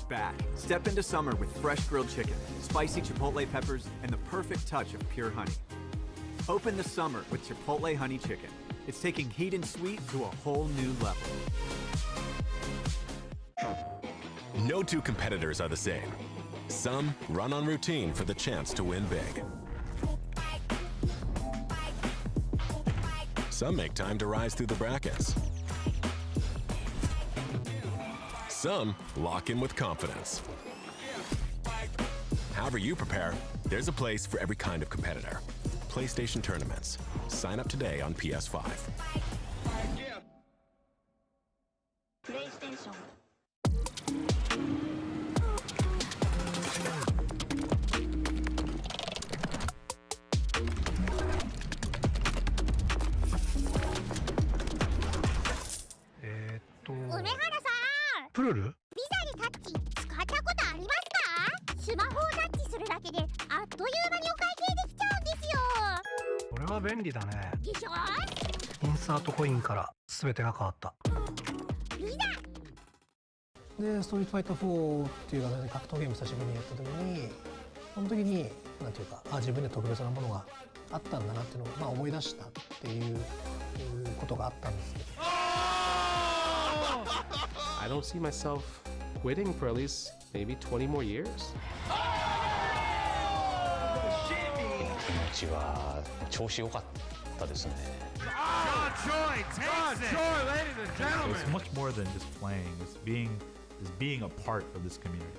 back. Step into summer with fresh grilled chicken, spicy chipotle peppers, and the perfect touch of pure honey. Open the summer with Chipotle Honey Chicken. It's taking heat and sweet to a whole new level. No two competitors are the same. Some run on routine for the chance to win big. Some make time to rise through the brackets. Some lock in with confidence. However you prepare, there's a place for every kind of competitor. PlayStation Tournaments. Sign up today on PS5. PlayStation. プルル？ビザにタッチ使ったことありますか？スマホをタッチするだけであっという間にお会計できちゃうんですよ。これは便利だね。でしょ？インサートコインから全てが変わった。ビザ。で、ストリートファイター4っていう形で格闘ゲーム久しぶりにやった時に、その時になんていうか、自分で特別なものがあったんだなっていうのを思い出したっていうことがあったんですけど。I don't see myself quitting for at least maybe 20 more years. 気持ちは調子良かったですね。It's much more than just playing. It's being a part of this community.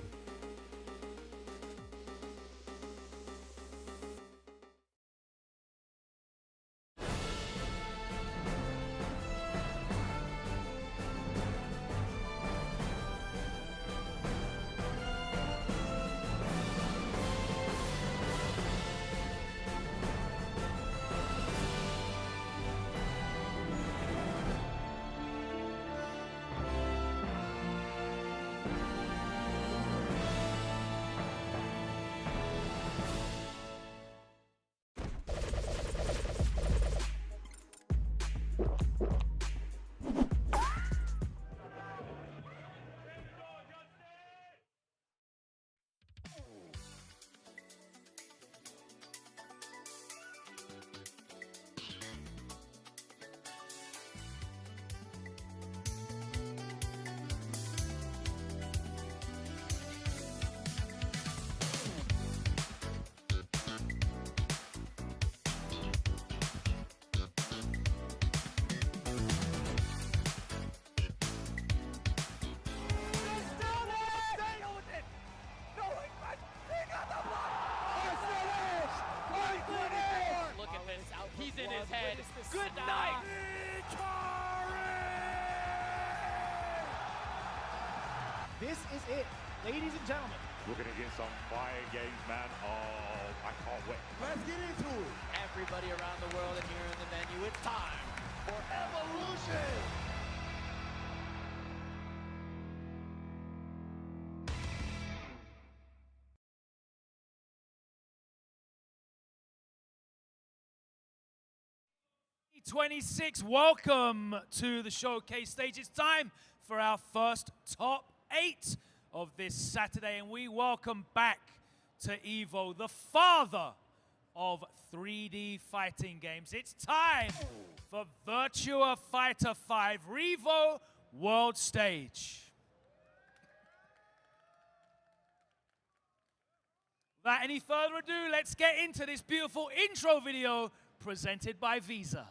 He's in his head. Good night. This is it, ladies and gentlemen. We're going to get some fire games, man. Oh, I can't wait. Let's get into it. Everybody around the world and here in the venue, it's time for Evolution. '26, welcome to the showcase stage. It's time for our first top 8 of this Saturday, and we welcome back to EVO, the father of 3D fighting games. It's time for Virtua Fighter 5 R.E.V.O. World Stage. Without any further ado, let's get into this beautiful intro video presented by Visa.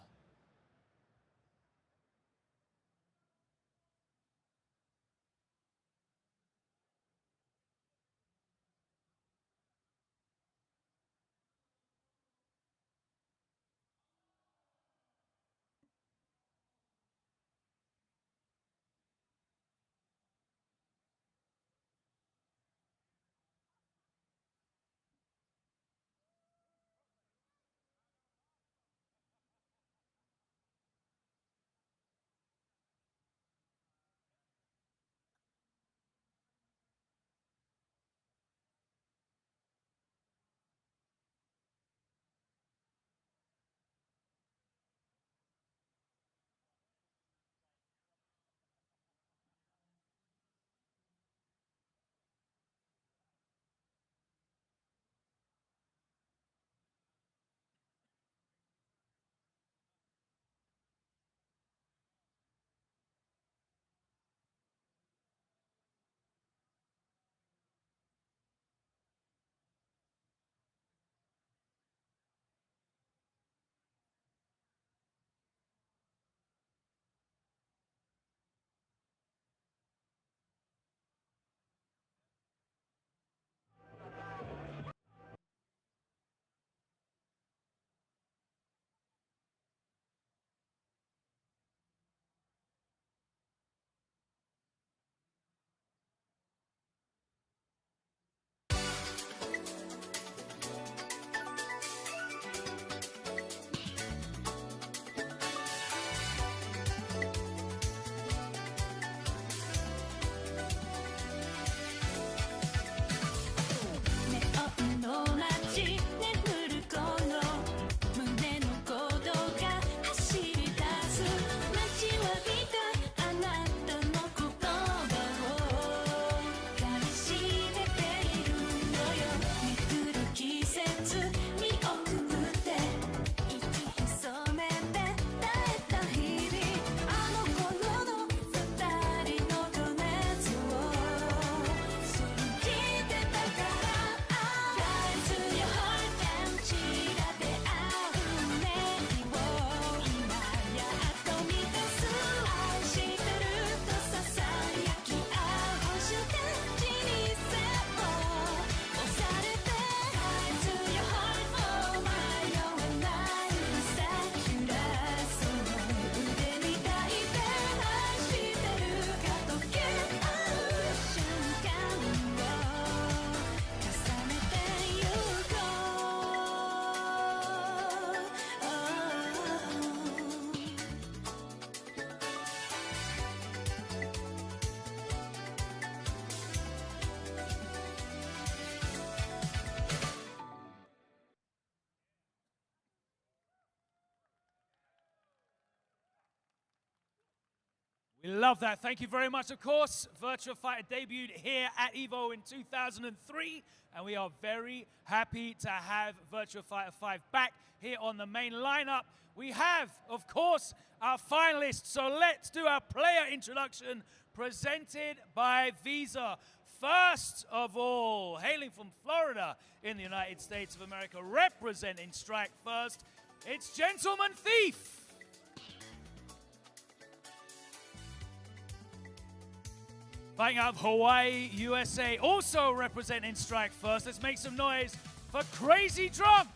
We love that. Thank you very much. Of course, Virtua Fighter debuted here at EVO in 2003, and we are very happy to have Virtua Fighter 5 back here on the main lineup. We have, of course, our finalists, so let's do our player introduction presented by Visa. First of all, hailing from Florida in the United States of America, representing Strike First, it's Gentleman Thief. Fighting out of Hawaii, USA, also representing Strike First. Let's make some noise for Crazy Drum.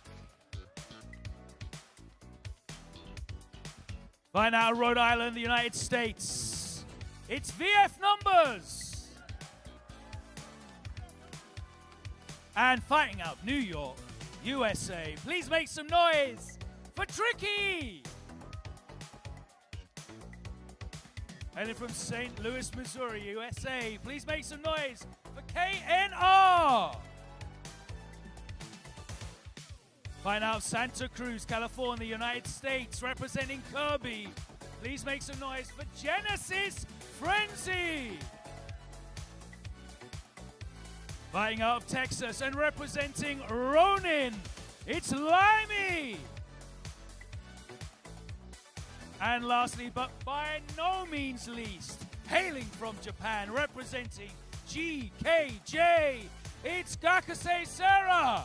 Fighting out of Rhode Island, the United States, it's VF Numbers. And fighting out New York, USA, please make some noise for Tricky. Hailing from St. Louis, Missouri, USA, please make some noise for KNR. Fighting out of Santa Cruz, California, United States, representing Kirby, please make some noise for Genesis Frenzy. Fighting out of Texas and representing Ronin, it's Limey. And lastly, but by no means least, hailing from Japan, representing GKJ, it's Gakase Sera.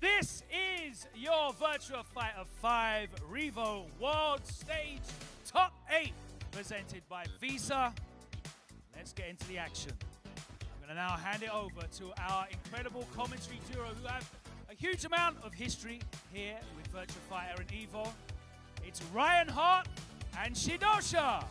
This is your Virtua Fighter 5 R.E.V.O World Stage Top 8, presented by Visa. Let's get into the action. I'm going to now hand it over to our incredible commentary duo who have a huge amount of history here with Virtua Fighter and EVO. It's Ryan Hart and Shidosha.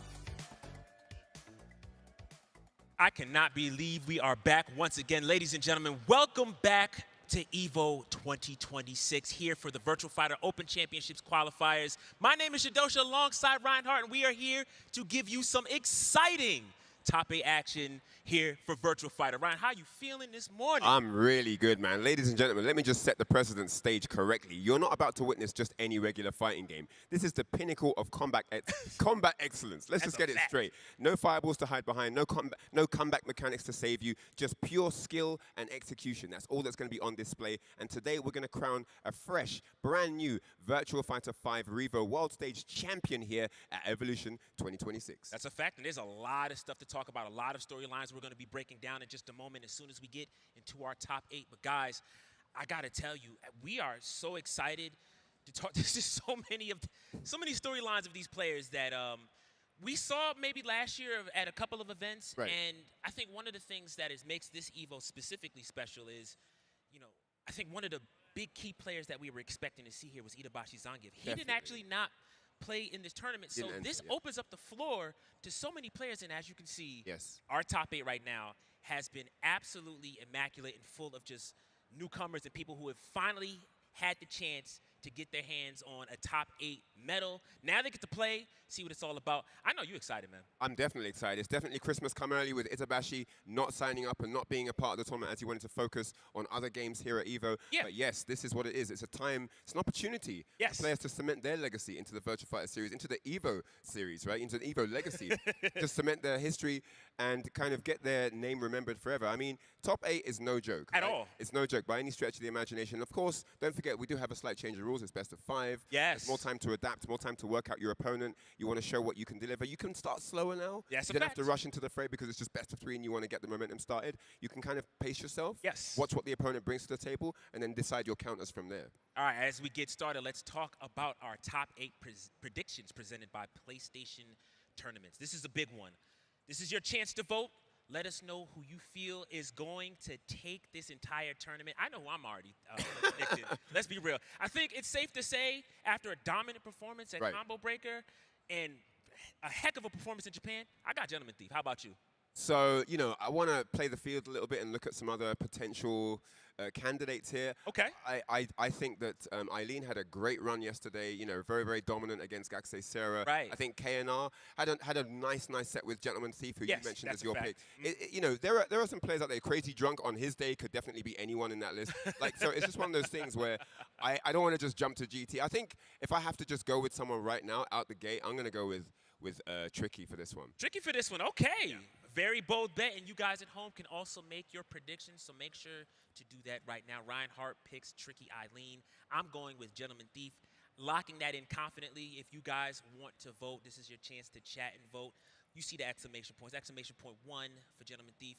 I cannot believe we are back once again. Ladies and gentlemen, welcome back to EVO 2026 here for the Virtua Fighter Open Championships qualifiers. My name is Shidosha alongside Ryan Hart, and we are here to give you some exciting Top 8 action here for Virtua Fighter. Ryan, how you feeling this morning? I'm really good, man. Ladies and gentlemen, let me just set the precedent stage correctly. You're not about to witness just any regular fighting game. This is the pinnacle of combat excellence. Let's just get it straight. No fireballs to hide behind, no comeback mechanics to save you, just pure skill and execution. That's all that's going to be on display. And today we're going to crown a fresh, brand new Virtua Fighter 5 R.E.V.O World Stage champion here at Evolution 2026. That's a fact, and there's a lot of stuff to talk about, a lot of storylines we're going to be breaking down in just a moment as soon as we get into our top 8. But guys, I got to tell you, we are so excited to talk. There's just so many storylines of these players that we saw maybe last year at a couple of events. Right. And I think one of the things that makes this EVO specifically special is, you know, I think one of the big key players that we were expecting to see here was Itabashi Zangief. He didn't actually not play in this tournament, so this opens up the floor to so many players, and as you can see, our top 8 right now has been absolutely immaculate and full of just newcomers and people who have finally had the chance to get their hands on a top 8 medal. Now they get to play, see what it's all about. I know you're excited, man. I'm definitely excited. It's definitely Christmas come early with Itabashi not signing up and not being a part of the tournament as he wanted to focus on other games here at EVO. Yeah. But yes, this is what it is. It's a time, it's an opportunity for players to cement their legacy into the Virtua Fighter series, into the EVO series, right? Into the EVO legacy. To cement their history and kind of get their name remembered forever. I mean, top 8 is no joke. At all. It's no joke by any stretch of the imagination. Of course, don't forget, we do have a slight change of rules. It's best of 5. Yes. There's more time to adapt, more time to work out your opponent. You want to show what you can deliver. You can start slower now. Yes, you don't have to rush into the fray because it's just best of 3 and you want to get the momentum started. You can kind of pace yourself. Yes. Watch what the opponent brings to the table and then decide your counters from there. All right, as we get started, let's talk about our top 8 predictions presented by PlayStation Tournaments. This is a big one. This is your chance to vote. Let us know who you feel is going to take this entire tournament. I know who I'm already predicting. Let's be real. I think it's safe to say, after a dominant performance at Combo Breaker and a heck of a performance in Japan, I got Gentleman Thief. How about you? So, you know, I want to play the field a little bit and look at some other potential candidates here. Okay. I think that Eileen had a great run yesterday, you know, very, very dominant against Gaxay Sarah. Right. I think KNR had a nice set with Gentleman Thief, who you mentioned as your pick. Mm-hmm. You know, there are some players out there, Crazy Drunk on his day could definitely be anyone in that list. Like, so it's just one of those things where I don't want to just jump to GT. I think if I have to just go with someone right now out the gate, I'm going to go with Tricky for this one. Tricky for this one, okay. Yeah. Very bold bet, and you guys at home can also make your predictions, so make sure to do that right now. Ryan Hart picks Tricky Eileen. I'm going with Gentleman Thief, locking that in confidently. If you guys want to vote, this is your chance to chat and vote. You see the exclamation points. Exclamation point 1 for Gentleman Thief,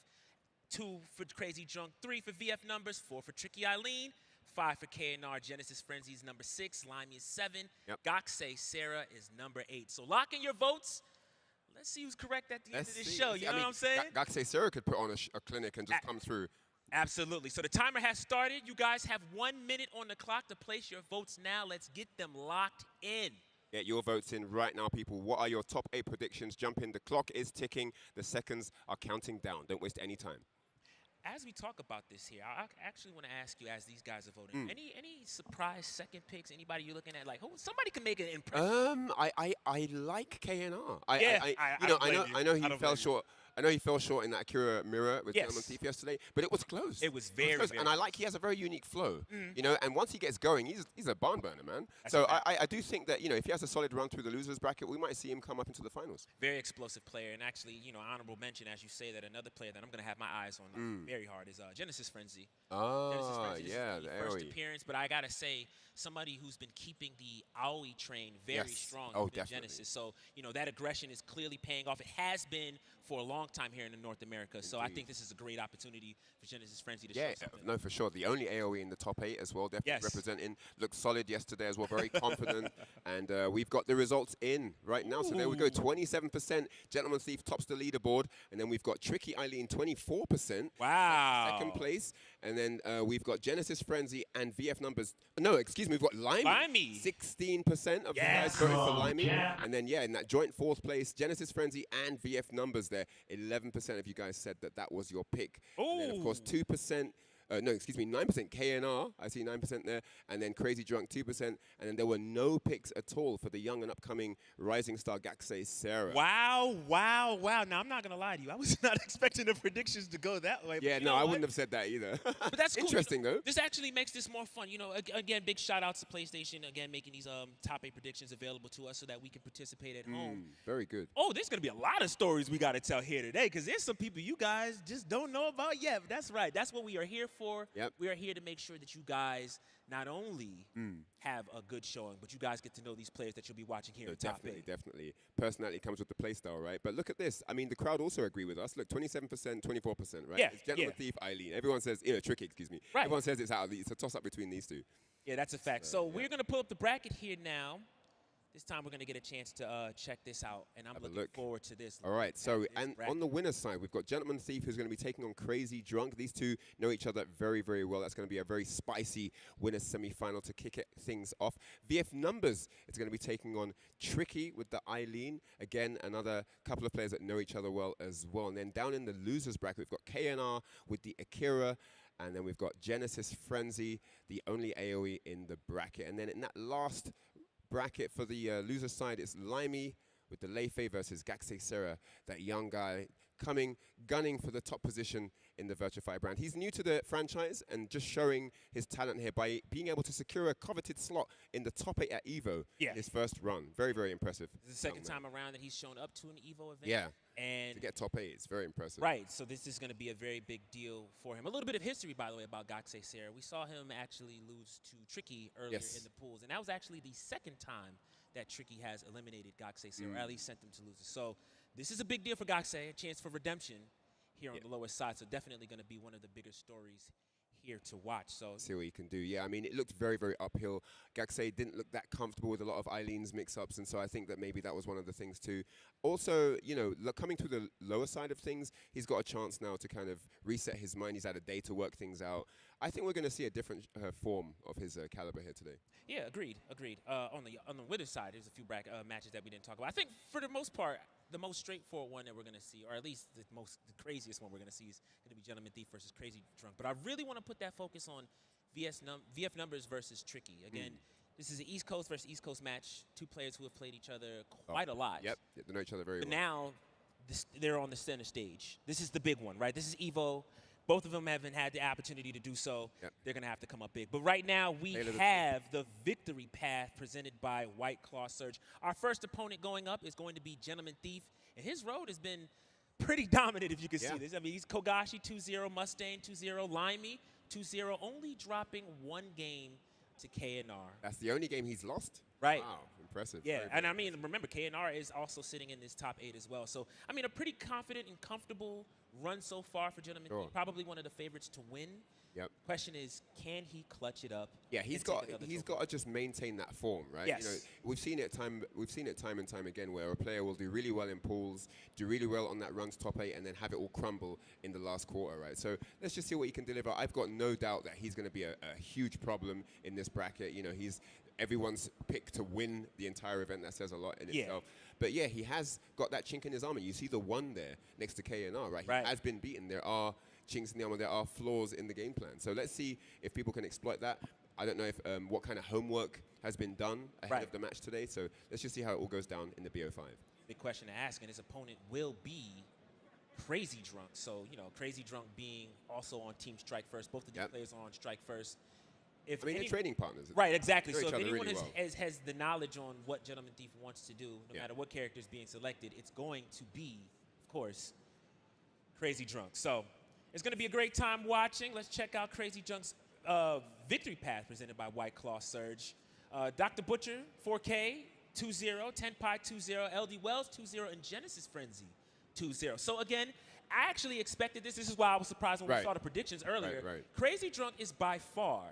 2 for Crazy Drunk, 3 for VF Numbers, 4 for Tricky Eileen, 5 for KNR. Genesis Frenzy is number 6. Limey is 7. Yep. Gaxay Sarah is number 8. So lock in your votes. Let's see who's correct at the end of this show. You know what I'm saying? Gaxay Sarah could put on a clinic and just come through. Absolutely. So the timer has started. You guys have 1 minute on the clock to place your votes now. Let's get them locked in. Get your votes in right now, people. What are your top 8 predictions? Jump in. The clock is ticking. The seconds are counting down. Don't waste any time. As we talk about this here, I actually want to ask you, as these guys are voting, any surprise second picks? Anybody you're looking at? Like, somebody can make an impression. I like KNR. I know he fell short in that Akira mirror with Gentleman Thief yesterday, but it was close. It was very close. And I like he has a very unique flow. You know, and once he gets going, he's a barn burner, man. So I do think that, you know, if he has a solid run through the losers bracket, we might see him come up into the finals. Very explosive player, and actually, you know, honorable mention, as you say, that another player that I'm going to have my eyes on very hard is Genesis Frenzy. Genesis Frenzy, yeah, the first appearance, but I got to say, somebody who's been keeping the AOE train very strong in Genesis. So, you know, that aggression is clearly paying off. It has been for a long time here in North America. Indeed. So I think this is a great opportunity for Genesis Frenzy to show something. No, for sure. The only AOE in the top 8 as well, definitely representing. Looked solid yesterday as well, very confident. And we've got the results in right now. So there we go, 27%. Gentleman Thief tops the leaderboard. And then we've got Tricky Eileen, 24%. Wow. Second place. And then we've got Genesis Frenzy and VF Numbers. No, excuse me, we've got Limey. 16% of you guys voted for Limey. Yeah. And then, in that joint 4th place, Genesis Frenzy and VF Numbers there. 11% of you guys said that was your pick. Ooh. And then, of course, 2%. 9% KNR. I see 9% there. And then Crazy Drunk, 2%. And then there were no picks at all for the young and upcoming rising star Gaxay Sarah. Wow. Now, I'm not going to lie to you. I was not expecting the predictions to go that way. Yeah, no, I wouldn't have said that either. But that's cool. Interesting, though. This actually makes this more fun. You know, again, big shout-outs to PlayStation, again, making these top 8 predictions available to us so that we can participate at home. Very good. Oh, there's going to be a lot of stories we got to tell here today because there's some people you guys just don't know about yet. But that's right. That's what we are here for. Yep. We are here to make sure that you guys not only have a good showing, but you guys get to know these players that you'll be watching here in Top 8. Definitely. Personality comes with the play style, right? But look at this. I mean, the crowd also agree with us. Look, 27%, 24%, right? Yeah, it's Gentleman Thief, Eileen. Everyone says, Tricky, excuse me. Right. Everyone says it's a toss-up between these two. Yeah, that's a fact. So we're going to pull up the bracket here now. This time we're going to get a chance to check this out, and I'm looking forward to this. All right, so and on the winner's side, we've got Gentleman Thief, who's going to be taking on Crazy Drunk. These two know each other very, very well. That's going to be a very spicy winner's semi-final to kick things off. VF Numbers is going to be taking on Tricky with the Eileen. Again, another couple of players that know each other well as well. And then down in the losers bracket, we've got KNR with the Akira. And then we've got Genesis Frenzy, the only AOE in the bracket. And then in that last bracket for the loser side, it's Limey with the Leife versus Gaxay Sarah, that young guy gunning for the top position in the Virtua 5 brand. He's new to the franchise and just showing his talent here by being able to secure a coveted slot in the top 8 at EVO in his first run. Very, very impressive. This is the second time around that he's shown up to an EVO event. Yeah, and to get top 8, it's very impressive. Right, so this is going to be a very big deal for him. A little bit of history, by the way, about Gaxay Sarah. We saw him actually lose to Tricky earlier in the pools, and that was actually the second time that Tricky has eliminated Gaxay Sarah, or at least sent them to losers. So this is a big deal for Gaxay, a chance for redemption here on the lower side. So definitely going to be one of the bigger stories here to watch. So see what you can do. Yeah, I mean, it looked very, very uphill. Gaxay didn't look that comfortable with a lot of Eileen's mix-ups, and so I think that maybe that was one of the things too. Also, you know, coming to the lower side of things, he's got a chance now to kind of reset his mind. He's had a day to work things out. I think we're going to see a different form of his caliber here today. Yeah, agreed. On the winner's side, there's a few matches that we didn't talk about. I think for the most part, the most straightforward one that we're going to see, or at least the craziest one we're going to see, is going to be Gentleman Thief versus Crazy Drunk. But I really want to put that focus on VF Numbers versus Tricky. Again, this is an East Coast versus East Coast match. Two players who have played each other quite a lot. Yep, they know each other very well. But now they're on the center stage. This is the big one, right? This is EVO. Both of them haven't had the opportunity to do so. Yep. They're going to have to come up big. But right now, we have the victory path presented by White Claw Surge. Our first opponent going up is going to be Gentleman Thief. And his road has been pretty dominant, if you can see this. I mean, he's Kogashi 2-0, Mustang 2-0, Limey 2-0, only dropping one game to KNR. That's the only game he's lost? Right. Wow, impressive. Yeah, very, and very I mean, remember, KNR is also sitting in this top 8 as well. So, I mean, a pretty confident and comfortable run so far for Gentleman Thief. Probably one of the favorites to win. Yep. Question is, can he clutch it up? Yeah, he's got to just maintain that form, right? Yes. You know, we've seen it time and time again where a player will do really well in pools, do really well on that run to top 8, and then have it all crumble in the last quarter, right? So let's just see what he can deliver. I've got no doubt that he's going to be a huge problem in this bracket. You know, he's everyone's pick to win the entire event. That says a lot in itself. But yeah, he has got that chink in his armor. You see the 1 there next to KNR, right? He has been beaten. There are chinks in the armor. There are flaws in the game plan. So let's see if people can exploit that. I don't know if what kind of homework has been done ahead of the match today. So let's just see how it all goes down in the BO5. Big question to ask, and his opponent will be Crazy Drunk. So, you know, Crazy Drunk being also on Team Strike First. Both of these players are on Strike First. I mean, they're training partners. Right, exactly. So if anyone really has the knowledge on what Gentleman Thief wants to do, no matter what character is being selected, it's going to be, of course, Crazy Drunk. So it's going to be a great time watching. Let's check out Crazy Drunk's victory path presented by White Claw Surge. Dr. Butcher, 4K, 2-0, Tenpai 2-0, LD Wells 2-0, and Genesis Frenzy 2-0. So again, I actually expected this. This is why I was surprised when we saw the predictions earlier. Crazy Drunk is by far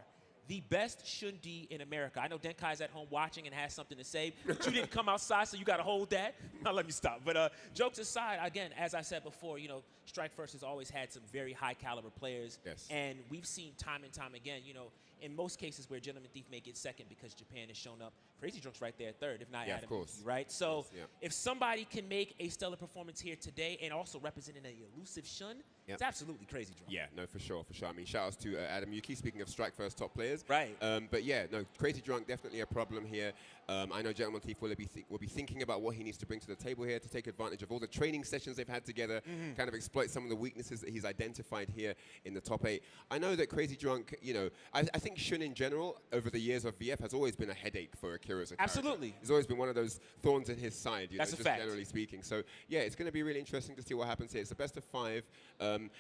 the best Shundi in America. I know Denkai's at home watching and has something to say, but you didn't come outside, so you got to hold that. Now let me stop. But jokes aside, again, as I said before, you know, Strike First has always had some very high caliber players. Yes. And we've seen time and time again, you know, in most cases where Gentleman Thief may get second because Japan has shown up, Crazy Drunk's right there at third, if not Adam, right? So if somebody can make a stellar performance here today and also representing an elusive Shun, it's absolutely Crazy Drunk. Yeah, no, for sure, for sure. I mean, shout outs to Adam Yuki, speaking of Strike First top players. Right. But yeah, no, Crazy Drunk, definitely a problem here. I know Gentleman Thief will be thinking about what he needs to bring to the table here to take advantage of all the training sessions they've had together, kind of exploit some of the weaknesses that he's identified here in the top 8. I know that Crazy Drunk, you know, I think Shun in general, over the years of VF, has always been a headache for Akira as a character. Absolutely. He's always been one of those thorns in his side, you know, That's a just fact. generally speaking. So yeah, it's going to be really interesting to see what happens here. It's the best of 5.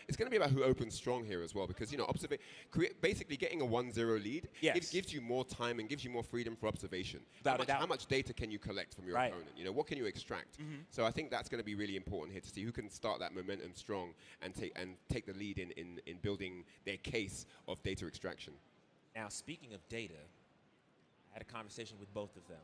It's going to be about who opens strong here as well, because, you know, basically getting a 1-0 lead gives you more time and gives you more freedom for observation. How much data can you collect from your opponent? You know, what can you extract? So I think that's going to be really important here to see who can start that momentum strong and take the lead in building their case of data extraction. Now, speaking of data, I had a conversation with both of them.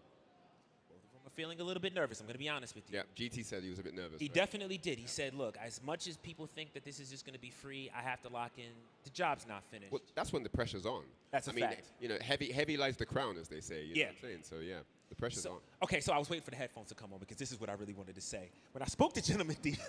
Both of them are feeling a little bit nervous, I'm going to be honest with you. Yeah, GT said he was a bit nervous. He definitely did. He said, look, as much as people think that this is just going to be free, I have to lock in. The job's not finished. Well, that's when the pressure's on. That's a fact. You know, heavy lies the crown, as they say. You know what I'm saying? So, yeah. The pressure's on. Okay, so I was waiting for the headphones to come on because this is what I really wanted to say. When I spoke to Gentleman Thief,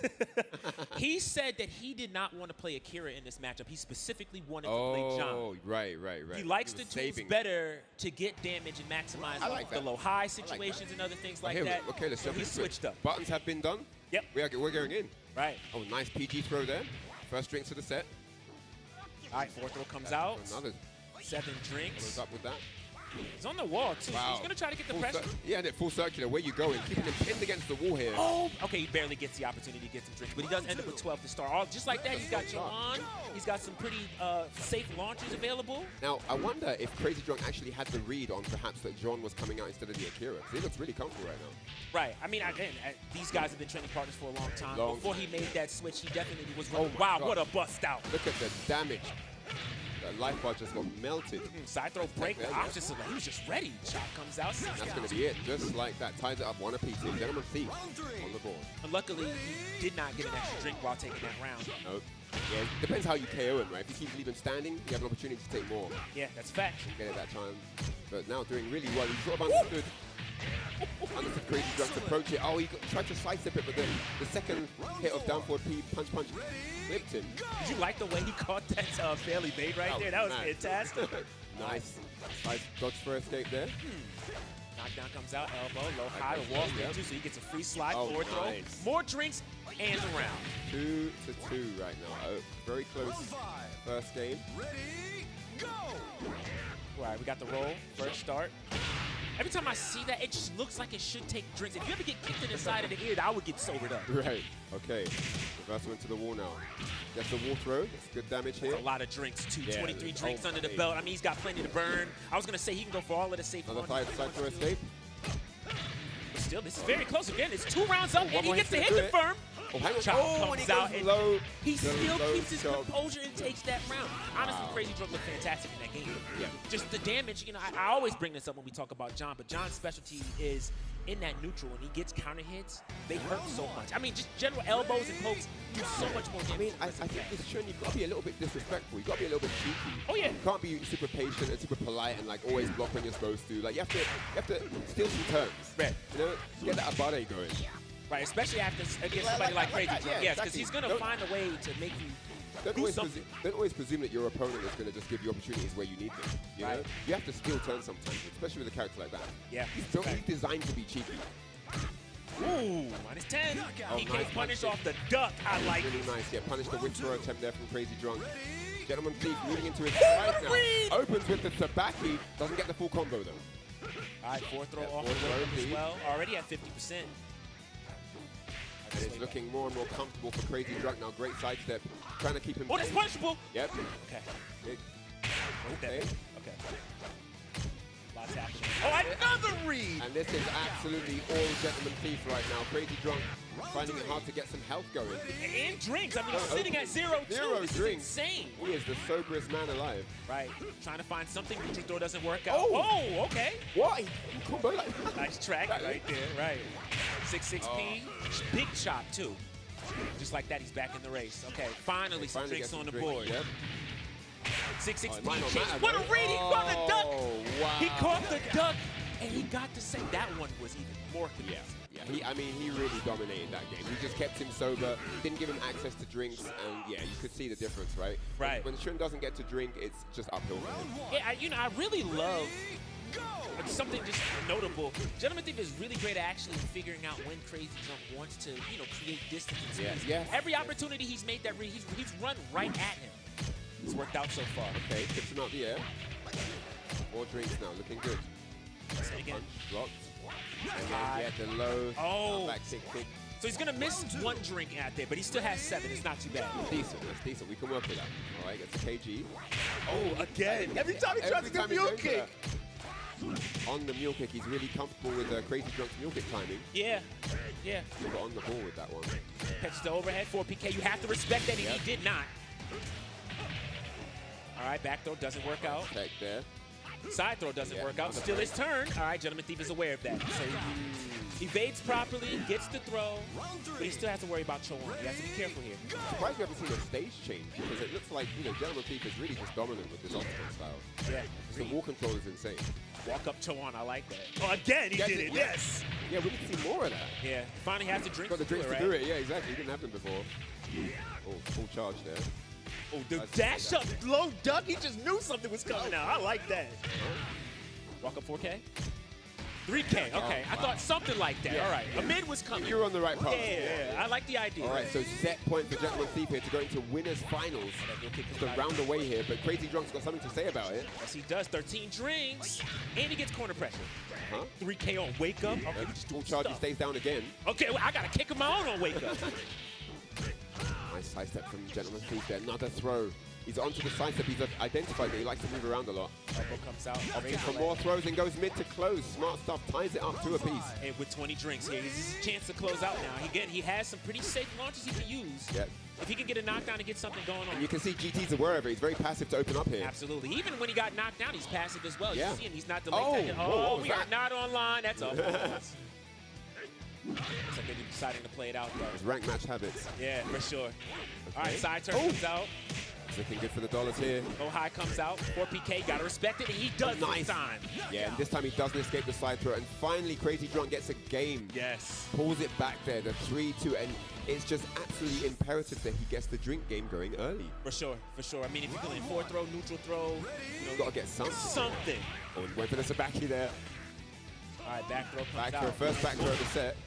he said that he did not want to play Akira in this matchup. He specifically wanted to play John. Oh, right. He likes the tools better to get damage and maximize the low-high situations and other things like that. Okay, let's jump He switched up. Buttons have been done. Yep. We're going in. Right. Oh, nice PG throw there. First drink to the set. All right, fourth throw comes out. Another 7 drinks. What's up with that? He's on the wall, too. Wow. He's going to try to get the pressure. Yeah, and full circular. Where you going? Keeping him pinned against the wall here. Oh, okay. He barely gets the opportunity to get some drinks, but he does end up with 12 to start. Just like that, he's got Johan. He's got some pretty safe launches available. Now, I wonder if Crazy Drunk actually had the read on perhaps that John was coming out instead of the Akira. He looks really comfortable right now. Right. I mean, again, these guys have been training partners for a long time. Before he made that switch, he definitely was running. Wow, what a bust out. Look at the damage. That life bar just got melted. Side throw break. He was just ready. Chop comes out. That's going to be it. Just like that. Ties it up 1 apiece. Gentleman Thief on the board. And luckily, he did not get an extra drink while taking that round. Nope. Yeah, it depends how you KO him, right? If you keep leaving standing, you have an opportunity to take more. Yeah, that's fact. Get it that time. But now doing really well. He sort of understood Understood Crazy Drunk's approach it. Oh, he tried to sidestep it, but then the second hit of down forward P punch flipped him. Did you like the way he caught that fairly made right there? That was fantastic. Nice. Nice dodge for escape there. Knockdown comes out, elbow, low high, the wall into, so he gets a free slide forward throw. More drinks and around. 2-2 right now. Very close first game. Ready, go! All right, we got the roll, first start. Every time I see that, it just looks like it should take drinks. If you ever get kicked in the side of the ear, I would get sobered up. Right. Okay. Reversal into the wall now. Gets the wall throw. That's good damage here. That's a lot of drinks, too. 23 drinks under the belt. I mean, he's got plenty to burn. I was going to say he can go for all of the safe Another side throw escape. But still, this is very close again. It's 2 rounds up, and he gets the hit confirm. Chop comes out, and he still keeps his composure and takes that round. Honestly, Crazy Drunk looked fantastic in that game. Yeah. Just the damage, you know, I always bring this up when we talk about John, but John's specialty is in that neutral. When he gets counter hits, they hurt so much. I mean, just general elbows and pokes do so much more damage. I mean, I think this Chun, you've got to be a little bit disrespectful. You've got to be a little bit cheeky. Oh, yeah. You can't be super patient and super polite and, like, always block when you're supposed to. Like, you have to steal some turns. Right. You know, get that abade going. Right, especially against somebody like Crazy Drunk. Yes, because he's going to find a way to make you don't always presume that your opponent is going to just give you opportunities where you need them. You know? You have to steal turns sometimes, especially with a character like that. Yeah. He's designed to be cheeky. Ooh, -10. He can punish off the duck. I like it. Really nice. Yeah, punish the whip throw attempt there from Crazy Drunk. Gentleman Thief moving into his strike now. Opens with the Sabaki. Doesn't get the full combo, though. All right, fourth throw off the rope as well. Already at 50%. And it's looking more and more comfortable for Crazy Drunk now. Great sidestep. Trying to keep him. Oh, that's punishable. Yep. Okay. Okay. Okay. Lots happening. Oh, another read! And this is absolutely all Gentleman Thief right now. Crazy Drunk finding it hard to get some health going. And drinks. I mean, he's sitting at 0-2. This drinks. is insane. He is the soberest man alive. Right. Trying to find something. Neutral throw doesn't work out. Oh, okay. What? Combo like that. Nice track right there. Right. 6-6P. Big chop, too. Just like that, he's back in the race. Okay, finally some drinks on the board. Yep. 6-6P chase. What a read! He caught the duck! Wow. He caught the duck, and he got to say that one was even more convincing. Yeah, he really dominated that game. He just kept him sober, didn't give him access to drinks, and yeah, you could see the difference, right? Right. When Shun doesn't get to drink, it's just uphill for him. Yeah, I really love something just notable. Gentleman Thief is really great at actually figuring out when Crazy Drunk wants to, create distance. Yeah. Every opportunity he's made that read, he's run right at him. It's worked out so far. Okay, tips him out the air. More drinks now, looking good. Again. Blocked. And then get the low. Back kick. So he's going to miss one drink out there, but he still has 7. It's not too bad. Decent. That's decent. We can work with that. All right, gets a KG. Oh, again. Every time he tries to do a mule kick. On the mule kick, he's really comfortable with Crazy Drunk's mule kick timing. Yeah. He got on the ball with that one. Catches the overhead for PK. You have to respect that, and he did not. All right, back throw doesn't work out. Tech there. Side throw doesn't work out. Still his turn. All right, Gentleman Thief is aware of that. So he evades properly, gets the throw, but he still has to worry about Cho-On. He has to be careful here. I'm surprised we haven't seen a stage change, because it looks like, Gentleman Thief is really just dominant with this octagon style. Yeah. The wall control is insane. Walk up Cho-On, I like that. Oh, again, he did it, yes! Yeah, we need to see more of that. Yeah, finally has the drinks Got the drinks to right? do it, yeah, exactly. He didn't have them before. Oh, full charge there. Oh, the dash up low duck, he just knew something was coming out. I like that. Walk up 4K? 3K, okay. I thought something like that. All right, a mid was coming. You're on the right path. Yeah, I like the idea. All right, so set point for Gentleman Thief here to go into winners finals. Just a round away here, but Crazy Drunk's got something to say about it. Yes, he does. 13 drinks, and he gets corner pressure. 3K on wake up. Okay, we just full charge, he stays down again. Okay, well, I got to kick him out on wake up. Nice side step from Gentleman Thief there. Another throw. He's onto the side step. He's identified that he likes to move around a lot. Elbow comes out. Opting for more throws and goes mid to close. Smart stuff. Ties it up 2 apiece. And with 20 drinks here, this is his chance to close out now. Again, he has some pretty safe launches he can use. Yep. If he can get a knockdown and get something going on. And you can see GT's aware of it. He's very passive to open up here. Absolutely. Even when he got knocked down, he's passive as well. Yeah. You see him. He's not delayed. We are not online. That's all. Looks like they're deciding to play it out, though. His rank match habits. Yeah, for sure. All right, side turn comes out. Looking good for the dollars here. Low high comes out, 4PK, gotta respect it, and he does nice. this time. Yeah, and this time he doesn't escape the side throw, and finally Crazy Drunk gets a game. Yes. Pulls it back there, the 3-2, and it's just absolutely imperative that he gets the drink game going early. For sure, for sure. I mean, if you're going forward throw, neutral throw, you gotta get something. Something. Oh, he went for the Sabaki there. All right, back throw comes back out. throw, first back throw of the set.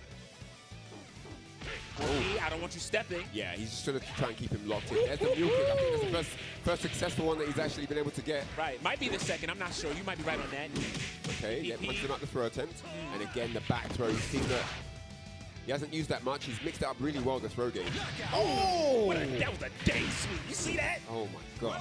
I don't want you stepping. Yeah, he's just trying to try and keep him locked in. There's the mule kick. I think that's the first successful one that he's actually been able to get. Right, might be the second. I'm not sure. You might be right on that. Okay, yeah, punches him out the throw attempt. And again, the back throw. You've seen that he hasn't used that much. He's mixed it up really well, the throw game. Oh! That was a day sweep. You see that? Oh my God.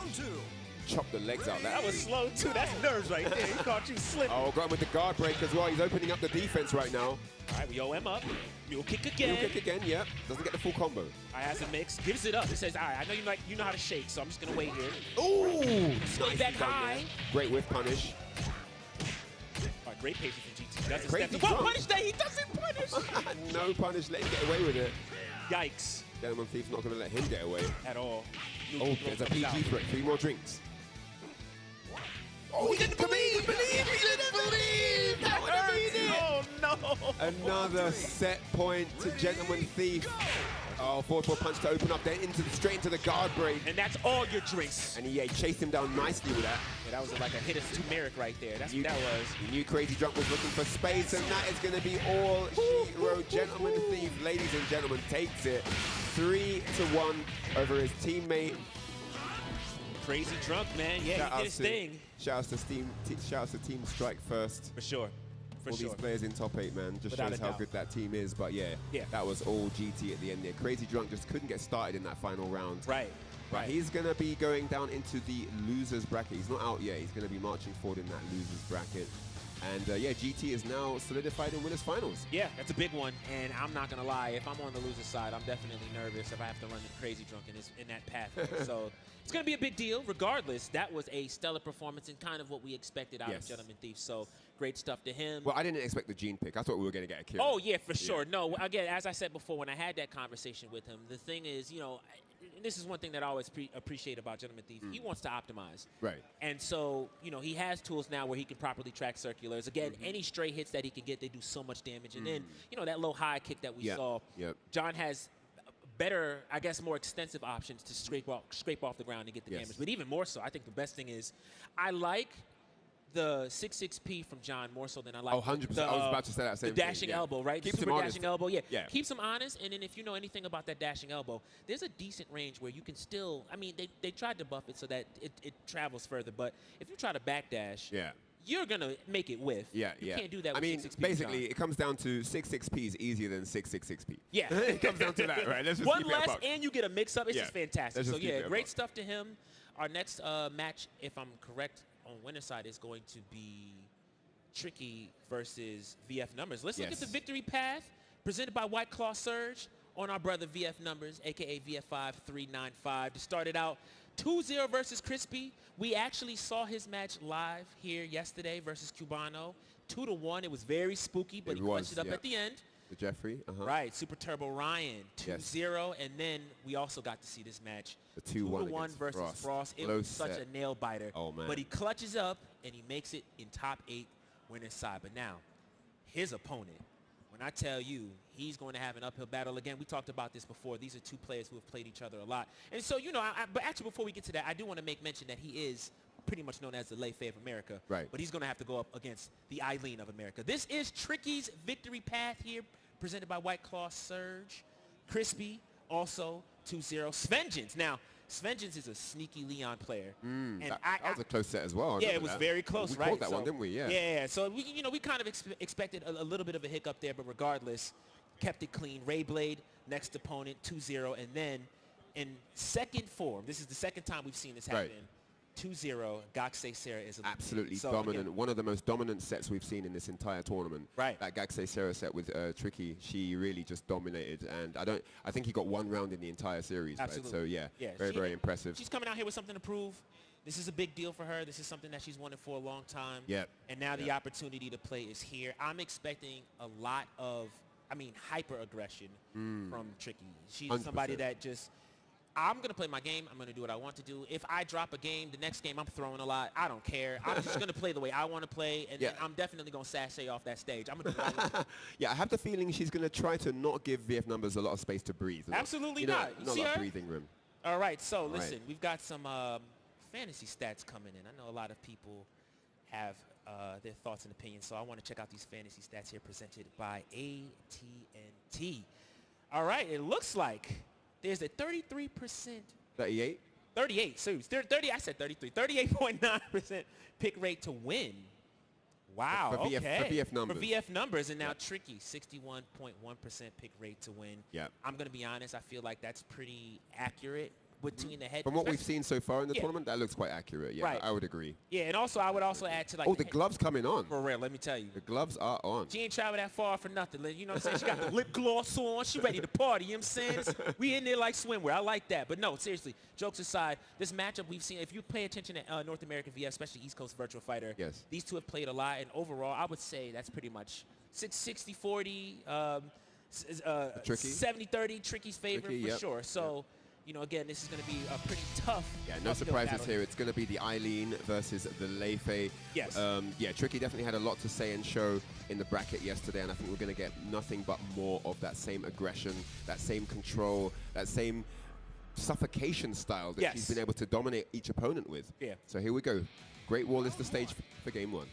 Chop the legs out. That was slow too. That's nerves right there. He caught you slipping. Oh, got him with the guard break as well. He's opening up the defense right now. All right, we owe him up. Mule kick again. Mule kick again, yeah. Doesn't get the full combo. All right, has a mix. Gives it up. It says, all right, I know you know how to shake, so I'm just going to wait here. Ooh! Swing back high. There. Great whiff punish. All right, great patience from GT. Doesn't Crazy step. Well, punish that. He doesn't punish. No punish. Let him get away with it. Yikes. Gentleman Thief's not going to let him get away. At all. Oh, there's a PG threat. 3 more drinks. Oh, he didn't believe! He didn't believe! That hurts! Oh, no! Another set point to Gentleman Thief. Oh, forward punch to open up, then straight into the guard break. And that's all your drinks. And he chased him down nicely with that. Yeah, that was like a hit of turmeric right there. That's what that was. You knew Crazy Drunk was looking for space, and that is going to be all she wrote. Gentleman Thief, ladies and gentlemen, takes it 3-1 over his teammate. Crazy Drunk, man. Yeah, he did his thing. Shouts to Team Strike First. For sure. All these players in top 8, man. Just Without shows how good that team is. But yeah, that was all GT at the end there. Crazy Drunk just couldn't get started in that final round. Right. But he's going to be going down into the losers bracket. He's not out yet. He's going to be marching forward in that losers bracket. And yeah, GT is now solidified in winners finals. Yeah, that's a big one. And I'm not going to lie, if I'm on the loser side, I'm definitely nervous if I have to run the Crazy Drunk in that path. So it's going to be a big deal. Regardless, that was a stellar performance and kind of what we expected out of Gentleman Thief. So great stuff to him. Well, I didn't expect the Gene pick. I thought we were going to get a kill. Oh, yeah, for sure. No, again, as I said before, when I had that conversation with him, the thing is, you know, this is one thing that I always appreciate about Gentleman Thief. He wants to optimize. Right. And so, you know, he has tools now where he can properly track circulars. Again, any stray hits that he can get, they do so much damage. And then, you know, that low high kick that we saw, John has better, I guess, more extensive options to scrape off the ground and get the damage. But even more so, I think the best thing is I like the 6-6P from John more so than I like 100%. I was about to say that same the dashing elbow, right? Keeps Super him dashing elbow, yeah. Keeps him honest, and then if you know anything about that dashing elbow, there's a decent range where you can still, I mean, they tried to buff it so that it travels further, but if you try to backdash, you're going to make it whiff. You can't do that with 6-6P. Basically, it comes down to 6-6P is easier than 6-6-6P. Yeah. It comes down to that, right? Let's just One keep it less, a buck. and you get a mix-up. It's just fantastic. So, yeah, great buck. stuff to him. Our next match, if I'm correct, on winner's side is going to be Tricky versus VF Numbers. Let's look at the victory path presented by White Claw Surge on our brother VF Numbers, a.k.a. VF5 395. To start it out, 2-0 versus Crispy. We actually saw his match live here yesterday versus Cubano. 2-1. It was very spooky, but he clutched it up at the end. The Jeffrey. Right, Super Turbo Ryan, 2-0. And then we also got to see this match. The 2-1 versus Frost. It was such a nail biter. Oh, man. But he clutches up, and he makes it in top 8 winner's side. But now, his opponent, when I tell you he's going to have an uphill battle again, we talked about this before. These are two players who have played each other a lot. And so, you know, but actually before we get to that, I do want to make mention that he is pretty much known as the Lei Fei of America. Right. But he's going to have to go up against the Eileen of America. This is Tricky's victory path here, presented by White Claw Surge. Crispy, also 2-0. Svengeance. Now, Svengeance is a sneaky Leon player. And that was a close set as well. Yeah, it was very close, right? We called that one, didn't we? Yeah. Yeah, so we kind of expected a little bit of a hiccup there, but regardless, kept it clean. Ray Blade, next opponent, 2-0. And then in second form, this is the second time we've seen this happen. Right. 2-0, Gakusei Sarah is absolutely dominant. Again, one of the most dominant sets we've seen in this entire tournament. Right. That Gakusei Sarah set with Tricky, she really just dominated. And I think he got one round in the entire series. Absolutely. Right? So yeah, very impressive. She's coming out here with something to prove. This is a big deal for her. This is something that she's wanted for a long time. Yep. And now the opportunity to play is here. I'm expecting a lot of, hyper aggression from Tricky. She's 100%. somebody that just I'm going to play my game. I'm going to do what I want to do. If I drop a game, the next game I'm throwing a lot. I don't care. I'm just going to play the way I want to play, and I'm definitely going to sashay off that stage. I'm going to Yeah, I have the feeling she's going to try to not give VF Numbers a lot of space to breathe. Absolutely not. You Not see a lot her? of breathing room. All right, so listen, we've got some fantasy stats coming in. I know a lot of people have their thoughts and opinions, so I want to check out these fantasy stats here presented by AT&T. All right, it looks like there's a 33%. 38? 38, so 30, I said 33. 38.9% pick rate to win. Wow, for VF Numbers. For VF Numbers, and now Tricky, 61.1% pick rate to win. Yeah. I'm going to be honest, I feel like that's pretty accurate between the head. From what we've seen so far in the tournament, that looks quite accurate. Yeah, I would agree. Yeah, and also I would also add to like. Oh, the gloves coming on. For real, let me tell you. The gloves are on. She ain't traveled that far for nothing. You know what I'm saying? She got the lip gloss on. She ready to party. You know what I'm saying? We in there like swimwear. I like that. But no, seriously, jokes aside, this matchup we've seen, if you pay attention to North American VF, especially East Coast Virtua Fighter, these two have played a lot. And overall, I would say that's pretty much 60-40, 70-30, Tricky's favor for sure. So. You know, again, this is going to be a pretty tough. Yeah, no surprises here. It's going to be the Eileen versus the Lei-Fei. Yes. Yeah, Tricky definitely had a lot to say and show in the bracket yesterday, and I think we're going to get nothing but more of that same aggression, that same control, that same suffocation style that she's been able to dominate each opponent with. Yeah. So here we go. Great Wall is the stage for game one.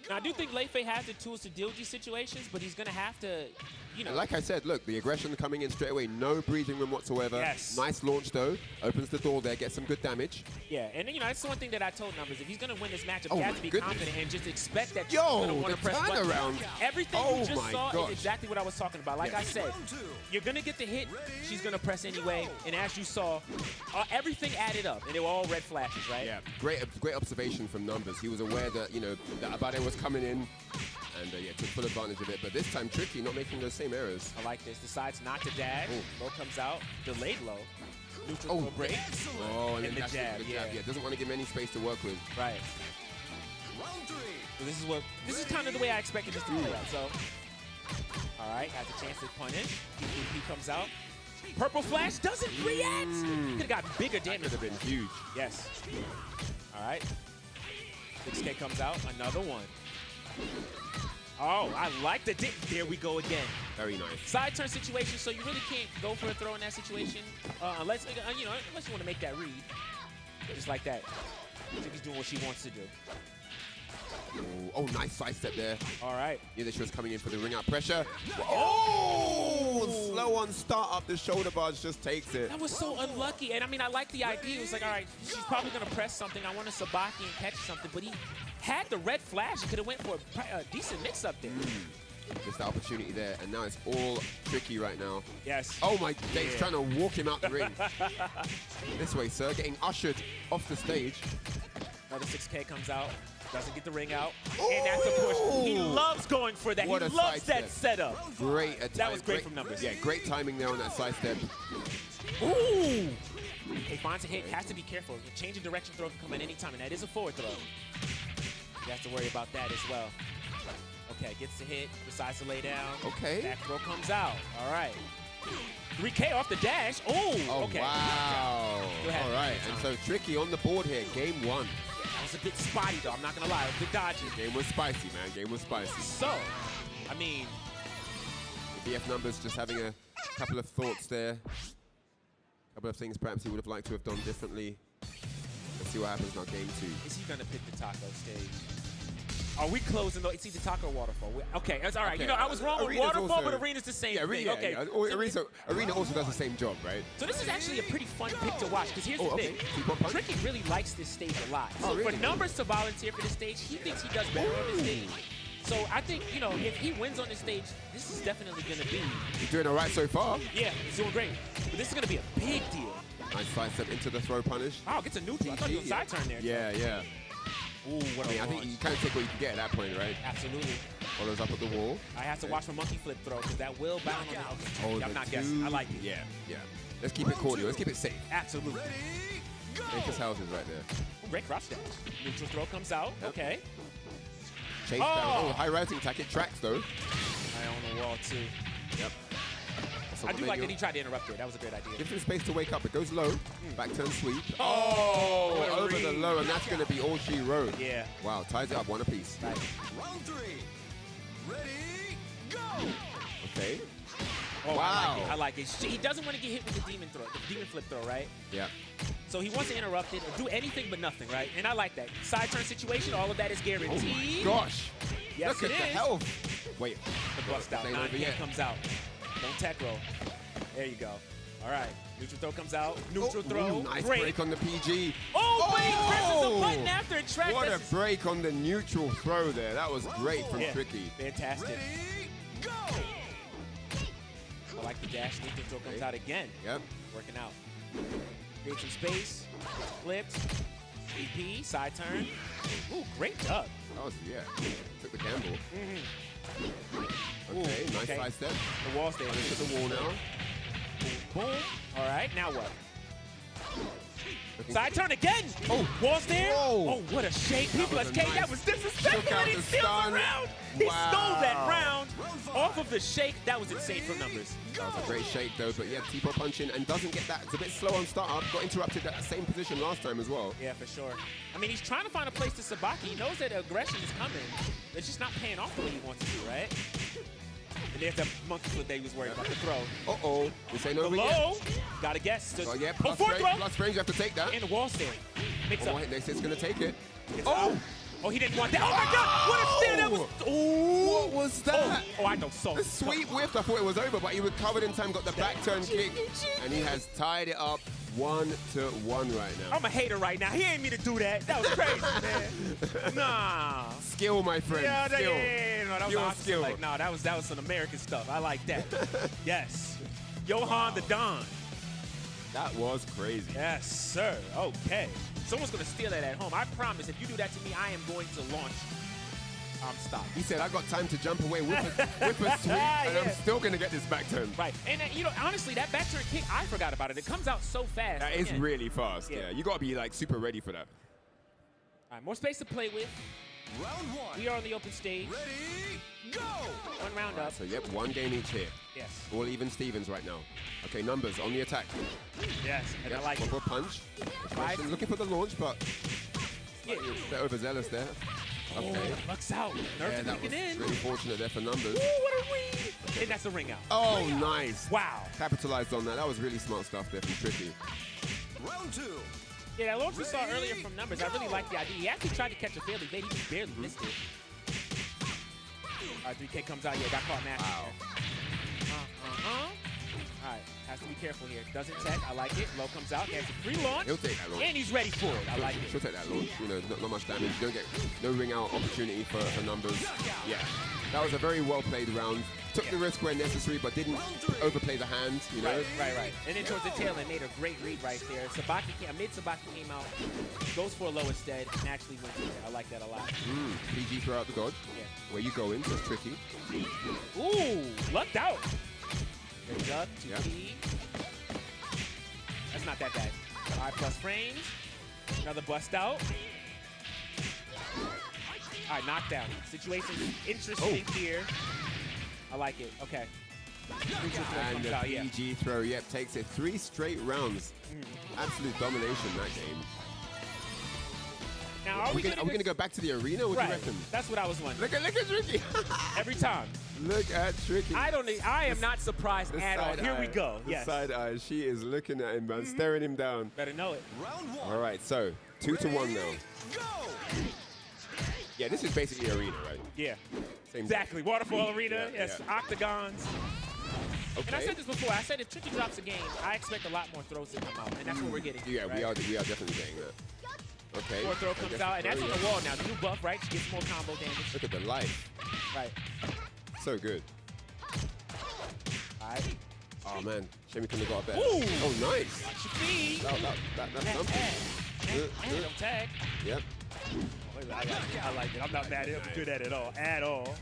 Now, I do think Lei-Fei has the tools to deal with these situations, but he's going to have to, you know. Like I said, look, the aggression coming in straight away, no breathing room whatsoever. Yes. Nice launch, though. Opens the door there, gets some good damage. Yeah, and, you know, that's the one thing that I told Numbers. If he's going to win this matchup, he has to be confident and just expect that you're going to want to press buttons. Everything you just saw is exactly what I was talking about. Like I said, you're going to get the hit. She's going to press anyway. And as you saw, everything added up, and they were all red flashes, right? Yeah, great observation from Numbers. He was aware that, you know, that Abade was coming in. And yeah, took full advantage of it. But this time, Tricky not making those same errors. I like this. Decides not to dash. Low comes out. Delayed low. Neutral throw break. Oh, and then the jab. Yeah, doesn't want to give him any space to work with. Right. So this is kind of the way I expected this to play out. So, all right, has a chance to punish. He comes out. Purple flash doesn't react. Could have gotten bigger damage. Could have been huge. Yes. All right. 6K comes out. Another one. Oh, I like the dip. There we go again. Very nice. Side turn situation, so you really can't go for a throw in that situation unless you want to make that read. Just like that. I think he's doing what she wants to do. Oh, nice side step there. All right. Yeah, she was coming in for the ring out pressure. Oh, slow on start up. The shoulder bars just takes it. That was so unlucky. And I mean, I like the idea. It was like, all right, she's probably going to press something. I want to Sabaki and catch something. But he had the red flash. He could have went for a decent mix up there. Just the opportunity there. And now it's all Tricky right now. Yes. Oh, my days. Trying to walk him out the ring. This way, sir. Getting ushered off the stage. Another 6K comes out. Doesn't get the ring out. And that's a push. He loves going for that. He loves that setup. Great attack. That was great from Numbers. Yeah, great timing there on that side step. Ooh! He finds a hit. Has to be careful. A change of direction throw can come at any time, and that is a forward throw. You have to worry about that as well. Okay, gets the hit. Decides to lay down. Okay. Back throw comes out. All right. 3K off the dash. Oh, okay. Wow. All right, and so Tricky on the board here. Game one. That was a bit spotty, though. I'm not going to lie. It was a bit dodgy. Game was spicy, man. Game was spicy. So, I mean... The BF Numbers just having a couple of thoughts there. A couple of things perhaps he would have liked to have done differently. Let's see what happens now, game two. Is he going to pick the taco stage? Are we closing though? See the taco waterfall. Okay, that's all right. Okay. You know, I was wrong with waterfall, also, but arena's the same thing. Okay. Yeah. Arena also does the same job, right? So this is actually a pretty fun pick to watch, because here's the thing. Tricky really likes this stage a lot. So for Numbers to volunteer for this stage, he thinks he does better on this stage. So I think, you know, if he wins on this stage, this is definitely going to be... He's doing all right so far. Yeah, he's doing great. But this is going to be a big deal. Nice side step into the throw punish. Oh, gets a neutral. I thought he was side turn there. Yeah, yeah. Ooh, what I think you kind of take what you can get at that point, right? Absolutely. Follows up at the wall. I have to watch for monkey flip throw, because that will bound on the... I'm not guessing. I like it. Yeah, yeah. Let's keep it cordial. Let's keep it safe. Absolutely. Safest houses right there. Great crouch dash. Neutral throw comes out. Yep. Okay. Chase down. Oh, high routing attack. It tracks, though. High on the wall, too. Yep. top I of do like menu. that he tried to interrupt it. That was a great idea. Gives him space to wake up. It goes low. Back turn sweep. Oh, what a over the read. low, and that's going to be all she wrote. Yeah. Wow, ties it up one apiece. Right. Round 3. Ready, go! Okay. Oh, Wow. I like it. He doesn't want to get hit with the demon flip throw, right? Yeah. So he wants to interrupt it or do anything but nothing, right? And I like that. Side turn situation, all of that is guaranteed. Oh my gosh. Yes, Look at it the is. health. Wait. The bust out. Ain't over 9 yet. comes out. Don't tech roll. There you go. All right. Neutral throw comes out. Neutral throw. Nice break. break on the PG. Oh, but he presses the button after it track. What a break on the neutral throw there. That was great from Tricky. Fantastic. Ready, go! I like the dash. Neutral throw comes out again. Yep. Working out. Create some space. Flipped. EP. Side turn. Ooh, great dub. That was, took the gamble. Okay, nice side step. The wall stay. To the wall now. Boom. All right, now what? Side turn again. Oh, wall stare. Whoa. Oh, what a shake. P plus K. That was disrespectful. Shook out And he the steals stun. the round. He Wow. stole that round off of the shake. That was insane for numbers. That was a great shake though, but yeah, T-pop punching and doesn't get that. It's a bit slow on startup. Got interrupted at that same position last time as well. Yeah, for sure. I mean, he's trying to find a place to Sabaki. He knows that aggression is coming. It's just not paying off the way he wants to do, right? And there's that monkey flip that he was worried about the throw. Uh-oh. This ain't over yet. Low. Gotta guess. Oh, yeah, plus plus range, you have to take that. And the wall stare. Mix up. They say it's going to take it. Oh! Oh, he didn't want that. Oh, my God! What a stare that was. Ooh. What was that? Oh, I know so. The sweep whiff, I thought it was over, but he recovered in time, got the back turn kick, and he has tied it up 1-1 right now. I'm a hater right now. He ain't mean to do that. That was crazy, man. Nah. Skill, my friend. Yeah, skill. no, that was awesome. Skill. Like, no, that was some American stuff. I like that. Yes. Johan the Don. That was crazy. Yes, sir. Okay. Someone's going to steal that at home. I promise, if you do that to me, I am going to launch. Stop. He said, I got time to jump away, whip a sweep, and I'm still going to get this back turn. Right. And, honestly, that back turn kick, I forgot about it. It comes out so fast. That is really fast, yeah. You got to be, like, super ready for that. All right, more space to play with. Round 1. We are on the open stage. Ready, go! One round up. So, yep, one game each here. Yes. All even Stevens right now. Okay, numbers on the attack. Yes, and I like one it. more punch. Looking for the launch, but a bit overzealous there. Okay. Oh, Lux out. Yeah, that was really fortunate there for numbers. Ooh, what a read. And that's a ring out. Oh, nice. Wow. Capitalized on that. That was really smart stuff there from Tricky. Round 2. Yeah, that launch we saw earlier from numbers, I really liked the idea. He actually tried to catch a fairly late. He just barely missed it. All right, 3K comes out. Yeah, got caught natural. Wow. All right, has to be careful here. Doesn't tech. I like it. Low comes out. He has a free launch. He'll take that launch. And he's ready for it. I like it. She'll take that launch. You know, not much damage. You don't get no ring out opportunity for numbers. Yeah. That was a very well played round. Took the risk where necessary, but didn't overplay the hand, you know? Right. And then towards the tail end, made a great read right there. Mid Sabaki came out, goes for a low instead, and actually went there. I like that a lot. PG throw out the dodge. Yeah. Where you going, so it's tricky. Ooh, lucked out. Good up, 2P. That's not that bad. 5+ frames. Another bust out. All right, knockdown. Situation interesting here. I like it. Okay. And the PG throw, takes it 3 straight rounds. Absolute domination that game. Now, are we going to go back to the arena? What do you reckon? That's what I was wondering. Look at Tricky. Every time. Look at Tricky. I am not surprised at all. Here we go. The side eye. She is looking at him, man, staring him down. Better know it. Round 1. All right, so 2-1 now. Go! Yeah, this is basically arena, right? Yeah. Same exactly. Waterfall arena. Yes. Octagons. Okay. And I said this before. I said if Tricky drops a game, I expect a lot more throws to come out, and that's what we're getting. Yeah, right? we are definitely getting that. Okay. More throw comes out, and that's on the wall now. The new buff, right? She gets more combo damage. Look at the life. Right. So good. All right. Oh, man. Shame we couldn't have got a better. Ooh. Oh, nice. That's something. Don't tag. Yep. I like it. I'm not mad at it. I'm good at it at all.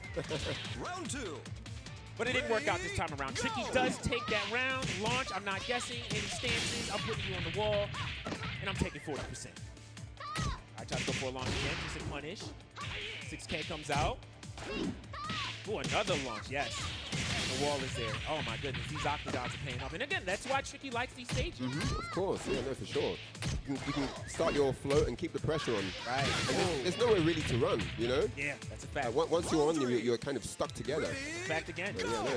Round 2. But it didn't work out this time around. Tricky does take that round. Launch, I'm not guessing any stances. I'm putting you on the wall, and I'm taking 40%. I try to go for a launch again, just a punish. 6K comes out. Ooh, another launch, yes. The wall is there. Oh my goodness, these octagons are paying off. And again, that's why Tricky likes these stages. Of course, yeah, no, for sure. You can start your float and keep the pressure on. Right. And there's nowhere really to run, you know? Yeah, that's a fact. Once you're on, you're kind of stuck together. Fact again. But yeah, no,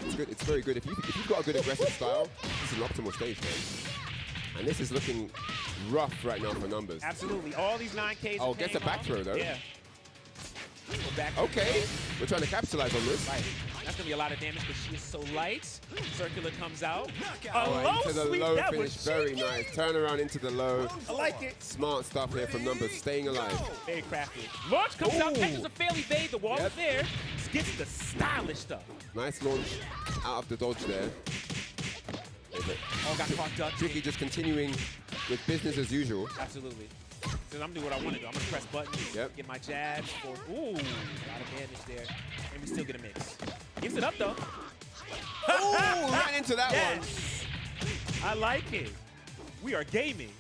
it's good. It's very good. If you've got a good aggressive style, this is an optimal stage, man. And this is looking rough right now for numbers. Absolutely. All these 9Ks. Oh, gets a back throw though. Yeah. Okay, we're trying to capitalize on this. Right. That's gonna be a lot of damage, but she is so light. Circular comes out. Into the low finish, very nice. Turn around into the low. I like it. Smart stuff here from numbers, staying alive. Very crafty. Launch comes out, catches a fairly evade. The wall is there. Gets the stylish stuff. Nice launch out of the dodge there. All got caught up. Tricky just continuing with business as usual. Absolutely. So I'm doing what I want to do. I'm gonna press buttons, get my jabs. Ooh, a lot of damage there. And we still get a mix. Gives it up though. Oh, right into that one. I like it. We are gaming.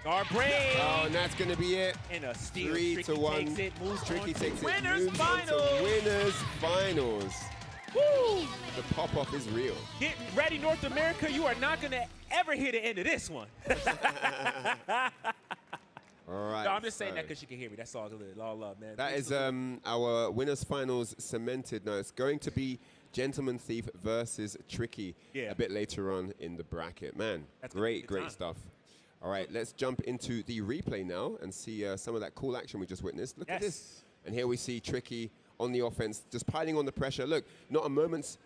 Our brain. Oh, and that's gonna be it. And a steal. 3-1. Takes it, moves Tricky takes it. Winners moves on to finals. Winners finals. Woo! The pop-off is real. Get ready, North America. You are not going to ever hear the end of this one. All right. No, I'm just saying that because you can hear me. That's all good. All love, man. That is our winners finals cemented. Now it's going to be Gentleman Thief versus Tricky a bit later on in the bracket. Man, That's great stuff. All right, let's jump into the replay now and see some of that cool action we just witnessed. Look at this. And here we see Tricky on the offense, just piling on the pressure. Look, not a moment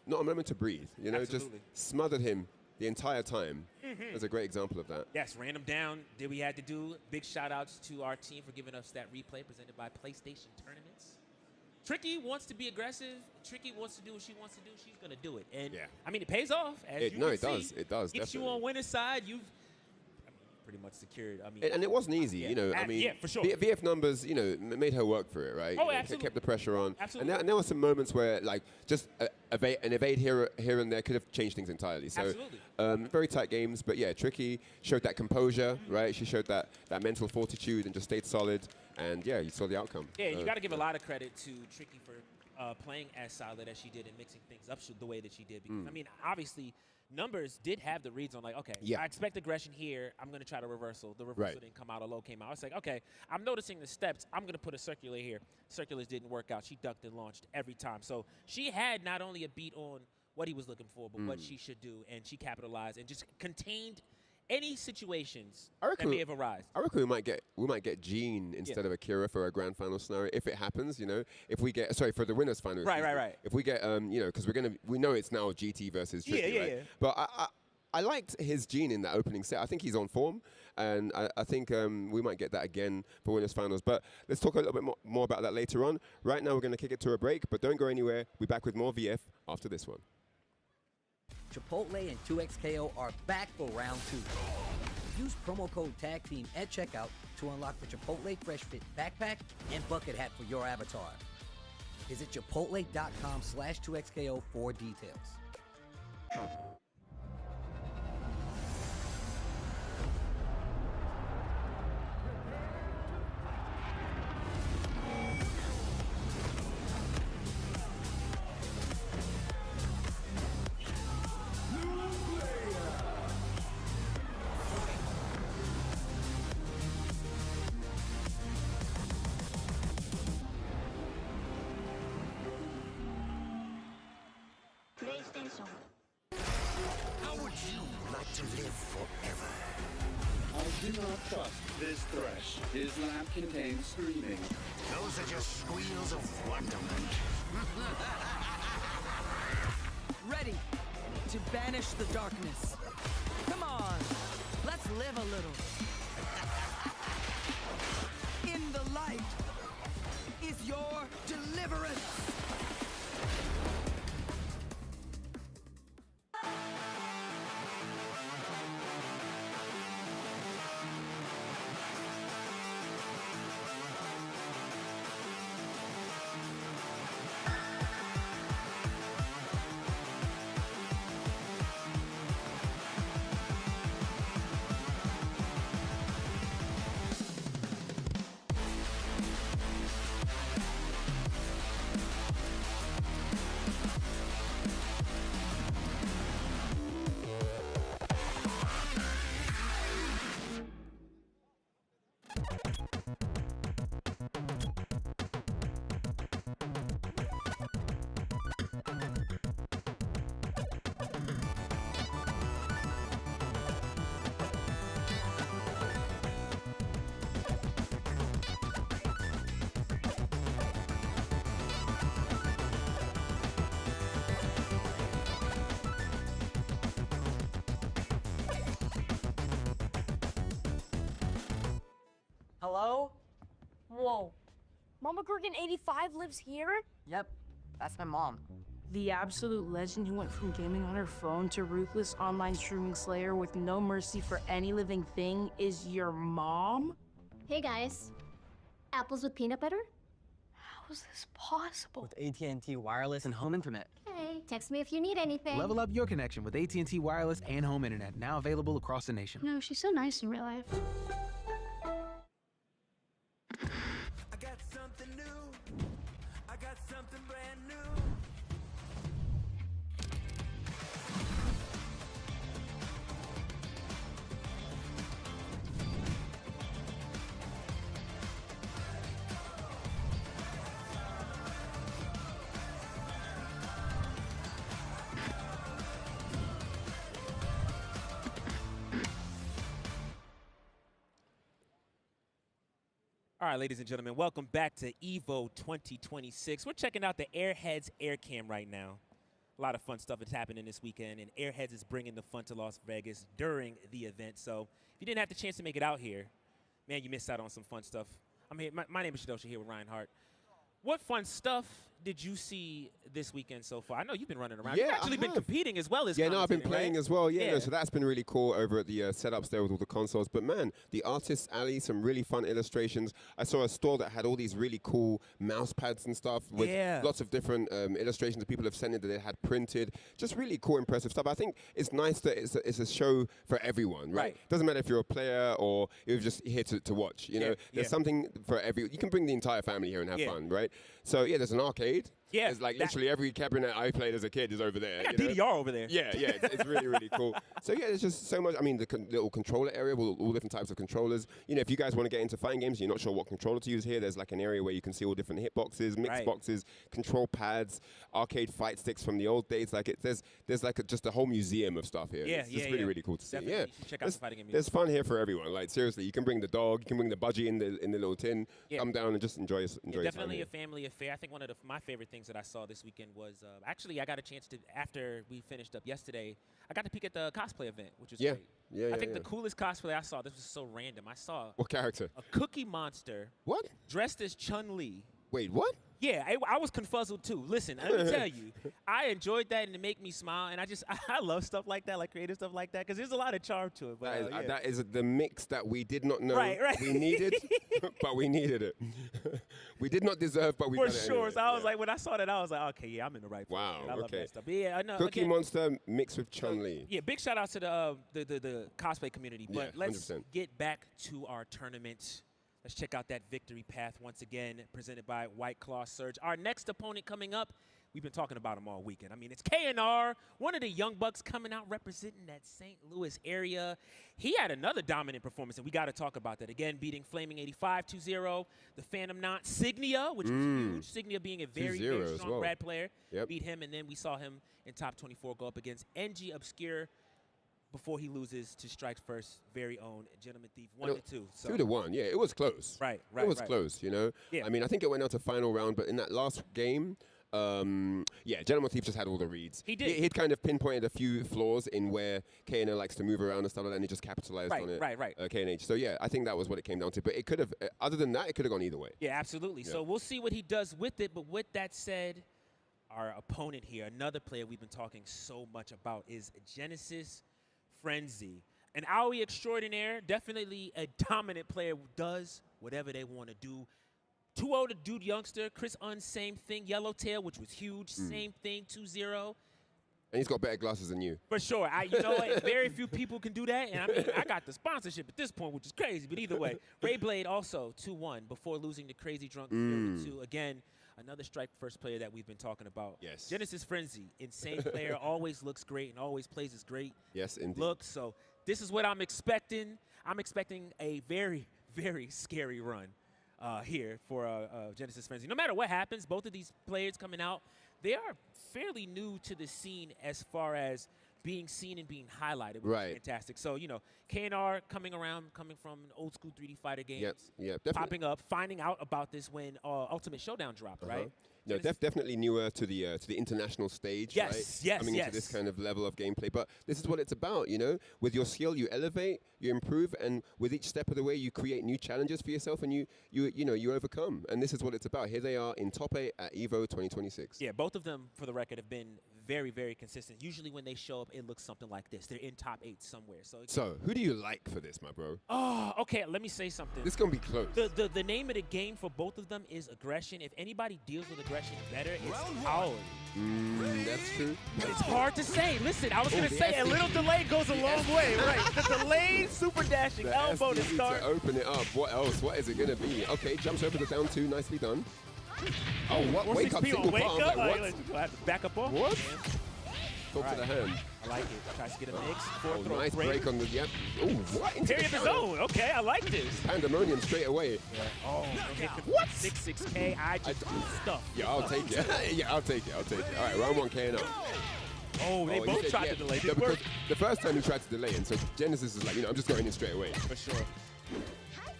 to breathe. You know, Absolutely. just smothered him the entire time. That's a great example of that. Yes, ran him down. Did we had to do. Big shout outs to our team for giving us that replay presented by PlayStation Tournaments. Tricky wants to be aggressive. Tricky wants to do what she wants to do. She's going to do it. And, I mean, it pays off. As you can see. It does, Gets you on winner's side. You've pretty much secured. I mean, and it wasn't easy, you know. I mean, for sure. VF numbers, you know, made her work for it, right? Oh, you know, absolutely. Kept the pressure on. Absolutely. And there were some moments where, like, just an evade here and there could have changed things entirely. So, very tight games. But yeah, Tricky showed that composure, right? She showed that mental fortitude and just stayed solid. And yeah, you saw the outcome. Yeah, you got to give a lot of credit to Tricky for playing as solid as she did and mixing things up the way that she did. Because I mean, obviously, numbers did have the reads on like, okay, I expect aggression here. I'm going to try the reversal. The reversal didn't come out. A low came out. I was like, okay, I'm noticing the steps. I'm going to put a circular here. Circulars didn't work out. She ducked and launched every time. So she had not only a beat on what he was looking for, but what she should do, and she capitalized and just contained any situations that may have arisen. I reckon we might get Jean instead of Akira for a grand final scenario if it happens. You know, if we get for the winners final. Right. If we get you know, because we know it's now GT versus Tricky, right? But I liked his Jean in that opening set. I think he's on form, and I think we might get that again for winners finals. But let's talk a little bit more about that later on. Right now we're going to kick it to a break, but don't go anywhere. We'll be back with more VF after this one. Chipotle and 2XKO are back for round 2. Use promo code TAGTEAM at checkout to unlock the Chipotle Fresh Fit backpack and bucket hat for your avatar. Visit chipotle.com/2XKO for details. How would you like to live forever? I do not trust this thresh. His lamp contains screaming. Those are just squeals of wonderment. Ready to banish the darkness. Come on, let's live a little. In the light is your deliverance. Hello? Whoa. Mama Gorgon 85 lives here? Yep, that's my mom. The absolute legend who went from gaming on her phone to ruthless online streaming slayer with no mercy for any living thing is your mom? Hey guys. Apples with peanut butter? How is this possible? With AT&T wireless and home internet. Hey, text me if you need anything. Level up your connection with AT&T wireless and home internet, now available across the nation. No, she's so nice in real life. I got something new. I got something brand new. All right, ladies and gentlemen, welcome back to EVO 2026. We're checking out the Airheads Air Cam right now. A lot of fun stuff is happening this weekend, and Airheads is bringing the fun to Las Vegas during the event. So if you didn't have the chance to make it out here, man, you missed out on some fun stuff. I'm here. My name is Shadosha here with Ryan Hart. What fun stuff did you see this weekend so far? I know you've been running around. Yeah, You've actually been competing as well as Yeah, no, I've been commentating, playing right? as well. Yeah, no, so that's been really cool over at the setups there with all the consoles. But man, the Artist's Alley, some really fun illustrations. I saw a store that had all these really cool mouse pads and stuff with lots of different illustrations that people have sent in that they had printed. Just really cool, impressive stuff. I think it's nice that it's a show for everyone, right? Doesn't matter if you're a player or you're just here to watch. You know, there's something for every. You can bring the entire family here and have fun, right? So yeah, there's an arcade. Yeah, it's like literally every cabinet I played as a kid is over there. I got DDR over there. Yeah, yeah, it's really, really cool. So yeah, there's just so much. I mean, the little controller area with all different types of controllers. You know, if you guys want to get into fighting games, you're not sure what controller to use here. There's like an area where you can see all different hitboxes, mix boxes, control pads, arcade fight sticks from the old days. Like there's like just a whole museum of stuff here. It's just really, really cool to see. Definitely. Yeah, You should check out the fighting game. there's fun here for everyone. Like seriously, you can bring the dog, you can bring the budgie in the little tin, come down and just enjoy your time Definitely here. a family affair. I think one of my favorite things that I saw this weekend was actually I got a chance to, after we finished up yesterday, I got to peek at the cosplay event, which was great. I think the coolest cosplay I saw, this was so random, I saw What character? a Cookie Monster dressed as Chun-Li. Wait, what? Yeah, I was confuzzled too. Listen, let me tell you, I enjoyed that and it made me smile, and I love stuff like that, like creative stuff like that, because there's a lot of charm to it. But That is the mix that we did not know we Right. needed, but we needed it. We did not deserve, but we For got it sure. anyway. So I was like, when I saw that, I was like, okay, yeah, I'm in the right place. Wow, man. I love okay. that stuff. But yeah, I know. Cookie again, Monster mixed with Chun-Li. Yeah, big shout out to the cosplay community. But Yeah, let's 100%. get back to our tournament. Let's check out that victory path once again, presented by White Claw Surge. Our next opponent coming up, we've been talking about him all weekend. I mean, it's KNR, one of the young bucks coming out representing that St. Louis area. He had another dominant performance, and we got to talk about that. Again, beating Flaming 85 2-0. The Phantom Knot, Signia, which was huge. Signia being a very, 2-0 very as strong well. Brad player. Yep. Beat him, and then we saw him in top 24 go up against NG Obscure before he loses to Strike's first very own Gentleman Thief 1-2. So 2-1, yeah, it was close. Right. It was close, you know. Yeah. I mean, I think it went out to final round, but in that last game, yeah, Gentleman Thief just had all the reads. He did. He'd kind of pinpointed a few flaws in where KNO likes to move around and stuff like that, and he just capitalized on it. Right. KNH. So yeah, I think that was what it came down to. But it could have, other than that, it could have gone either way. Yeah, absolutely. Yeah. So we'll see what he does with it. But with that said, our opponent here, another player we've been talking so much about, is Genesis Frenzy. An AOE extraordinaire, definitely a dominant player who does whatever they want to do. 2-0 to Dude Youngster. Chris Un, same thing. Yellowtail, which was huge, same thing, 2-0. And he's got better glasses than you. For sure. You know what? Very few people can do that. And I mean, I got the sponsorship at this point, which is crazy. But either way, Ray Blade also 2-1 before losing to Crazy Drunk 2. Again, another Strike first player that we've been talking about. Yes. Genesis Frenzy, insane player, always looks great and always plays his great Yes, indeed. look. So this is what I'm expecting. I'm expecting a very, very scary run here for Genesis Frenzy. No matter what happens, both of these players coming out, they are fairly new to the scene as far as being seen and being highlighted, which is fantastic. So, you know, KNR coming from an old school 3D fighter games, Yep, definitely. popping up, finding out about this when Ultimate Showdown dropped, right? No, definitely newer to the international stage, Yes, right? yes, Coming into this kind of level of gameplay. But this is what it's about, you know? With your skill, you elevate, you improve, and with each step of the way, you create new challenges for yourself, and you overcome. And this is what it's about. Here they are in top 8 at EVO 2026. Yeah, both of them, for the record, have been very, very consistent. Usually when they show up, it looks something like this. They're in top 8 somewhere. So who do you like for this, my bro? Oh, okay, let me say something. This is going to be close. The name of the game for both of them is aggression. If anybody deals with aggression better, it's Paul. That's true. But it's hard to say. Listen, I was going to say a little delay goes a long way. Right, the delayed super dashing elbow to start. To open it up. What else? What is it going to be? Okay, jumps over the down 2. Nicely done. Oh, what? Wake up, single palm. Like, what? Back up off. What? Talk to the hand. I like it. Tries to get a mix. Nice break on the, yep. Oh, what? Parry of the zone. Okay, I like this. Pandemonium straight away. Yeah. Oh, okay. What? 6K. I just do stuff. Yeah, I'll take it. Yeah, I'll take it. All right, round 1 KO. Oh, they both tried to delay. Because the first time he tried to delay, and so Genesis is like, I'm just going in straight away. For sure.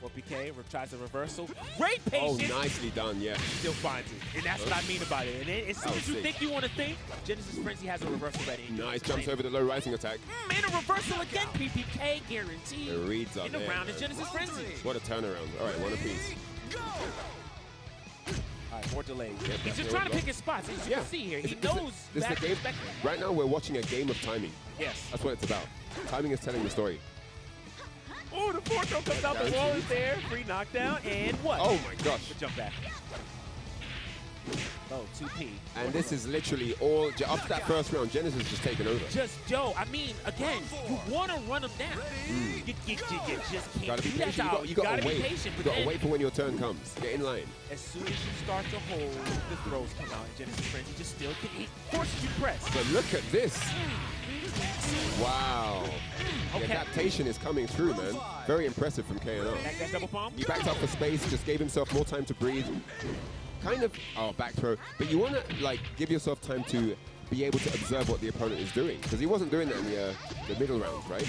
4PK tries a reversal. Great patience. Oh, nicely done, yeah. Still finds it. And that's what I mean about it. And then as soon as you think you want to think, Genesis Frenzy has a reversal ready. Nice, jumps over the low rising attack. And a reversal again, PPK guaranteed. The reads up in the round is Genesis Frenzy. What a turnaround. All right, one apiece. All right, more delays. Yep, He's just trying to pick his spots. As you can see here, he knows this that is a game. Right now, we're watching a game of timing. Yes. That's what it's about. Timing is telling the story. Oh, the fourth throw comes out. The wall is there. Free knockdown. And what? Oh, my gosh. Good jump back. Oh, 2P. And this is literally all, after that first round, Genesis is just taking over. I mean, again, you want to run them down. You just can't gotta be do patient. that. You gotta be wait. patient. You gotta wait for when your turn comes. Get in line. As soon as you start to hold, the throws come out. Genesis Frenzy just still can forces you to press. But look at this. Wow. Okay. The adaptation is coming through, man. Very impressive from KNR. Back that double palm. He backed up for space, just gave himself more time to breathe. Kind of, back throw. But you want to, like, give yourself time to be able to observe what the opponent is doing. Because he wasn't doing that in the middle rounds, right?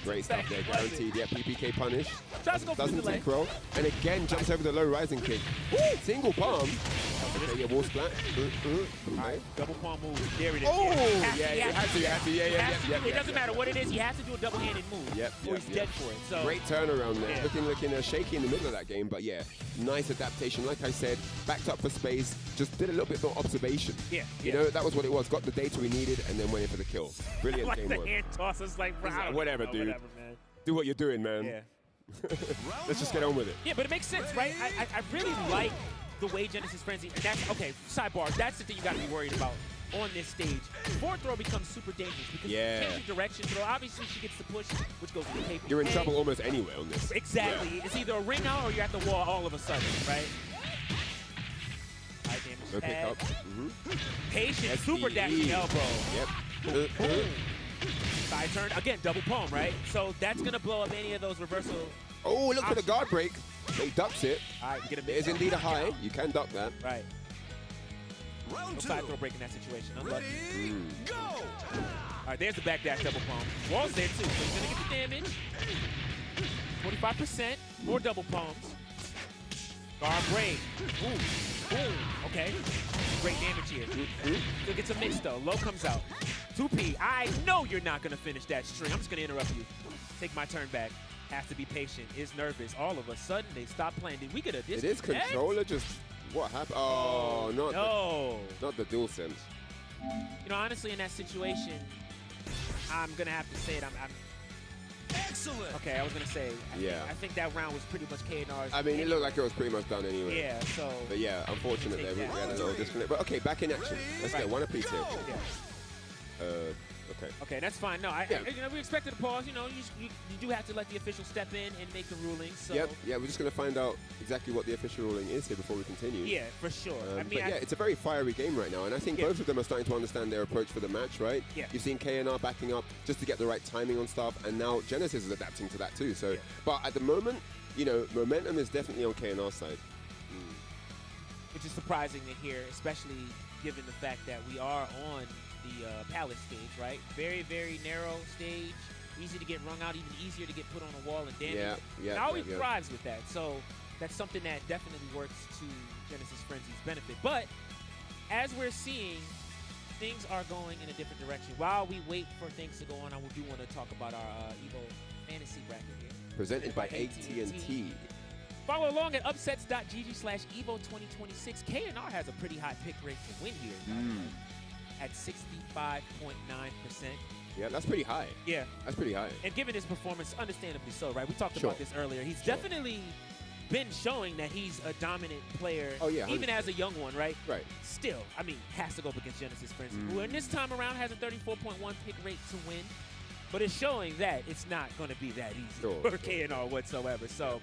Great stuff there, guaranteed. Yeah, PPK punish. Doesn't take roll. And again, jumps over the low rising kick. Single palm. Okay, yeah, wall splat. Right, double palm move. There it is. Oh, yeah, you have to. Yeah. It doesn't matter what it is. He has to do a double-handed move. Yep. Or he's dead for it. So great turnaround there. Looking shaky in the middle of that game, but yeah, nice adaptation. Like I said, backed up for space, just did a little bit more observation. Yeah. You know, that was what it was. Got the data we needed, and then went in for the kill. Brilliant like game the work. hand tosses, like whatever, dude. Whatever, man. Do what you're doing, man. Yeah. Let's just get on with it. Yeah, but it makes sense, right? I really like the way Genesis Frenzy, and that's, okay, sidebar, that's the thing you got to be worried about on this stage. Forward throw becomes super dangerous because you change your direction throw. Obviously, she gets the push, which goes to the KP. You're in trouble almost anywhere on this. Exactly. Yeah. It's either a ring out or you're at the wall all of a sudden, right? High damage. No pick up. Patient, super dashing elbow. Yep. Boom. Side turn. Again, double palm, right? So that's going to blow up any of those reversal. Oh, look for the guard break. He ducks it. All right, get a it is indeed a high. You can duck that. Right. No side throw break in that situation. Unlucky. Go! All right, there's the back dash double palm. Wall's there too, so he's going to get the damage. 45%. More double palms. Guard break. Ooh. Okay. Great damage here. Still gets a mix though. Low comes out. 2P. I know you're not going to finish that string. I'm just going to interrupt you. Take my turn back. Has to be patient. Is nervous. All of a sudden, they stop playing. Did we get a disconnect? It is controller just... What happened? Oh, not the DualSense. You know, honestly, in that situation, I'm going to have to say it. I'm Excellent. Okay, I was going to say, I think that round was pretty much KNR's. I mean, it looked like it was pretty much done anyway. Yeah, so. But yeah, unfortunate there. We had a little disconnect. But okay, back in action. Let's get one apiece here. Yeah. Okay. Okay, that's fine. No, we expected a pause. You know, you do have to let the official step in and make the ruling. So. Yep. Yeah, we're just going to find out exactly what the official ruling is here before we continue. Yeah, for sure. But yeah, it's a very fiery game right now, and I think both of them are starting to understand their approach for the match, right? Yeah. You've seen KNR backing up just to get the right timing on stuff, and now Genesis is adapting to that too. So, but at the moment, you know, momentum is definitely on KNR's side. Which is surprising to hear, especially given the fact that we are on the Palace stage, right? Very, very narrow stage. Easy to get rung out, even easier to get put on a wall and damage. Yeah. It always thrives with that. So that's something that definitely works to Genesis Frenzy's benefit. But as we're seeing, things are going in a different direction. While we wait for things to go on, I do want to talk about our EVO fantasy bracket here. Presented by AT&T. Follow along at upsets.gg/EVO2026. K&R has a pretty high pick rate to win here, at 65.9%. Yeah, that's pretty high. Yeah. That's pretty high. And given his performance, understandably so, right? We talked about this earlier. He's definitely been showing that he's a dominant player, even as a young one, right? Right. Still, I mean, has to go up against Genesis Frenzy, who in this time around has a 34.1 pick rate to win, but it's showing that it's not going to be that easy for K&R whatsoever. So,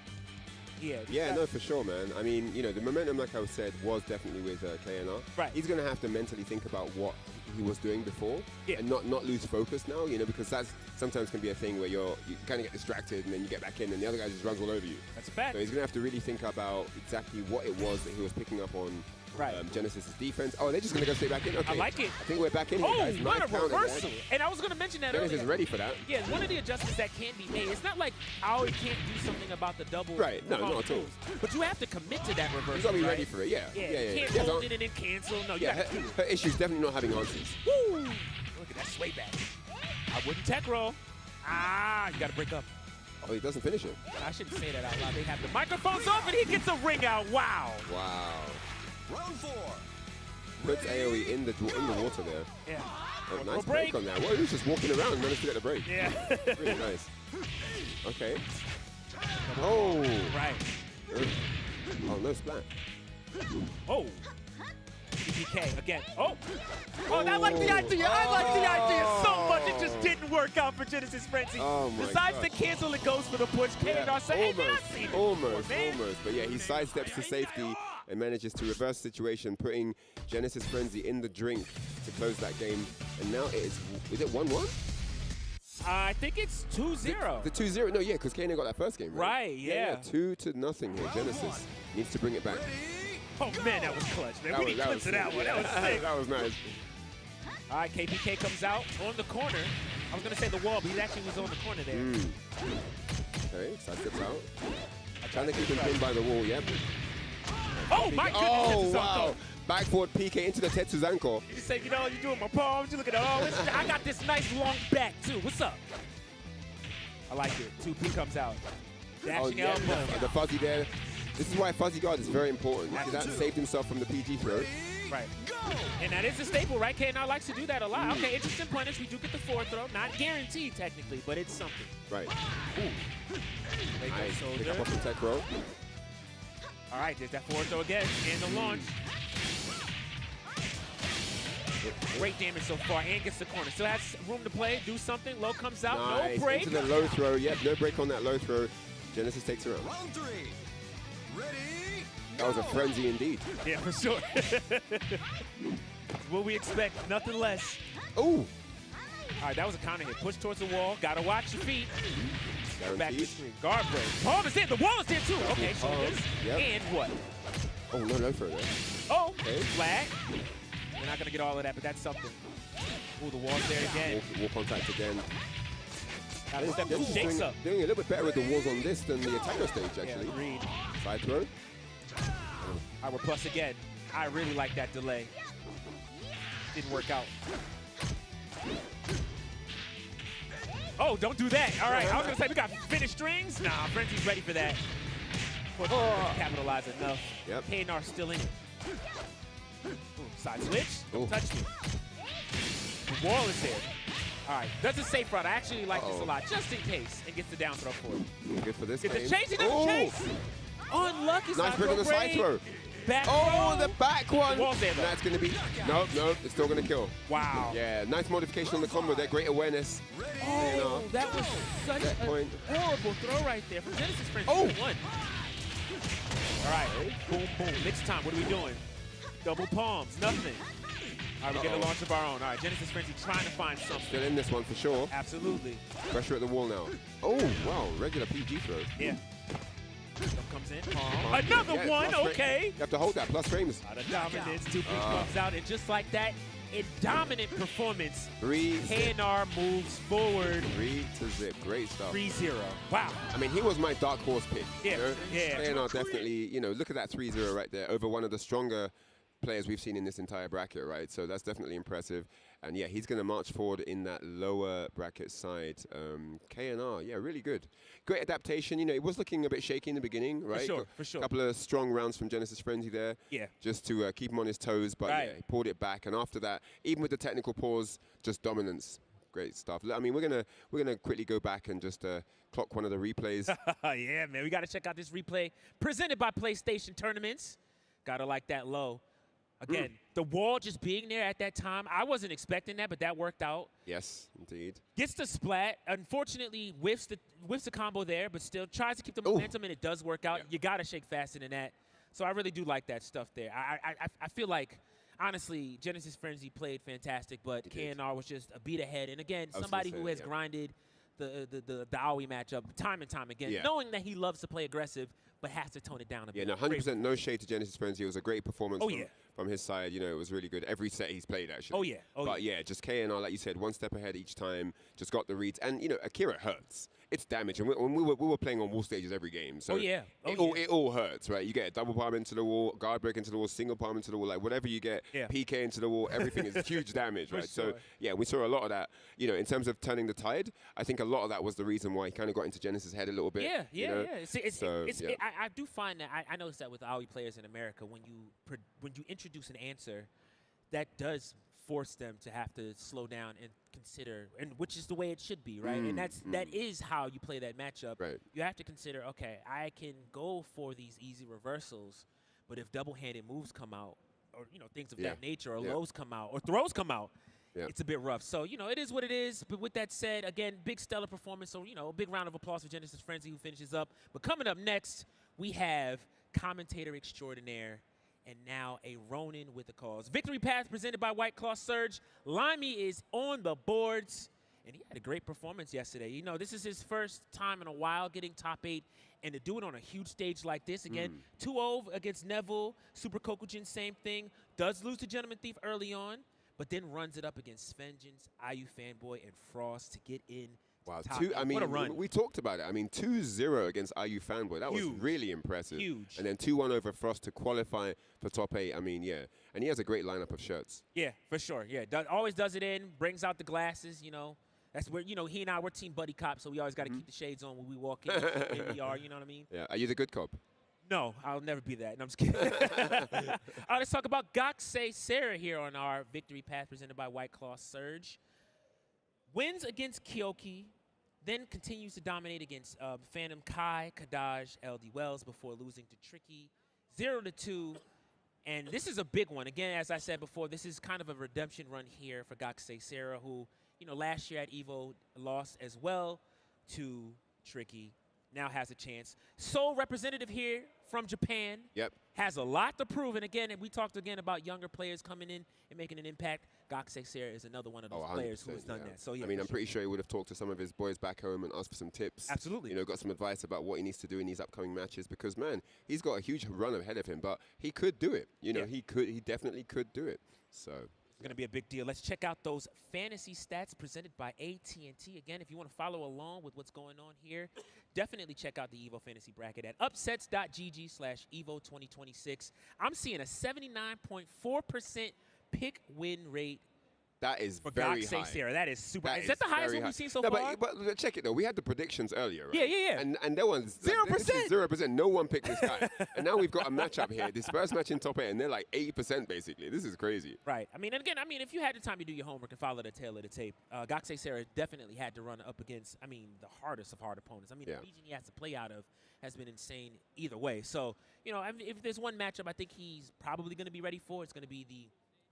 yeah. No, for sure, man. I mean, you know, the momentum, like I said, was definitely with K&R. Right. He's going to have to mentally think about what he was doing before and not lose focus now, you know, because that's sometimes can be a thing where you kind of get distracted and then you get back in and the other guy just runs all over you. That's a fact. So he's going to have to really think about exactly what it was that he was picking up on Genesis' defense. Oh, they're just going to go straight back in? Okay. I like it. I think we're back in here, guys. Oh, what a reversal. And I was going to mention that Genesis earlier. is ready for that. Yeah, one of the adjustments that can be made. It's not like Aoi can't do something about the double. Right, no, not at all. But you have to commit to that reversal. You got to be ready for it, You can't hold it and then cancel. No, you got to do it. Her issue is definitely not having answers. Woo! Look at that sway back. I wouldn't tech roll. You got to break up. Oh, he doesn't finish it. I shouldn't say that out loud. They have the microphones off and he gets a ring out. Wow. Wow. Round 4. Puts AoE in the water there. Yeah. Oh, nice break on that. Well, he was just walking around and managed to get the break. Yeah. Really nice. Okay. Oh. Right. Oh, no splat. Oh. PK again. Oh, I like the idea. I like the idea so much. It just didn't work out for Genesis Frenzy. Oh my Decides gosh. to cancel and goes for the push. K&R saying, hey, man, I've seen it almost. before, But yeah, he sidesteps to safety and manages to reverse the situation, putting Genesis Frenzy in the drink to close that game. And now it is it 1-1? I think it's 2-0. The 2-0. No, yeah, because K&R got that first game, right? Right, yeah. 2-0 here. Genesis needs to bring it back. Oh, man, that was clutch, man. We need clips of that one. That was sick. That was nice. All right, KPK comes out on the corner. I was going to say the wall, but he actually was on the corner there. Okay, side steps out. Trying to keep him pinned by the wall, yep. Oh, my goodness. Oh, wow. Back forward PK into the Tetsuzanko. You say, you know, you're doing my palms. You look at that. Oh, I got this nice long back, too. What's up? I like it. 2P comes out. Dashing elbow. The fuzzy there. This is why fuzzy guard is very important. Because that saved himself from the PG throw. Right. And that is a staple, right? K&R likes to do that a lot. Okay, interesting punish. We do get the forward throw. Not guaranteed, technically, but it's something. Right. Ooh. Nice. Pick up off the tech row. All right, there's that forward throw again. And the launch. Great damage so far. And gets the corner. Still has room to play. Do something. Low comes out. Nice. No break. Into the low throw. Yep, no break on that low throw. Genesis takes her out. Round 3. Ready? That was a frenzy indeed. Yeah, for sure. What we expect, nothing less. Ooh. All right, that was a counter hit. Push towards the wall. Gotta watch your feet. Back to the screen. Guard break. Palm is in. The wall is there too. Okay, shoulders. Yep. And what? Oh, no low throw there. Oh, okay. Flag. We're not gonna get all of that, but that's something. Ooh, the wall's there again. Wall contact again. Gotta step those shakes up. Doing a little bit better with the walls on this than the attacker stage, actually. Yeah, agreed. Side throw. All right, we're plus again. I really like that delay. Didn't work out. Oh, don't do that. All right, I was going to say we got finished strings. Nah, Frenzy's ready for that. Capitalize enough. Yep. K&R still in it. Ooh, side switch. Don't touch me. The wall is there. All right, that's a safe route. I actually like this a lot, just in case. And gets the down throw for it. Good for this Get game. the chase. He doesn't chase. Unlucky. Nice break on the side throw. Back the back one. The wall's there, though. That's going to be... No, it's still going to kill. Wow. Yeah, nice modification on the combo there. Great awareness. Oh, that was such a horrible throw right there from Genesis Frenzy. Oh. One. All right. Boom, boom. Next time, what are we doing? Double palms. Nothing. All right, we get a launch of our own. All right, Genesis Frenzy trying to find something. Still in this one for sure. Absolutely. Pressure at the wall now. Oh, wow. Regular PG throw. Yeah. Comes in. Another one. Okay. You have to hold that. Plus frames. Out of dominance. 2P comes out. And just like that, in dominant performance, K&R moves forward. 3-0. Great stuff. 3-0. Wow. I mean, he was my dark horse pick. Yeah. You know? Yeah. K&R definitely, look at that 3-0 right there over one of the stronger players we've seen in this entire bracket, right? So that's definitely impressive. And yeah, he's going to march forward in that lower bracket side. KNR, yeah, really good. Great adaptation. You know, it was looking a bit shaky in the beginning, right? For sure. A couple of strong rounds from Genesis Frenzy there. Yeah. Just to keep him on his toes, but yeah, he pulled it back. And after that, even with the technical pause, just dominance. Great stuff. I mean, we're gonna quickly go back and just clock one of the replays. Yeah, man, we got to check out this replay presented by PlayStation Tournaments. Gotta like that low. Again, the wall just being there at that time, I wasn't expecting that, but that worked out. Yes, indeed. Gets the splat. Unfortunately, whiffs the combo there, but still tries to keep the momentum, and it does work out. Yeah. You got to shake faster than that. So I really do like that stuff there. I feel like, honestly, Genesis Frenzy played fantastic, but KNR was just a beat ahead. And again, somebody who has grinded the AOE matchup time and time again, knowing that he loves to play aggressive, but has to tone it down a bit. Yeah, no, 100% no shade to Genesis Frenzy. It was a great performance from his side. You know, it was really good. Every set he's played, actually. But yeah, just KNR, like you said, one step ahead each time, just got the reads. And, you know, Akira hurts. It's damage. And we were playing on wall stages every game. So it all hurts, right? You get a double palm into the wall, guard break into the wall, single palm into the wall, like whatever you get, PK into the wall, everything is huge damage, right? So, yeah, we saw a lot of that. You know, in terms of turning the tide, I think a lot of that was the reason why he kind of got into Genesis' head a little bit. I do find that I noticed that with AOE players in America, when you introduce an answer, that does force them to have to slow down and consider, and which is the way it should be, right? And that is how you play that matchup. Right. You have to consider, okay, I can go for these easy reversals, but if double-handed moves come out, or you know things of that nature, or lows come out, or throws come out, it's a bit rough. So, you know, it is what it is. But with that said, again, big stellar performance. So, you know, a big round of applause for Genesis Frenzy, who finishes up. But coming up next, we have commentator extraordinaire and now a Ronin with a cause. Victory Path presented by White Claw Surge. Limey is on the boards, and he had a great performance yesterday. You know, this is his first time in a while getting top 8, and to do it on a huge stage like this, again, 2-0 against Neville. Super Kokujin, same thing. Does lose to Gentleman Thief early on, but then runs it up against Svengeance, IU Fanboy, and Frost to get in. Wow, what a run. We talked about it. I mean, 2-0 against IU Fanboy. That was really impressive. Huge. And then 2-1 over Frost to qualify for top 8. I mean, yeah. And he has a great lineup of shirts. Yeah, for sure. Yeah, always does it in, brings out the glasses, you know. That's where, you know, he and I, we're team buddy cop, so we always got to keep the shades on when we walk in VR, you know what I mean? Yeah. Are you the good cop? No, I'll never be that. No, I'm just kidding. All right, let's talk about Gakusei Sarah here on our Victory Path presented by White Claw Surge. Wins against Kyoki, then continues to dominate against Phantom Kai, Kadaj, LD Wells before losing to Tricky, 0-2. And this is a big one. Again, as I said before, this is kind of a redemption run here for Gakusei Sarah, who, you know, last year at EVO lost as well to Tricky. Now has a chance. Sole representative here from Japan. Yep. Has a lot to prove. And again, we talked again about younger players coming in and making an impact. Gakusei Sarah is another one of those players who has done that. So yeah, I mean, I'm pretty sure he would have talked to some of his boys back home and asked for some tips. Absolutely. You know, got some advice about what he needs to do in these upcoming matches because, man, he's got a huge run ahead of him, but he could do it. You know, he definitely could do it. So it's going to be a big deal. Let's check out those fantasy stats presented by AT&T. Again, if you want to follow along with what's going on here, definitely check out the EVO Fantasy Bracket at upsets.gg/EVO2026. I'm seeing a 79.4% pick win rate. That is for very Gakusei high. Sarah. That is super. Is that the highest one we've seen so far? But check it though. We had the predictions earlier, right? Yeah. And that one's 0%. 0%. No one picked this guy. And now we've got a matchup here. This first match in top 8, and they're like 80% basically. This is crazy. Right. I mean, and again, if you had the time to do your homework and follow the tail of the tape, Gakusei Sarah definitely had to run up against, the hardest of hard opponents. I mean, the region he has to play out of has been insane either way. So, you know, if there's one matchup I think he's probably going to be ready for, it's going to be the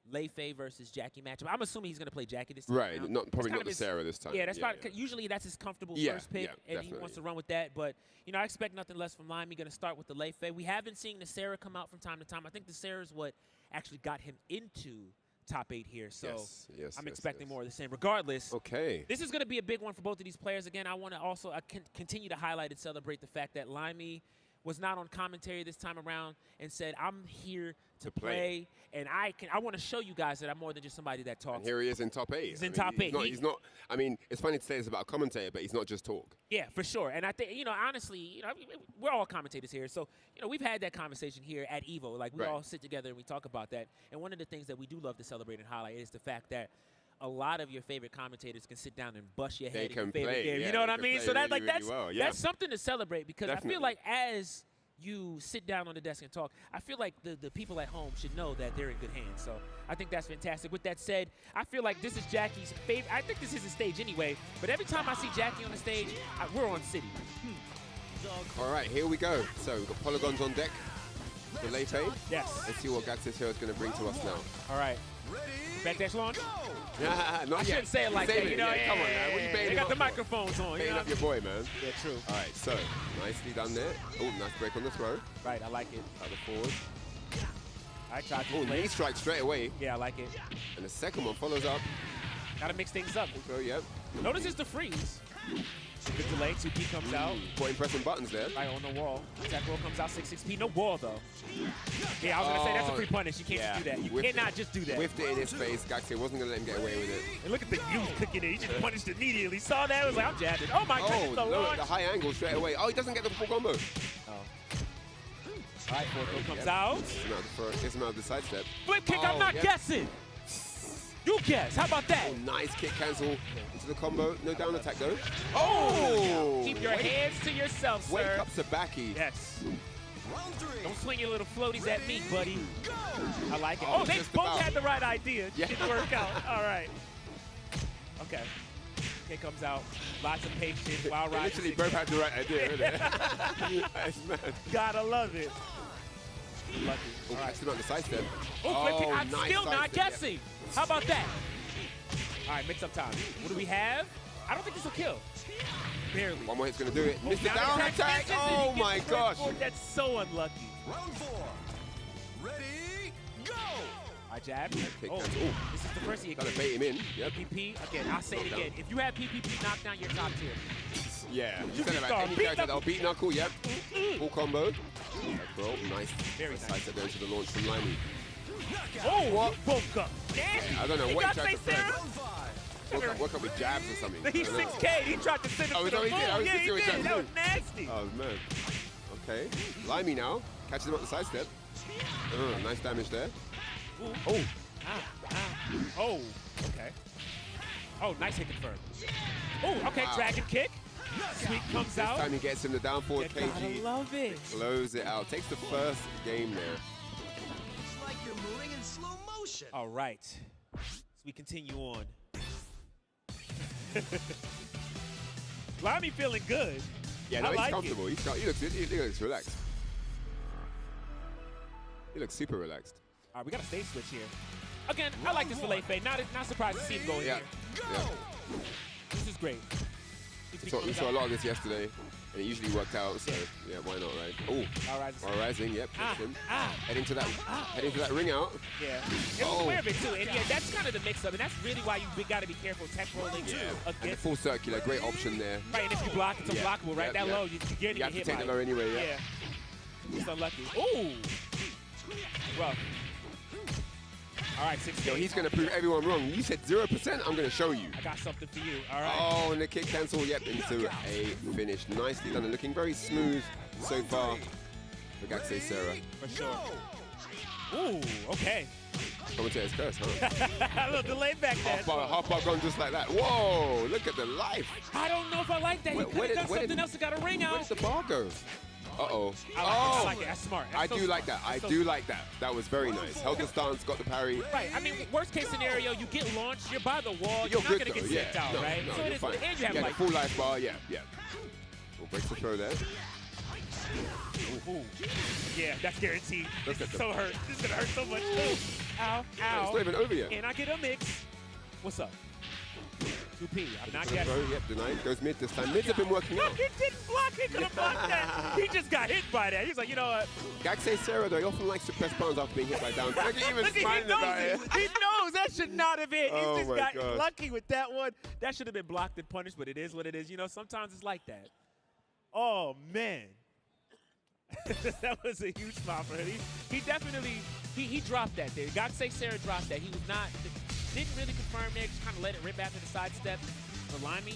Lei Fei versus Jackie matchup. I'm assuming he's going to play Jackie this time. Right, probably not the Sarah this time. Yeah, that's probably usually that's his comfortable first pick, and he wants to run with that. But you know, I expect nothing less from Limey. Going to start with the Lei Fei. We have been seeing the Sarah come out from time to time. I think the Sarah is what actually got him into top 8 here. So I'm expecting more of the same. Regardless, this is going to be a big one for both of these players. Again, I want to also continue to highlight and celebrate the fact that Limey was not on commentary this time around and said, I'm here to play, and I want to show you guys that I'm more than just somebody that talks. And here he is in top 8. He's in top 8. He's not, I mean, it's funny to say it's about a commentator, but he's not just talk. Yeah, for sure. And I think, honestly, we're all commentators here. So, we've had that conversation here at EVO. Like, we all sit together and we talk about that. And one of the things that we do love to celebrate and highlight is the fact that a lot of your favorite commentators can sit down and bust your head in your favorite game. You know what I mean? So that's something to celebrate, because I feel like as you sit down on the desk and talk, I feel like the people at home should know that they're in good hands. So I think that's fantastic. With that said, I feel like this is Jackie's favorite. I think this is his stage anyway, but every time I see Jackie on the stage, we're on City. All right, here we go. So we've got polygons on deck. The late fade. Yes. Let's see what Gaxis here is going to bring to us now. All right. Backdash launch? Not I shouldn't say it like that, Come on, man. What are you baiting they got up the for? microphones on. Baiting up your boy, man. Yeah, true. All right, so nicely done there. Oh, nice break on the throw. Right, I like it. Out the forward. I tried to play. Knee strike straight away. Yeah, I like it. And the second one follows up. Got to mix things up. So, yep. Notice it's the freeze. Good delay. 2P comes out. Putting pressing buttons there. Right on the wall. Attack roll comes out 6-6P. No wall, though. Yeah, I was going to say that's a free punish. You can't just do that. You cannot just do that. Whiffed it in his face. Gaxi wasn't going to let him get away with it. And look at the news cooking it. He just punished immediately. Saw that. Was like, I'm jabbing. Oh, my goodness. The launch. The high angle straight away. Oh, he doesn't get the full combo. Oh. All right, fourth throw comes out. Gets him out of the sidestep. Flip kick. I'm not guessing. You guess. How about that? Oh, nice kick cancel into the combo. No down attack, though. Oh! Keep your hands to yourself, sir. Wake up Sabaki. Yes. Don't swing your little floaties at me, buddy. I like it. Oh, they both had the right idea. Yeah. Didn't work out. All right. Okay. Kick comes out. Lots of patience. Wild ride. Literally both had the right idea, really. That's mad. Gotta love it. Lucky. Oh, catch him on the sidestep. Oh, I'm nice still not guessing. Yeah. How about that? All right, mix up time. What do we have? I don't think this will kill. Barely. One more hit's going to do it. Missed the down attack. Oh, my gosh. That's so unlucky. Round 4. Ready, go! I jab. This is the first he got to bait him in. Yep. PPP. Again, I'll say it again. If you have PPP knockdown, you're top tier. Yeah. You can start beat knuckle. Yep. Full combo. Bro, nice. Very nice. Sidestep there into the launch from Limey. Oh, what? Woke up. I don't know what he tried to press. Woke up with jabs or something. He's 6K. He tried to send him to the moon. Yeah, he did. That was nasty. Oh, man. Okay. Limey now. Catches him up the sidestep. Nice damage there. Oh. Oh. Okay. Oh, nice hit confirmed. Oh, okay. Wow. Dragon kick. Sweep comes out. This time he gets him the down forward KG. I love it. Close it out. Takes the first game there. It's like you're moving in slow motion. All right. So we continue on. Limey feeling good. Yeah, no, I he's like comfortable. He looks relaxed. He looks super relaxed. All right, we got a stage switch here. Again, I like this delay fade. Not surprised to see him go in here. Yeah. This is great. We saw a lot of this yesterday, and it usually worked out. So yeah, why not, right? Oh, all rising. Yep. Heading to that ring out. Yeah. It was aware of it too, and yeah, that's kind of the mix-up, and that's really why you got to be careful tech rolling too. And the full circular, great option there. Right, and if you block, it's unblockable, right? That low, you're getting hit. You have to take the low anyway. Yeah. It's unlucky. Ooh. Rough. All right, 6K. Yo, he's going to prove everyone wrong. You said 0%, I'm going to show you. I got something for you. All right. Oh, and the kick cancel, into a finish. Nicely done and looking very smooth so far for Gaxi Sarah. For sure. Ooh, okay. Commentator's curse, huh? A little delay back there. Half bar gone just like that. Whoa, look at the life. I don't know if I like that. He could have done something else and got a ring out. Where did the bar go? Uh-oh. I like it. That's smart. I do like that. I do like that. That was very nice. Held the stance, got the parry. Right. I mean, worst case scenario, you get launched, you're by the wall, you're not good going to get sent out, no, right? No, so you're it is, fine. and you have the full life bar, yeah. We'll break the throw there. Ooh. Yeah, that's guaranteed. Look This at is so hurt. This is going to hurt so much. Ow, ow. It's not even over yet. And I get a mix. What's up? 2P. I'm not guessing. Yep, denied. Goes mid this time. Mids have been working out. He didn't block. He could have blocked that. He just got hit by that. He's like, you know what? Gaxi Sarah, though, he often likes to press buttons after being hit by down. Look at even smiling about it. He knows that should not have hit. Oh He just got gosh. lucky with that one. That should have been blocked and punished, but it is what it is. You know, sometimes it's like that. Oh, man. That was a huge smile for him. He definitely, he dropped that there. Gakusei Sarah dropped that. He was not, didn't really confirm there, just kind of let it rip after the sidestep. For Limey,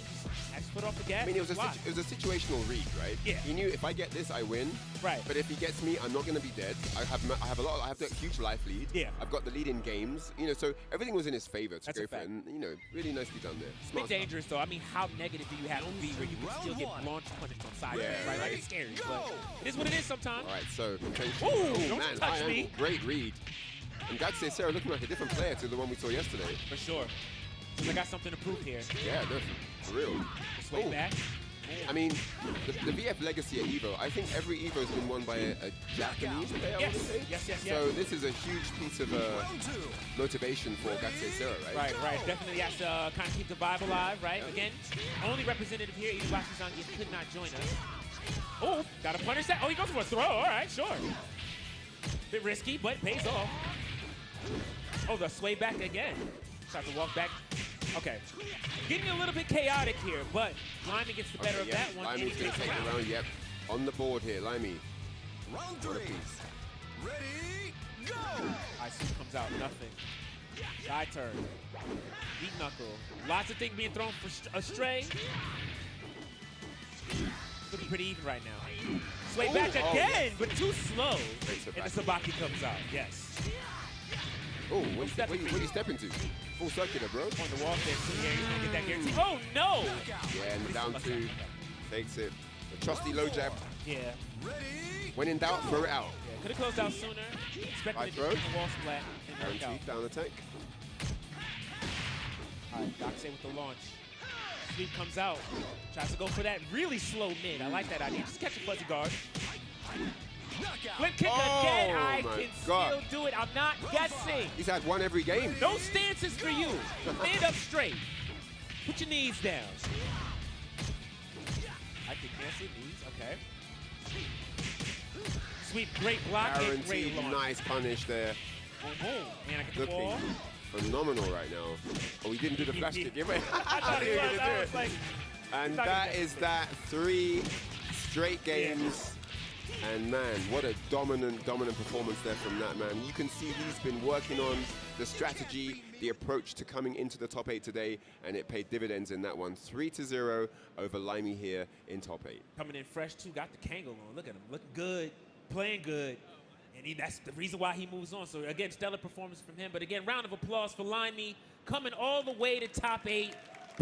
has to put off the gas. I mean, it was a situational read, right? Yeah. He knew if I get this, I win. Right. But if he gets me, I'm not going to be dead. I have the huge life lead. Yeah. I've got the lead in games. You know, so everything was in his favor to That's go a for it. fact. And, you know, really nicely done there. It's Smart dangerous, though. I mean, how negative do you have to be where you can still get launched punished on side? Right? Like, it's scary. But it is what it is sometimes. All right, so potential. Ooh, oh, don't man, touch high me. angle, great read. And Gakusei Sarah looking like a different player to the one we saw yesterday. For sure. I got something to prove here. Yeah, no, for real. Sway back. I mean, the VF legacy at EVO, I think every EVO has been won by a Japanese player, I would say. Yes. So this is a huge piece of motivation for Gakusei Sarah, right? Right. Definitely has to kind of keep the vibe alive, right? Again, only representative here, Iidabashi Zangief, could not join us. Oh, got to punish that. Oh, he goes for a throw. All right, sure. Bit risky, but pays off. Oh, the sway back again. Tries to walk back. Okay. Getting a little bit chaotic here, but Limey gets the better of that one. Limey's going to take the round, yep. On the board here, Limey. Round 3. Ready, go! IC comes out, nothing. Side turn. Deep knuckle. Lots of things being thrown for astray. Looking pretty even right now. Sway back again, but too slow. And the Sabaki comes out, yes. Oh, what are you stepping to? Full circular, bro. On the wall there, so yeah, he's gonna get that guarantee. Oh no! Yeah, and down two. Takes it. The trusty low jab. Yeah. When in doubt, throw it out. Yeah, could have closed out sooner. Expected it to be the wall splat. Guaranteed down the tank. Alright, Gakusei with the launch. Sweep comes out. Tries to go for that really slow mid. I like that idea. Just catch a fuzzy guard. Flip kick again. I can still do it. I'm not guessing. He's had one every game. No stances for you. Stand up straight. Put your knees down. I can cancel knees. Okay. Sweep, great block and great launch. Nice punish there. Man, I get the ball. Phenomenal right now. Oh, he didn't do the flash kick. I thought he was. I was like, and that is that 3 straight games. And man, what a dominant performance there from that man. You can see he's been working on the strategy, the approach to coming into the top 8 today, and it paid dividends in that one. 3-0 over Limey here in top 8. Coming in fresh too, got the Kangol on. Look at him, looking good, playing good. And that's the reason why he moves on. So again, stellar performance from him. But again, round of applause for Limey, coming all the way to top 8,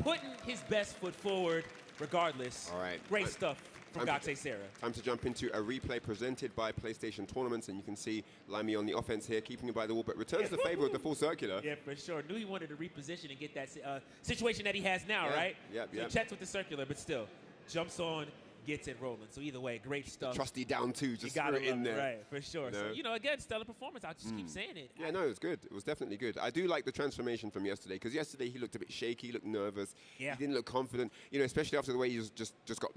putting his best foot forward regardless. All right. Great stuff from Gakusei Sarah. Time to jump into a replay presented by PlayStation Tournaments, and you can see Limey on the offense here, keeping him by the wall, but returns the favor with the full circular. Yeah, for sure. Knew he wanted to reposition and get that situation that he has now, right? Yep. So checks with the circular, but still jumps on, gets it rolling. So either way, great stuff. Trusty down two, just threw it in there. Right, for sure. So, again, stellar performance. I'll just keep saying it. Yeah, no, it was good. It was definitely good. I do like the transformation from yesterday, because yesterday he looked a bit shaky, he looked nervous. Yeah. He didn't look confident, especially after the way he was just got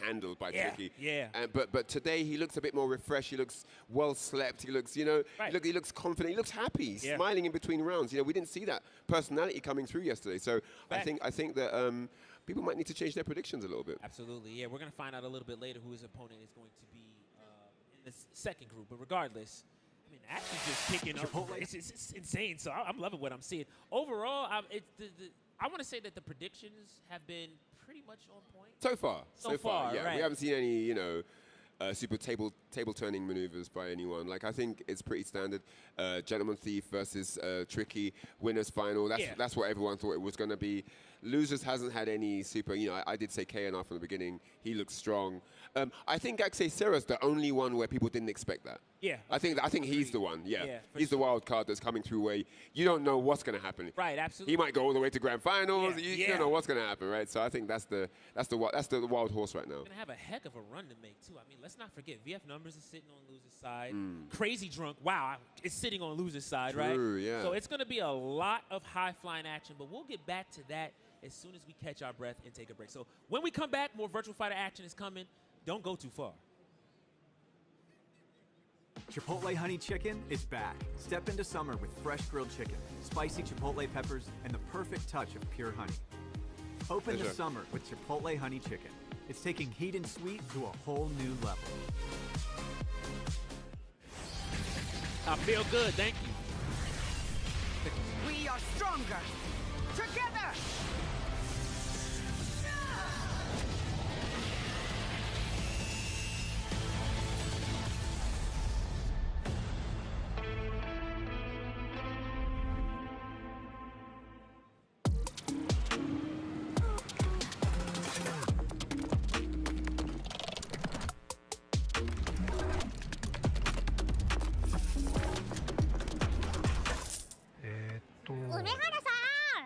handled by Tricky. Yeah. But today he looks a bit more refreshed. He looks well slept. He looks, he looks confident. He looks happy, smiling in between rounds. We didn't see that personality coming through yesterday. So I think that people might need to change their predictions a little bit. Absolutely, yeah. We're going to find out a little bit later who his opponent is going to be in the second group. But regardless, I mean, action's just picking up. It's insane. So I'm loving what I'm seeing. Overall, I want to say that the predictions have been pretty much on point. So far, yeah. Right. We haven't seen any, super table turning maneuvers by anyone. Like, I think it's pretty standard. Gentleman Thief versus Tricky, winners final. That's what everyone thought it was going to be. Losers hasn't had any super, I did say KNR from the beginning. He looks strong. I think Gakusei Sarah's the only one where people didn't expect that. Yeah. I think he's the one, he's the wild card that's coming through where you don't know what's going to happen. Right, absolutely. He might go all the way to grand finals. You don't know what's going to happen, right? So I think that's the wild horse right now. Going to have a heck of a run to make, too. I mean, let's not forget, VF Numbers is sitting on loser's side. Crazy Drunk, wow, it's sitting on loser's side, right? True, yeah. So it's going to be a lot of high-flying action, but we'll get back to that as soon as we catch our breath and take a break. So when we come back, more Virtual Fighter action is coming. Don't go too far. Chipotle Honey Chicken is back. Step into summer with fresh grilled chicken, spicy chipotle peppers, and the perfect touch of pure honey. Open the summer with Chipotle Honey Chicken. It's taking heat and sweet to a whole new level. I feel good, thank you. We are stronger together.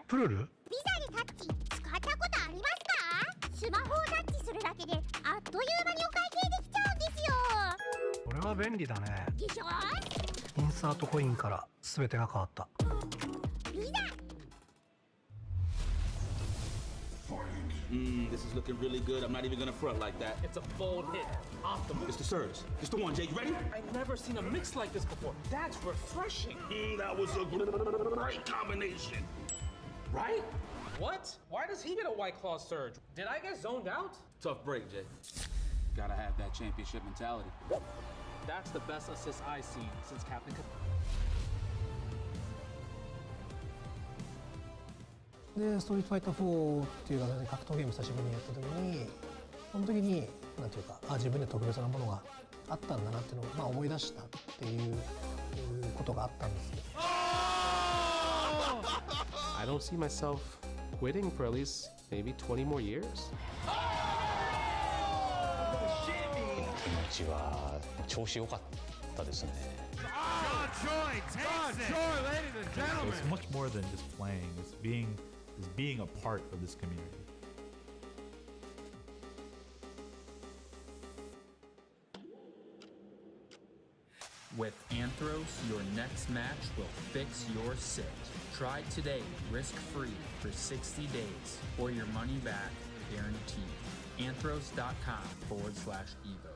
プルル？ビザにタッチ使ったことありますか？スマホをタッチするだけであっという間にお会計できちゃうんですよ。これは便利だね。でしょ？インサートコインから全てが変わった。ビザ。This is looking really good. I'm not even gonna front like that. It's a bold hit. Optimal. It's the surge. It's the one, Jay. You ready? I've never seen a mix like this before. That's refreshing. That was a great combination. Right? What? Why does he get a White Claw surge? Did I get zoned out? Tough break, Jay. Gotta have that championship mentality. That's the best assist I've seen since Captainで、ストリートファイター4っていう形で格闘ゲーム久しぶりにやった時に、その時になんていうか、自分で特別なものがあったんだなっていうのを思い出したっていうことがあったんですけど。I don't see myself quitting for at least maybe 20 more years. 気持ちは調子良かったですね。It's much more than just playing. It's being a part of this community. With Anthros, your next match will fix your sit. Try today, risk-free for 60 days, or your money back guaranteed. Anthros.com/EVO.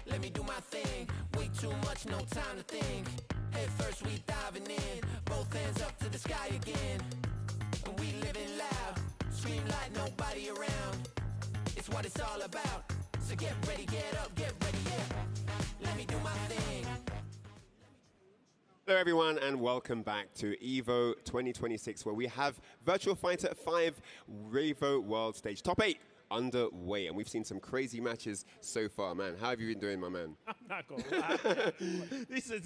Let me do my thing. Way too much, no time to think. Head first, we diving in. Both hands up to the sky again. And we living loud. Scream like nobody around. It's what it's all about. So get ready, get up, get ready, yeah. Let me do my thing. Hello everyone and welcome back to EVO 2026 where we have Virtua Fighter 5 R.E.V.O World Stage Top 8 underway, and we've seen some crazy matches so far, man. How have you been doing, my man? I'm not gonna lie. These are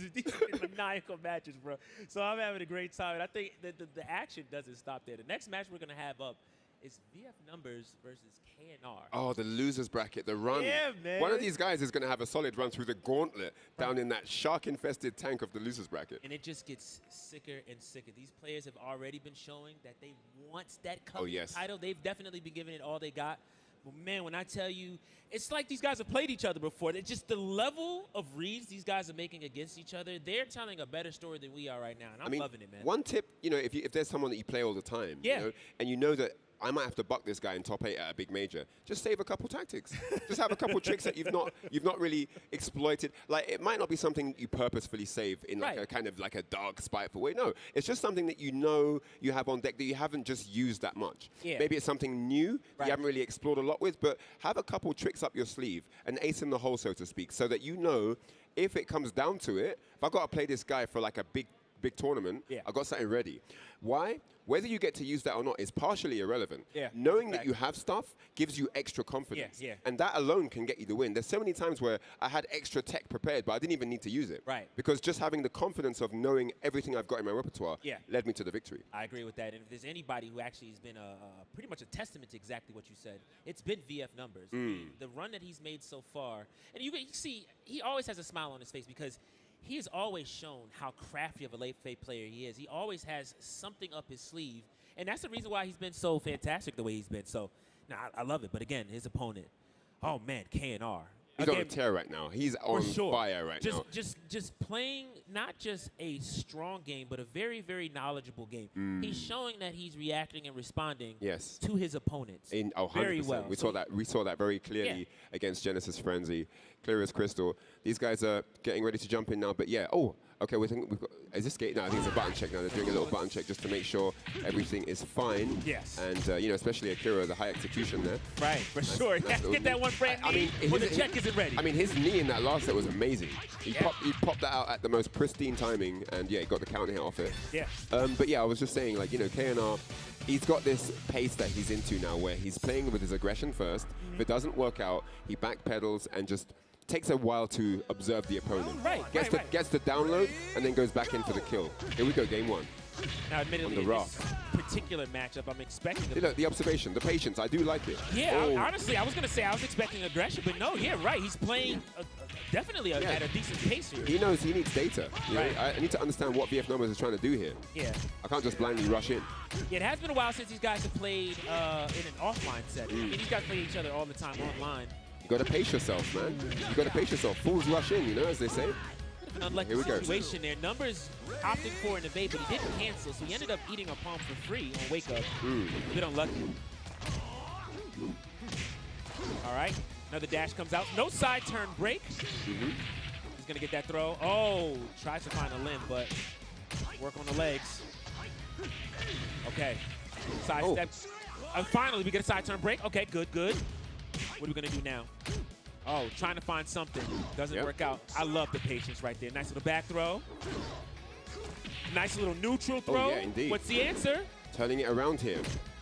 maniacal matches, bro. So I'm having a great time, and I think that the action doesn't stop there. The next match we're gonna have up is VF Numbers versus KNR. Oh, the losers bracket, the run. Yeah, man. One of these guys is going to have a solid run through the gauntlet down in that shark-infested tank of the losers bracket. And it just gets sicker and sicker. These players have already been showing that they want that title. They've definitely been giving it all they got. But man, when I tell you, it's like these guys have played each other before. It's just the level of reads these guys are making against each other. They're telling a better story than we are right now, and I'm loving it, man. One tip, you know, if there's someone that you play all the time, you know, and you know that I might have to buck this guy in top 8 at a big major, just save a couple tactics. Just have a couple tricks that you've not really exploited. Like, it might not be something you purposefully save in like a kind of like a dark, spiteful way. No, it's just something that you know you have on deck that you haven't just used that much. Yeah. Maybe it's something new that you haven't really explored a lot with, but have a couple tricks up your sleeve, an ace in the hole, so to speak, so that you know if it comes down to it, if I've got to play this guy for like a big big tournament, I got something ready. Why? Whether you get to use that or not is partially irrelevant. Knowing that you have stuff gives you extra confidence. And that alone can get you the win. There's so many times where I had extra tech prepared, but I didn't even need to use it. Because just having the confidence of knowing everything I've got in my repertoire led me to the victory. I agree with that. And if there's anybody who actually has been pretty much a testament to exactly what you said, it's been VF Numbers. The run that he's made so far, and you see, he always has a smile on his face because he has always shown how crafty of a late-phase player he is. He always has something up his sleeve, and that's the reason why he's been so fantastic the way he's been. So, I love it. But again, his opponent, oh man, KNR. He's on a tear right now. He's on fire right now. Just playing not just a strong game, but a very, very knowledgeable game. He's showing that he's reacting and responding to his opponents very well. We saw that very clearly against Genesis Frenzy, clear as crystal. These guys are getting ready to jump in now, but okay, we've got, is this gate? No, I think it's a button check now. They're doing a little button check just to make sure everything is fine. And, especially Akira, the high execution there. Right, for sure. Get that one frame when the check isn't ready. I mean, his knee in that last set was amazing. He popped that out at the most pristine timing, and, he got the counter hit off it. But, I was just saying, KNR, he's got this pace that he's into now where he's playing with his aggression first. If it doesn't work out, he backpedals and just takes a while to observe the opponent. Gets the download and then goes back in for the kill. Here we go, game one. Now, admittedly, in this particular matchup, I'm expecting the observation, the patience, I do like it. Honestly, I was going to say I was expecting aggression, but no, he's playing definitely at a decent pace here. He knows he needs data. I need to understand what VF Numbers is trying to do here. I can't just blindly rush in. It has been a while since these guys have played in an offline setting. I mean, these guys play each other all the time online. You got to pace yourself, man. You got to pace yourself. Fools rush in, as they say. An unlucky situation there. Numbers opted for an evade, but he didn't cancel, so he ended up eating a palm for free on wake up. A bit unlucky. All right, another dash comes out. No side turn break. He's gonna get that throw. Oh, tries to find a limb, but work on the legs. Okay, side step. Finally, we get a side turn break. Okay, good. What are we gonna do now? Oh, trying to find something. Doesn't work out. I love the patience right there. Nice little back throw. Nice little neutral throw. Oh, yeah, indeed. What's the answer? Turning it around here.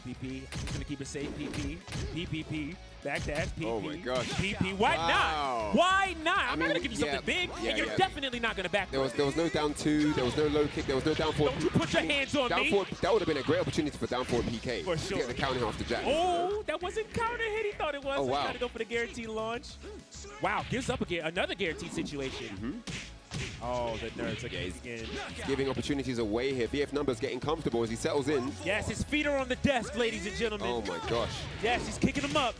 PP. He's going to keep it safe. PP. PPP. Back dash. PP. Oh, my gosh. PP. Why not? Why not? I'm not going to give you something big, and you're definitely not going to back there was no down two. There was no low kick. There was no down forward. Don't you put your hands on me. That would have been a great opportunity for down forward PK. For sure. To get the counter off the jack. Oh, that wasn't counter hit. He thought it was. Oh, wow. He's trying to go for the guaranteed launch. Wow, gives up another guaranteed situation. Oh, the nerves again. He's giving opportunities away here. VF Numbers getting comfortable as he settles in. Yes, his feet are on the desk, ladies and gentlemen. Oh, my gosh. Yes, he's kicking them up.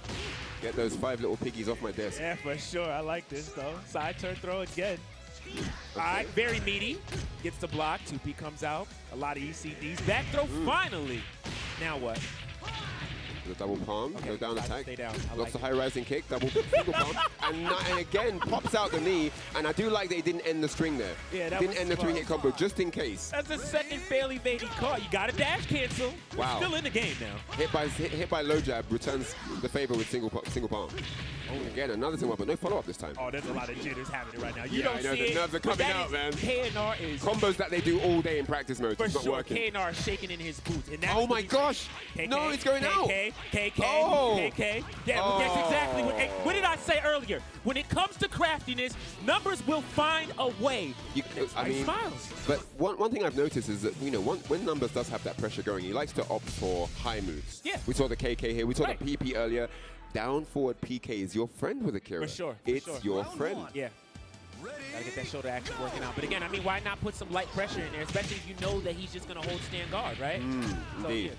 Get those 5 little piggies off my desk. Yeah, for sure. I like this, though. Side turn throw again. All right, very meaty. Gets the block. 2P comes out. A lot of ECDs. Back throw finally. Now what? The double palm, okay, no down attack. Stay down. Lots of high rising kick, single palm, and again pops out the knee. And I do like that he didn't end the string there. Yeah, that didn't end the 3-hit combo just in case. That's the second fail evade he caught. You got a dash cancel. Wow. We're still in the game now. Hit by low jab returns the favor with single palm. Oh. Again, another single palm, but no follow up this time. Oh, there's a lot of jitters happening right now. You don't see the nerves are coming out, man. KNR is combos that they do all day in practice mode. For not sure, working. KNR shaking in his boots. And that's oh my gosh! KK, no, it's going out. KK. Oh. KK. Yeah, that's exactly what did I say earlier? When it comes to craftiness, Numbers will find a way. I mean, smiles. But one thing I've noticed is that when Numbers does have that pressure going, he likes to opt for high moves. Yeah. We saw the KK here. We saw the PP earlier. Down forward PK is your friend with Akira. For sure. It's your friend. Yeah. Gotta get that shoulder action working out. But again, I mean, why not put some light pressure in there, especially if you know that he's just gonna hold stand guard, right? Indeed. Yeah.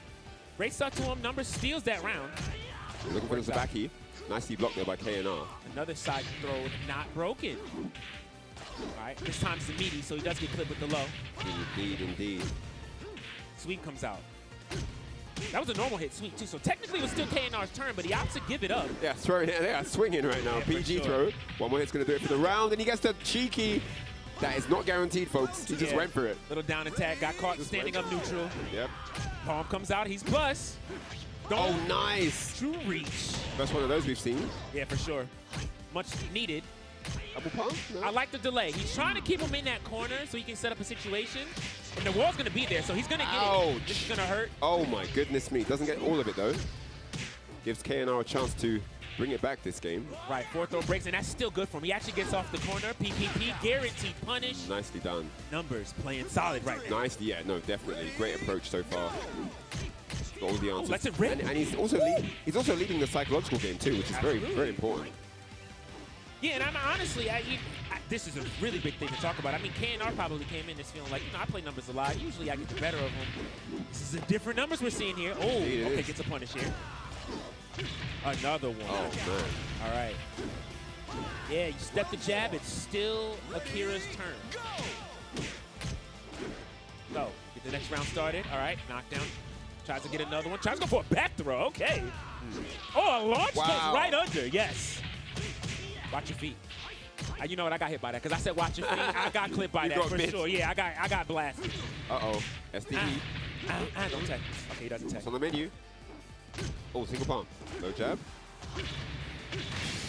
Great start to him. Numbers steals that round. Looking for the Zabaki. Nicely blocked there by KNR. Another side throw, not broken. All right, this time's the meaty, so he does get clipped with the low. Indeed. Sweep comes out. That was a normal hit sweep, too. So technically, it was still KNR's turn, but he opts to give it up. Yeah, throwing it. They are swinging right now. Yeah, PG throw. One more hit's going to do it for the round, and he gets the cheeky. That is not guaranteed, folks. He just went for it. Little down attack. Got caught standing up neutral. Yep. Palm comes out. He's plus. Oh, nice. True reach. First one of those we've seen. Yeah, for sure. Much needed. Double palm? No. I like the delay. He's trying to keep him in that corner so he can set up a situation. And the wall's going to be there, so he's going to get it. This is going to hurt. Oh my goodness me. Doesn't get all of it though. Gives KNR a chance to bring it back this game. Right, 4th throw breaks, and that's still good for him. He actually gets off the corner. PPP, guaranteed punish. Nicely done. Numbers playing solid right now. Nicely, yeah, no, definitely. Great approach so far. Got all the answers. Let's it rip. And he's also leading the psychological game too, which is very important. Yeah, and I'm honestly, this is a really big thing to talk about. I mean, KNR probably came in this feeling like, I play numbers a lot. Usually I get the better of them. This is the different numbers we're seeing here. Oh, okay, gets a punish here. Another one. Oh, man. All right. Yeah, you step the jab. It's still Akira's turn. Go. Get the next round started. All right, knockdown. Tries to get another one. Tries to go for a back throw. Okay. Oh, a launch goes right under. Yes. Watch your feet. You know what? I got hit by that because I said watch your feet. I got clipped by that for sure. Yeah, I got blasted. Uh-oh. SDE. Don't tech. Okay, he doesn't tech. It's on the menu. Oh, single palm. No jab.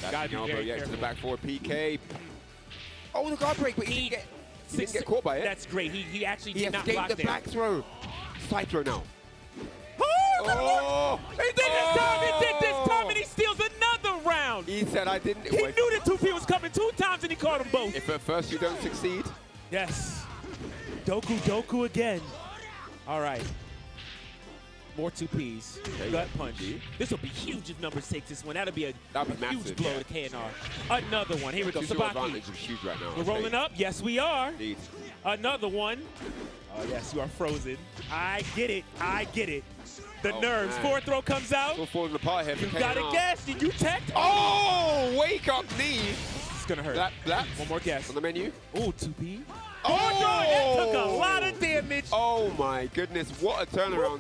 That's elbow, yeah, to the back forward PK. Oh, the guard break, but he didn't get caught by it. That's great. He actually did not block escaped the there. back throw. Side throw now. Oh! He did this time! He did this time, and he steals another round! He said I didn't. He knew the 2P was coming 2 times, and he caught them both. If at first you don't succeed. Yes. Doku again. All right. More 2Ps. Gut punch. This will be huge if Numbers takes this one. That'll be a huge blow to KNR. Another one. Here we go. Sabaki. Is huge right now. We're rolling up. Yes, we are. Indeed. Another one. Oh, yes, you are frozen. I get it. The nerves. Man. 4th throw comes out. Still falling apart here. You got a guess. Did you tech? Oh, wake up knee. It's going to hurt. One more guess. On the menu. Ooh, 2P. That took a lot of damage. Oh my goodness, what a turnaround.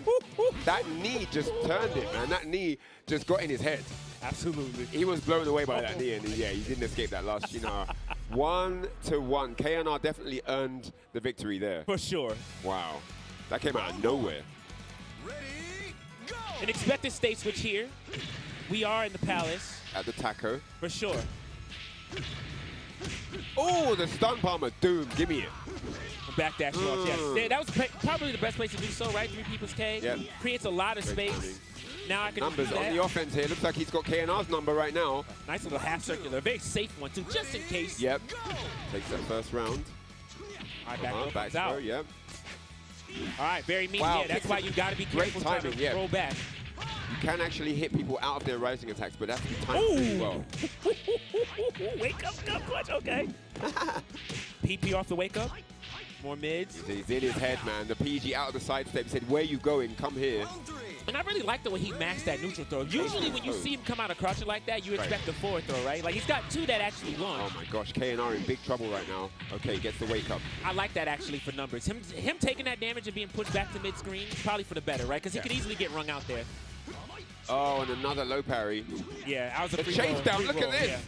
That knee just turned it, man. That knee just got in his head. Absolutely. He was blown away by that knee, and yeah, he didn't escape that last, 1-1. KNR definitely earned the victory there. For sure. Wow. That came out of nowhere. An expected state switch here. We are in the Palace. At the taco. For sure. Oh, the stun palm of doom. Give me it. Back dash launch, yes. Yeah, that was probably the best place to do so, right? 3 people's K. Yep. Creates a lot of space. Now I can Numbers do that. on the offense here. Looks like he's got KNR's number right now. Nice little half circular. Very safe one, too, just in case. Yep. Takes that first round. All right, back throw, out. yep. All right, very mean. Wow, Yeah, that's why you got to be careful trying to roll back. You can actually hit people out of their rising attacks, but that's to be timed pretty well. Wake up, gut punch, okay. PP off the wake up. More mids. He's in his head, man. The PG out of the side step. He said, where you going? Come here. And I really like the way he maxed that neutral throw. Usually when you see him come out of crouching like that, you expect the forward throw, right? Like, he's got 2 that actually launch. Oh, my gosh. KNR in big trouble right now. Okay, gets the wake up. I like that, actually, for Numbers. Him taking that damage and being pushed back to mid-screen is probably for the better, right? Because he could easily get rung out there. Oh, and another low parry. Yeah, I was a the free chase roll, down. Look at this. Yeah.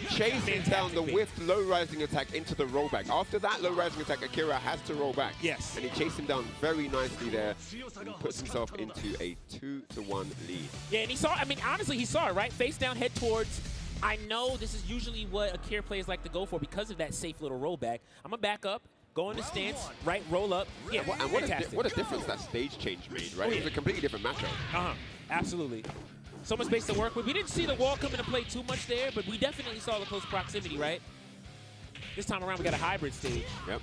Chasing down the whiffed low rising attack into the rollback. After that low rising attack, Akira has to roll back. Yes. And he chased him down very nicely there and puts himself into a 2-1 lead. Yeah, and he saw, I mean, honestly, he saw it, right? Face down, head towards. I know this is usually what Akira players like to go for because of that safe little rollback. I'm going to back up, go in the stance, right, roll up. Yeah, and what a difference that stage change made, right? Oh, yeah. It was a completely different matchup. Absolutely. So much space to work with. We didn't see the wall come into play too much there, but we definitely saw the close proximity, right? This time around, we got a hybrid stage. Yep.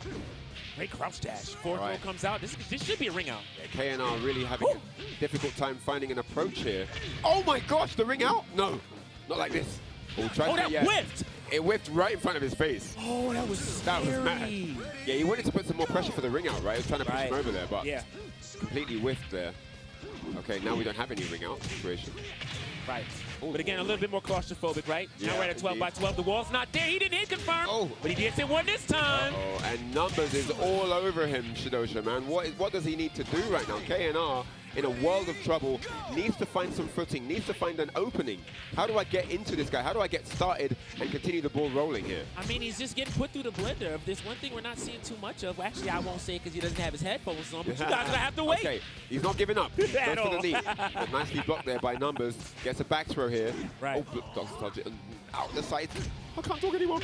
Great crouch dash. 4th roll comes out. This should be a ring out. Yeah, KNR really having a difficult time finding an approach here. Oh my gosh, the ring out? No, not like this. That whiffed! It whiffed right in front of his face. Oh, that was scary. mad. Yeah, he wanted to put some more pressure for the ring out, right? He was trying to push him over there, but completely whiffed there. Okay, now we don't have any ring out situation. Right. But again, a little bit more claustrophobic, right? Yeah, now we're at a 12 by 12. The wall's not there. He didn't hit confirm. But he did hit one this time. And Numbers is all over him, Shidosha, man. What does he need to do right now? KNR, in a world of trouble, needs to find some footing, needs to find an opening. How do I get into this guy? How do I get started and continue the ball rolling here? I mean, he's just getting put through the blender. If there's one thing we're not seeing too much of, actually, I won't say it because he doesn't have his headphones on, but you guys are going to have to wait. Okay, he's not giving up. Goes for the knee. But nicely blocked there by Numbers. Gets a back throw here. Right. Oh, dodge it. out the side. I can't talk anymore.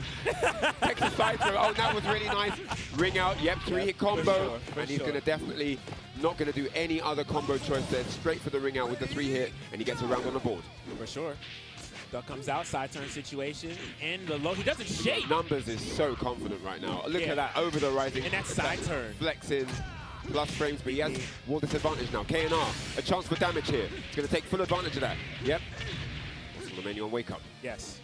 Texas side throw. Oh, that was really nice. Ring out. Yep, 3-hit combo. And he's going to definitely not going to do any other combo choice there. Straight for the ring out with the 3-hit, and he gets a round on the board. For sure. Duck comes out, side turn situation, and the low. He doesn't shake. Numbers is so confident right now. Look at that over the rising. And that side turn. Flexing. Plus frames, but he has wall disadvantage now. KNR, a chance for damage here. He's going to take full advantage of that. Yep. It's on the menu on Wake Up. Yes.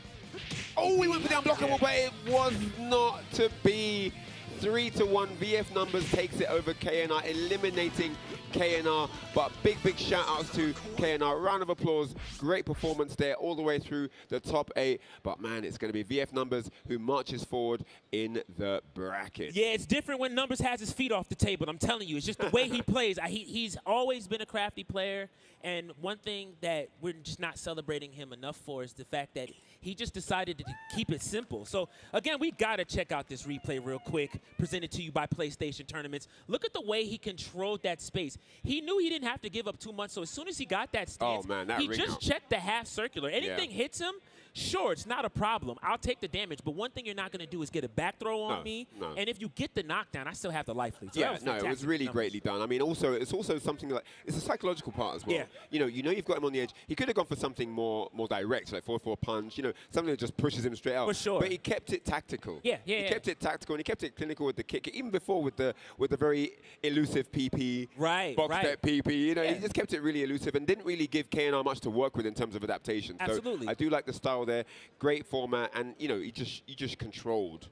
Oh, he went for the unblockable, but it was not to be. 3-1. VF Numbers takes it over KNR, eliminating KNR. But big shout outs to KNR. Round of applause. Great performance there all the way through the top 8. But man, it's going to be VF Numbers who marches forward in the bracket. Yeah, it's different when Numbers has his feet off the table. I'm telling you, it's just the way he plays. He's always been a crafty player. And one thing that we're just not celebrating him enough for is the fact that he just decided to keep it simple. So, again, we got to check out this replay real quick, presented to you by PlayStation Tournaments. Look at the way he controlled that space. He knew he didn't have to give up too much, so as soon as he got that stance, he just checked the half circular. Anything hits him, sure, it's not a problem. I'll take the damage, but one thing you're not going to do is get a back throw on me. No. And if you get the knockdown, I still have the life lead. So Yeah, no, it was really greatly done. I mean, it's also something like, it's a psychological part as well. Yeah. You know you've got him on the edge. He could have gone for something more direct, like 4-4 punch, something that just pushes him straight out. For sure. But he kept it tactical. He kept it tactical, and he kept it clinical with the kick, even before with the very elusive PP, box step PP. He just kept it really elusive and didn't really give KNR much to work with in terms of adaptation. Absolutely. So I do like the style there. Great format, and he just controlled.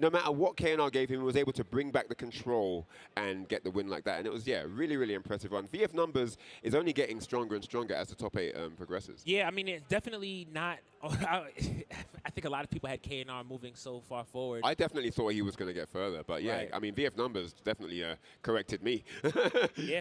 No matter what KNR gave him, he was able to bring back the control and get the win like that. And it was, really impressive run. VF Numbers is only getting stronger and stronger as the top 8 progresses. Yeah, I mean, it's definitely not. I think a lot of people had KNR moving so far forward. I definitely thought he was going to get further, but I mean, VF Numbers definitely corrected me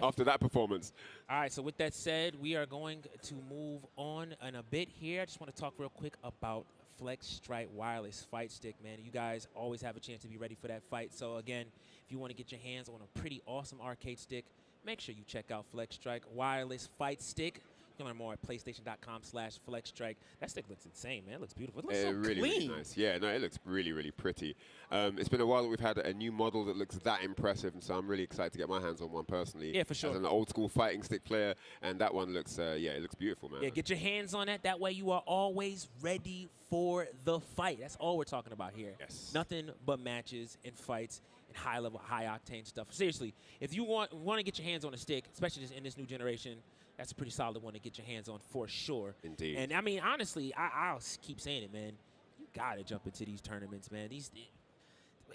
after that performance. All right, so with that said, we are going to move on in a bit here. I just want to talk real quick about Flex Strike Wireless Fight Stick, man. You guys always have a chance to be ready for that fight. So again, if you want to get your hands on a pretty awesome arcade stick, make sure you check out Flex Strike Wireless Fight Stick. You can learn more at PlayStation.com/FlexStrike. That stick looks insane, man. It looks beautiful. It looks so really, clean. really nice. Yeah, no, it looks really pretty. It's been a while that we've had a new model that looks that impressive, and so I'm really excited to get my hands on one personally. Yeah, for sure. As an old school fighting stick player, and that one looks, it looks beautiful, man. Yeah, get your hands on that. That way you are always ready for the fight. That's all we're talking about here. Yes. Nothing but matches and fights and high-level, high-octane stuff. Seriously, if you want to get your hands on a stick, especially in this new generation, that's a pretty solid one to get your hands on for sure. Indeed. And, I mean, honestly, I'll keep saying it, man. You got to jump into these tournaments, man.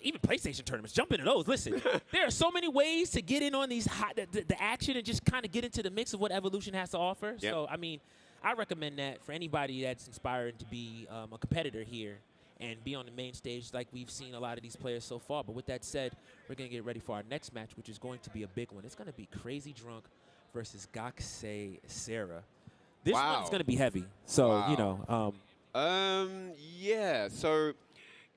Even PlayStation tournaments, jump into those. Listen, there are so many ways to get in on these the action and just kind of get into the mix of what Evolution has to offer. Yep. So, I mean, I recommend that for anybody that's inspired to be a competitor here and be on the main stage like we've seen a lot of these players so far. But with that said, we're going to get ready for our next match, which is going to be a big one. It's going to be Crazy Drunk versus Gakusei Sarah. This one's going to be heavy. So, yeah, so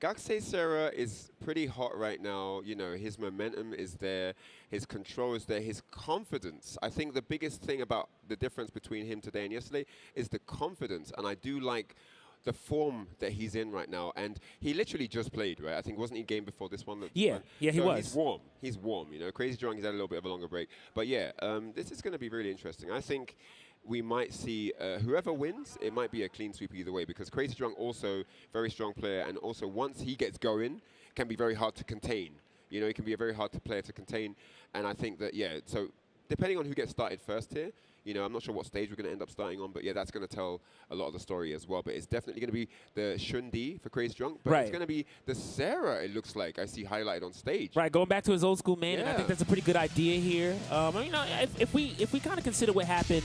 Gakusei Sarah is pretty hot right now. His momentum is there. His control is there. His confidence. I think the biggest thing about the difference between him today and yesterday is the confidence. And I do like the form that he's in right now. And he literally just played, right? I think, wasn't he game before this one? Yeah, he so was. He's warm. Crazy Drunk, he's had a little bit of a longer break. But yeah, this is going to be really interesting. I think we might see whoever wins, it might be a clean sweep either way, because Crazy Drunk also very strong player, and also once he gets going, can be very hard to contain. He can be a very hard player to contain, and I think that, so depending on who gets started first here, I'm not sure what stage we're going to end up starting on, but yeah, that's going to tell a lot of the story as well. But it's definitely going to be the Shundi for Crazy Drunk, but it's going to be the Sarah, it looks like, I see highlighted on stage. Right, going back to his old school man, and I think that's a pretty good idea here. If we kind of consider what happened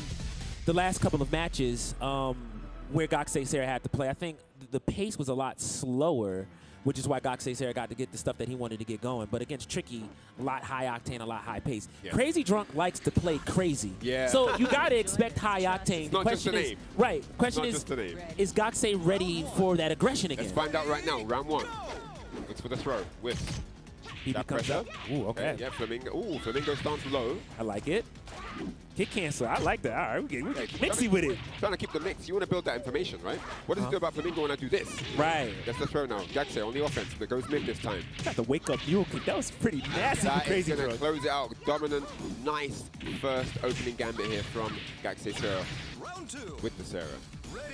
the last couple of matches where Gakusei Sarah had to play, I think the pace was a lot slower, which is why Gakusei Sarah got to get the stuff that he wanted to get going. But against Tricky, a lot high octane, a lot high pace. Yeah. Crazy Drunk likes to play crazy. Yeah. So you got to expect high octane. The question is, name. Right. Question is Gakusei ready for that aggression again? Let's find out right now. Round 1. Looks for the throw with that pressure. Ooh, okay. Yeah, Flamingo. Ooh, Flamingo stance low. I like it. Kick cancel. I like that. All right, we get mixy with it. Trying to keep the mix. You want to build that information, right? What does it do about Flamingo when I do this? Right. That's the throw now. Gaxe on the offense. That goes mid this time. Got the wake up mule kick. That was pretty nasty. That Crazy is going to throw. close it out. Dominant, nice first opening gambit here from Gaxe Sarah with the Sarah.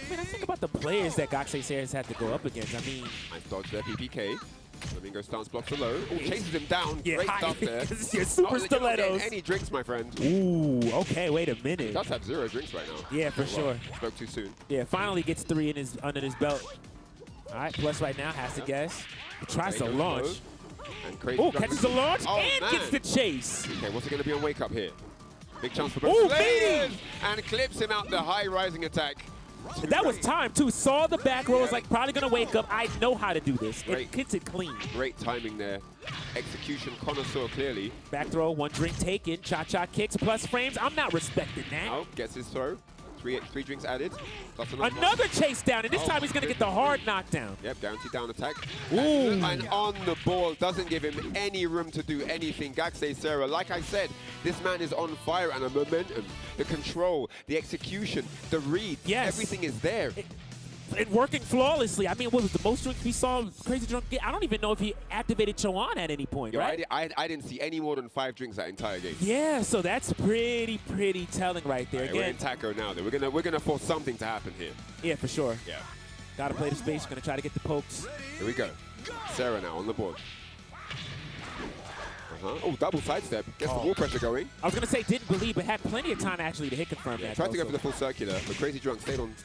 Man, I think about the players that Gaxe Celes had to go up against. I mean, nice dodge there, PPK. Flamingo stance blocks the low. Ooh, chases him down. Yeah, Great stuff there. Super stilettos. Any drinks, my friend? Ooh, okay, wait a minute. He does have 0 drinks right now. Yeah, for sure. Spoke too soon. Yeah, finally gets 3 in his under his belt. All right, plus right now has to guess. He tries to launch. Oh, catches the launch and gets the chase. Okay, what's it going to be on wake up here? Big chance for both Ooh, players. And clips him out the high rising attack. That was time, too. Saw the back row, was like, probably going to wake up. I know how to do this. It hits it clean. Great timing there. Execution connoisseur, clearly. Back throw, 1 drink taken. Cha-cha kicks plus frames. I'm not respecting that. Oh, gets his throw. 3 drinks added. Plus another chase down, and this time he's going to get the hard knockdown. Yep, guaranteed down attack. Ooh. And on the ball, doesn't give him any room to do anything. Gaxe Sarah, like I said, this man is on fire, and the momentum, the control, the execution, the read, everything is there. And working flawlessly. I mean, what was the most drinks we saw Crazy Drunk get? I don't even know if he activated Cho'An at any point, right? I didn't see any more than 5 drinks that entire game. Yeah, so that's pretty telling right there. Right, we're in taco now. Then we're gonna force something to happen here. Yeah, for sure. Yeah. Gotta play the space. Gonna try to get the pokes. Here we go. Sarah now on the board. Oh, double sidestep. Gets the wall pressure going. I was going to say didn't believe, but had plenty of time actually to hit confirm that. Tried to go for the full circular, but Crazy Drunk stayed on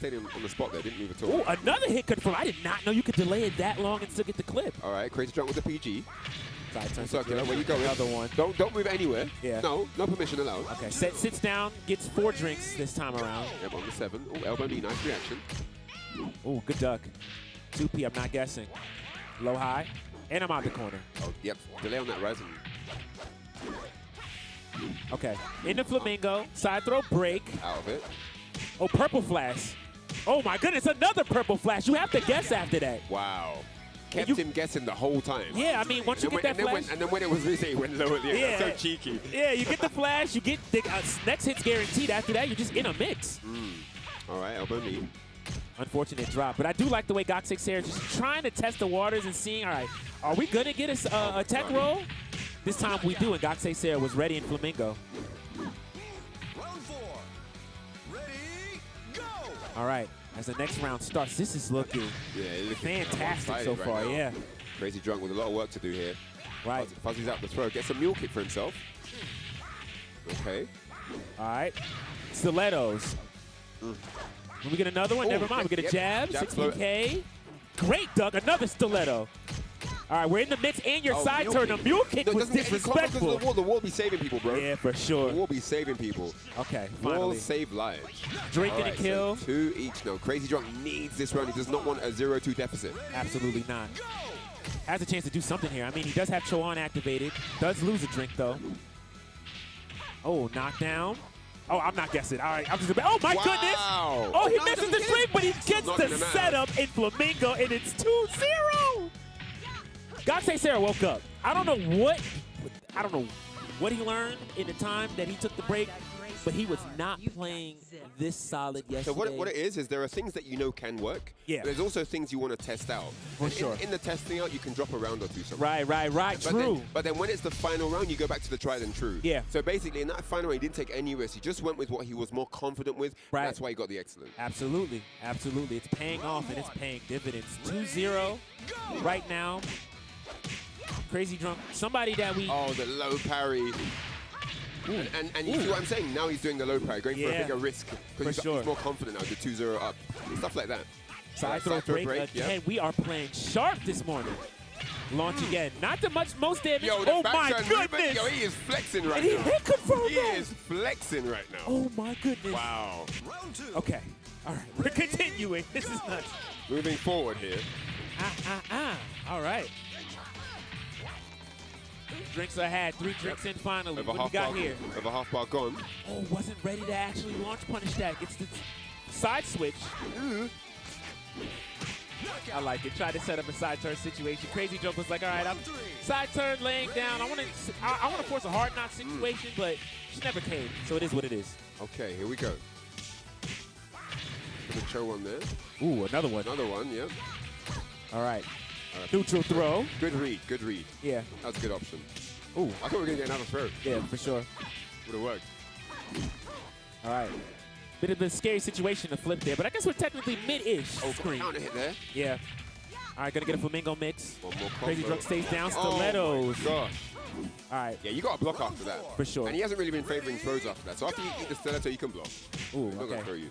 the spot there. Didn't move at all. Oh, another hit confirm. I did not know you could delay it that long and still get the clip. All right, Crazy Drunk with the PG. Side turn circular. Where you go? Another one. Don't move anywhere. Yeah. No permission allowed. Okay, sits down, gets 4 drinks this time around. Yep, on the 7. Oh, elbow knee, nice reaction. Oh, good duck. 2P, I'm not guessing. Low high, and I'm out the corner. Oh, yep. Delay on that rising. Okay, into Flamingo, side throw break. Out of it. Oh, purple flash. Oh my goodness, another purple flash. You have to guess after that. Wow. Kept him guessing the whole time. Yeah, I mean, once you get that flash. And then when it was reset, he went low at the end. Yeah. That's so cheeky. Yeah, you get the flash, you get the next hit's guaranteed. After that, you're just in a mix. All right, elbow knee. Unfortunate drop. But I do like the way Gaxe Celes is just trying to test the waters and seeing, all right, are we going to get a tech roll? This time we do, and Gaxe Celes was ready in Flamingo. Round 4. Ready, go! All right, as the next round starts, this is looking fantastic so far, yeah. Crazy Drunk with a lot of work to do here. Right. Fuzzy's out the throw, gets a mule kick for himself. Okay. All right, stilettos. Will we get another one? Never mind, we get a jab, 16K. Great duck, another stiletto. All right, we're in the mix, and your side turn. A mule kick was disrespectful. The wall be saving people, bro. Yeah, for sure. The wall be saving people. Okay, finally. finally. Wall save lives. Drinking a kill. So 2 each now. Crazy Drunk needs this round. He does not want a 0-2 deficit. Absolutely not. Has a chance to do something here. I mean, he does have Cho'An activated. Does lose a drink, though. Oh, knockdown. Oh, I'm not guessing. All right, I'm just. Oh my goodness! Oh, he misses the string, but he gets the setup in Flamingo, and it's 2-0. Gaxe Celes woke up. I don't know what he learned in the time that he took the break, but he was not playing this solid yesterday. So what it is there are things that you know can work. Yeah. But there's also things you want to test out. For sure. In the testing out, you can drop a round or two sometimes. Right. True. But then when it's the final round, you go back to the tried and true. Yeah. So basically, in that final round, he didn't take any risks. He just went with what he was more confident with. Right. That's why he got the excellent. Absolutely. It's paying off, and it's paying dividends. 2-0 right now. Crazy Drunk. Somebody that we... Oh, the low parry. And you see what I'm saying? Now he's doing the low parry, going for a bigger risk. Because he's more confident now, the 2-0 up. Stuff like that. Side throw break again. Yeah. We are playing sharp this morning. Launch again. Not the most damage. Yo, oh my goodness. Movement, yo, he is flexing right now. And he hit confirm. He is flexing right now. Oh my goodness. Wow. Round 2. Okay. All right. We're continuing. This is nuts. Moving forward here. All right. Drinks I had. 3 drinks in finally. What we got here? Over half bar gone. Oh, wasn't ready to actually launch punish that. Gets the side switch. I like it. Tried to set up a side turn situation. Crazy Drunk was like, all right, I'm side turn, laying down. I want to force a hard knock situation, but she never came. So it is what it is. Okay, here we go. Put a show one there. Ooh, another one. Another one, yeah. All right. Neutral throw. Good read, good read. Yeah. That was a good option. Ooh. I thought we were going to get another throw. Yeah, for sure. Would have worked. All right. Bit of a scary situation to flip there, but I guess we're technically mid-ish. Oh, counter hit there. Yeah. All right, gonna get a flamingo mix. One more Crazy combo. Drunk stays down. Oh Stilettos. my gosh. All right. Yeah, you got to block after that. For sure. And he hasn't really been favoring throws after that. So after you eat the stiletto, you can block. Ooh, He's not going to throw you.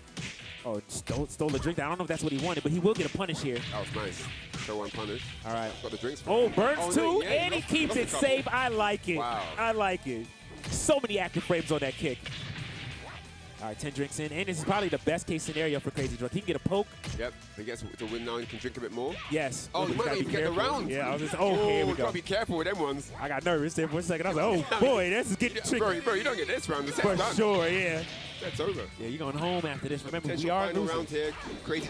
Oh, stole the drink. I don't know if that's what he wanted, but he will get a punish here. That was nice. Show one punish. All right. Got the drinks. Oh, burns no, too, yeah, and he keeps it safe. I like it. Wow. I like it. So many active frames on that kick. All right, 10 drinks in, and this is probably the best case scenario for Crazy Drunk. He can get a poke. Yep, he gets to win now. He can drink a bit more. Yes. Oh, he He's might gotta not even be get the careful. round. Yeah, I was just, here we go. Got to be careful with them ones. I got nervous there for a second. I was like, oh, boy, this is getting tricky. Bro, you don't get this round. The For set's done. sure, yeah. That's over. Yeah, you're going home after this. Remember, Potential we are final losing. round here. Crazy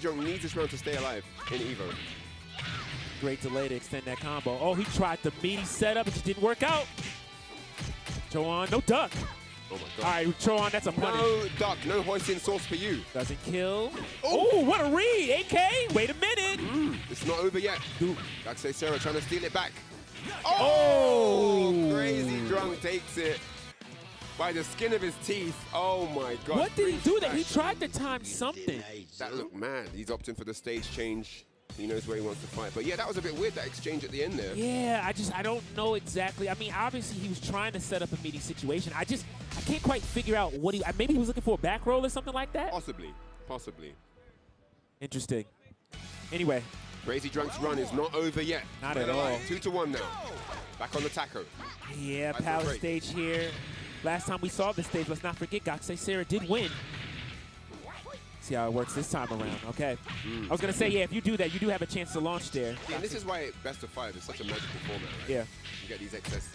Drunk needs this round to stay alive in EVO. Great delay to extend that combo. Oh, he tried the meaty setup. It just didn't work out. Choan, no duck. Oh, my God. All right, Choan, that's a punish. No duck, no hoisin sauce for you. Doesn't kill. Oh, what a read. AK, wait a minute. It's not over yet. Like say Sarah trying to steal it back. Oh! Crazy Drunk takes it by the skin of his teeth. Oh, my God. What did he do there? He tried to time something. That looked mad. He's opting for the stage change. He knows where he wants to fight. But yeah, that was a bit weird, that exchange at the end there. Yeah, I don't know exactly. I mean, obviously he was trying to set up a meaty situation. I can't quite figure out what maybe he was looking for a back roll or something like that? Possibly. Interesting. Anyway. Crazy Drunk's run is not over yet. Not at all. 2-1 now. Back on the taco. Yeah, Palace stage here. Last time we saw this stage, let's not forget, Gakusei Sarah did win. See how it works this time around. Okay. I was going to say, yeah, if you do that, you do have a chance to launch there. Yeah, and this is why best of 5 is such a magical format, right? Yeah. You get these excess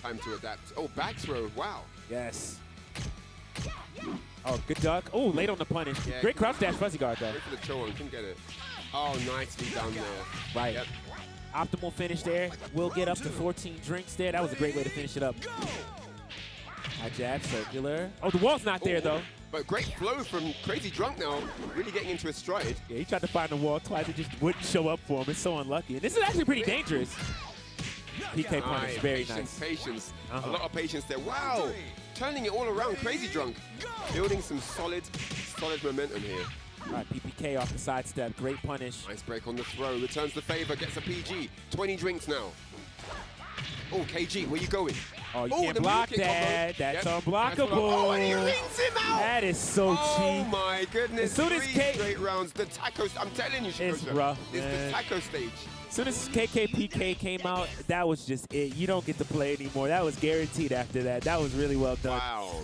time to adapt. Oh, back throw. Wow. Yes. Oh, good duck. Oh, late on the punish. Yeah, Great crouch dash fuzzy guard, though. Wait for the Choan. Couldn't get it. Oh, nicely done there. Right. Yep. Optimal finish there. We'll get up to 14 drinks there. That was a great way to finish it up. High jab, circular. Oh, the wall's not there, though. But great flow from Crazy Drunk now, really getting into his stride. Yeah, he tried to find the wall twice. It just wouldn't show up for him. It's so unlucky. And this is actually pretty dangerous. PK punish, very nice. Patience. A lot of patience there. Wow. Turning it all around. Crazy Drunk. Building some solid momentum here. All right, PPK off the sidestep. Great punish. Nice break on the throw. Returns the favor. Gets a PG. 20 drinks now. Oh, KG, where you going? Oh, you can't block that. That's unblockable. Oh, and he rings him out. That is so cheap. Oh, my goodness. As soon as 3 straight rounds. The taco, I'm telling you, it's rough, it's the taco stage. As soon as KKPK came out, that was just it. You don't get to play anymore. That was guaranteed after that. That was really well done. Wow.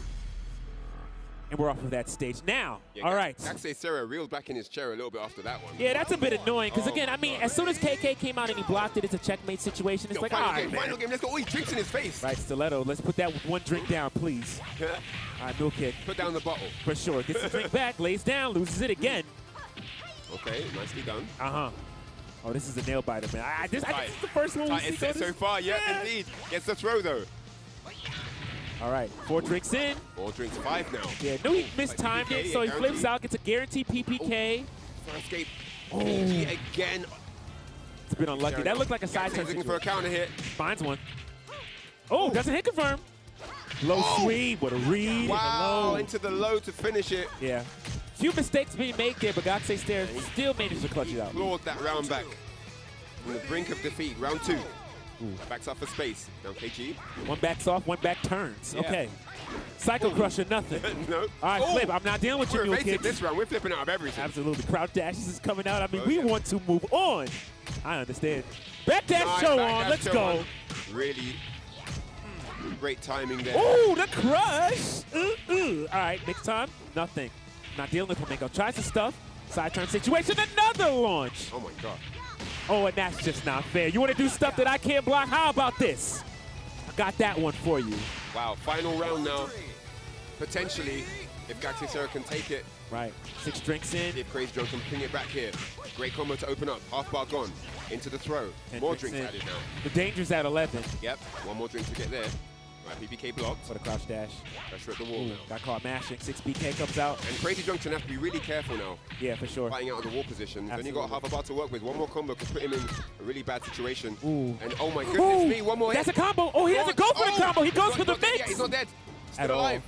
And we're off of that stage now. Yeah, all right. Gakusei Sarah reeled back in his chair a little bit after that one. Yeah, that's a bit annoying because, again, I mean, as soon as KK came out and he blocked it, it's a checkmate situation. It's like, all right, final game, let's go. Oh, he drinks in his face. Right, Stiletto. Let's put that one drink down, please. All right, no kick. Put down the bottle. For sure. Gets the drink back, lays down, loses it again. Okay, nicely done. Oh, this is a nail biter, man. I think this is the first one we see. So far, yeah, indeed. Gets the throw, though. All right, 4 drinks in. 4 drinks, 5 now. Yeah, no, he mistimed it, so he flips out, gets a guaranteed PPK. Escape. PG again. It's been unlucky. That looked like a side turn. Looking for a counter hit. Finds one. Oh, doesn't hit confirm. Low sweep, what a read. Wow, into the low to finish it. Yeah. Few mistakes being made there, but Gakusei Sarah still managed to clutch it out. Clawed that round back. On the brink of defeat, round 2. Backs up for space. Now KG. One backs off, one back turns. Yeah. Okay. Psycho Crusher, nothing. No. All right, flip. I'm not dealing with your new kids. This round, we're flipping out of everything. Absolutely. Crowd dashes is coming out. I mean, we want to move on. I understand. Back dash show on. Let's go. Really great timing there. Ooh, the crush. All right, next time, nothing. Not dealing with Flamengo. Tries to stuff. Side turn situation. Another launch. Oh, my God. Oh, and that's just not fair. You want to do stuff that I can't block? How about this? I got that one for you. Wow, final round now. Potentially If Galaxy Sarah can take it. Right. 6 drinks in. If Crazy Drunk can ping it back here. Great combo to open up. Half bar gone. Into the throw. More drinks added now. The danger's at 11. Yep. One more drink to get there. Right, PPK blocked. For the crouch dash. Pressure at the wall now. Got caught mashing. 6BK comes out. And Crazy Drunk can have to be really careful now. Yeah, for sure. Fighting out of the wall position. Absolutely. Then you got half a bar to work with. One more combo could put him in a really bad situation. Ooh. And oh my goodness me, one more hit. That's a combo. Oh, he doesn't go for the combo. He goes for the mix. Yeah, he's not dead. Still At alive.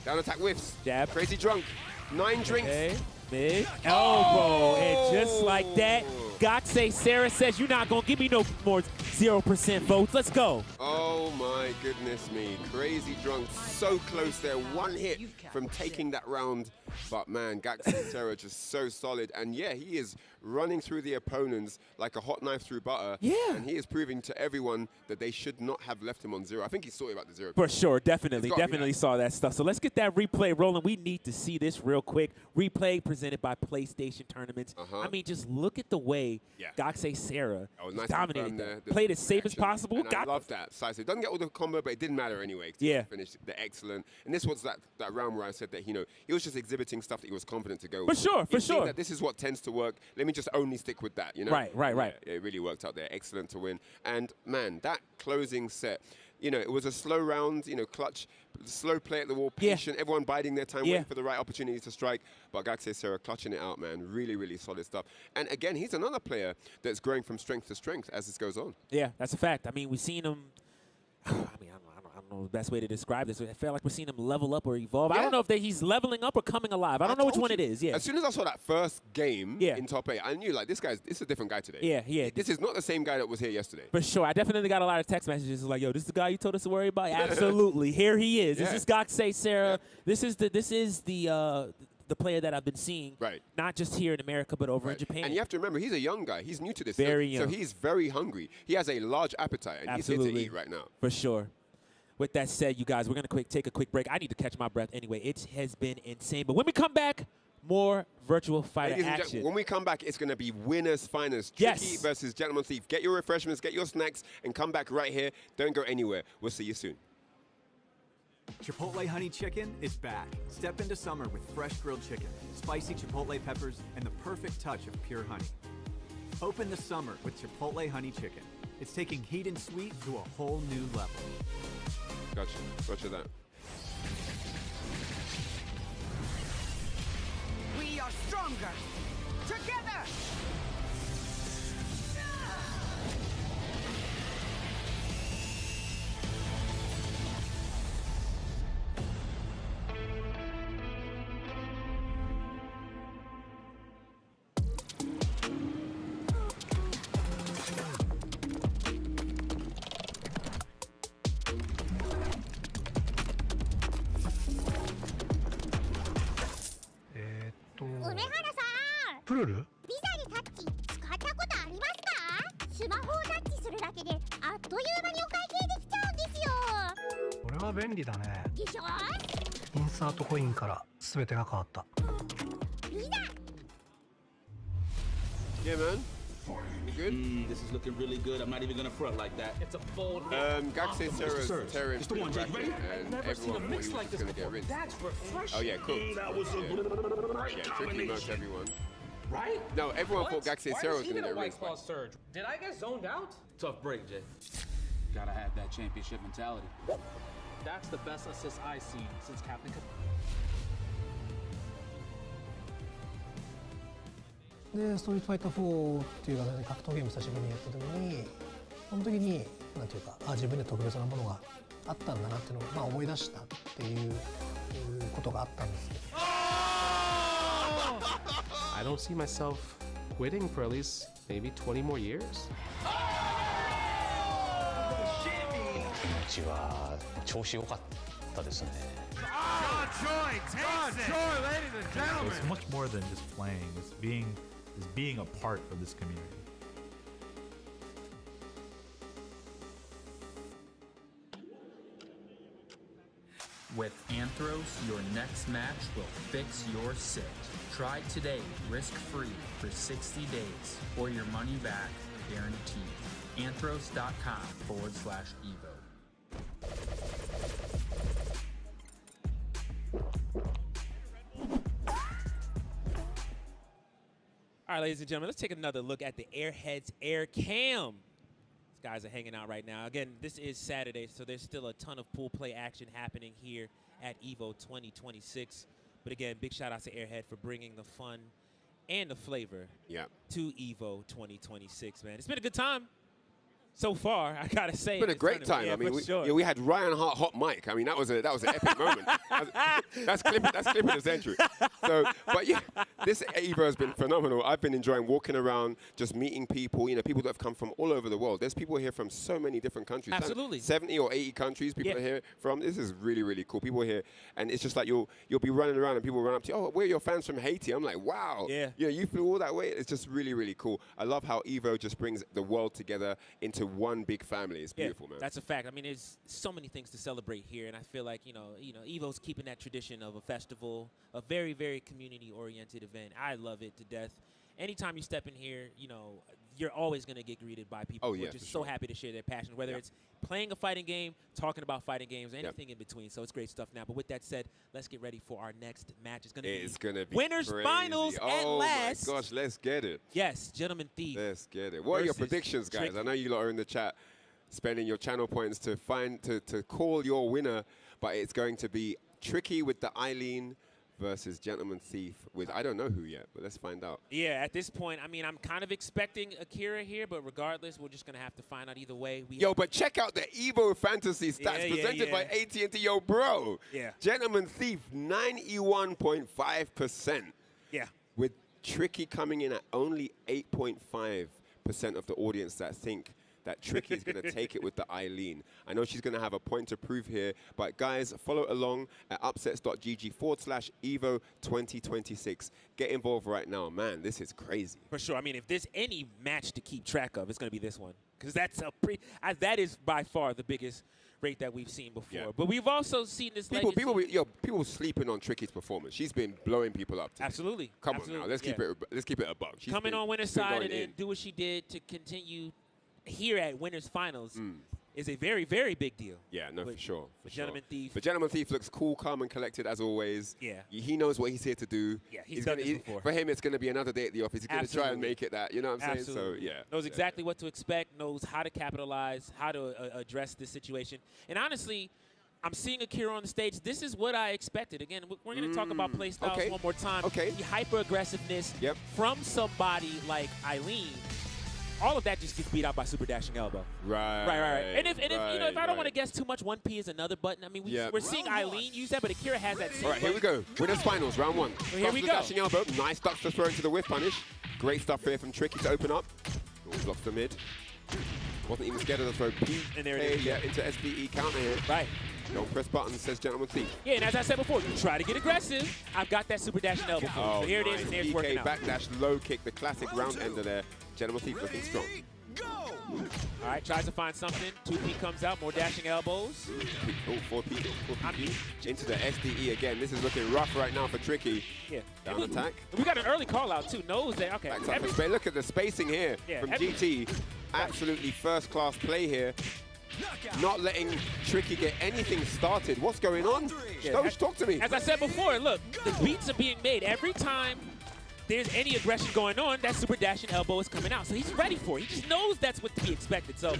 Down attack whiffs. Jab. Crazy Drunk. 9 drinks. Okay. Mid. Elbow. And just like that, Galaxy Sarah says, you're not going to give me no more 0% votes. Let's go. Oh my goodness me. Crazy Drunk so close there. One hit from taking that round. But man, Galaxy Sarah just so solid. And yeah, he is running through the opponents like a hot knife through butter. Yeah. And he is proving to everyone that they should not have left him on 0. I think he's sorry about the 0. For sure, definitely saw that stuff. So let's get that replay rolling. We need to see this real quick. Replay presented by PlayStation Tournaments. I mean, just look at the way Galaxy Sarah dominated that. Played as safe as possible. And I love that. So it doesn't get all the combo, but it didn't matter anyway. Yeah. Finished the excellent. And this was that round where I said that, you know, he was just exhibiting stuff that he was confident to go For with. sure, for sure. That this is what tends to work. Let me just only stick with that, you know? Right. Yeah, it really worked out there. Excellent to win. And man, that closing set, you know, it was a slow round, you know, clutch, slow play at the wall, patient, everyone biding their time, waiting for the right opportunity to strike. But Galaxy Sarah clutching it out, man. Really, really solid stuff. And again, he's another player that's growing from strength to strength as this goes on. Yeah, that's a fact. I mean, we've seen him. I don't know the best way to describe this. I feel like we're seeing him level up or evolve. I don't know if he's leveling up or coming alive. I don't know which one it is. Yeah. As soon as I saw that first game in top 8, I knew like this is a different guy today. Yeah. This is not the same guy that was here yesterday. For sure. I definitely got a lot of text messages like, yo, this is the guy you told us to worry about? Absolutely. Here he is. This is Galaxy Sarah. This is the player that I've been seeing, not just here in America, but over in Japan. And you have to remember, he's a young guy. He's new to this. Very young. So he's very hungry. He has a large appetite, and he's here to eat right now. For sure. With that said, you guys, we're going to take a quick break. I need to catch my breath anyway. It has been insane. But when we come back, more virtual fighter action. When we come back, it's going to be winners, finals. Tricky versus Gentleman Thief. Get your refreshments, get your snacks, and come back right here. Don't go anywhere. We'll see you soon. Chipotle Honey Chicken is back. Step into summer with fresh grilled chicken, spicy Chipotle peppers, and the perfect touch of pure honey. Open the summer with Chipotle Honey Chicken. It's taking heat and sweet to a whole new level. Gotcha that. We are stronger together.プルル？ビザにタッチ使ったことありますか？スマホをタッチするだけであっという間にお会計できちゃうんですよ。これは便利だね。でしょ？インサートコインから全てが変わった。ビザ。 Yeah, man. You good? This is looking really good. I'm not even gonna front like that. It's a bold Galaxy Sarah's tearing It's the one, Jake. Ready? and everyone thought he was just gonna get rinsed. That's refreshing. Oh yeah, cool. That was a great Tricky much everyone. Right? No, everyone thought Galaxy Sarah was gonna get Why rinsed. White Claw surge? Did I get zoned out? Tough break, Jay. Gotta have that championship mentality. That's the best assist I've seen since Captain. でストリートファイター4っていう形で格闘ゲーム久しぶりにやった時にその時になんていうか自分で特別なものがあったんだなっていうのを、思い出したっていうことがあったんですけど。I don't see myself quitting for at least maybe 20 more years. うちは調子良かったですね。It's much more than just playing. It's being a part of this community. With Anthros, your next match will fix your sit. Try today, risk-free for 60 days, or your money back guaranteed. Anthros.com/EVO. All right, ladies and gentlemen, let's take another look at the Airheads Air Cam. These guys are hanging out right now. Again, this is Saturday, so there's still a ton of pool play action happening here at EVO 2026. But again, big shout out to Airhead for bringing the fun and the flavor to EVO 2026, man. It's been a good time. So far, I gotta say, it's been a great time. Yeah, I mean, sure. we had Ryan Hart hot mic. I mean, that was an epic moment. That's clipping the century. So, but yeah, this EVO has been phenomenal. I've been enjoying walking around, just meeting people. You know, people that have come from all over the world. There's people here from so many different countries. Absolutely. 70 or 80 countries people are here from. This is really, really cool. People are here, and it's just like you'll be running around and people run up to you. Oh, we're your fans from Haiti. I'm like, wow. Yeah. You know, you flew all that way. It's just really, really cool. I love how EVO just brings the world together into one big family. It's beautiful, man. That's a fact. I mean, there's so many things to celebrate here, and I feel like you know, EVO's keeping that tradition of a festival, a very, very community-oriented event. I love it to death. Anytime you step in here, you know, you're always going to get greeted by people who are just so happy to share their passion, whether it's playing a fighting game, talking about fighting games, anything in between. So it's great stuff now. But with that said, let's get ready for our next match. It's going to be winners crazy. finals at last. Oh my gosh, let's get it. Yes, Gentleman Thief. Let's get it. What are your predictions, guys? I know you lot are in the chat spending your channel points to call your winner, but it's going to be Tricky with the Eileen versus Gentleman Thief with I don't know who yet, but let's find out. Yeah, at this point, I mean, I'm kind of expecting Akira here, but regardless, we're just going to have to find out either way. But check out the EVO Fantasy stats presented by AT&T. Yo, bro. Yeah. Gentleman Thief, 91.5%. Yeah. With Tricky coming in at only 8.5% of the audience that think that Tricky's going to take it with the Eileen. I know she's going to have a point to prove here, but guys, follow along at upsets.gg/EVO 2026. Get involved right now. Man, this is crazy. For sure. I mean, if there's any match to keep track of, it's going to be this one. Because that's that is by far the biggest rate that we've seen before. Yeah. But we've also seen this people sleeping on Tricky's performance. She's been blowing people up today. Absolutely. Come on now. Let's keep it above. She's coming on winner's side and then do what she did to continue here at Winners Finals is a very, very big deal. Yeah, no, for sure. Gentleman Thief. But Gentleman Thief looks cool, calm, and collected as always. Yeah. He knows what he's here to do. Yeah, he's done this before. For him, it's going to be another day at the office. He's going to try and make it that. You know what I'm saying? So, yeah. Knows exactly what to expect, knows how to capitalize, how to address this situation. And honestly, I'm seeing Akira on the stage. This is what I expected. Again, we're going to talk about play styles one more time. Okay. The hyper-aggressiveness from somebody like Eileen. All of that just gets beat out by super dashing elbow. Right. And if I don't want to guess too much, 1P is another button. I mean, we're seeing Eileen use that, but Akira has that same. All right, here we go. Winners finals, round one. So here we go. Dashing elbow. Nice ducks to throw into the whiff punish. Great stuff here from Tricky to open up. Blocks the mid. Wasn't even scared of the throw. And there it is. Into SBE counter here. Right. Don't press buttons, says Gentleman Thief. Yeah, and as I said before, you try to get aggressive. I've got that super dashing elbow. Oh, so here it is, and there's working out. Backdash low kick, the classic round ender there. Gentleman Thief looking strong. All right, tries to find something. 2P comes out, more dashing elbows. 4P into the SDE again. This is looking rough right now for Tricky. Yeah. Down attack. We got an early call out too. Knows that. Okay. Look at the spacing here from GT. Absolutely first class play here. Not letting Tricky get anything started. What's going on? Coach, talk to me. As I said before, look, the beats are being made every time there's any aggression going on, that super dashing elbow is coming out. So he's ready for it. He just knows that's what to be expected. So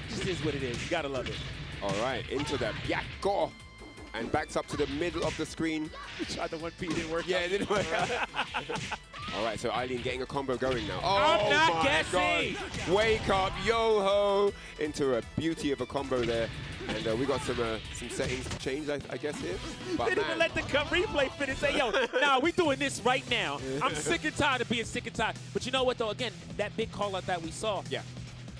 this is what it is. You got to love it. All right, into the Byakko. And backs up to the middle of the screen. Tried the 1P, didn't work. Yeah, it didn't work. All right, so Eileen getting a combo going now. Oh, I'm not my guessing. God. Wake up, yo-ho. Into a beauty of a combo there. And we got some settings to change, I guess, here. But they didn't even let the replay finish. Say, yo, nah, we doing this right now. I'm sick and tired of being sick and tired. But you know what, though? Again, that big call-out that we saw. Yeah.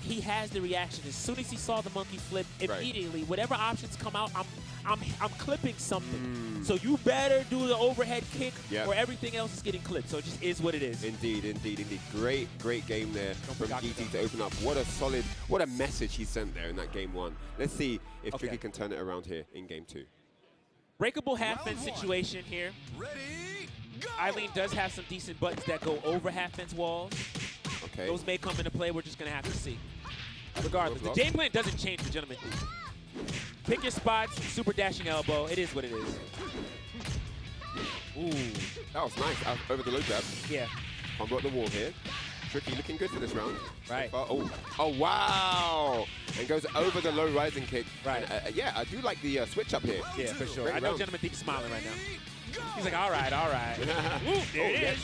He has the reaction. As soon as he saw the monkey flip, immediately, whatever options come out, I'm clipping something. So you better do the overhead kick or everything else is getting clipped. So it just is what it is. Indeed. Great game there from GT to open up. What a message he sent there in that game one. Let's see if Tricky can turn it around here in game two. Breakable half-fence situation here. Eileen does have some decent buttons that go over half-fence walls. Okay. Those may come into play. We're just going to have to see. Regardless, the game plan doesn't change for Gentleman Thief. Pick your spots, super dashing elbow. It is what it is. Ooh. That was nice. Over the low grab. Yeah. Combo at the wall here. Tricky looking good for this round. Right. Oh, wow. And goes over the low rising kick. Right. And, yeah, I do like the switch up here. Yeah, for sure. Great I know round. Gentleman Thief's smiling right now. He's like, all right, all right. Ooh, there it is.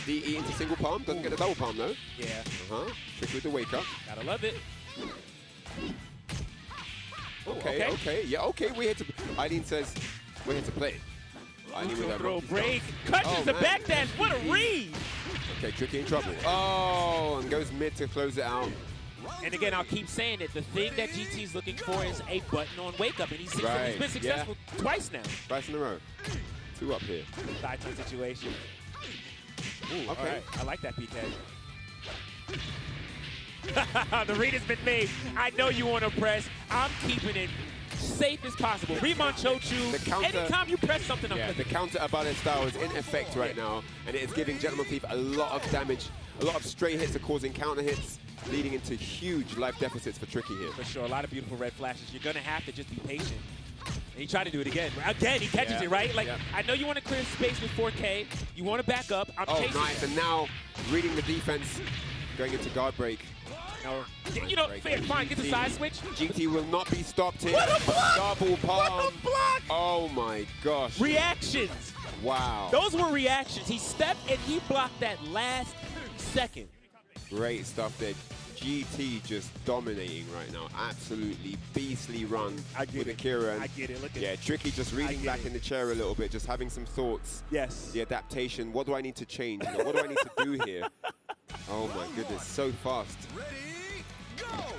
DE into single palm. Doesn't get a double palm, though. Yeah. Tricky with the wake up. Gotta love it. Okay. Yeah, okay. We're here to... Eileen says we're here to play. Eileen with that Throw monkey break. stop. Catches the man. back dash. What a read. Okay, Tricky in trouble. Oh, and goes mid to close it out. And again, I'll keep saying it. The thing that GT's looking for is a button on wake up, and he's been successful twice now. Twice in a row. 2 up here. Side turn situation. Ooh, okay. All right. I like that, PK. The read has been made. I know you want to press. I'm keeping it safe as possible. Remon Chochu, anytime you press something, I'm the counter Abade style is in effect right now, and it is giving Gentleman Thief a lot of damage. A lot of stray hits are causing counter hits, leading into huge life deficits for Tricky here. For sure, a lot of beautiful red flashes. You're going to have to just be patient. And he tried to do it again. Again, he catches it, right? Like, I know you want to clear space with 4K. You want to back up. I'm chasing nice. And now reading the defense, going into guard break. No. You know, fair, fine, get the side switch. GT will not be stopped here. What a block! Double palm. What a block! Oh my gosh. Reactions. Wow. Those were reactions. He stepped and he blocked that last second. Great stuff there. GT just dominating right now. Absolutely beastly run with Akira. I get it. Look at it. Tricky just reading back in the chair a little bit, just having some thoughts. Yes. The adaptation. What do I need to change? You know, what do I need to do here? Oh my goodness, so fast.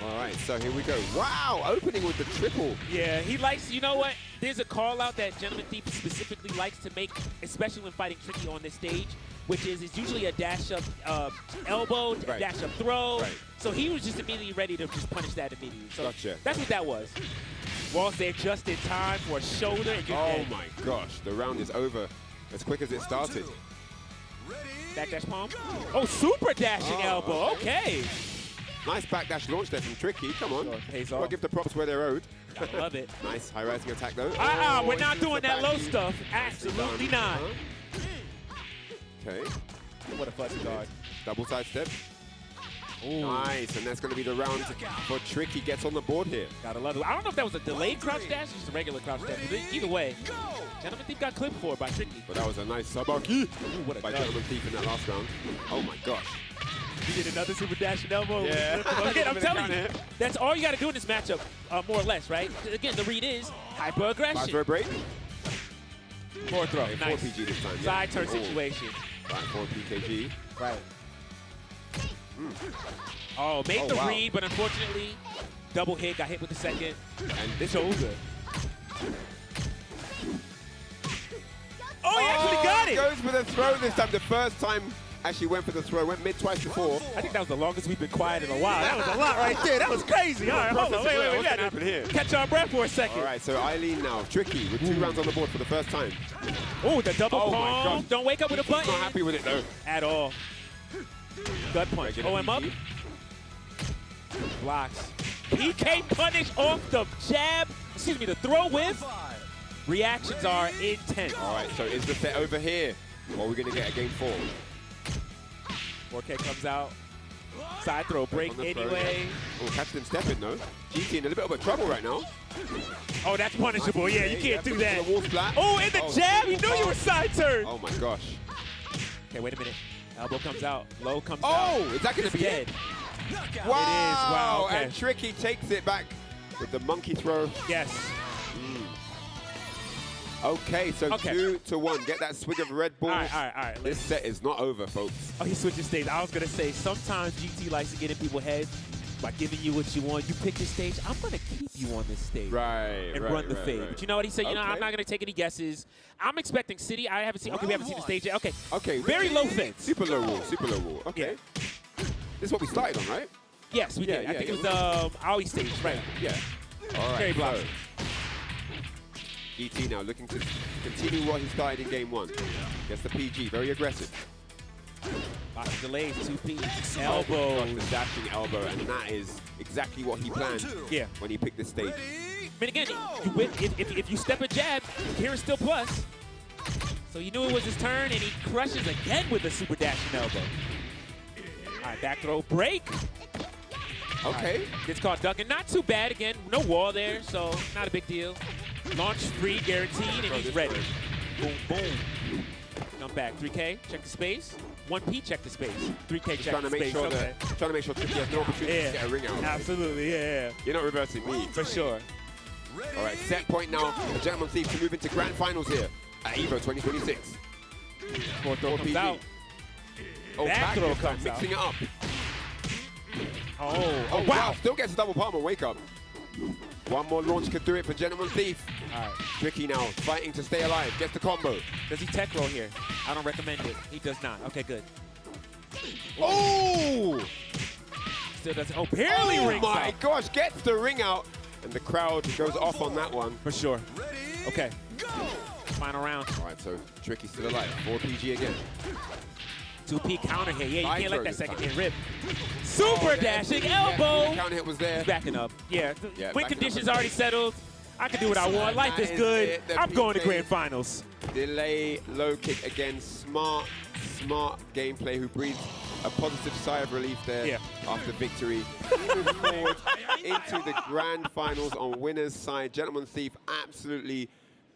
All right, so here we go. Wow, opening with the triple. Yeah, he likes, you know what? There's a call out that Gentleman Thief specifically likes to make, especially when fighting Tricky on this stage, which is it's usually a dash up elbow, dash up throw. Right. So he was just immediately ready to just punish that immediately. So Gotcha. that's what that was. Walls there just in time for a shoulder. And you're dead. My gosh, the round is over as quick as it started. Backdash palm. Oh, super dashing elbow. Okay. Nice backdash launch there from Tricky. Come on. Pays I'll off. give the props where they're owed. I love it. Nice high rising attack though. We're not doing that low stuff. Absolutely not. Okay. What a fuzzy guard. Double side step. Nice, and that's going to be the round for Tricky. Gets on the board here. Gotta love it. I don't know if that was a delayed crouch dash or just a regular crouch dash. But either way, Gentleman Thief got clipped for it by Tricky. But that was a nice sabaki by dud. Gentleman Thief in that last round. Oh my gosh. He did another super dash and elbow. Yeah. Again, I'm telling you, that's all you got to do in this matchup, more or less, right? Again, the read is hyper aggression. Hyper break. More throw. Okay, Nice. 4 PG this time. Side turn situation. Right, 4 PKG. Right. Oh, made the read, but unfortunately, double hit, got hit with the second. And this shoulder. Oh, he actually got it! Goes for the throw this time. The first time actually went for the throw. Went mid twice before. I think that was the longest we've been quiet in a while. That was a lot right there. That was crazy. All right, hold on. Wait. We got to happen here. catch our breath for a second. All right, so Eileen now. Tricky with 2 rounds on the board for the first time. Oh, the double palm. My God. Don't wake up with a button. Not happy with it, though. At all. Gut punch. Regular OM up. PG. Blocks. PK punish off the jab. Excuse me, the throw with. Reactions are intense. All right, so is the set over here? Or are we going to get a game 4? 4K comes out. Side throw break anyway. Oh, catch them stepping though. GT in a little bit of trouble right now. Oh, that's punishable. Yeah, you can't do that. Wall splat. Oh, and the jab. You knew you were side turn. Oh my gosh. Okay, wait a minute. Elbow comes out. Low comes out. Oh, is that going to be dead? Wow. It is. Wow. Okay. And Tricky takes it back with the monkey throw. Yes. Okay, so 2-1. Get that swig of Red Bull. All right. This set is not over, folks. Oh, he switches stage. I was going to say, sometimes GT likes to get in people's heads by giving you what you want. You pick this stage. I'm going to keep you on this stage. Right, And run the fade. But you know what he said? You know, I'm not going to take any guesses. I'm expecting City. I haven't seen. Okay, we haven't seen the stage yet. Okay. Okay. Very low fence. Super low wall. Okay. Yeah. This is what we started on, right? Yes, we did. I think it was Aoi stage, right? Yeah. All right. Very blocks. GT now looking to continue what he started in game 1. Gets the PG, very aggressive. Lots of delays, 2P. Elbow. The dashing elbow, and that is exactly what he planned when he picked this stage. But again, if you step a jab, here is still plus. So you knew it was his turn, and he crushes again with a super dashing elbow. All right, back throw, break. Okay. Right. Gets caught ducking. Not too bad. Again, no wall there, so not a big deal. Launch free, guaranteed, and he's ready. Boom, boom. Come back. 3K, check the space. 1P, check the space. 3K, check the space. Trying to make sure Tricky has no opportunity to get a ring out. Absolutely, yeah. You're not reversing me. For sure. All right, set point now. The Gentleman Thief to move into grand finals here at EVO 2026. Fourth throw comes out. Oh, back throw comes out. Mixing it up. Oh, wow. Still gets a double palm on wake up. One more launch could do it for Gentleman Thief. All right. Tricky now, fighting to stay alive. Gets the combo. Does he tech roll here? I don't recommend it. He does not. Okay, good. Oh! Still doesn't. Oh, barely rings out. Oh my gosh, gets the ring out. And the crowd goes off on that one. For sure. Okay. Final round. All right, so Tricky still alive. 4 PG again. 2P counter hit. Yeah, you can't let that second hit rip. Oh, Super dashing elbow. Counter hit was there. He's backing up. Yeah, win conditions up. Already settled. I can do what I want. Life is good. I'm going to grand finals. Delay, low kick again. Smart gameplay who breathes a positive sigh of relief there after victory. We move forward into the grand finals on winner's side. Gentleman Thief, absolutely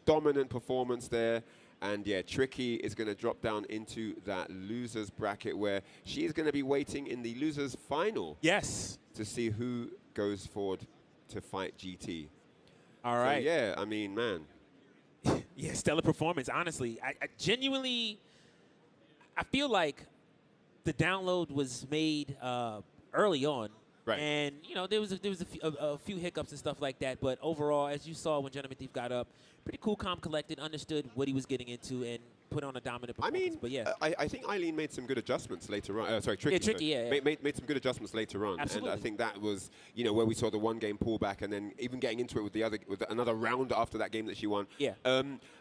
dominant performance there. And yeah, Tricky is going to drop down into that loser's bracket where she is going to be waiting in the loser's final. Yes. To see who goes forward to fight GT. All right. So yeah, I mean, man. Yeah, stellar performance. Honestly, I genuinely, I feel like the download was made early on. Right. And, you know, there was a few hiccups and stuff like that. But overall, as you saw when Gentleman Thief got up, pretty cool, calm, collected, understood what he was getting into, and put on a dominant performance. I mean, but yeah. I think Eileen made some good adjustments later on. Sorry, Tricky. Yeah, Tricky, yeah. Made some good adjustments later on. Absolutely. And I think that was, you know, where we saw the one-game pullback and then even getting into it with another round after that game that she won. Yeah.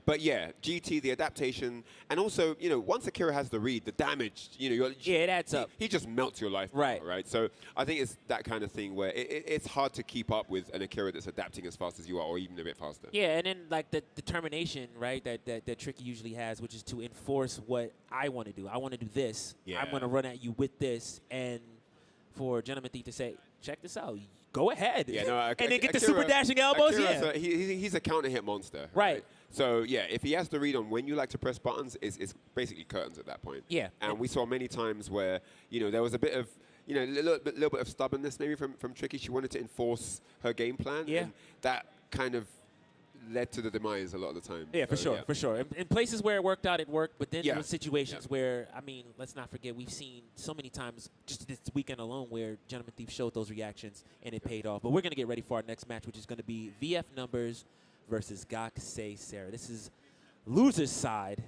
But yeah, GT, the adaptation, and also, you know, once Akira has the read, the damage, you know, it adds up. He just melts your life. Right. Right. So I think it's that kind of thing where it's hard to keep up with an Akira that's adapting as fast as you are, or even a bit faster. Yeah, and then like the determination, right, that Tricky usually has, which is to enforce what I want to do. I want to do this. Yeah. I'm going to run at you with this. And for Gentleman Thief to say, check this out. Go ahead. Yeah, no, and then get the super dashing elbows. Akira's he's a counter hit monster. Right. So yeah, if he has to read on when you like to press buttons, it's basically curtains at that point. Yeah. And we saw many times where, you know, there was a bit of, you know, a little bit of stubbornness maybe from Tricky. She wanted to enforce her game plan. Yeah. And that kind of led to the demise a lot of the time. Yeah, for sure, for sure. In places where it worked out, it worked. But then there were situations Yeah. where, I mean, let's not forget, we've seen so many times just this weekend alone where Gentleman Thief showed those reactions and it paid off. But we're going to get ready for our next match, which is going to be VF Numbers versus Cosplay. This is loser's side,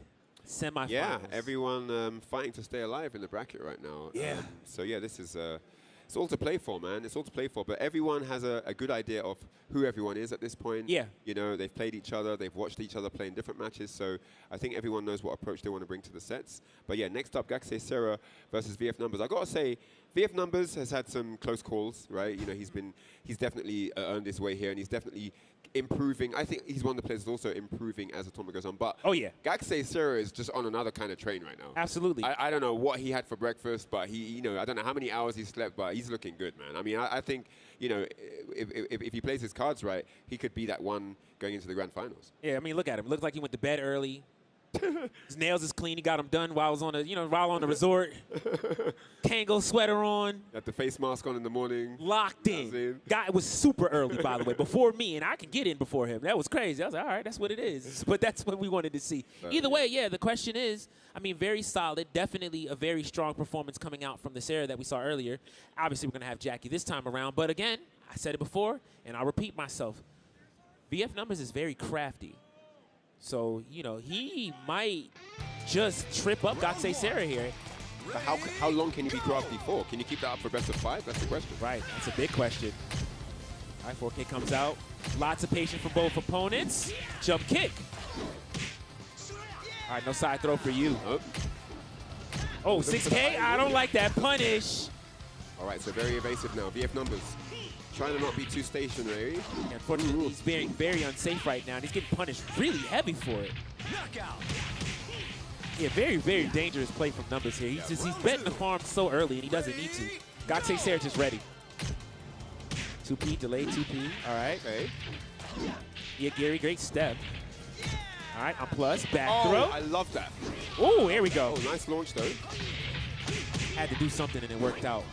semifinals. Yeah, everyone fighting to stay alive in the bracket right now. Yeah. So yeah, this is it's all to play for, man. It's all to play for. But everyone has a good idea of who everyone is at this point. Yeah. You know, they've played each other. They've watched each other play in different matches. So I think everyone knows what approach they want to bring to the sets. But yeah, next up, Cosplay versus VF Numbers. I got to say, VF Numbers has had some close calls, right? You know, he's definitely earned his way here, and he's definitely improving. I think he's one of the players also improving as the tournament goes on. But oh yeah, Cosplay is just on another kind of train right now. Absolutely. I don't know what he had for breakfast, but you know, I don't know how many hours he slept, but he's looking good, man. I mean, I think, you know, if he plays his cards right, he could be that one going into the grand finals. Yeah, I mean, look at him. Looks like he went to bed early. His nails is clean. He got them done while I was on while on the resort. Kango sweater on. Got the face mask on in the morning. Locked in. Guy was super early, by the way, before me, and I can get in before him. That was crazy. I was like, all right, that's what it is. But that's what we wanted to see. Either way, yeah, the question is, I mean, very solid. Definitely a very strong performance coming out from the Sarah that we saw earlier. Obviously, we're going to have Jackie this time around. But again, I said it before, and I'll repeat myself. VF Numbers is very crafty. So, you know, he might just trip up Cosplay Sarah here. But how long can you be crafty for? Can you keep that up for best of 5? That's the question. Right. That's a big question. All right, 4K comes out. Lots of patience for both opponents. Jump kick. All right, no side throw for you. Oh, 6K? I don't like that punish. All right, so very evasive now. VF Numbers trying to not be too stationary. Unfortunately, he's being very unsafe right now, and he's getting punished really heavy for it. Yeah, very, very dangerous play from Numbers here. He's betting the farm so early, and he doesn't need to. Gakusei Sarah just ready. 2P, delay 2P. All right. Okay. Yeah, Gary, great step. All right, on plus, back Oh, throw. I love that. Oh, here we go. Oh, nice launch, though. Had to do something, and it worked out.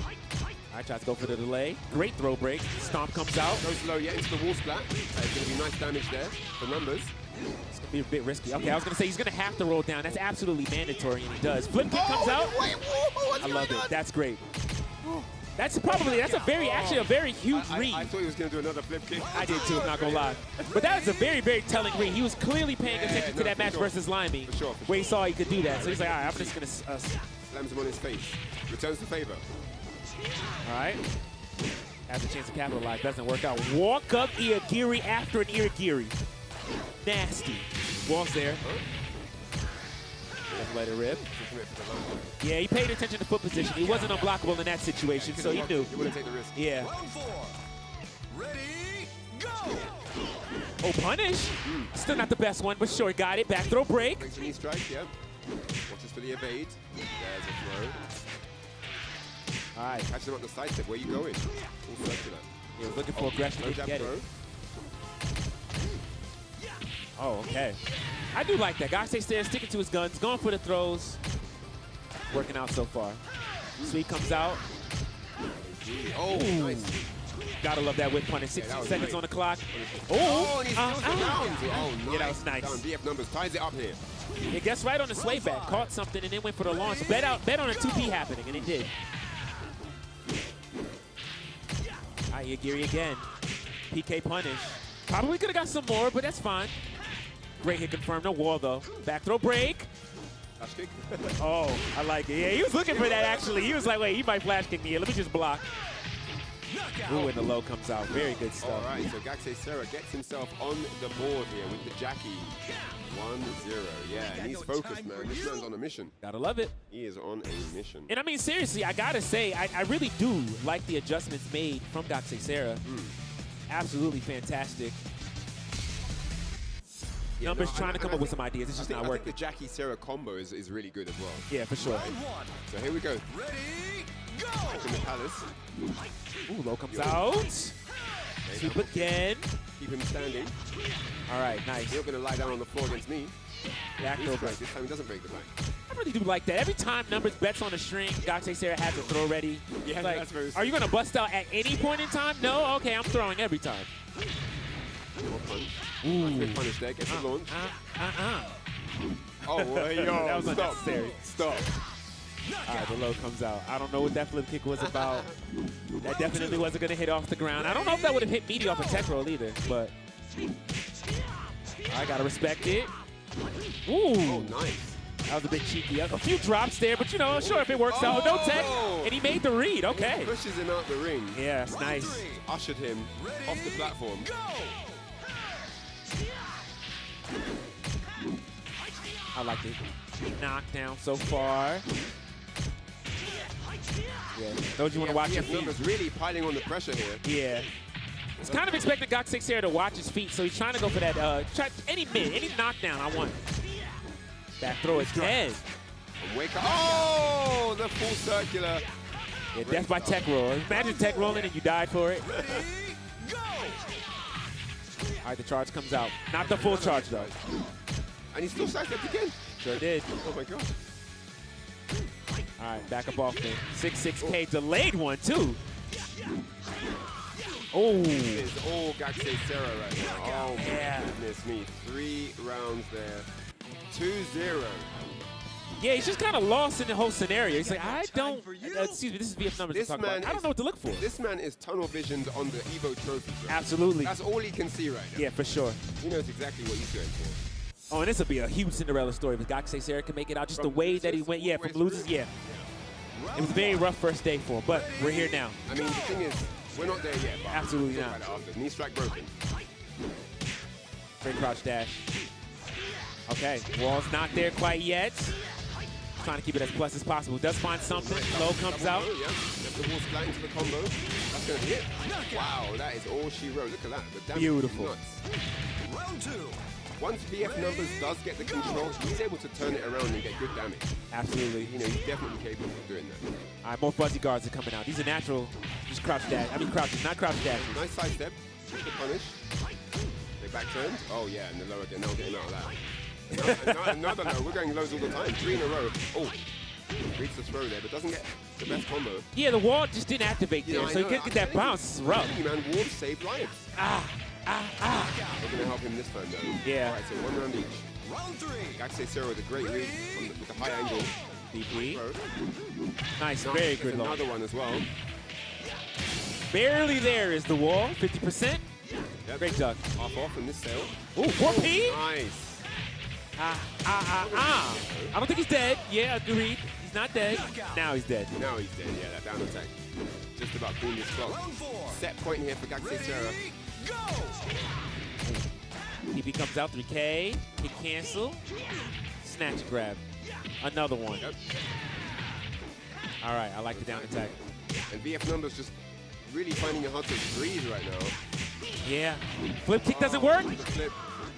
All right, tries to go for the delay. Great throw break. Stomp comes out. Goes low, yeah, into the wall splat. It's going to be nice damage there for Numbers. It's going to be a bit risky. Okay, I was going to say he's going to have to roll down. That's absolutely mandatory, and he does. Flip kick comes out. I love it. That's great. That's actually a very huge read. I thought he was going to do another flip kick. I did too, I'm not going to lie. But that is a very, very telling read. He was clearly paying attention to that match versus Limey, where he saw he could do that. So he's like, all right, I'm just going to... Slams him on his face. Returns the favor. All right. Has a chance to capitalize. Doesn't work out. Walk up Iagiri after an Iagiri. Nasty. Wall's there. Doesn't let it rip. Yeah, he paid attention to foot position. He wasn't unblockable in that situation, so he knew. He wouldn't take the risk. Yeah. Oh, punish. Still not the best one, but sure, got it. Back throw break. Brings a knee strike, yeah. Watches for the evade. There's a throw. All right. Catch him up the side step. Where you going? All circular. He was looking for aggression. Didn't get it. Oh, okay. I do like that. Gakusei Sarah sticking to his guns, going for the throws. Working out so far. Sweet comes out. Oh, nice. Gotta love that whip punish. 16 seconds great. on the clock. Oh, and he steals the round. Oh, nice. Yeah, that was nice. Down. BF Numbers ties it up here. It gets right on the sway back. Caught something and then went for the launch. Bet on a 2P happening, and it did. All right, Iagiri again. PK punish. Probably could have got some more, but that's fine. Great hit confirmed. No wall, though. Back throw break. Flash kick. Oh, I like it. Yeah, he was looking for that, actually. He was like, wait, he might flash kick me here. Let me just block. Ooh, and the low comes out. Very good stuff. All right, so Gakusei Sarah gets himself on the board here with the Jackie. 1-0. Yeah, and he's focused, man. This man's on a mission. Gotta love it. He is on a mission. And I mean, seriously, I gotta say, I really do like the adjustments made from Gakusei Sarah. Absolutely fantastic. Yeah, Numbers trying to come up with some ideas. It's just not working. I think the Jackie Sarah combo is really good as well. Yeah, for sure. So here we go. Ready, go! From the Palace. Ooh, low comes out. Sweep again. Keep him standing. All right, nice. He's not going to lie down on the floor against me. Back throw break. This time he doesn't break the back. I really do like that. Every time Numbers bets on a string, Gakusei Sarah has a throw ready. Yeah, like, that's very are you going to bust out at any point in time? No? Okay, I'm throwing every time. More punch. Ooh. Nice punish there. Gets the launch. Oh, well, yo, that was unnecessary. Stop. All right, the low comes out. I don't know what that flip kick was about. That definitely wasn't going to hit off the ground. I don't know if that would have hit meaty off a tech roll either, but I got to respect it. Ooh. Oh, nice. That was a bit cheeky. A few drops there, but, you know, sure, if it works out. No tech, and he made the read. Okay. Pushes him out the ring. Yeah, it's nice. Ushered him off the platform. I like the knockdown so far. Yeah, those you want to watch your feet. Numbers really piling on the pressure here. Yeah. He's kind of expecting Gakusei Sarah to watch his feet, so he's trying to go for that, any knockdown I want. Back throw again. Wake up. Oh, the full circular. Yeah, death by tech roll. Imagine tech rolling and you died for it. All right, the charge comes out. Not the full charge, though. And he still sidestepped again. Sure did. Oh, my God. All right, back up off me. 6-6K delayed one, too. Oh. It's all Gakusei Sarah right now. Oh, yeah. my goodness me. 3 rounds there. 2-0. Yeah, he's just kind of lost in the whole scenario. He's like, I don't, excuse me, this is VF Numbers. This man I don't know what to look for. This man is tunnel visioned on the EVO trophy. Bro. Absolutely. That's all he can see right now. Yeah, for sure. He knows exactly what he's going for. Oh, and this will be a huge Cinderella story. But Gakusei Sarah can make it out just the way that he went. Yeah, from losers, yeah. It was a very rough first day for him, but we're here now. I mean, the thing is, we're not there yet. But absolutely not. Knee strike broken. Great crouch dash. Okay, wall's not there quite yet. Trying to keep it as plus as possible. Does find something. Low comes out. Yeah, that's the wall splat into the combo. That's going to be it. Wow, that is all she wrote. Look at that. The damage beautiful. Nuts. Round 2. once VF Numbers does get the control, he's able to turn it around and get good damage. Absolutely. You know, he's definitely capable of doing that. All right, more fuzzy guards are coming out. These are natural, just crouch dash. I mean crouches, not crouch dash. Nice side step, good punish. They back turned. Oh yeah, and the low again, now getting out of that. Another low, we're going lows all the time. 3 in a row. Oh, reads the throw there, but doesn't get the best combo. Yeah, the wall just didn't activate there, so he couldn't get that bounce. It's rough. Man, wall saved lives. We're going to help him this time, though. Yeah. All right, so 1 round each. Round 3. Gakusei Sera with a great read with a high angle. DP. Nice, very good low. Another one as well. Barely there is the wall, 50%. Yep. Great duck. Off in this sail. Ooh, 4P? Nice. I don't think he's dead. Yeah, agreed. He's not dead. Now he's dead. Now he's dead, yeah, that down attack. Just about clean this clock. Set point here for Gakusei Sera. DP comes out, 3K. Hit cancel. Snatch grab. Another one. Yep. All right, I like the down attack. And VF Numbers just really finding it hard to breathe right now. Yeah. Flip kick doesn't work, Flip.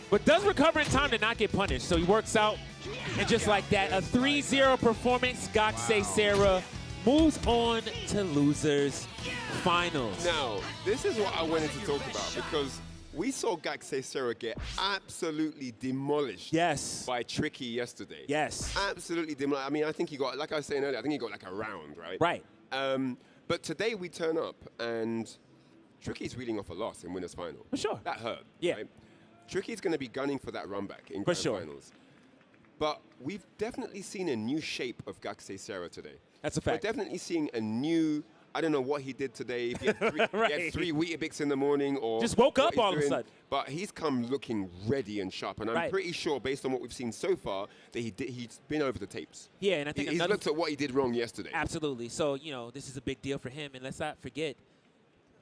but does recover in time to not get punished. So he works out. And just like that, a 3-0 performance. Gakusei Sera moves on to losers finals. Now, this is what I wanted to talk about because we saw Gakusei Sera get absolutely demolished by Tricky yesterday. Yes. Absolutely demolished. I mean, I think he got, like I was saying earlier, I think he got like a round, right? Right. But today we turn up and Tricky's reeling off a loss in winners final. For sure. That hurt. Yeah. Right? Tricky's going to be gunning for that run back in For grand sure. finals. But we've definitely seen a new shape of Gakusei Sera today. That's a fact. We're definitely seeing a new, I don't know what he did today. If he had 3, Right. he had 3 Weetabix in the morning or Just woke what up he's all of a doing. sudden. But he's come looking ready and sharp. And I'm Right. pretty sure, based on what we've seen so far, that he's been over the tapes. Yeah, and I think he's looked at what he did wrong yesterday. Absolutely. So, you know, this is a big deal for him. And let's not forget,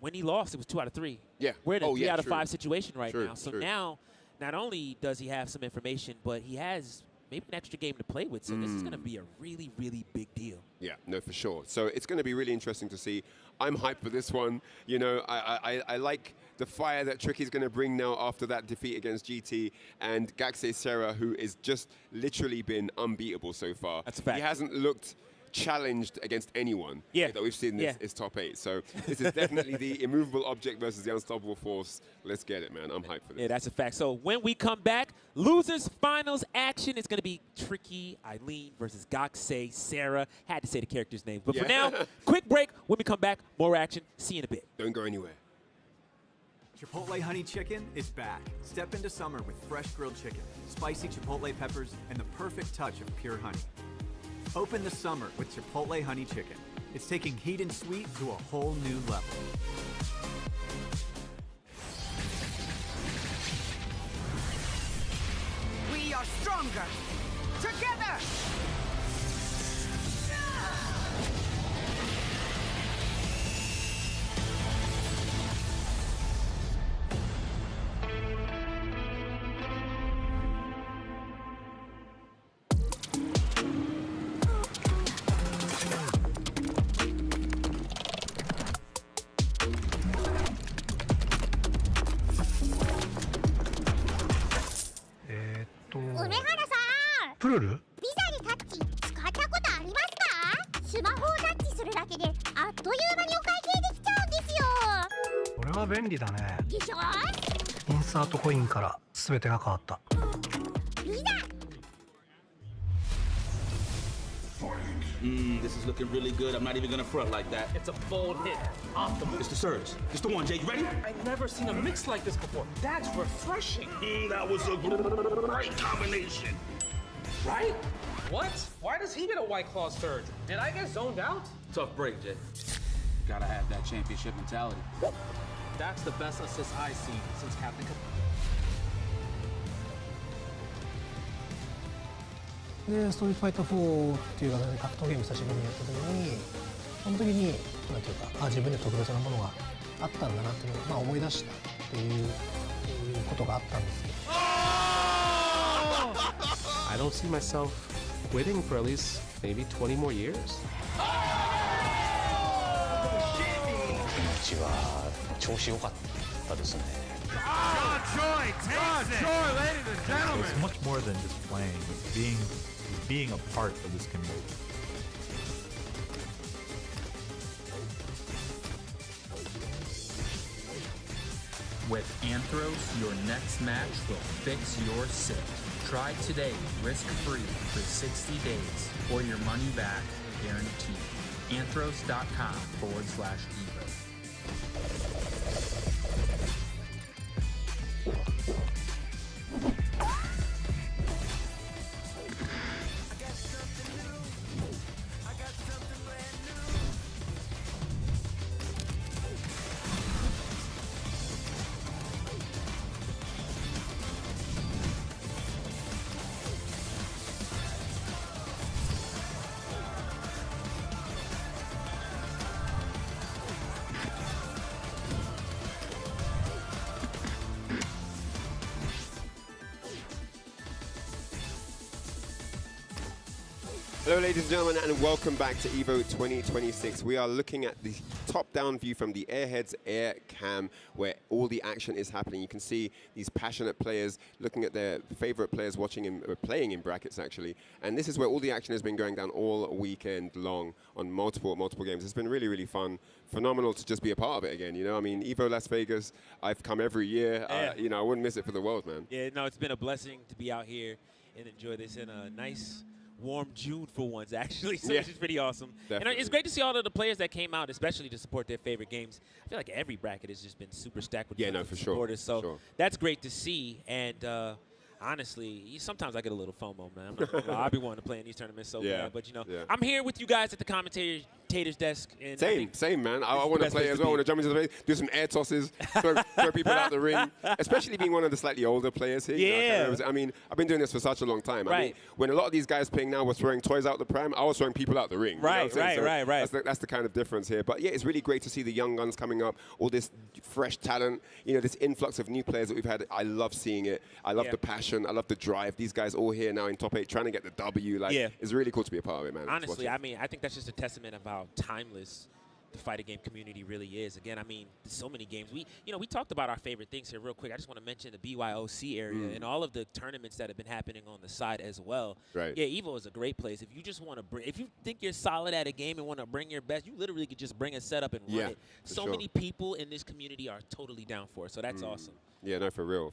when he lost, it was 2 out of 3. Yeah. We're in a 3 out of true. 5 situation right True, now. So true. now, not only does he have some information, but he has maybe an extra game to play with. So this is going to be a really, really big deal. Yeah, no, for sure. So it's going to be really interesting to see. I'm hyped for this one. You know, I like the fire that Tricky's going to bring now after that defeat against GT, and Gakusei Sera, who is just literally been unbeatable so far. That's a fact. He hasn't looked challenged against anyone that we've seen in this top 8. So this is definitely the immovable object versus the unstoppable force. Let's get it, man. I'm hyped for this. Yeah, that's a fact. So when we come back, losers finals action is going to be Tricky Eileen versus Gakusei Sera. Had to say the character's name. But for now, quick break. When we come back, more action. See you in a bit. Don't go anywhere. Chipotle Honey Chicken is back. Step into summer with fresh grilled chicken, spicy chipotle peppers, and the perfect touch of pure honey. Open the summer with Chipotle Honey Chicken. It's taking heat and sweet to a whole new level. We are stronger together!プルルビザにタッチ使ったことありますか？スマホをタッチするだけであっという間にお会計できちゃうんですよ。これは便利だね。でしょ？インサートコインから全てが変わった。ビザThis is looking really good. I'm not even gonna front like that. It's a bold hit. Optimal. It's the surge. It's the one, Jay. You ready? I've never seen a mix like this before. That's refreshing. That was a great combination. Right? What? Why does he get a White Claw surge? Did I get zoned out? Tough break, Jay. Gotta have that championship mentality. That's the best assist I've seen since Captain Cup. で、ストリートファイター4っていう形で格闘ゲーム久しぶりにやった時に、その時になんていうか、自分で特別なものがあったんだなっていうのを、思い出したっていうことがあったんですけど。I don't see myself quitting for at least maybe 20 more years. うちは調子良かったですね。ladies and gentlemen. It's much more than just playing. It's being a part of this community. With Anthros, your next match will fix your sit. Try today, risk-free for 60 days, or your money back guaranteed. Anthros.com/EVO. Hello ladies and gentlemen, and welcome back to EVO 2026. We are looking at the top-down view from the Airheads Air Cam, where all the action is happening. You can see these passionate players looking at their favorite players playing in brackets actually. And this is where all the action has been going down all weekend long on multiple games. It's been really, really fun. Phenomenal to just be a part of it again, you know? I mean, EVO Las Vegas, I've come every year. Yeah. You know, I wouldn't miss it for the world, man. Yeah, no, it's been a blessing to be out here and enjoy this in a nice, warm June for once, actually, so Yeah. which is pretty awesome. Definitely. And it's great to see all of the players that came out, especially to support their favorite games. I feel like every bracket has just been super stacked with for supporters, so sure. that's great to see. And honestly, sometimes I get a little FOMO, man. I'm not gonna lie. I'll be wanting to play in these tournaments so bad, but you know, I'm here with you guys at the commentator's desk. And Same, man. I want to play as well. I want to jump into the race, do some air tosses, throw people out the ring, especially being one of the slightly older players here. Yeah. You know, I mean, I've been doing this for such a long time. I mean, when a lot of these guys playing now were throwing toys out the pram, I was throwing people out the ring. Right. That's the kind of difference here. But yeah, it's really great to see the young guns coming up, all this fresh talent, you know, this influx of new players that we've had. I love seeing it. I love the passion. I love the drive. These guys all here now in top 8 trying to get the W. Like, it's really cool to be a part of it, man. Honestly, I mean, I think that's just a testament of how timeless the fighting game community really is. Again, I mean, there's so many games. We talked about our favorite things here real quick. I just want to mention the BYOC area and all of the tournaments that have been happening on the side as well. Right. Yeah, EVO is a great place. If you just want to if you think you're solid at a game and want to bring your best, you literally could just bring a setup and run it. So many people in this community are totally down for it, so that's awesome. Yeah, no, for real.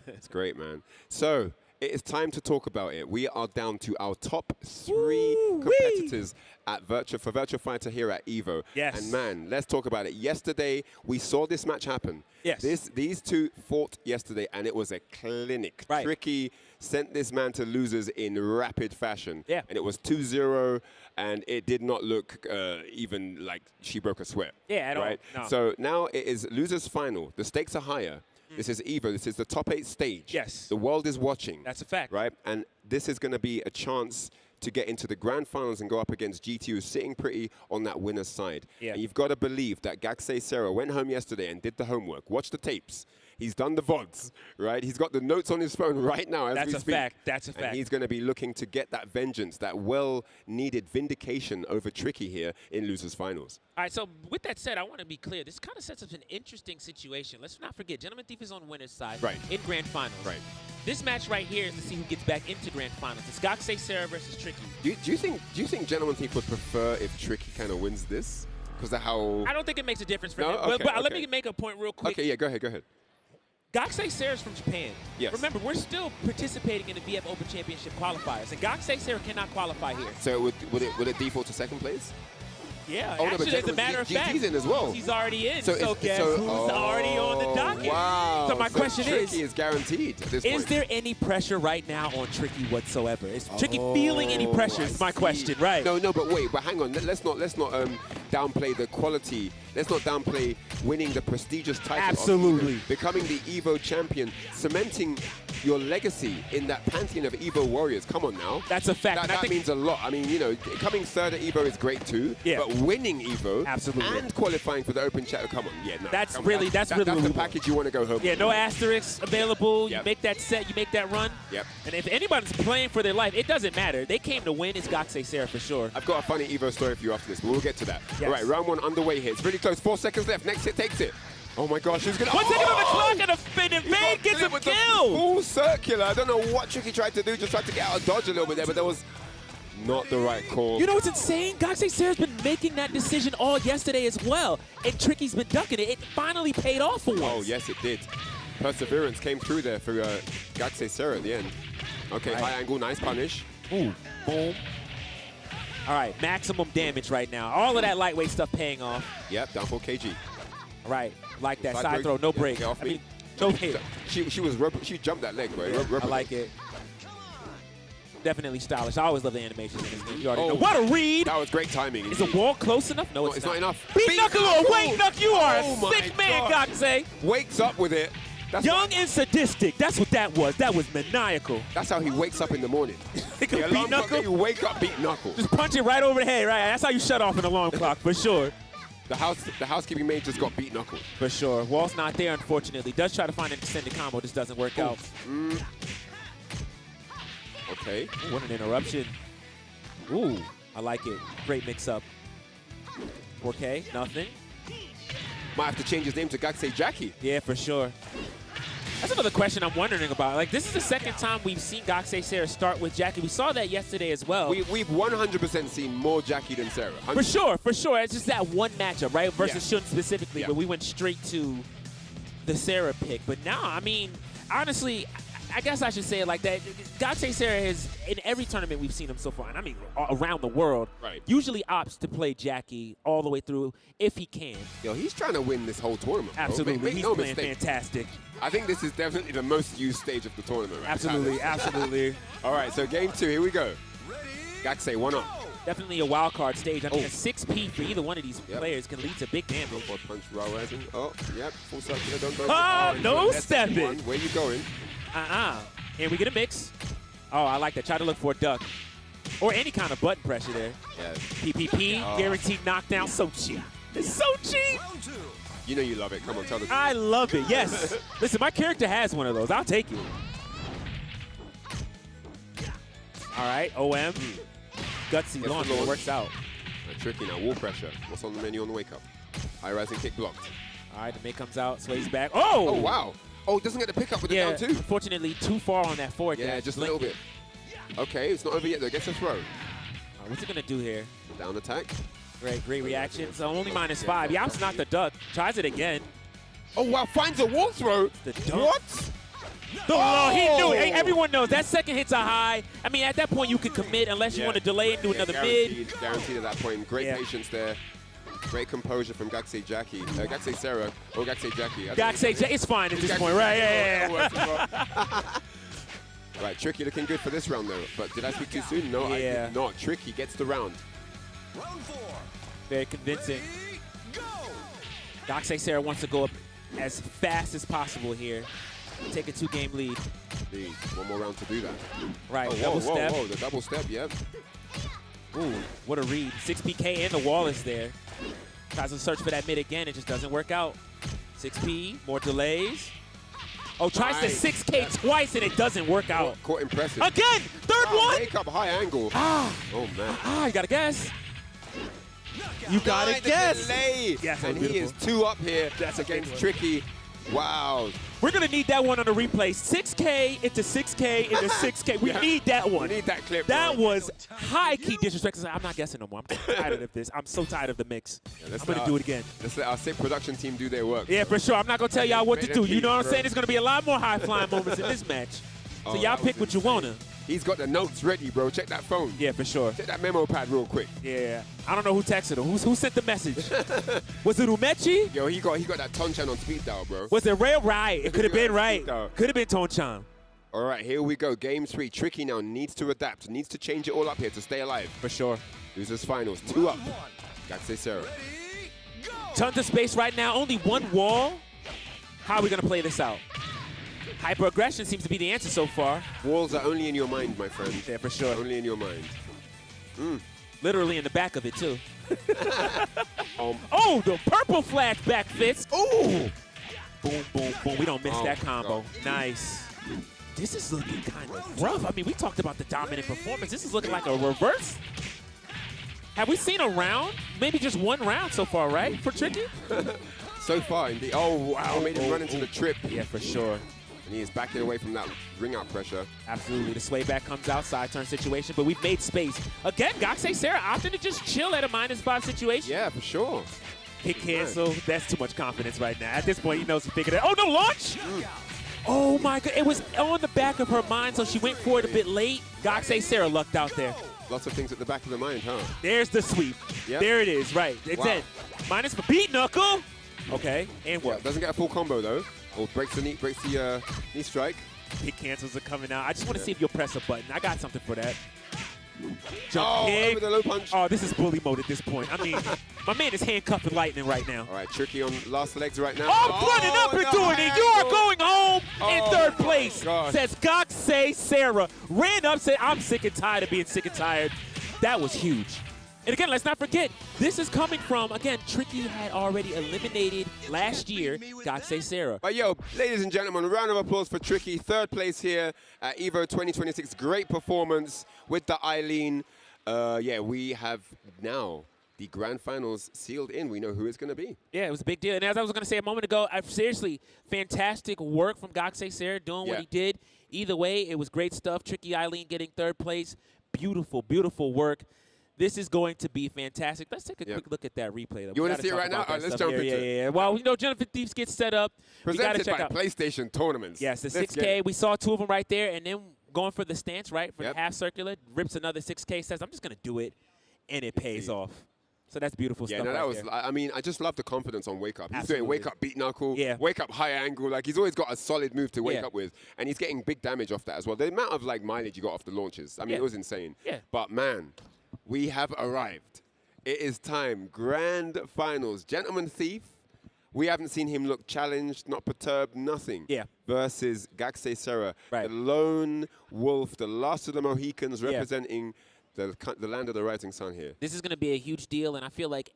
It's great, man. So it is time to talk about it. We are down to our top 3 competitors at Virtua Fighter here at EVO. Yes. And man, let's talk about it. Yesterday, we saw this match happen. Yes. These two fought yesterday, and it was a clinic. Right. Tricky sent this man to losers in rapid fashion. Yeah. And it was 2-0, and it did not look even like she broke a sweat. Yeah, at all. Right? No. So now it is losers final. The stakes are higher. This is EVO. This is the top 8 stage. Yes. The world is watching. That's a fact. Right? And this is going to be a chance to get into the grand finals and go up against GT, who's sitting pretty on that winner's side. Yeah. And you've got to believe that Gaksei Serra went home yesterday and did the homework, watched the tapes. He's done the VODs, right? He's got the notes on his phone right now as we speak. That's a fact. And he's going to be looking to get that vengeance, that well-needed vindication over Tricky here in losers finals. All right, so with that said, I want to be clear. This kind of sets up an interesting situation. Let's not forget, Gentleman Thief is on winner's side in grand finals. Right. This match right here is to see who gets back into grand finals. It's Gaksei Serra versus Tricky. Do you think Gentleman Thief would prefer if Tricky kind of wins this? Because of how... I don't think it makes a difference for No? him. Okay, but let okay. me make a point real quick. Okay, yeah, go ahead. Gaksei Serra's from Japan. Yes. Remember, we're still participating in the VF Open Championship qualifiers, and Gaksei Serra cannot qualify here. So would it default to second place? Yeah, Oh, no, but actually, as a matter of fact, GT's in as well. he's already in. So So, guess who's already on the docket? Wow. So my question Tricky is guaranteed at this point. is there any pressure right now on Tricky whatsoever? Is Tricky feeling any pressure? Is my question, right? No, but wait, but hang on. Let's not downplay the quality. Let's not downplay winning the prestigious title. Absolutely. Of EVO, becoming the EVO champion, cementing your legacy in that pantheon of EVO warriors. Come on now. That's a fact. That means a lot. I mean, you know, coming third at EVO is great too. Yeah. But winning EVO Absolutely. and qualifying for the Open Chat, come on. Yeah, no. That's come really on. that's That's really the package you want to go home Yeah, with. no asterisks available. Yep. You make that set, you make that run. Yep. And if anybody's playing for their life, it doesn't matter. They came to win. It's Gaksei Serra for sure. I've got a funny EVO story for you after this, but we'll get to that. Yes. All right, round 1 underway here. It's really close. 4 seconds left. Next hit takes it. Oh my gosh, he's gonna. One second on the clock and a spin, and Vane gets a kill. Full circular. I don't know what Tricky tried to do, just tried to get out of dodge a little bit there, but that was not the right call. You know what's insane? Gaksei Sera's been making that decision all yesterday as well, and Tricky's been ducking it. It finally paid off for once. Oh, yes, it did. Perseverance came through there for Gaksei Sera at the end. Okay, high angle, nice punish. Ooh, boom. All right, maximum damage right now. All of that lightweight stuff paying off. Yep, down 4 kg. All right, like that side throw, no break. Get off me. No hit. She jumped that leg, bro. Yeah, I like it. Definitely stylish. I always love the animations in this game. You already know. Oh, What a read! That was great timing. Is the wall close enough? No, it's not enough. Beat Knuckle! Wait, Knuck, you are Oh a sick man, Gaksei. Wakes up with it. Young and sadistic. That's what that was. That was maniacal. That's how he wakes up in the morning. He can beat Knuckle. You wake up, beat Knuckle. Just punch it right over the head, right? That's how you shut off an alarm clock, for sure. The housekeeping maid just got beat Knuckle. For sure. Wall's not there, unfortunately. Does try to find an extended combo. Just doesn't work out. Okay. Ooh, what an interruption. Ooh, I like it. Great mix-up. 4K, nothing. Might have to change his name to Gaksei Jackie. Yeah, for sure. That's another question I'm wondering about. Like, this is the second time we've seen Gaksei Sera start with Jackie. We saw that yesterday as well. We've 100% seen more Jackie than Sera. 100%. For sure, for sure. It's just that one matchup, right? Versus Shun specifically, where we went straight to the Sera pick. But now, I mean, honestly, I guess I should say it like that. Gaksei Sera has, in every tournament we've seen him so far, and I mean around the world, usually opts to play Jackie all the way through if he can. Yo, he's trying to win this whole tournament, bro. Absolutely. Make no playing mistake. fantastic. I think this is definitely the most used stage of the tournament. Right? Absolutely, absolutely. All right, so game 2, here we go. Gaksei, 1-up. Definitely a wild card stage. I mean, a 6P for either one of these players can lead to big damage. Punch, raw rising. Oh, yep, full circular, don't go. Oh, no stepping. Where you going? And we get a mix. Oh, I like that. Try to look for a duck. Or any kind of button pressure there. Yeah. PPP, guaranteed knockdown. So cheap. It's so cheap. You know you love it. Come on, tell the truth. I love it, yes. Listen, my character has one of those. I'll take it. All right, OM. Gutsy launch. It works out. Tricky now. Wall pressure. What's on the menu on the wake up? High rising kick blocked. All right, the mate comes out. Sways back. Oh! Oh, wow. Oh, doesn't get the pickup with the down two. Unfortunately, too far on that forward. Yeah, just a little bit. Okay, it's not over yet though. Gets a throw. What's he gonna do here? Down attack. Great reaction. So only -5. Yap's not the duck. Tries it again. Oh wow, finds a wall throw. The dunk. What? Oh, he knew it. Hey, everyone knows that second hit's a high. I mean, at that point you can commit unless you want to delay and do another mid. Guaranteed at that point. Great patience there. Great composure from Gaksei Jackie. Gaksei Sera or Gaksei Jackie. Gaksei Jackie. It's fine at this point, right? Yeah. Right, Tricky looking good for this round though. But did I speak too soon? No, I did not. Tricky gets the round. Very convincing. Gaksei Sera wants to go up as fast as possible here. Take a 2-game lead. Indeed. One more round to do that. Right, oh, double step. Whoa, the double step, yep. Ooh, what a read. 6PK and the wall is there. Tries to search for that mid again. It just doesn't work out. 6P, more delays. Oh, tries to 6K twice and it doesn't work out. Caught impressive. Again, third one. Wake up high angle. Oh, man. You got to guess. You got to guess. Delay. Yes, and he is 2 up here. That's against Tricky. Wow. We're going to need that one on the replay. 6K into 6K into 6K. We need that one. We need that clip. That was high-key disrespect. I'm not guessing no more. I'm tired of this. I'm so tired of the mix. I'm going to do it again. Let's let our sick production team do their work. Yeah, for sure. I'm not going to tell y'all what to do. You know what I'm saying? There's going to be a lot more high-flying moments in this match. So y'all pick what you want to. He's got the notes ready, bro. Check that phone. Yeah, for sure. Check that memo pad real quick. Yeah. I don't know who texted him. Who sent the message? Was it Umechi? Yo, he got that Tonchan on speed dial, bro. Was it Ray? Right. It could have been right. Could have been Tonchan. All right, here we go. Game 3. Tricky now needs to adapt. Needs to change it all up here to stay alive. For sure. Losers finals. 2 up. Gaksei Sera. Tons of space right now. Only one wall. How are we going to play this out? Hyper-aggression seems to be the answer so far. Walls are only in your mind, my friend. Yeah, for sure. Only in your mind. Literally in the back of it, too. Oh, the purple flash back fist. Ooh. Boom, boom, boom. We don't miss that combo. God. Nice. This is looking kind of rough. I mean, we talked about the dominant performance. This is looking like a reverse. Have we seen a round? Maybe just one round so far, right, for Tricky? So far, indeed. Oh, wow, made him run into the trip. Yeah, for sure. And he is backing away from that ring-out pressure. Absolutely. The sway back comes outside turn situation, but we've made space. Again, Gakusei Sarah opting to just chill at a -5 situation. Yeah, for sure. Hit cancel. That's too much confidence right now. At this point, he knows he figured it out. Oh, no, launch! Oh, my God. It was on the back of her mind, so she went for it a bit late. Gakusei Sarah lucked out there. Lots of things at the back of the mind, huh? There's the sweep. Yep. There it is, right. It's in. Minus for beat knuckle. Okay, and what? Yeah, doesn't get a full combo, though. Or breaks the knee strike. Hit cancels are coming out. I just want to see if you'll press a button. I got something for that. Jump kick. Over the low punch. Oh, this is bully mode at this point. I mean, my man is handcuffed with lightning right now. All right, tricky on last legs right now. Oh, running up and doing it. You are going home in third place, says Gakusei Sarah. Ran up, said, I'm sick and tired of being sick and tired. That was huge. And again, let's not forget, this is coming from, again, Tricky had already eliminated last year Gakusei Sarah. But yo, ladies and gentlemen, a round of applause for Tricky. Third place here at EVO 2026. Great performance with the Eileen. Yeah, we have now the grand finals sealed in. We know who it's going to be. Yeah, it was a big deal. And as I was going to say a moment ago, seriously, fantastic work from Gakusei Sarah doing what he did. Either way, it was great stuff. Tricky Eileen getting third place. Beautiful, beautiful work. This is going to be fantastic. Let's take a quick look at that replay. You want to see it right now? All right, let's jump into it. Yeah. Well, you know, Jennifer Thieves gets set up. Presented by PlayStation Tournaments. Yes, the 6K. We saw two of them right there, and then going for the stance, right, for the half circular, rips another 6K, says, I'm just going to do it, and it pays off. So that's beautiful stuff. Yeah, no, that was, I mean, I just love the confidence on Wake Up. He's doing Wake Up, beat knuckle, Wake Up, high angle. Like, he's always got a solid move to wake up with, and he's getting big damage off that as well. The amount of, like, mileage you got off the launches, I mean, it was insane. Yeah. But, man, we have arrived. It is time. Grand finals. Gentleman Thief. We haven't seen him look challenged, not perturbed, nothing. Yeah. Versus Gakusei Sarah, the lone wolf, the last of the Mohicans representing the land of the rising sun here. This is going to be a huge deal, and I feel like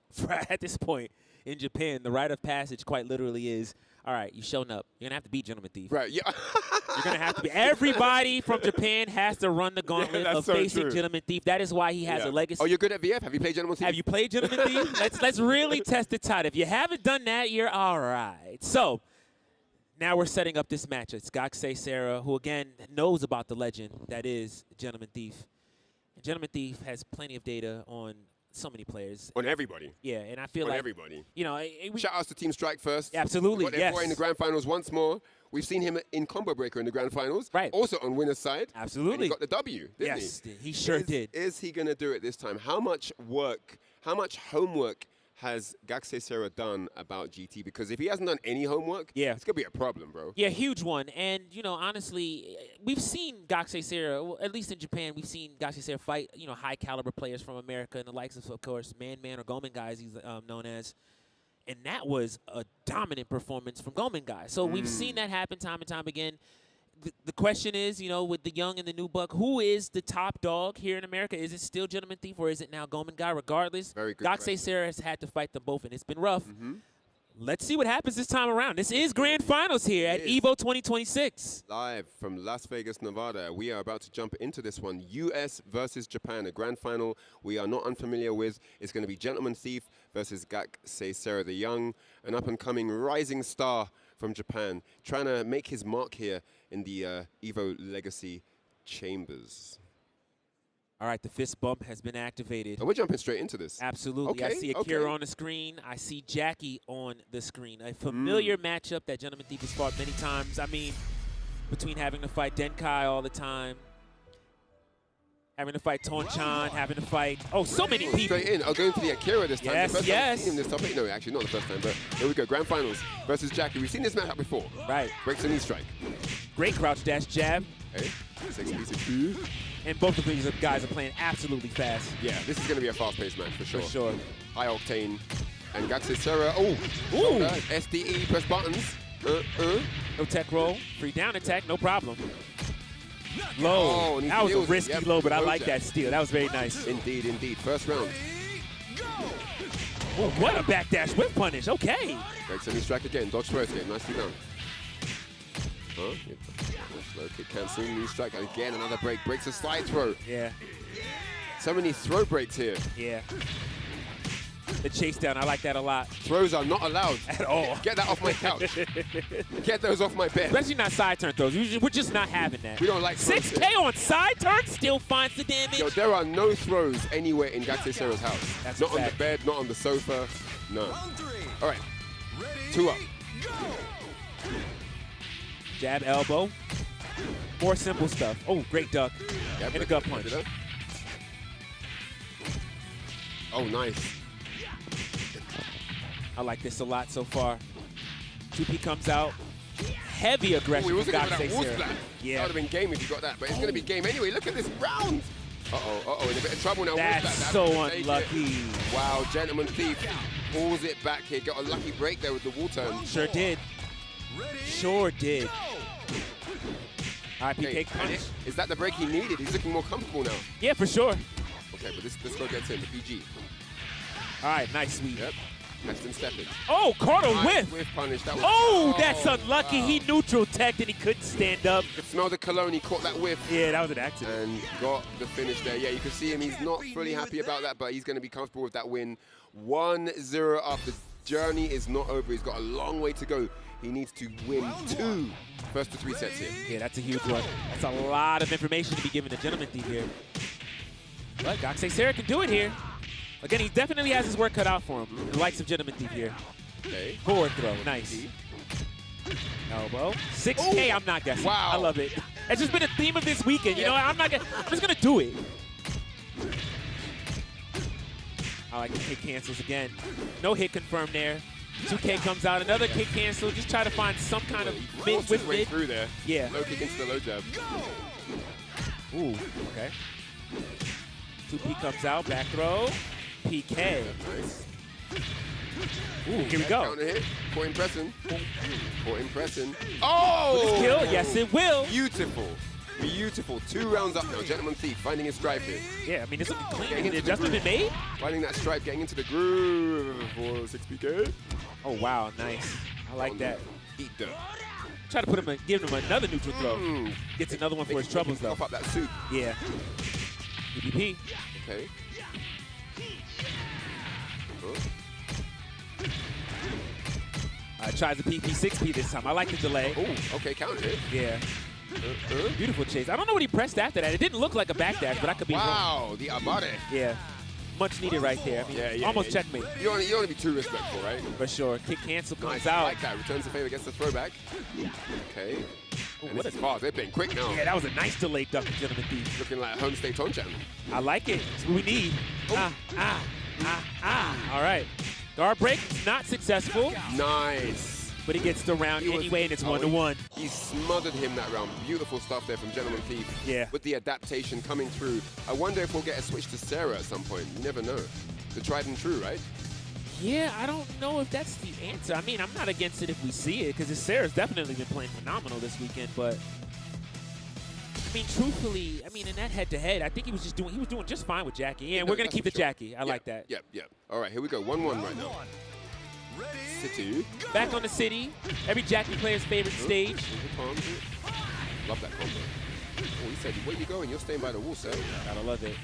at this point in Japan, the rite of passage quite literally is, all right, you've shown up. You're going to have to beat Gentleman Thief. Right, yeah. You're going to have to be. Everybody from Japan has to run the gauntlet of facing Gentleman Thief. That is why he has a legacy. Oh, you're good at VF? Have you played Gentleman Thief? Have you played Gentleman Thief? Let's really test it out. If you haven't done that, you're all right. So now we're setting up this match. It's Gakusei Sarah, who, again, knows about the legend that is Gentleman Thief. And Gentleman Thief has plenty of data on so many players. On everybody. Yeah, and I feel like everybody. You know, shout outs to Team Strike first. Absolutely, got their boy in the grand finals once more. We've seen him in Combo Breaker in the grand finals. Right. Also on winner's side. Absolutely. And he got the W, didn't he? Yes, he sure did. Is he going to do it this time? How much work, how much homework has Gakusei Sarah done about GT? Because if he hasn't done any homework, it's going to be a problem, bro. Yeah, huge one. And, you know, honestly, we've seen Gakusei Sarah, well, at least in Japan, we've seen Gakusei Sarah fight, you know, high-caliber players from America and the likes of course, Man or Gomen Guys, he's known as. And that was a dominant performance from Gomen Guys. So we've seen that happen time and time again. The question is, you know, with the young and the new buck, who is the top dog here in America? Is it still Gentleman Thief or is it now Gomen Guy? Regardless, Gakusei Sarah has had to fight them both, and it's been rough. Let's see what happens this time around. This is grand finals here at EVO 2026. Live from Las Vegas, Nevada. We are about to jump into this one. US versus Japan, a grand final we are not unfamiliar with. It's going to be Gentleman Thief versus Gakusei Sarah, the young and up-and-coming rising star from Japan, trying to make his mark here in the EVO Legacy Chambers. All right, the fist bump has been activated. And we're jumping straight into this. Absolutely. Okay, I see Akira on the screen. I see Jackie on the screen. A familiar matchup that Gentleman Thief has fought many times. I mean, between having to fight Denkai all the time, having to fight Tonchan, having to fight, so many people. Straight in. Going for the Akira this time. Yes, the first time we've seen him this topic. No, actually, not the first time, but here we go. Grand finals versus Jackie. We've seen this matchup before. Right. Breaks the knee strike. Great crouch dash jab. Hey, 6 And both of these guys are playing absolutely fast. Yeah, this is going to be a fast-paced match for sure. For sure. High octane. And Gakusei Sarah, SDE, press buttons. No tech roll. Free down attack, no problem. Low. That was a risky low, but I like that steal. That was very nice. Indeed, indeed. First round. Oh, what a backdash whip punish. Okay. Breaks the knee strike again. Dodge throw escape. Nicely done. Slow kick cancel, knee strike, and again another break. Breaks a slide throw. Yeah. So many throw breaks here. Yeah. The chase down, I like that a lot. Throws are not allowed. At all. Get that off my couch. Get those off my bed. Especially not side turn throws. We're just not having that. We don't like 6K on side turn still finds the damage. Yo, there are no throws anywhere in Gaxi Ceres' house. That's not on the bed, not on the sofa. No. All right. 2 up. Jab, elbow. More simple stuff. Oh, great duck. Yep, and a gut punch. Oh, nice. I like this a lot so far. 2P comes out. Heavy aggression. He wasn't going for that wall Gaxi slap. Yeah. That would have been game if you got that, but it's going to be game anyway. Look at this round. Uh-oh, in a bit of trouble now. That's so unlucky. Wow, Gentleman Thief pulls it back here. Got a lucky break there with the wall turn. Sure did. Sure did. All right, PK punish. Is that the break he needed? He's looking more comfortable now. Yeah, for sure. Okay, but this go gets in, the PG. All right, nice sweep. Yep. Next in stepping. Oh, caught a whiff. Whiff punish. That was, that's unlucky. Wow. He neutral teched and he couldn't stand up. You could smell the cologne. He caught that whiff. Yeah, that was an accident. And got the finish there. Yeah, you can see him. He's not fully happy about that, but he's going to be comfortable with that win. 1-0 up. The journey is not over. He's got a long way to go. He needs to win 2 first to 3 sets here. Yeah, that's a huge one. That's a lot of information to be given to Gentleman Thief here. But Gaxi Ceres can do it here. Again, he definitely has his work cut out for him. The likes of Gentleman Thief here. Okay. Forward throw, nice. Elbow. 6K, I'm not guessing. Wow. I love it. That's just been a theme of this weekend. You know, I'm just gonna do it. I like the kick cancels again. No hit confirmed there. 2K comes out, another kick cancel. Just try to find some kind of mid with mid. Through there. Yeah. Low kick into the low jab. Ooh, okay. 2P comes out, back throw. PK. Nice. Ooh, here we go. Counter hit. Caught him pressing. Caught him pressing. Oh! Will this kill? Yes, it will. Beautiful. Beautiful. 2 rounds up now. Gentleman Thief finding his stride here. Yeah, I mean, this looking clean. The adjustment been made? Finding that stride, getting into the groove for 6PK. Oh, wow. Nice. I like that. Eat dirt. Try to put him, give him another neutral throw. Gets another one for his troubles, though. Pop up that suit. Yeah. PPP. Okay. Tries the PP6P this time. I like the delay. Oh, okay, counter hit. Yeah. Beautiful chase. I don't know what he pressed after that. It didn't look like a backdash, but I could be wrong. Wow, the Abare. Yeah. Much needed right there. I mean, almost checkmate. You don't want to be too respectful, right? For sure. Kick cancel comes nice. out. I like that. Returns the favor, gets the throwback. Okay. And this is fast. They're playing quick now. Yeah, that was a nice delayed duck, Gentleman Thief. Looking like home state Tonchan. I like it. That's what we need. All right. Guard break, not successful. Nice. But he gets the round anyway, and it's 1-1. He smothered him that round. Beautiful stuff there from Gentleman Thief. Yeah. With the adaptation coming through. I wonder if we'll get a switch to Sarah at some point. You never know. The tried and true, right? Yeah, I don't know if that's the answer. I mean, I'm not against it if we see it, because Sarah's definitely been playing phenomenal this weekend, but I mean, truthfully, I mean, in that head-to-head, I think he was doing just fine with Jackie. Yeah, and we're going to keep the Jackie. I like that. Yep. All right, here we go. 1-1 right now. City. Back on the city. Every Jackie player's favorite stage. Love that combo. Oh, he said, where you going? You're staying by the wall, sir. Gotta love it.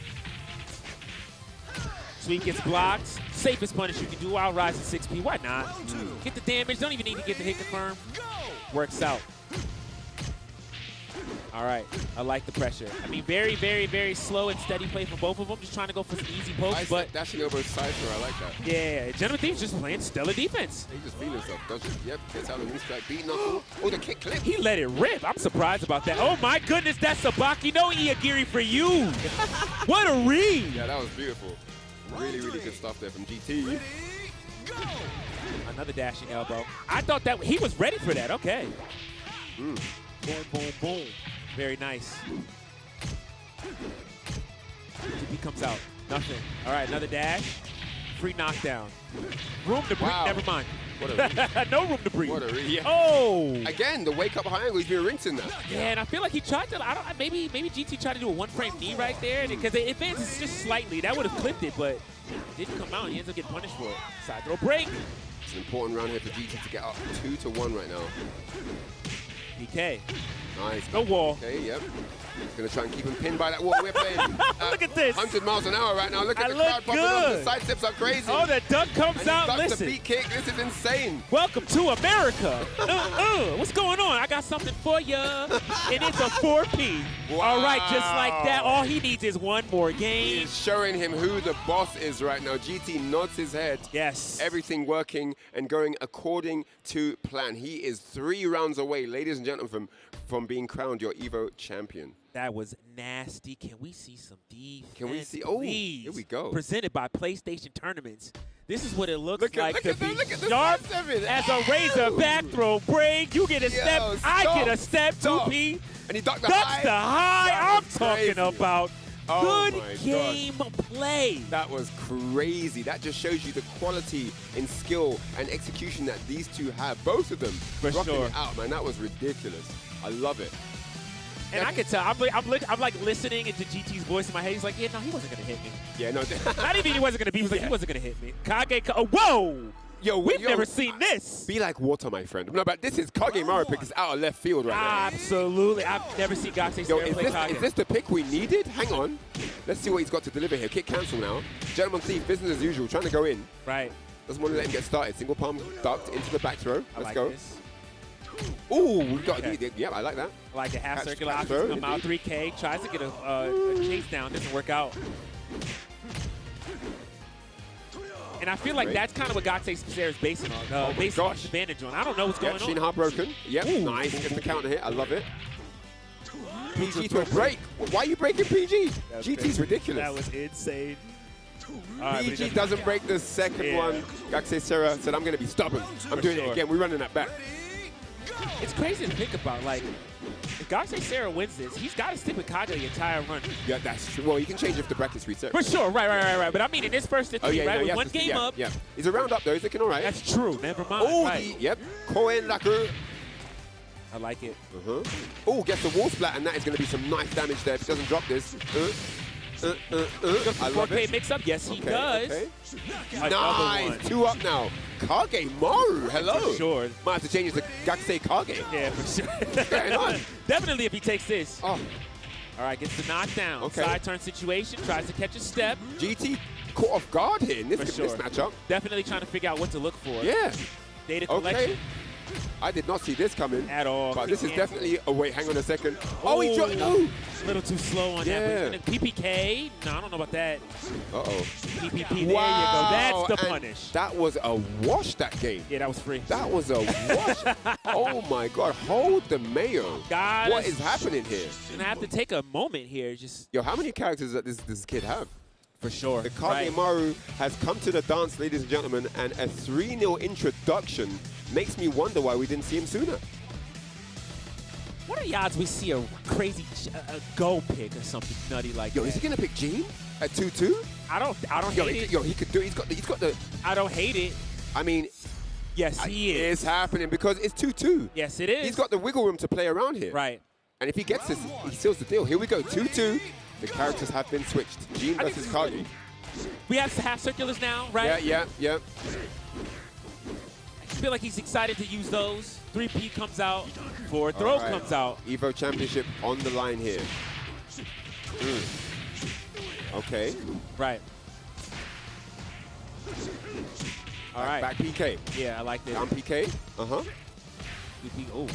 Sweet gets blocked. Safest punish you can do. I'll rise to 6P. Why not? Get the damage. Don't even need to get the hit confirmed. Works out. All right. I like the pressure. I mean, very, very, very slow and steady play from both of them. Just trying to go for some easy pokes. But dashing over his side throw. I like that. Yeah. Gentleman Thief's just playing stellar defense. He's just feeling himself, doesn't he? Yep. Gets out of the strike. Beat knuckle. Oh, the kick clip. He let it rip. I'm surprised about that. Oh, my goodness. That's Sabaki. No Iagiri for you. What a read. Yeah, that was beautiful. Really, really good stuff there from GT. Another dashing elbow. I thought that he was ready for that. Okay. Boom, boom, boom. Very nice. GT comes out. Nothing. All right, another dash. Free knockdown. Room to breathe. Wow. Never mind. What a read. No room to breathe. What a read. Yeah. Oh! Again, the wake up high angle. He's been rinsing that. Yeah, and I feel like he tried to. Maybe GT tried to do a one-frame knee right there because it advances just slightly. That would have clipped it, but it didn't come out. He ends up getting punished for it. Side throw break. It's an important round here for GT to get up 2-1 right now. PK. Nice. No wall. Okay, yep. Gonna try and keep him pinned by that wall. We're playing Look at this. 100 miles an hour right now. Look at I the look crowd popping up. The good. side steps are crazy. Oh, the duck comes And he out. ducks the Listen. beat kick. This is insane. Welcome to America. What's going on? I got something for you. And it's a 4P. Wow. All right, just like that. All he needs is one more game. He's showing him who the boss is right now. GT nods his head. Yes. Everything working and going according to plan. He is 3 rounds away, ladies and gentlemen, from being crowned your EVO champion. That was nasty. Can we see some defense? Can we see? Oh, please? here we go. Presented by PlayStation Tournaments. This is what it looks Look like to at be the sharp sidestep. as a razor back throw break. You get a step, I get a step, 2P. And he ducked the Ducks high. the high. That I'm was talking crazy. about Oh good my game play. That was crazy. That just shows you the quality in skill and execution that these two have. Both of them rocking sure. it out, man. That was ridiculous. I love it. And I can tell, I'm like listening into GT's voice in my head. He's like, yeah, no, he wasn't going to hit me. Yeah, no. Not even he wasn't going to be. He was like, he wasn't going to hit me. Kage, whoa! Yo, We've never seen this. Be like water, my friend. No, but this is Kagemaru pick. It's out of left field right now. Absolutely. I've never seen Gaksei Yo, play Kage. is this the pick we needed? Hang on. Let's see what he's got to deliver here. Kick cancel now. Gentleman Thief, business as usual, trying to go in. Right. Doesn't want to let him get started. Single palm ducked into the back throw. Let's go. This. Ooh, we got yeah, I like that. I like a half Catch, circular catch option throw, come out. indeed. 3K. Tries to get a chase down. Doesn't work out. And I feel like that's kind of what Gaksei Sarah is basing on. Basing on the bandage on. I don't know what's going Yep, on. Shin heartbroken. Yep, nice. Gets the counter hit. I love it. PG to a break. Why are you breaking PG? GT's ridiculous. That was insane. PG doesn't break the second one. Gaksei Sarah said, I'm going to be stubborn. I'm doing it again. We're running that back. It's crazy to think about. Like, if Gaksei Sarah wins this, he's got to stick with Kage the entire run. Yeah, that's true. Well, you can change if the brackets reset. For sure. Right. But I mean, in this first to three, right? No, With one game up. Yeah. He's a round up, though. He's looking all right. That's true. Never mind. Oh, right. yep. Koen Laku. I like it. Oh, gets the wall splat, and that is going to be some nice damage there if he doesn't drop this. I love 4K it. mix up. Yes, he does. Okay. Another one. Nice. 2 up now. Kagemaru. Hello. For sure. Might have to change it to Gaksei Kage. Yeah, for sure. What's going on? Definitely if he takes this. Oh. All right, gets the knockdown. Okay. Side turn situation. Tries to catch a step. GT caught off guard here in this, For sure. this matchup. Definitely trying to figure out what to look for. Yeah. Data collection. Okay. I did not see this coming. At all. But this is definitely... Oh, wait, hang on a second. Oh, he dropped... No. A little too slow on that. But he's gonna PPK. No, I don't know about that. Uh-oh. PPP, there you go. Wow. That's the And punish. that was a wash, that game. Yeah, that was free. That was a wash. Oh, my God. Hold the mayo. God, What is happening here? Gonna have to take a moment here. Just Yo, how many characters does this kid have? For sure. The Kagemaru has come to the dance, ladies and gentlemen, and a 3-0 introduction makes me wonder why we didn't see him sooner. What are the odds we see a crazy a go pick or something nutty like Yo, that? is he gonna pick Gene at 2-2? I don't hate it. Yo, he could do it. He's got the. I don't hate it. I mean, yes, he is. It's happening because it's 2-2. Yes, it is. He's got the wiggle room to play around here. Right. And if he gets this, he seals the deal. Here we go, 2-2. The characters have been switched. Gene versus Kage. We have half circulars now, right? Yeah. I feel like he's excited to use those. 3P comes out. 4 throw comes out. EVO Championship on the line here. Okay. Right. All right. Back PK. Yeah, I like that. Down PK. 3P.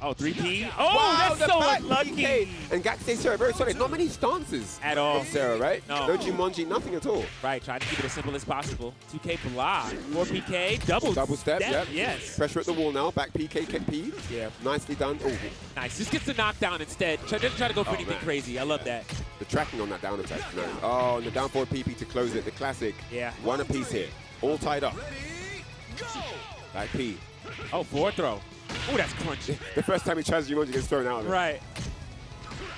Oh, 3P. Oh, Wow, that's so back unlucky. PK. And Gaksei Sarah, very solid. Not many stances At all. from Sarah, right? No. Jumonji, nothing at all. Right, trying to keep it as simple as possible. 2K block. 4PK. Double step, yep. Yes. Pressure at the wall now. Back PK, P. Yeah. Nicely done. Oh, Nice. Just gets the knockdown instead. Doesn't try to go for anything man. crazy. I love that. the tracking on that down attack. Nice. Oh, and the down forward PP to close it. The classic. Yeah. One apiece here. All tied up. Back P. Oh, 4 throw. Oh, that's crunchy. The first time he tries Jumonji gets thrown out of it. Right.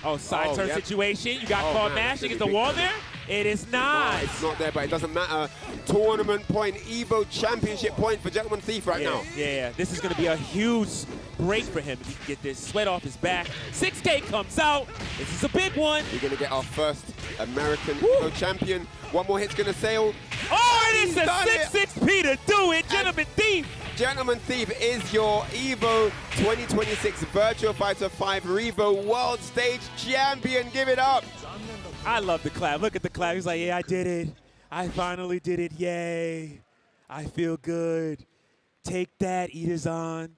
Oh, side turn yep. situation. You got called man, mashing. that's Is the really wall big. there? It is not. No, it's not there, but it doesn't matter. Tournament point, EVO Championship point for Gentleman Thief right now. Yeah. This is going to be a huge break for him if he can get this sweat off his back. 6K comes out. This is a big one. We're going to get our first American EVO champion. One more hit's going to sail. Oh, it is He's a done 6-6P to do it. Gentleman Thief. Gentleman Thief is your EVO 2026 Virtua Fighter 5 R.E.V.O World Stage Champion. Give it up. I love the clap. Look at the clap. He's like, yeah, I did it. I finally did it. Yay. I feel good. Take that, Itazan.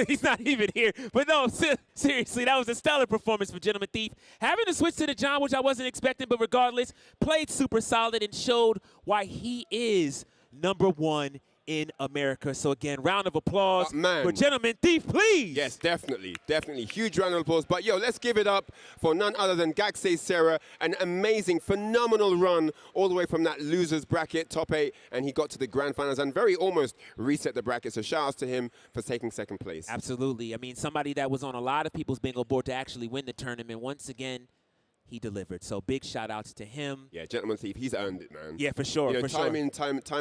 He's not even here. But no, seriously, that was a stellar performance for Gentleman Thief. Having to switch to the John, which I wasn't expecting, but regardless, played super solid and showed why he is #1 in America. So again, round of applause for Gentleman Thief, please. Yes, definitely, definitely. Huge round of applause. But yo, let's give it up for none other than Gaxay Sarah. An amazing, phenomenal run all the way from that loser's bracket, top 8, and he got to the grand finals and very almost reset the bracket. So shout outs to him for taking second place. Absolutely. I mean, somebody that was on a lot of people's bingo board to actually win the tournament. Once again, he delivered. So big shout outs to him. Yeah, Gentleman Thief, he's earned it, man. Yeah, for sure. You know, time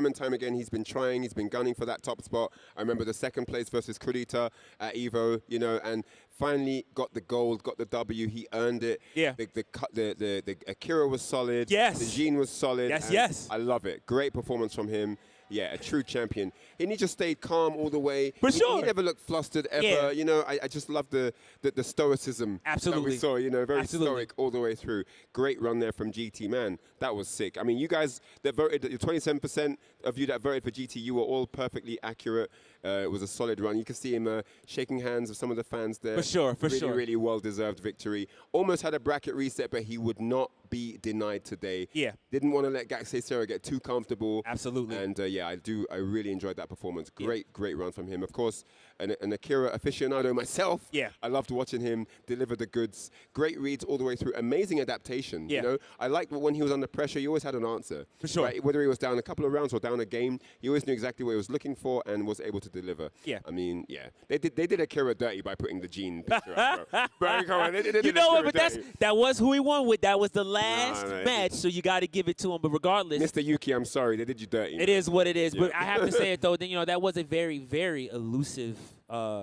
and time again, he's been trying, he's been gunning for that top spot. I remember the second place versus Kurita at EVO, you know, and finally got the gold, got the W. He earned it. Yeah. The Akira was solid. Yes. The Jean was solid. Yes. I love it. Great performance from him. Yeah, a true champion. And he just stayed calm all the way. For sure. He never looked flustered ever. Yeah. You know, I just love the stoicism that we saw, you know, very stoic all the way through. Great run there from GT, man. That was sick. I mean, you guys that voted, 27% of you that voted for GT, you were all perfectly accurate. It was a solid run. You can see him shaking hands with some of the fans there. For sure, for really, sure. Really well-deserved victory. Almost had a bracket reset, but he would not be denied today. Yeah. Didn't want to let Gaxay Sarah get too comfortable. Absolutely. And yeah, I really enjoyed that performance. Great run from him. Of course, an Akira aficionado myself. Yeah. I loved watching him deliver the goods. Great reads all the way through. Amazing adaptation. Yeah. You know, I liked when he was under pressure, he always had an answer. For sure. Right? Whether he was down a couple of rounds or down a game, he always knew exactly what he was looking for and was able to deliver. Yeah. I mean, yeah. They did Akira dirty by putting the Jean picture up, bro. Bro, come on. They did You know what? Akira But dirty. that was who he won with. That was the last no, match, so you got to give it to him. But regardless, Mr. Yuki, I'm sorry. They did you dirty. it is what it is. Yeah. But I have to say it, though, then, you know, that was a very, very elusive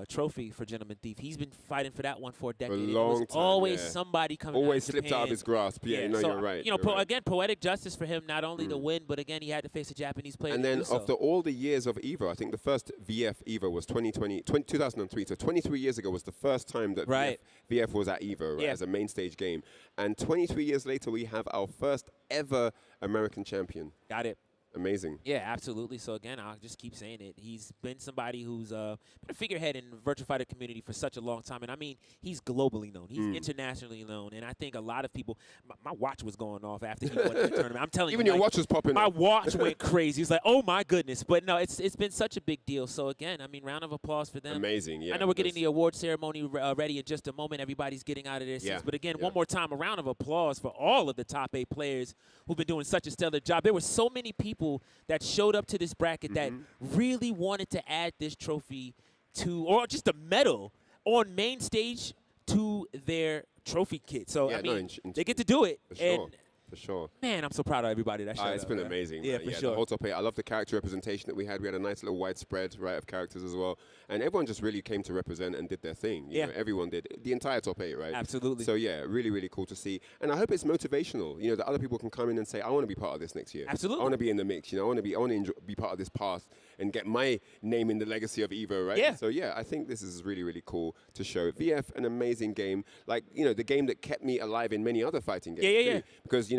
trophy for Gentleman Thief. He's been fighting for that one for a decade. For a It long was time, always yeah. somebody coming Always out of slipped out of Japan. his grasp. Yeah, no, so, you're right. You know, you're right. again, poetic justice for him, not only to win, but again, he had to face a Japanese player. And to then do so. after all the years of EVO, I think the first VF EVO was 2003. So 23 years ago was the first time that VF was at EVO, right, as a main stage game. And 23 years later, we have our first ever American champion. Got it. Amazing. Yeah, absolutely. So again, I'll just keep saying it. He's been somebody who's been a figurehead in the Virtua Fighter community for such a long time. And I mean, he's globally known. He's internationally known. And I think a lot of people, my watch was going off after he won the tournament. I'm telling you. Even your watch was popping My up. watch went crazy. He's like, oh my goodness. But no, it's been such a big deal. So again, I mean, round of applause for them. Amazing, yeah. I know we're getting the award ceremony ready in just a moment. Everybody's getting out of their seats. But again, one more time, a round of applause for all of the top 8 players who've been doing such a stellar job. There were so many people that showed up to this bracket that really wanted to add this trophy to, or just a medal on main stage to their trophy kit. So, I mean, they get to do it. For sure. For sure. Man, I'm so proud of everybody that showed up. It's been amazing. Yeah, man. for The sure. whole top 8. I love the character representation that we had. We had a nice little widespread, right, of characters as well. And everyone just really came to represent and did their thing. You know, everyone did. The entire top 8, right? Absolutely. So, yeah, really, really cool to see. And I hope it's motivational, you know, that other people can come in and say, I want to be part of this next year. Absolutely. I want to be in the mix, you know. I want to be part of this path and get my name in the legacy of EVO, right? Yeah. So, yeah, I think this is really, really cool to show. VF, an amazing game. Like, you know, the game that kept me alive in many other fighting games. Yeah. Because, you know,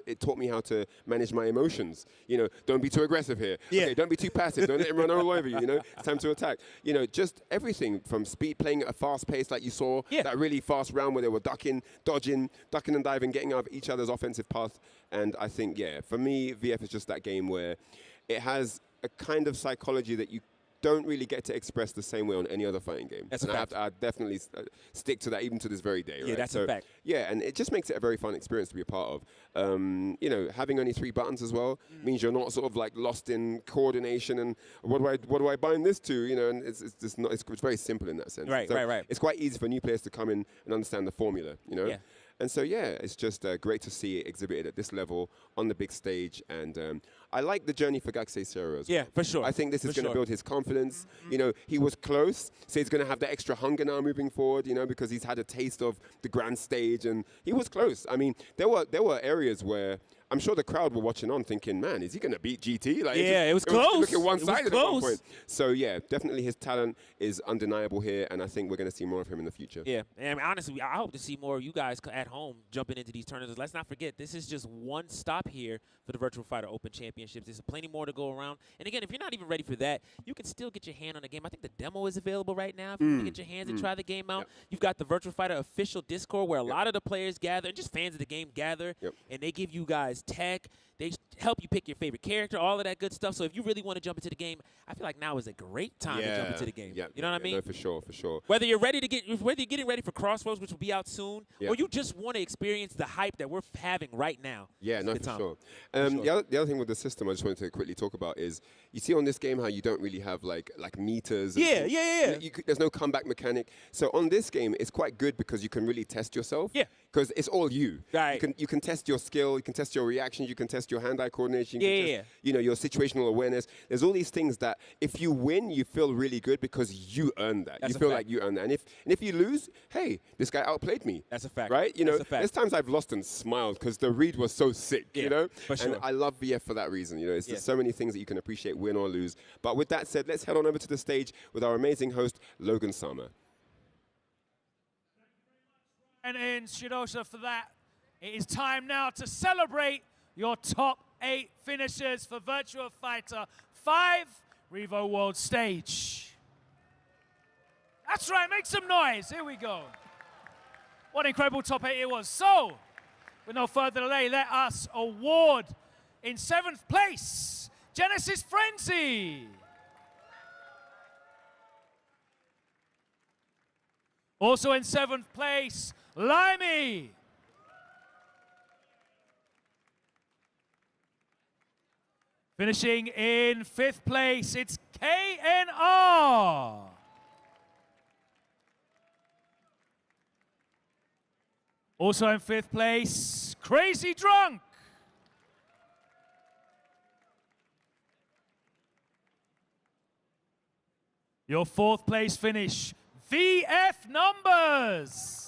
it taught me how to manage my emotions. You know, don't be too aggressive here. Yeah. Okay, don't be too passive. Don't let him run all over you, you know. It's time to attack. You know, just everything from speed, playing at a fast pace like you saw, that really fast round where they were ducking, dodging, ducking and diving, getting out of each other's offensive path. And I think, yeah, for me, VF is just that game where it has a kind of psychology that you don't really get to express the same way on any other fighting game. That's a fact. I definitely stick to that even to this very day. Yeah, right? that's a fact. Yeah, and it just makes it a very fun experience to be a part of. You know, having only 3 buttons as well means you're not sort of like lost in coordination and what do I bind this to? You know, and it's just not. It's very simple in that sense. Right. It's quite easy for new players to come in and understand the formula. You know. Yeah. And so, yeah, it's just great to see it exhibited at this level on the big stage. And I like the journey for Gaxay Sarah as well. Yeah, for sure. I think this is For going to sure. build his confidence. You know, he was close, so he's going to have that extra hunger now moving forward, you know, because he's had a taste of the grand stage. And he was close. I mean, there were areas where I'm sure the crowd were watching on thinking, man, is he going to beat GT? Like, yeah, it was close. Look at one-sided at one close. point. So, yeah, definitely his talent is undeniable here, and I think we're going to see more of him in the future. Yeah, and honestly, I hope to see more of you guys at home jumping into these tournaments. Let's not forget, this is just one stop here for the Virtua Fighter Open Championships. There's plenty more to go around. And again, if you're not even ready for that, you can still get your hand on the game. I think the demo is available right now if you want to get your hands and try the game out. You've got the Virtua Fighter official Discord where a lot of the players gather, and just fans of the game gather, and they give you guys tech. They help you pick your favorite character, all of that good stuff. So if you really want to jump into the game, I feel like now is a great time to jump into the game. You know what I mean? No, for sure, for sure. Whether you're getting ready for Crossroads, which will be out soon, or you just want to experience the hype that we're having right now. Yeah, no, for sure. The other thing with the system I just wanted to quickly talk about is you see on this game how you don't really have like meters. There's no comeback mechanic. So on this game, it's quite good because you can really test yourself. Yeah. Because it's all you. Right. You can test your skill, you can test your reactions, you can test your hand-eye coordination, you can test, your situational awareness. There's all these things that if you win, you feel really good because you earned that. You feel like you earned that. And if you lose, hey, this guy outplayed me. That's a fact. Right? There's times I've lost and smiled because the read was so sick, for sure. And I love VF for that reason. It's just so many things that you can appreciate, win or lose. But with that said, let's head on over to the stage with our amazing host, Logan Sama. And in Shirosha for that. It is time now to celebrate your top 8 finishers for Virtua Fighter 5 R.E.V.O World Stage. That's right, make some noise. Here we go. What an incredible top 8 it was. So, with no further delay, let us award in 7th place, Genesis Frenzy. Also in 7th place, Limey. Finishing in 5th place, it's KNR. Also in 5th place, Crazy Drunk. Your 4th place finish, VF Numbers.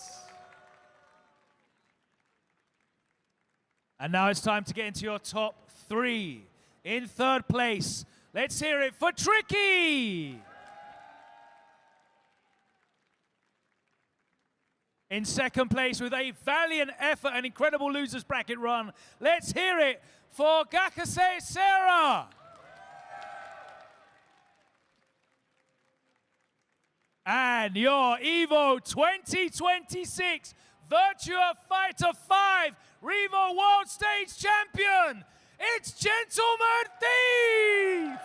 And now it's time to get into your top 3. In 3rd place, let's hear it for Tricky. In 2nd place, with a valiant effort and incredible losers bracket run, let's hear it for Gakase Sarah. And your EVO 2026 Virtua Fighter 5 R.E.V.O World Stage Champion, it's Gentleman Thief!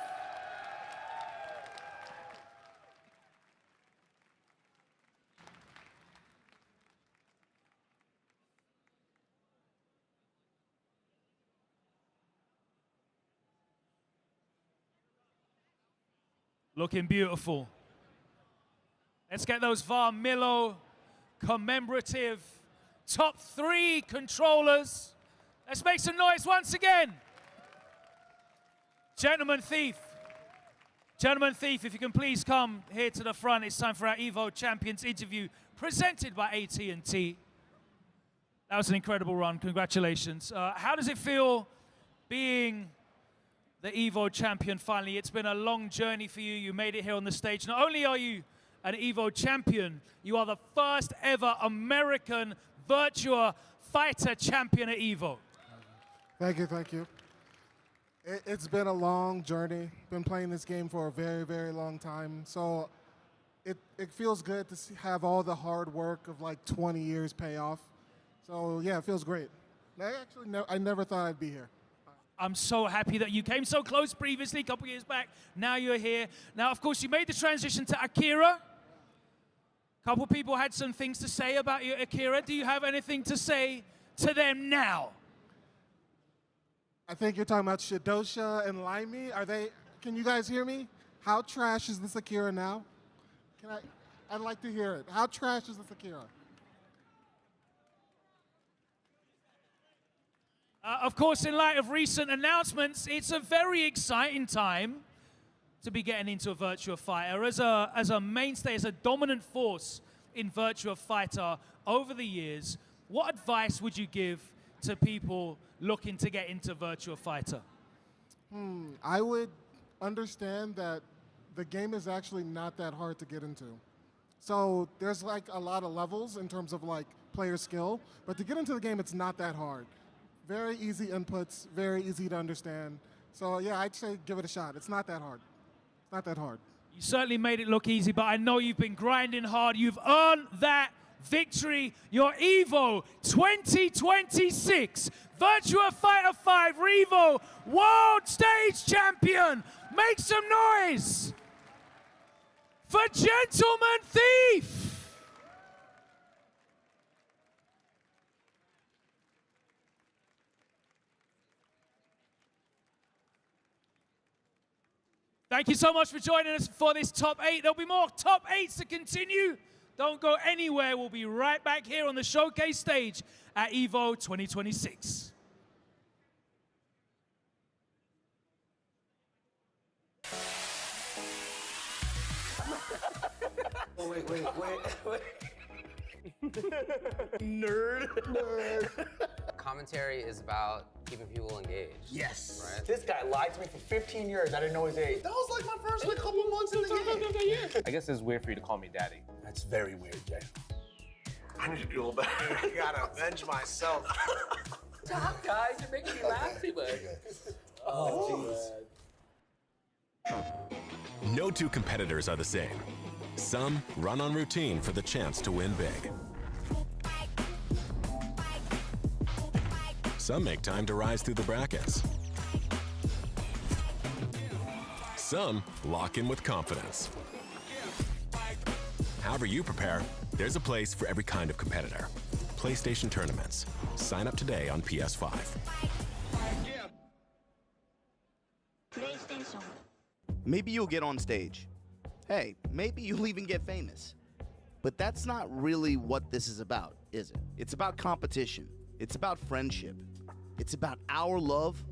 Looking beautiful. Let's get those VAR Milo commemorative top 3 controllers. Let's make some noise once again. Gentleman Thief. Gentleman Thief, if you can please come here to the front. It's time for our EVO Champions interview presented by AT&T. That was an incredible run. Congratulations. How does it feel being the EVO champion finally? It's been a long journey for you. You made it here on the stage. Not only are you an EVO champion, you are the first ever American Virtua Fighter champion at EVO. Thank you, thank you. It's been a long journey. Been playing this game for a very, very long time. So it feels good to have all the hard work of like 20 years pay off. So yeah, it feels great. I never thought I'd be here. I'm so happy that you came so close previously, a couple years back. Now you're here. Now, of course, you made the transition to Akira. A couple people had some things to say about you, Akira. Do you have anything to say to them now? I think you're talking about Shidosha and Limey. Can you guys hear me? How trash is this Akira now? I'd like to hear it. How trash is this Akira? Of course, in light of recent announcements, it's a very exciting time to be getting into a Virtua Fighter. As a mainstay, as a dominant force in Virtua Fighter over the years, what advice would you give to people looking to get into Virtua Fighter? I would understand that the game is actually not that hard to get into. So there's like a lot of levels in terms of like player skill, but to get into the game, it's not that hard. Very easy inputs, very easy to understand. So yeah, I'd say give it a shot. It's not that hard. It's not that hard. You certainly made it look easy, but I know you've been grinding hard. You've earned that victory. Your EVO 2026 Virtua Fighter 5 R.E.V.O World Stage Champion. Make some noise for Gentleman Thief. Thank you so much for joining us for this top 8. There'll be more top 8s to continue. Don't go anywhere. We'll be right back here on the showcase stage at EVO 2026. Oh, wait. Nerd. Commentary is about keeping people engaged. Yes. Right? This guy lied to me for 15 years. I didn't know his age. That was like my first couple months in the game. I guess it's weird for you to call me daddy. That's very weird, Jay. I need to do better. I gotta avenge myself. Stop, guys. You're making me laugh too much. Oh, jeez. No two competitors are the same. Some run on routine for the chance to win big. Some make time to rise through the brackets. Some lock in with confidence. However you prepare, there's a place for every kind of competitor. PlayStation Tournaments. Sign up today on PS5. PlayStation. Maybe you'll get on stage. Hey, maybe you'll even get famous. But that's not really what this is about, is it? It's about competition. It's about friendship. It's about our love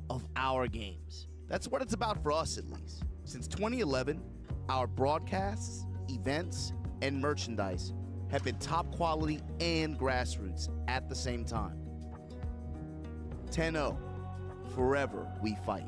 of our games. That's what it's about for us, at least. Since 2011, our broadcasts, events, and merchandise have been top quality and grassroots at the same time. 10-0, forever we fight.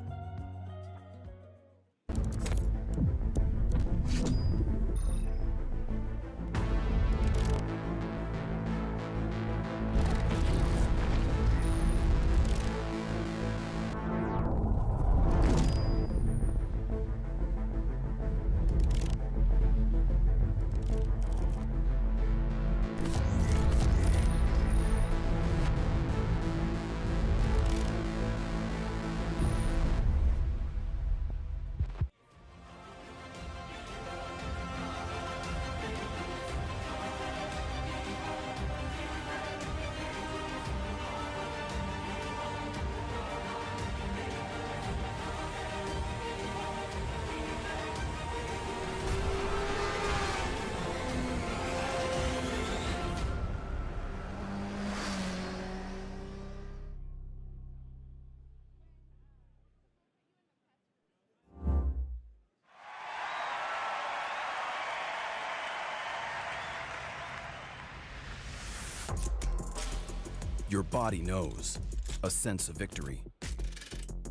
Your body knows a sense of victory.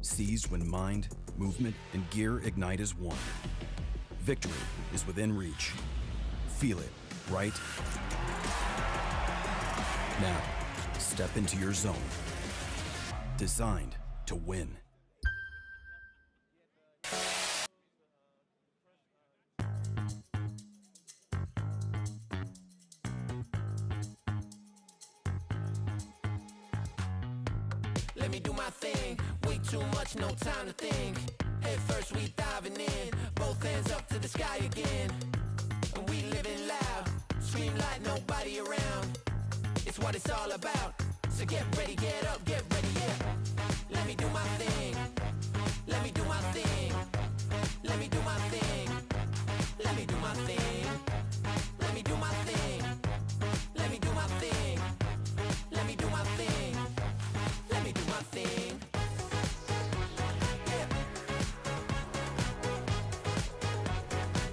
Seized when mind, movement, and gear ignite as one. Victory is within reach. Feel it, right? Now, step into your zone. Designed to win. Let me do my thing, way too much, no time to think. Head first, we diving in, both hands up to the sky again. And we living loud, scream like nobody around. It's what it's all about, so get ready, get up, get ready, yeah. Let me do my thing, let me do my thing. Let me do my thing, let me do my thing. Let me do my thing, let me do my thing. Let me do my thing. Let me do my thing. Yeah.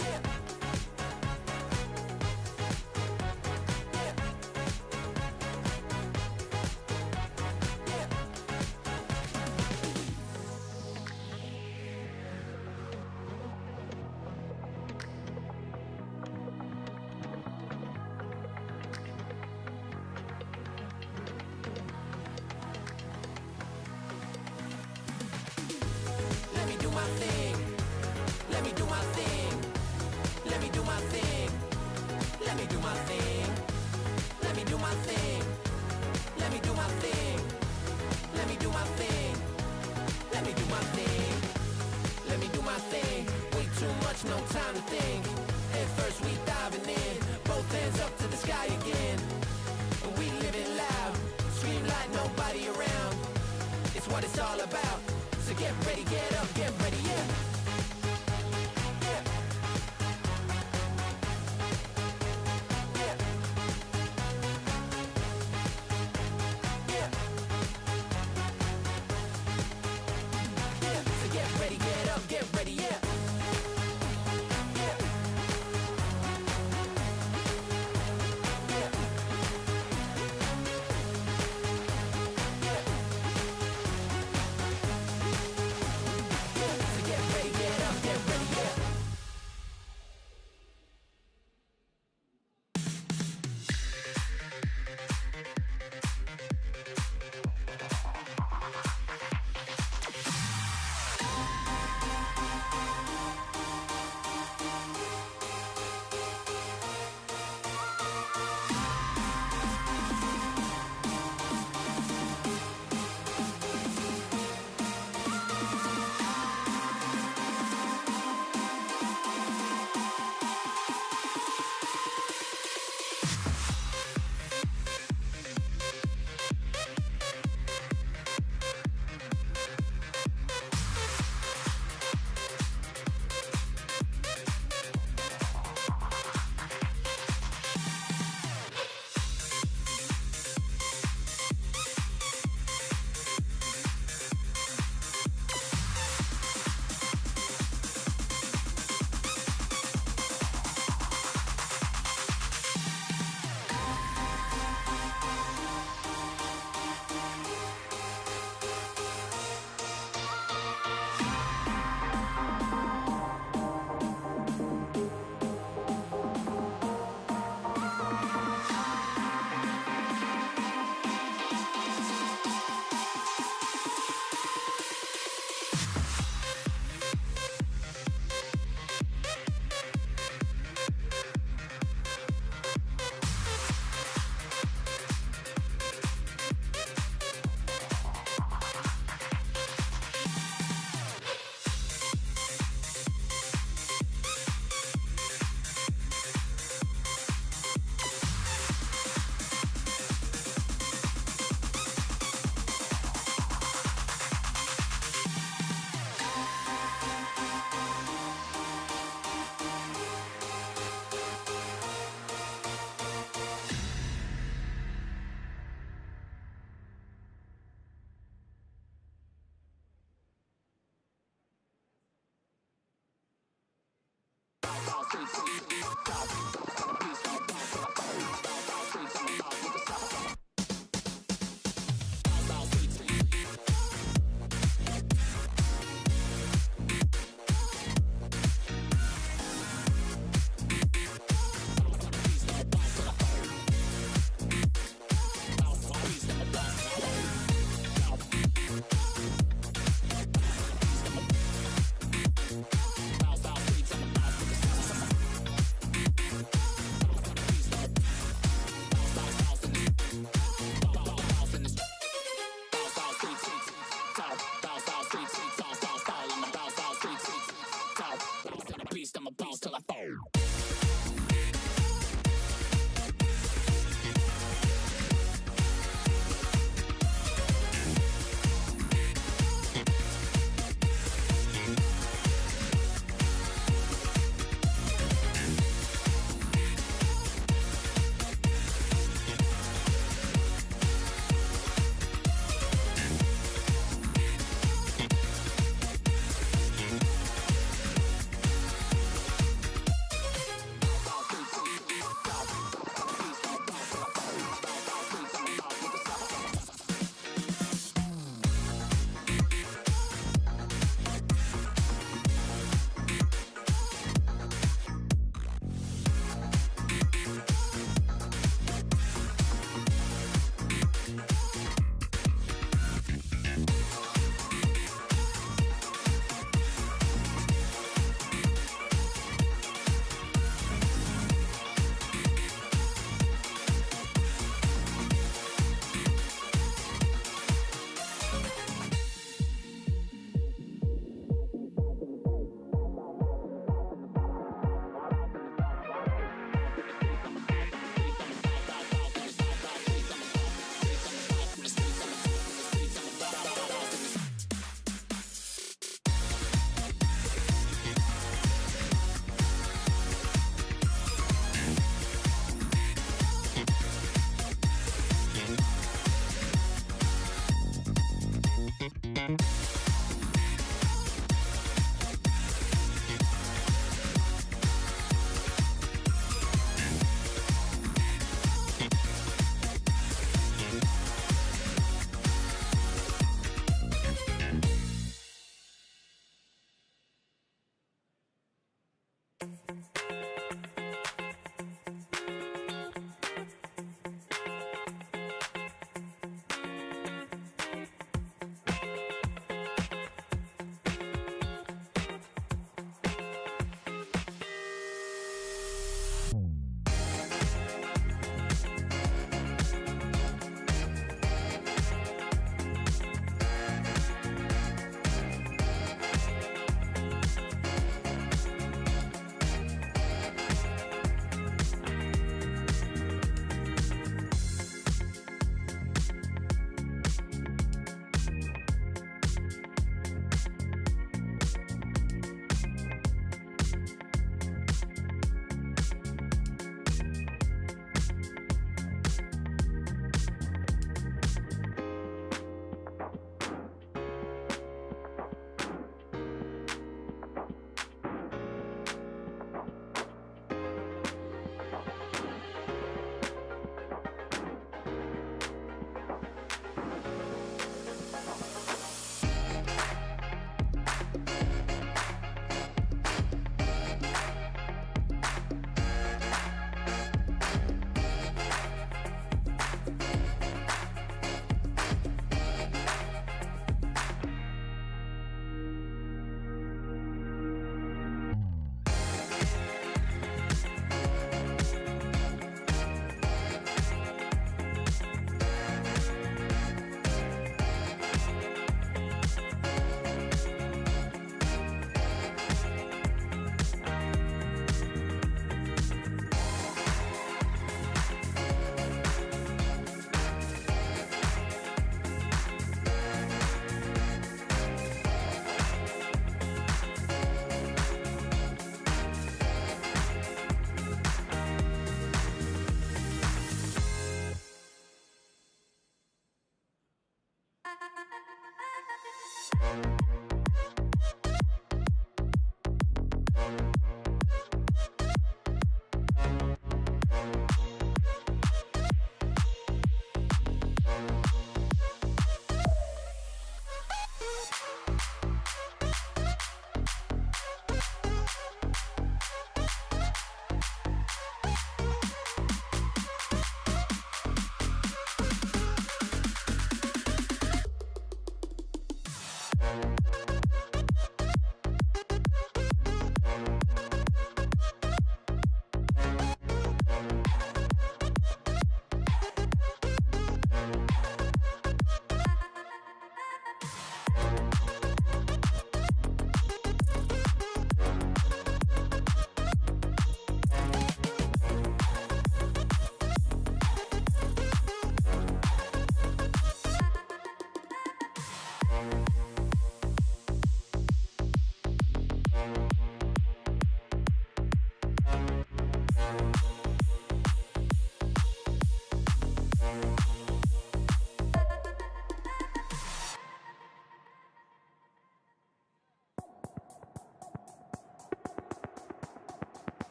Yeah. Yeah. my thing. Let me do my thing. Let me do my thing. Let me do my thing. Let me do my thing. Let me do my thing. Way too much, no time to think. Head first, we diving in. Both hands up to the sky again. And we living loud. Scream like nobody around. It's what it's all about. So get ready, get up, get ready, yeah.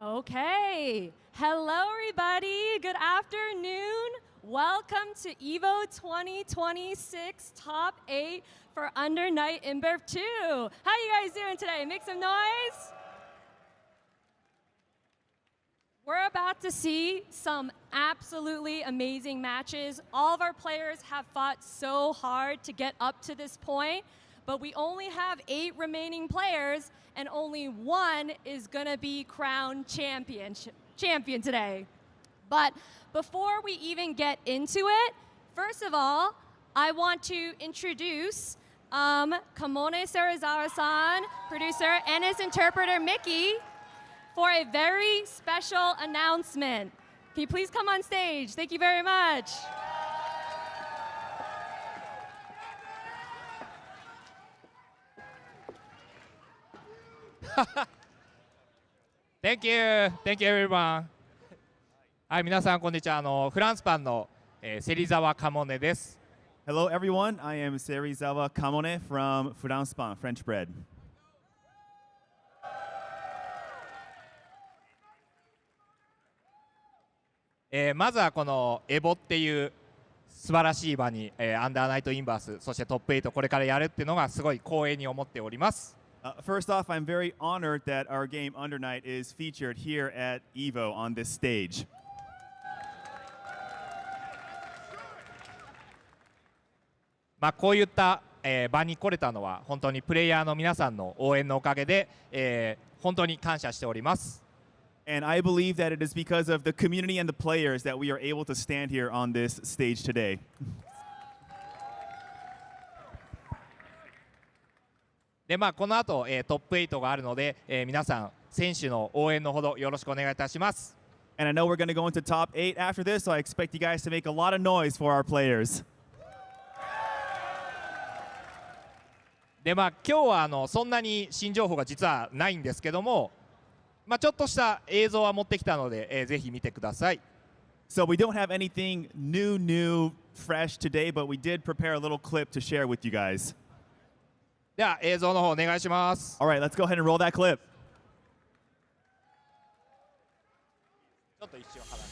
Okay. Hello, everybody. Good afternoon. Welcome to EVO 2026 Top 8 for Under Night in Birth 2. How you guys doing today? Make some noise. We're about to see some absolutely amazing matches. All of our players have fought so hard to get up to this point, but we only have 8 remaining players, and only one is gonna be crowned champion today. But before we even get into it, first of all, I want to introduce Kamone Serizawa-san, producer, and his interpreter, Mickey, for a very special announcement. Can you please come on stage? Thank you very much. Thank you everyone. はい、皆さんこんにちは。フランスパンの芹沢カモネです。Hello everyone, I am Serizawa Kamone from France Pan, French bread. まずはこのエボっていう素晴らしい場に、アンダーナイトインバース、そしてトップ8これからやるっていうのがすごい光栄に思っております。First off, I'm very honored that our game Under Night is featured here at EVO on this stage. まあこういった、場に来れたのは本当にプレイヤーの皆さんの応援のおかげで、本当に感謝しております。And I believe that it is because of the community and the players that we are able to stand here on this stage today. でまあこの後、トップ8があるので、皆さん選手の応援のほどよろしくお願いいたします。And I know we're going to go into top 8 after this, so I expect you guys to make a lot of noise for our players. でまあ今日はそんなに新情報が実はないんですけども、まあちょっとした映像は持ってきたので、ぜひ見てください。So we don't have anything new, fresh today, but we did prepare a little clip to share with you guys. では映像の方お願いします。All right, let's go ahead and roll that clip. ちょっと一瞬離れて。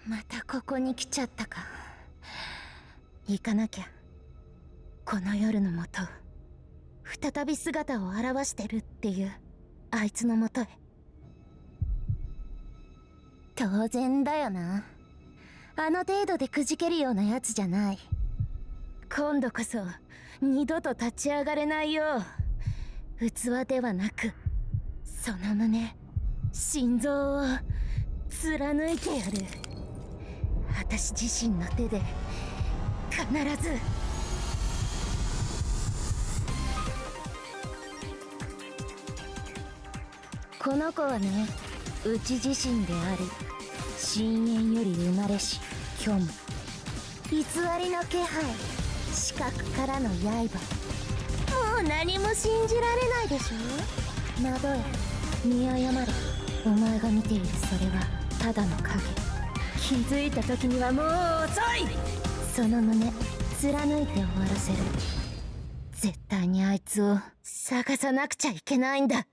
またここに来ちゃったか。行かなきゃ。この夜のもと、再び姿を現してるっていうあいつのもとへ。当然だよな。あの程度でくじけるようなやつじゃない。今度こそ二度と立ち上がれないよう、器ではなくその胸、心臓を貫いてやる。私自身の手で必ず。この子はね、うち自身であり深淵より生まれし虚無、偽りの気配、視覚からの刃。もう何も信じられないでしょ。などや見誤れ。お前が見ているそれはただの影。気づいた時にはもう遅い。その胸貫いて終わらせる。絶対にあいつを探さなくちゃいけないんだ。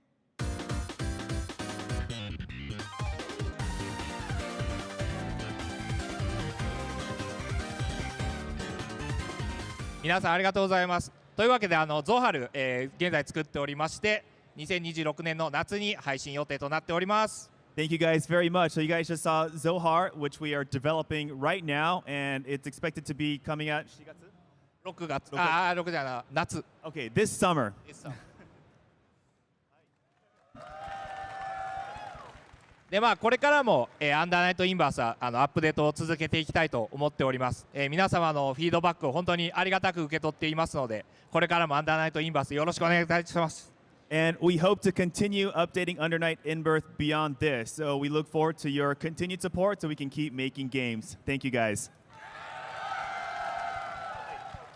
皆さんありがとうございます。というわけでゾハル、現在作っておりまして、2026年の夏に配信予定となっております。Thank you guys very much. So you guys just saw Zohar, which we are developing right now, and it's expected to be coming out 6月。ああ、6じゃない、夏。Okay, this summer. でまあこれからも、アンダーナイトインバースはアップデートを続けていきたいと思っております。皆様のフィードバックを本当にありがたく受け取っていますので、これからもアンダーナイトインバースよろしくお願いいたします。And we hope to continue updating Under Night In-Birth beyond this. So we look forward to your continued support so we can keep making games. Thank you guys.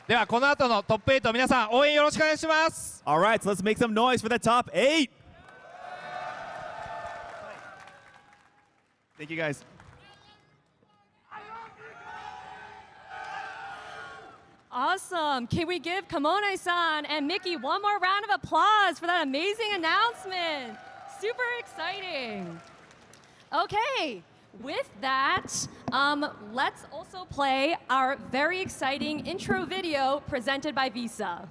ではこの後のトップ8皆さん応援よろしくお願いします。All right, so let's make some noise for the top 8. Thank you guys. Awesome. Can we give Kamone-san and Mickey one more round of applause for that amazing announcement? Super exciting. Okay, with that, let's also play our very exciting intro video presented by Visa.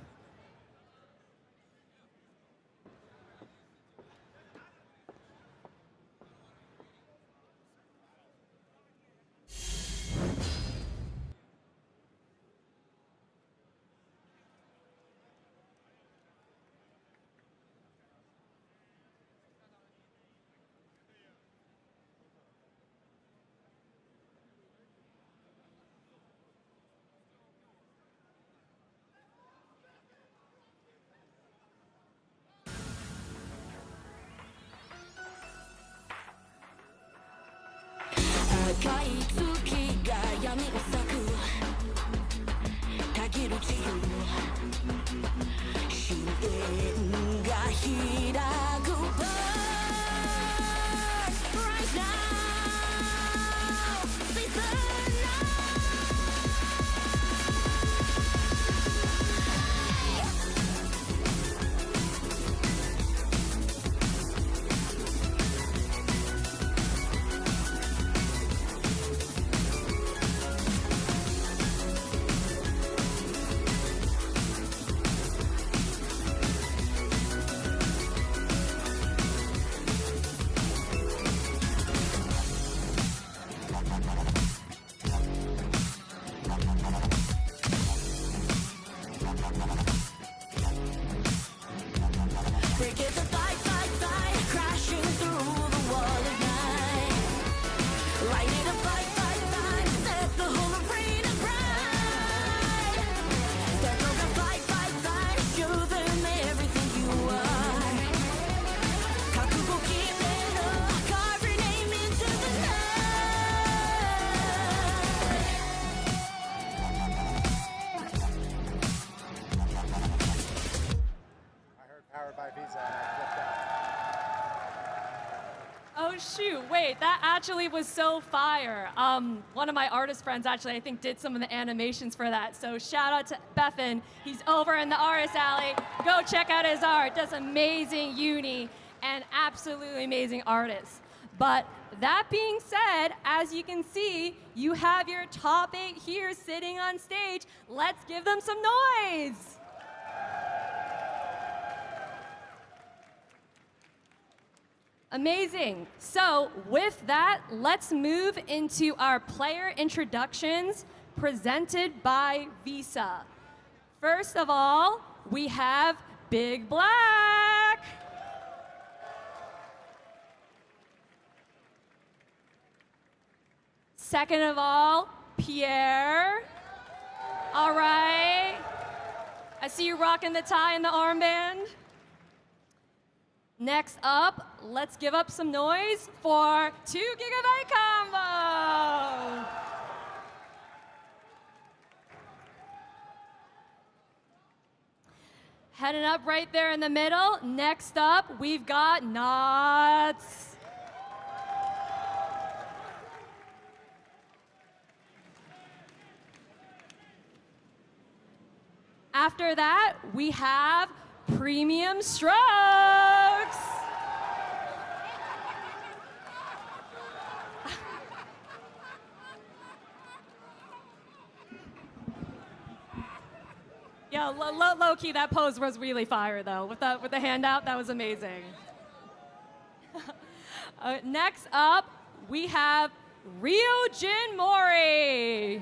Oh shoot, wait, that actually was so fire. One of my artist friends actually, I think, did some of the animations for that. So shout out to Bethan. He's over in the artist alley. Go check out his art. Does amazing uni and absolutely amazing artists. But that being said, as you can see, you have your top 8 here sitting on stage. Let's give them some noise. Amazing. So with that, let's move into our player introductions presented by Visa. First of all, we have Big Black. Second of all, Pierre. All right. I see you rocking the tie and the armband. Next up, let's give up some noise for 2 GB Combo. Heading up right there in the middle. Next up, we've got Knots. After that, we have Premium Strokes. Yeah, low key, that pose was really fire though. With the hand out, that was amazing. Next up, we have Ryujin Mori.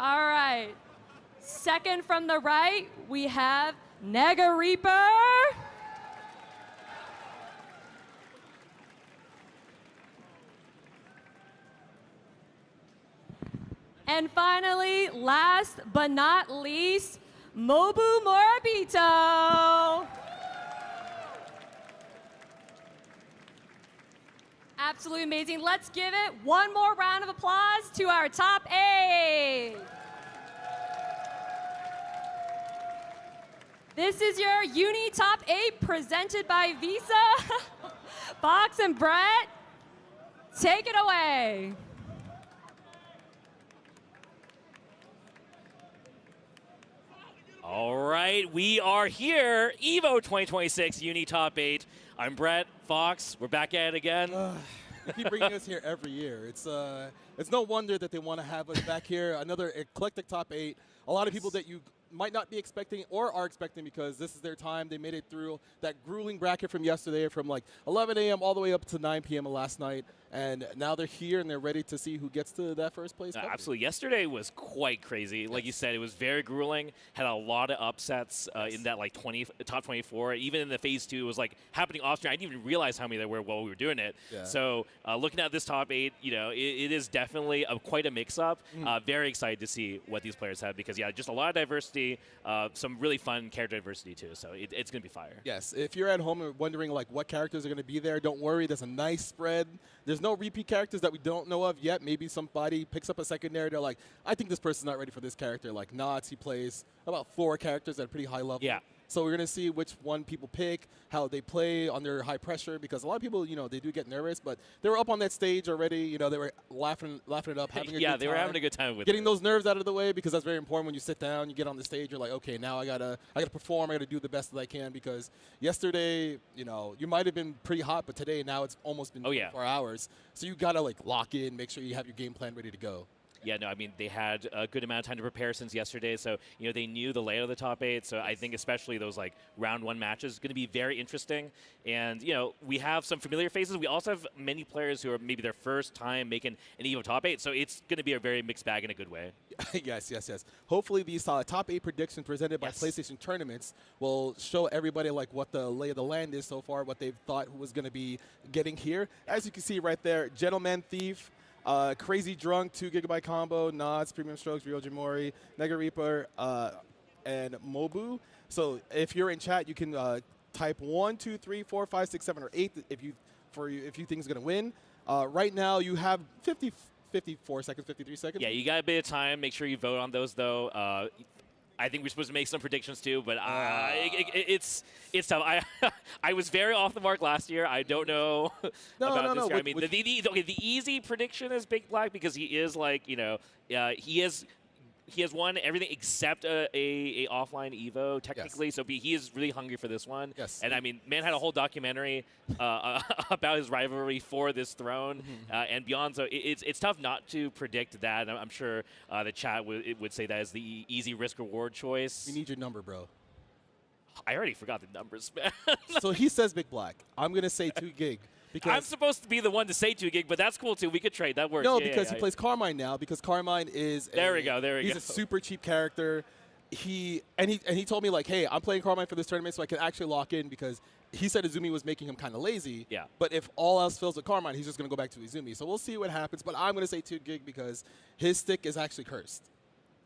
All right. Second from the right, we have Nega Reaper. And finally, last but not least, Mobu Morabito. Absolutely amazing. Let's give it one more round of applause to our top 8. This is your Uni Top 8 presented by Visa. Fox and Brett, take it away. All right, we are here, EVO 2026 Uni Top 8. I'm Brett, Fox, we're back at it again. They keep bringing us here every year. It's no wonder that they want to have us back here. Another eclectic top 8. A lot of people that you might not be expecting or are expecting because this is their time. They made it through that grueling bracket from yesterday from like 11 a.m. all the way up to 9 p.m. last night. And now they're here and they're ready to see who gets to that first place. Absolutely. Yesterday was quite crazy. Like you said, it was very grueling. Had a lot of upsets in that like top 24. Even in the phase 2, it was like happening off screen. I didn't even realize how many there were while we were doing it. Yeah. So looking at this top 8, you know, it is definitely quite a mix-up. Very excited to see what these players have because, yeah, just a lot of diversity, some really fun character diversity too. So it's going to be fire. Yes. If you're at home and wondering like what characters are going to be there, don't worry. There's a nice spread. There's no repeat characters that we don't know of yet. Maybe somebody picks up a secondary. They're like, I think this person's not ready for this character. Like Knots, he plays about 4 characters at a pretty high level. Yeah. So we're going to see which one people pick, how they play under high pressure, because a lot of people, you know, they do get nervous, but they were up on that stage already. You know, they were laughing it up, having a good time. Yeah, they were having a good time with getting it. those nerves out of the way, because that's very important when you sit down, you get on the stage, you're like, okay, now I gotta perform, I gotta do the best that I can, because yesterday, you know, you might have been pretty hot, but today now it's almost been 4 hours. So you gotta like lock in, make sure you have your game plan ready to go. Yeah, no, I mean, they had a good amount of time to prepare since yesterday, so, you know, they knew the layout of the top 8, so I think especially those, like, round 1 matches going to be very interesting. And, you know, we have some familiar faces. We also have many players who are maybe their first time making an EVO top 8, so it's going to be a very mixed bag in a good way. Yes. Hopefully these top 8 predictions presented by PlayStation Tournaments will show everybody, like, what the lay of the land is so far, what they've thought was going to be getting here. As you can see right there, Gentleman Thief, Crazy Drunk, 2 GB combo, Nods, Premium Strokes, Ryo Jimori, Nega Reaper, and Mobu. So if you're in chat, you can type 1, 2, 3, 4, 5, 6, 7, or 8 if you think it's going to win. Right now, you have 54 seconds, 53 seconds. Yeah, you got a bit of time. Make sure you vote on those, though. I think we're supposed to make some predictions too, but it's tough. I was very off the mark last year. I don't know about this year. I mean, the easy prediction is Big Black because he is like, you know, he has won everything except a offline EVO technically. Yes. So he is really hungry for this one. Yes. And I mean, man had a whole documentary about his rivalry for this throne and beyond. So it's tough not to predict that. I'm sure the chat would say that is the easy risk reward choice. We need your number, bro. I already forgot the numbers, man. So he says Big Black. I'm gonna say 2 gig. Because I'm supposed to be the one to say 2 gig, but that's cool too. We could trade. That works. No, because he plays Carmine now. Because Carmine is there we go. He's a super cheap character. He told me like, hey, I'm playing Carmine for this tournament, so I can actually lock in because he said Izumi was making him kind of lazy. Yeah. But if all else fails with Carmine, he's just gonna go back to Izumi. So we'll see what happens. But I'm gonna say 2 gig because his stick is actually cursed.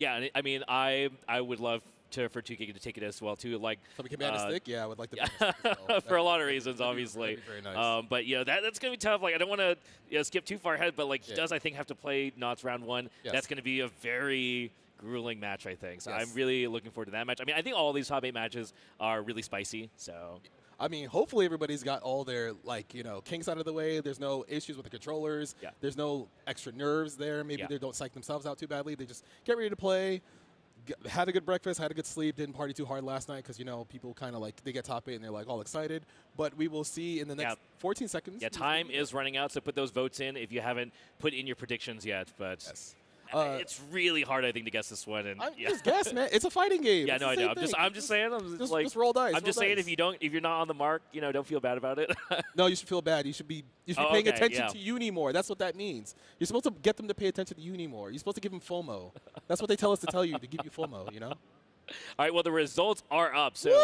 Yeah, I mean, I would love for 2 gig to take it as well too. Like somebody can ban a stick. Yeah, I would like to ban a stick as well. For a lot of reasons, obviously. That'd be very nice. But you know that's gonna be tough. Like I don't want to skip too far ahead, but like he does, I think, have to play Knots round 1. Yes. That's gonna be a very grueling match, I think. So Yes. I'm really looking forward to that match. I mean, I think all these top 8 matches are really spicy. So. I mean, hopefully everybody's got all their, like, you know, kinks out of the way. There's no issues with the controllers. Yeah. There's no extra nerves there. Maybe they don't psych themselves out too badly. They just get ready to play. Had a good breakfast, had a good sleep, didn't party too hard last night because, you know, people kind of like, they get top 8 and they're like all excited. But we will see in the next 14 seconds. Yeah, time is running out, so put those votes in if you haven't put in your predictions yet. But it's really hard, I think, to guess this one. And just guess, man. It's a fighting game. Yeah, it's no, I know. I'm just saying. Just roll dice. I'm just saying, if you're not on the mark, you know, don't feel bad about it. No, you should feel bad. You should be paying attention to Uni more. That's what that means. You're supposed to get them to pay attention to Uni more. You're supposed to give them FOMO. That's what they tell us to tell you, to give you FOMO, you know? All right, well, the results are up. So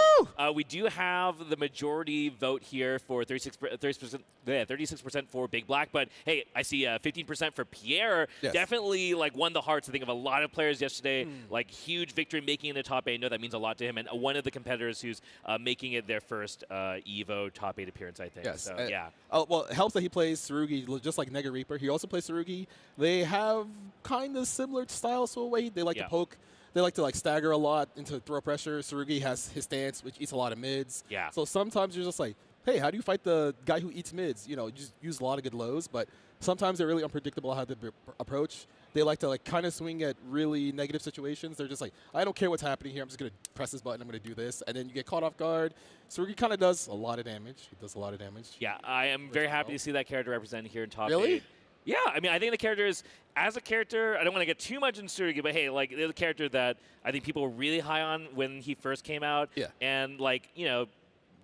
we do have the majority vote here for 36% for Big Black. But, hey, I see 15% for Pierre. Yes. Definitely, like, won the hearts, I think, of a lot of players yesterday. Like, huge victory making it in the top 8. I know that means a lot to him. And one of the competitors who's making it their first EVO top 8 appearance, I think. Yes. So, yeah. Well, it helps that he plays Tsurugi just like Nega Reaper. He also plays Tsurugi. They have kind of similar styles to a way. They like to poke they like to like stagger a lot into throw pressure. Tsurugi has his stance, which eats a lot of mids. Yeah. So sometimes you're just like, hey, how do you fight the guy who eats mids? You know, just use a lot of good lows, but sometimes they're really unpredictable how they approach. They like to like kind of swing at really negative situations. They're just like, I don't care what's happening here. I'm just going to press this button. I'm going to do this. And then you get caught off guard. Tsurugi kind of does a lot of damage. He does a lot of damage. Yeah, I am very happy to see that character represented here in top 8. Really? Yeah, I mean, I think the character is, as a character, I don't want to get too much into Tsurugi, but hey, like, there's a character that I think people were really high on when he first came out. Yeah. And, like, you know,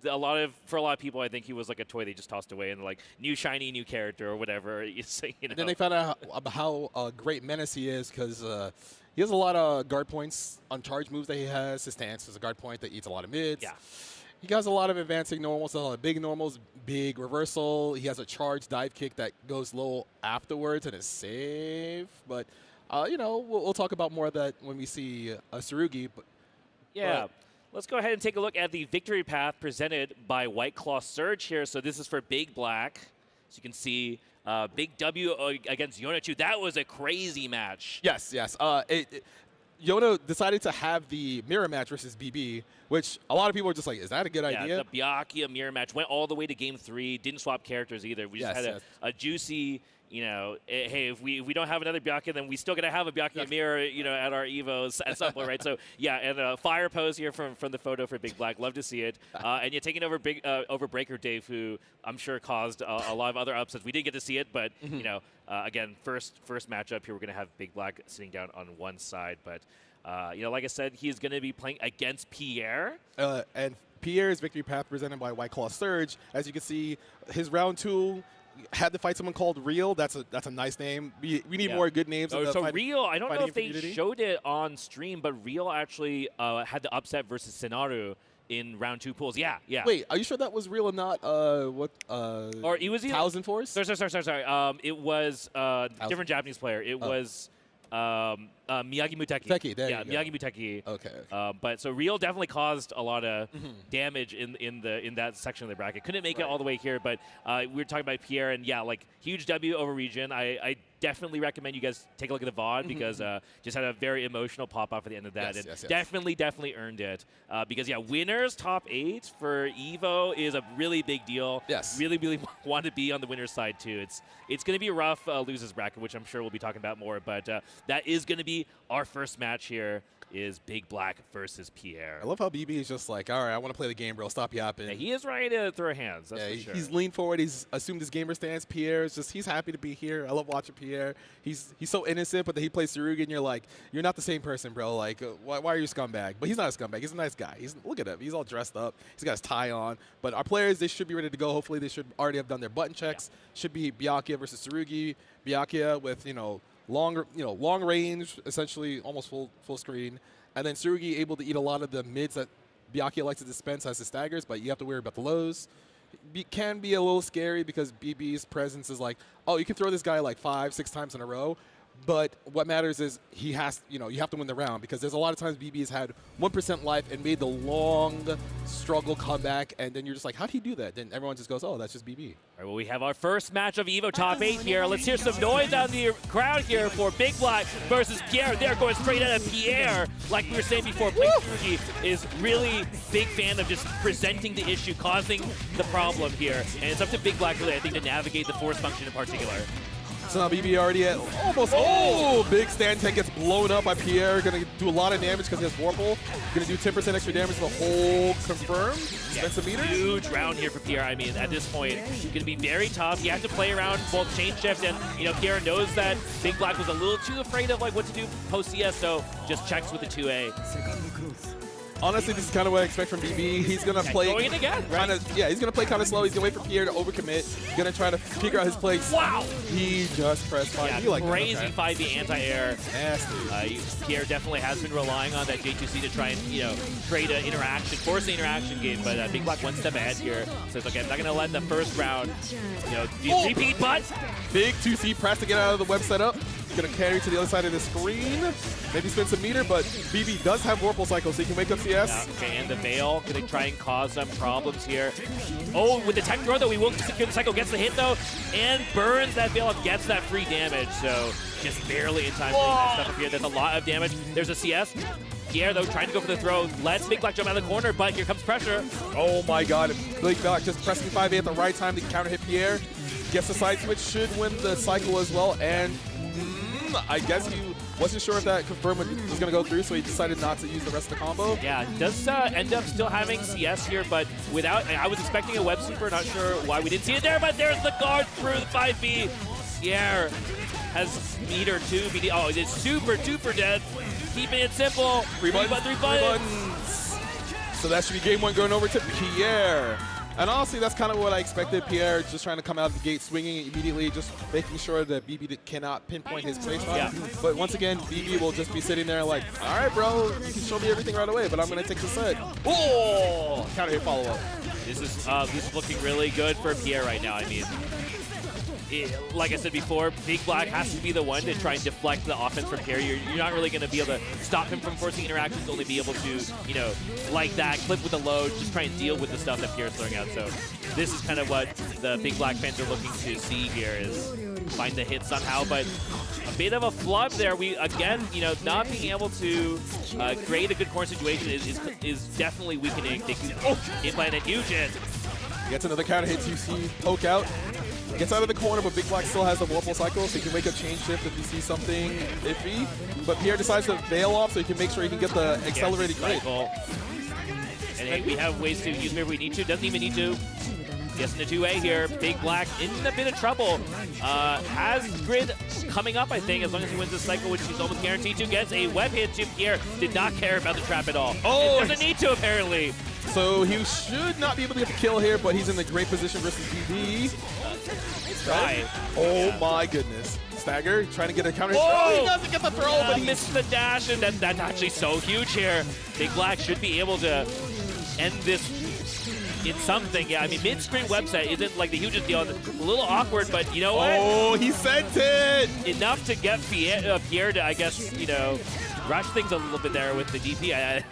for a lot of people, I think he was like a toy they just tossed away and like new shiny new character or whatever. You know. And then they found out how great menace he is because he has a lot of guard points on charge moves that he has. His stance is a guard point that eats a lot of mids. Yeah. He has a lot of advancing normals, a lot of big normals, big reversal. He has a charge dive kick that goes low afterwards and is safe. But, you know, we'll talk about more of that when we see Tsurugi. Yeah. Let's go ahead and take a look at the victory path presented by White Claw Surge here. So this is for Big Black. So you can see Big W against UNI2. That was a crazy match. Yes, yes. Yona decided to have the mirror match versus BB, which a lot of people are just like, is that a good idea? Yeah, the Byakuya mirror match went all the way to game 3. Didn't swap characters either. We just had a juicy, you know, hey, if we don't have another Byakuya, then we still got to have a Byakuya mirror, you know, at our EVOs at some point, right? So, yeah, and a fire pose here from the photo for Big Black. Love to see it. And you're taking over over Breaker Dave, who I'm sure caused a lot of other upsets. We didn't get to see it, but, you know, again, first matchup here, we're going to have Big Black sitting down on one side. But, you know, like I said, he's going to be playing against Pierre. And Pierre's victory path presented by White Claw Surge. As you can see, his round 2 had to fight someone called R.E.V.O. That's a nice name. We need more good names. So R.E.V.O, I don't know if they showed it on stream, but R.E.V.O actually had the upset versus Senaru in round 2 pools. Yeah, yeah. Wait, are you sure that was R.E.V.O and not or it was Thousand Force? Sorry. It was a different Japanese player. It was Miyagi Muteki. Miyagi Muteki. Okay. But so R.E.V.O definitely caused a lot of damage in that section of the bracket. Couldn't make it all the way here, but we were talking about Pierre, and yeah, like huge W over region. I definitely recommend you guys take a look at the VOD because just had a very emotional pop off at the end of that, definitely earned it. Because yeah, winners top 8 for EVO is a really big deal. Yes. Really want to be on the winner's side too. It's going to be a rough losers bracket, which I'm sure we'll be talking about more, but that is going to be our first match here. Is Big Black versus Pierre. I love how BB is just like, all right, I want to play the game, bro. Stop yapping. Yeah, he is ready to throw hands. That's for sure. He's leaned forward. He's assumed his gamer stance. Pierre is just, he's happy to be here. I love watching Pierre. He's so innocent, but then he plays Tsurugi, and you're like, you're not the same person, bro. Like, why are you a scumbag? But he's not a scumbag. He's a nice guy. Look at him. He's all dressed up. He's got his tie on. But our players, they should be ready to go. Hopefully, they should already have done their button checks. Should be Byakuya versus Tsurugi. Byakuya with, long range, essentially almost full screen. And then Tsurugi able to eat a lot of the mids that Byakuya likes to dispense as his staggers, but you have to worry about the lows. Can be a little scary because BB's presence is like, oh, you can throw this guy like 5-6 times in a row. But what matters is he has, you have to win the round because there's a lot of times BB has had 1% life and made the long struggle comeback, and then you're just like, how did he do that? Then everyone just goes, oh, that's just BB. All right, well, we have our first match of EVO Top 8 here. Let's hear some noise out in the crowd here for Big Black versus Pierre. They're going straight at Pierre. Like we were saying before, Tsurugi is really big fan of just presenting the issue, causing the problem here. And it's up to Big Black, really, I think, to navigate the force function in particular. So now BB already at almost, big stand tech gets blown up by Pierre. Going to do a lot of damage because he has Vorpal. Going to do 10% extra damage to the whole confirmed. Huge round here for Pierre. I mean, at this point, it's going to be very tough. You have to play around both chain shift, and Pierre knows that Big Black was a little too afraid of what to do post CS, so just checks with the 2A. Honestly, this is kind of what I expect from BB. He's going to play going again, right? He's going to play kind of slow. He's going to wait for Pierre to overcommit. He's going to try to figure out his plays. Wow! He just pressed fire. Yeah, crazy 5B anti-air. Nasty. Pierre definitely has been relying on that J2C to try and, create an interaction, force the interaction game, but Big Black one step ahead here. Says, okay, I'm not going to let the first round, repeat, but big 2C press to get out of the web setup. Gonna carry to the other side of the screen. Maybe spin some meter, but BB does have Whirlpool Cycle, so he can wake up CS. Yeah, okay, and the Veil gonna try and cause some problems here. Oh, with the tech throw though, we will secure the cycle, gets the hit though, and burns that Veil up, gets that free damage. So just barely in time for that stuff up here. That's a lot of damage. There's a CS. Pierre, though, trying to go for the throw. Lets Big Black jump out of the corner, but here comes pressure. Oh my god. Big Black just pressing 5A at the right time to counter hit Pierre. Gets the side switch, should win the cycle as well, and I guess he wasn't sure if that confirm was going to go through, so he decided not to use the rest of the combo. Yeah, does end up still having CS here, but without, I was expecting a web sweeper, not sure why we didn't see it there, but there's the guard through the 5B. Pierre has meter 2, BD, oh, it is super duper dead. Keeping it simple. Three buttons. So that should be game 1 going over to Pierre. And honestly, that's kind of what I expected. Pierre just trying to come out of the gate swinging immediately, just making sure that BB cannot pinpoint his play spot. Yeah. But once again, BB will just be sitting there like, all right, bro, you can show me everything right away, but I'm going to take the set. Oh! Counter hit follow-up. This is looking really good for Pierre right now. I mean, like I said before, Big Black has to be the one to try and deflect the offense from Pierre. You're not really going to be able to stop him from forcing interactions, only be able to, you know, like that, clip with the load, just try and deal with the stuff that Pierre's throwing out. So this is kind of what the Big Black fans are looking to see here, is find the hit somehow. But a bit of a flub there. We, again, you know, not being able to create a good corner situation is definitely weakening. Inland and Nugent. Gets another counter hit. You see poke out. Gets out of the corner, but Big Black still has the Whirlpool Cycle, so he can wake up chain shift if you see something iffy. But Pierre decides to veil off so he can make sure he can get the accelerated crit. And hey, we have ways to use him if we need to. Doesn't even need to. Gets into 2A here. Big Black in a bit of trouble. Has grid coming up, I think, as long as he wins this cycle, which he's almost guaranteed to. Gets a web hit to Pierre. Did not care about the trap at all. Oh, doesn't need to, apparently. So he should not be able to get the kill here, but he's in a great position versus BB. Right. Oh my goodness. Stagger trying to get a counter. Oh, he doesn't get the throw, but he missed the dash, and that's actually so huge here. Big Black should be able to end this in something. Yeah, I mean, mid-screen website isn't like the hugest deal. It's a little awkward, but you know what? Oh, he sent it! Enough to get Pierre to, I guess, you know, rush things a little bit there with the DP.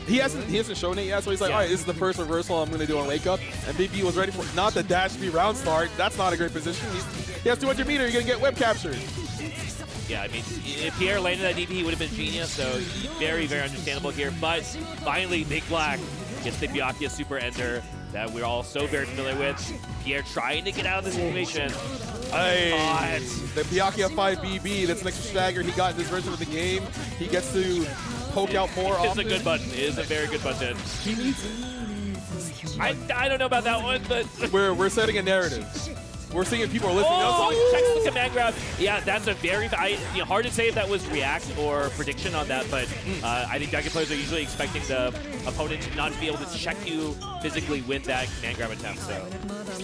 He hasn't shown it yet, so he's like, all right, this is the first reversal I'm going to do on Wake Up. And BB was ready for not the dash B round start. That's not a great position. He has 200 meter. You're going to get web captured. Yeah, I mean, if Pierre landed that DP, he would have been genius, so very, very understandable here. But finally, Big Black gets the Byakuya Super Ender that we're all so very familiar with. Pierre trying to get out of this situation. Hey, the Byakuya 5 BB, that's next to Stagger. He got in this version of the game. He gets to poke out more often. It's a good button. It is a very good button. He needs I don't know about that one, but we're setting a narrative. We're seeing if people are listening. Oh, checks the command grab. Yeah, that's a very hard to say if that was react or prediction on that, but I think Dragon players are usually expecting the opponent to not be able to check you physically with that command grab attempt. So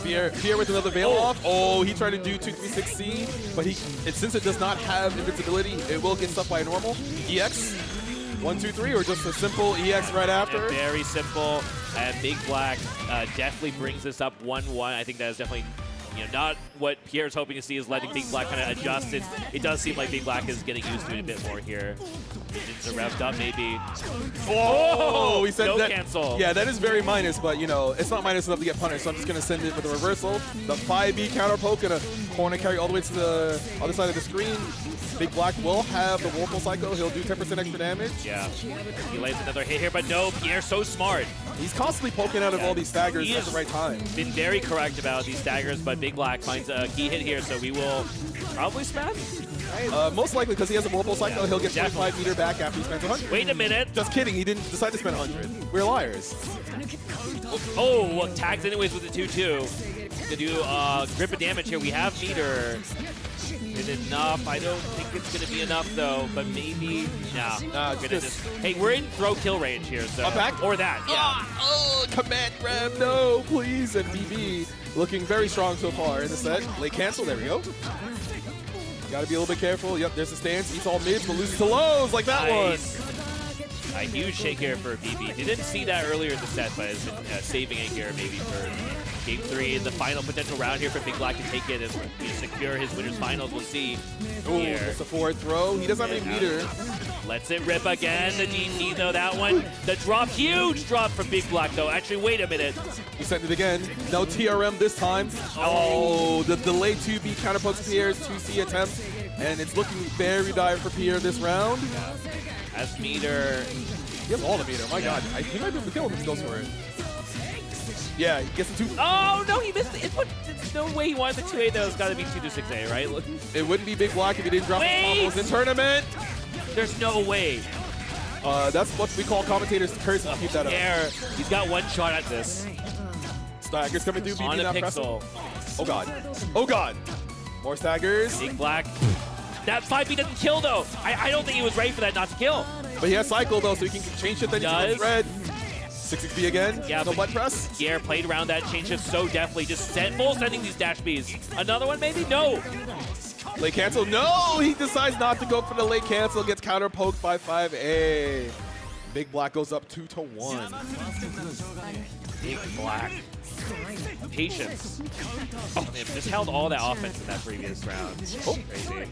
Pierre with another veil off. Oh, he tried to do 236C, but since it does not have invincibility, it will get stuck by a normal EX. 1, 2, 3, or just a simple EX right after? Yeah, very simple. And Big Black definitely brings this up 1-1. I think that is definitely, you know, not what Pierre's hoping to see, is letting Big Black kind of adjust. It does seem like Big Black is getting used to it a bit more here. It's a revved up, maybe. Oh, we said no that. Cancel. Yeah, that is very minus, but you know, it's not minus enough to get punished, so I'm just going to send it with a reversal. The 5B counter poke and a corner carry all the way to the other side of the screen. Big Black will have the Whirlpool Cycle. He'll do 10% extra damage. Yeah. He lands another hit here, but no, Pierre's so smart. He's constantly poking out of all these staggers at the right time. Been very correct about these staggers, but Big Black finds a key hit here, so we will probably spend. Most likely, because he has a Whirlpool Cycle, he'll get 25 meter back after he spends 100. Wait a minute. Just kidding. He didn't decide to spend 100. We're liars. Oh, well, tags anyways with the 2-2. To do grip of damage here. We have meter. Is it enough? I don't think it's going to be enough, though, but maybe. Nah, hey, we're in throw kill range here, so. Back? Or that, yeah. Oh, command grab, no, please. And BB looking very strong so far in the set. Late cancel, there we go. Got to be a little bit careful. Yep, there's the stance. Eats all mids, but loses to lows like that one. A huge shake here for BB. Didn't see that earlier in the set, but has been saving it here maybe for Game 3 in the final potential round here for Big Black to take it and secure his winner's finals. We'll see here. It's a forward throw. He doesn't have any meter. Lets it rip again. The DT though, that one. The drop, huge drop from Big Black though. Actually, wait a minute. He sent it again. No TRM this time. Oh, the delayed 2B counterpokes Pierre's 2C attempt. And it's looking very dire for Pierre this round. As meter. He has all the meter. My God. He might be able to kill him if he goes for it. Yeah, he gets the 2. Oh, no, he missed it. There's no way he wanted the 2A though. It's got to be 2 to 6A, right? Look. It wouldn't be Big Black if he didn't drop the combos in tournament. There's no way. That's what we call commentators curse. Keep that up. He's got one shot at this. Staggers coming through. On BB a not pixel. pressing. Oh, God. Oh, God. More staggers. Big Black. That 5B doesn't kill, though. I don't think he was ready for that not to kill. But he has cycle, though, so he can change it. Then he can red. 6XP again. Yeah, no butt press. Pierre played around that change shift so deftly. Just full sending these dash Bs. Another one, maybe? No. Late cancel. No! He decides not to go for the late cancel. Gets counter poked by 5A. Big Black goes up 2-1. Big Black. Patience. Oh, man, just held all that offense in that previous round. Oh, crazy.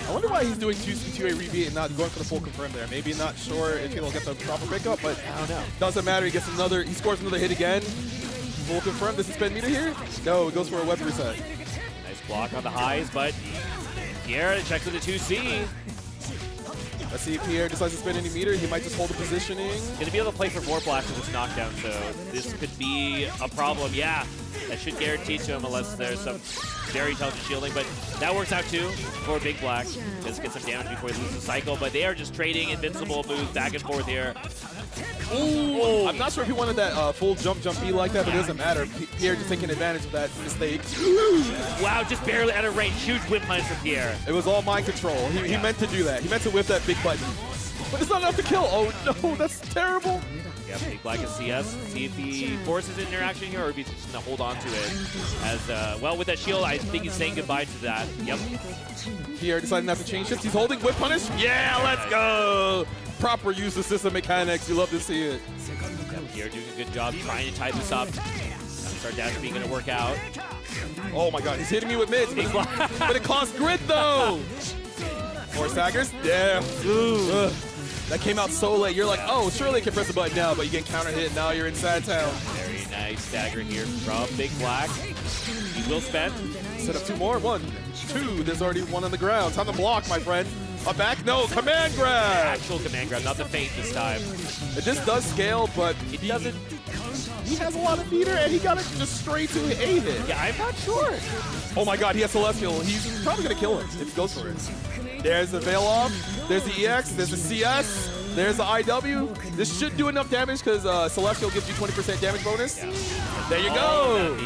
I wonder why he's doing 2A rebeat and not going for the full confirm there. Maybe not sure if he'll get the proper pickup, but I don't know. Doesn't matter. He gets another. He scores another hit again. Full confirm. Does he spend meter here? No, it goes for a web reset. Nice block on the highs, but Pierre checks with the 2C. Let's see if Pierre decides to spend any meter. He might just hold the positioning. Going to be able to play for Vorpal after this knockdown, so this could be a problem. Yeah, that should guarantee to him unless there's some very intelligent shielding, but that works out too for Big Black. Just get some damage before he loses the cycle, but they are just trading invincible moves back and forth here. Ooh. I'm not sure if he wanted that full jump B like that, but it doesn't matter. Pierre just taking advantage of that mistake. Wow, just barely out of range. Huge whip punish from Pierre. It was all mind control. He meant to do that. He meant to whip that big button. But it's not enough to kill. Oh no, that's terrible. Yeah, Big Black is CS. See if he forces interaction here or if he's just going to hold on to it. As well, with that shield, I think he's saying goodbye to that. Yep. Pierre decided not to change shifts. He's holding whip punish. Yeah, let's go. Proper use of system mechanics. You love to see it. Yeah, Pierre doing a good job trying to tie this up. Start dash being going to work out. Oh my God, he's hitting me with mids, but it costs grid though. More staggers. Yeah. That came out so late. You're like, oh, surely I can press the button now, but you get counter hit. Now you're in sad town. Very nice stagger here from Big Black. He will spend. Set up 2 more. 1, 2. There's already 1 on the ground. Time to block, my friend. A back? No, command grab. Actual command grab, not the feint this time. It just does scale, but it doesn't. He has a lot of meter, and he got it just straight to A hit. Yeah, I'm not sure. Oh my God, he has Celestial. He's probably gonna kill him if he goes for it. There's the Veil Off. There's the EX. There's the CS. There's the IW. This should do enough damage because Celestial gives you 20% damage bonus. Yeah. There you go.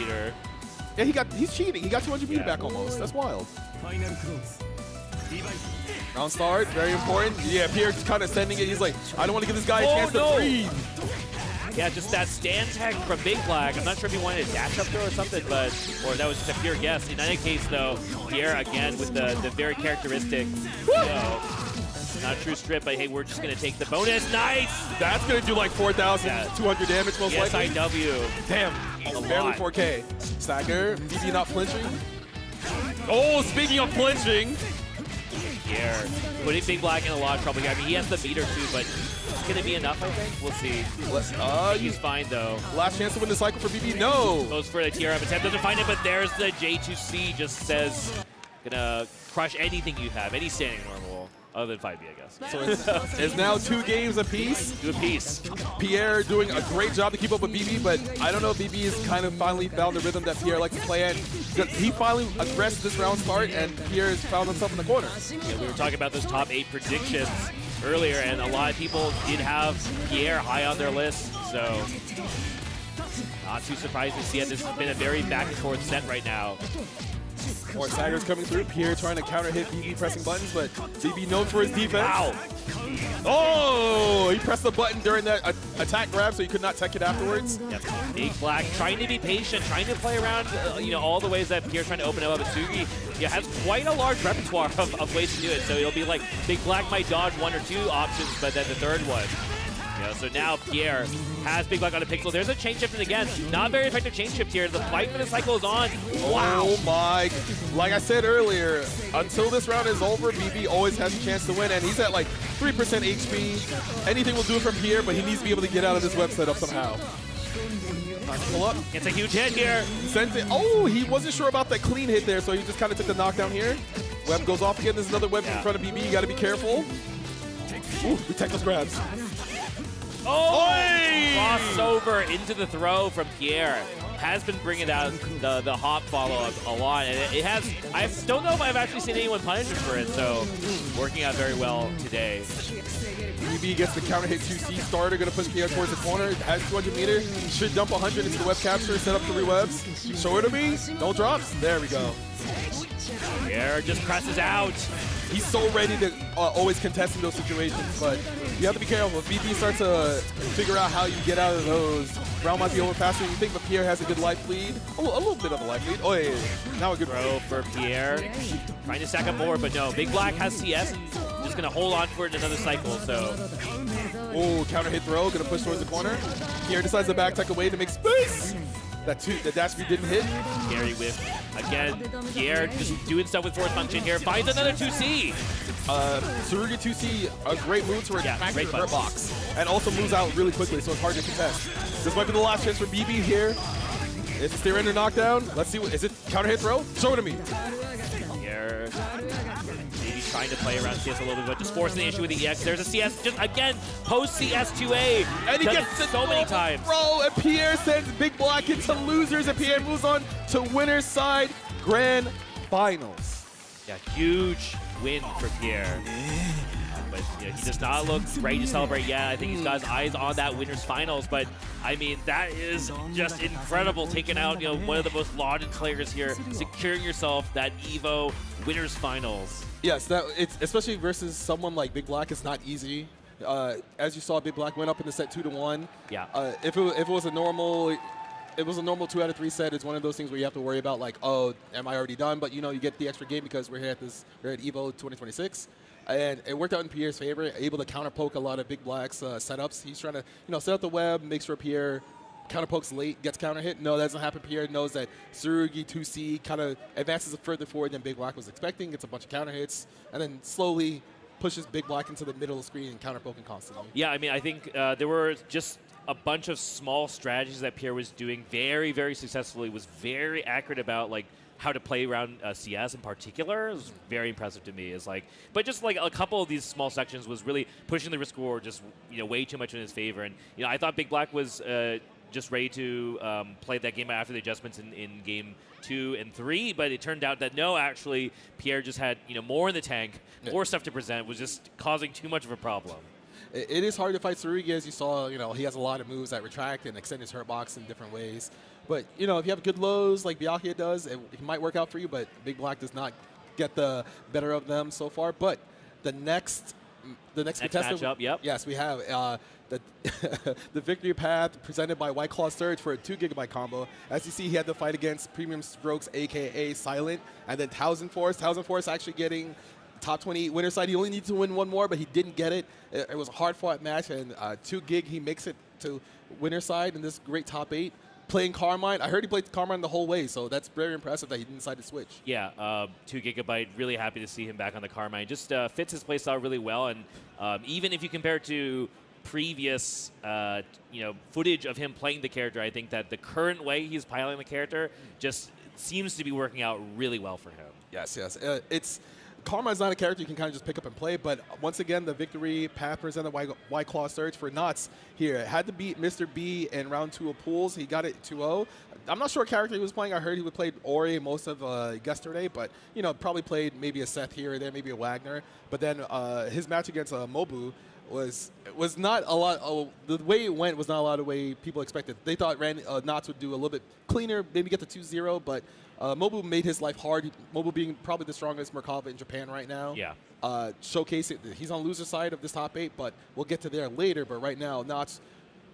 Yeah, he's cheating. He got 200 meter back almost. That's wild. Round start, very important. Yeah, Pierre's kind of sending it. He's like, I don't want to give this guy a chance to breathe. Yeah, just that stand tag from Big Black. I'm not sure if he wanted a dash up throw or something, but or that was just a pure guess. In any case, though, Pierre again with the very characteristic. Not a true strip, but hey, we're just gonna take the bonus. Nice. That's gonna do like 4,200 damage most likely. IW. Damn, barely 4K. Stagger, BB not flinching. Oh, speaking of flinching. Pierre putting Big Black in a lot of trouble here. I mean, he has the meter too, but it's going to be enough, I think. We'll see. He's fine, though. Last chance to win the cycle for BB. No. Goes for the TRM attempt. Doesn't find it, but there's the J2C. Just says, going to crush anything you have, any standing normal, other than 5B, I guess. So it's now 2 games apiece. 2 apiece. Pierre doing a great job to keep up with BB, but I don't know if BB has kind of finally found the rhythm that Pierre likes to play at. He finally aggressed this round start, and Pierre has found himself in the corner. Yeah, we were talking about those top 8 predictions earlier, and a lot of people did have Pierre high on their list, so not too surprised to see it. This has been a very back and forth set right now. More staggers coming through. Pierre trying to counter hit BB pressing buttons, but BB known for his defense. Wow. Oh, he pressed the button during that attack grab, so he could not tech it afterwards. Yep. Big Black trying to be patient, trying to play around, all the ways that Pierre's trying to open up. Sugi has quite a large repertoire of ways to do it. So it'll be like Big Black might dodge 1 or 2 options, but then the third one So now Pierre has Big Black on a pixel. There's a chain shift, and again, not very effective chain shift here. The fight for the cycle is on. Wow. Oh my. Like I said earlier, until this round is over, BB always has a chance to win, and he's at like 3% HP. Anything will do from here, but he needs to be able to get out of this web setup somehow. Pull up. It's a huge hit here. Sends it. Oh, he wasn't sure about that clean hit there, so he just kind of took the knockdown here. Web goes off again. There's another web in front of BB. You got to be careful. Ooh, protect those grabs. Oh! Crossover into the throw from Pierre. Has been bringing out the hop follow-up a lot, and it has. I don't know if I've actually seen anyone punish him for it, so working out very well today. BB gets the counter hit 2C starter, gonna push Pierre towards the corner. It has 200 meter. Should dump 100 into the web capture, set up 3 webs. Show it to me. No drops. There we go. Pierre just presses out. He's so ready to always contest in those situations, but you have to be careful. If BB starts to figure out how you get out of those, round might be over faster than you think, but Pierre has a good life lead. A little bit of a life lead. Oh, yeah. Now a good throw for Pierre. Trying to stack up more, but no. Big Black has CS and just going to hold on for it in another cycle, so. Oh, counter hit throw, going to push towards the corner. Pierre decides to back tech away to make space. The dash speed didn't hit. Scary whiff. Again, Pierre just doing stuff with force function here. Finds another 2C. Tsurugi 2C, a great move to attack your hurt box. And also moves out really quickly, so it's hard to contest. This might be the last chance for BB here. Is it stay render knockdown? Let's see. Is it counter hit throw? Show it to me. Pierre maybe trying to play around CS a little bit, but just forcing the issue with the EX. There's a CS, just again, post CS 2A. And he gets it so many times. Bro, and Pierre sends Big Black into losers, and Pierre moves on to winner's side grand finals. Yeah, huge win for Pierre. But you know, he does not look ready to celebrate yet. I think he's got his eyes on that winner's finals. But I mean, that is just incredible. Taking out one of the most lauded players here, securing yourself that EVO winner's finals. Yes, it's especially versus someone like Big Black. It's not easy. As you saw, Big Black went up in the set 2-1. Yeah. If it was a normal. It was a normal 2 out of 3 set. It's one of those things where you have to worry about, like, oh, am I already done? But, you get the extra game because we're at EVO 2026. And it worked out in Pierre's favor, able to counter-poke a lot of Big Black's setups. He's trying to, set up the web, make sure Pierre counter-pokes late, gets counter-hit. No, that doesn't happen. Pierre knows that Tsurugi 2C kind of advances further forward than Big Black was expecting, gets a bunch of counter-hits, and then slowly pushes Big Black into the middle of the screen and counter-poking constantly. Yeah, I mean, I think there were just a bunch of small strategies that Pierre was doing very, very successfully, was very accurate about, like, how to play around CS in particular. It was very impressive to me. But just like a couple of these small sections was really pushing the risk score just way too much in his favor. And I thought Big Black was just ready to play that game after the adjustments in game 2 and 3, but it turned out that no, actually Pierre just had more in the tank, more stuff to present, was just causing too much of a problem. It is hard to fight Tsurugi, as you saw. He has a lot of moves that retract and extend his hurt box in different ways. But, if you have good lows like Byakuya does, it might work out for you, but Big Black does not get the better of them so far. But the next matchup, yep. Yes, we have the victory path presented by White Claw Surge for a 2 GB combo. As you see, he had to fight against Premium Strokes, a.k.a. Silent, and then Thousand Force. Thousand Force actually getting top 28 winner side. He only needs to win one more, but he didn't get it. It was a hard-fought match, and 2 GB, he makes it to winner side in this great top 8. Playing Carmine. I heard he played Carmine the whole way, so that's very impressive that he didn't decide to switch. Yeah, 2 GB, really happy to see him back on the Carmine. Just fits his playstyle really well, and even if you compare it to previous footage of him playing the character, I think that the current way he's piloting the character just seems to be working out really well for him. Yes. Carmine's not a character you can kind of just pick up and play, but once again, the victory path presented White Claw Surge for Knots here. Had to beat Mr. B in round 2 of pools. He got it 2-0. I'm not sure what character he was playing. I heard he would play Ori most of yesterday, but, probably played maybe a Seth here or there, maybe a Wagner. But then his match against Mobu was not a lot. The way it went was not a lot of the way people expected. They thought Knots would do a little bit cleaner, maybe get to 2-0, but Mobu made his life hard. Mobu being probably the strongest Merkava in Japan right now. Yeah. Showcase it. He's on loser side of this top 8, but we'll get to there later. But right now, Knots,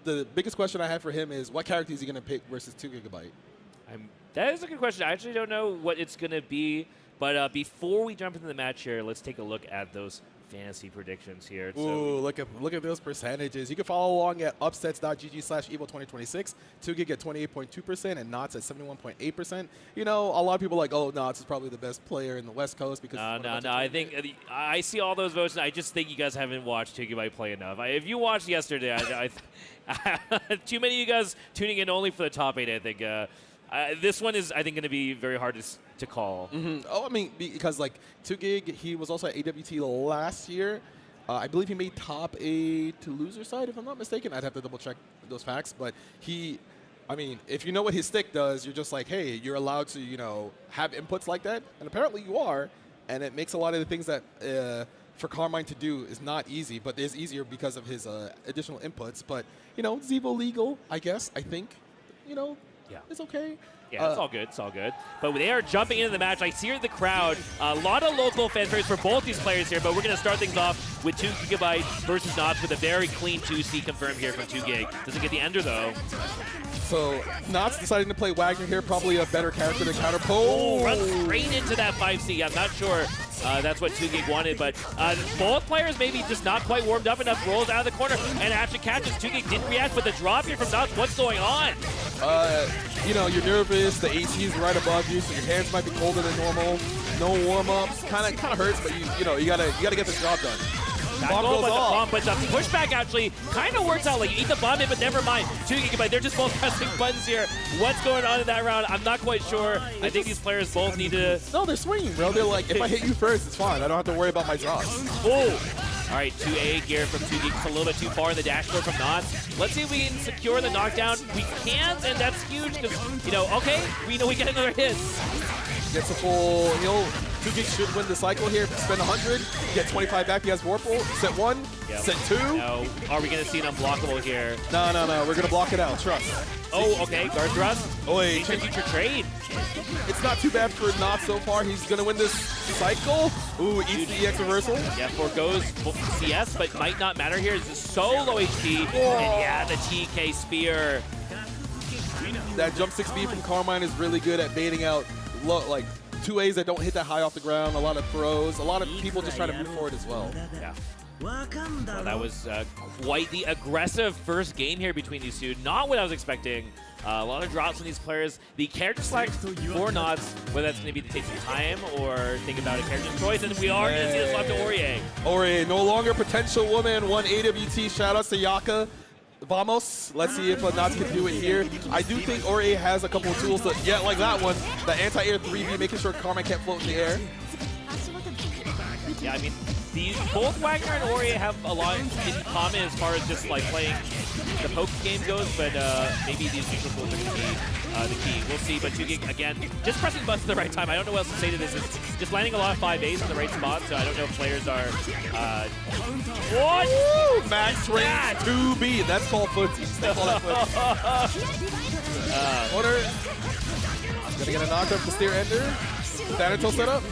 the biggest question I have for him is what character is he going to pick versus 2 GB? That is a good question. I actually don't know what it's going to be. But before we jump into the match here, let's take a look at those fantasy predictions here. Ooh, look at those percentages. You can follow along at upsets.gg/EVO2026. 2GIG at 28.2% and Knots at 71.8%. You know, a lot of people are like, oh, Knots is probably the best player in the West Coast because. No. I think I see all those votes, and I just think you guys haven't watched 2GIG play enough. If you watched yesterday, too many of you guys tuning in only for the top 8. I think this one is, I think, going to be very hard to call. Oh, I mean, because like 2GIG, he was also at AWT last year. I believe he made top 8 to loser side, if I'm not mistaken. I'd have to double check those facts, but I mean, if you know what his stick does, you're just like, hey, you're allowed to, you know, have inputs like that, and apparently you are, and it makes a lot of the things that for Carmine to do is not easy, but is easier because of his additional inputs. But you know, Zevo legal, I guess. I think, you know, it's okay. Yeah, it's all good. It's all good. But they are jumping into the match. I see the crowd. A lot of local fanfares for both these players here, but we're going to start things off with 2GIG versus Knots with a very clean 2C confirmed here from 2GIG. Doesn't get the ender, though. So Knots deciding to play Wagner here, probably a better character to counter. Runs straight into that 5C. I'm not sure that's what 2GIG wanted, but both players maybe just not quite warmed up enough. Rolls out of the corner and actually catches. 2GIG didn't react, but the drop here from Knots, what's going on? You know, you're nervous, the AC is right above you, so your hands might be colder than normal. No warm-ups, kind of hurts, but you gotta get the job done. Bomb goes off. But the pushback actually kind of works out. Like, you eat the bomb in, but never mind. 2GIG, they're just both pressing buttons here. What's going on in that round? I'm not quite sure. I think these players both need to... No, they're swinging, bro. They're like, if I hit you first, it's fine. I don't have to worry about my drops. Oh! All right, 2A here from 2GIG. Just a little bit too far in the dashboard from Knots. Let's see if we can secure the knockdown. We can't, and that's huge because, you know, okay, we know we get another hit. Gets a full heal. 2GIG should win the cycle here. Spend 100, get 25 back. He has Vorpal. Set 1, set 2. No. Are we going to see an unblockable here? No. We're going to block it out. Trust. Oh, okay. Guard thrust. Oh, wait. Change future trade. It's not too bad for Knots so far. He's going to win this cycle. Ooh, eats the EX reversal. Yeah, foregoes CS, but might not matter here. It's so low HP. And yeah, the TK spear. That jump 6B from Carmine is really good at baiting out like 2As that don't hit that high off the ground, a lot of throws, a lot of people just trying to move forward as well. Yeah. Well, that was quite the aggressive first game here between these two. Not what I was expecting. A lot of drops from these players. The character select for Knots, whether that's going to be to take some time or think about a character choice, and we are going to see this left to Aurier. Aurier, no longer potential woman, 1 AWT. Shoutouts to Yaka. Vamos. Let's see if Knots can do it here. I do think Aurier has a couple of tools to, like that one, the anti-air 3V, making sure Carmine can't float in the air. Yeah, I mean, both Wagner and Aurier have a lot in common as far as just like playing the poke game goes, but maybe these neutral tools are going to be the key. We'll see, but 2GIG, again, just pressing buttons at the right time. I don't know what else to say to this. It's just landing a lot of 5As in the right spot, so I don't know if players are... what? Woo! Max range 2B. That's called footsie. They call that footsie. Order. Gonna get a knockdown for Steer Ender. Thanatos set up.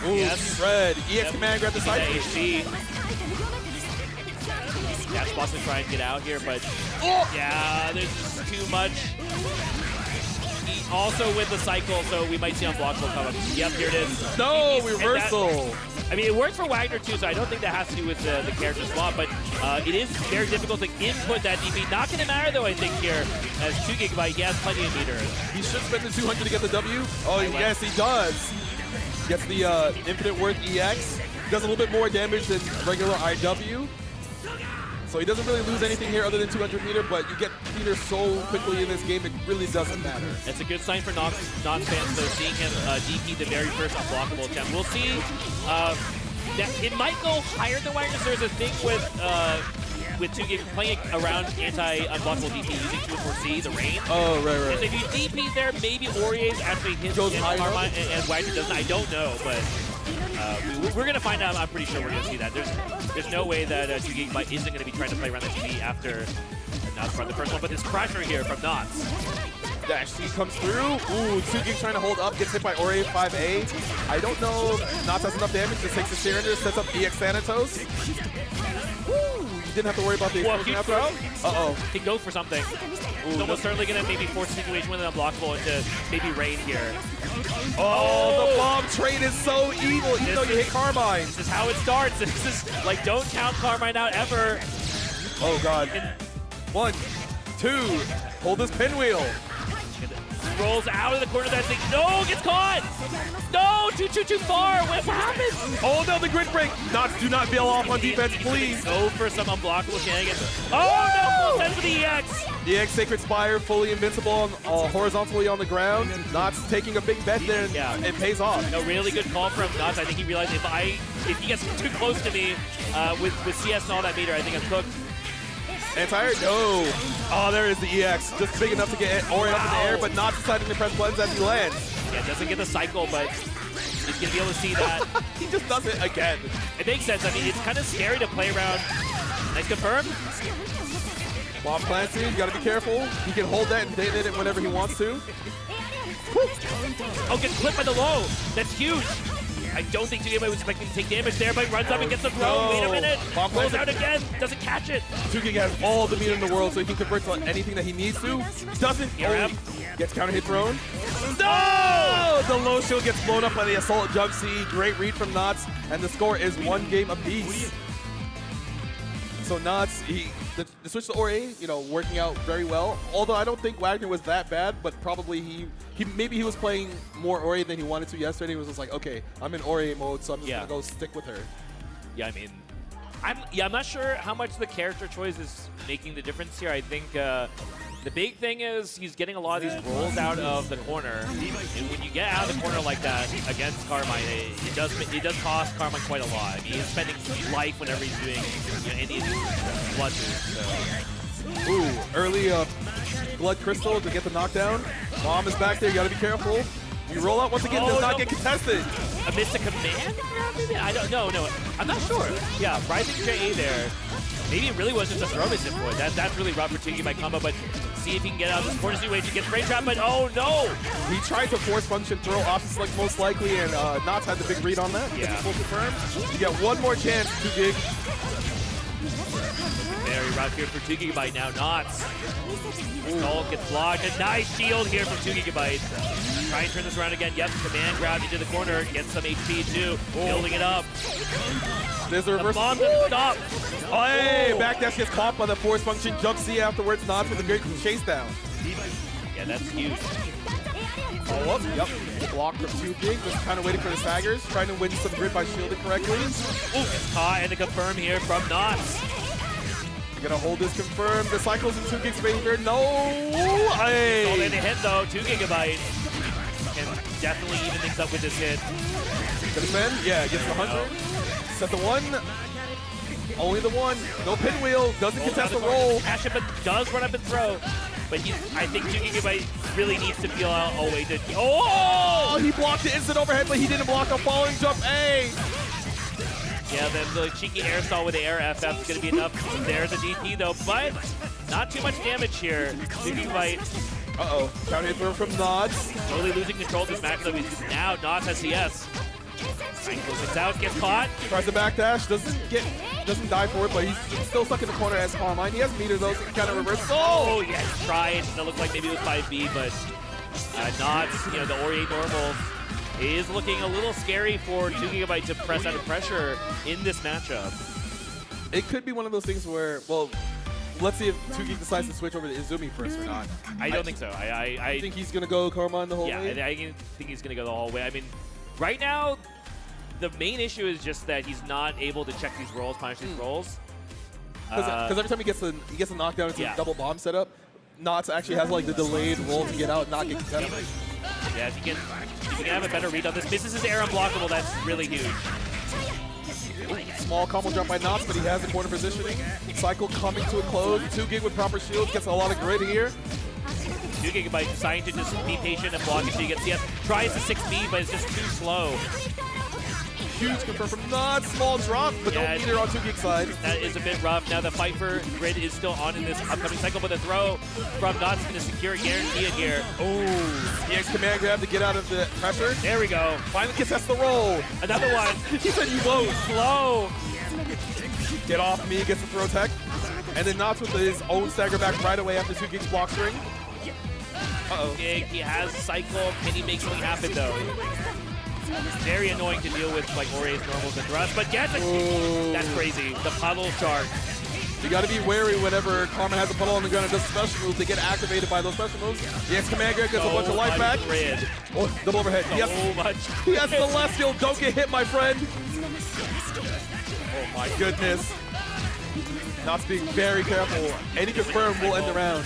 Ooh, yes. Red. EX command, grab the side. Yeah, Spots to try and get out here, but yeah, there's just too much. He also with the cycle, so we might see unblockable come up. Yep, here it is. No, reversal. I mean, it works for Wagner too, so I don't think that has to do with the character swap, but it is very difficult to input that DP. Not going to matter though, I think, here, as 2GIG, he has plenty of meters. He should spend the 200 to get the W. Oh, yes, he does. Gets the infinite worth EX. Does a little bit more damage than regular IW. So he doesn't really lose anything here other than 200 meter, but you get meter so quickly in this game, it really doesn't matter. It's a good sign for Knox fans, though, seeing him DP the very first unblockable attempt. We'll see. It might go higher than Wagner. There's a thing with 2GIG playing around anti-unblockable DP using 2-4C, the range. Oh, right. And if you DP there, maybe Aurier's actually hits Carmine and Wagner doesn't. I don't know, but we're going to find out. I'm pretty sure we're going to see that. There's no way that 2GIG isn't going to be trying to play around the DP after Knots from the first one, but this pressure here from Knots. Dash C comes through. Ooh, 2GIG trying to hold up, gets hit by Aurier 5A. I don't know if Knots has enough damage to take the Cylinder, sets up EX Thanatos. Woo, He didn't have to worry about the explosion after. Uh-oh. He goes for something. He's almost certainly going to maybe force a situation with an unblockable into maybe rain here. Oh, the bomb trade is so evil, even though you hit Carmine. This is how it starts. This is like, don't count Carmine out ever. Oh, God. 1, 2, hold this pinwheel. Rolls out of the corner of that thing. No, gets caught. No, too far. What happened? Oh, no, the grid break. Do not bail off on defense, please. Go for some unblockable shenanigans. Oh, no, full send for the EX. The EX Sacred Spire, fully invincible, horizontally on the ground. Knott's taking a big bet there, and it pays off. A really good call from Knott's. I think he realized if he gets too close to me with CS and all that meter, I think I'm cooked. Anti-air? No. Oh, there is the EX. Just big enough to get Ori up in the air, but not deciding to press buttons as he lands. Yeah, doesn't get the cycle, but he's going to be able to see that. He just does it again. It makes sense. I mean, it's kind of scary to play around. Nice confirm. Bomb Clancy, you got to be careful. He can hold that and detonate it whenever he wants to. Oh, gets clipped by the low. That's huge. I don't think Tugigibite was expecting to take damage there, but runs up and gets the throw. No. Wait a minute. Bomb Rolls out again. Doesn't catch it. Tugig has all the meter in the world, so he can convert to anything that he needs to. Doesn't. Oh, gets counter hit thrown. No! The low shield gets blown up by the Assault Jump C. Great read from Knott's, and the score is 1 game apiece. So Knott's, the switch to Ori, working out very well. Although I don't think Wagner was that bad, but probably maybe he was playing more Ori than he wanted to yesterday. He was just like, okay, I'm in Ori mode, so I'm just gonna go stick with her. Yeah, I mean, I'm not sure how much the character choice is making the difference here. I think the big thing is he's getting a lot of these rolls out of the corner, and when you get out of the corner like that against Carmine, it does cost Carmine quite a lot. I mean, he's spending life whenever he's doing any of these bludgers. So. Ooh, early Blood Crystal to get the knockdown. Bomb is back there, you gotta be careful. You roll out once again, does not get contested. Amidst a command? I don't know, no. I'm not sure. Yeah, rising JA there. Maybe it really was just a throw missing for it. That's really rough for Tugigibite combo, but see if he can get out of this corner situation. Gets frame trap, but oh no! He tried to force function throw option select most likely, and Knott's had the big read on that. Yeah. Full confirm. You get one more chance, Tugig. Very rough here for Tugigibite now. Knott's. Skull gets blocked. A nice shield here from Tugigibite. Try and turn this around again. Yep, command grab into the corner. Gets some HP too. Building it up. There's a reverse. Bomb doesn't stop. Oh, hey, backdash gets caught by the force function. Jump C afterwards. Knott's with a great chase down. Yeah, that's huge. Follow up. Yep. Block from Tugig. Just kind of waiting for the staggers. Trying to win some grid by shielding correctly. Ooh, gets caught and a confirm here from Knott's. Gonna hold this confirmed. The cycles in Tugig's favor. No! Hey! All in a hit though. Tugigibite can definitely even things up with this hit. Gonna spin? Yeah, gets the 100. Set the 1. Only the 1. No pinwheel. Doesn't contest the roll. Cash it, but does run up and throw. But I think Tugigibite really needs to feel out a way to. Oh! He blocked the instant overhead, but he didn't block a following jump. Hey! Yeah, then the cheeky air stall with the air FF is going to be enough. There's a DP though, but not too much damage here. Tugigibite. Uh-oh. Counter hit throw from Knott's. Slowly losing control of this match though. Now Knott's has CS. It's out, gets caught. Tries to backdash, doesn't die for it, but he's still stuck in the corner as Carmine. He has meter though, so he can kind of reverse. Oh, yeah, he tried. It looked like maybe it was 5B, but Knott's, the Ori normal is looking a little scary for Tugigibite to press under pressure in this matchup. It could be one of those things where, well, let's see if Tugig decides to switch over to Izumi first or not. I don't think so. I think he's going to go Carmine the whole way? Yeah, I think he's going to go the whole way. I mean, right now, the main issue is just that he's not able to check these rolls, punish these rolls. Because every time he gets a knockdown into a double bomb setup, Knott's actually has like the delayed roll to get out, not get contested. Yeah, if he can have a better read on this. Misses his air unblockable, that's really huge. Ooh, small combo drop by Knott's, but he has the corner positioning. Cycle coming to a close. Tugig with proper shield gets a lot of grid here. Tugigibite deciding to just be patient and block until he gets CS. Tries the 6B, but it's just too slow. Huge confirm from Knott's. Small drop, but no meter on Tugig's side. That is a bit rough. Now the fight for grid is still on in this upcoming cycle, but the throw from Knott's going to secure it, guarantee it here. Oh, EX command grab to get out of the pressure. There we go. Finally contests the roll. Another one. He said you low. Slow. Get off me, gets the throw tech. And then Knots with his own stagger back right away after 2Gig's block string. Uh-oh. He has cycle. Can he make something happen, though? Very annoying to deal with, like Ori's normals and thrust, but gets it. That's crazy. The puddle charge. You got to be wary whenever Karma has a puddle on the ground and does special moves. They get activated by those special moves. The X-Command gets a bunch of life back. Oh, double overhead. So much. He has Celestial. Don't get hit, my friend. Oh my goodness. Knots being very careful. Any confirm will end the round.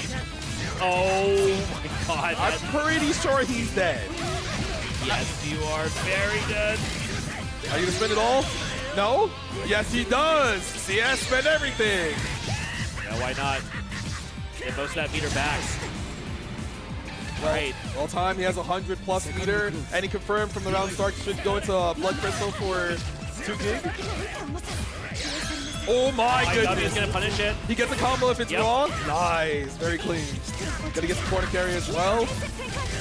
Oh my god. I'm pretty sure he's dead. Yes, you are very dead. Are you going to spend it all? No? Yes, he does. CS spent everything. Yeah, why not? Get most of that meter back. Right. All time, he has 100+ meter. Any confirmed from the round start should go into Blood Crystal for 2Gig. Oh my goodness. He's going to punish it. He gets a combo if it's wrong. Nice. Very clean. Gonna get the corner carry as well.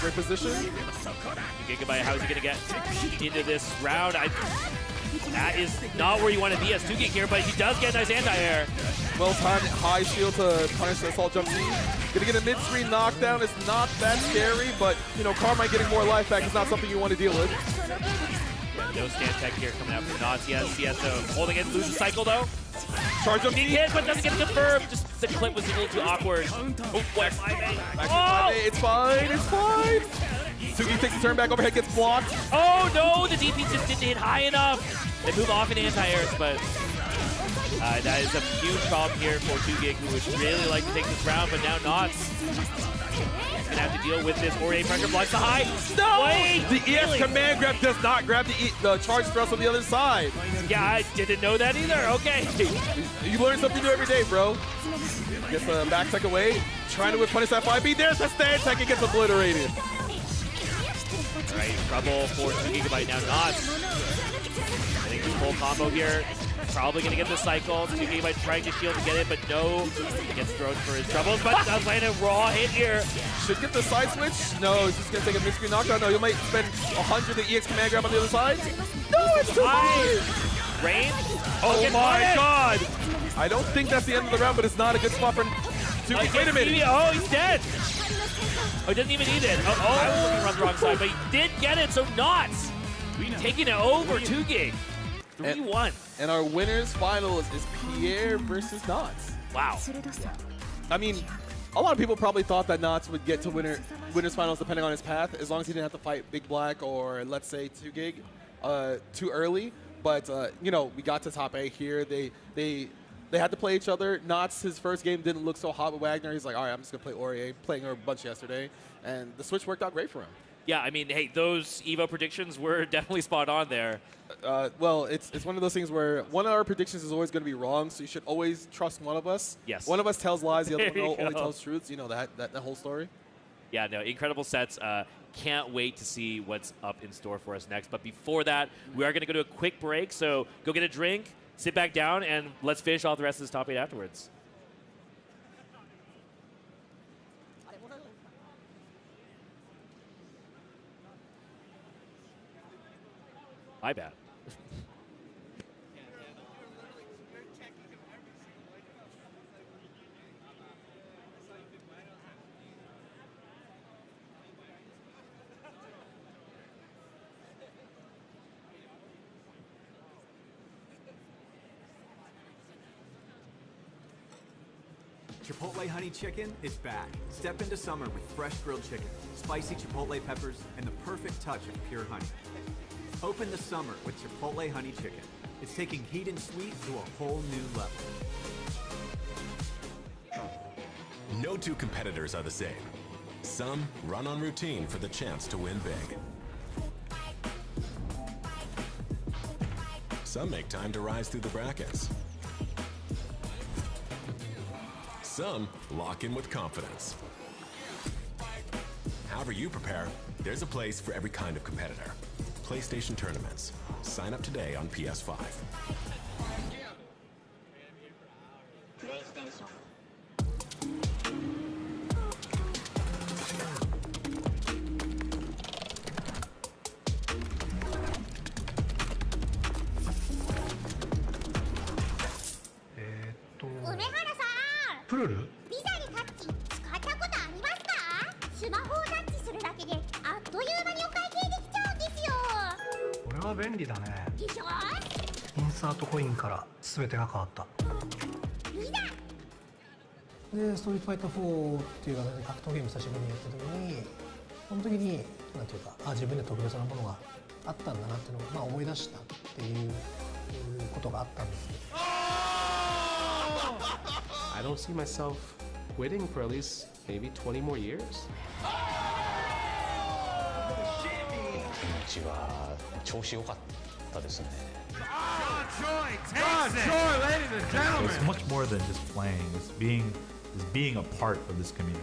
Great position. Gigabyte, how is he going to get into this round? That is not where you want to be as 2Gig here, but he does get a nice anti-air. Well timed high shield to punish the assault jump C. Gonna get a mid-screen knockdown. It's not that scary, but you know, Carmine getting more life back is not something you want to deal with. No stand tech here coming out from Knots. Yes, CSO holding it, loses cycle though. Charge jump Big hit, but doesn't get confirmed. Just the clip was a little too awkward. Oh, what? It's fine, it's fine. 2Gig takes a turn back, overhead gets blocked. Oh no, the DP just didn't hit high enough. They move off in anti-airs, but that is a huge problem here for 2Gig, who would really like to take this round, but now Knots. He's gonna have to deal with this. Ori pressure blocks the high. No! Wait, the ES command grab does not grab the charge thrust on the other side. Yeah, I didn't know that either. Okay. You learn something new every day, bro. Gets the back tech away. Trying to punish that 5B. There's the stand tech. It gets obliterated. All right, trouble for 2Gig now. Knots. I think this full combo here. Probably going to get the cycle. 2Gig trying to shield to get it, but no. He gets thrown for his troubles, but does land a raw hit here. Should get the side switch. No, he's just going to take a mid-screen knockdown. No, you might spend 100 the EX command grab on the other side. No, it's too high. Rain? Oh my god. I don't think that's the end of the round, but it's not a good spot for 2Gig. Wait a minute. Oh, he's dead. Oh, he doesn't even need it. Oh, I was looking around the wrong side, but he did get it, so Knots taking it over 2Gig. 3-1. And our winners final is Pierre versus Knots. Wow. I mean, a lot of people probably thought that Knots would get to winners finals depending on his path, as long as he didn't have to fight Big Black or, let's say, 2Gig too early. But, you know, we got to top 8 here. They had to play each other. Knots, his first game didn't look so hot with Wagner. He's like, all right, I'm just going to play Ori, playing her a bunch yesterday. And the switch worked out great for him. Yeah, I mean, hey, those EVO predictions were definitely spot on there. Well, it's one of those things where one of our predictions is always going to be wrong, so you should always trust one of us. Yes. One of us tells lies, the other one only tells truths. You know that whole story? Yeah, no, incredible sets. Can't wait to see what's up in store for us next. But before that, we are going to go to a quick break, so go get a drink, sit back down, and let's finish off the rest of this top 8 afterwards. My bad. Chipotle Honey Chicken is back. Step into summer with fresh grilled chicken, spicy Chipotle peppers, and the perfect touch of pure honey. Open the summer with Chipotle Honey Chicken. It's taking heat and sweet to a whole new level. No two competitors are the same. Some run on routine for the chance to win big. Some make time to rise through the brackets. Some lock in with confidence. However you prepare, there's a place for every kind of competitor. PlayStation Tournaments. Sign up today on PS5. プルルビザでタッチ使ったことありますか？スマホをタッチするだけであっという間にお会計できちゃうんですよ。これは便利だね。でしょ？インサートコインから全てが変わった。ビザで、ストリートファイター4っていう形で格闘ゲーム久しぶりにやった時に、その時になんていうか、自分で特別なものがあったんだなっていうのを、思い出したっていうことがあったんですけど。I don't see myself quitting for at least maybe 20 more years. 気持ちは調子良かったですね。It's much more than just playing. It's being a part of this community.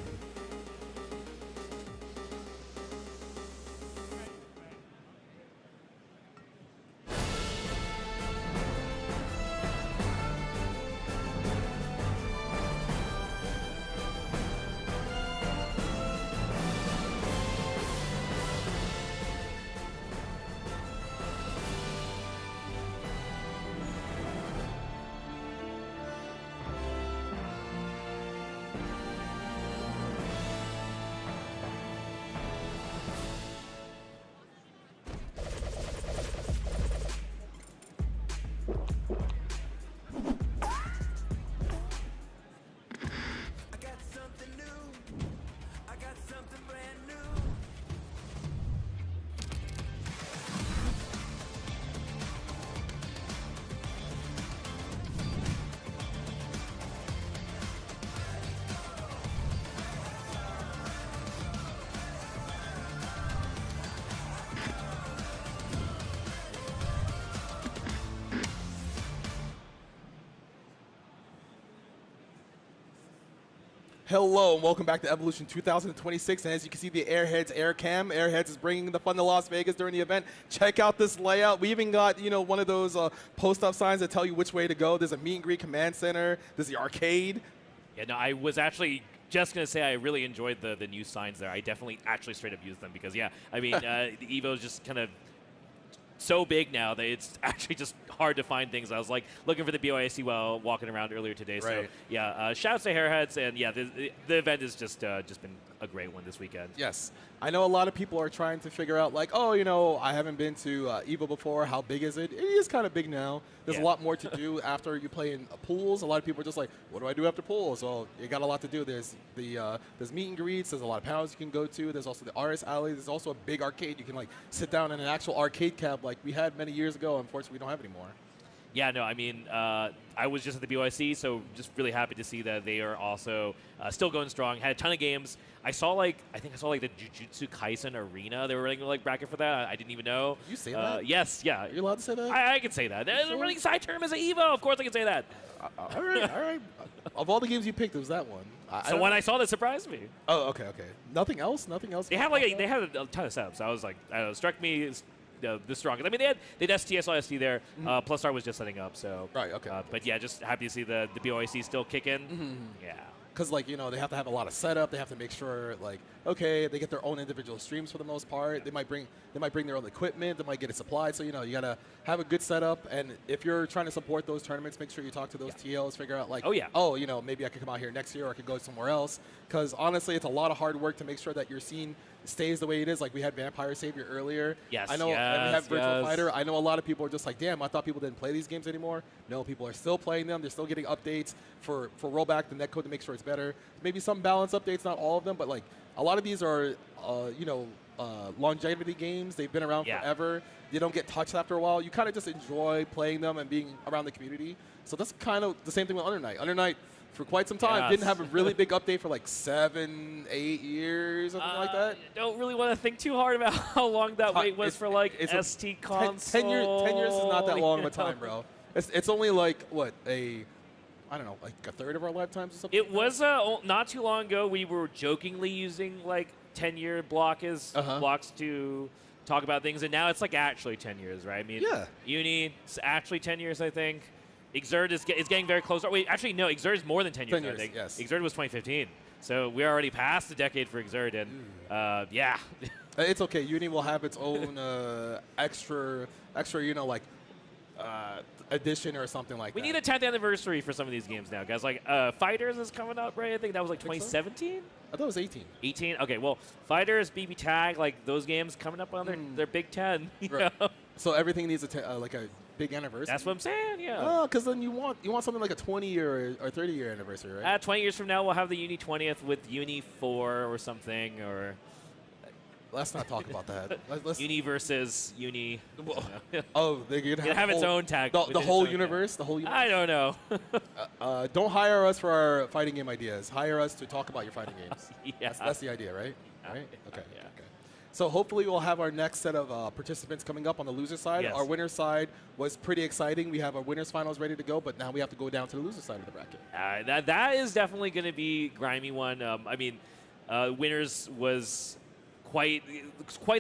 Hello and welcome back to Evolution 2026. And as you can see, the Airheads Aircam. Airheads is bringing the fun to Las Vegas during the event. Check out this layout. We even got, one of those post-up signs that tell you which way to go. There's a meet and greet command center. There's the arcade. Yeah, no, I was actually just going to say I really enjoyed the new signs there. I definitely actually straight up used them because, yeah, I mean, the EVO is just kind of so big now that it's actually just hard to find things. I was like looking for the BYAC while walking around earlier today. Right. So yeah, shouts to Hairheads, and yeah, the event has just been a great one this weekend. Yes. I know a lot of people are trying to figure out like, oh, I haven't been to EVO before. How big is it? It is kind of big now. There's a lot more to do after you play in pools. A lot of people are just like, what do I do after pools? Well, you got a lot to do. There's there's meet and greets. There's a lot of panels you can go to. There's also the RS Alley. There's also a big arcade. You can like sit down in an actual arcade cab like we had many years ago. Unfortunately, we don't have anymore. Yeah, no, I mean, I was just at the BYC, so just really happy to see that they are also still going strong. Had a ton of games. I think I saw like the Jujutsu Kaisen Arena. They were running like bracket for that. I didn't even know. Did you say that? Yes, yeah. You're allowed to say that? I can say that. They're running side tournaments at EVO. Of course I can say that. All right. Of all the games you picked, it was that one. I saw that surprised me. Oh, okay. Nothing else? They had a ton of setups. I was like, it struck me as the strongest. I mean, they had STS OSD there. Plus Star was just setting up. So right. Okay. But yeah, just happy to see the BOIC still kicking. Yeah. Because, like, they have to have a lot of setup. They have to make sure, like, okay, they get their own individual streams for the most part. They might bring their own equipment. They might get it supplied. So, you got to have a good setup. And if you're trying to support those tournaments, make sure you talk to those TLs, figure out, like, maybe I could come out here next year or I could go somewhere else. Because, honestly, it's a lot of hard work to make sure that your scene stays the way it is. Like, we had Vampire Savior earlier. Yes, I know, and we have Virtua Fighter. I know a lot of people are just like, damn, I thought people didn't play these games anymore. No, people are still playing them. They're still getting updates for rollback, the netcode to make sure it's better. Maybe some balance updates, not all of them, but like a lot of these are, longevity games. They've been around forever. They don't get touched after a while. You kind of just enjoy playing them and being around the community. So that's kind of the same thing with Under Night. Under Night, for quite some time, didn't have a really big update for like 7, 8 years, something like that. Don't really want to think too hard about how long that wait was for like ST console. 10 years is not that long of a time, bro. It's only like, what, I don't know, like a third of our lifetimes or something? It was not too long ago. We were jokingly using like 10-year blocks to talk about things, and now it's like actually 10 years, right? I mean, Uni, it's actually 10 years, I think. Exert is getting very close. Wait, actually, no, Exert is more than 10 years, I think. Yes. Exert was 2015. So we're already past the decade for Exert, and yeah. It's okay. Uni will have its own extra, edition or something like We that. need a 10th anniversary for some of these games now, guys. Like Fighters is coming up, right? I think that was like 2017. I thought it was 18. 18. Okay, well, Fighters, BB Tag, like those games coming up on their Big 10. You know? So everything needs like a big anniversary. That's what I'm saying. Yeah. Oh, because then you want something like a 20-year or 30-year anniversary, right? 20 years from now, we'll have the Uni 20th with Uni 4 or something, or. Let's not talk about that. Uni versus Uni. Oh, they're gonna have its own tag. The whole universe. The whole universe. I don't know. Don't hire us for our fighting game ideas. Hire us to talk about your fighting games. Yeah. That's the idea, right? Right. Okay. Yeah. Okay. So hopefully we'll have our next set of participants coming up on the loser side. Yes. Our winner side was pretty exciting. We have our winners finals ready to go, but now we have to go down to the loser side of the bracket. That is definitely going to be grimy one. I mean, winners was quite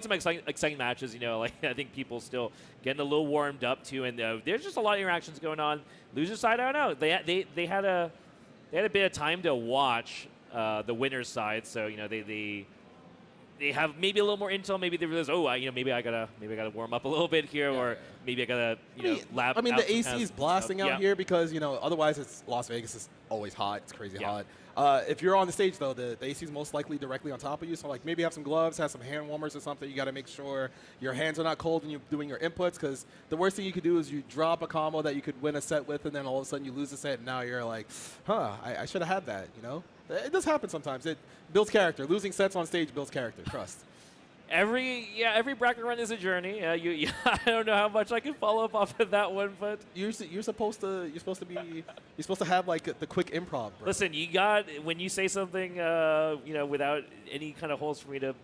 some exciting matches. You know, like I think people still getting a little warmed up too, and there's just a lot of interactions going on. Loser side, I don't know. They had a bit of time to watch the winners side, so you know they have maybe a little more intel. Maybe they realize, maybe I gotta warm up a little bit here, or maybe I gotta lab. I mean, out the some AC is blasting out here because otherwise it's Las Vegas is always hot. It's crazy hot. If you're on the stage though, the AC is most likely directly on top of you. So like maybe have some gloves, have some hand warmers or something. You got to make sure your hands are not cold when you're doing your inputs, because the worst thing you could do is you drop a combo that you could win a set with, and then all of a sudden you lose the set, and now you're like, I should have had that. It does happen sometimes. It builds character. Losing sets on stage builds character. Trust. Every bracket run is a journey. I don't know how much I can follow up off of that one, but you're supposed to have like the quick improv, bro. Listen, when you say something without any kind of holes for me to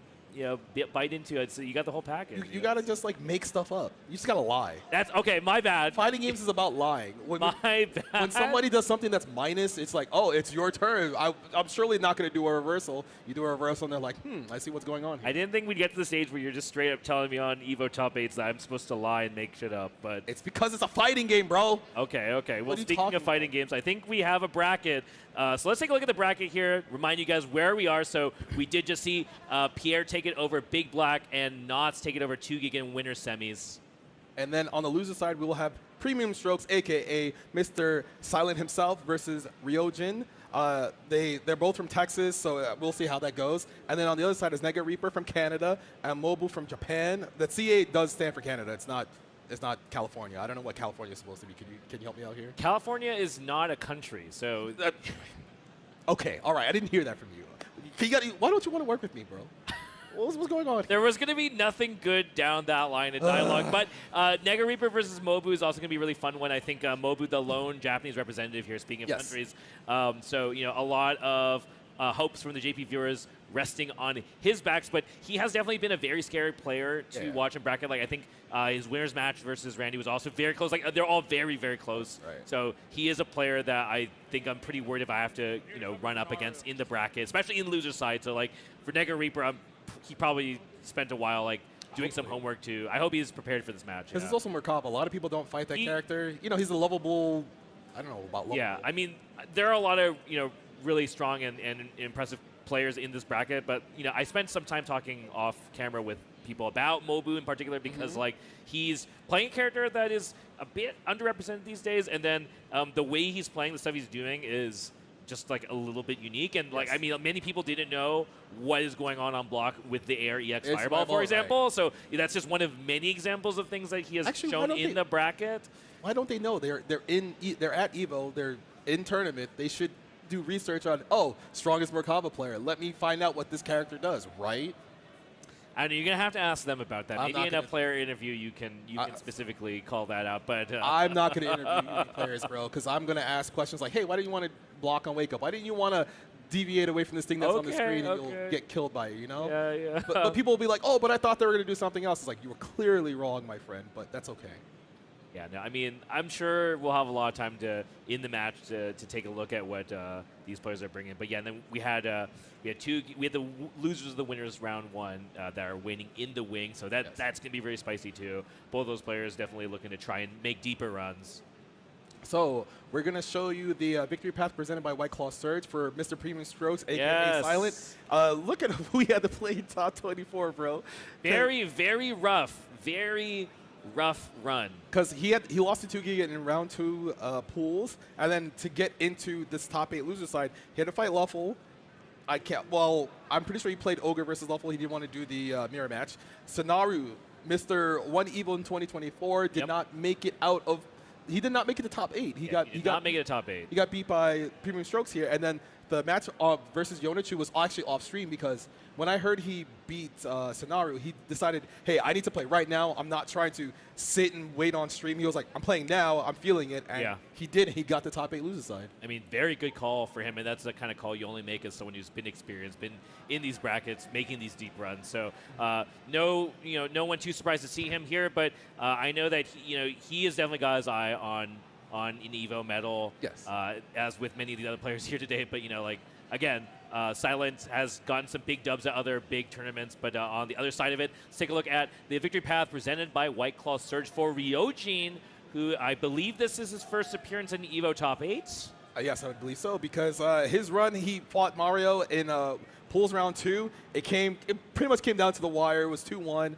bite into it, so you got the whole package. You gotta just like make stuff up. You just gotta lie. That's okay. My bad. Fighting games is about lying. My bad. When somebody does something that's minus, it's like, oh, it's your turn. I'm surely not gonna do a reversal. You do a reversal, and they're like, I see what's going on here. I didn't think we'd get to the stage where you're just straight up telling me on EVO top 8s that I'm supposed to lie and make shit up, but it's because it's a fighting game, bro. Okay. Well, speaking of fighting games, I think we have a bracket. So let's take a look at the bracket here. Remind you guys where we are. So we did just see Pierre take it over Big Black and Knots take it over 2GIG in winner semis. And then on the loser side, we will have Premium Strokes, a.k.a. Mr. Silent himself, versus Ryojin. They're both from Texas, so we'll see how that goes. And then on the other side is Nega Reaper from Canada and Mobu from Japan. The CA does stand for Canada. It's not California. I don't know what California is supposed to be. Can you help me out here? California is not a country, so. Okay, all right. I didn't hear that from you. Why don't you want to work with me, bro? What's going on? There was going to be nothing good down that line of dialogue, but Nega Reaper versus Mobu is also going to be a really fun one. I think Mobu, the lone Japanese representative here, speaking of countries. So, a lot of hopes from the JP viewers resting on his backs, but he has definitely been a very scary player to watch in bracket. Like I think his winners match versus Randy was also very close. Like they're all very, very close. Right. So he is a player that I think I'm pretty worried if I have to, run up against in the bracket, especially in the loser side. So like for Nega Reaper, he probably spent a while doing some homework too. I hope he's prepared for this match. Because it's also Murkov. A lot of people don't fight that character. He's a lovable. I don't know about lovable. Yeah, I mean, there are a lot of really strong and impressive players in this bracket, but I spent some time talking off camera with people about Mobu in particular because he's playing a character that is a bit underrepresented these days, and then the way he's playing, the stuff he's doing is just a little bit unique, and I mean, many people didn't know what is going on block with the AR-EX Fireball, for example. Right. So that's just one of many examples of things that he has shown in the bracket. Why don't they know? They're at EVO. They're in tournament. They should do research on strongest Merkava player. Let me find out what this character does. Right. I know you're gonna have to ask them about that. Maybe in a player interview you can specifically call that out. But I'm not gonna interview any players, bro, because I'm gonna ask questions like, "Hey, why didn't you want to block on wake up? Why didn't you want to deviate away from this thing that's on the screen and you'll get killed by it?" Yeah. But people will be like, "Oh, but I thought they were gonna do something else." It's like, you were clearly wrong, my friend. But that's okay. Yeah, no, I mean, I'm sure we'll have a lot of time in the match to take a look at what these players are bringing. But yeah, and then we had the losers of the winners round one that are winning in the wing, so that's gonna be very spicy too. Both of those players definitely looking to try and make deeper runs. So we're gonna show you the victory path presented by White Claw Surge for Mr. Premium Strokes, aka Silent. Look at who we had to play in top 24, bro. Very, very rough. Very rough run. Because he lost to 2Giga in round 2 pools, and then to get into this top 8 loser side, he had to fight Luffle. I'm pretty sure he played Ogre versus Luffle. He didn't want to do the mirror match. Sonaru, Mr. UNI2 in 2024, did not make it out of. He did not make it to top 8. He did not make it to top 8. He got beat by Premium Strokes here, and then the match versus UNI2 was actually off stream because when I heard he beat Sonaru, he decided, hey, I need to play right now. I'm not trying to sit and wait on stream. He was like, I'm playing now. I'm feeling it. And he did. He got the top 8 loser side. I mean, very good call for him, and that's the kind of call you only make as someone who's been experienced, been in these brackets, making these deep runs. So no one too surprised to see him here, but I know that he has definitely got his eye on an EVO medal. Yes. As with many of the other players here today, but again. Silent has gotten some big dubs at other big tournaments, but on the other side of it, let's take a look at the victory path presented by White Claw Surge for Ryojin, who I believe this is his first appearance in the EVO top 8. Yes, I would believe so, because his run, he fought Mario in pools round 2. It pretty much came down to the wire. It was 2-1.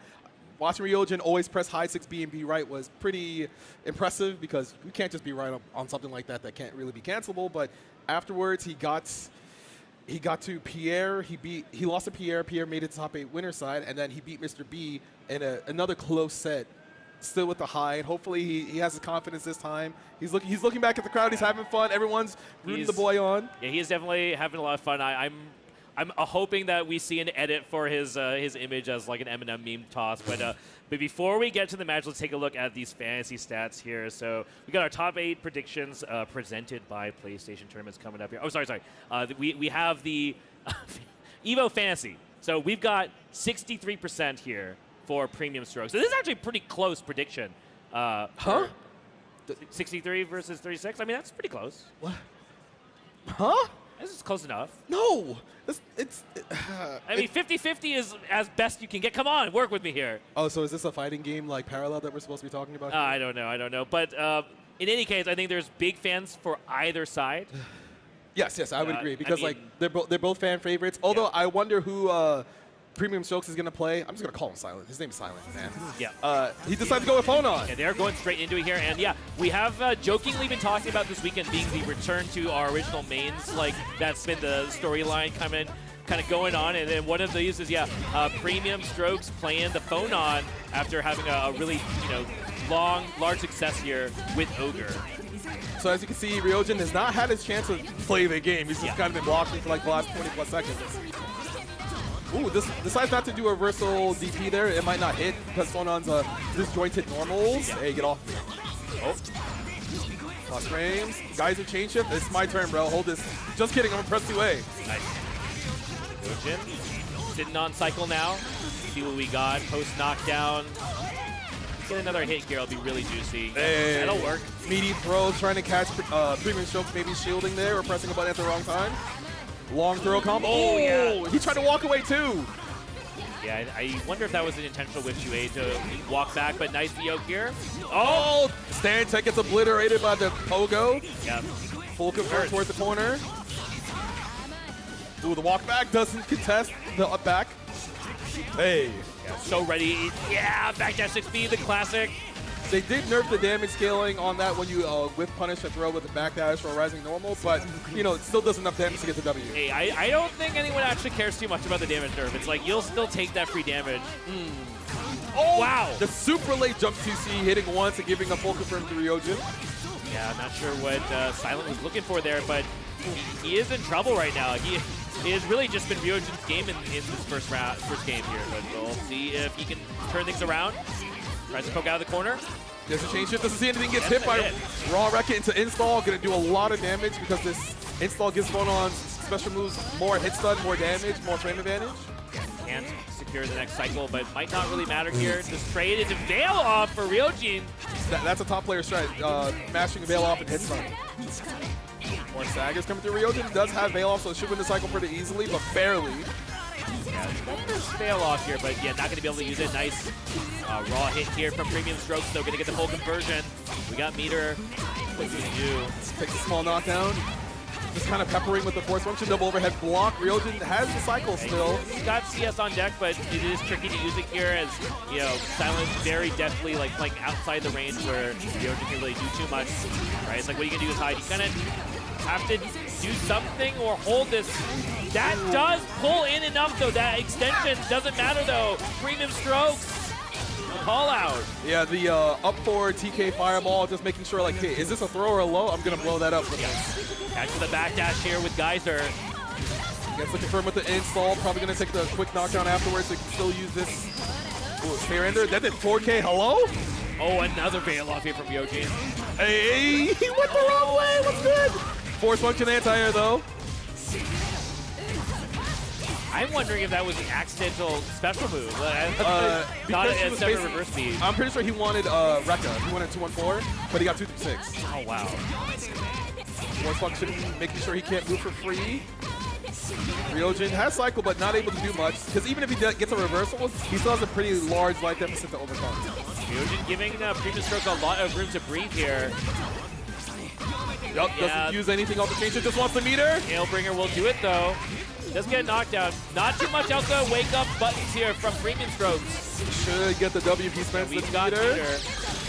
Watching Ryojin always press high 6B and be right was pretty impressive, because you can't just be right on something like that can't really be cancelable. But afterwards, he got to Pierre. He lost to Pierre. Pierre made it to top 8 winner side, and then he beat Mr. B in another close set, still with the high. And hopefully he has his confidence this time. He's looking back at the crowd. He's having fun. Everyone's rooting the boy on. Yeah, he's definitely having a lot of fun. I'm hoping that we see an edit for his image as like an Eminem meme toss. But before we get to the match, let's take a look at these fantasy stats here. So we got our top 8 predictions presented by PlayStation Tournaments coming up here. Oh, sorry. We have the EVO Fantasy. So we've got 63% here for Premium Strokes. So this is actually a pretty close prediction. 63 versus 36? I mean, that's pretty close. What? Huh? This is close enough. No. I mean, 50-50 is as best you can get. Come on, work with me here. Oh, so is this a fighting game like Parallel that we're supposed to be talking about? I don't know. But in any case, I think there's big fans for either side. Yes, I would agree, because they're both fan favorites. Although I wonder who Premium Strokes is going to play. I'm just going to call him Silent. His name's Silent, man. Yeah. He decided to go with phone on. Yeah, they're going straight into it here. And yeah, we have jokingly been talking about this weekend being the return to our original mains. Like, that's been the storyline kind of going on. And then one of these is, Premium Strokes playing the phone on after having a really, large success here with Ogre. So as you can see, Ryojin has not had his chance to play the game. He's just kind of been blocking for like the last 20+ seconds. Ooh, decides not to do a reversal DP there. It might not hit because Sonon's disjointed normals. Hey, get off. Oh. Lost frames. Guys in chain shift. It's my turn, bro. Hold this. Just kidding. I'm going to press 2A. Nice. Ryojin sitting on cycle now. See what we got. Post knockdown. Get another hit here. It'll be really juicy. Hey. That'll work. Meaty throw. Trying to catch Premium Strokes. Maybe shielding there or pressing a button at the wrong time. Long throw combo. Oh, yeah. He tried to walk away, too. Yeah, I wonder if that was an intentional whip 2A to walk back, but nice VO here. Oh! Stand tech gets obliterated by the Pogo. Yep. Full confirm towards the corner. Ooh, the walk back doesn't contest the up back. Hey. Yeah, so ready. Yeah, back dash 6B, the classic. They did nerf the damage scaling on that when you whip punish a throw with a backdash or a rising normal, but it still does enough damage to get the W. Hey, I don't think anyone actually cares too much about the damage nerf. It's like you'll still take that free damage. Oh, wow. The super late jump 2C hitting once and giving a full confirm to Ryojin. Yeah, I'm not sure what Silent was looking for there, but he is in trouble right now. He has really just been Ryojin's game in this first game here, but we'll see if he can turn things around. Tries to poke out of the corner. There's a chain shift. Doesn't see anything. Gets hit by Raw Wreck into install. Going to do a lot of damage because this install gives Phonon's special moves more hit stun, more damage, more frame advantage. Can't secure the next cycle, but might not really matter here. Just trade into Veil off for Ryojin. That's a top player strat. Mashing Veil off and hit stun. More saggers coming through. Ryojin does have Veil off, so it should win the cycle pretty easily, but barely. Yeah, there's Veil off here, but yeah, not going to be able to use it. Nice raw hit here from Premium Strokes, so going to get the full conversion. We got meter. What's he going to do? Takes a small knockdown. Just kind of peppering with the force function, double overhead block. Ryojin has the cycle still. He's got CS on deck, but it is tricky to use it here as, you know, Silent very deftly like playing outside the range where Ryojin can really do too much, right? It's like what you can do is hide. You kind of have to do something or hold this. That does pull in enough though. That extension doesn't matter though. Premium strokes. Call out. Yeah, the up forward TK fireball, just making sure like, hey, is this a throw or a low? I'm gonna blow that up. Back to the backdash here with Geyser. Gets the confirm with the install. Probably gonna take the quick knockdown afterwards. So you can still use this. Ooh, fair ender. That did 4K. Hello? Oh, another bail off here from Ryojin. Hey, he went the wrong way. What's good? Force function anti-air though. I'm wondering if that was an accidental special move. Not a separate reverse speed. I'm pretty sure he wanted Rekka. He wanted 214, but he got 236. Oh, wow. Force function, making sure he can't move for free. Ryojin has cycle, but not able to do much. Because even if he gets a reversal, he still has a pretty large life deficit to overcome. Ryojin giving Premium Stroke a lot of room to breathe here. Yup, doesn't use anything off the chain, just wants the meter. Hailbringer will do it, though. Does get knocked down. Not too much else to wake up buttons here from Premium Strokes. Should get the W if he spends the meter.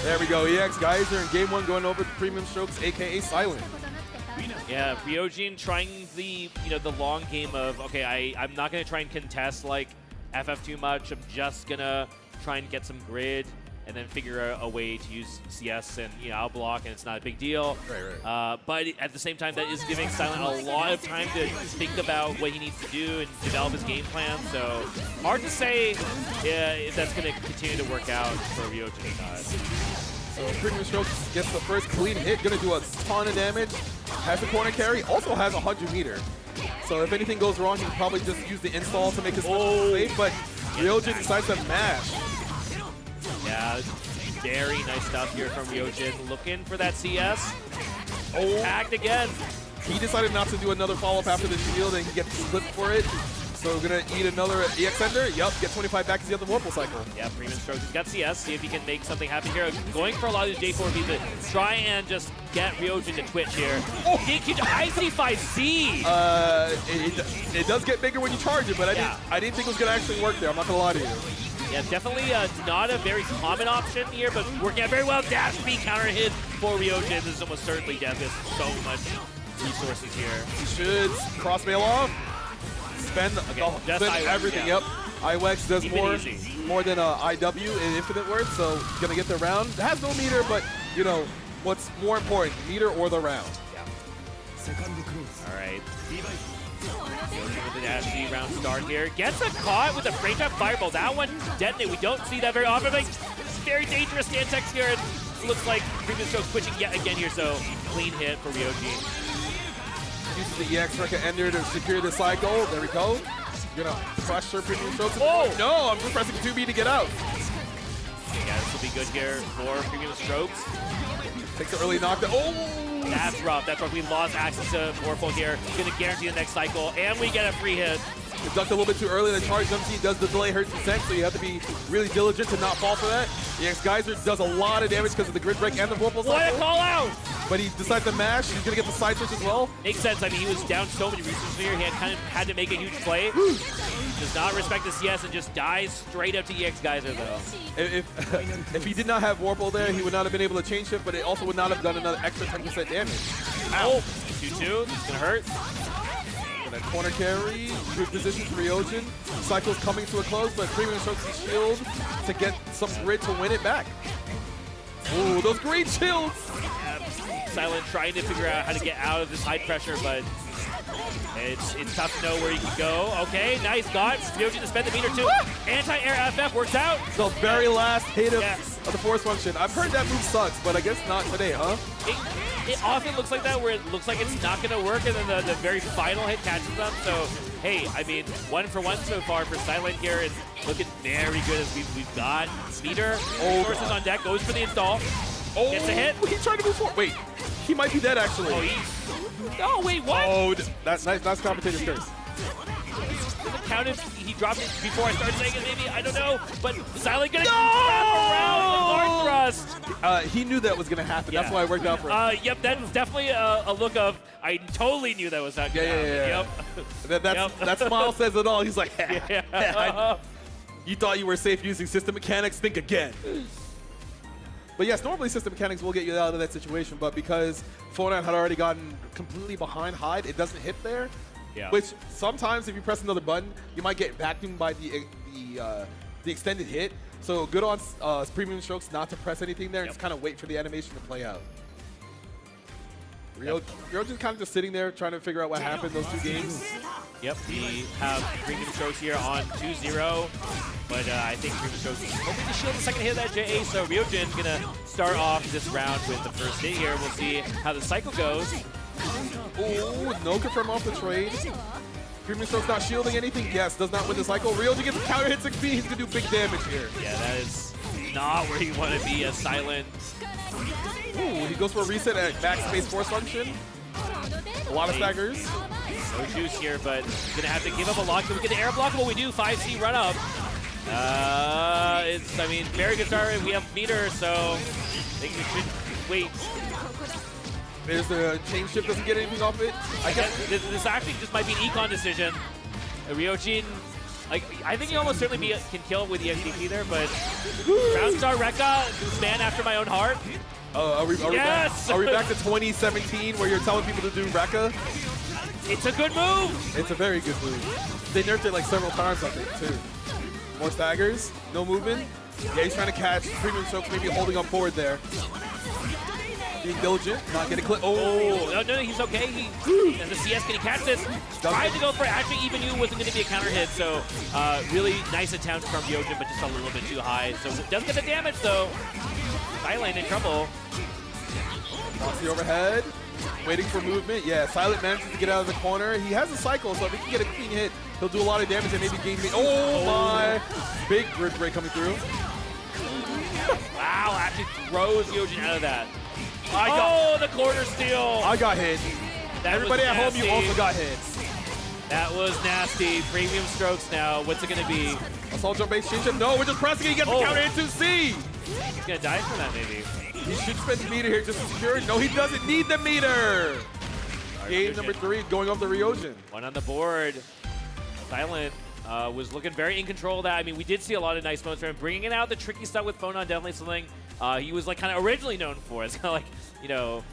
There we go. EX Geyser in game 1 going over the Premium Strokes, aka Silent. Yeah, Ryojin trying the the long game of, okay, I'm not gonna try and contest like FF too much. I'm just gonna try and get some grid and then figure out a way to use CS and I'll block and it's not a big deal. Right. But at the same time, that is giving Silent a lot of time to think about what he needs to do and develop his game plan. So hard to say if that's going to continue to work out for Ryojin or not. So Premium Strokes gets the first clean hit, going to do a ton of damage. Has the corner carry, also has 100 meter. So if anything goes wrong, he can probably just use the install to make his safe. But Ryojin decides to mash. Yeah, very nice stuff here from Ryojin. Looking for that CS. Oh, tagged again. He decided not to do another follow-up after the shield, and he gets flipped for it. So we're going to eat another EX Ender. Yup, get 25 back as the other Warple cycle. Yeah, Premium Strokes has got CS. See if he can make something happen here. Going for a lot of these J4Bs to try and just get Ryojin to twitch here. Oh, DQ to IC5C! It does get bigger when you charge it, but I didn't think it was going to actually work there. I'm not going to lie to you. Yeah, definitely not a very common option here, but working out very well. Dash B counter hit for Ryojin. This is almost certainly death. So much resources here. He should cross bail off. Spend everything. Yep. IWEX does more than IW in Infinite Worth, so gonna get the round. It has no meter, but what's more important, meter or the round? Yeah. All right. With the Dash B round start here. Gets a caught with a frame trap fireball. That one detonate. We don't see that very often. Like, very dangerous Stantex here. It looks like Premium Stroke switching yet again here, so clean hit for Ryojin. Uses the EX Rekka Ender to secure the cycle. There we go. Gonna pressure Premium Strokes. Oh! No, I'm just pressing 2B to get out. Yeah, this will be good here for Premium Strokes. Takes the early knockdown. Oh! That's rough. That's rough. We lost access to Warple here. Gonna guarantee the next cycle, and we get a free hit. Ducked a little bit too early. The charge jump does the delay hurts percent, so you have to be really diligent to not fall for that. The EX Geyser does a lot of damage because of the grid break and the Warple cycle. What a call out! But he decides to mash. He's going to get the side switch as well. Makes sense. I mean, he was down so many resources here. He had to make a huge play. Does not respect the CS and just dies straight up to EX Geyser, though. If he did not have Warple there, he would not have been able to change shift, but it also would not have done another extra 10% damage. Ow! 2-2. It's going to hurt. And a corner carry. Good position for Ryojin. Cycle's coming to a close, but Premium Strokes his shield to get some grid to win it back. Ooh, those green shields! Silent trying to figure out how to get out of this high pressure, but it's tough to know where he can go. Okay, nice got. Ryojin to spend the meter too. Anti-air FF works out. The very last hit of the force function. I've heard that move sucks, but I guess not today, huh? It often looks like that, where it looks like it's not going to work, and then the very final hit catches them. So, hey, I mean, 1 for 1 so far for Silent here, and looking very good as we've got meter. Resources on deck, goes for the install. Oh, gets a hit. He's trying to move forward. Wait, he might be dead actually. Oh, wait, what? Oh, that's nice. That's commentator's curse. Doesn't count if he dropped it before I started saying it, maybe. I don't know. But Silent gonna wrap around the guard thrust. He knew that was going to happen. That's why it worked out for him. Yep, that's definitely a look of, I totally knew that was not going to happen. Yep. That smile says it all. He's like, you thought you were safe using system mechanics? Think again. But yes, normally system mechanics will get you out of that situation, but because Phonon had already gotten completely behind Hyde, it doesn't hit there. Yeah. Which sometimes if you press another button, you might get vacuumed by the extended hit. So good on Premium Strokes not to press anything there and just kind of wait for the animation to play out. Ryojin's kind of just sitting there trying to figure out what happened those 2 games. Yep, we have Premium Strokes here on 2-0, but I think Premium Strokes is hoping to shield the second hit of that JA, so Ryojin's going to start off this round with the first hit here. We'll see how the cycle goes. Ooh, no confirm off the trade. Premium Strokes not shielding anything. Yes, does not win the cycle. Ryojin gets a counter hit 6B. He's going to do big damage here. Yeah, that is not where you want to be as Silent. Ooh, he goes for a reset at backspace force function. A lot of staggers. No juice here, but he's going to have to give up a lock. So we get the air block. What we do, 5C run up. I mean, very good start. We have meter, so I think we should wait. There's the chain shift, doesn't get anything off it. I guess this actually just might be an econ decision. Ryojin, like, I think he almost certainly can kill with the XDP there, but Roundstar Rekka, this man after my own heart. Are we back to 2017 where you're telling people to do Rekka? It's a good move. It's a very good move. They nerfed it like several times, I think, too. More staggers, no movement. Yeah, he's trying to catch Premium Strokes, maybe holding up forward there. Being diligent, not getting clipped. Oh, no, he's okay. As the CS, can he catch this? Tried to go for it. Actually, even you wasn't going to be a counter hit, so really nice attempt from Ryojin, but just a little bit too high. So does get the damage, though. Silent in trouble. Wants the overhead. Waiting for movement. Yeah, Silent manages to get out of the corner. He has a cycle, so if he can get a clean hit, he'll do a lot of damage and maybe gain me. Oh my! Big grid break coming through. Wow, actually throws Ryojin out of that. The corner steal. I got hit. Everybody at home, you also got hit. That was nasty. Premium Strokes now. What's it going to be? Assault jump base change. No, we're just pressing it. He gets the counter into C. He's going to die for that, maybe. He should spend the meter here just to secure it. No, he doesn't need the meter. Game number 3 going off the Ryojin. One on the board. Silent was looking very in control of that. I mean, we did see a lot of nice moments from him. Bringing it out, the tricky stuff with Phonon, definitely something he was like kind of originally known for. It's kind of like, you know,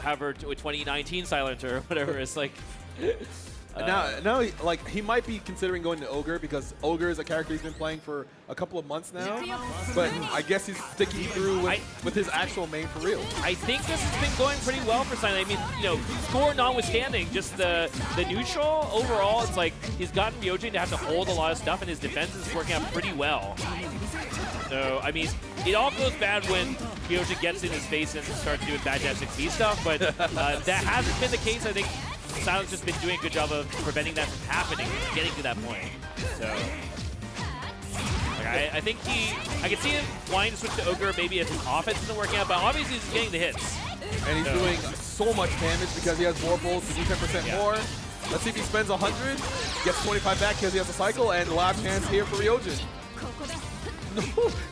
however, 2019 Silent or whatever. It's like... now, like, he might be considering going to Ogre because Ogre is a character he's been playing for a couple of months now. But I guess he's sticking through with his actual main for real. I think this has been going pretty well for Silent. I mean, you know, score notwithstanding, just the neutral overall, it's like he's gotten Ryojin to have to hold a lot of stuff, and his defense is working out pretty well. So, I mean, it all goes bad when Ryojin gets in his face and starts doing bad dash 6B stuff, but that hasn't been the case. I think Silent's just been doing a good job of preventing that from happening, getting to that point. So, like, I think I can see him wanting to switch to Ogre maybe if his offense isn't working out, but obviously he's getting the hits. And he's doing so much damage because he has Warbles to do 10% more. Let's see if he spends 100, gets 25 back because he has a cycle, and last chance here for Ryojin. No,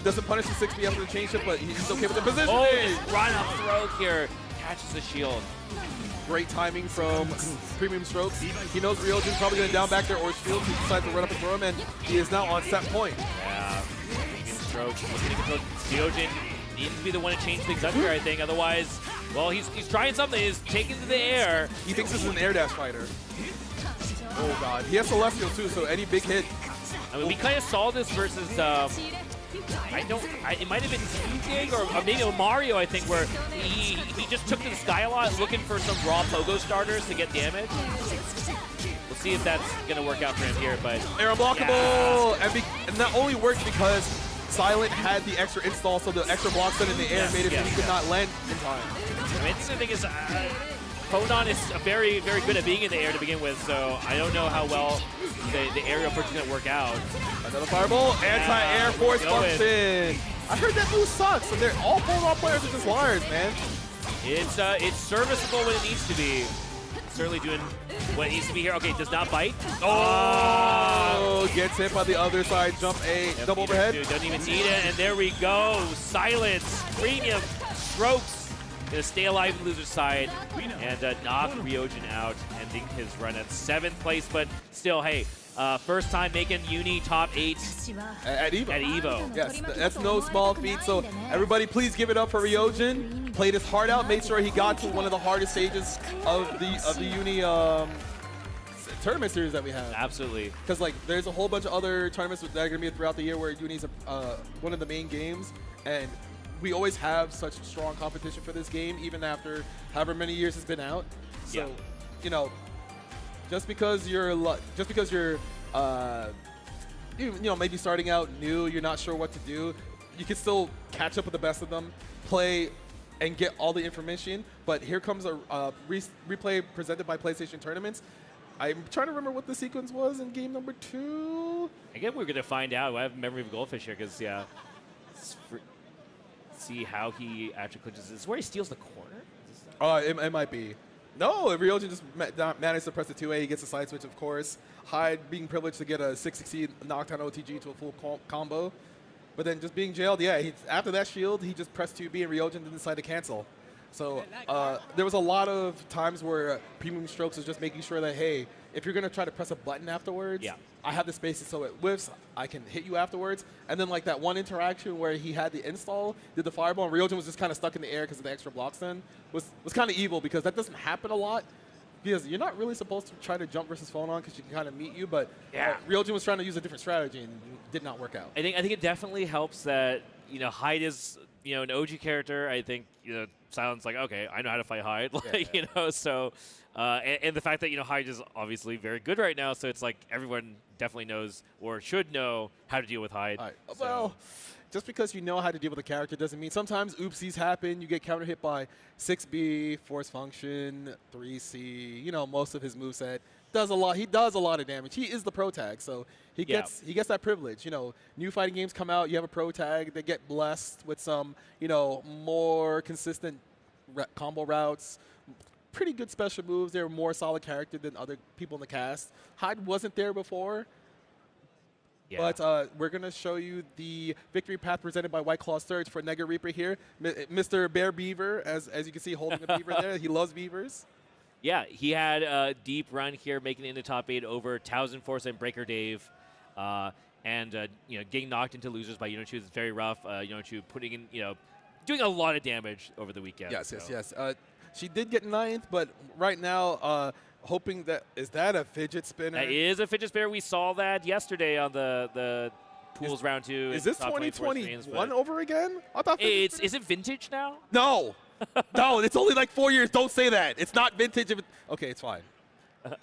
doesn't punish the 6B after the change shift, but he's okay with the position. Oh, run up throw here, catches the shield. Great timing from Premium Strokes. He knows Ryojin's probably going to down back there or shield. He decides to run up and throw him, and he is now on set point. Yeah, Premium Strokes looking to control. Ryojin needs to be the one to change things up here, I think. Otherwise, well, he's trying something. He's taking to the air. He thinks this is an air dash fighter. Oh, God. He has Celestial, too, so any big hit. I mean, we kind of saw this versus... it might have been Tuesday or maybe Mario, I think, where he just took to the sky a lot looking for some raw pogo starters to get damage. We'll see if that's going to work out for him here, but... Air unblockable! Yeah. And that only worked because Silent had the extra install, so the extra blocks in the air made it so he could not land in time. I mean, the thing is, Phonon is very, very good at being in the air to begin with, so I don't know how well the aerial approach is going to work out. Another fireball, anti-air force function. I heard that move sucks, so they're all Phonon players are just liars, man. It's serviceable when it needs to be. certainly doing what needs to be here. Okay, does not bite. Oh, gets hit by the other side. Jump A, Yep, double overhead. Doesn't even need it, and there we go. Silence, premium strokes. Gonna stay alive in the loser's side and knock Ryojin out, ending his run at 7th place. But still, hey, first time making Uni top 8 at EVO. At EVO. Yes, that's no small feat. So everybody, please give it up for Ryojin. Played his heart out, made sure he got to one of the hardest stages of the Uni tournament series that we have. Absolutely. Because like, there's a whole bunch of other tournaments that are gonna be throughout the year where Uni's one of the main games, and we always have such strong competition for this game, even after however many years it's been out. So, you know, just because you're maybe starting out new, you're not sure what to do, you can still catch up with the best of them, play, and get all the information. But here comes a replay presented by PlayStation Tournaments. I'm trying to remember what the sequence was in game number 2. Again, we're gonna find out. I have Memory of a Goldfish here because see how he actually clinches. Is this where he steals the corner? It might be. No, Ryojin just managed to press the 2A. He gets a side switch, of course. Hyde being privileged to get a 660 knockdown OTG to a full combo. But then just being jailed, yeah, after that shield, he just pressed 2B and Ryojin didn't decide to cancel. So there was a lot of times where Premium Strokes was just making sure that, hey, if you're going to try to press a button afterwards, I have the spaces so it whiffs, I can hit you afterwards. And then like that one interaction where he had the install, did the fireball, and Ryojin was just kind of stuck in the air because of the extra blocks then, was kind of evil because that doesn't happen a lot. Because you're not really supposed to try to jump versus phone on because you can kind of meet you, but Ryojin was trying to use a different strategy and did not work out. I think it definitely helps that, Hyde is, an OG character. I think, sounds like, okay, I know how to fight Hyde, so, and the fact that, Hyde is obviously very good right now, so it's like everyone definitely knows or should know how to deal with Hyde. So. Well, just because you know how to deal with a character doesn't mean sometimes oopsies happen. You get counter hit by 6B, Force Function, 3C, most of his moveset. He does a lot of damage. He is the pro tag, so he gets that privilege. New fighting games come out, you have a pro tag, they get blessed with some, more consistent combo routes, pretty good special moves. They're more solid character than other people in the cast. Hyde wasn't there before. But we're going to show you the victory path presented by White Claw Surge for Nega Reaper here. Mr. Bear Beaver, as you can see, holding a beaver there. He loves beavers. Yeah, he had a deep run here, making it into top 8 over Towson Force and Breaker Dave. And getting knocked into losers by UNI2 is very rough. UNI2 putting in, doing a lot of damage over the weekend. Yes. She did get 9th, but right now, hoping that, is that a fidget spinner? That is a fidget spinner. We saw that yesterday on the Pools round 2. Is this 2021 over again? I thought is it vintage now? No. No, it's only like 4 years. Don't say that. It's not vintage. Okay, it's fine.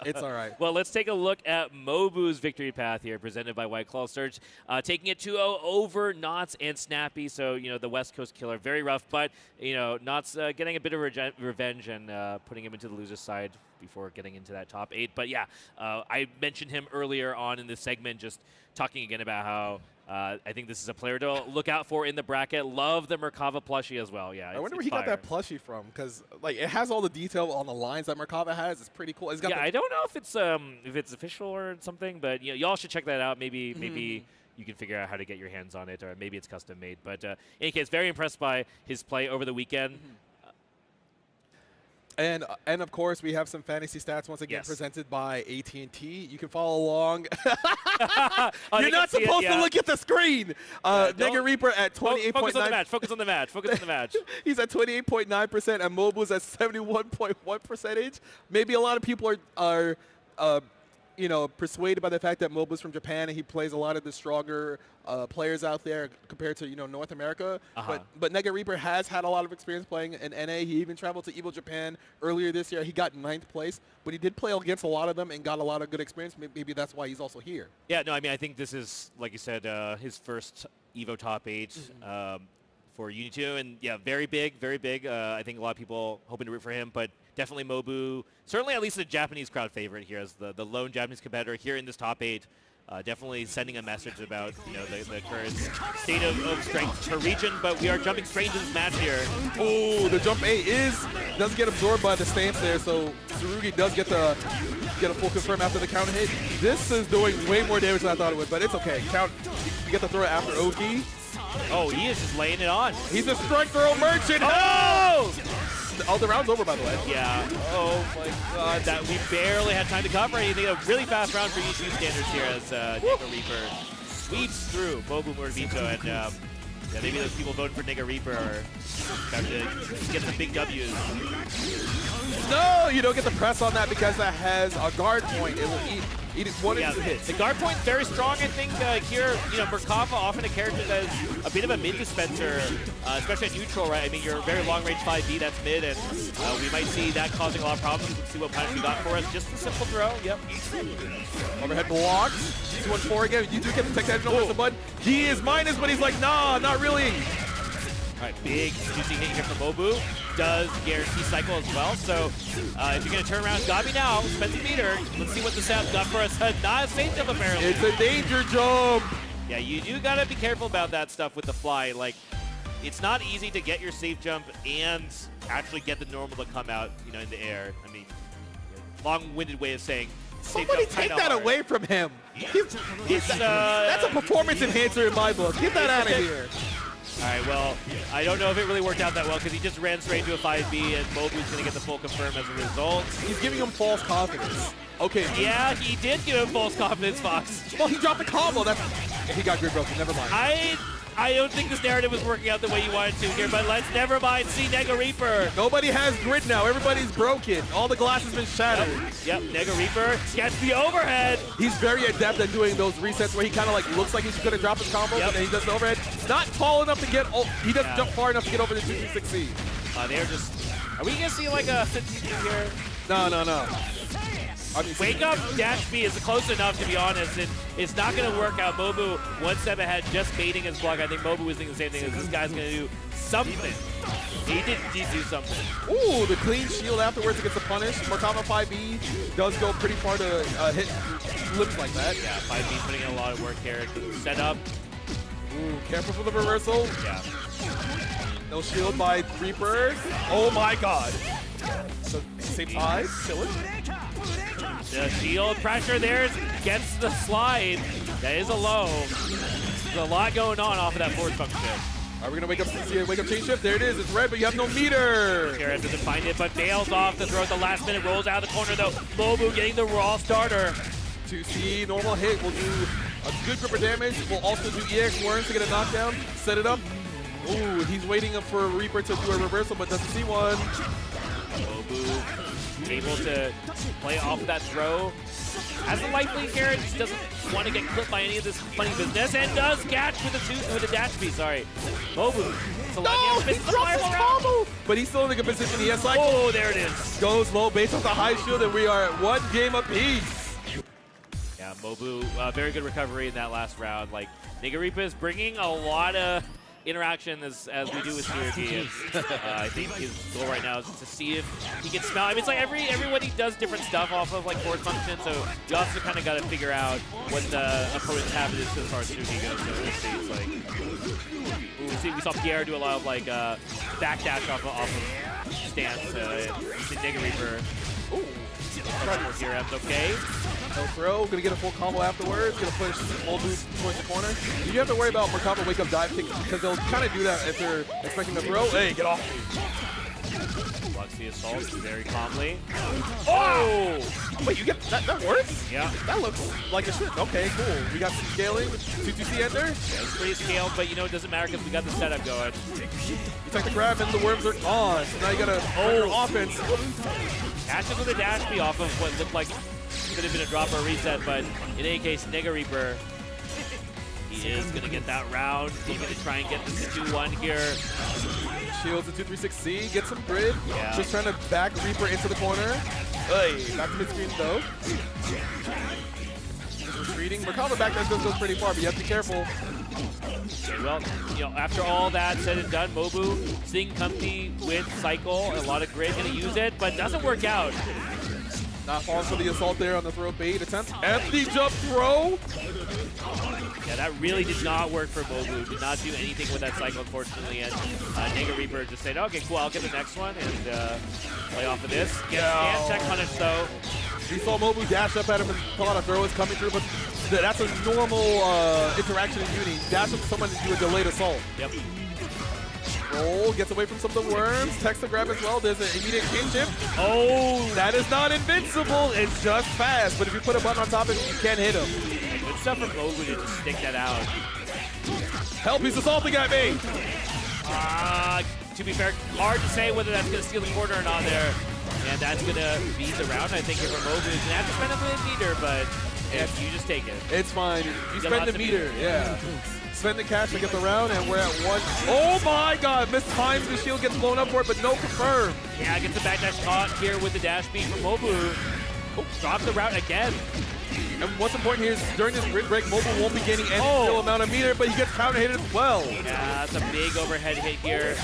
It's all right. Well, let's take a look at Mobu's victory path here, presented by White Claw Surge. Taking it 2-0 over Knots and Snappy. So, the West Coast killer, very rough. But, Knots getting a bit of revenge and putting him into the loser's side before getting into that top 8. But, yeah, I mentioned him earlier on in this segment, just talking again about how I think this is a player to look out for in the bracket. Love the Merkava plushie as well. Yeah, I wonder where he got that plushie from, because it has all the detail on the lines that Merkava has. It's pretty cool. It's got I don't know if it's official or something, but y'all should check that out. Maybe you can figure out how to get your hands on it, or maybe it's custom made. But in any case, very impressed by his play over the weekend. And of course, we have some fantasy stats once again presented by AT&T. You can follow along. You're not supposed to look at the screen. Nega Reaper at 28.9. Focus on the match. Focus on the match. Focus on the match. He's at 28.9%, and Mobu's at 71.1%. Maybe a lot of people are persuaded by the fact that Mobu's from Japan and he plays a lot of the stronger players out there compared to, North America. But Nega Reaper has had a lot of experience playing in NA. He even traveled to EVO Japan earlier this year. He got 9th place, but he did play against a lot of them and got a lot of good experience. Maybe that's why he's also here. Yeah, no, I think this is, like you said, his first EVO top 8 for UNI2. And, yeah, very big, very big. I think a lot of people hoping to root for him, but definitely Mobu, certainly at least a Japanese crowd favorite here as the lone Japanese competitor here in this top 8. definitely sending a message about the current state of strength per region. But we are jumping straight into this match here. Oh, the jump A doesn't get absorbed by the stance there, so Tsurugi does get a full confirm after the counter hit. This is doing way more damage than I thought it would, but it's okay. You get the throw after Oki. Oh, he is just laying it on. He's a strike throw merchant. Oh! Oh, the round's over, by the way. Yeah. Oh my God, that we barely had time to cover anything. A really fast round for UNI2 standards here as Nega Reaper sweeps through Mobu R.E.V.O, and yeah, maybe those people voting for Nega Reaper are about to get some big W's. No, you don't get the press on that because that has a guard point. It will eat one of the hits. The guard point very strong, I think. Here, Merkava, often a character that is a bit of a mid dispenser, especially at neutral, right? I mean, you're a very long range 5B, that's mid, and we might see that causing a lot of problems. Let's see what punish we got for us. Just a simple throw, yep. Overhead blocks. 2-1-4 again. You do get the tech edge on the button. He is minus, but he's like, nah, not really. All right, big juicy hit here from Mobu. Does guarantee cycle as well. So if you're going to turn around Gabi now, spend the meter. Let's see what the Sam's got for us. Not a safe jump, apparently. It's a danger jump. Yeah, you do got to be careful about that stuff with the fly. Like, it's not easy to get your safe jump and actually get the normal to come out, in the air. I mean, long-winded way of saying safe somebody jump take that hard. away from him. That's a performance enhancer in my book. Get that out of here. All right, well, I don't know if it really worked out that well because he just ran straight into a 5B and Mobu's going to get the full confirm as a result. He's giving him false confidence. Okay. Yeah, he did give him false confidence, Fox. Well, he dropped the combo. He got grid broken. Never mind. I don't think this narrative was working out the way you wanted to here, but let's never mind see Nega Reaper. Nobody has grid now. Everybody's broken. All the glass has been shattered. Yep, Nega Reaper gets the overhead. He's very adept at doing those resets where he kind of like looks like he's going to drop his combo, and then he does the overhead. Not tall enough to get, he doesn't jump far enough to get over the 2-3-6C. They're just, are we going to see like a 50 here? No. Wake up dash B is close enough, to be honest, and it's not going to work out. Mobu one step ahead, just baiting his block. I think Mobu was thinking the same thing as this guy's going to do something. He did do something. Ooh, the clean shield afterwards against the punish. Merkava 5B does go pretty far to hit lips like that. Yeah, 5B putting in a lot of work here. Set up. Ooh, careful for the reversal. Yeah. No shield by Reaper. Oh my God. So same ties, kill it. The shield pressure there gets the slide. That is a low. There's a lot going on off of that forward function. Are we going to wake up chain shift? There it is. It's red, but you have no meter. Karen doesn't find it, but bails off the throw at the last minute. Rolls out of the corner, though. Mobu getting the raw starter. 2C, normal hit. Will do a good grip of damage. We'll also do EX worms to get a knockdown. Set it up. Ooh, he's waiting up for Reaper to do a reversal, but doesn't see one. Mobu able to play off that throw. As a life lead here, just doesn't want to get clipped by any of this funny business, and does catch with a dash B. Sorry, Mobu. No, he drops his combo, but he's still in a good position. He has cycle. Oh, there it is. Goes low based off the high shield, and we are at one game apiece. Yeah, Mobu, very good recovery in that last round. Like, Nega Reaper is bringing a lot of interaction as we do with Tsurugi. I think his goal right now is to see if he can smell. I mean, it's like everybody does different stuff off of like forward function, so you also kind of got to figure out what the opponent's habit is as far as Tsurugi goes. So we'll see. It's like, we saw Pierre do a lot of like backdash off of stance. Nega Reaper. Ooh, here, that's okay. No throw, gonna get a full combo afterwards, gonna push Mobu towards the corner. You have to worry about Merkava wake up dive kick because they'll kind of do that if they're expecting to throw. Hey, get off. Blocks the assault very calmly. Oh! Wait, you get that works? Yeah. That looks like it should. Okay, cool. We got some scaling. 2-2C ender. Yeah, it's pretty scaled, but it doesn't matter because we got the setup going. You take the grab and the worms are gone. So now you gotta offense. Catches with a dash B off of what looked like could have been a drop or a reset, but in any case, Nega Reaper, he is going to get that round. He's going to try and get this to 2-1 here. Shields the 2-3-6C, get some grid. Yeah. Just trying to back Reaper into the corner. Hey, back to mid-screen though. Just retreating. Merkava back dash goes pretty far, but you have to be careful. Well, after all that said and done, Mobu sitting comfy with cycle, a lot of grid, going to use it, but doesn't work out. Not falling for the assault there on the throw bait attempt. Empty jump throw. that really did not work for Mobu. Did not do anything with that cycle, unfortunately. And Nega Reaper just said, okay, cool, I'll get the next one and play off of this. Get stand check punish, though. We saw Mobu dash up at him and thought a throw was coming through, but that's a normal interaction in Uni. Dash up to someone and do a delayed assault. Yep. Roll, gets away from some of the worms. Text to grab as well. There's an immediate king chip. Oh! That is not invincible. It's just fast. But if you put a button on top of it, you can't hit him. Good stuff from Mobu to just stick that out. Help, he's assaulting at me. To be fair, hard to say whether that's going to steal the corner or not there. And that's going to be the round, I think, here for Mobu. He's going to have to spend a meter, but you just take it. It's fine. You spend the meter. Yeah. Spend the cash to get the round, and we're at 1. Oh my god, mistimes the shield, gets blown up for it, but no confirm. Yeah, gets the backdash caught here with the dash beat from Mobu. Oh, drops the route again. And what's important here is during this grid break, Mobu won't be gaining any real amount of meter, but he gets counter hit as well. Yeah, that's a big overhead hit here.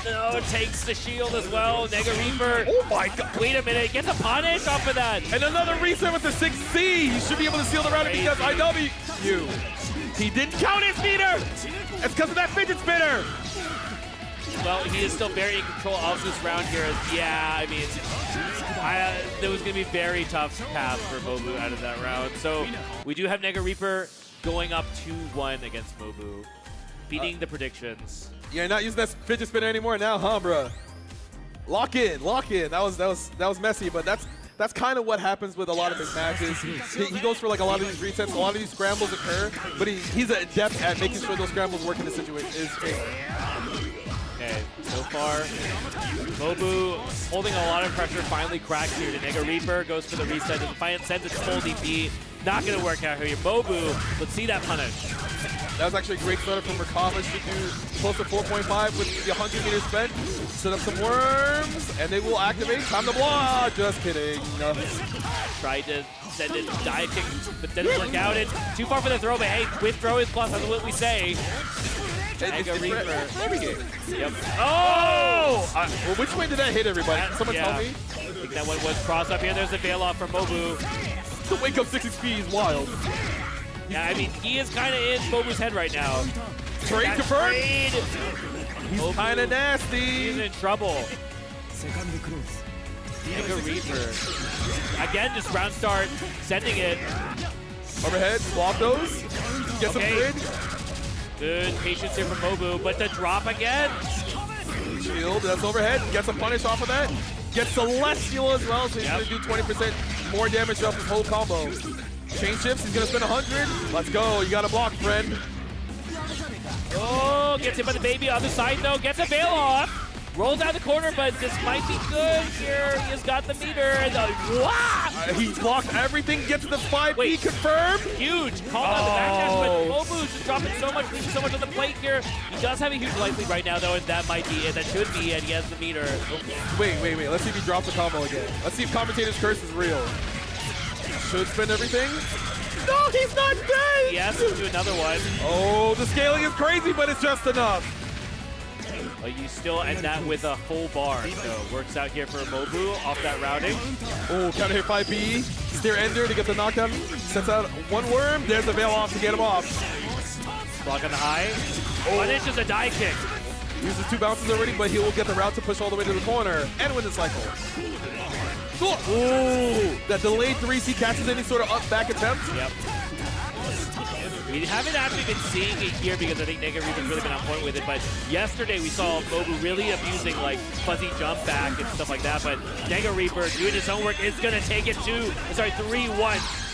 No, takes the shield as well. Nega Reaper. Oh my god. Wait a minute, gets a punish off of that. And another reset with the 6C. He should be able to seal the round because IW. He didn't count his meter! It's because of that fidget spinner! Well, he is still very in control of this round here. Yeah, I mean, it was going to be a very tough path for Mobu out of that round. So we do have Nega Reaper going up 2-1 against Mobu, beating the predictions. Yeah, not using that fidget spinner anymore now, huh, bro? Lock in, lock in. That was messy, but that's kind of what happens with a lot of his matches. He goes for like a lot of these resets, a lot of these scrambles occur, but he's adept at making sure those scrambles work in the situation. Okay, so far, Mobu holding a lot of pressure, finally cracks here to Nega Reaper, goes for the reset, and sends its full DP. Not going to work out here. Mobu, let's see that punish. That was actually a great startup from Rakava. Should do close to 4.5 with the 100 meters spent. Set up some worms, and they will activate. Time to block. Just kidding. Tried to send it dive kick, but didn't work out. It's too far for the throw, but hey, with throw is plus, that's what we say. Nega Reaper. Yep. Oh! Well, which way did that hit everybody? Can someone tell me? I think that one was cross up here. There's the veil off from Mobu. The wake up 60 speed is wild. Yeah, I mean, he is kind of in Mobu's head right now. Trade confirmed. He's kind of nasty. He's in trouble. Nega Reaper. Again, just round start, sending it. Overhead, swap those. Get some grid. Good patience here from Mobu, but the drop again. Shield, that's overhead. Gets a punish off of that. Gets Celestial as well, so he's going to do 20% more damage off his whole combo. Chain shifts, he's going to spend 100. Let's go, you got a block, friend. Oh, gets hit by the baby. Other side, though, gets a veil off. Rolls out the corner, but this might be good here. He has got the meter. And he blocked everything, gets the 5B confirmed. Huge. Called out the backdash, but Mobu's just dropping so much, leaving so much on the plate here. He does have a huge life lead right now, though, and that might be it. That should be it. He has the meter. Wait. Let's see if he drops the combo again. Let's see if Commentator's Curse is real. Should spend everything. No, he's not dead! Yes, we'll do another one. Oh, the scaling is crazy, but it's just enough. Well, you still end that with a full bar, so works out here for Mobu off that routing. Oh, counter hit 5B. Steer Ender to get the knockdown. Sets out one worm. There's the veil off to get him off. Block on the high. Punishes a die kick. Uses 2 bounces already, but he will get the route to push all the way to the corner and win the cycle. Ooh, that delayed 3C catches any sort of up-back attempt. Yep. We haven't actually been seeing it here because I think Nega Reaper's really been on point with it, but yesterday we saw Mobu really abusing like fuzzy jump back and stuff like that, but Nega Reaper doing his homework is going to take it 3-1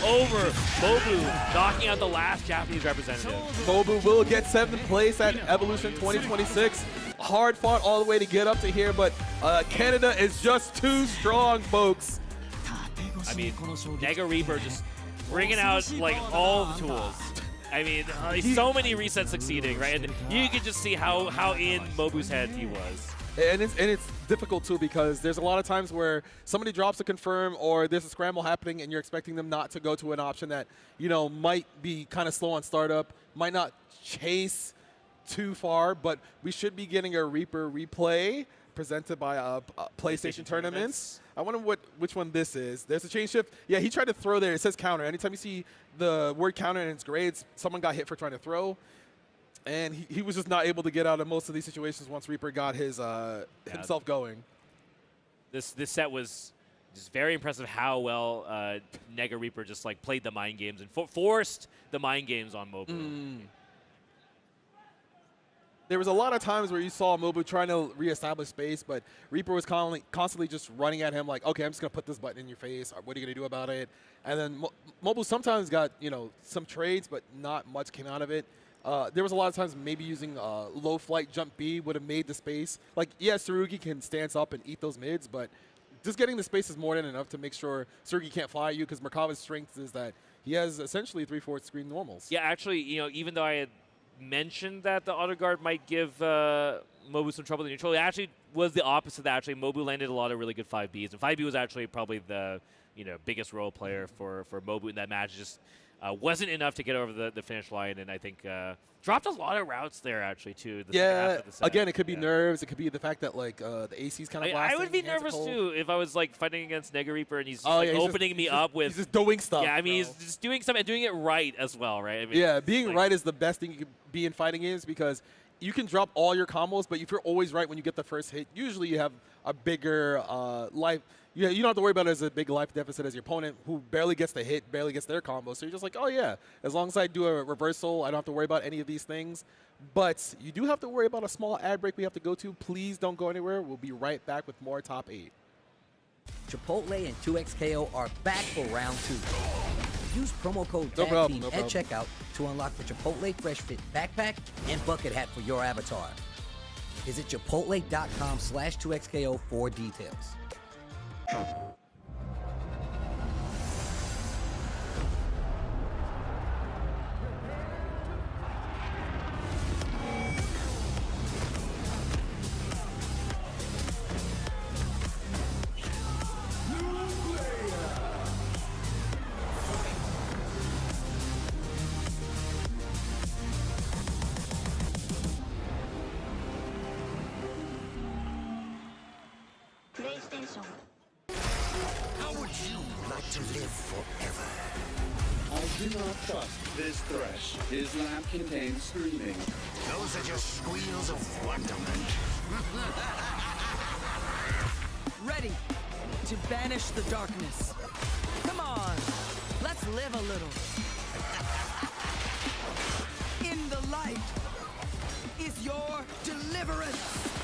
over Mobu, knocking out the last Japanese representative. Mobu will get 7th place at Evolution 2026. Hard fought all the way to get up to here, but Canada is just too strong, folks. I mean, Nega Reaper just bringing out like all the tools. I mean, so many resets succeeding, right? And you can just see how in Mobu's head he was. And it's difficult too because there's a lot of times where somebody drops a confirm or there's a scramble happening and you're expecting them not to go to an option that, you know, might be kind of slow on startup, might not chase too far, but we should be getting a Reaper replay presented by PlayStation Tournaments. I wonder which one this is. There's a chain shift. Yeah, he tried to throw there. It says counter. Anytime you see the word counter and it's grades, someone got hit for trying to throw. And he was just not able to get out of most of these situations once Reaper got his himself going. This set was just very impressive how well Nega Reaper just like played the mind games and forced the mind games on Mobu. There was a lot of times where you saw Mobu trying to reestablish space, but Reaper was constantly just running at him like, okay, I'm just going to put this button in your face. What are you going to do about it? And then Mobu sometimes got, some trades, but not much came out of it. There was a lot of times maybe using low flight jump B would have made the space. Like, yeah, Tsurugi can stance up and eat those mids, but just getting the space is more than enough to make sure Tsurugi can't fly at you, because Merkava's strength is that he has essentially 3/4 screen normals. Yeah, actually, even though I had mentioned that the auto guard might give Mobu some trouble in neutral, it actually was the opposite. That actually Mobu landed a lot of really good 5Bs, and 5B was actually probably the biggest role player for Mobu in that match. Just wasn't enough to get over the finish line, and I think dropped a lot of routes there actually too. Yeah, again, it could be nerves. It could be the fact that like the AC's kind of blasting. I would be nervous too if I was like fighting against Nega Reaper and he's opening me up with. He's just doing stuff. Yeah, I mean he's just doing stuff and doing it right as well, right? I mean, yeah, being right is the best thing you could be in fighting games, because you can drop all your combos, but if you're always right when you get the first hit, usually you have a bigger life. Yeah, you don't have to worry about it as a big life deficit as your opponent, who barely gets the hit, barely gets their combo. So you're just like, oh yeah, as long as I do a reversal, I don't have to worry about any of these things. But you do have to worry about a small ad break we have to go to. Please don't go anywhere. We'll be right back with more Top 8. Chipotle and 2XKO are back for round 2. Use promo code TAGTEAM at checkout to unlock the Chipotle Fresh Fit backpack and bucket hat for your avatar. Visit chipotle.com/2XKO for details. How would you like to live forever? I do not trust this thresh. His lamp contains screaming. Those are just squeals of wonderment. Ready to banish the darkness. Come on, let's live a little. In the light is your deliverance.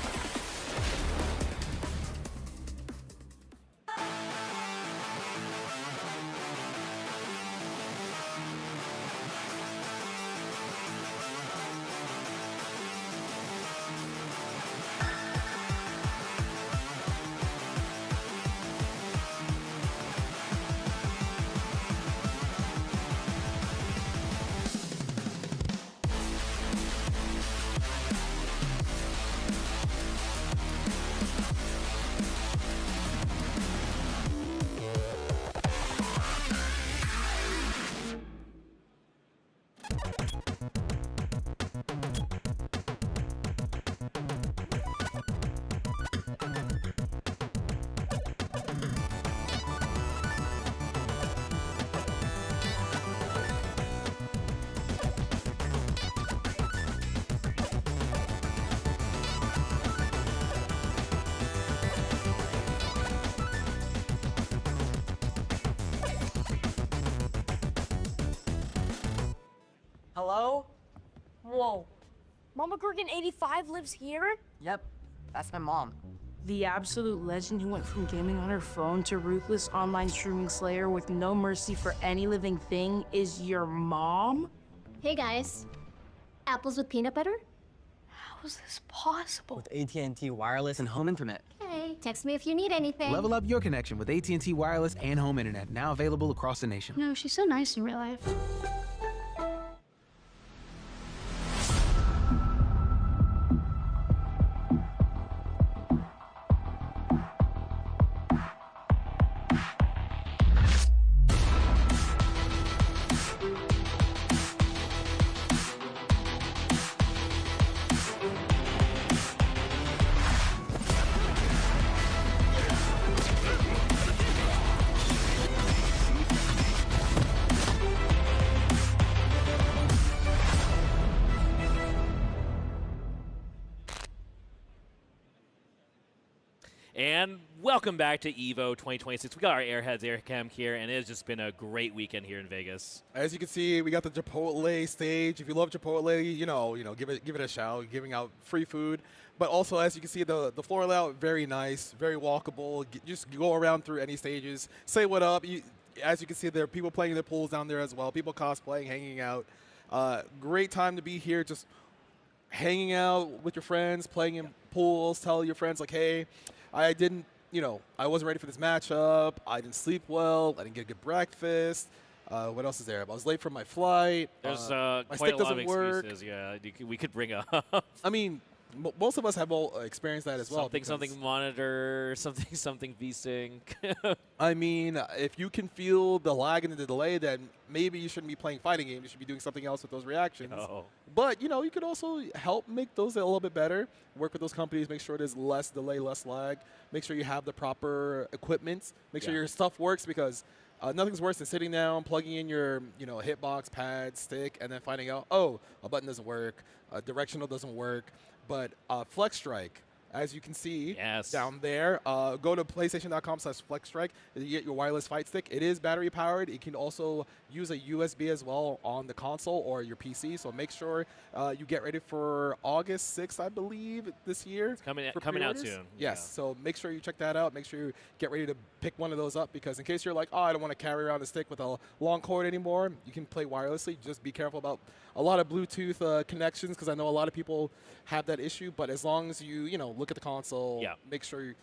Hello? Whoa. Mama Gorgon 85 lives here? Yep, that's my mom. The absolute legend who went from gaming on her phone to ruthless online streaming slayer with no mercy for any living thing is your mom? Hey guys. Apples with peanut butter? How is this possible? With AT&T Wireless and Home Internet. Hey, text me if you need anything. Level up your connection with AT&T Wireless and Home Internet, now available across the nation. No, she's so nice in real life. And welcome back to EVO 2026. We got our Airheads Aircam here, and it has just been a great weekend here in Vegas. As you can see, we got the Chipotle stage. If you love Chipotle, give it a shout, giving out free food. But also, as you can see, the floor layout, very nice, very walkable. Just go around through any stages, say what up. As you can see, there are people playing their pools down there as well, people cosplaying, hanging out. Great time to be here, just hanging out with your friends, playing in pools, tell your friends, like, hey, I wasn't ready for this matchup. I didn't sleep well. I didn't get a good breakfast. What else is there? I was late for my flight. There's my quite stick a lot of doesn't work. excuses. Yeah, we could bring up. I mean, most of us have all experienced that as well. Something monitor, something VSync. I mean, if you can feel the lag and the delay, then maybe you shouldn't be playing fighting games. You should be doing something else with those reactions. Oh. But, you could also help make those a little bit better. Work with those companies, make sure there's less delay, less lag. Make sure you have the proper equipment. Make sure your stuff works, because nothing's worse than sitting down, plugging in your hitbox, pad, stick, and then finding out, oh, a button doesn't work, a directional doesn't work. But Flex Strike, as you can see down there, go to PlayStation.com/Flex Strike. You get your wireless fight stick. It is battery powered. It can also use a USB as well on the console or your PC. So make sure you get ready for August 6th, I believe, this year. It's coming out soon. Yes. So make sure you check that out. Make sure you get ready to pick one of those up, because in case you're like, oh, I don't want to carry around a stick with a long cord anymore, you can play wirelessly. Just be careful about a lot of Bluetooth connections, because I know a lot of people have that issue. But as long as you look at the console, make sure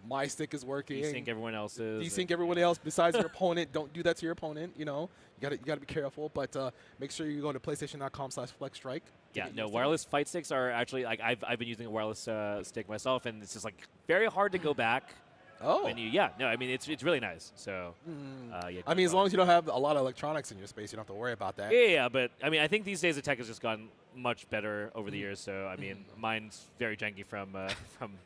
my stick is working. Desync everyone else's. Desync everyone else besides your opponent. Don't do that to your opponent. You gotta be careful. But make sure you go to PlayStation.com/Flex Strike. Yeah, no, wireless fight sticks are actually, like, I've been using a wireless stick myself, and it's just like very hard to go back. Oh. I mean, it's really nice. So, I mean, as long as you don't have a lot of electronics in your space, you don't have to worry about that. Yeah, but I mean, I think these days the tech has just gotten much better over the years. So, I mean, mine's very janky from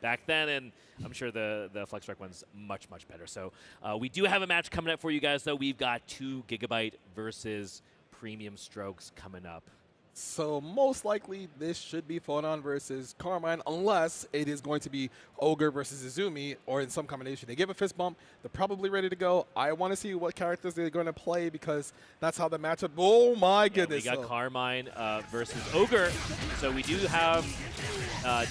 back then, and I'm sure the Flex Strike one's much better. So, we do have a match coming up for you guys, though. We've got 2 GB versus Premium Strokes coming up. So most likely this should be Photon versus Carmine, unless it is going to be Ogre versus Izumi, or in some combination. They give a fist bump. They're probably ready to go. I want to see what characters they're going to play, because that's how the matchup. Oh my goodness! We got Carmine versus Ogre. So we do have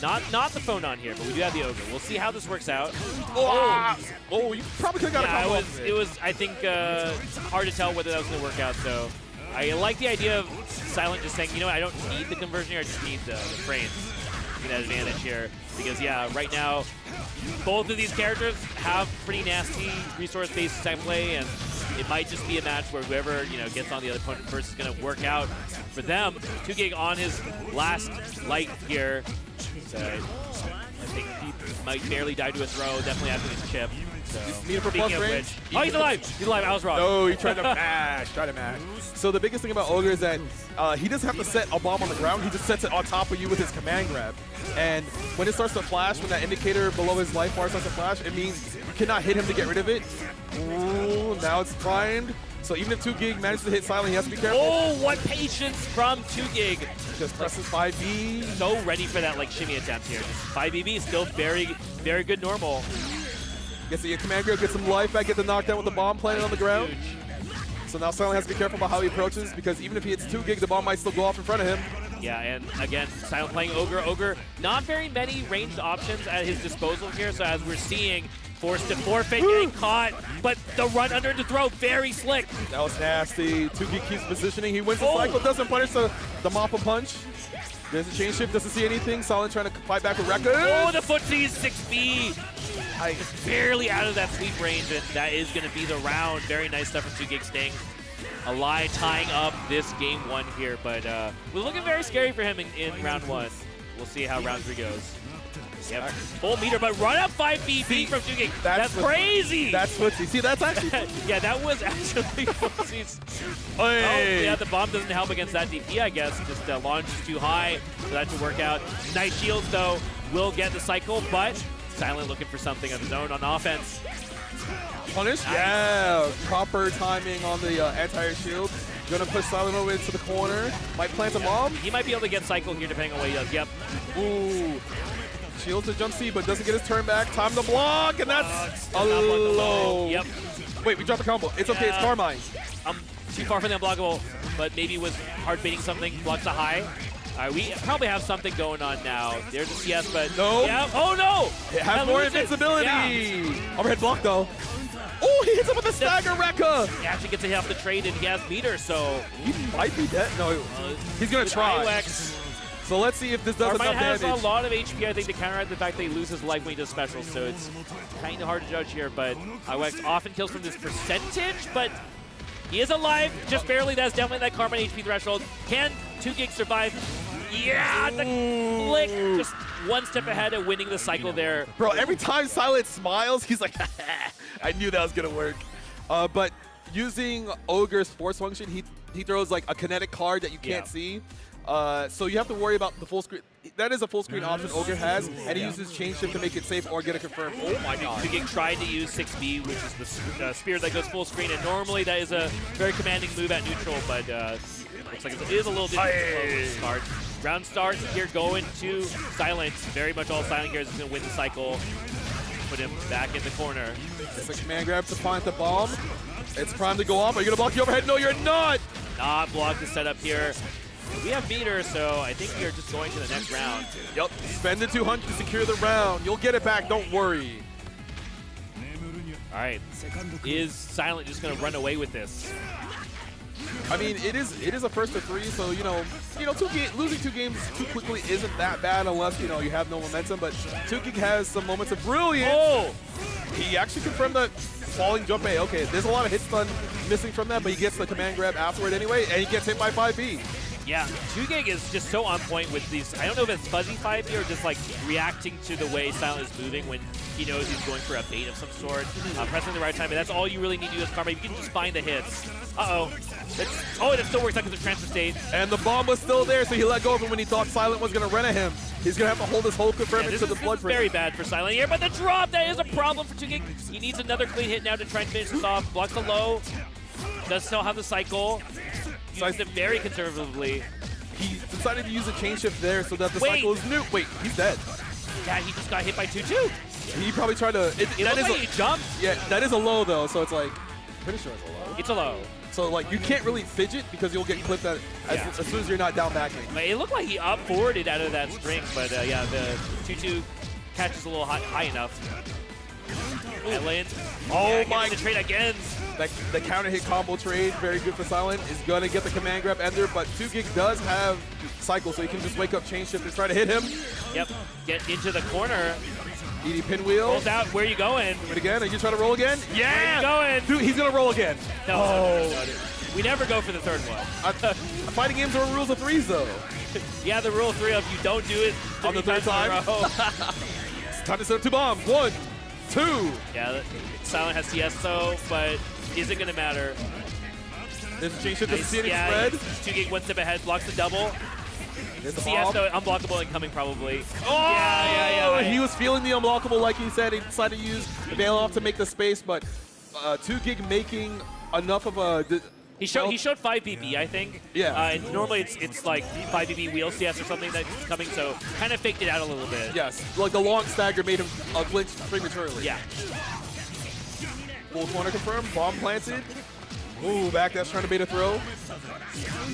not the Photon here, but we do have the Ogre. We'll see how this works out. Oh, you probably could have got a combo. It was I think hard to tell whether that was going to work out. So I like the idea of Silent just saying, I don't need the conversion here, I just need the frames. Get that advantage here, because right now both of these characters have pretty nasty resource-based attack play, and it might just be a match where whoever gets on the other opponent first is going to work out for them. 2Gig on his last life here. So I think he might barely die to a throw. Definitely after his chip. So, speaking of which, he's alive! He's alive. I was wrong. No, he tried to mash. So the biggest thing about Ogre is that he doesn't have to set a bomb on the ground. He just sets it on top of you with his command grab. And when it starts to flash, when that indicator below his life bar starts to flash, it means you cannot hit him to get rid of it. Ooh, now it's primed. So even if 2Gig manages to hit Silent, he has to be careful. Oh, what patience from 2Gig. Just presses 5B. So ready for that shimmy attempt here. Just 5BB, still very, very good normal. Gets the command grab, gets some life back, get the knockdown with the bomb planted on the ground. Huge. So now Silent has to be careful about how he approaches, because even if he hits 2Gig, the bomb might still go off in front of him. Yeah, and again, Silent playing Ogre. Ogre, not very many ranged options at his disposal here, so as we're seeing, forced to forfeit, getting caught, but the run under the throw, very slick. That was nasty. 2Gig keeps positioning. He wins the cycle, doesn't punish the Mappa punch. There's a chain shift, doesn't see anything. Silent trying to fight back with Rekka. Oh, the footsie is 6B. Just barely out of that sweep range, and that is going to be the round. Very nice stuff from 2Gig staying alive, tying up this game 1 here. But we're looking very scary for him in round 1. We'll see how round 3 goes. Yep, full meter, but run up 5BB from 2Gig. That's crazy. That's footsie. See, that's actually... yeah, that was actually footsie's. Oh, yeah, the bomb doesn't help against that DP, I guess. Just launches too high for that to work out. Nice shields, though, will get the cycle, but Silent looking for something of his own on offense. Punish? Yeah, proper timing on the anti-air shield. Gonna push Silent over into the corner. Might plant a bomb. He might be able to get cycle here depending on what he does. Yep. Ooh. shields the jump C, but doesn't get his turn back. Time to block, and that's a low. Yep. Wait, we dropped a combo. It's okay, it's Carmine. I'm too far from the unblockable, but maybe was hard baiting something, blocks a high. We probably have something going on now. There's a CS, but no. Yeah. Oh no! It has more invincibility. Yeah. Overhead block though. Oh, he hits him with a stagger Rekka. He actually gets a hit off the trade, and he has meter, so he might be dead. No, he's gonna try. IWX, so let's see if this does enough damage. has a lot of HP, I think, to counteract the fact that he loses life when he does specials, so it's kind of hard to judge here, but IWX often kills from this percentage, but he is alive, just barely. That's definitely that Carmine HP threshold. Can 2GIG survive? Yeah, the flick, just one step ahead of winning the cycle there. Bro, every time Silent smiles, he's like, I knew that was going to work. But using Ogre's force function, he throws like a kinetic card that you can't see. So you have to worry about the full screen. That is a full screen option Ogre has, and he uses chain shift to make it safe or get it confirmed. Oh my god. 2GIG tried to use 6B, which is the spear that goes full screen, and normally that is a very commanding move at neutral, but looks like it is a little bit slow to start. Round start here going to Silent. Very much all Silent here is going to win the cycle. Put him back in the corner. It's a command grab to plant the bomb. It's prime to go off. Are you going to block the overhead? No, you're not! Not block the setup here. We have meter, so I think we are just going to the next round. Yep. Spend the 200 to secure the round. You'll get it back. Don't worry. All right. Is Silent just going to run away with this? I mean, it is a first to 3, so losing 2 games too quickly isn't that bad unless you have no momentum. But 2GIG has some moments of brilliance. Oh! He actually confirmed the falling jump A. Okay, there's a lot of hit stun missing from that, but he gets the command grab afterward anyway, and he gets hit by 5B. Yeah, 2GIG is just so on point with these. I don't know if it's fuzzy 5B or just like reacting to the way Silent is moving when he knows he's going for a bait of some sort. Pressing the right time, but that's all you really need to do as Karma. You can just find the hits. Uh-oh. It still works out because of transfer state. And the bomb was still there, so he let go of it when he thought Silent was going to run at him. He's going to have to hold his whole confirmation to the blood print. Very bad for Silent here, but the drop, that is a problem for 2GIG. He needs another clean hit now to try and finish this off. Blocks the low. Does still have the cycle. Uses it very conservatively. He decided to use a chain shift there so that the cycle is new. Wait, he's dead. Yeah, he just got hit by 2-2. He probably tried to. He jumped. Yeah, that is a low though, so it's like, pretty sure it's a low. It's a low. So like, you can't really fidget because you'll get clipped as soon as you're not down backing. It looked like he up forwarded out of that string, but yeah, the 2-2 catches a little high enough. Ellen. Oh my! The trade again. The counter hit combo trade, very good for Silent, is going to get the command grab ender, but 2GIG does have cycle, so he can just wake up chain shift and try to hit him. Yep, get into the corner. ED pinwheel. Pulls out, where are you going? Do it again, are you trying to roll again? Yeah! Where are you going? Dude, he's going to roll again. No, we never go for the third one. Fighting games are rules of 3s though. Yeah, the rule of 3 of you don't do it on the third time. It's time to set up 2 bombs. 1, 2. Yeah, Silent has CS though, but is it going to matter? There's a chain shift, doesn't see any spread. 2GIG one step ahead, blocks the double. There's the CS bomb. though, unblockable and coming probably. Oh! Yeah. He was feeling the unblockable like he said. He decided to use the Veil off to make the space, but 2GIG making enough of a... He showed 5 BB, I think. Yeah. And normally it's like 5 BB wheel CS or something that's coming, so kind of faked it out a little bit. Yes, like the long stagger made him glitch prematurely. Yeah. Full corner confirmed, bomb planted. Ooh, back dash trying to bait a throw.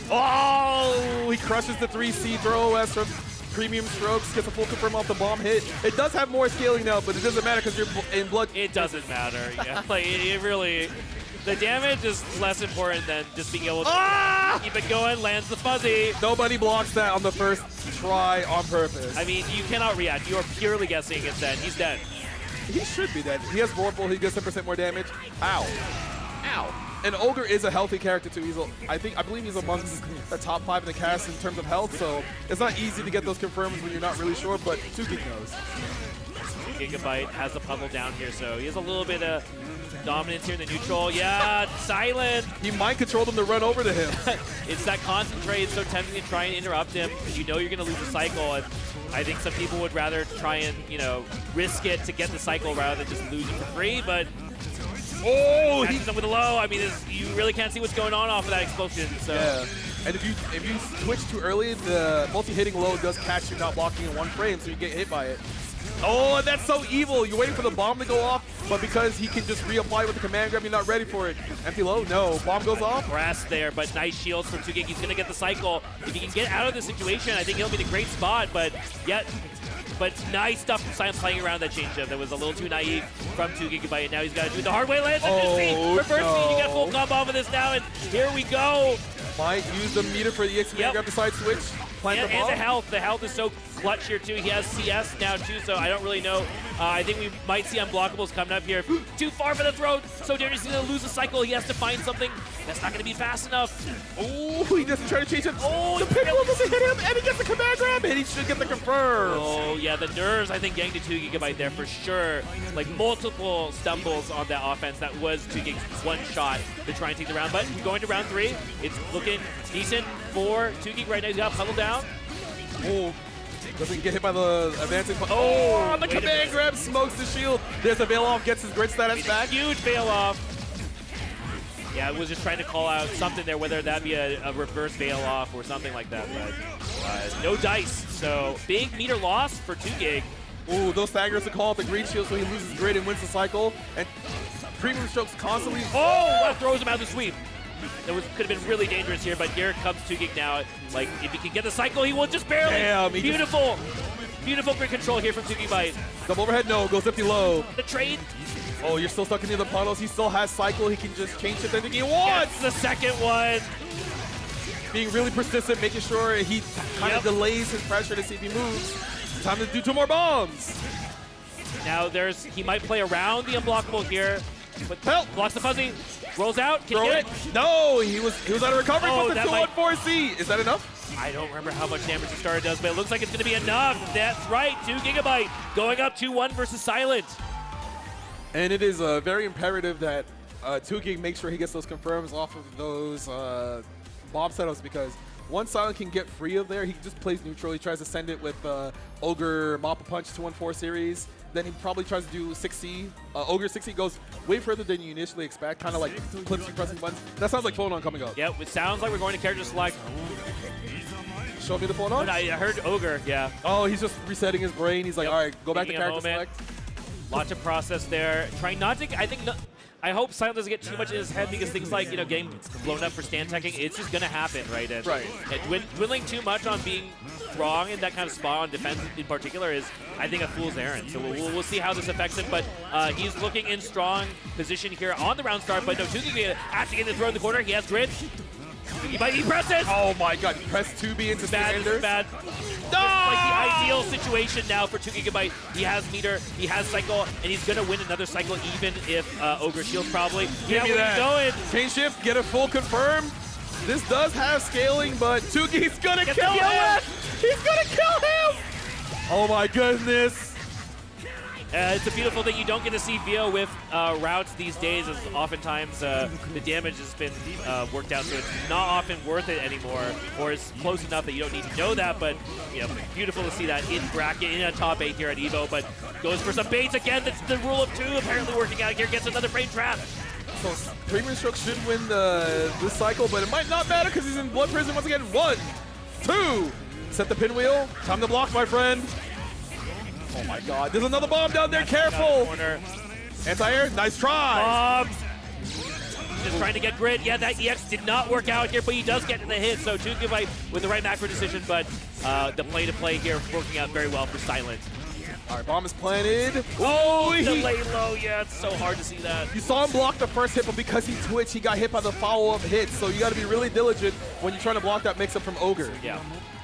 Oh, he crushes the 3C throw as from premium strokes, gets a full confirm off the bomb hit. It does have more scaling now, but it doesn't matter because you're in blood. It doesn't matter. Yeah, like it really. The damage is less important than just being able to keep it going, lands the fuzzy. Nobody blocks that on the first try on purpose. I mean, you cannot react. You are purely guessing it's dead. He's dead. He should be dead. He has Vorpal. He gets 10% more damage. Ow. Ow. And Ogre is a healthy character too. I believe he's amongst the top 5 in the cast in terms of health, so it's not easy to get those confirms when you're not really sure, but 2GIG knows. Gigabyte has the puzzle down here, so he has a little bit of dominance here in the neutral. Yeah, Silent. He might control them to run over to him. It's that concentrate. It's so tempting to try and interrupt him. You know you're going to lose the cycle, and I think some people would rather try and, risk it to get the cycle rather than just lose it for free, but catches him with a low. I mean, you really can't see what's going on off of that explosion. So. Yeah. And if you switch too early, the multi-hitting low does catch you not blocking in 1 frame, so you get hit by it. Oh, that's so evil. You're waiting for the bomb to go off, but because he can just reapply with the command grab, you're not ready for it. Empty low, no. Bomb goes off. Press there, but nice shields from 2GIG. He's going to get the cycle. If he can get out of the situation, I think he'll be in a great spot, but nice stuff from Silent playing around that change-up. That was a little too naive from 2GIG, and now he's got to do it the hard way. Lands reverse speed. You get full combo off of this now, and here we go. Might use the meter for the XP grab the side switch. And the health. The health is so clutch here, too. He has CS now, too, so I don't really know. I think we might see unblockables coming up here. Too far for the throw. So dangerous. He's going to lose the cycle. He has to find something. That's not going to be fast enough. Oh, he doesn't try to change it. Oh, the pinwheel doesn't hit him, and he gets the command grab, and he should get the confirm. Oh, yeah, the nerves, I think, getting to 2GIG there for sure. Like, multiple stumbles on that offense. That was 2GIG's one shot to try and take the round. But going to round 3, it's looking decent for 2GIG right now. He's got puddle down. Oh, doesn't get hit by the advancing. Oh, the command grab smokes the shield. There's a veil off, gets his grid status back. Huge veil off. Yeah, I was just trying to call out something there, whether that be a reverse veil off or something like that, but no dice. So big meter loss for 2GIG. Ooh, those staggers to call out the green shield so he loses grid and wins the cycle. And premium strokes constantly. Oh, that throws him out of the sweep. That could have been really dangerous here, but here comes 2GIG now. Like, if he can get the cycle, he will just barely. Damn, beautiful grid control here from 2GIG. Double overhead, no, goes empty low. The trade. Oh, you're still stuck in the other puddles. He still has cycle. He can just change it anything he wants. Gets the second one. Being really persistent, making sure he kind of delays his pressure to see if he moves. Time to do 2 more bombs. Now he might play around the unblockable here. But help! Blocks the fuzzy. Rolls out. Can Throw he it. get it? No, he was out of recovery. Oh, But the 2-on-4C. Is that enough? I don't remember how much damage the starter does, but it looks like it's going to be enough. That's right. 2GIG going up 2-1 versus Silent. And it is very imperative that 2GIG makes sure he gets those confirms off of those bomb setups, because once Silent can get free of there, he just plays neutral. He tries to send it with Ogre Mappa Punch 2-1-4 series. Then he probably tries to do 6C. Ogre 6C goes way further than you initially expect, kind of like clips you pressing buttons. That sounds like Phonon coming up. Yep, it sounds like we're going to character select. Show me the Phonon? I heard Ogre, yeah. Oh, he's just resetting his brain. He's like, all right, go back to character select. Lot to process there. Trying not to, I hope Silent doesn't get too much in his head, because things like, getting blown up for stand teching, it's just going to happen, right? And dwindling too much on being wrong in that kind of spot on defense in particular is, I think, a fool's errand. So we'll see how this affects him, but he's looking in strong position here on the round start, but no, 2GIG actually getting the throw in the corner. He has grid. He might be presses. Oh my god, press 2B into standard. Bad. No! Like the ideal situation now for 2GIG. He has meter, he has cycle, and he's gonna win another cycle even if Ogre shields probably. Give me that. Going. Chain shift, get a full confirm. This does have scaling, but 2GIG's gonna kill him! He's gonna kill him! Oh my goodness. It's a beautiful thing. You don't get to see VO with routes these days, as oftentimes the damage has been worked out, so it's not often worth it anymore, or it's close enough that you don't need to know that. But beautiful to see that in bracket, in a top 8 here at EVO, but goes for some baits again. That's the rule of 2 apparently working out here. Gets another frame trap. So Premium Stroke should win this cycle, but it might not matter because he's in Blood Prison once again. 1, 2, set the pinwheel. Time to block, my friend. Oh my god, there's another bomb down there, careful! Anti-air, nice try! Just trying to get grid. Yeah, that EX did not work out here, but he does get the hit, so 2GIG with the right macro decision, but the play-to-play here working out very well for Silent. All right, bomb is planted. Oh, the lay low, yeah, it's so hard to see that. You saw him block the first hit, but because he twitched, he got hit by the follow-up hit, so you gotta be really diligent when you're trying to block that mix-up from Ogre. Yeah,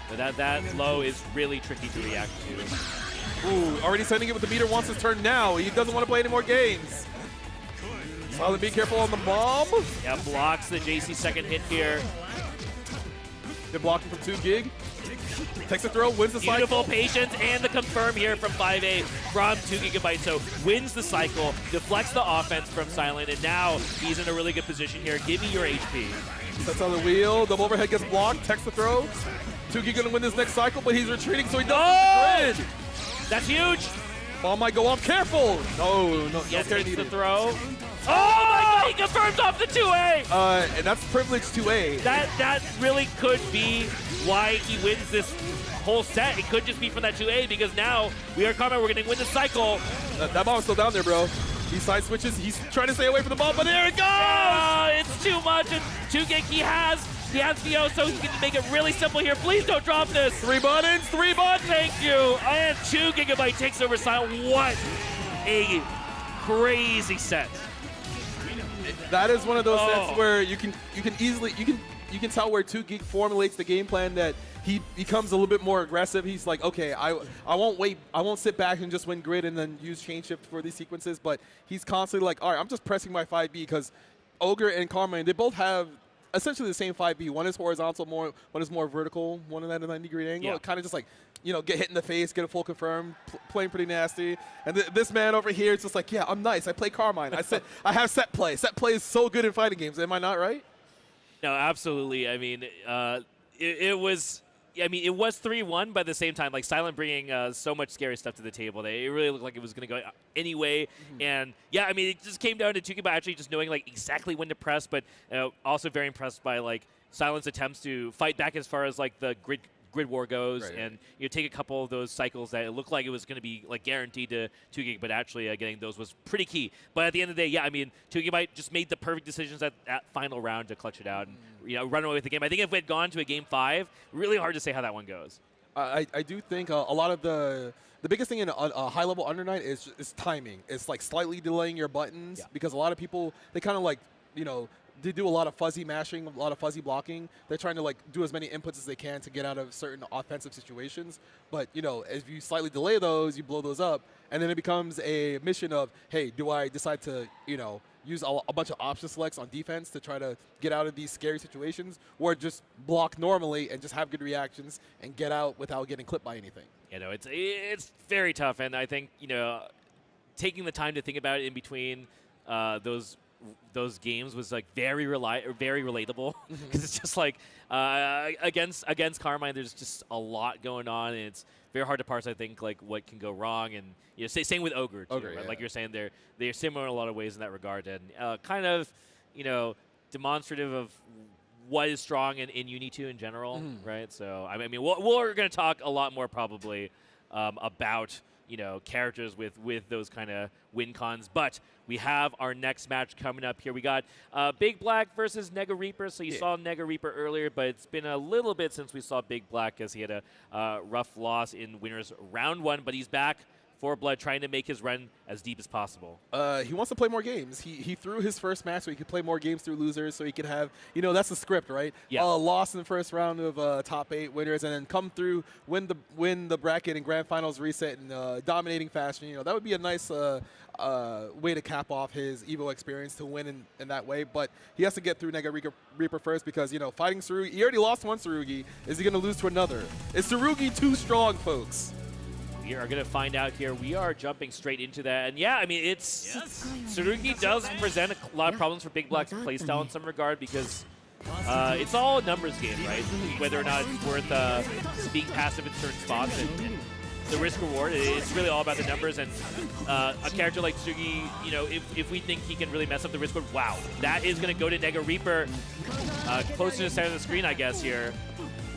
but that low is really tricky to react to. Ooh, already sending it with the meter, wants his turn now. He doesn't want to play any more games. Silent, be careful on the bomb. Yeah, blocks the JC second hit here. Good blocking from 2GIG. Takes the throw, wins the cycle. Beautiful patience and the confirm here from 5A from 2GIG. So wins the cycle, deflects the offense from Silent, and now he's in a really good position here. Give me your HP. Sets on the wheel, double overhead gets blocked, takes the throw. 2GIG gonna win this next cycle, but he's retreating, so he doesn't grid. That's huge. Ball might go off. Careful. No, yes, no takes the throw. Oh my he confirms off the 2A! And that's privilege 2A. That really could be why he wins this whole set. It could just be from that 2A because now we are Karma. We're going to win the cycle. That bomb's still down there, bro. He side switches. He's trying to stay away from the bomb, but there it goes! It's too much. And 2Gig he has VO, so he can make it really simple here. Please don't drop this. 3 buttons, 3 buttons. Thank you. And 2 GB takes over Silent. What a crazy set. That is one of those sets where you can easily tell where 2Gig formulates the game plan that he becomes a little bit more aggressive. He's like, okay, I won't wait. I won't sit back and just win grid and then use chain shift for these sequences. But he's constantly like, all right, I'm just pressing my 5B because Ogre and Carmine, they both have essentially the same 5B. One is horizontal, one is more vertical, one at a 90-degree angle. Yeah. It kind of just like, get hit in the face, get a full confirm, playing pretty nasty. And this man over here is just like, yeah, I'm nice. I play Carmine. I have set play. Set play is so good in fighting games. Am I not right? No, absolutely. I mean, it was 3-1, but at the same time, like Silent bringing so much scary stuff to the table. It really looked like it was going to go anyway. And yeah, I mean, it just came down to 2Gig actually just knowing like exactly when to press, but also very impressed by like Silent's attempts to fight back as far as like the grid war goes, right. And take a couple of those cycles that it looked like it was going to be like guaranteed to 2Gig, but actually getting those was pretty key. But at the end of the day, yeah, I mean, 2Gig just made the perfect decisions at that final round to clutch it out and run away with the game. I think if we had gone to a game 5, really hard to say how that one goes. I do think a lot of the biggest thing in a high-level Under Night is timing. It's like slightly delaying your buttons because a lot of people, they kind of like, they do a lot of fuzzy mashing, a lot of fuzzy blocking. They're trying to like do as many inputs as they can to get out of certain offensive situations. But if you slightly delay those, you blow those up, and then it becomes a mission of, hey, do I decide to use a bunch of option selects on defense to try to get out of these scary situations, or just block normally and just have good reactions and get out without getting clipped by anything? It's very tough, and I think taking the time to think about it in between those games was like very relatable because it's just like against Carmine, there's just a lot going on, and it's very hard to parse. I think like what can go wrong, and same with Ogre too. Right? Yeah. Like you're saying, they're similar in a lot of ways in that regard, and kind of demonstrative of what is strong in UNI2 in general, right? So I mean, we're going to talk a lot more probably about characters with those kind of win cons. But we have our next match coming up here. We got Big Black versus Nega Reaper. So you saw Nega Reaper earlier, but it's been a little bit since we saw Big Black as he had a rough loss in winners round 1. But he's back for Blood, trying to make his run as deep as possible. He wants to play more games. He threw his first match so he could play more games through losers, so he could have, that's the script, right? Yeah. Lost in the first round of top 8 winners, and then come through, win the bracket and grand finals reset in dominating fashion. That would be a nice way to cap off his EVO experience to win in that way. But he has to get through Nega Reaper first because, fighting Tsurugi, he already lost one Tsurugi. Is he going to lose to another? Is Tsurugi too strong, folks? We are going to find out here. We are jumping straight into that. And yeah, I mean, Tsurugi does present a lot of problems for Big Black's playstyle in some regard because it's all a numbers game, right? Whether or not it's worth being passive in certain spots and the risk reward. It's really all about the numbers. And a character like Tsurugi, if we think he can really mess up the risk reward, wow, that is going to go to Nega Reaper close to the center of the screen, I guess, here.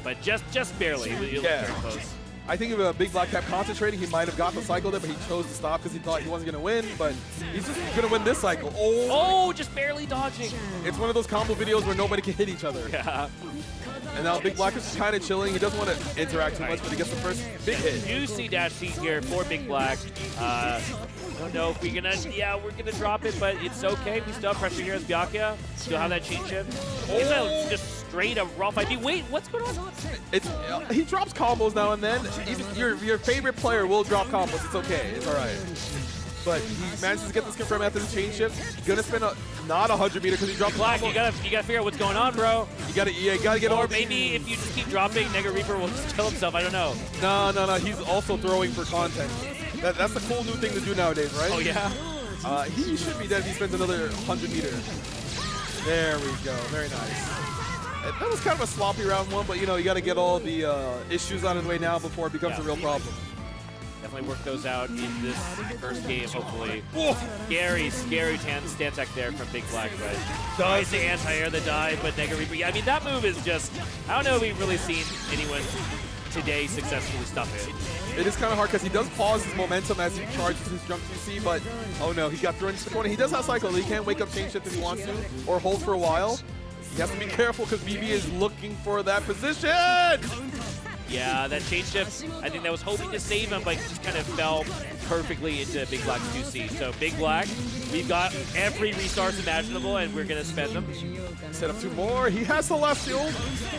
But just barely. It very close. I think if Big Black kept concentrating, he might have got the cycle there, but he chose to stop because he thought he wasn't going to win. But he's just going to win this cycle. Oh, just barely dodging. It's one of those combo videos where nobody can hit each other. Yeah. And now Big Black is kind of chilling. He doesn't want to interact too much, but he gets the first big hit. Juicy dash C here for Big Black. I don't know if we're going to drop it, but it's okay. We still have pressure here as Byakuya. Still have that chain shift. He's just straight up raw fight. Wait, what's going on? He drops combos now and then. Even your favorite player will drop combos. It's okay. It's all right. But he manages to get this confirmed after the chain shift. Gonna spin not 100 meter because he dropped Black. You gotta figure out what's going on, bro. You gotta get. Or maybe if you just keep dropping, Nega Reaper will just kill himself. I don't know. No. He's also throwing for content. That's a cool new thing to do nowadays, right? Oh yeah. He should be dead if he spends another 100 meter. There we go. Very nice. That was kind of a sloppy round 1, but you got to get all the issues out of the way now before it becomes a real problem. Definitely work those out in this first game, hopefully. Scary stance tech there from Big Black, but tries to anti-air the dive, but Nega Reaper. Yeah, I mean, that move is just, I don't know if we've really seen anyone today successfully stuff it. It is kind of hard because he does pause his momentum as he charges his jump TC, but oh no, he got thrown into the corner. He does have cycle. He can't wake up chain shift if he wants to, or hold for a while. You have to be careful because BB is looking for that position! Yeah, that chain shift, I think that was hoping to save him, but just kind of fell perfectly into Big Black's 2C. So Big Black, we've got every resource imaginable, and we're going to spend them. Set up 2 more. He has the left shield.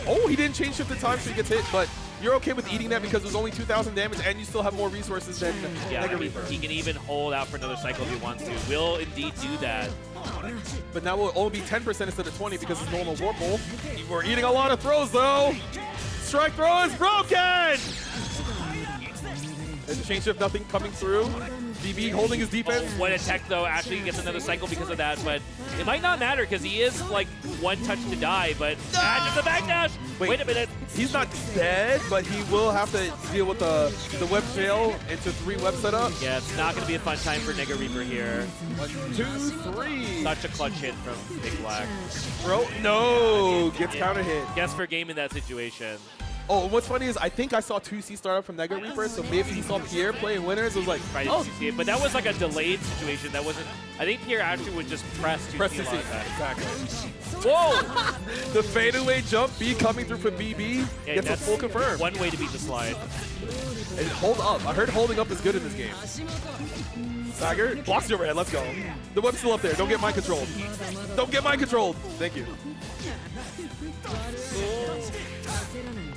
Oh, he didn't chain shift the time, so he gets hit, but you're okay with eating that because there's only 2,000 damage, and you still have more resources than Nega Reaper. He can even hold out for another cycle if he wants to. Will indeed do that. But now will only be 10% instead of 20 because it's normal Warple. We're eating a lot of throws, though. Strike throw is broken! There's a chain shift, nothing coming through. BB holding his defense. Oh, what a tech, though. Actually gets another cycle because of that, but it might not matter because he is like 1 touch to die, but just a backdash! Wait a minute. He's not dead, but he will have to deal with the web fail into 3 web setup. Yeah, it's not going to be a fun time for Nega Reaper here. 1, 2, 3. Such a clutch hit from Big Black. Bro, no! Gets counter hit. Guess for game in that situation. Oh, what's funny is I think I saw 2C start up from Nega Reaper, so maybe he saw Pierre playing winners. It was like, oh. CC, but that was like a delayed situation. That wasn't. I think Pierre actually would just press 2C. Press 2C. Exactly. Whoa! The fadeaway jump B coming through for BB gets a full confirm. One way to beat the slide. And hold up. I heard holding up is good in this game. Stagger blocks the overhead. Let's go. The web's still up there. Don't get mind controlled. Don't get mind controlled. Thank you.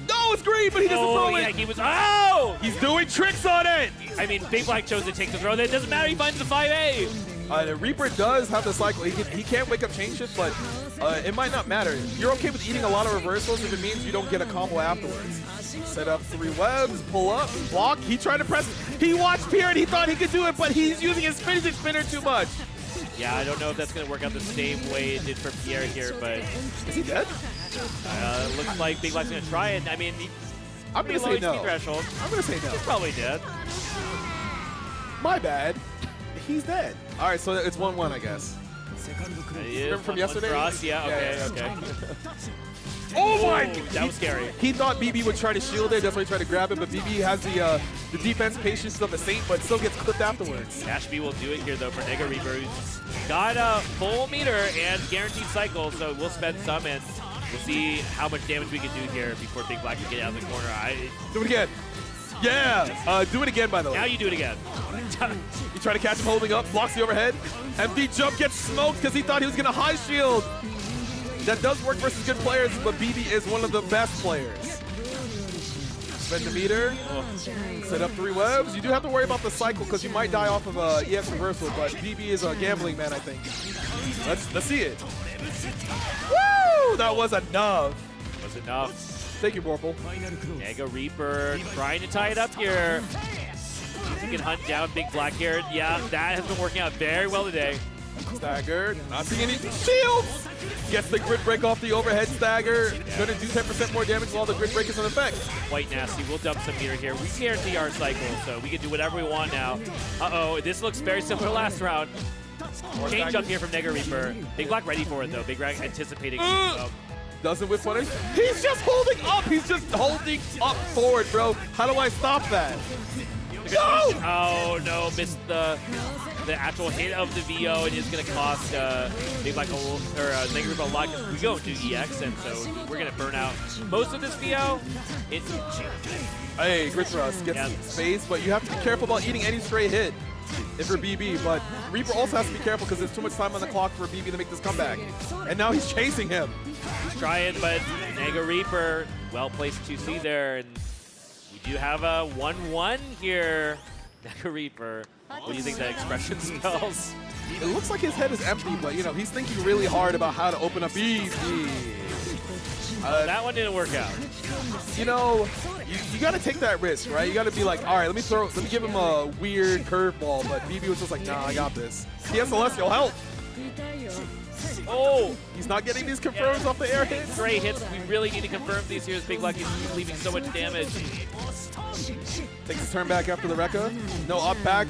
No, it's green, but he doesn't throw it. He was. Oh! He's doing tricks on it. I mean, Big Black chose to take the throw. That doesn't matter. He finds the 5A. The Reaper does have the cycle. He can't wake up chain shift, but it might not matter. You're okay with eating a lot of reversals if it means you don't get a combo afterwards. Set up 3 webs, pull up, block. He tried to press. He watched Pierre and he thought he could do it, but he's using his finishing spinner too much. Yeah, I don't know if that's going to work out the same way it did for Pierre here, but... Is he dead? Looks like Big Black's going to try it. I mean, I'm going to say no. Threshold. I'm going to say no. He's probably dead. My bad. He's dead. All right, so it's 1-1, I guess. Remember from yesterday? For us? Yeah, okay. Oh my! That was scary. He thought BB would try to shield it. That's why he tried to grab it. But BB has the defense patience of a saint, but still gets clipped afterwards. Dash B will do it here though for Nega Reaper, who's got a full meter and guaranteed cycle, so we'll spend some and we'll see how much damage we can do here before Big Black can get out of the corner. Do it again. Yeah. Do it again, by the way. Now you do it again. You try to catch him holding up, blocks the overhead. MD jump gets smoked because he thought he was going to high shield. That does work versus good players, but BB is one of the best players. Spend the meter, set up 3 webs. You do have to worry about the cycle because you might die off of EX reversal, but BB is a gambling man, I think. Let's see it. Woo! That was enough. Was enough. Thank you, Warple. Nega Reaper trying to tie it up here. He can hunt down Big Black here. Yeah, that has been working out very well today. Staggered, not seeing any shields. Gets the grid break off the overhead stagger. Gonna do 10% more damage while the grid break is in effect. Quite nasty. We'll dump some meter here. We guarantee our cycle, so we can do whatever we want now. Uh-oh, this looks very similar to last round. Change up here from Nega Reaper. Big Black ready for it, though. Big Black anticipating. Doesn't whip punish. He's just holding up. He's just holding up forward, bro. How do I stop that? No! Oh, no. Missed the actual hit of the VO, and it's going to cost Big Black Nega Reaper a lot because we go to EX, and so we're going to burn out most of this VO. Hey, Grit Thrust gets space, but you have to be careful about eating any stray hit if you're BB. But Reaper also has to be careful because there's too much time on the clock for BB to make this comeback. And now he's chasing him. He's trying, but Nega Reaper, well-placed 2C there, and we do have a 1-1 here. Nega Reaper. What do you think that expression spells? It looks like his head is empty, but you know he's thinking really hard about how to open up easy. That one didn't work out. You know, you got to take that risk, right? You got to be like, all right, let me give him a weird curveball. But BB was just like, nah, I got this. He has Celestial help. Oh! He's not getting these confirms off the air hits. Stray hits. We really need to confirm these here as Big Black is leaving so much damage. Takes his turn back after the Rekka. No up back.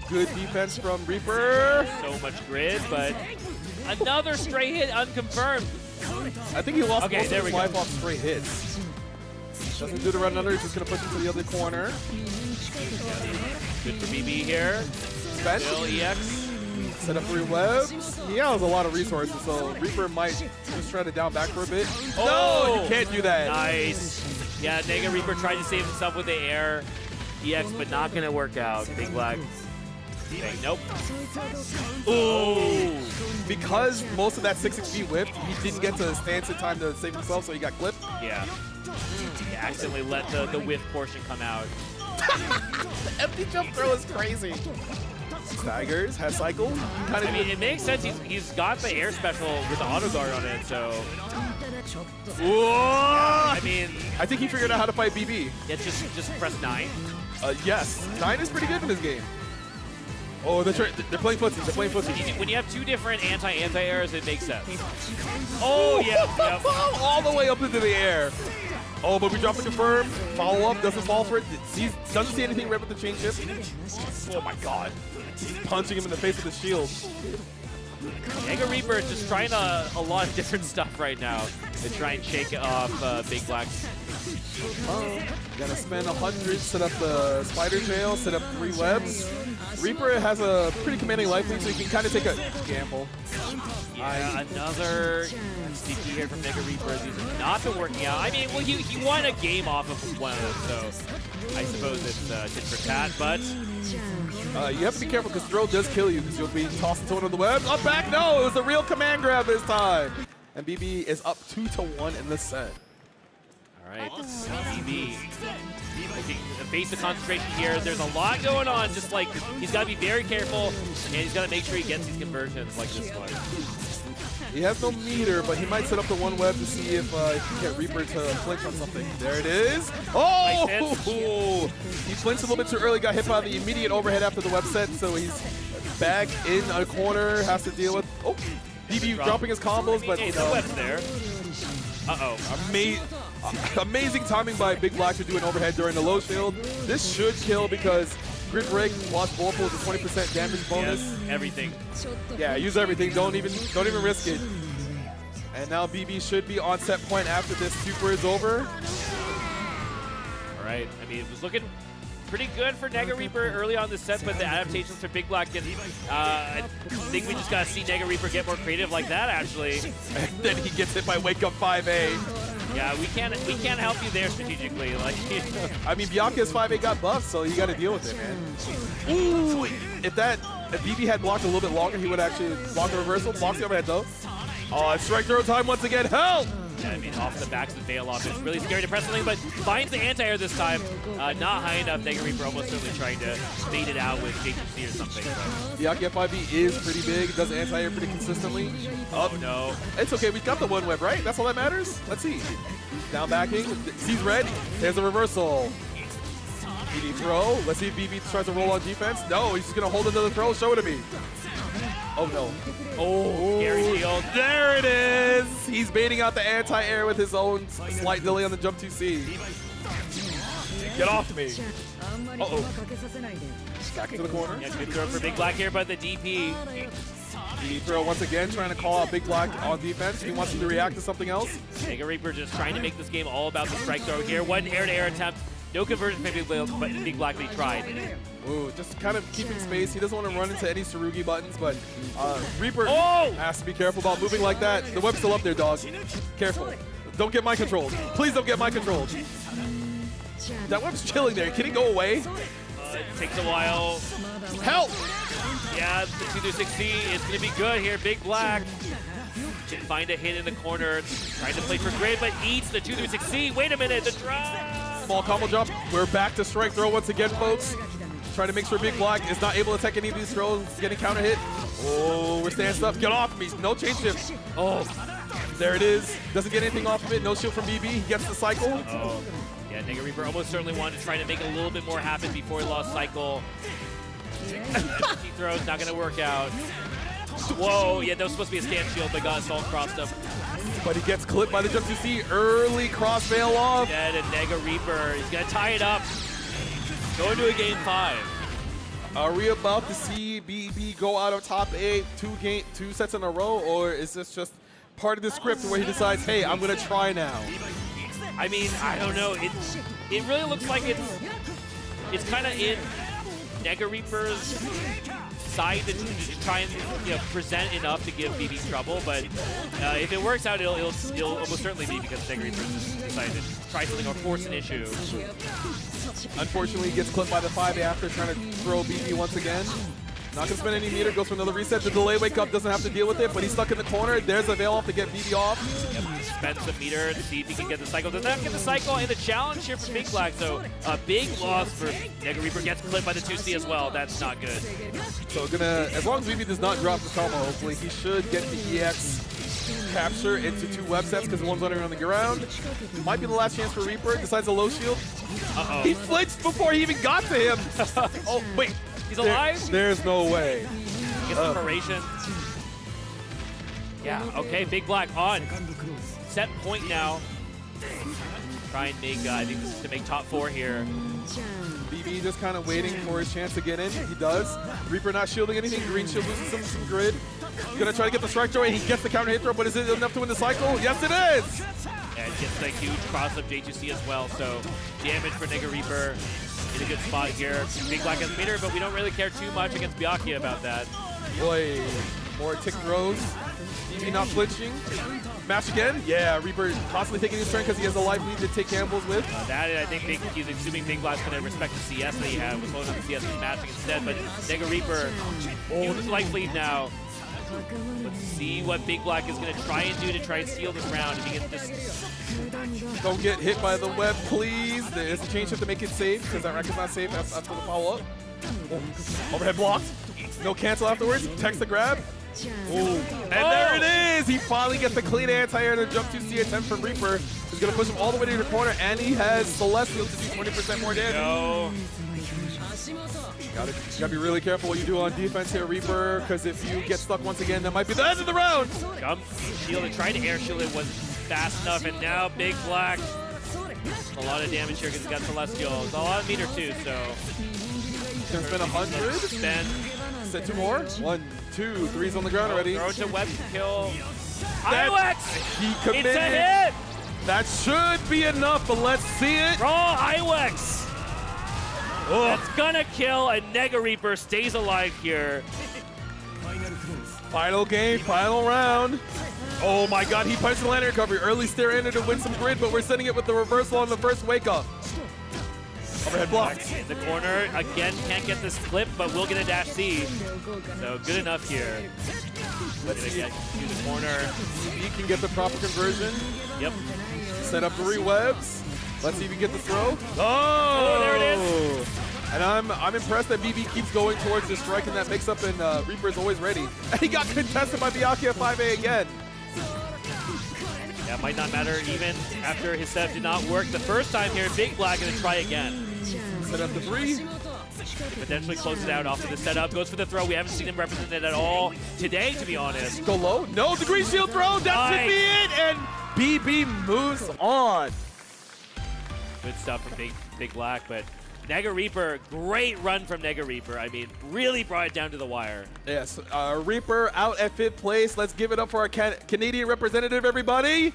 Good defense from Reaper. So much grid, but another stray hit unconfirmed. I think he lost most there of we his go. life off stray hits. Doesn't do the run under. He's just going to push him to the other corner. Good for BB here. Spent. Still EX. Set up 3 webs. He has a lot of resources, so Reaper might just try to down back for a bit. Oh! No, you can't do that. Nice. Yeah, Nega Reaper tried to save himself with the air EX, but not going to work out. Big Black. Okay, nope. Ooh. Because most of that 6 HP whipped, he didn't get to stance in time to save himself, so he got clipped. Yeah. He accidentally let the whiff portion come out. The empty jump throw is crazy. Staggers, has cycle. I mean, it makes sense. He's got the air special with the auto guard on it, so. Whoa! I mean, I think he figured out how to fight BB. Yeah, just press 9. Yes, 9 is pretty good in this game. Oh, they're playing footsie. They're playing footsie. When you have 2 different anti-airs, it makes sense. Oh, yeah. All the way up into the air. Oh, but we drop the confirm. Follow up, doesn't fall for it. Doesn't see anything right with the chain shift. Oh my god. He's punching him in the face with the shield. Nega Reaper is just trying a lot of different stuff right now to try and shake off Big Black's. Gotta spend 100, set up the spider jail, set up 3 webs. Reaper has a pretty commanding life lead, so he can kind of take a gamble. Yeah, another CP here from Nega Reaper. These have not been working out. I mean, well, he won a game off of one of them, so I suppose it's tit for tat, but. You have to be careful because throw does kill you because you'll be tossed into one of the webs. Up back, no, it was a real command grab this time. And BB is up 2-1 in the set. All right, BB. I think the face of concentration here, there's a lot going on, just like he's got to be very careful and he's got to make sure he gets these conversions like this one. He has no meter, but he might set up the 1 web to see if he can get Reaper to flinch on something. There it is. Oh! He flinched a little bit too early, got hit by the immediate overhead after the web set, so he's back in a corner, has to deal with. Oh! BB dropping his combos, but hey, no. The web's there. Uh-oh. Amazing timing by Big Black to do an overhead during the low shield. This should kill because Grid Break plus Bullet Pool is a 20% damage bonus. Yes, everything. Yeah, use everything. Don't even risk it. And now BB should be on set point after this super is over. All right. I mean, it was looking pretty good for Nega Reaper early on the set, but the adaptations for Big Black, I think we just got to see Nega Reaper get more creative like that, actually. And then he gets hit by Wake Up 5A. Yeah, we can't help you there strategically. Like, I mean, Bianca's 5A got buffed, so you got to deal with it, man. Ooh, if BB had blocked a little bit longer, he would actually block the reversal. Blocks the overhead though. Oh, it's strike throw time once again. Help! Yeah, I mean, off the backs of Veil off. It's really scary to press something, but finds the anti-air this time. Not high enough. Nega Reaper almost certainly trying to bait it out with JTC or something. But. Bianca 5E is pretty big. Does anti-air pretty consistently. Oh, no. It's okay. We got the 1 web, right? That's all that matters? Let's see. Down backing. Sees red. There's a reversal. BB throw. Let's see if BB tries to roll on defense. No, he's just going to hold another throw. Show it to me. Oh, no. Oh, Gary Shield. There it is. He's baiting out the anti-air with his own slight delay on the jump 2C. Get off me. Uh-oh. Back into the corner. Yeah, good throw for Big Black here, but the DP. DP throw once again, trying to call out Big Black on defense. He wants him to react to something else. Nega Reaper just trying to make this game all about the strike throw here. One air-to-air attempt. No conversion for Big Black, but he tried. Ooh, just kind of keeping space. He doesn't want to run into any Tsurugi buttons, but Reaper has to be careful about moving like that. The web's still up there, dog. Careful. Don't get mind controlled. Please don't get mind controlled. That web's chilling there. Can it go away? It takes a while. Help! Yeah, the 2-6C is going to be good here. Big Black can find a hit in the corner. Trying to play for grid, but eats the 2-6C. Wait a minute, the drop! Small combo jump. We're back to strike throw once again, folks. Trying to make sure Big Black is not able to take any of these throws. Getting counter hit. Oh, we're standing up. Get off me. No chain shift. Oh, there it is. Doesn't get anything off of it. No shield from BB. He gets the cycle. Oh. Yeah, Nega Reaper almost certainly wanted to try to make a little bit more happen before he lost cycle. He throws, not going to work out. Whoa, yeah, that was supposed to be a stand shield, but got assault crossed up. But he gets clipped by the Jump 2C. Early cross veil off. Dead and Nega Reaper. He's going to tie it up. Going to a game 5. Are we about to see BB go out of top 8 two sets in a row, or is this just part of the script where he decides, hey, I'm going to try now? I mean, I don't know. It really looks like it's kind of in Nega Reaper's side to try and present enough to give BB trouble, but if it works out, it'll almost certainly be because Nega Reaper decided to try something or force an issue. Unfortunately, he gets clipped by the 5A after trying to throw BB once again. Not going to spend any meter, goes for another reset. The delay wake up doesn't have to deal with it, but he's stuck in the corner. There's a veil off to get BB off. Yep, spends the meter to see if he can get the cycle. Doesn't have to get the cycle, and the challenge here for Big Black, so a big loss for Nega Reaper. Gets clipped by the 2C as well. That's not good. So as long as BB does not drop the combo, hopefully, he should get the EX capture into 2 web sets because one's running on the ground. Might be the last chance for Reaper. Decides a low shield. Uh-oh. He flinched before he even got to him. Oh, wait. He's alive? There's no way. Gets inspiration. Yeah, okay, Big Black on. Set point now. Try and make, I think this is to make top 4 here. BB just kind of waiting for his chance to get in. He does. Reaper not shielding anything. Green shield loses some grid. Gonna try to get the strike throw, and he gets the counter hit throw, but is it enough to win the cycle? Yes, it is! And gets a huge cross up J2C as well, so damage for Nega Reaper in a good spot here. Big Black has meter, but we don't really care too much against Byakuya about that. Boy, more tick throws. BB not flinching. Match again? Yeah, Reaper constantly taking his turn because he has a life lead to take gambles with. That, I think he's assuming Big Black's going to respect the CS that he had. Was holding on the CS and matching instead, but Nega Reaper uses life lead now. Let's see what Big Black is going to try and do to try and steal this round. If he can just... Don't get hit by the web, please. There's a change shift to make it safe because that rack is not safe after the follow-up. Oh. Overhead blocked. No cancel afterwards. Text the grab. Ooh. And there it is! He finally gets the clean anti-air to jump 2C attempt from Reaper. He's going to push him all the way to the corner, and he has Celestial to do 20% more damage. No. Gotta be really careful what you do on defense here, Reaper, because if you get stuck once again, that might be the end of the round. Jump, shield, and tried to air shield it wasn't fast enough, and now Big Black. A lot of damage here because he's got Celestial. It's a lot of meter too, so. There's been 100. Spend. Set 2 more. 1, 2, 3's on the ground already. Throw to web kill. IWEX! He committed. It's a hit! That should be enough, but let's see it. Raw IWEX! That's gonna kill, and Nega Reaper stays alive here. Final game, final round. Oh my god, he punched the landing recovery. Early steer ender to win some grid, but we're sending it with the reversal on the first wake up. Overhead block. In the corner, again, can't get this clip, but will get a dash C. So good enough here. Let's see. Get to the corner. He can get the proper conversion. Yep. Set up 3 webs. Let's see if he can get the throw. Oh, there it is. And I'm impressed that BB keeps going towards the strike, and that mix-up, and Reaper is always ready. And he got contested by Byakuya 5A again. That might not matter even after his setup did not work the first time here. Big Black gonna try again. Set up the 3. Potentially close it out off of the setup. Goes for the throw. We haven't seen him represented at all today, to be honest. Go low. No, the green shield throw. That should be it. And BB moves on. Good stuff from Big Black, but Nega Reaper, great run from Nega Reaper. I mean, really brought it down to the wire. Yes, Reaper out at 5th place. Let's give it up for our Canadian representative, everybody.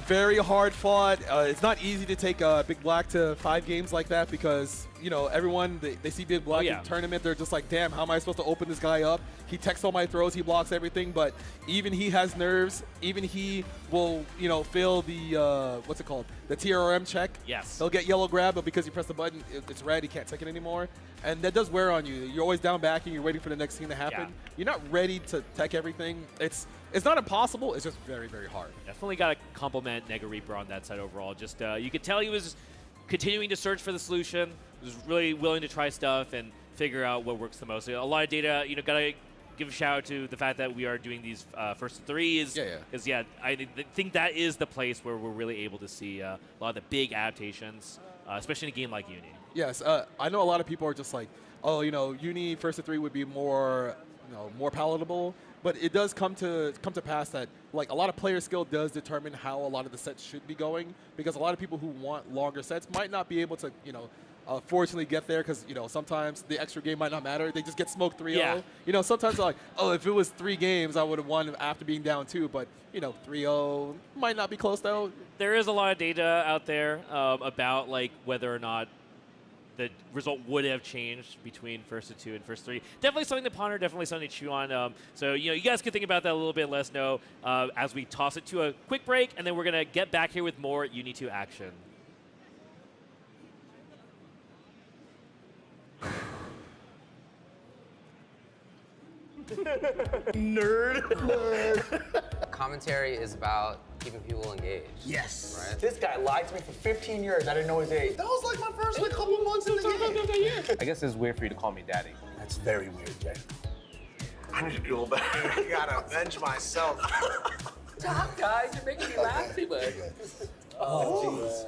Very hard fought. It's not easy to take Big Black to 5 games like that because, you know, everyone, they see Big Black in the tournament, they're just like, damn, how am I supposed to open this guy up? He techs all my throws, he blocks everything, but even he has nerves. Even he will, you know, fail the, what's it called? The TRM check. Yes. He'll get yellow grab, but because you press the button, it's red, he can't take it anymore. And that does wear on you. You're always down backing, you're waiting for the next thing to happen. Yeah. You're not ready to tech everything. It's not impossible, it's just very, very hard. Definitely got to compliment Nega Reaper on that side overall. Just you could tell he was continuing to search for the solution. He was really willing to try stuff and figure out what works the most. A lot of data, you know, got to give a shout out to the fact that we are doing these first 3s. Because, I think that is the place where we're really able to see a lot of the big adaptations especially in a game like Uni. Yes, I know a lot of people are just like, oh, Uni first to 3 would be more, more palatable. But it does come to pass that like a lot of player skill does determine how a lot of the sets should be going, because a lot of people who want longer sets might not be able to, fortunately get there because, sometimes the extra game might not matter. They just get smoked 3-0. Yeah. Sometimes they're like, oh, if it was 3 games, I would have won after being down 2. But, 3-0 might not be close, though. There is a lot of data out there about like whether or not the result would have changed between first to 2 and first 3. Definitely something to ponder, definitely something to chew on. So, you guys can think about that a little bit. Let us know as we toss it to a quick break, and then we're going to get back here with more UNI2 action. Nerd. Commentary is about keeping people engaged. Yes. Right? This guy lied to me for 15 years. I didn't know his age. That was like my first couple months in the game. I guess it's weird for you to call me daddy. That's very weird, Jay. I need to do all that. I gotta avenge myself. Stop, guys. You're making me laugh too much. Oh, jeez.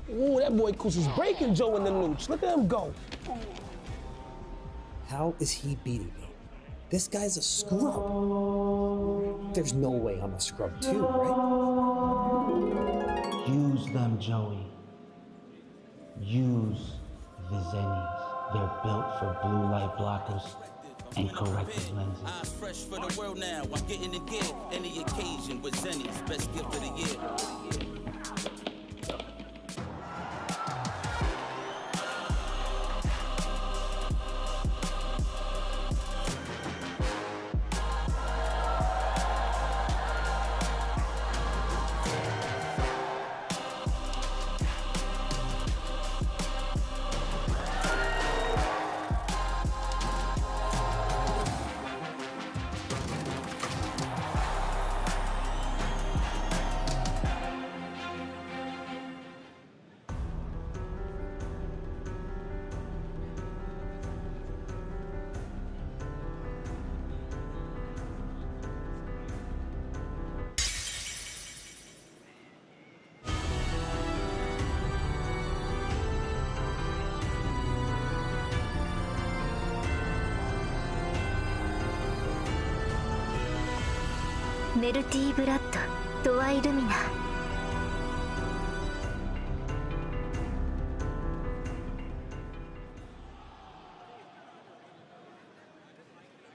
Ooh, that boy Kus is breaking Joe in the nooch. Look at him go. How is he beating me? This guy's a scrub. There's no way I'm a scrub too, right? Use them, Joey. Use the Zennies. They're built for blue light blockers and corrective lenses. Eyes fresh for the world now. I'm getting the gear. Any occasion with Zennies. Best gift of the year. Melty Blood, Toa Illumina.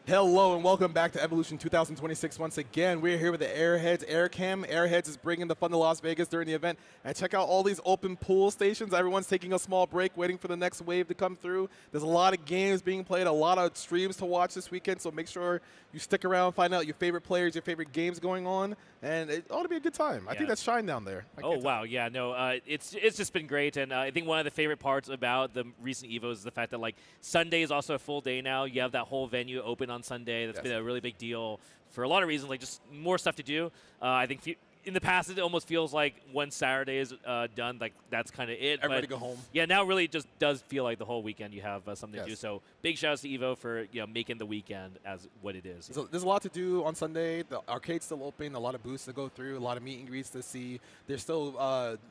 Hello and welcome back to Evolution 2026 once again. We're here with the Airheads Aircam. Airheads is bringing the fun to Las Vegas during the event. And check out all these open pool stations. Everyone's taking a small break, waiting for the next wave to come through. There's a lot of games being played, a lot of streams to watch this weekend, so make sure you stick around, find out your favorite players, your favorite games going on, and it ought to be a good time. I think that's Shine down there. Oh, wow. Yeah, no, it's just been great. And I think one of the favorite parts about the recent EVOs is the fact that, like, Sunday is also a full day now. You have that whole venue open on Sunday. That's been a really big deal for a lot of reasons, like just more stuff to do. I think in the past, it almost feels like once Saturday is done, like that's kind of it. Everybody go home. Yeah, now really just does feel like the whole weekend you have something to do. So big shout outs to EVO for making the weekend as what it is. So there's a lot to do on Sunday. The arcade's still open, a lot of booths to go through, a lot of meet and greets to see. There's still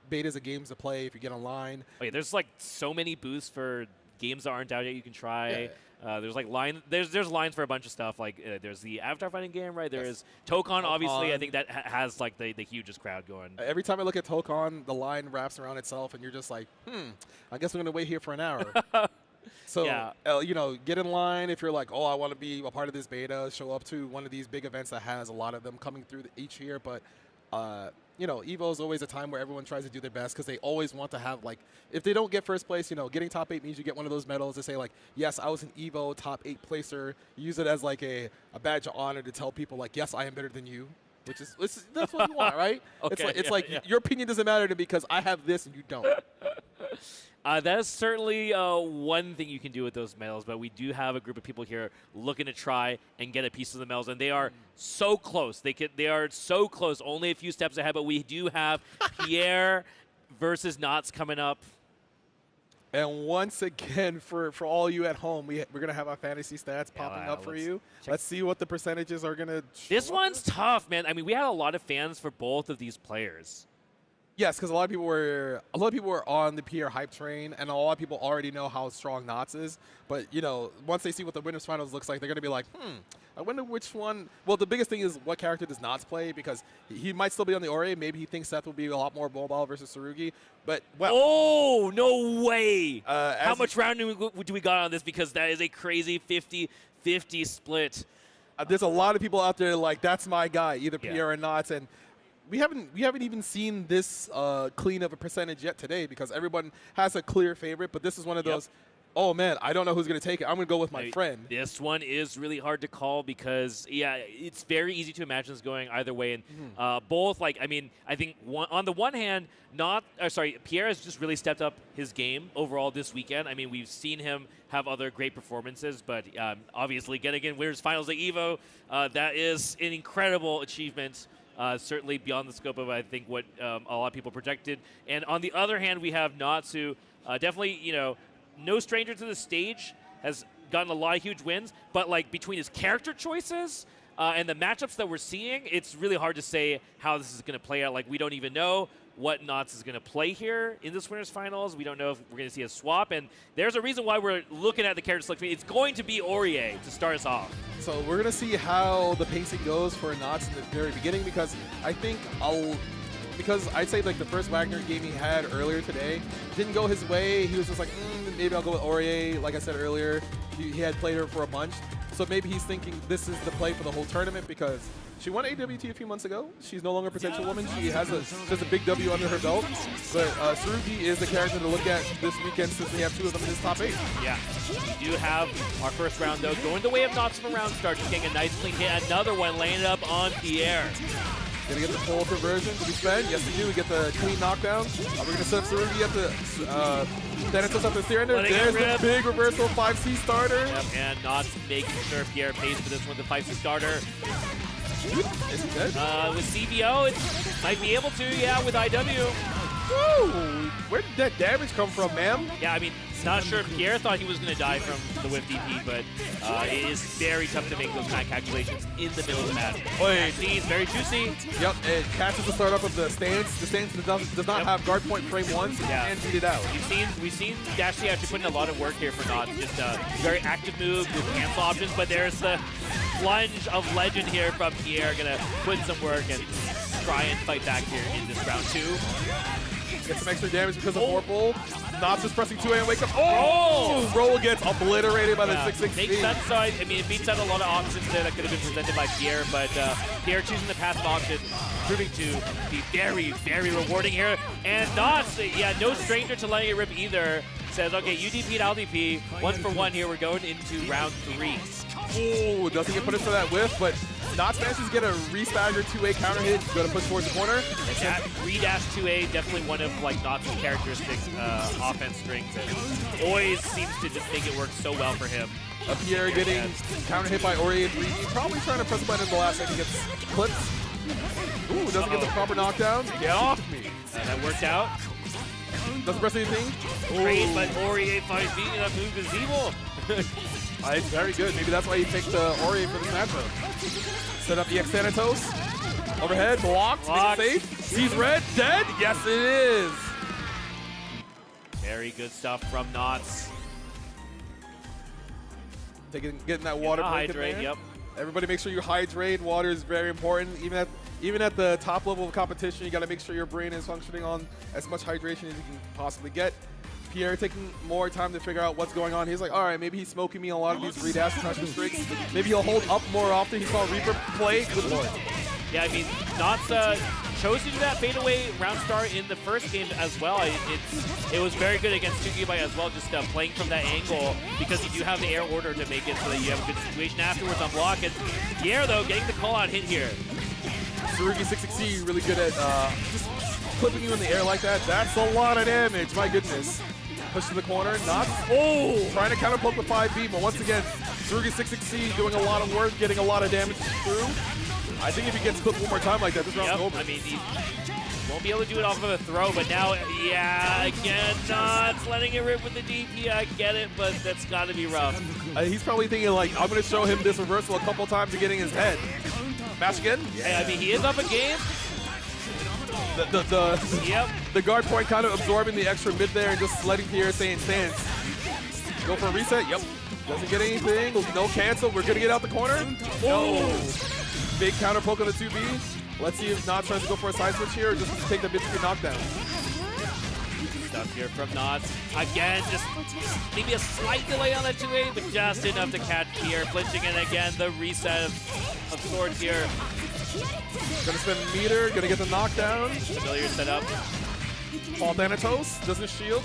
betas of games to play if you get online. Oh, yeah, there's like so many booths for games that aren't out yet you can try. There's like there's lines for a bunch of stuff. Like there's the Avatar fighting game, right? There's Tokon, obviously. I think that has like the hugest crowd going. Every time I look at Tokon, the line wraps around itself, and you're just like, I guess we're gonna wait here for an hour. So get in line if you're like, oh, I want to be a part of this beta. Show up to one of these big events that has a lot of them coming through each year, but. EVO is always a time where everyone tries to do their best because they always want to have, like, if they don't get first place, getting top 8 means you get one of those medals to say, like, yes, I was an EVO top 8 placer. Use it as, like, a badge of honor to tell people, like, yes, I am better than you, which is that's what you want, right? Okay, it's like your opinion doesn't matter to me because I have this and you don't. That is certainly one thing you can do with those medals, but we do have a group of people here looking to try and get a piece of the medals, and they are so close. They are so close, only a few steps ahead, but we do have Pierre versus Knots coming up. And once again, for all you at home, we're going to have our fantasy stats popping up for you. Let's see what the percentages are going to show. This one's tough, man. I mean, we had a lot of fans for both of these players. Yes, because a lot of people were on the Pierre hype train, and a lot of people already know how strong Knots is. But you know, once they see what the winners finals looks like, they're gonna be like, I wonder which one. Well, the biggest thing is what character does Knots play, because he might still be on the Ori. Maybe he thinks Seth will be a lot more mobile versus Tsurugi. But well, oh no way! How much rounding do we got on this? Because that is a crazy 50-50 split. There's a lot of people out there like that's my guy, either Pierre or Knots, and. We haven't even seen this clean of a percentage yet today, because everyone has a clear favorite, but this is one of those, oh man, I don't know who's going to take it. I'm going to go with my friend. This one is really hard to call because, yeah, it's very easy to imagine this going either way. And both, like, I mean, I think on the one hand, Pierre has just really stepped up his game overall this weekend. I mean, we've seen him have other great performances, but obviously getting in winners finals at EVO, that is an incredible achievement. Certainly beyond the scope of, I think, what a lot of people projected. And on the other hand, we have Natsu, definitely, you know, no stranger to the stage, has gotten a lot of huge wins. But, like, between his character choices and the matchups that we're seeing, it's really hard to say how this is going to play out. Like, we don't even know what Knots is going to play here in this winners finals. We don't know if we're going to see a swap, and there's a reason why we're looking at the character selection. It's going to be R.E.V.O to start us off. So we're going to see how the pacing goes for Knots in the very beginning, because I think because I'd say like the first Wagner game he had earlier today didn't go his way. He was just like, maybe I'll go with R.E.V.O. Like I said earlier, he had played her for a bunch. So maybe he's thinking this is the play for the whole tournament, because she won AWT a few months ago. She's no longer a potential woman. She has a big W under her belt. But Tsurugi is the character to look at this weekend, since we have two of them in this top 8. Yeah. We do have our first round, though, going the way of Knots from round start, just getting a nice clean hit. Another one laying it up on Pierre. Gonna get the full conversion. Do we spend? Yes, we do. We get the clean knockdown. We're gonna set up Tsurugi at the Thanatos up the There's the big reversal 5C starter. Yep, and Knots making sure Pierre pays for this one, the 5C starter. Is he good? With CVO, it might be able to, yeah, with IW. Woo! Where did that damage come from, ma'am? Yeah, I mean, not sure if Pierre thought he was going to die from the whip DP, but it is very tough to make those kind of calculations in the middle of the match. He's very juicy. Yep, it catches the startup of the stance. The stance does not have guard point frame once, and beat it out. We've seen Dash C actually putting a lot of work here for Knots. Just a very active move with cancel options, but there's the plunge of legend here from Pierre. Gonna put in some work and try and fight back here in this round 2. Get some extra damage because of Vorpal. Knots is pressing 2A and wake up. Oh! Roll gets obliterated by the 6-6. Makes sense. So, I mean, it beats out a lot of options there that could have been presented by Pierre, but Pierre choosing the passive option, proving to be very, very rewarding here. And Knots, yeah, no stranger to letting it rip either. Says, okay, you DP'd, I'll DP. 1 for 1 here. We're going into round 3. Oh, doesn't get put in for that whiff, but Knots manages to get a re-stagger 2A counter hit. Going to push towards the corner. That re-dash 2A, definitely one of like Knots' characteristics, offense strengths, and always seems to just make it work so well for him. Pierre getting counter hit by R.E.V.O and 3D. Probably trying to press a button at the last second. Gets clipped. Ooh, doesn't get the proper knockdown. Get off me. That worked out. Doesn't press anything. Great, but R.E.V.O 5B, that move is evil. It's very good. Maybe that's why he picked R.E.V.O for this matchup. Set up the Thanatos. Overhead, blocked, safe. He's red, dead. Yes, it is. Very good stuff from Knots. Getting that water break in there. Yep. Everybody make sure you hydrate. Water is very important. Even at the top level of competition, you got to make sure your brain is functioning on as much hydration as you can possibly get. Pierre taking more time to figure out what's going on. He's like, all right, maybe he's smoking me a lot of these redash pressure streaks. Maybe he'll hold up more often. He saw Reaper play. Good lord. Yeah, I mean, Knots chose to do that fadeaway round start in the first game as well. It was very good against 2GB as well, just playing from that angle, because you do have the air order to make it so that you have a good situation afterwards on block. And Pierre, though, getting the call-out hit here. Tsurugi 660 really good at just clipping you in the air like that. That's a lot of damage, my goodness. Push to the corner, Knots. Oh! Trying to counter poke with 5B, but once again, Tsurugi 6-6C doing a lot of work, getting a lot of damage through. I think if he gets clipped one more time like that, this round's over. I mean, he won't be able to do it off of a throw, but now, yeah, again, Knots letting it rip with the DP. I get it, but that's got to be rough. He's probably thinking, like, I'm going to show him this reversal a couple times to getting his head. Mash again? Hey, I mean, he is up a game. The guard point kind of absorbing the extra mid there and just letting Pierre stay in stance. Go for a reset. Yep. Doesn't get anything. No cancel. We're going to get out the corner. No. Big counter poke on the 2B. Let's see if Knots tries to go for a side switch here or just take the mid-screen knockdown. Stuff here from Knots. Again, just maybe a slight delay on that 2A, but just enough to catch Pierre. Flinching, and again, the reset of swords here. Gonna spend a meter, gonna get the knockdown. Familiar setup. Paul Thanatos doesn't shield.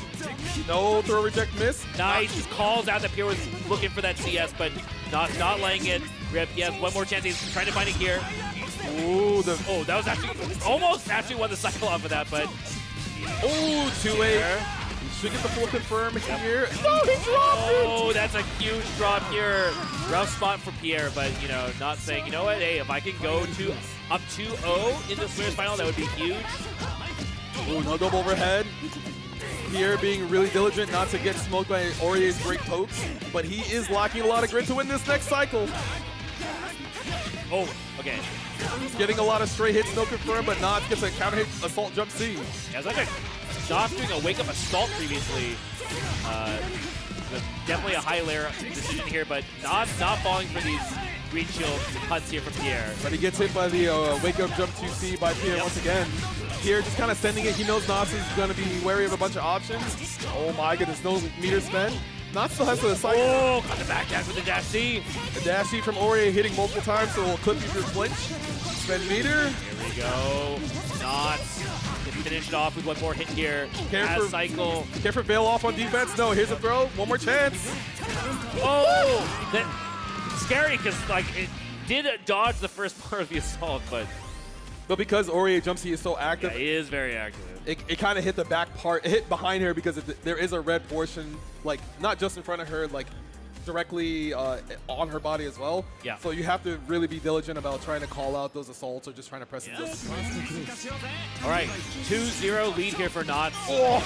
No throw reject miss. Nice. Just calls out that Pierre was looking for that CS, but not letting it rip. He has one more chance. He's trying to find it here. Ooh, that was actually won the cycle off of that, but. Oh, 2A. He should get the full confirm here. No, he dropped it! Oh, that's a huge drop here. Rough spot for Pierre, but, you know, not saying, you know what, hey, if I can go to up 2-0 in this winners final, that would be huge. Ooh, no double overhead. Pierre being really diligent not to get smoked by Aurier's great pokes, but he is lacking a lot of grit to win this next cycle. Oh, okay. Getting a lot of straight hits, no confirm, but Knots gets a counter hit assault jump C. Yeah, it's like a Knots doing a wake up assault previously. Definitely a high layer decision here, but Knots not falling for these green shield cuts here from Pierre. But he gets hit by the wake up jump 2C by Pierre once again. Pierre just kind of sending it. He knows Knots is going to be wary of a bunch of options. Oh my goodness, no meter spend. Knots still has the cycle. Oh, got the back dash with the dash C. The dash C from Aurier hitting multiple times, so we'll clip you through flinch. Spend meter. Here we go. Knots can finish it off with one more hit here. Cycle. Care for Veil off on defense. No, here's a throw. One more chance. Oh, that's scary because like it did dodge the first part of the assault, but because Aurier jump C is so active, yeah, he is very active. It kind of hit the back part, it hit behind her because there is a red portion, like not just in front of her, like directly on her body as well. Yeah. So you have to really be diligent about trying to call out those assaults or just trying to press it. All right, 2-0 lead here for Knots.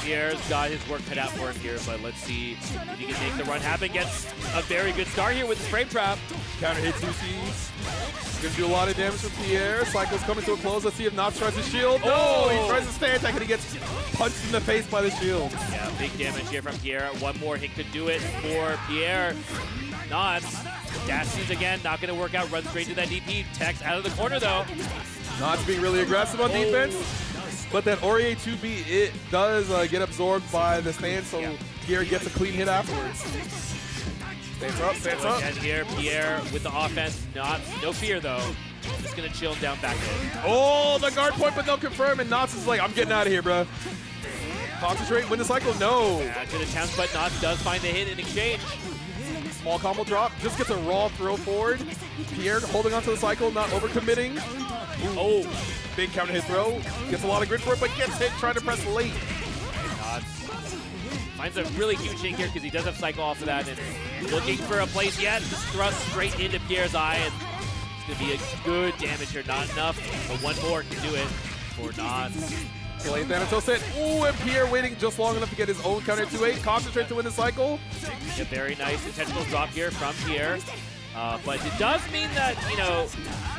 Pierre's got his work cut out for him here, but let's see if he can make the run happen. Gets a very good start here with the frame trap. Counter hit 2Cs. Gonna do a lot of damage from Pierre. Cycle's coming to a close. Let's see if Knots tries to shield. No, he tries to stand attack and he gets punched in the face by the shield. Yeah, big damage here from Pierre. One more hit could do it for Pierre. Knots. Dash C's again, not gonna work out. Runs straight to that DP. Tex out of the corner though. Knots being really aggressive on defense. But that Aurier 2B, it does get absorbed by the stand, so Pierre gets a clean hit afterwards. Stands up, stands up. And here, Pierre with the offense. Knots, no fear though. Just gonna chill him down back in. Oh, the guard point, but no confirm, and Knots is like, I'm getting out of here, bro. Concentrate, win the cycle, no. Yeah, good attempt, but Knots does find the hit in exchange. Small combo drop, just gets a raw throw forward. Pierre holding onto the cycle, not overcommitting. Oh, big counter hit throw. Gets a lot of grit for it, but gets hit trying to press late. Knots finds a really huge hit here because he does have cycle off of that, and looking for a place yet. Just thrust straight into Pierre's eye, and it's gonna be a good damage here. Not enough, but one more can do it for Knots. Late Thanatos hit. Ooh, and Pierre waiting just long enough to get his own counter 2-8. Concentrate to win the cycle. A very nice intentional drop here from Pierre. But it does mean that, you know,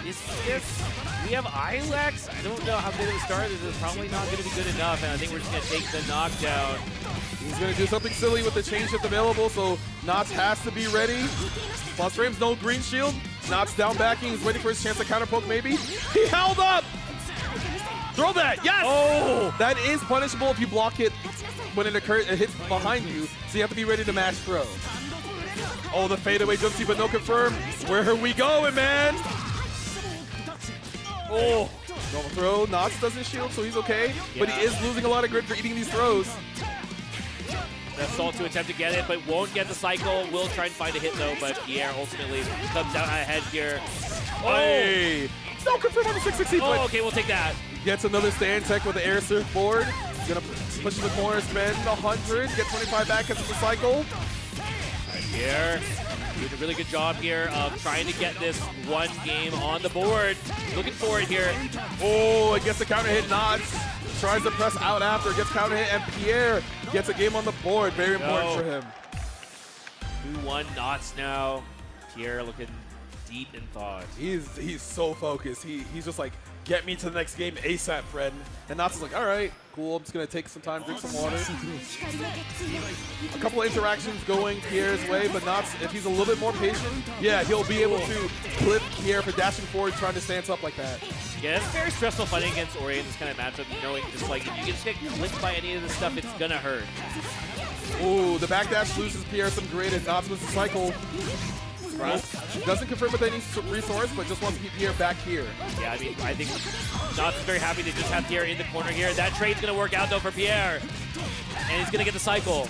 if we have Ilex, I don't know how good of a start this is. Probably not going to be good enough, and I think we're just going to take the knockdown. He's going to do something silly with the change shift available, so Knots has to be ready. Plus frames, no green shield. Knots down backing. He's waiting for his chance to counter poke, maybe. He held up! Throw that, yes! Oh! That is punishable if you block it when it occurs, it hits behind you, so you have to be ready to mash throw. Oh, the fadeaway jump C, but no confirm. Where are we going, man? Oh, normal throw. Knots doesn't shield, so he's okay, but he is losing a lot of grip for eating these throws. The assault to attempt to get it, but won't get the cycle. Will try and find a hit, though, but Pierre ultimately comes out ahead here. Oh! Hey. No confirm on the 660. Oh, okay, we'll take that. Gets another stand tech with the air surfboard. Gonna pushes the corner, spin 100, get 25 back, gets the cycle. Here, doing a really good job here of trying to get this one game on the board. Looking for it here. Oh, it gets the counter hit, Knots. Tries to press out after, gets counter hit, and Pierre gets a game on the board. Very important for him. 2-1 Knots now. Pierre looking deep in thought. He's so focused. He's just like, get me to the next game ASAP, friend. And Knots is like, all right, cool. I'm just going to take some time, drink some water. A couple of interactions going Pierre's way, but Knots, if he's a little bit more patient, yeah, he'll be able to clip Pierre for dashing forward, trying to stance up like that. Yeah, it's very stressful fighting against R.E.V.O in this kind of matchup, knowing just like if you just get clipped by any of this stuff, it's gonna hurt. Ooh, the backdash loses Pierre some grid, and Knots wins the cycle. Doesn't confirm with any resource, but just wants to keep Pierre back here. Yeah, I mean, I think Knots is very happy to just have Pierre in the corner here. That trade's going to work out, though, for Pierre. And he's going to get the cycle.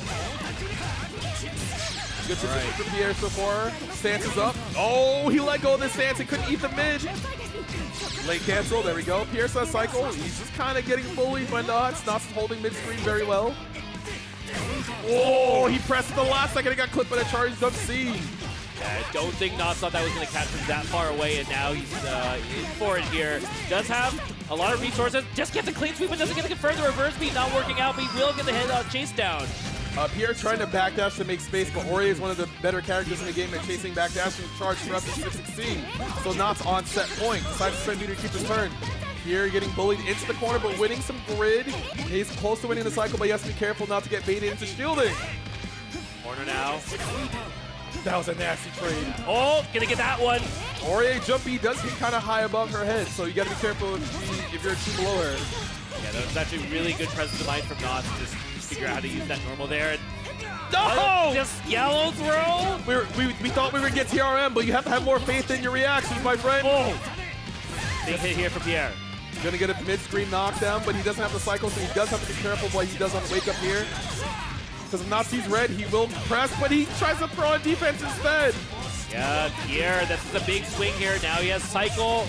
Good position for Pierre so far. Stance is up. Oh, he let go of the stance. He couldn't eat the mid. Late cancel. There we go. Pierre says cycle. He's just kind of getting bullied by Knots. Knots is holding mid-screen very well. Oh, he pressed at the last second. He got clipped by the charged up C. Yeah, I don't think Knots thought that was going to catch him that far away, and now he's in for it here. Does have a lot of resources. Just gets a clean sweep, but doesn't get to confirm the reverse beat. Not working out, but he will get the head chase down. Pierre trying to backdash to make space, but R.E.V.O is one of the better characters in the game at chasing backdash and charge for us to succeed. So Knots on set point. Decides to spend meter to keep his turn. Pierre getting bullied into the corner, but winning some grid. He's close to winning the cycle, but he has to be careful not to get baited into shielding. Corner now. That was a nasty trade. Oh, gonna get that one. R.E.V.O jump B does hit kind of high above her head, so you gotta be careful if you're too below her. Yeah, that was actually really good presence of mind from Knots. Just figure out how to use that normal there. And no! Just yellow throw. We thought we were gonna get TRM, but you have to have more faith in your reactions, my friend. Oh! Big hit here for Pierre. Gonna get a mid-screen knockdown, but he doesn't have the cycle, so he does have to be careful what he does on wake up here. Because if Knots sees red, he will press, but he tries to throw on defense instead. Yeah, Pierre, that's the big swing here. Now he has cycle.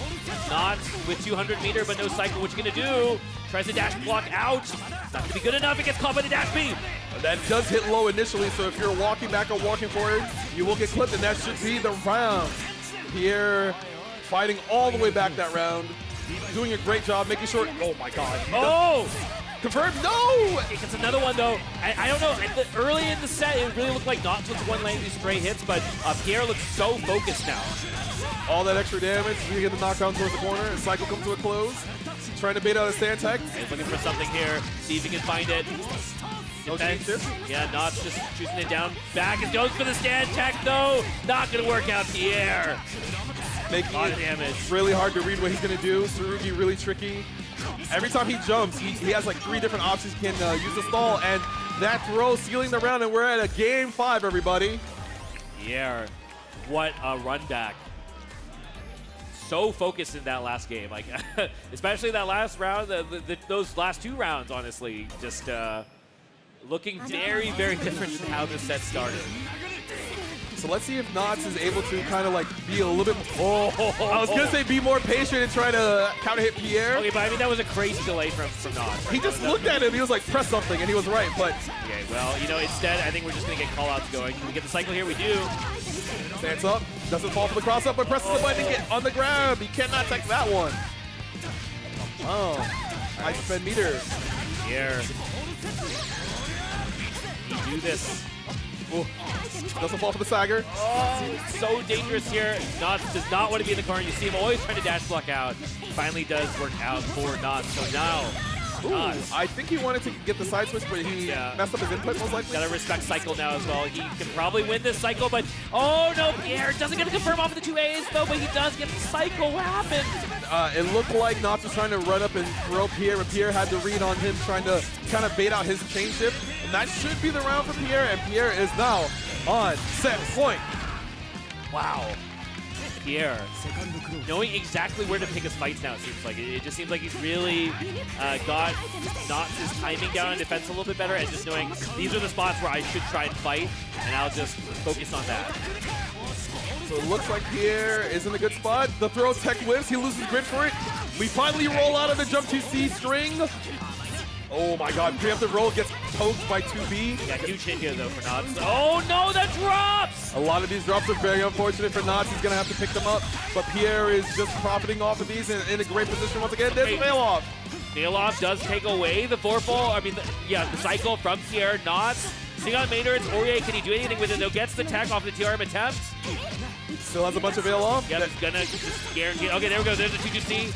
Knots with 200 meter, but no cycle. What you gonna do? Tries to dash block out. Not gonna be good enough. It gets caught by the dash beam. That does hit low initially, so if you're walking back or walking forward, you will get clipped, and that should be the round. Pierre fighting all the way back that round. Doing a great job, making sure. Oh my God. Oh! Confirmed, no! It gets another one, though. I don't know. Early in the set, it really looked like Knots was the one landing these stray hits, but Pierre looks so focused now. All that extra damage, you get the knockdown towards the corner, and cycle comes to a close. Trying to bait out a stand tech. He's looking for something here. See if he can find it. Defense. Yeah, Knots just choosing it down. Back and goes for the stand tech, though. Not going to work out, Pierre. Making a lot of damage. Really hard to read what he's going to do. Tsurugi really tricky. Every time he jumps, he has like 3 different options. He can use the stall, and that throw sealing the round, and we're at a game 5, everybody. Yeah, what a run back. So focused in that last game, like especially that last round, those last 2 rounds, honestly, just looking very, very different than how this set started. So let's see if Knots is able to kind of like be a little bit more, I was going to say be more patient and try to counter hit Pierre. Okay, but I mean, that was a crazy delay from Knots. He just looked at him, he was like, press something, and he was right, but. Okay, well, you know, instead, I think we're just going to get call-outs going. Can we get the cycle here? We do. Stands up, doesn't fall for the cross-up, but presses the button to get on the grab. He cannot take that one. Oh, nice spend meter. Here. You do this. Ooh. Doesn't fall for the Sager. Oh, so dangerous here. Knots does not want to be in the corner. You see him always trying to dash block out. Finally does work out for Knots. So now, Knots. I think he wanted to get the side switch, but he messed up his input most likely. Gotta respect cycle now as well. He can probably win this cycle, but oh no, Pierre doesn't get to confirm off of the 2 A's though, but he does get the cycle. What happened? It looked like Knots was trying to run up and throw Pierre, but Pierre had to read on him, trying to kind of bait out his chain shift. And that should be the round for Pierre, and Pierre is now on set point. Wow. Pierre, knowing exactly where to pick his fights now, it seems like. It just seems like he's really got Knots' timing down in defense a little bit better, and just knowing these are the spots where I should try and fight, and I'll just focus on that. So it looks like Pierre is in a good spot. The throw tech whips, he loses grid for it. We finally roll out of the jump to C string. Oh my god, preemptive roll gets poked by 2B. Got huge hit here though for Knots. Oh no, that drops! A lot of these drops are very unfortunate for Knots. He's gonna have to pick them up, but Pierre is just profiting off of these in a great position once again. There's a fail-off. Fail-off does take away the Vorpal, the cycle from Pierre. Knots. Seeing on Maynard's, Aurier, can he do anything with it though? Gets the tech off the TRM attempt. Still has a bunch of fail-off. Yep, it's gonna just guarantee. Okay, there we go, there's the 2-2C.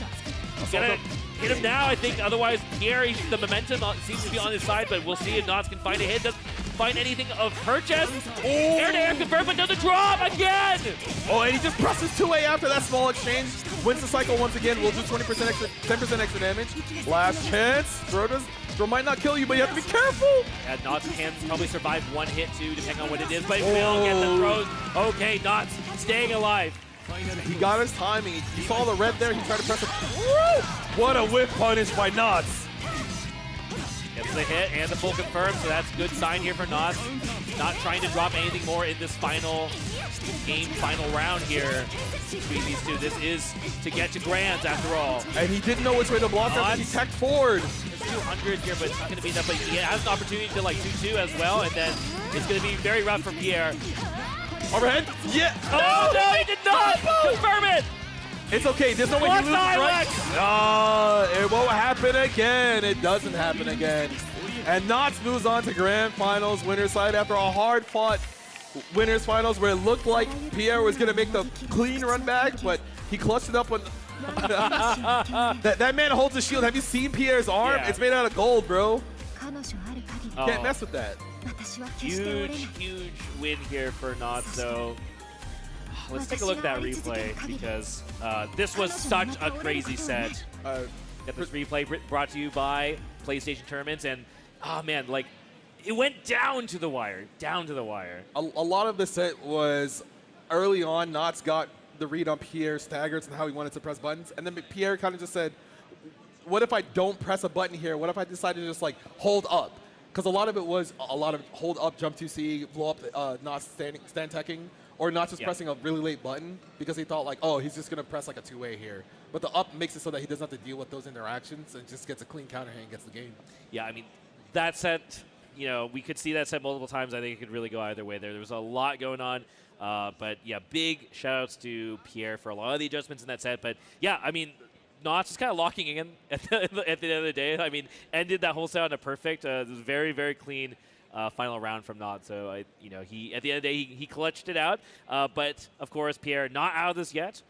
He's gonna hit him now, I think. Otherwise, Pierre, the momentum seems to be on his side, but we'll see if Knots can find a hit. Doesn't find anything of purchase. Air-to-air confirmed, but another drop again! Oh, and he just presses 2A after that small exchange. Wins the cycle once again. We'll do 20% extra, 10% extra damage. Last chance. Throw might not kill you, but you have to be careful. Yeah, Knots can probably survive one hit too, depending on what it is, but he will get the throws. Okay, Knots staying alive. He got his timing. You saw the red there. He tried to press it. Woo! What a whip punish by Knots. Gets the hit and the full confirm, so that's a good sign here for Knots. Not trying to drop anything more in this final game, final round here between these two. This is to get to grands after all. And he didn't know which way to block that, he teched forward. There's 200 here, but it's not going to be enough. But he has an opportunity to like 2-2 as well, and then it's going to be very rough for Pierre. Overhead? Yeah. Oh, no, he did not confirm it. It's okay. There's no way he loses, right? It won't happen again. It doesn't happen again. And Knots moves on to grand finals winners side after a hard-fought winners finals where it looked like Pierre was going to make the clean run back, but he clutched it up when that man holds a shield. Have you seen Pierre's arm? Yeah. It's made out of gold, bro. Oh. Can't mess with that. Huge win here for Knots, though. Let's take a look at that replay because this was such a crazy set. Get this replay brought to you by PlayStation Tournaments, and oh man, like it went down to the wire, A lot of the set was early on. Knots got the read on Pierre's staggers and how he wanted to press buttons, and then Pierre kind of just said, "What if I don't press a button here? What if I decide to just like hold up?" Because a lot of it was a lot of hold up, jump 2C, blow up, Knots stand teching, or not just pressing a really late button because he thought like, oh, he's just going to press like a 2A here. But the up makes it so that he doesn't have to deal with those interactions and just gets a clean counter hit and gets the game. Yeah, I mean, that set, you know, we could see that set multiple times. I think it could really go either way there. There was a lot going on. But yeah, big shout outs to Pierre for a lot of the adjustments in that set. But yeah, I mean, Knots is kind of locking in at the end of the day. I mean, ended that whole set on a perfect. It was very, very clean final round from Knots. So, you know, he at the end of the day, he clutched it out. But, of course, Pierre not out of this yet.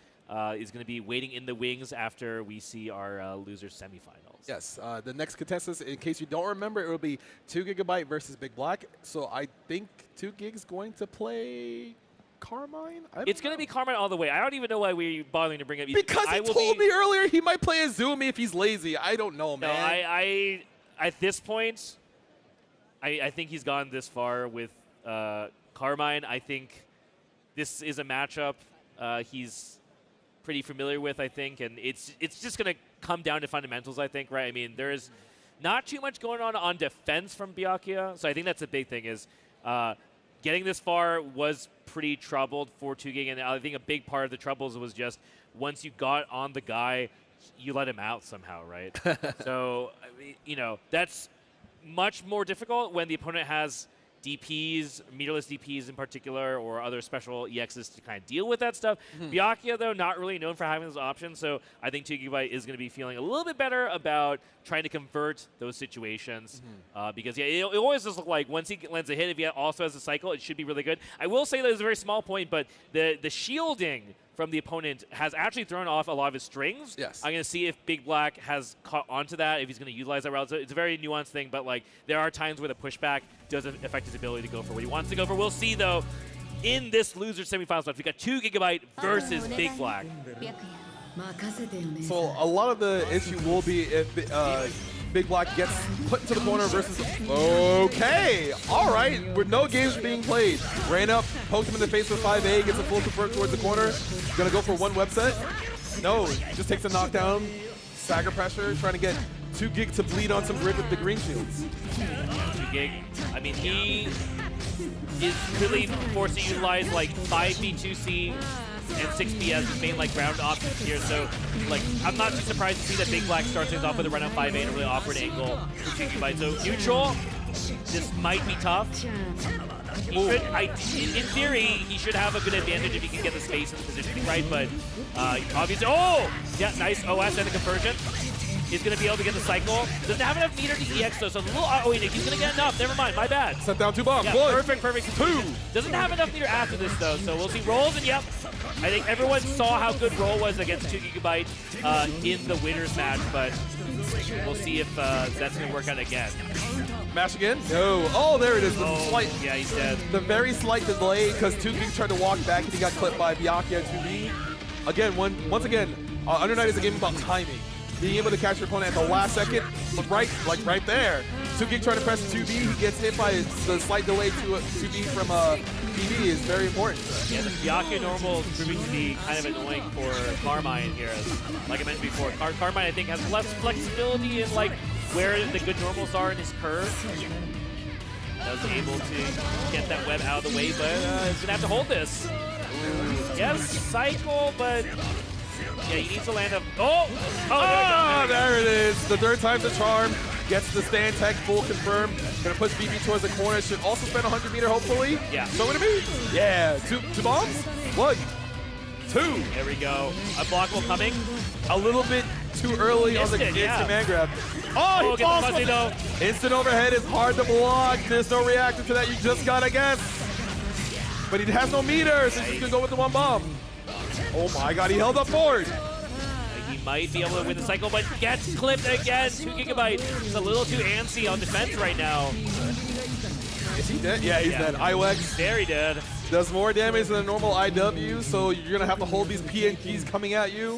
Is going to be waiting in the wings after we see our losers semifinals. Yes, the next contestants, in case you don't remember, it will be 2GB versus Big Black. So I think 2Gig's going to play Carmine? It's going to be Carmine all the way. I don't even know why we're bothering to bring up. Because he told me earlier he might play Azumi if he's lazy. I don't know, man. No, at this point, I think he's gone this far with Carmine. I think this is a matchup he's pretty familiar with, I think, and it's just going to come down to fundamentals, I think, right? I mean, there's not too much going on defense from Byakuya, so I think that's a big thing is getting this far was pretty troubled for 2Gig, and I think a big part of the troubles was just once you got on the guy, you let him out somehow, right? So, I mean, you know, that's much more difficult when the opponent has DPs, meterless DPs in particular, or other special EXs to kind of deal with that stuff. Byakuya, though, not really known for having those options, so I think 2GB is going to be feeling a little bit better about trying to convert those situations because, yeah, it always just look like once he lands a hit, if he also has a cycle, it should be really good. I will say that it's a very small point, but the shielding from the opponent has actually thrown off a lot of his strings. Yes. I'm going to see if Big Black has caught onto that, if he's going to utilize that route. So it's a very nuanced thing, but like there are times where the pushback doesn't affect his ability to go for what he wants to go for. We'll see, though, in this loser semifinals match, we got 2GB versus Big Black. So a lot of the issue will be if Big Black gets put into the corner versus... Okay, all right, with no games being played. Ran up, poked him in the face with 5A, gets a full confirm towards the corner. Gonna go for one web set. No, just takes a knockdown, stagger pressure, trying to get 2Gig to bleed on some grid with the green shields. 2Gig, I mean, he is really forced to utilize like 5B2C and 6B as his main like ground options here. So like I'm not too surprised to see that Big Black starts things off with a run on 5A and a really awkward angle for 2 GB. So neutral, this might be tough. He should, in theory, he should have a good advantage if he can get the space and the positioning right, but obviously, oh! Yeah, nice OS and the conversion. He's going to be able to get the cycle. Doesn't have enough meter to EX though, so a little, oh wait, he's going to get enough, never mind, my bad. Set down 2 bombs, yeah, perfect. 2. Doesn't have enough meter after this though, so we'll see rolls, and yep. I think everyone saw how good Roll was against 2 GB in the winners match, but we'll see if that's going to work out again. Mash again? No. Oh, there it is. The slight. Yeah, he's dead. The very slight delay because 2Gig tried to walk back and he got clipped by Byakuya 2B. Again, once again, Under Night is a game about timing. Being able to catch your opponent at the last second, right there. 2Gig trying to press 2B, he gets hit by the slight delay to 2B from BB is very important. Yeah, the Byakuya normal is proving to be kind of annoying for Carmine here. Like I mentioned before, Carmine I think has less flexibility in like where the good normals are in his curve. Was able to get that web out of the way, but he's gonna have to hold this. Yes, cycle, but yeah, he needs to land up. There it is. The 3rd time's the charm. Gets the stand tech full confirmed. Gonna push BB towards the corner. Should also spend 100 meter, hopefully. Yeah. So gonna be? Yeah. Two bombs? 1, 2. There we go. Unblockable coming. A little bit too early on the instant man grab. Oh, he falls fuzzy, though. Instant overhead is hard to block. There's no reactor to that. You just gotta guess. But he has no meter, so he's gonna go with the 1 bomb. Oh my god, he held up forward. He might be able to win the cycle, but gets clipped again. 2 GB. He's a little too antsy on defense right now. Is he dead? Yeah, he's dead. IWEX. Very dead. Does more damage than a normal IW, so you're going to have to hold these PNPs coming at you.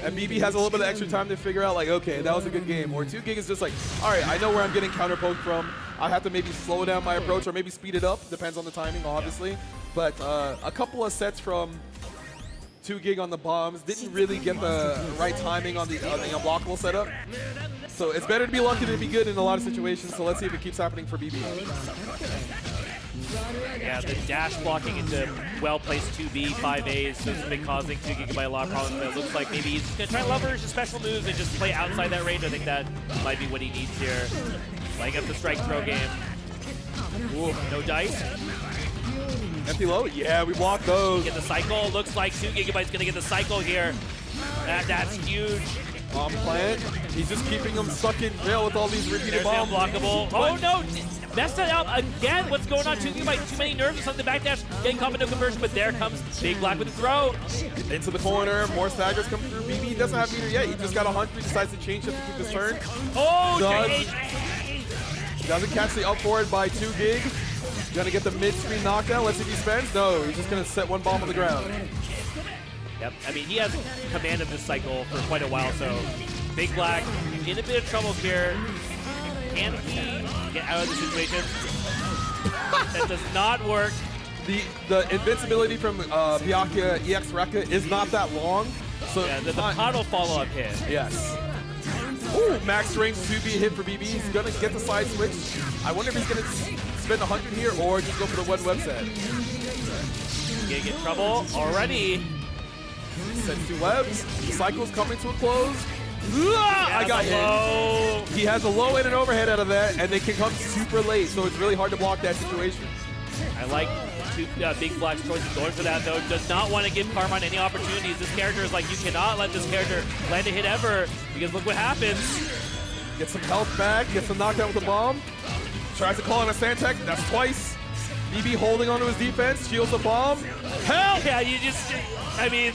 And BB has a little bit of extra time to figure out, like, okay, that was a good game. Or 2Gig is just like, all right, I know where I'm getting counterpoked from. I have to maybe slow down my approach or maybe speed it up. Depends on the timing, obviously. But a couple of sets from 2Gig on the bombs didn't really get the right timing on the unblockable setup. So it's better to be lucky than to be good in a lot of situations. So let's see if it keeps happening for BB. Yeah, the dash blocking into well-placed 2B, 5As, so it's been causing 2 GB a lot of problems, but it looks like maybe he's going to try to leverage his special moves and just play outside that range. I think that might be what he needs here. Laying up the strike throw game. Ooh, no dice. Empty low? Yeah, we blocked those. Get the cycle. Looks like 2 GB going to get the cycle here. That's huge. Bomb plant. He's just keeping him stuck in jail with all these repeated bombs. Unblockable. Oh no! Messed it up again. What's going on? 2 GB, too many nerves or something. Backdash, getting caught in no conversion, but there comes Big Black with the throw. Into the corner. More staggers come through. BB doesn't have meter yet. He just got 100. Decides to change it to keep his turn. Oh, doesn't catch the up forward by 2Gig. Gonna get the mid-screen knockdown. Let's see if he spends. No, he's just gonna set 1 bomb on the ground. Yep, I mean, he has command of this cycle for quite a while, so Big Black in a bit of trouble here. Can he get out of the situation? That does not work. The invincibility from Byakuya EX Rekka is not that long. So yeah, the Puddle follow-up hit. Yes. Ooh, max range 2B hit for BB. He's gonna get the side switch. I wonder if he's gonna spend 100 here or just go for the 1 web set. Gonna get trouble already. Sends 2 webs. The cycle's coming to a close. Yeah, I got hit. He has a low and an overhead out of that, and they can come super late, so it's really hard to block that situation. I like Big Black's choices going for that, though. Does not want to give Carmine any opportunities. This character is like, you cannot let this character land a hit ever, because look what happens. Get some health back, get some knockdown with the bomb. Tries to call in a Sandtech, that's twice. BB holding onto his defense, shields the bomb. Help! Yeah, you just, I mean,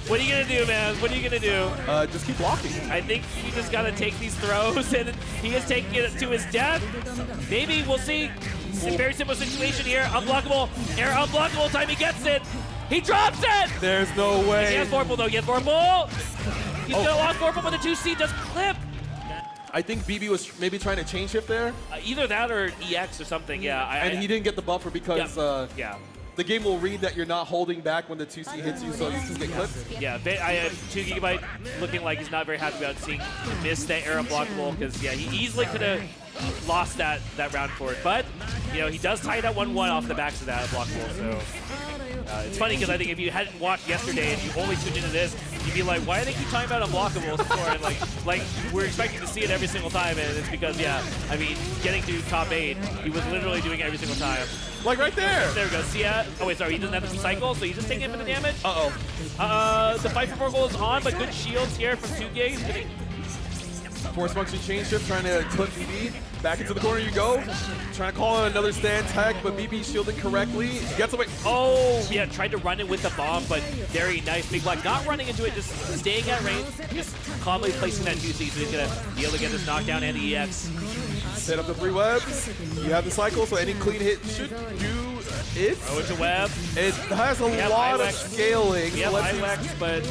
what are you going to do, man? What are you going to do? Just keep blocking. I think you just got to take these throws, and he is taking it to his death. Maybe we'll see. It's a very simple situation here. Unblockable. Air unblockable time. He gets it. He drops it. There's no way. He has Vorpal, though. He has Vorpal. He's going to lock Vorpal, but the 2C does clip. I think BB was maybe trying to chain shift there. Either that or EX or something, yeah. And he didn't get the buffer because the game will read that you're not holding back when the 2C hits you, so you just get clipped. Yeah, I have 2 GB looking like he's not very happy about seeing him miss that air unblockable because, yeah, he easily could have lost that round for it. But, you know, he does tie that 1-1 off the backs of that unblockable, so It's funny because I think if you hadn't watched yesterday and you only tuned into this, you'd be like, why do they keep talking about unblockables before? And like we're expecting to see it every single time, and it's because, yeah, I mean, getting to top 8, he was literally doing it every single time. Like right there. There we go. See ya. Oh wait, sorry, he doesn't have the cycle, so he's just taking it for the damage. The fight for 4 gold is on, but good shields here from 2 gigs. Force function change shift, trying to clip BB. Back into the corner you go. Trying to call on another stand tag, but BB shielded correctly. He gets away. Oh, yeah, tried to run it with the bomb, but very nice. Big Black not running into it, just staying at range, just calmly placing that 2C, so he's going to be able to get this knockdown and the EX. Set up the 3 webs. You have the cycle, so any clean hit should do it. Oh, it's a web. It has a lot of scaling. Yeah, IWEX, but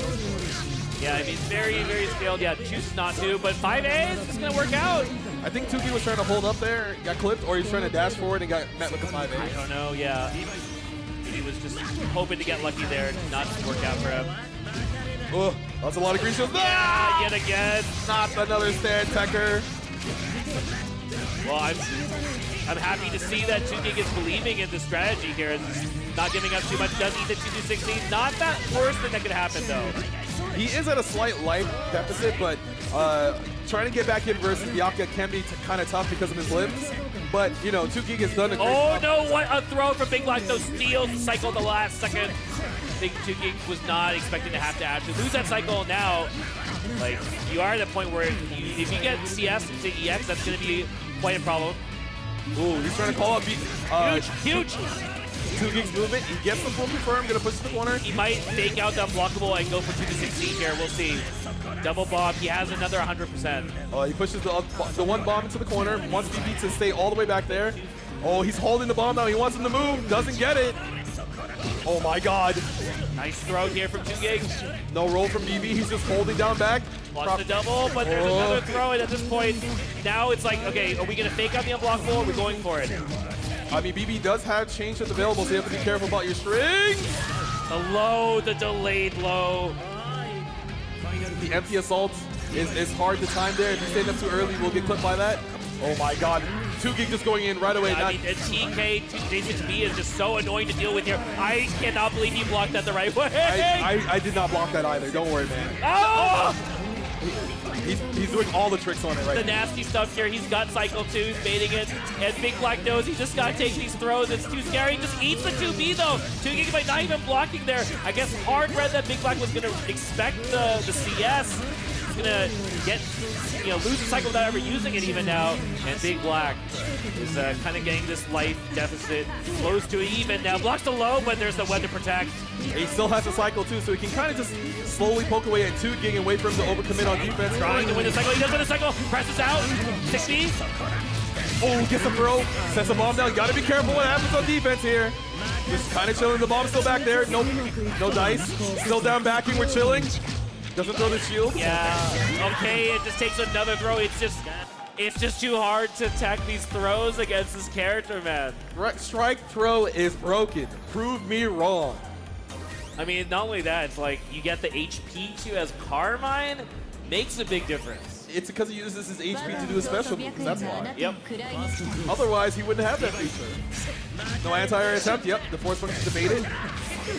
yeah, I mean, very, very scaled. Yeah, chooses not to, but 5A is just going to work out. I think 2B was trying to hold up there, got clipped, or he's trying to dash forward and got met with the 5A. I don't know, yeah. He was just hoping to get lucky there, not to work out for him. Oh, that's a lot of green shields. Ah, yet again. Not another stand tacker. Well, I'm happy to see that 2Gig is believing in the strategy here and not giving up too much. Does eat the 2-2-16. Not that worst thing that could happen, though. He is at a slight life deficit, but trying to get back in versus Byakuya can be kind of tough because of his limbs. But, you know, 2Gig has done a great job. No, what a throw from Big Black, though. Steals the cycle at the last second. I think 2Gig was not expecting to have to actually lose that cycle now. Like, you are at a point where if you get CS into EX, that's going to be quite a problem. Ooh, he's trying to call up. Huge. 2Gig's movement. He gets the full confirm. Going to push to the corner. He might fake out the unblockable and go for 2-16 here. We'll see. Double bomb. He has another 100%. He pushes the one bomb into the corner. Wants BB to stay all the way back there. Oh, he's holding the bomb now. He wants him to move. Doesn't get it. Oh my God. Nice throw here from 2Gig. No roll from BB. He's just holding down back. Wants the double, but there's another throw, and at this point, now it's like, okay, are we going to fake out the unblockable, or are we going for it? I mean, BB does have chain shift available, so you have to be careful about your strings. The low, the delayed low. The empty assault is hard to time there. If you stand up too early, we'll get clipped by that. Oh my God. 2Gig just going in right away. I mean, a TK, J6B is just so annoying to deal with here. I cannot believe you blocked that the right way. I did not block that either. Don't worry, man. Oh! He's doing all the tricks on it right now. The nasty stuff here. He's got cycle 2, he's baiting it, and Big Black knows he just gotta take these throws. It's too scary. He just eats the 2B though. 2Gig by not even blocking there. I guess hard read that Big Black was gonna expect the CS. He's gonna get, lose the cycle without ever using it even now. And Big Black is kind of getting this life deficit close to even now. Blocks the low, but there's the web to protect. He still has the cycle too, so he can kind of just slowly poke away at 2Gig and wait for him to overcommit on defense. Trying to win the cycle. He does win the cycle. Presses out. 6B. Oh, gets a throw. Sets a bomb down. You gotta be careful what happens on defense here. Just kind of chilling. The bomb's still back there. No dice. Still down backing. We're chilling. Doesn't throw the shield. Yeah. Okay, it just takes another throw. It's just too hard to attack these throws against this character, man. Strike throw is broken. Prove me wrong. I mean, not only that, it's like you get the HP too as Carmine. Makes a big difference. It's because he uses his HP to do a special move. That's why. Yep. Otherwise, he wouldn't have that feature. No anti-air attempt. Yep. The force function debated.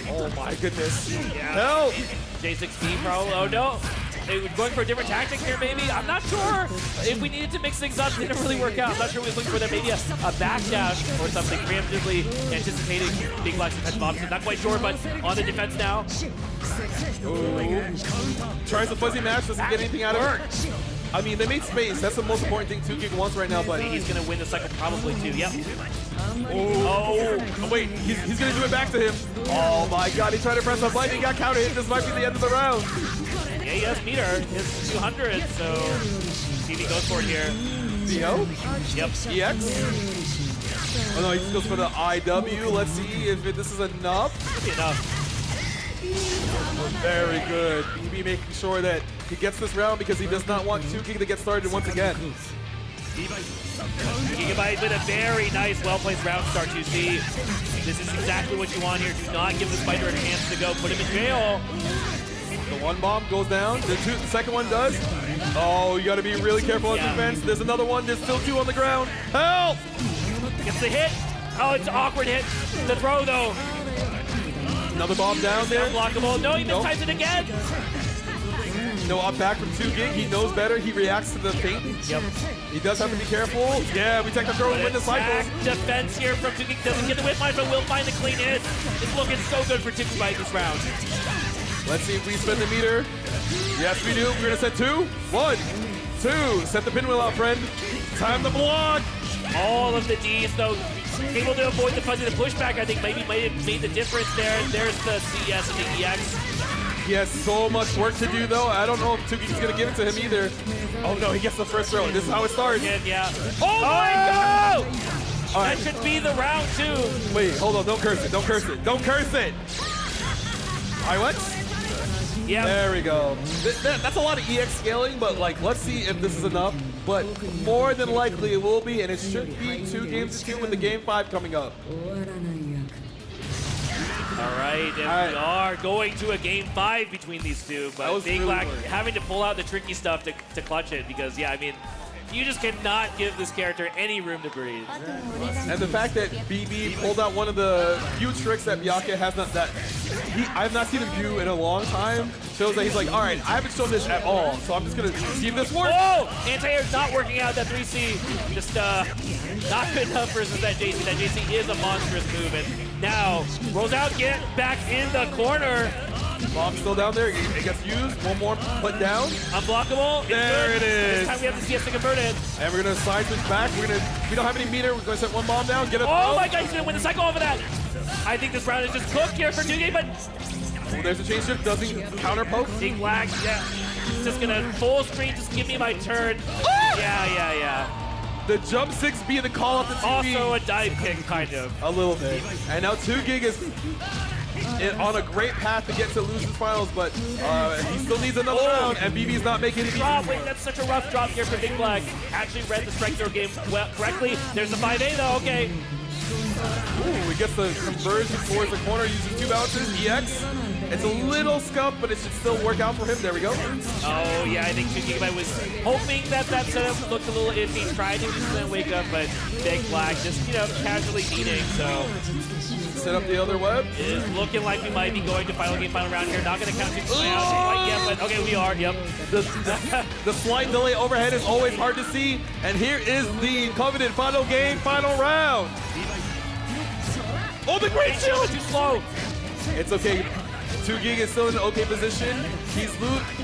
Oh my goodness. Yeah. Help! J6B pro. Oh no. They were going for a different tactic here, maybe. I'm not sure if we needed to mix things up. It didn't really work out. I'm not sure we were looking for that, maybe a backdash or something. Preemptively anticipating Big Black's defensive option. Not quite sure, but on the defense now. Ooh. Tries the fuzzy match, doesn't get anything out of it. I mean, they made space. That's the most important thing 2Gig wants right now, but he's going to win the cycle probably too. Yep. Oh, wait, he's going to do it back to him. Oh my God, he tried to press a button, he got counted. This might be the end of the round. Yeah, he has meter. It's 200, so see if he goes for it here. CO? Yep. EX? Oh no, he goes for the IW. Let's see if this is enough. Should be enough. Very good. BB making sure that he gets this round because he does not want 2Gig to get started once again. Gigabyte with a very nice, well-placed round start, you see. This is exactly what you want here. Do not give the Spider a chance to go. Put him in jail. The one bomb goes down. The second one does. Oh, you got to be really careful on defense. There's another one. There's still 2 on the ground. Help! Gets the hit. Oh, it's an awkward hit. The throw, though. Another bomb down there. Unblockable. No, he mistimes it again. No, up back from 2GIG. He knows better. He reacts to the feint. Yep. He does have to be careful. Yeah, we take the throw and win the cycle. Defense here from 2GIG. Doesn't get the whip line, but will find the clean hit. It's looking so good for Ticklebyte this round. Let's see if we spin the meter. Yes, we do. We're going to set 2. 1, 2. Set the pinwheel out, friend. Time to block. All of the Ds, though, able to avoid the fuzzy, the pushback, I think maybe might have made the difference there. There's the CS and the EX. He has so much work to do, though. I don't know if 2GIG's going to give it to him either. Oh, no, he gets the first throw. This is how it starts. Yeah. Oh, my God! Right. That should be the round 2. Wait, hold on. Don't curse it. Don't curse it. Don't curse it. All right, what? Yeah. There we go. That's a lot of EX scaling, but like, let's see if this is enough. But more than likely it will be, and it should be 2 games to 2 with the game 5 coming up. All right, and we are going to a game 5 between these two, but Big Black having to pull out the tricky stuff to clutch it because, yeah, I mean, you just cannot give this character any room to breathe. And the fact that BB pulled out one of the few tricks that Byakuya has not, I've not seen him do in a long time, shows that he's like, all right, I haven't shown this at all, so I'm just going to see if this works. Oh! Anti-air not working out, that 3C. Just not good enough versus that JC. That JC is a monstrous move, and now rolls out, get back in the corner. Bomb's still down there. It gets used. One more put down. Unblockable. There it is. This time we have the CS to convert it. And we're going to side switch back. We don't have any meter. We're going to set one bomb down. Get it. Oh my God, he's going to win the cycle off of that. I think this round is just cooked here for 2GIG, but there's a change shift. Doesn't counter poke. Big Black, yeah. He's just going to full screen. Just give me my turn. Oh! Yeah. The jump 6B, the call up the 2B. Also a dive kick, kind of. A little bit. And now 2GIG is on a great path to get to lose his finals, but he still needs another round, and BB's not making it easy. Wait, that's such a rough drop here for Big Black. Actually read the strike throw game correctly. There's the 5A though, okay. Ooh, he gets the conversion towards the corner, using 2 bounces, EX. It's a little scuff, but it should still work out for him. There we go. Oh, yeah, I think 2GIG was hoping that setup looked a little iffy, tried to just then wake up, but Big Black just, casually beating, so. Set up the other web. It is looking like we might be going to final round here. Not going to count 2 out quite yet, but okay, we are, yep. The slight delay overhead is always hard to see, and here is the coveted final game, final round. Oh, the great shield! Too slow. It's okay. 2GIG is still in an okay position.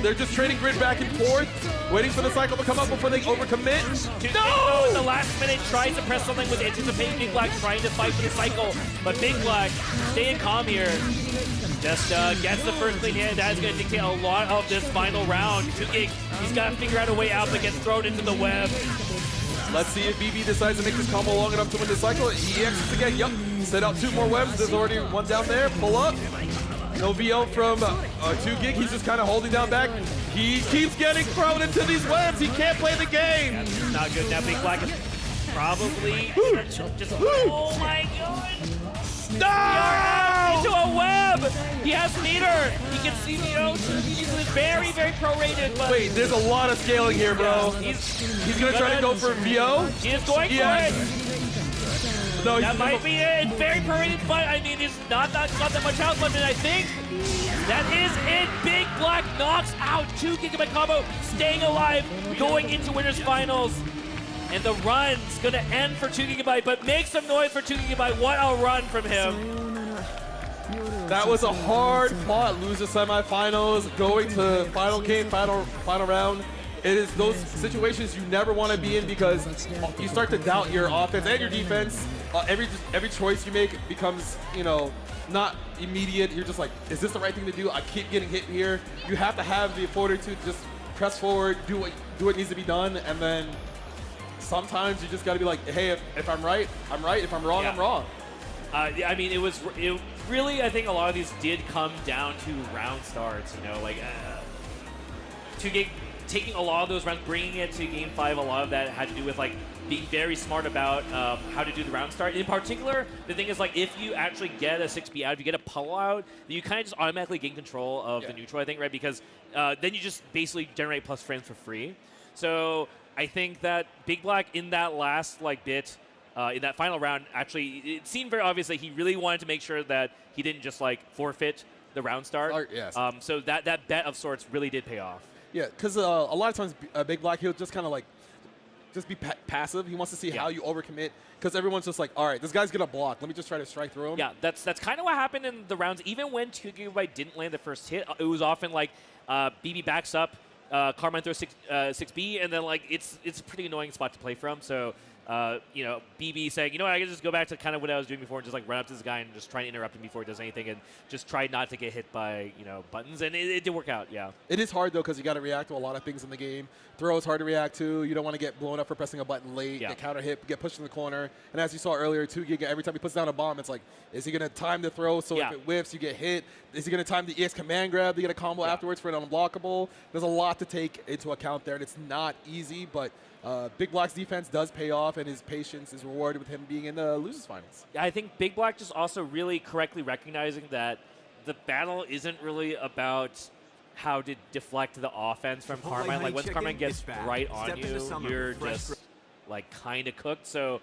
They're just trading grid back and forth, waiting for the cycle to come up before they overcommit. No! In the last minute, tries to press something with anticipating Big Black trying to fight for the cycle, but Big Black staying calm here. Just gets the first clean hit. That is going to dictate a lot of this final round. 2GIG, he's got to figure out a way out, but gets thrown into the web. Let's see if BB decides to make this combo long enough to win the cycle. He exits again. Yep. Set out 2 more webs. There's already one down there. Pull up. No VO from 2GIG. He's just kind of holding down back. He keeps getting thrown into these webs. He can't play the game. That's not good. Now Big Black is probably just. Oh my God. No! Into a web. He has meter. He can see he's very, very prorated. But wait, there's a lot of scaling here, bro. He's gonna try to go for VO. He is going for it. No, that might be it. Very prorated, but I mean, it's not that much health left, and I think that is it. Big Black knocks out 2GIG combo, staying alive, going into Winners Finals. And the run's gonna end for 2GIG, but make some noise for 2GIG. What a run from him. That was a hard fought, lose the semifinals, going to final game, final round. It is those situations you never want to be in because you start to doubt your offense and your defense. Every choice you make becomes, not immediate. You're just like, is this the right thing to do? I keep getting hit here. You have to have the fortitude to just press forward, do what needs to be done, and then sometimes you just got to be like, hey, if I'm right, I'm right. If I'm wrong, I'm wrong. I mean, it really, I think a lot of these did come down to round starts, 2GIG taking a lot of those rounds, bringing it to game 5, a lot of that had to do with being very smart about how to do the round start. In particular, the thing is if you actually get a 6B out, if you get a pull out, then you kind of just automatically gain control of the neutral, I think, right? Because then you just basically generate plus frames for free. So I think that Big Black in that last bit in that final round, actually, it seemed very obvious that he really wanted to make sure that he didn't just like forfeit the round start. Yes. So that bet of sorts really did pay off. Yeah, because a lot of times Big Black, he'll just kind of like just be passive. He wants to see how you overcommit because everyone's just like, all right, this guy's going to block. Let me just try to strike through him. Yeah, that's kind of what happened in the rounds. Even when 2GB didn't land the first hit, it was often like BB backs up, Carmine throws 6B, and then like it's a pretty annoying spot to play from. So, you know, BB saying, you know what, I can just go back to kind of what I was doing before and just like run up to this guy and just try and interrupt him before he does anything and just try not to get hit by, you know, buttons. And it did work out, yeah. It is hard, though, because you got to react to a lot of things in the game. Throw is hard to react to. You don't want to get blown up for pressing a button late, get counter hit, get pushed in the corner. And as you saw earlier, 2GB, every time he puts down a bomb, it's like, is he going to time the throw so if it whiffs, you get hit? Is he going to time the EX command grab to get a combo afterwards for an unblockable? There's a lot to take into account there, and it's not easy, but Big Black's defense does pay off, and his patience is rewarded with him being in the losers finals. Yeah, I think Big Black just also really correctly recognizing that the battle isn't really about how to deflect the offense from Carmine. Like, once Carmine gets right on you, you're just, like, kind of cooked. So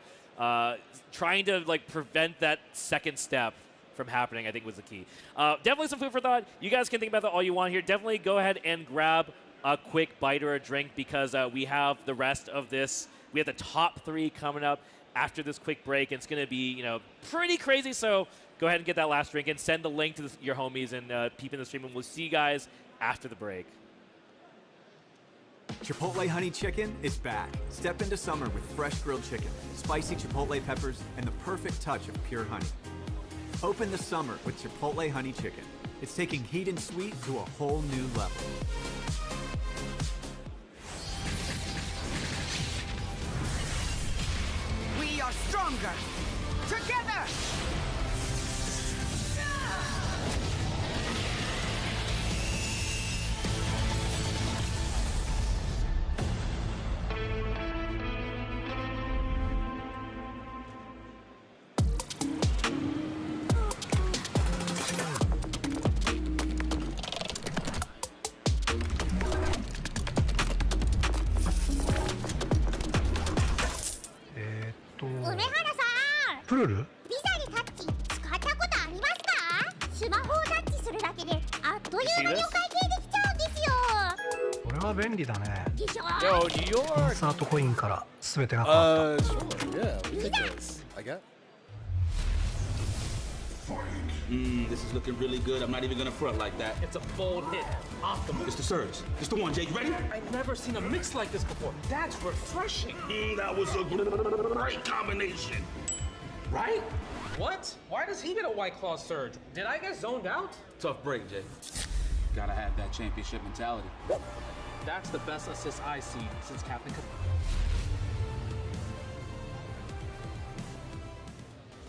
trying to, like, prevent that second step from happening, I think, was the key. Definitely some food for thought. You guys can think about that all you want here. Definitely go ahead and grab a quick bite or a drink because we have the rest of this. We have the top 3 coming up after this quick break. And it's going to be, you know, pretty crazy. So go ahead and get that last drink and send the link to your homies and peep in the stream. And we'll see you guys after the break. Chipotle honey chicken is back. Step into summer with fresh grilled chicken, spicy chipotle peppers, and the perfect touch of pure honey. Open the summer with Chipotle honey chicken. It's taking heat and sweet to a whole new level. We are stronger together! Yo, New York! コンサートコインから全てが変わった。Sure, yeah, we take this. I got. This is looking really good. I'm not even gonna front like that. It's a bold hit. Optimal. It's the surge. It's the one, Jay. You ready? I've never seen a mix like this before. That's refreshing. That was a great combination. Right? What? Why does he get a White Claw surge? Did I get zoned out? Tough break, Jay. Gotta have that championship mentality. That's the best assist I've seen since Captain Cook.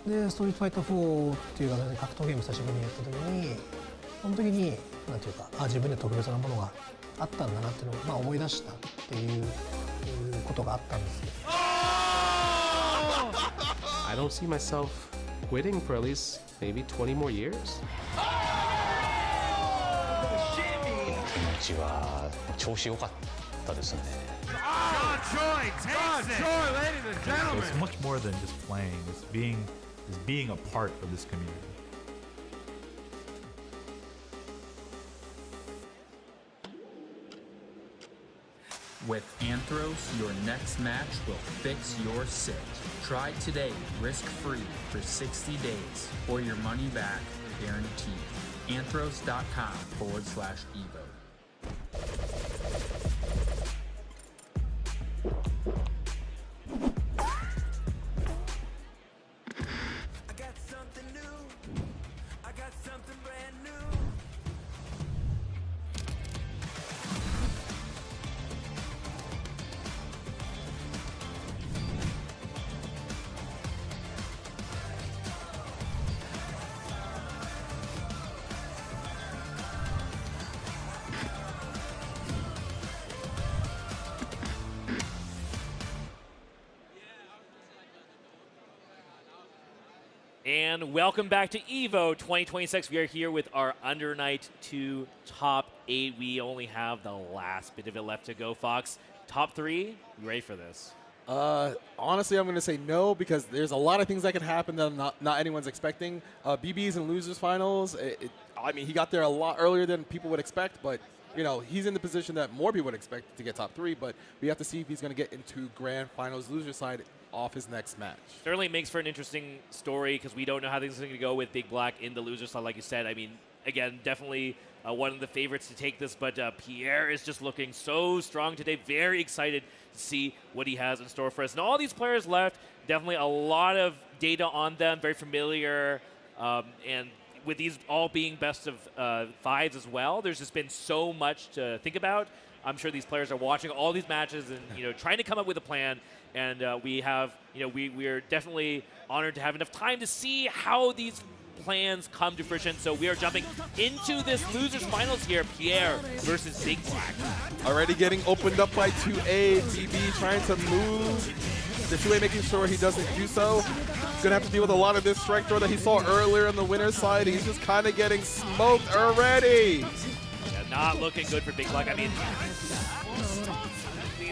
で、ストリートファイター4っていう形で格闘ゲーム久しぶりにやった時に、その時になんていうか、自分で特別なものがあったんだなっていうのをまあ思い出したっていうことがあったんですけど。I don't see myself quitting for at least maybe 20 more years. うちは調子良かったですね。It's much more than just playing. It's being a part of this community. With Anthros, your next match will fix your sit. Try today, risk-free for 60 days, or your money back guaranteed. Anthros.com/EVO. And welcome back to EVO 2026. We are here with our Under Night 2 top 8. We only have the last bit of it left to go, Fox. Top 3, you ready for this? Honestly, I'm going to say no because there's a lot of things that can happen that not anyone's expecting. BB's and losers finals. I mean, he got there a lot earlier than people would expect, but you know, he's in the position that more people would expect to get top 3, but we have to see if he's going to get into grand finals loser side off his next match. Certainly makes for an interesting story because we don't know how things are going to go with Big Black in the loser side, like you said. I mean, again, definitely one of the favorites to take this, but Pierre is just looking so strong today. Very excited to see what he has in store for us. And all these players left, definitely a lot of data on them, very familiar, and with these all being best of fives as well, there's just been so much to think about. I'm sure these players are watching all these matches and trying to come up with a plan. And we have, we are definitely honored to have enough time to see how these plans come to fruition. So we are jumping into this losers finals here. Pierre versus Big Black. Already getting opened up by 2A. BB trying to move. The 2A making sure he doesn't do so. He's going to have to deal with a lot of this strike throw that he saw earlier on the winner's side. He's just kind of getting smoked already. Yeah, not looking good for Big Black. I mean,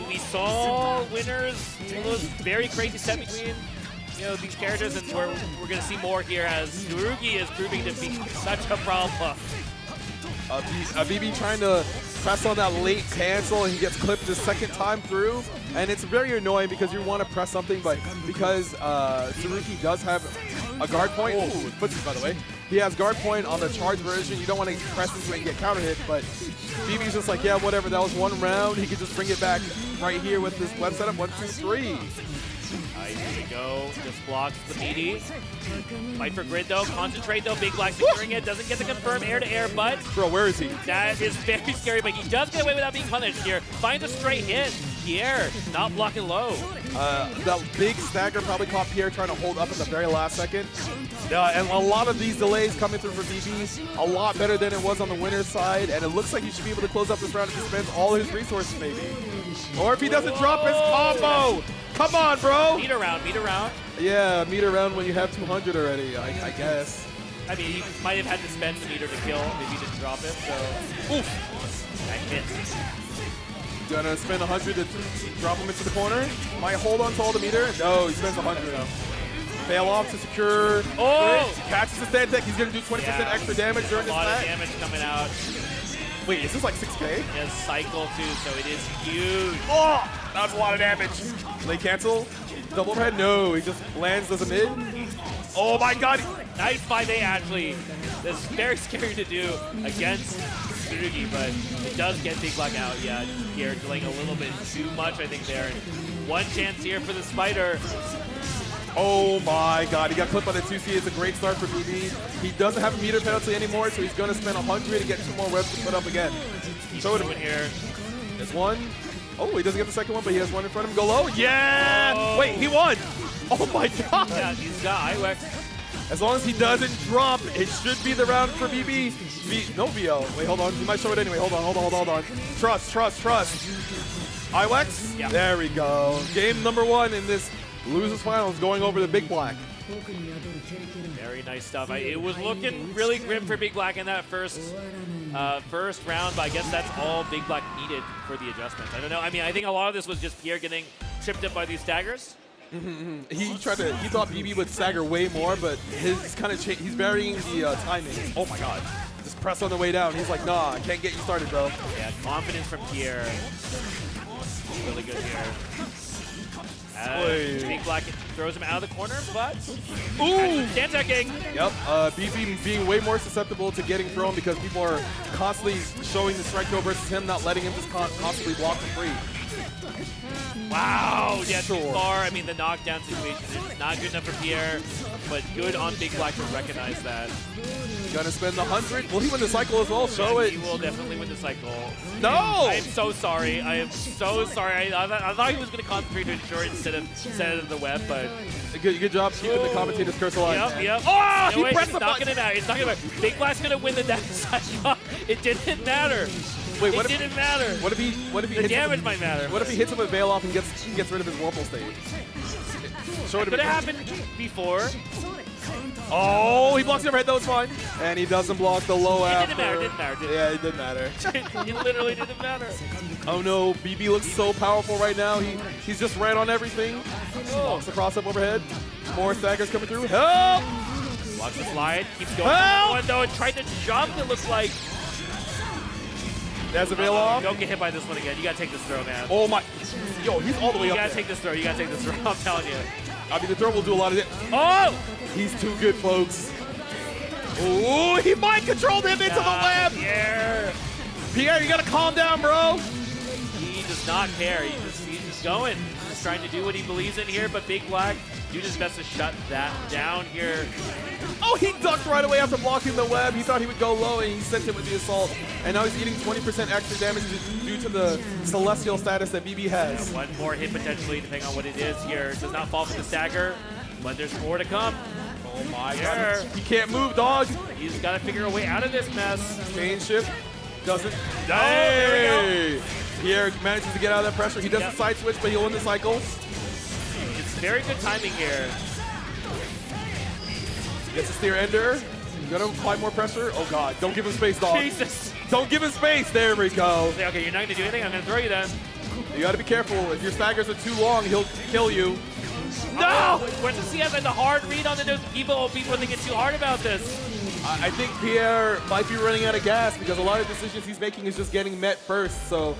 we saw winners, those very crazy set between these characters, and we're going to see more here as Tsurugi is proving to be such a problem. BB trying to press on that late cancel, and he gets clipped the second time through. And it's very annoying because you want to press something, but because Tsurugi does have a guard point, footsie by the way, he has guard point on the charge version. You don't want to press into it and get counter hit, but BB's just like, yeah, whatever, that was one round. He could just bring it back right here with this web setup, 1, 2, 3. Here we go, just blocks the meaty. Fight for grid though, concentrate though, Big Black securing it, doesn't get the confirm air to air, but bro, where is he? That is very scary, but he does get away without being punished here. Finds a straight hit. Pierre not blocking low. That big stagger probably caught Pierre trying to hold up at the very last second. And a lot of these delays coming through for BB, a lot better than it was on the winner's side, and it looks like he should be able to close up this round if he spends all his resources maybe. Or if he doesn't drop his combo. Come on, bro. Meter round. Yeah, meter round when you have 200 already, I guess. I mean, he might have had to spend the meter to kill if he didn't drop it, so. Oof. That hits. Gonna spend 100 to drop him into the corner. Might hold on to all the meter. No, he spends 100 though. Fail off to secure. Catches the stand tech. He's gonna do 20% extra damage during this match. A lot of damage coming out. Wait, is this like 6K? Yes, cycle too, so it is huge. Oh, that was a lot of damage. Late cancel. Double head. No, he just lands as a mid. Oh my god. Nice 5A actually. That's very scary to do against Tsurugi, but it does get Big Black out. Yeah, Pierre delaying a little bit too much, I think, there. One chance here for the Spider. Oh my god, he got clipped on the 2C. It's a great start for BB. He doesn't have a meter penalty anymore, so he's going to spend 100 to get 2 more webs to put up again. So here. There's one. Oh, he doesn't get the second one, but he has one in front of him. Go low. Yeah! Oh. Wait, he won! Oh my god! Yeah, he's got IWEX. As long as he doesn't drop, it should be the round for BB. No VO. Wait, hold on. He might show it anyway. Hold on. Trust. IWEX? Yeah. There we go. Game number 1 in this losers finals going over the Big Black. Very nice stuff. It was looking really grim for Big Black in that first round, but I guess that's all Big Black needed for the adjustments. I don't know. I mean, I think a lot of this was just Pierre getting tripped up by these staggers. He thought BB would stagger way more, but he's he's varying the timing. Oh my god. Just press on the way down. He's like, nah, I can't get you started, bro. Yeah, confidence from Pierre. Really good here. Big Black throws him out of the corner, but stand attacking. Yep, BB being way more susceptible to getting thrown because people are constantly showing the strike throw versus him, not letting him just constantly block for free. Wow, yeah, too far. I mean, the knockdown situation is not good enough for Pierre, but good on Big Black to recognize that. Gonna spend 100. Will he win the cycle as well? Show it. He will definitely win the cycle. No! I am so sorry. I thought he was going to concentrate to ensure instead of the web, but... Good job keeping the commentator's curse alive. Yep. Oh, no, he pressed the button. It's not gonna matter. Big Black's going to win the cycle. It didn't matter. Wait, it didn't matter. What if he the damage might matter. What if he hits him with Veil off and gets rid of his Whirlpool stage? It could have happened before. Oh, he blocks the overhead, though, it's fine. And he doesn't block the low after. Didn't matter. Yeah, it didn't matter. It literally didn't matter. Oh no, BB looks so powerful right now. He's just right on everything. Blocks the cross up overhead. More staggers coming through. Help! Blocks the slide. Keeps going. One though, and tried to jump, it looks like. There's a veil off. Don't get hit by this one again. You gotta take this throw, man. Oh my. Yo, he's all the way up. You gotta there. take this throw. You gotta take this throw. I'm telling you. I mean, the throw will do a lot of it. Oh! He's too good, folks. Oh, he mind controlled him into the web. Pierre, you gotta calm down, bro. He does not care. He's just going. He's just trying to do what he believes in here, but Big Black do his best to shut that down here. Oh, he ducked right away after blocking the web. He thought he would go low, and he sent him with the assault. And now he's eating 20% extra damage due to the celestial status that BB has. Yeah, one more hit potentially, depending on what it is here. Does not fall for the stagger, but there's more to come. Oh my God. He can't move, dog. He's got to figure a way out of this mess. Chain shift. Doesn't. Oh, there we go. Pierre manages to get out of that pressure. He doesn't side switch, but he'll win the cycle. It's very good timing here. Gets a steer ender. You gotta apply more pressure. Oh God, don't give him space, dog. Jesus. Don't give him space. There we go. Okay, you're not gonna do anything. I'm gonna throw you then. You gotta be careful. If your staggers are too long, he'll kill you. No! Where's the CS and the hard read on the nose? People think it's too hard about this. I think Pierre might be running out of gas because a lot of decisions he's making is just getting met first. So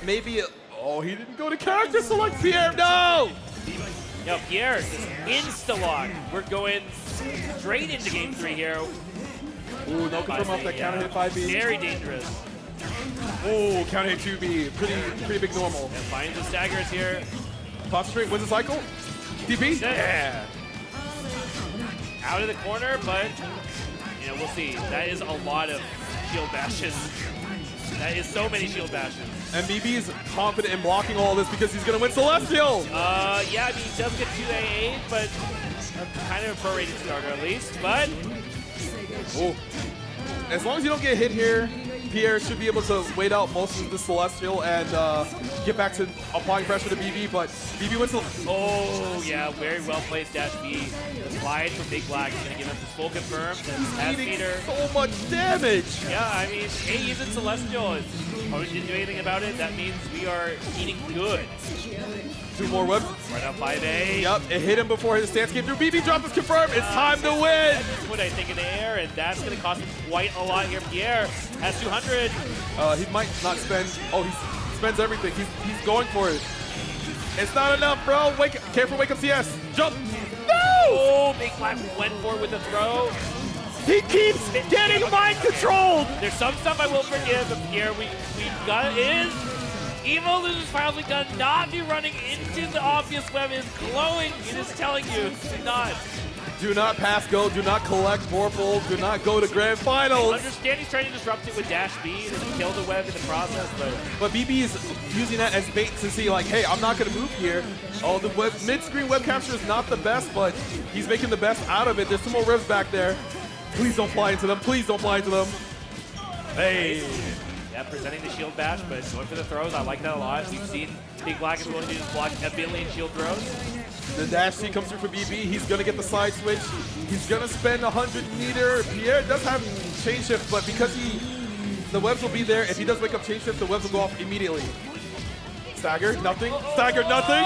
maybe, oh, he didn't go to character select. Pierre, no! Yo, Pierre, just insta-lock. We're going straight into game 3 here. Ooh, no confirm off that counter hit 5B. Very dangerous. Ooh, counter hit 2B. Pretty big normal. And finds the staggers here. Concentrate, wins the cycle. DP? Yeah. Out of the corner, but we'll see. That is a lot of shield bashes. That is so many shield bashes. And BB is confident in blocking all this because he's going to win Celestial. Yeah, I mean, he does get 2A8, but kind of a prorated starter at least. But ooh. As long as you don't get hit here, Pierre should be able to wait out most of the Celestial and get back to applying pressure to BB, but BB wins the... Oh, yeah, very well-placed dash B. The slide from Big Black is going to give us the full confirm. He's eating so much damage. Yeah, I mean, he's in Celestial. If opponent didn't do anything about it, that means we are eating good. 2 more webs. Right up 5A. Yep, it hit him before his stance came through. BB drop is confirmed. It's time to win. What I think in the air, and that's going to cost him quite a lot here. Pierre has 200. He might not spend. Oh, he spends everything. He's going for it. It's not enough, bro. Careful, wake up CS. Jump. No! Oh, Big Black went for it with the throw. He keeps getting mind controlled. There's some stuff I will forgive, but Pierre, we got it. Evil Losers Finals, we got not be running into the obvious web. Is glowing. It is telling you, do not. Do not pass go. Do not collect Vorpal. Do not go to grand finals. I understand he's trying to disrupt it with dash B and kill the web in the process, but BB is using that as bait to see, like, hey, I'm not going to move here. Oh, the mid-screen web capture is not the best, but he's making the best out of it. There's some more revs back there. Please don't fly into them. Please don't fly into them. Hey. Yeah, presenting the shield bash, but going for the throws. I like that a lot. We've seen Big Black is willing to just block a billion shield throws. The dash C comes through for BB. He's going to get the side switch. He's going to spend 100 meter. Pierre does have chain shift, but because the webs will be there, if he does wake up chain shift, the webs will go off immediately. Stagger, nothing. Stagger, nothing.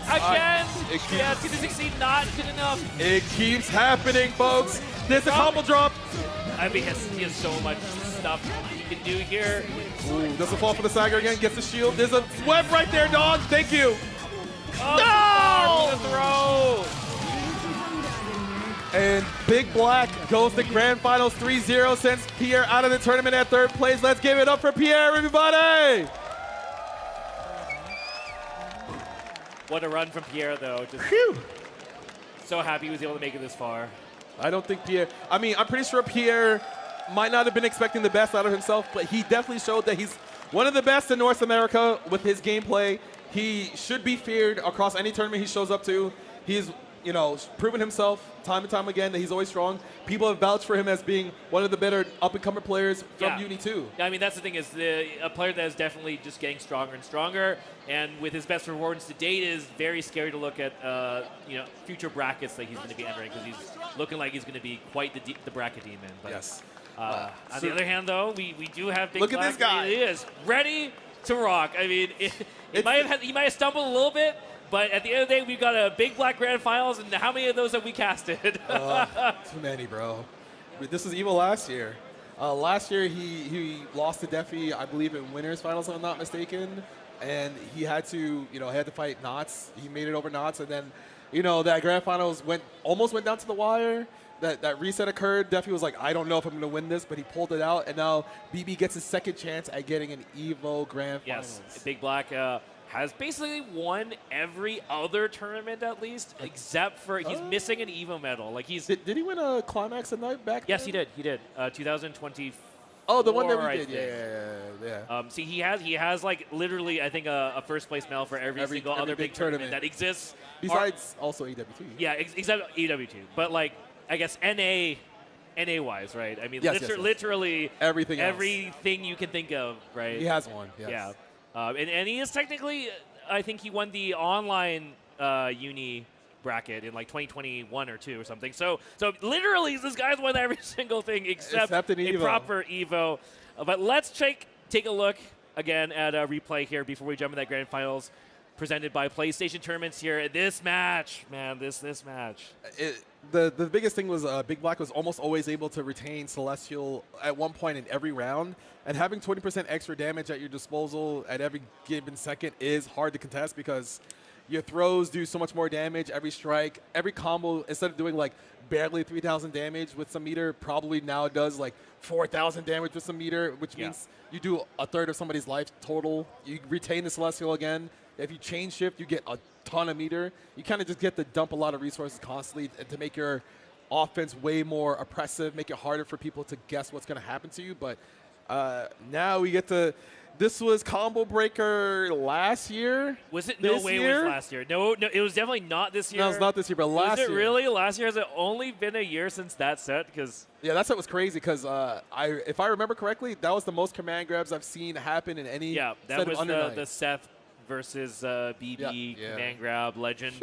Again. Yeah, it's going to succeed. Not good enough. It keeps happening, folks. There's a combo drop. I mean, he has so much stuff he can do here. Ooh, doesn't fall for the stagger again. Gets the shield. There's a web right there, dog. Thank you. Oh, no! The throw! And Big Black goes to Grand Finals 3-0, sends Pierre out of the tournament at 3rd place. Let's give it up for Pierre, everybody! What a run from Pierre, though. Just so happy he was able to make it this far. I don't think Pierre... I mean, I'm pretty sure Pierre might not have been expecting the best out of himself, but he definitely showed that he's one of the best in North America with his gameplay. He should be feared across any tournament he shows up to. He's, you know, proven himself time and time again that he's always strong. People have vouched for him as being one of the better up-and-coming players from UNI2. Yeah, I mean, that's the thing is a player that is definitely just getting stronger and stronger, and with his best performance to date is very scary to look at, you know, future brackets that he's going to be entering because he's looking like he's going to be quite the bracket demon. But, yes. On the other hand, though, we do have Big Look Black. at this guy. He is ready to rock. I mean, he might have stumbled a little bit, but at the end of the day, we've got a Big Black Grand Finals, and how many of those have we casted? Too many, bro. This was EVO last year. Last year, he lost to Defi, I believe, in winners finals, if I'm not mistaken, and he had to, you know, fight Knots. He made it over Knots, and then, you know, that Grand Finals almost went down to the wire. That reset occurred. Defi was like, I don't know if I'm going to win this, but he pulled it out, and now BB gets his second chance at getting an EVO Grand Finals. Yes, Big Black has basically won every other tournament at least, except for he's missing an EVO medal. Like did he win a Climax at night back? Yes, then? he did. 2024. Oh, the one that we did. Yeah. See, he has like literally, I think a first place medal for every single other big tournament that exists. Besides also AW2. Yeah, except AW2. But like, I guess NA wise, right? I mean, literally everything you can think of, right? He has one. Yes. Yeah. And he is technically, I think he won the online uni bracket in like 2021 or 2 or something. So literally, this guy's won every single thing except a proper EVO. But let's take a look again at a replay here before we jump into that grand finals presented by PlayStation Tournaments here. This match, man, this match. The biggest thing was Big Black was almost always able to retain Celestial at one point in every round, and having 20% extra damage at your disposal at every given second is hard to contest because your throws do so much more damage. Every strike, every combo, instead of doing like barely 3,000 damage with some meter, probably now does like 4,000 damage with some meter, which means you do a third of somebody's life total. You retain the Celestial again. If you change shift, you get a ton of meter. You kind of just get to dump a lot of resources constantly to make your offense way more oppressive, make it harder for people to guess what's going to happen to you. But now we get to. This was Combo Breaker last year. Was it? No way it was last year. No, it was definitely not this year. No, it's not this year, but last year. Was it really? Last year? Has it only been a year since that set? Because yeah, that set was crazy because if I remember correctly, that was the most command grabs I've seen happen in any set of that was Under the Seth versus BB command grab legend.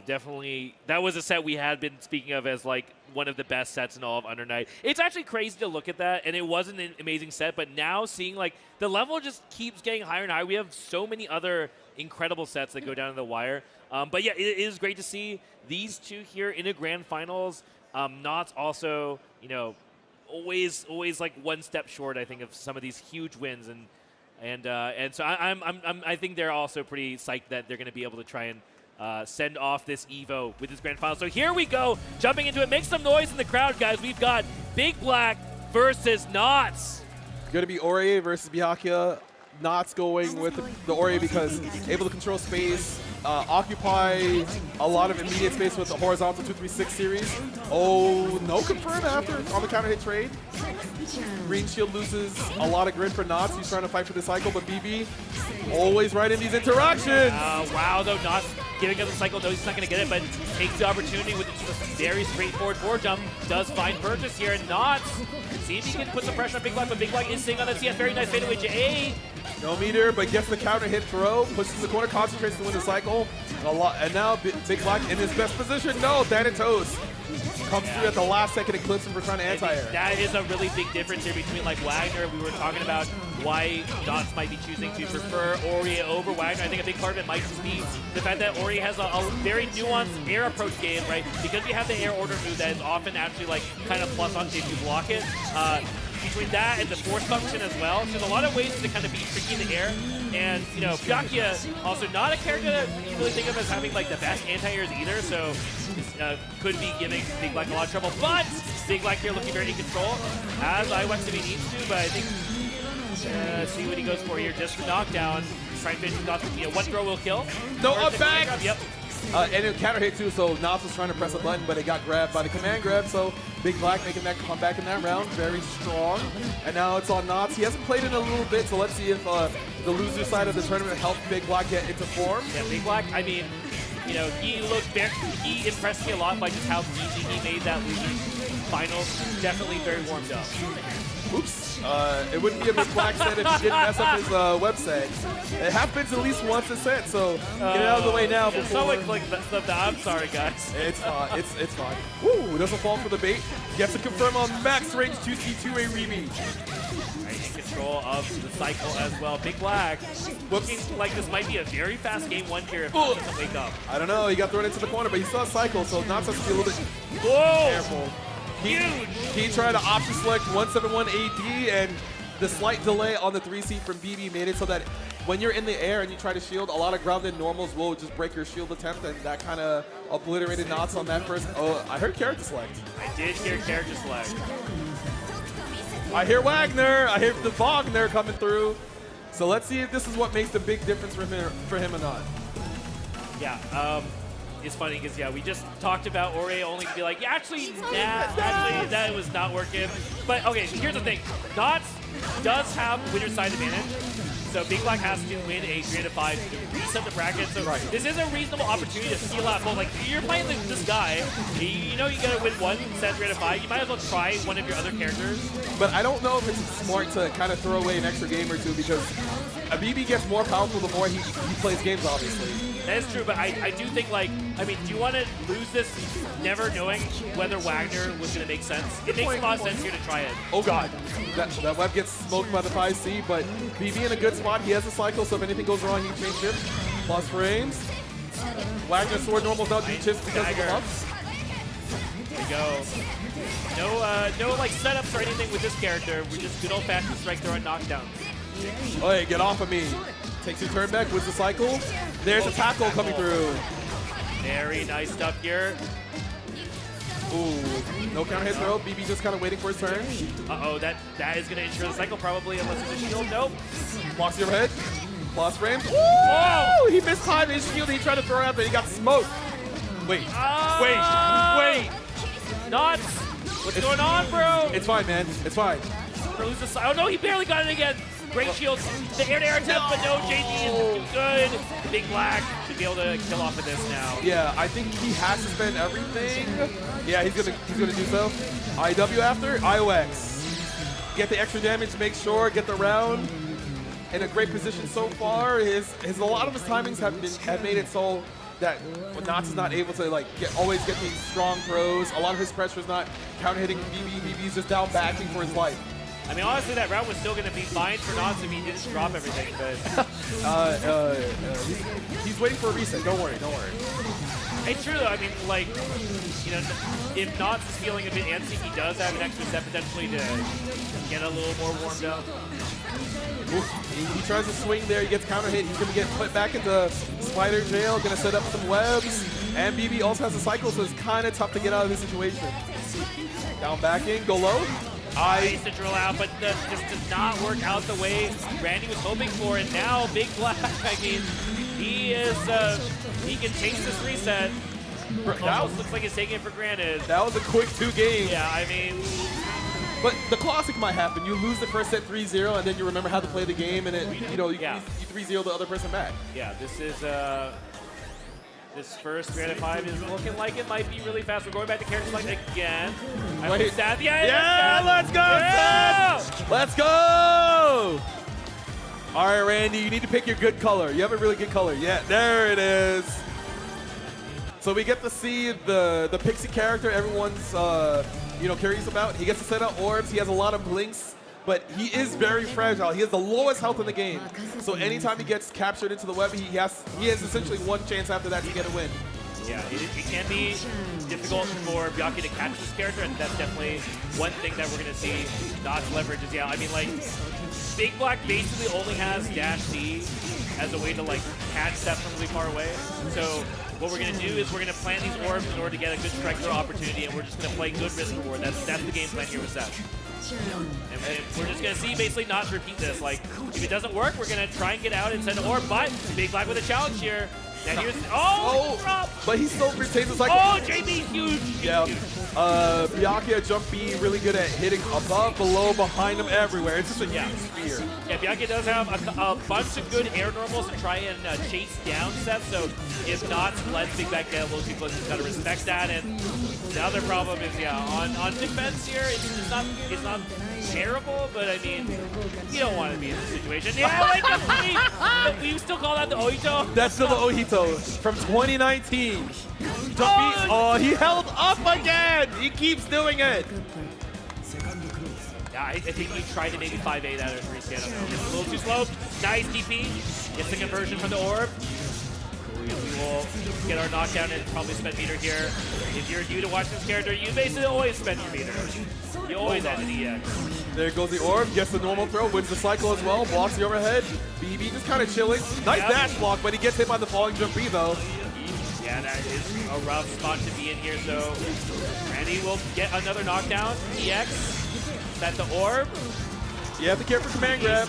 Definitely, that was a set we had been speaking of as like one of the best sets in all of Under Night. It's actually crazy to look at that, and it was an amazing set, but now seeing like the level just keeps getting higher and higher. We have so many other incredible sets that go down to the wire. But yeah, it is great to see these two here in a grand finals. Knott's also, you know, always like one step short, I think, of some of these huge wins, and so I think they're also pretty psyched that they're going to be able to try and send off this EVO with this grand final. So here we go, jumping into it. Make some noise in the crowd, guys. We've got Big Black versus Knots. Going to be R.E.V.O versus Byakuya. Knots going with the R.E.V.O because able to control space, occupy a lot of immediate space with the horizontal 236 series. Oh, no confirm after on the counter hit trade. Green Shield loses a lot of grid for Knots. He's trying to fight for the cycle, but BB always right in these interactions. Wow, though, Knots giving up the cycle, knows he's not going to get it, but takes the opportunity with a very straightforward forward jump. Does find purchase here, and Knots, see if he can put some pressure on Big Black, but Big Black is sitting on the CS. Very nice fadeaway J8. No meter, but gets the counter hit throw, pushes the corner, concentrates to win the cycle. And now Big Black in his best position. No, Thanatos comes through at the last second and clips him for trying to anti-air. That is a really big difference here between like Wagner. We were talking about why Knots might be choosing to prefer Ori over Wagner. I think a big part of it might just be the fact that Ori has a very nuanced air approach game, right? Because you have the air order move that is often actually like kind of plus on if you block it. Between that and the force function as well, so there's a lot of ways to kind of be tricky in the air. And, you know, Byakuya, also not a character that you really think of as having, like, the best anti-airs either, so could be giving Big Black a lot of trouble. But Big Black here looking very in control, as IWEX if he needs to, but I think, see what he goes for here, just for knockdown. Try and finish Knots with, you know, one throw will kill. No, up back! Yep. And it counter hit too, so Knots was trying to press a button, but it got grabbed by the command grab, so Big Black making that comeback in that round, very strong. And now it's on Knots. He hasn't played in a little bit, so let's see if the loser side of the tournament helped Big Black get into form. Yeah, Big Black, I mean, you know, he impressed me a lot by just how easy he made that losers finals. Definitely very warmed up. Oops. It wouldn't be a Big Black set if he didn't mess up his website. It happens at least once a set, so get it out of the way now. Before Someone clicked that. I'm sorry, guys. It's fine. It's fine. Woo! Doesn't fall for the bait. Gets to confirm on max range 2C2 R.E.V.O. Right, in control of the cycle as well. Big Black looking like this might be a very fast game one here if he doesn't wake up. I don't know. He got thrown into the corner, but he saw a cycle, so Knox has to be a little bit careful. He tried to option select 171 AD, and the slight delay on the 3C from BB made it so that when you're in the air and you try to shield, a lot of grounded normals will just break your shield attempt, and that kind of obliterated Knox on that first. Oh, I heard character select. I did hear character select. I hear Wagner. I hear the Wagner coming through. So let's see if this is what makes the big difference for him or not. Yeah. It's funny because, yeah, we just talked about Ore only to be like, yeah, actually, that was not working. But, okay, here's the thing. Knots does have winner's side advantage. So Big Black has to win a 3-5 to reset the bracket. So this is a reasonable opportunity to steal out both. Like, you're playing this guy. You know you got to win one set 3-5. You might as well try one of your other characters. But I don't know if it's smart to kind of throw away an extra game or two because BB gets more powerful the more he plays games, obviously. That is true, but I do think, like, I mean, do you want to lose this never knowing whether Wagner was going to make sense? It makes a lot of sense here to try it. Oh, God. That web gets smoked by the 5C, but BB in a good spot. He has a cycle, so if anything goes wrong, he can change chips. Plus frames. Wagner's sword normals don't do chips because of the buffs. There we go. No, like, setups or anything with this character. We're just good old-fashioned strike throw and knockdown. Oh, hey, get off of me. Takes your turn back, wins the cycle. There's a tackle coming through. Very nice stuff here. Ooh, no counter hit throw. BB just kind of waiting for his turn. Uh-oh, that is going to ensure the cycle probably, unless it's a shield. Nope. Blocks your head. Plus frames. Oh! He missed time his shield. He tried to throw it out there. He got smoked. Wait. Wait. Nuts. What's going on, bro? It's fine, man. It's fine. Oh, no, he barely got it again. Great shields. The air-to-air attempt, but no, JD is too good. Big Black should be able to kill off of this now. Yeah, I think he has to spend everything. Yeah, he's gonna do so. IW after IOX. Get the extra damage, make sure, get the round. In a great position so far. A lot of his timings have made it so that Knox is not able to always get these strong throws. A lot of his pressure is not counter hitting BB. BB's just down backing for his life. I mean, honestly, that round was still going to be fine for Knox if he didn't drop everything, but... he's waiting for a reset. Don't worry. It's true, though. I mean, like, you know, if Knox is feeling a bit antsy, he does have an extra set potentially to get a little more warmed up. He tries to swing there. He gets counter hit. He's going to get put back into spider jail. Going to set up some webs. And BB also has a cycle, so it's kind of tough to get out of this situation. Down backing. Go low. Nice to drill out, but just does not work out the way Randy was hoping for. And now Big Black, I mean, he can chase this reset. Almost looks like he's taking it for granted. That was a quick 2 games. Yeah, I mean... But the classic might happen. You lose the first set 3-0, and then you remember how to play the game, and you 3-0 the other person back. Yeah, this is... This first 3-5 is looking like it might be really fast. We're going back to character select again. Let's go, yeah! Let's go! All right, Randy, you need to pick your good color. You have a really good color. Yeah, there it is. So we get to see the Pixie character everyone's curious about. He gets to set up orbs. He has a lot of blinks. But he is very fragile. He has the lowest health in the game. So anytime he gets captured into the web, he has essentially one chance after that to get a win. Yeah, it can be difficult for Byakuya to catch this character, and that's definitely one thing that we're going to see Knox leverage is, I mean, like, Big Black basically only has Dash C as a way to, like, catch stuff from really far away. So what we're going to do is we're going to plant these orbs in order to get a good strike throw opportunity, and we're just going to play good risk reward. That's the game plan here with Seth. And we're just going to see basically not repeat this. Like, if it doesn't work, we're going to try and get out and send an orb, but Big Black with a challenge here. And here's, oh, drop! But he still retains the cycle. Oh, JB, huge! Yeah. Byakuya jump B, really good at hitting above, below, behind him, everywhere. It's just a huge sphere. Yeah, Byakuya does have a bunch of good air normals to try and chase down Seth, so if not, let's big back down, those people just gotta respect that. And the other problem is, yeah, on defense here, it's not terrible, but I mean, you don't want to be in this situation. Yeah, like a three, but you still call that the Ohito? That's still the Ohito from 2019. Oh, he held up again. He keeps doing it. Yeah, I think he tried to maybe 5-8 out of 3 scan. It's a little too slow. Nice DP. Gets the conversion from the orb. We will get our knockdown and probably spend meter here. If you're new to watch this character, you basically always spend your meter. You always end the EX. There goes the orb, gets the normal throw, wins the cycle as well, blocks the overhead. BB just kind of chilling. Nice dash block, but he gets hit by the falling jump B though. Yeah, that is a rough spot to be in here, so Randy will get another knockdown. EX, that's the orb. You have to care for command grab.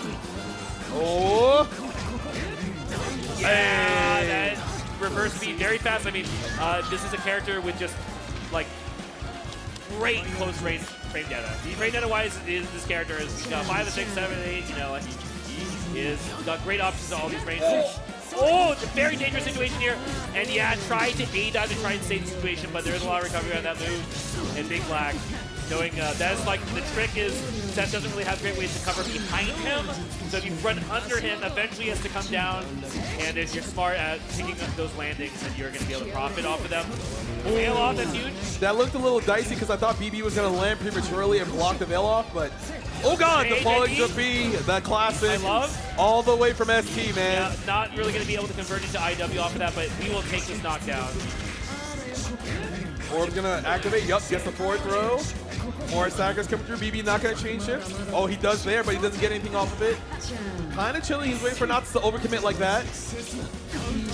Oh! Yeah, that reverse speed very fast. I mean, this is a character with just like great close range frame data. Frame data wise, this character is 5, 6, 7, 8. You know, like is got great options to all these ranges. Oh, it's a very dangerous situation here. And yeah, try to A dive to try and save the situation, but there's a lot of recovery on that move. And Big Black knowing that is like the trick is Seth doesn't really have great ways to cover behind him. So if you run under him, eventually he has to come down. And if you're smart at picking up those landings, then you're going to be able to profit off of them. Veil off, that's huge. That looked a little dicey because I thought BB was going to land prematurely and block the veil off, but oh god, the falling jump B, that classic. I love. All the way from ST, man. Yeah, not really going to be able to convert into IW off of that, but we will take this knockdown. Orb's gonna activate. Yup, gets the forward throw. More saggers coming through. BB not gonna chain shift. Oh, he does there, but he doesn't get anything off of it. Kind of chilling. He's waiting for Knots to overcommit like that.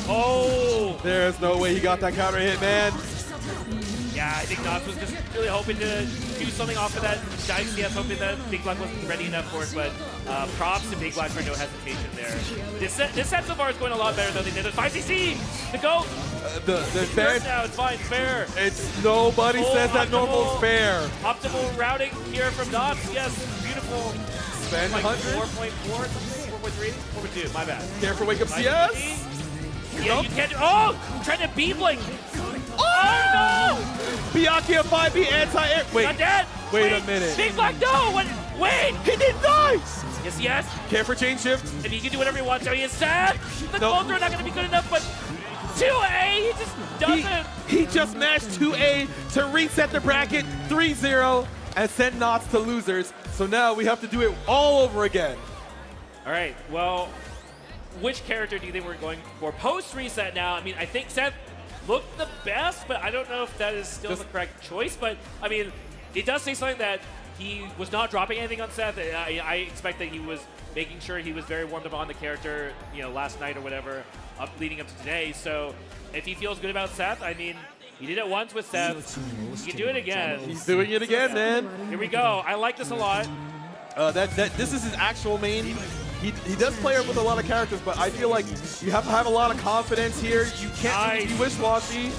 Oh! There's no way he got that counter hit, man. Yeah, I think Knots was just really hoping to do something off of that. CS hoping that Big Black wasn't ready enough for it, but props to Big Black for no hesitation there. This set so far is going a lot better though. They did it. 5cc! The GOAT! The fair now, it's fine, fair. It's nobody says that normal's fair. Optimal routing here from Knots. Yes, beautiful. Spend like 100. 4.4, 4.3, 4.2. My bad. Care for wake up CS. Yeah, you can't do. Oh, trying to beam blink. Oh no! Byakuya 5B anti-air. Wait. Not dead. Wait a minute. Big Black, no! What? Wait! He didn't die! Yes, yes. Care for chain shift. And he can do whatever he wants. So he is sad. The gold throw not going to be good enough, but 2A, he just doesn't. He just mashed 2A to reset the bracket 3-0 and send Knots to losers. So now we have to do it all over again. All right, well, which character do you think we're going for post-reset now? I mean, I think Seth looked the best, but I don't know if that is still the correct choice. But, I mean, it does say something that he was not dropping anything on Seth. I expect that he was making sure he was very warmed up on the character, you know, last night or whatever, leading up to today. So if he feels good about Seth, I mean, he did it once with Seth. He can do it again. He's doing it again, man. Here we go. I like this a lot. This is his actual main. He does play with a lot of characters, but I feel like you have to have a lot of confidence here. You can't be wishy-washy.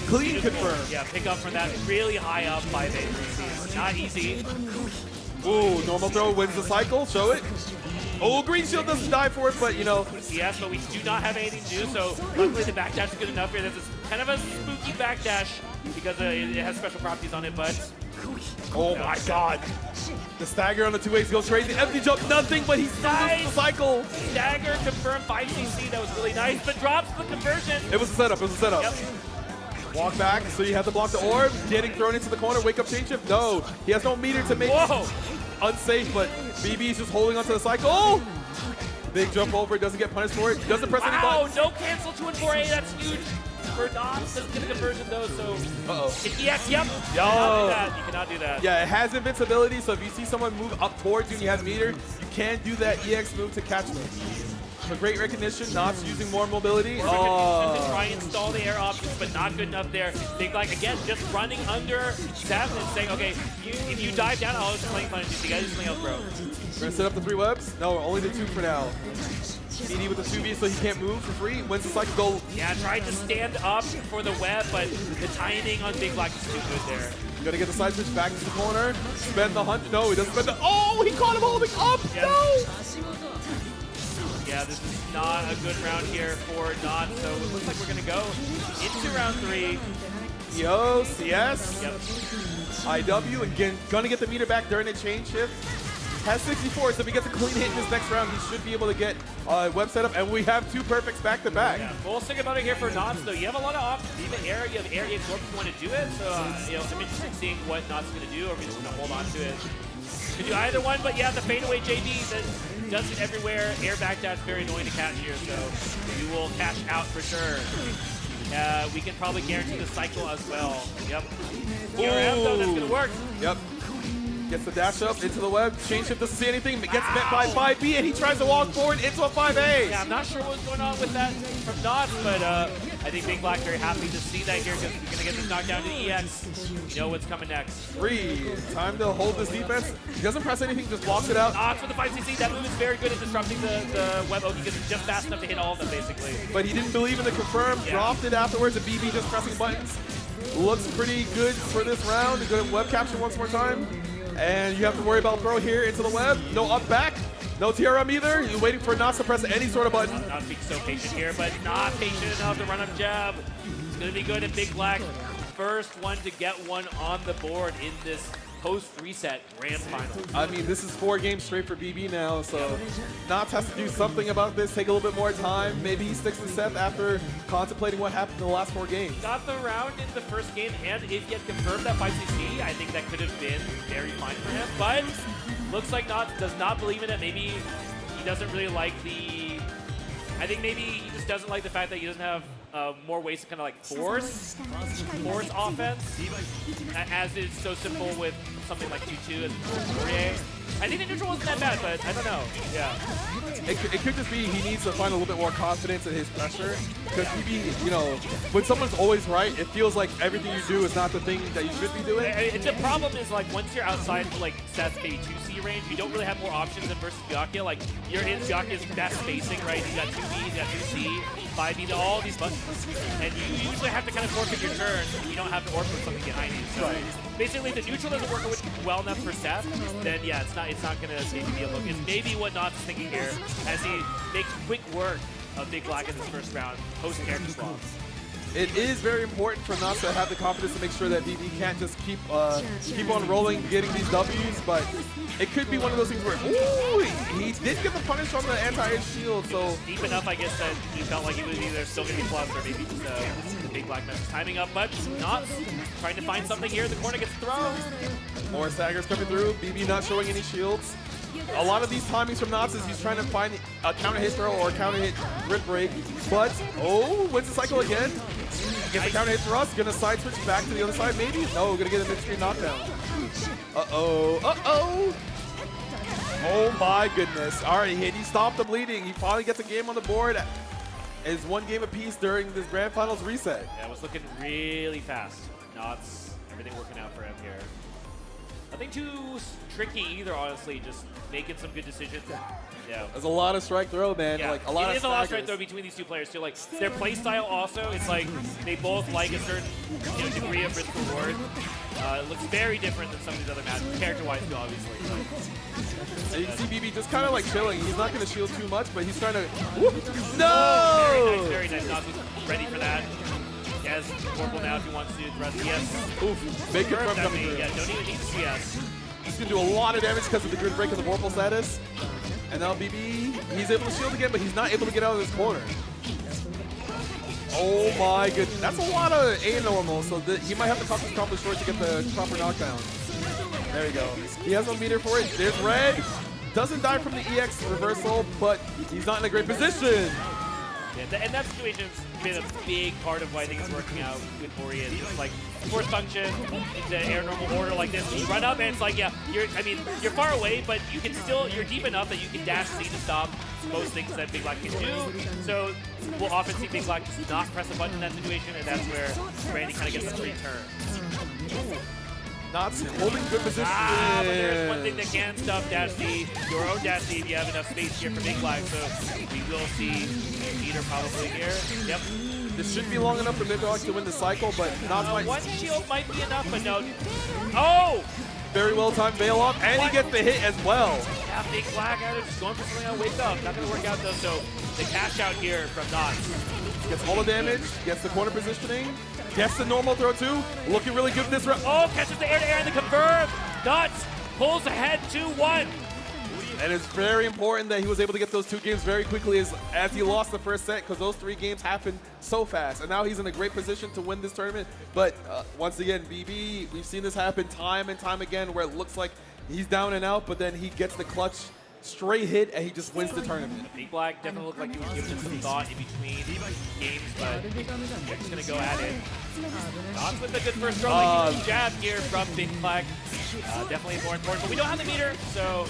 Clean confirm. Yeah, pick up from that really high up 5-8. Not easy. Ooh, normal throw wins the cycle. Show it. Oh, Green Shield doesn't die for it, but you know. Yes, but we do not have anything to do, so luckily the backdash is good enough here. This is kind of a spooky backdash because it has special properties on it, but. Oh my god. The stagger on the 2-8s goes crazy. Empty jump, nothing, but he still loses the cycle. Stagger confirmed 5cc. That was really nice, but drops the conversion. It was a setup. It was a setup. Yep. Walk back, so you have to block the orb. Getting thrown into the corner. Wake up chain shift. No, he has no meter to make it unsafe, but BB is just holding onto the cycle. Oh! Big jump over. Doesn't get punished for it. Doesn't press any buttons. No cancel 2 and 4A. That's huge. For Knots doesn't get a conversion though, so it's EX, yep. You cannot do that. You cannot do that. Yeah, it has invincibility, so if you see someone move up towards you and you have meter, you can't do that EX move to catch them. So great recognition, Knots using more mobility. To try and stall the air options, but not good enough there. Big Black, again, just running under Seth and saying, okay, if you dive down, I'll just playing punish you. You gotta do something else, bro. We're gonna set up the 3 webs? No, only the 2 for now. BD with the 2B so he can't move for free. Wins the cycle goal. Yeah, tried to stand up for the web, but the timing on Big Black is too good there. Gonna get the side switch back to the corner. Spend the 100. No, he doesn't spend the. Oh, he caught him holding up. Yeah. No. Yeah, this is not a good round here for Not. So it looks like we're gonna go into round 3. Yo, CS. Yep. IW again, gonna get the meter back during the chain shift. Has 64, so if he gets a clean hit in this next round, he should be able to get web setup, and we have 2 perfects back to back. Yeah, full stick about it here for Knots, though. You have a lot of options. Even air, you have air absorb if you want to do it. So, you know, I'm interested in seeing what Knots is going to do, or if he's just going to hold on to it. Could do either one, but yeah, the fadeaway JB that does it everywhere. Air backdash very annoying to catch here, so you will cash out for sure. We can probably guarantee the cycle as well. Yep. ERM, though, that's going to work. Yep. Gets the dash up into the web. Chain shift doesn't see anything. Gets met by 5B, and he tries to walk forward into a 5A. Yeah, I'm not sure what's going on with that from Knots, but I think Big Black very happy to see that here because he's going to get this knockdown to the EX. You know what's coming next. 3. Time to hold this defense. He doesn't press anything, just blocks it out. Knots with the 5cc. That move is very good at disrupting the web Oki because it's just fast enough to hit all of them, basically. But he didn't believe in the confirm. Yeah. Dropped it afterwards, and BB just pressing buttons. Looks pretty good for this round. Good web capture once more time. And you have to worry about throw here into the web. No up back. No TRM either. You're waiting for Knots to press any sort of button. Not being so patient here, but not patient enough to run up jab. It's going to be good at Big Black. First one to get one on the board in this post-reset grand final. I mean, this is 4 games straight for BB now, so Knots has to do something about this, take a little bit more time. Maybe he sticks to Seth after contemplating what happened in the last 4 games. Got the round in the first game, and if he had confirmed that 5cc, I think that could have been very fine for him, but looks like Knots does not believe in it. Maybe he doesn't really like the... I think maybe he just doesn't like the fact that he doesn't have more ways to kind of like force offense, as is so simple with something like 2-2 and Fourier. I think the neutral wasn't that bad, but I don't know. Yeah. It could just be he needs to find a little bit more confidence in his pressure. Because BB, you know, when someone's always right, it feels like everything you do is not the thing that you should be doing. The problem is, like, once you're outside, like, Seth's maybe 2C range, you don't really have more options than versus Byakuya. Like, you're in Byakuya's best spacing, right? You got 2B, you got 2C, 5B, all these buttons. And you usually have to kind of forfeit your turn if you don't have to orb with something behind you. So basically, the neutral doesn't work well enough for Seth, then yeah, it's not going to maybe be a look. It's maybe what Knots is thinking here as he makes quick work of Big Black in this first round, post-character swap. It is very important for Knots to have the confidence to make sure that BB can't just keep on rolling, getting these W's, but it could be one of those things where, ooh, he did get the punish on the anti-air shield, so... Deep enough, I guess, that he felt like he was either still going to be plus or maybe just the Big Black mess timing up, but Knots trying to find something here. The corner gets thrown. More staggers coming through. BB not showing any shields. A lot of these timings from Knots is he's trying to find a counter hit throw or a counter hit grid break, but, oh, wins the cycle again. Gets a counter hit for us, gonna side switch back to the other side, maybe? No, gonna get a mid-screen knockdown. Uh-oh, uh-oh! Oh my goodness. All right, he stopped the bleeding. He finally gets a game on the board. It's 1 game apiece during this grand finals reset. Yeah, it was looking really fast. Knots, everything working out for him here. Nothing too tricky either, honestly, just making some good decisions. Yeah. There's a lot of strike throw, man. Yeah. Like a lot it of is a lot of strike throw between these 2 players too. Like their play style also, it's like they both like a certain degree of risk reward. It looks very different than some of these other matches, character-wise too, obviously. And you can see BB just kind of like chilling. He's not going to shield too much, but he's trying to. Whoop. No! Oh, very nice. Knots was ready for that. He has Vorpal now if he wants to do the rest. Yes. Oof. Big confirm coming through. Yeah, don't even need to CS. He's going to do a lot of damage because of the grid break of the Vorpal status. And now BB, he's able to shield again, but he's not able to get out of this corner. Oh my goodness. That's a lot of A normal, so he might have to accomplish short to get the proper knockdown. There we go. He has no meter for it. There's Red. Doesn't die from the EX reversal, but he's not in a great position. Yeah, and that situation's been a big part of why I think it's working out with Fourier. It's just like force function into air normal order like this. You run up and it's like, yeah, you're far away, but you can still, you're deep enough that you can dash C to stop most things that Big Black can do. So we'll often see Big Black not press a button in that situation, and that's where Randy kind of gets a free turn. Knots holding good position. But there's one thing that can stuff Dash D, your own Dash D, if you have enough space here for Big Black. So we will see Peter probably here. Yep. This should be long enough for Big Black to win the cycle, but Knots might. One shield might be enough, but no. Oh! Very well timed veil off, and he gets the hit as well. Yeah, Big Black out just going for something on Wake Up. Not going to work out though, so the cash out here from Knots. Gets all the damage, gets the corner positioning, gets the normal throw too. Looking really good this round. Oh, catches the air-to-air and the confirm. Knots pulls ahead 2-1. And it's very important that he was able to get those 2 games very quickly as he lost the first set, because those 3 games happened so fast. And now he's in a great position to win this tournament. But once again, BB, we've seen this happen time and time again where it looks like he's down and out, but then he gets the clutch straight hit and he just wins the tournament. Big Black definitely looked like he was giving it some thought in between games, but they're just going to go at it. Knots with a good first throw, a huge jab here from Big Black. Definitely more important, but we don't have the meter, so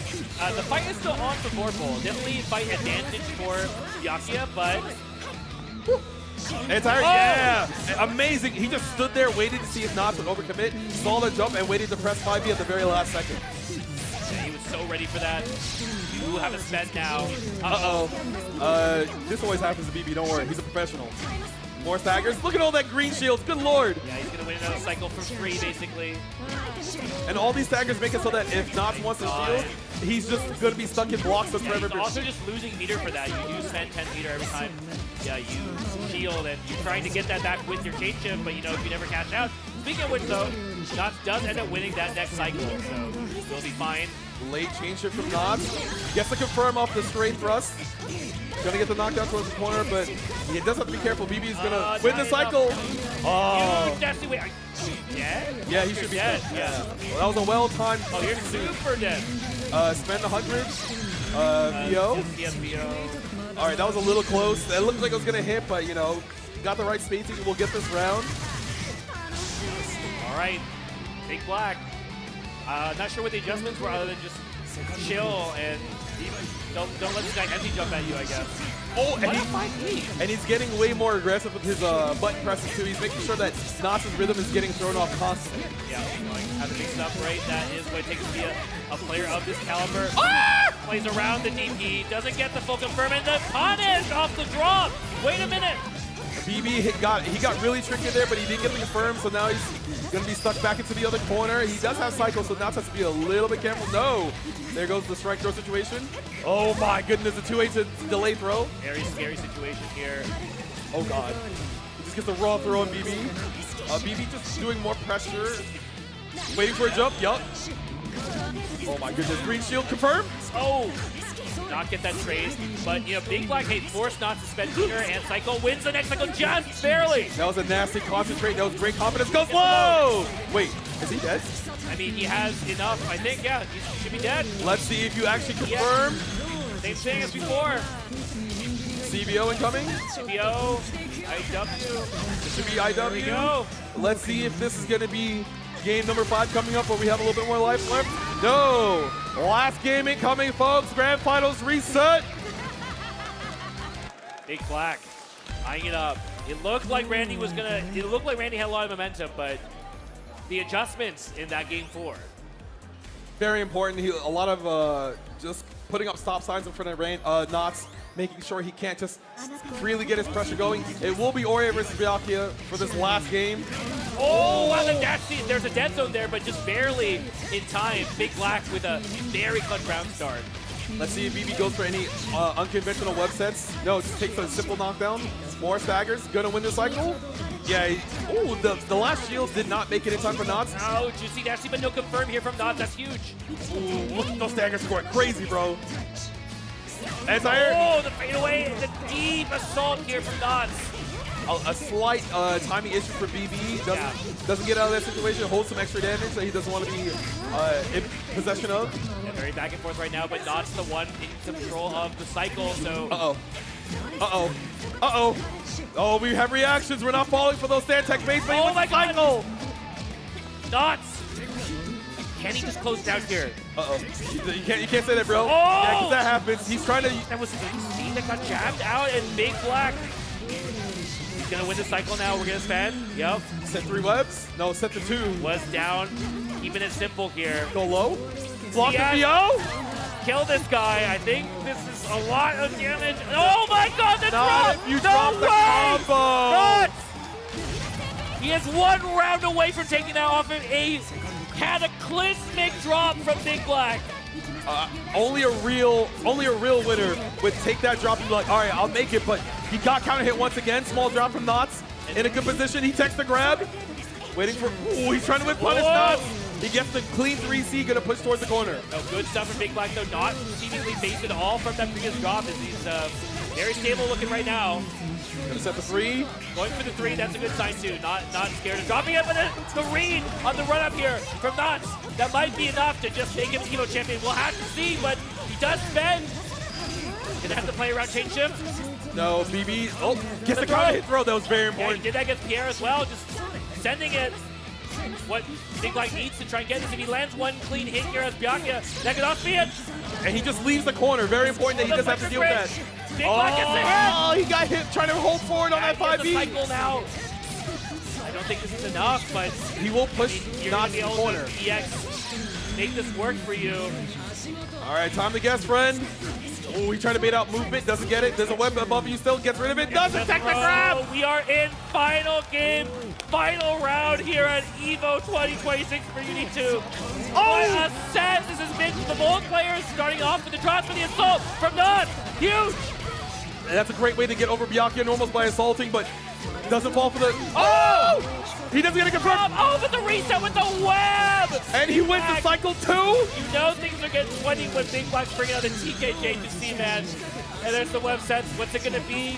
the fight is still on for Vorpal. Definitely fight advantage for Byakuya, but... Yeah! Amazing! He just stood there, waited to see if Knots would overcommit, saw the jump, and waited to press 5B at the very last second. Yeah, he was so ready for that. You have a spend now. This always happens to BB, don't worry. He's a professional. More staggers. Look at all that green shields. Good lord. Yeah, he's going to win another cycle for free, basically. And all these staggers make it so that if Knots wants to shield, he's just going to be stuck in blocks of forever. He's also just losing meter for that. You do spend 10 meter every time. Yeah, you shield, and you're trying to get that back with your change shift, but you know, if you never cash out. Speaking of which, though, Knots does end up winning that next cycle, so he'll be fine. Late change shift from Knots. Gets to confirm off the straight thrust. Gonna get the knockdown towards the corner, but he does have to be careful. BB is gonna win the cycle. Oh. Yeah, he should be dead. Yeah. Well, that was a well-timed. Oh, you're super dead. Spend 100. VO. VO. All right, that was a little close. It looked like it was gonna hit, but you know, got the right spacing. We'll get this round. All right, Big Black. Not sure what the adjustments were other than just chill and don't let this guy empty jump at you, I guess. Oh, and he's getting way more aggressive with his button presses too. He's making sure that Knots' rhythm is getting thrown off constantly. Yeah, have to mix it up right. That is what it takes to be a player of this caliber. Plays around the DP, doesn't get the full confirm, and the punish off the drop. Wait a minute. BB he got really tricky there, but he didn't get the confirm, so now he's going to be stuck back into the other corner. He does have cycle, so Knots has to be a little bit careful. No! There goes the strike throw situation. Oh my goodness, the 2-8 delay throw. Very scary situation here. Oh god. He just gets the raw throw on BB. BB just doing more pressure. Waiting for a jump, yup. Oh my goodness, green shield confirmed. Oh! Not get that trade, but you know, Big Black forced Knots to spend meter and cycle, wins the next cycle just barely. That was a nasty concentrate. That was great confidence. Goes low. Wait, is he dead? I mean, he has enough. I think, yeah, he should be dead. Let's see if you actually confirm. Yeah. Same thing as before. CBO incoming. CBO, IW. It should be IW. There we go. Let's see if this is going to be game number 5 coming up where we have a little bit more life left. No. Last game incoming, folks. Grand Finals reset. Big Black eyeing it up. It looked like Randy was gonna. It looked like Randy had a lot of momentum, but the adjustments in that game 4. Very important. A lot of just putting up stop signs in front of Knots, making sure he can't just freely get his pressure going. It will be R.E.V.O versus Byakuya for this last game. Oh, wow, the dash seat. There's a dead zone there, but just barely in time. Big Black with a very clutch round start. Let's see if BB goes for any unconventional web sets. No, just takes a simple knockdown. More staggers. Gonna win the cycle. Yeah. Oh, the last shields did not make it in time for Knots. Oh, juicy dash seat, but no confirm here from Knots. That's huge. Ooh, look at those staggers going crazy, bro. Oh, the fadeaway, the deep assault here from Knots. A slight timing issue for BB. Doesn't get out of that situation. Holds some extra damage that he doesn't want to be in possession of. Yeah, very back and forth right now, but Knots the one in control of the cycle. So. Oh, we have reactions. We're not falling for those stand tech baits, but oh my cycle. Knots. Can he just close down here? You can't say that, bro. Oh! Yeah, because that happens. He's trying to. That was C that got jabbed out, and Big Black. He's gonna win the cycle now. We're gonna spend. Yep. Set 3 webs? No, set the 2. Was down. keeping it simple here. Go low. Block the Yes. VO. Kill this guy. I think this is a lot of damage. Oh my god, the drop! You No dropped the way! combo. Nuts! He is 1 round away from taking that off of a cataclysmic drop from Big Black. Only a real winner would take that drop and be like, all right, I'll make it, but he got counter hit once again. Small drop from Knots. In a good position, he takes the grab. Waiting for, ooh, he's trying to whip punish Knots. He gets the clean 3C, gonna push towards the corner. No, good stuff from Big Black, though. Not seemingly phased at all from that previous drop, as he's very stable looking right now. Gonna set the 3. Going for the 3, that's a good sign too. Not scared of dropping it, but the read on the run up here from Knots. That might be enough to just make him EVO champion. We'll have to see, but he does spend. Gonna have to play around chain shift. No, BB. Oh, gets the counter hit throw. That was very important. Yeah, he did that against Pierre as well, just sending it. What Big Black needs to try and get is if he lands one clean hit here as Byakuya, that could also be it. And he just leaves the corner. Very important that he doesn't have to deal with that. Big Black gets the hit. Oh, he got hit trying to hold forward on that 5B. Cycle now. I don't think this is enough, but he will push Knots in the corner. EX, make this work for you. All right, time to guess, friend. Oh, he tried to bait out movement, doesn't get it. There's a weapon above you still, gets rid of it, doesn't take the grab! We are in final game, final round here at EVO 2026 for UNI2. What a set! This has been the bold players starting off with the drops for the assault from Knots. Huge! And that's a great way to get over Byakuya normals by assaulting, but doesn't fall for the... Oh! He doesn't get a confirm. Oh, but the reset with the web! And he wins the cycle 2? You know things are getting sweaty when Big Black's bringing out the TKJ2C match. And there's the web sets. What's it going to be?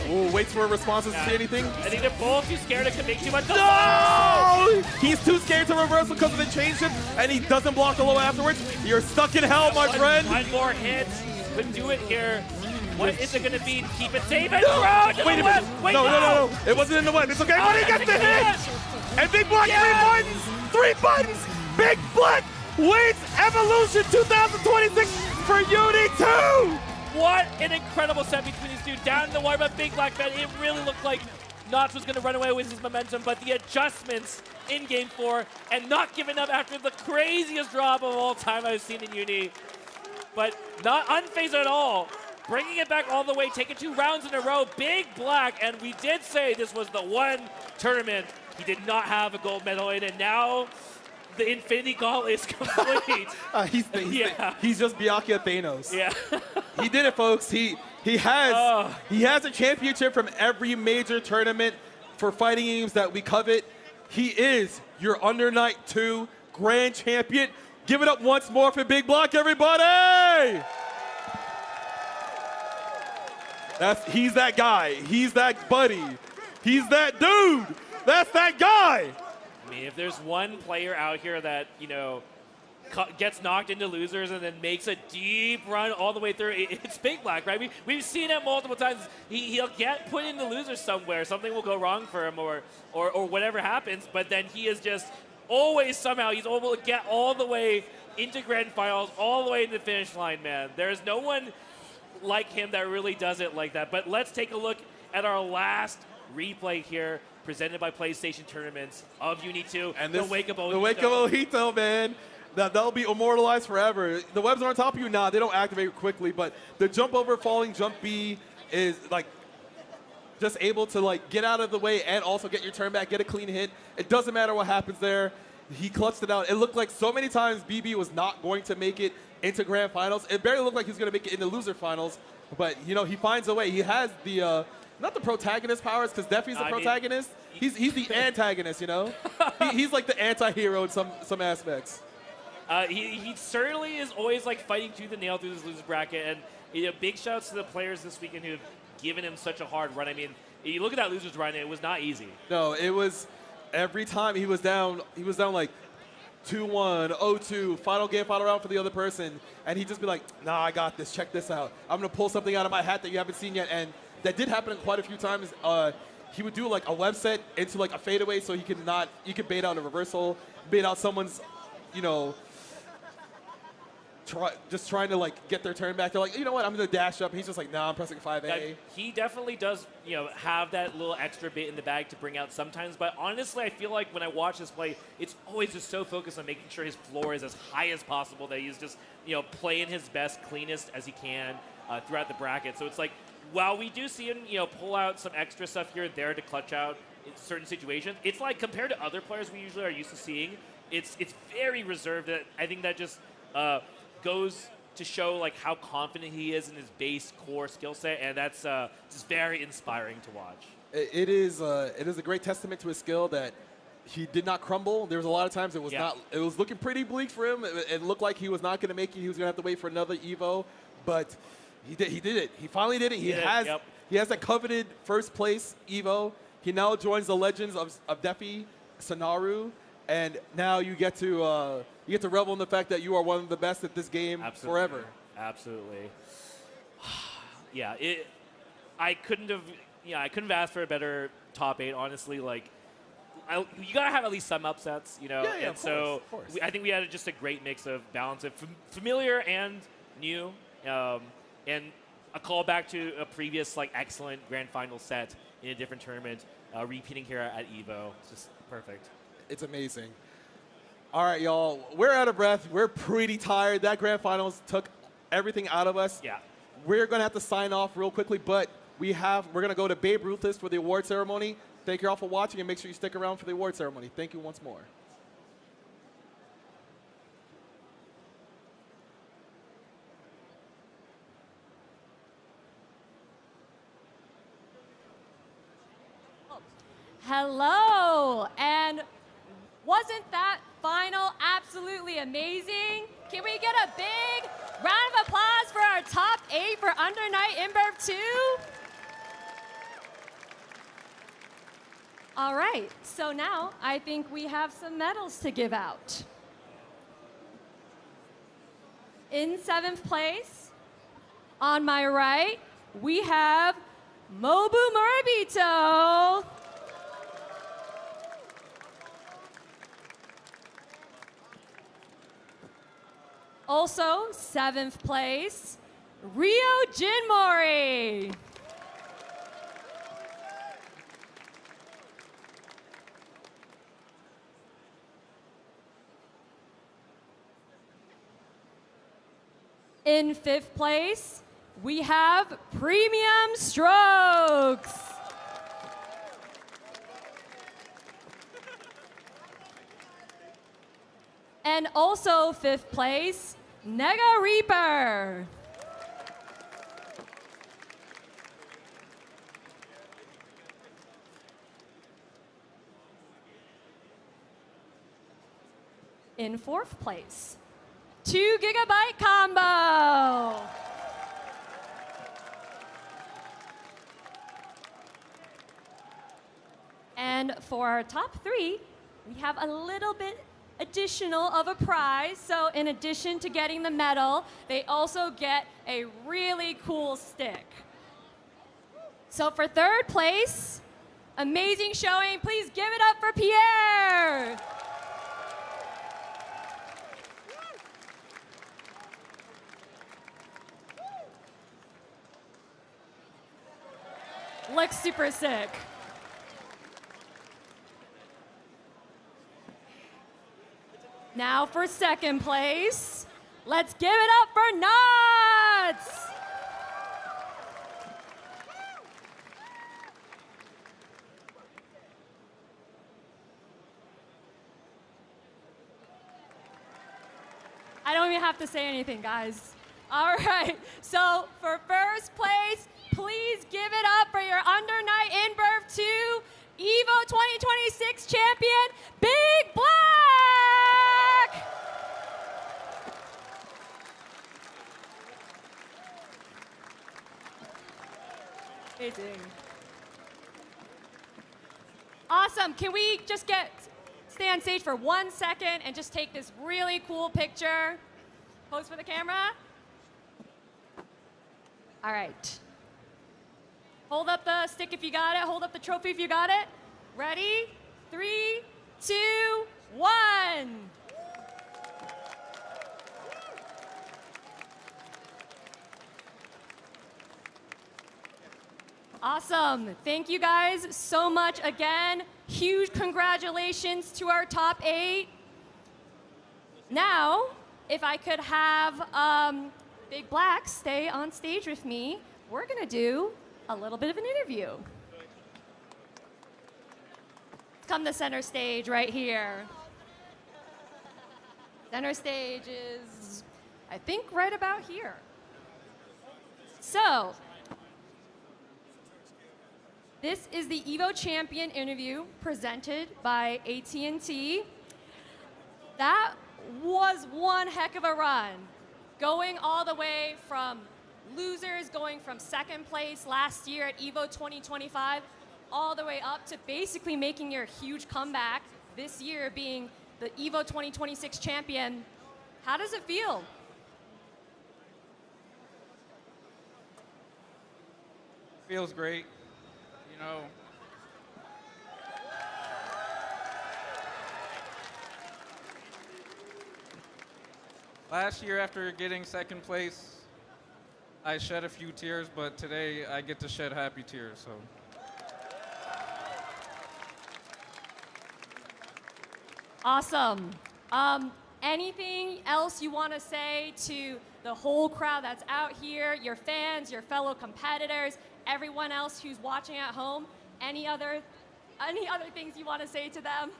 Oh, waits for a response to see anything. I think they're both too scared to commit too much. No! He's too scared to reversal because of the chain shift, and he doesn't block the low afterwards. You're stuck in hell, my friend. One more hit would do it here. What is it going to be? Keep it safe and throw to Wait the a web. minute. Wait, No. It wasn't in the web. It's okay. But he gets the hit. And Big Black, 3 buttons. Big Black wins Evolution 2026 for UNI2. What an incredible set between these two. Down in the wire, but Big Black, man, it really looked like Knots was going to run away with his momentum, but the adjustments in Game 4 and not giving up after the craziest drop of all time I've seen in Uni. But not unfazed at all. Bringing it back all the way, taking 2 rounds in a row. Big Black, and we did say this was the one tournament he did not have a gold medal in, and now the Infinity Gauntlet is complete. He's just Byakuya Thanos. Yeah. He did it, folks. He has a championship from every major tournament for fighting games that we covet. He is your Under Night 2 grand champion. Give it up once more for Big Black, everybody! He's that guy. He's that buddy. He's that dude. That's that guy. I mean, if there's one player out here that, you know, gets knocked into losers and then makes a deep run all the way through, it's Big Black, right? We've seen it multiple times. He'll get put into losers somewhere. Something will go wrong for him or whatever happens, but then he is just always somehow, he's able to get all the way into grand finals, all the way to the finish line, man. There's no one like him that really does it like that. But let's take a look at our last replay here, presented by PlayStation Tournaments of UNI2. And the Wake of Ojito. The Wake of Ojito, man. That'll be immortalized forever. The webs are on top of you now. They don't activate quickly, but the jump over falling jump B is like just able to like get out of the way and also get your turn back, get a clean hit. It doesn't matter what happens there. He clutched it out. It looked like so many times BB was not going to make it into grand finals. It barely looked like he was going to make it into loser finals, but you know, he finds a way. He has the not the protagonist powers, because Defi's the protagonist. He's the antagonist, you know. He's like the anti-hero in some aspects. He certainly is always like fighting tooth and nail through this loser bracket, and you know, big shouts to the players this weekend who have given him such a hard run. I mean, you look at that losers run, it was not easy. No, it was every time he was down like 2-1, 0-2, final game, final round for the other person, and he'd just be like, nah, I got this, check this out. I'm going to pull something out of my hat that you haven't seen yet, and that did happen quite a few times. He would do like a web set into like a fadeaway so you could bait out a reversal, bait out someone's, you know, just trying to like get their turn back. They're like, you know what, I'm gonna dash up. He's just like, nah, I'm pressing 5A. He definitely does, have that little extra bit in the bag to bring out sometimes. But honestly, I feel like when I watch this play, it's always just so focused on making sure his floor is as high as possible, that he's just, playing his best, cleanest as he can throughout the bracket. So it's like, while we do see him, pull out some extra stuff here and there to clutch out in certain situations, it's like compared to other players we usually are used to seeing, it's very reserved. That I think that just goes to show like how confident he is in his base core skill set, and that's just very inspiring to watch. It is a great testament to his skill that he did not crumble. There was a lot of times it was looking pretty bleak for him. It looked like he was not going to make it. He was going to have to wait for another EVO, but he did it. He finally did it. He has that coveted first place EVO. He now joins the legends of Defi, Sonaru, and now you get to revel in the fact that you are one of the best at this game forever. Absolutely. I couldn't have asked for a better top 8, honestly. Like, you gotta have at least some upsets, of so course. I think we had just a great mix of balance of familiar and new, and a callback to a previous like excellent grand final set in a different tournament, repeating here at EVO. It's just perfect. It's amazing. All right, y'all. We're out of breath. We're pretty tired. That grand finals took everything out of us. Yeah. We're going to have to sign off real quickly, but we're going to go to Babe Ruthless for the award ceremony. Thank you all for watching, and make sure you stick around for the award ceremony. Thank you once more. Hello, and wasn't that final absolutely amazing? Can we get a big round of applause for our top 8 for Under Night InBev 2? All right, so now I think we have some medals to give out. In 7th place, on my right, we have Mobu Moribito. Also, 7th place, Rio Jinmori. In 5th place, we have Premium Strokes. And also 5th place, Nega Reaper. In 4th place, 2 GB combo. And for our top 3, we have a little bit additional of a prize. So in addition to getting the medal, they also get a really cool stick. So for 3rd place, amazing showing. Please give it up for Pierre. Looks super sick. Now for 2nd place, let's give it up for Nuts! I don't even have to say anything, guys. All right, so for 1st place, please give it up for your Under Night InBev 2 EVO 2026 champion, Big Black! Amazing. Awesome. Can we just stay on stage for 1 second and just take this really cool picture? Pose for the camera. All right. Hold up the stick if you got it. Hold up the trophy if you got it. Ready? 3, 2, 1. Awesome. Thank you guys so much again. Huge congratulations to our top 8. Now, if I could have Big Black stay on stage with me, we're going to do a little bit of an interview. Come to center stage right here. Center stage is, I think, right about here. So, this is the EVO Champion interview presented by AT&T. That was one heck of a run. Going all the way from losers, going from second place last year at EVO 2025, all the way up to basically making your huge comeback this year, being the EVO 2026 champion. How does it feel? Feels great. You know, last year after getting second place, I shed a few tears, but today I get to shed happy tears, so. Awesome. Anything else you want to say to the whole crowd that's out here, your fans, your fellow competitors, everyone else who's watching at home? Any other things you want to say to them?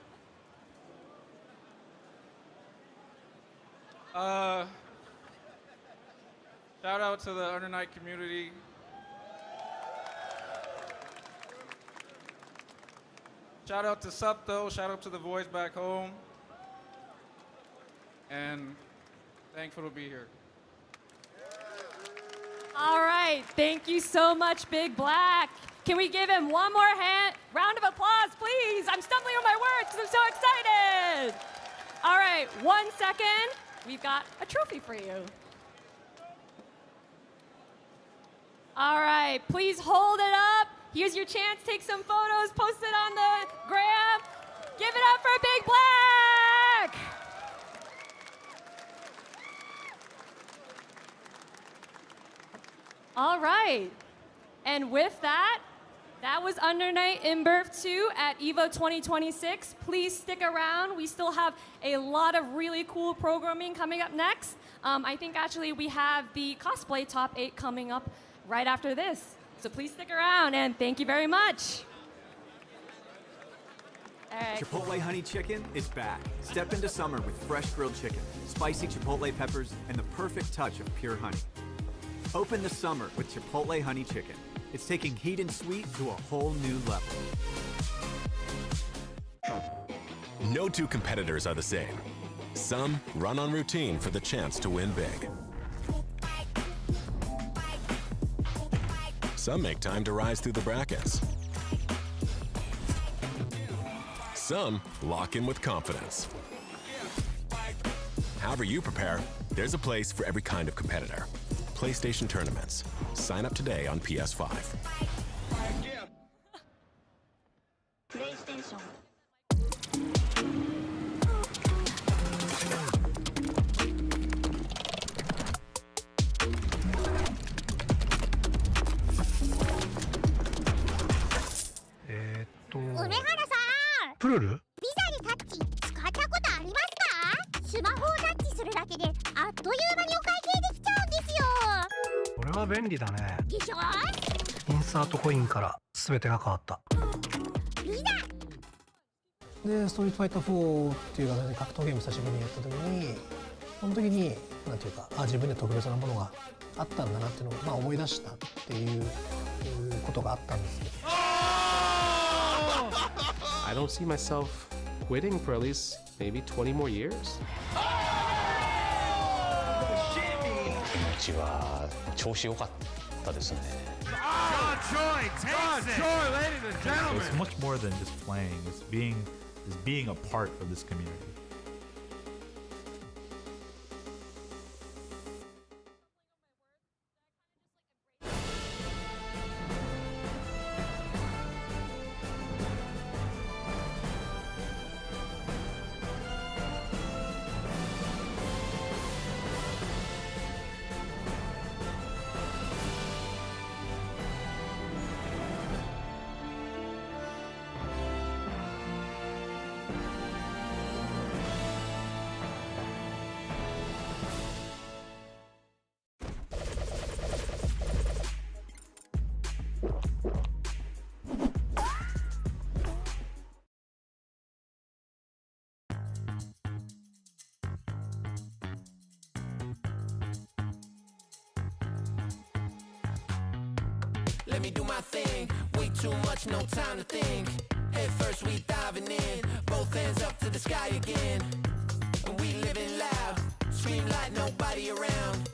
Shout out to the under-night community. Shout out to Supto, shout out to the boys back home. And thankful to be here. All right, thank you so much, Big Black. Can we give him one more round of applause, please? I'm stumbling on my words because I'm so excited. All right, 1 second. We've got a trophy for you. All right, please hold it up. Here's your chance. Take some photos, post it on the gram. Give it up for Big Black. All right, and with that, that was Under Night in Birth 2 at EVO 2026. Please stick around. We still have a lot of really cool programming coming up next. I think actually we have the Cosplay Top 8 coming up right after this. So please stick around, and thank you very much. All right. Chipotle Honey Chicken is back. Step into summer with fresh grilled chicken, spicy Chipotle peppers, and the perfect touch of pure honey. Open the summer with Chipotle Honey Chicken. It's taking heat and sweet to a whole new level. No two competitors are the same. Some run on routine for the chance to win big. Some make time to rise through the brackets. Some lock in with confidence. However you prepare, there's a place for every kind of competitor. PlayStation Tournaments. Sign up today on PS5. PlayStation.プルル？ビザでタッチ使ったことありますか？スマホをタッチするだけであっという間にお会計できちゃうんですよ。これは便利だね。でしょ？インサートコインから全てが変わった。ビザで、ストリートファイター4っていう形で格闘ゲーム久しぶりにやった時に、その時になんていうか、自分で特別なものがあったんだなっていうのを思い出したっていうことがあったんですよ。I don't see myself quitting for at least maybe 20 more years. うちは調子良かったですね。It's much more than just playing. It's being a part of this community. let me do my thing. Way too much, no time to think. Head first, we diving in. Both hands up to the sky again. And we living loud. Scream like nobody around.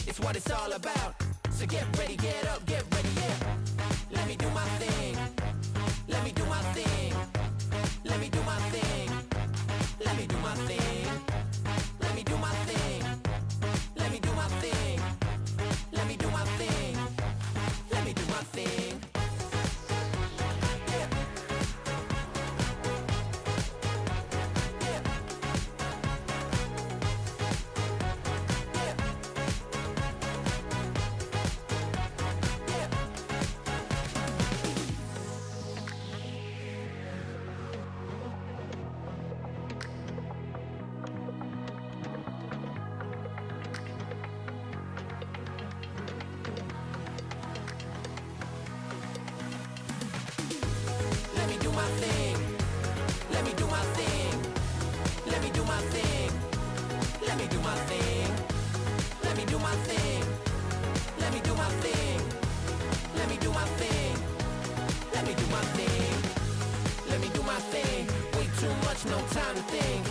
It's what it's all about. So get ready, get up, get ready, yeah. Let me do my thing. Let me do my thing. Let me do my thing. Let me do my thing. Let me do my thing. Let me do my thing. Let me do my thing. Let me do my thing. Let me do my thing. Let me do my thing. Let me do my thing. Let me do my thing. Let me do my thing. Let me do my thing. Let me do my thing. Let me do my thing. Let me do my thing. Way too much, no time to think.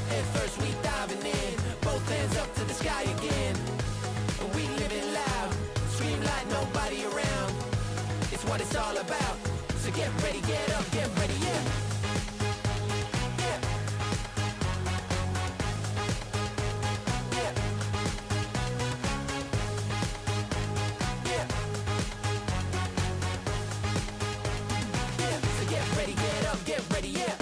Head first, we diving in. Both hands up to the sky again. And we living loud. Scream like nobody around. It's what it's all about. So get ready, get up, get ready, yeah. Yeah. Yeah. Yeah. Yeah. So get ready, get up, get ready, yeah.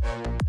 Bye.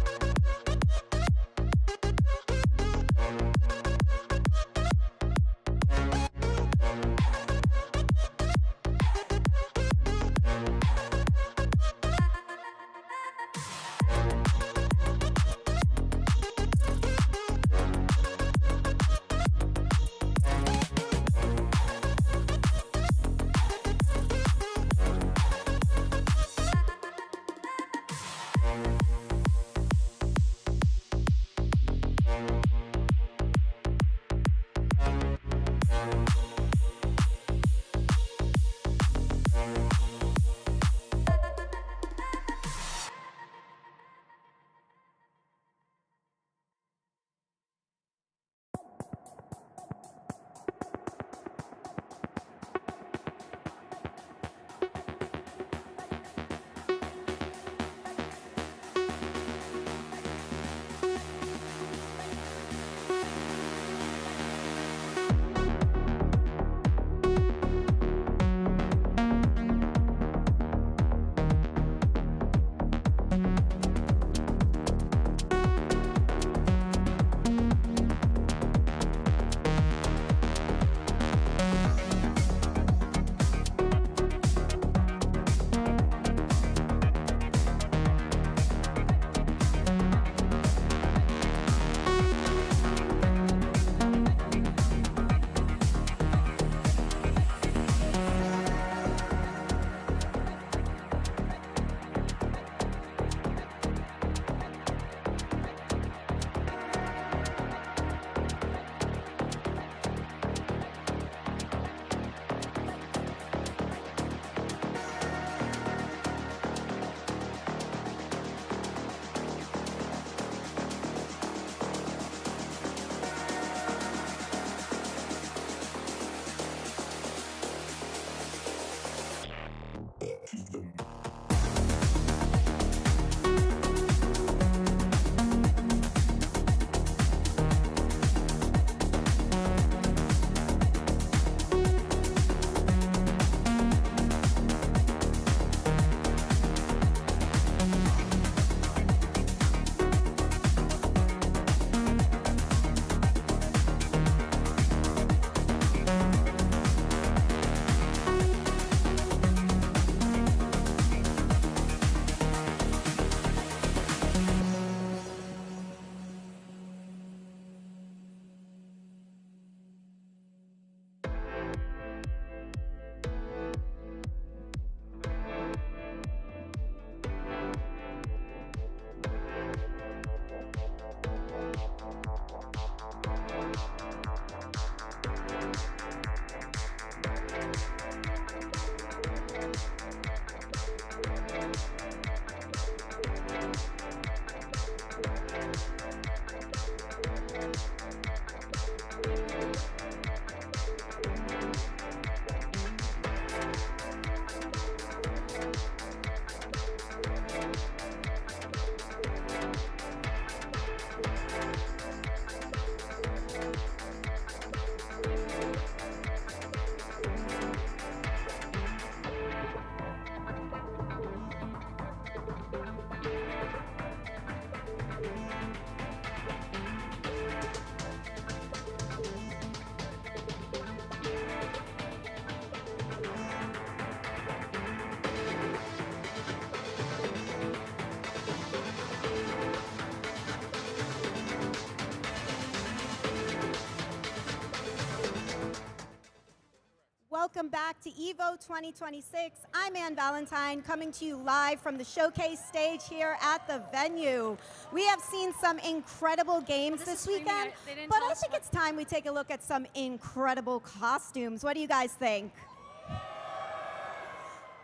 Welcome back to EVO 2026. I'm Ann Valentine, coming to you live from the showcase stage here at the venue. We have seen some incredible games this weekend, but I think it's time we take a look at some incredible costumes. What do you guys think?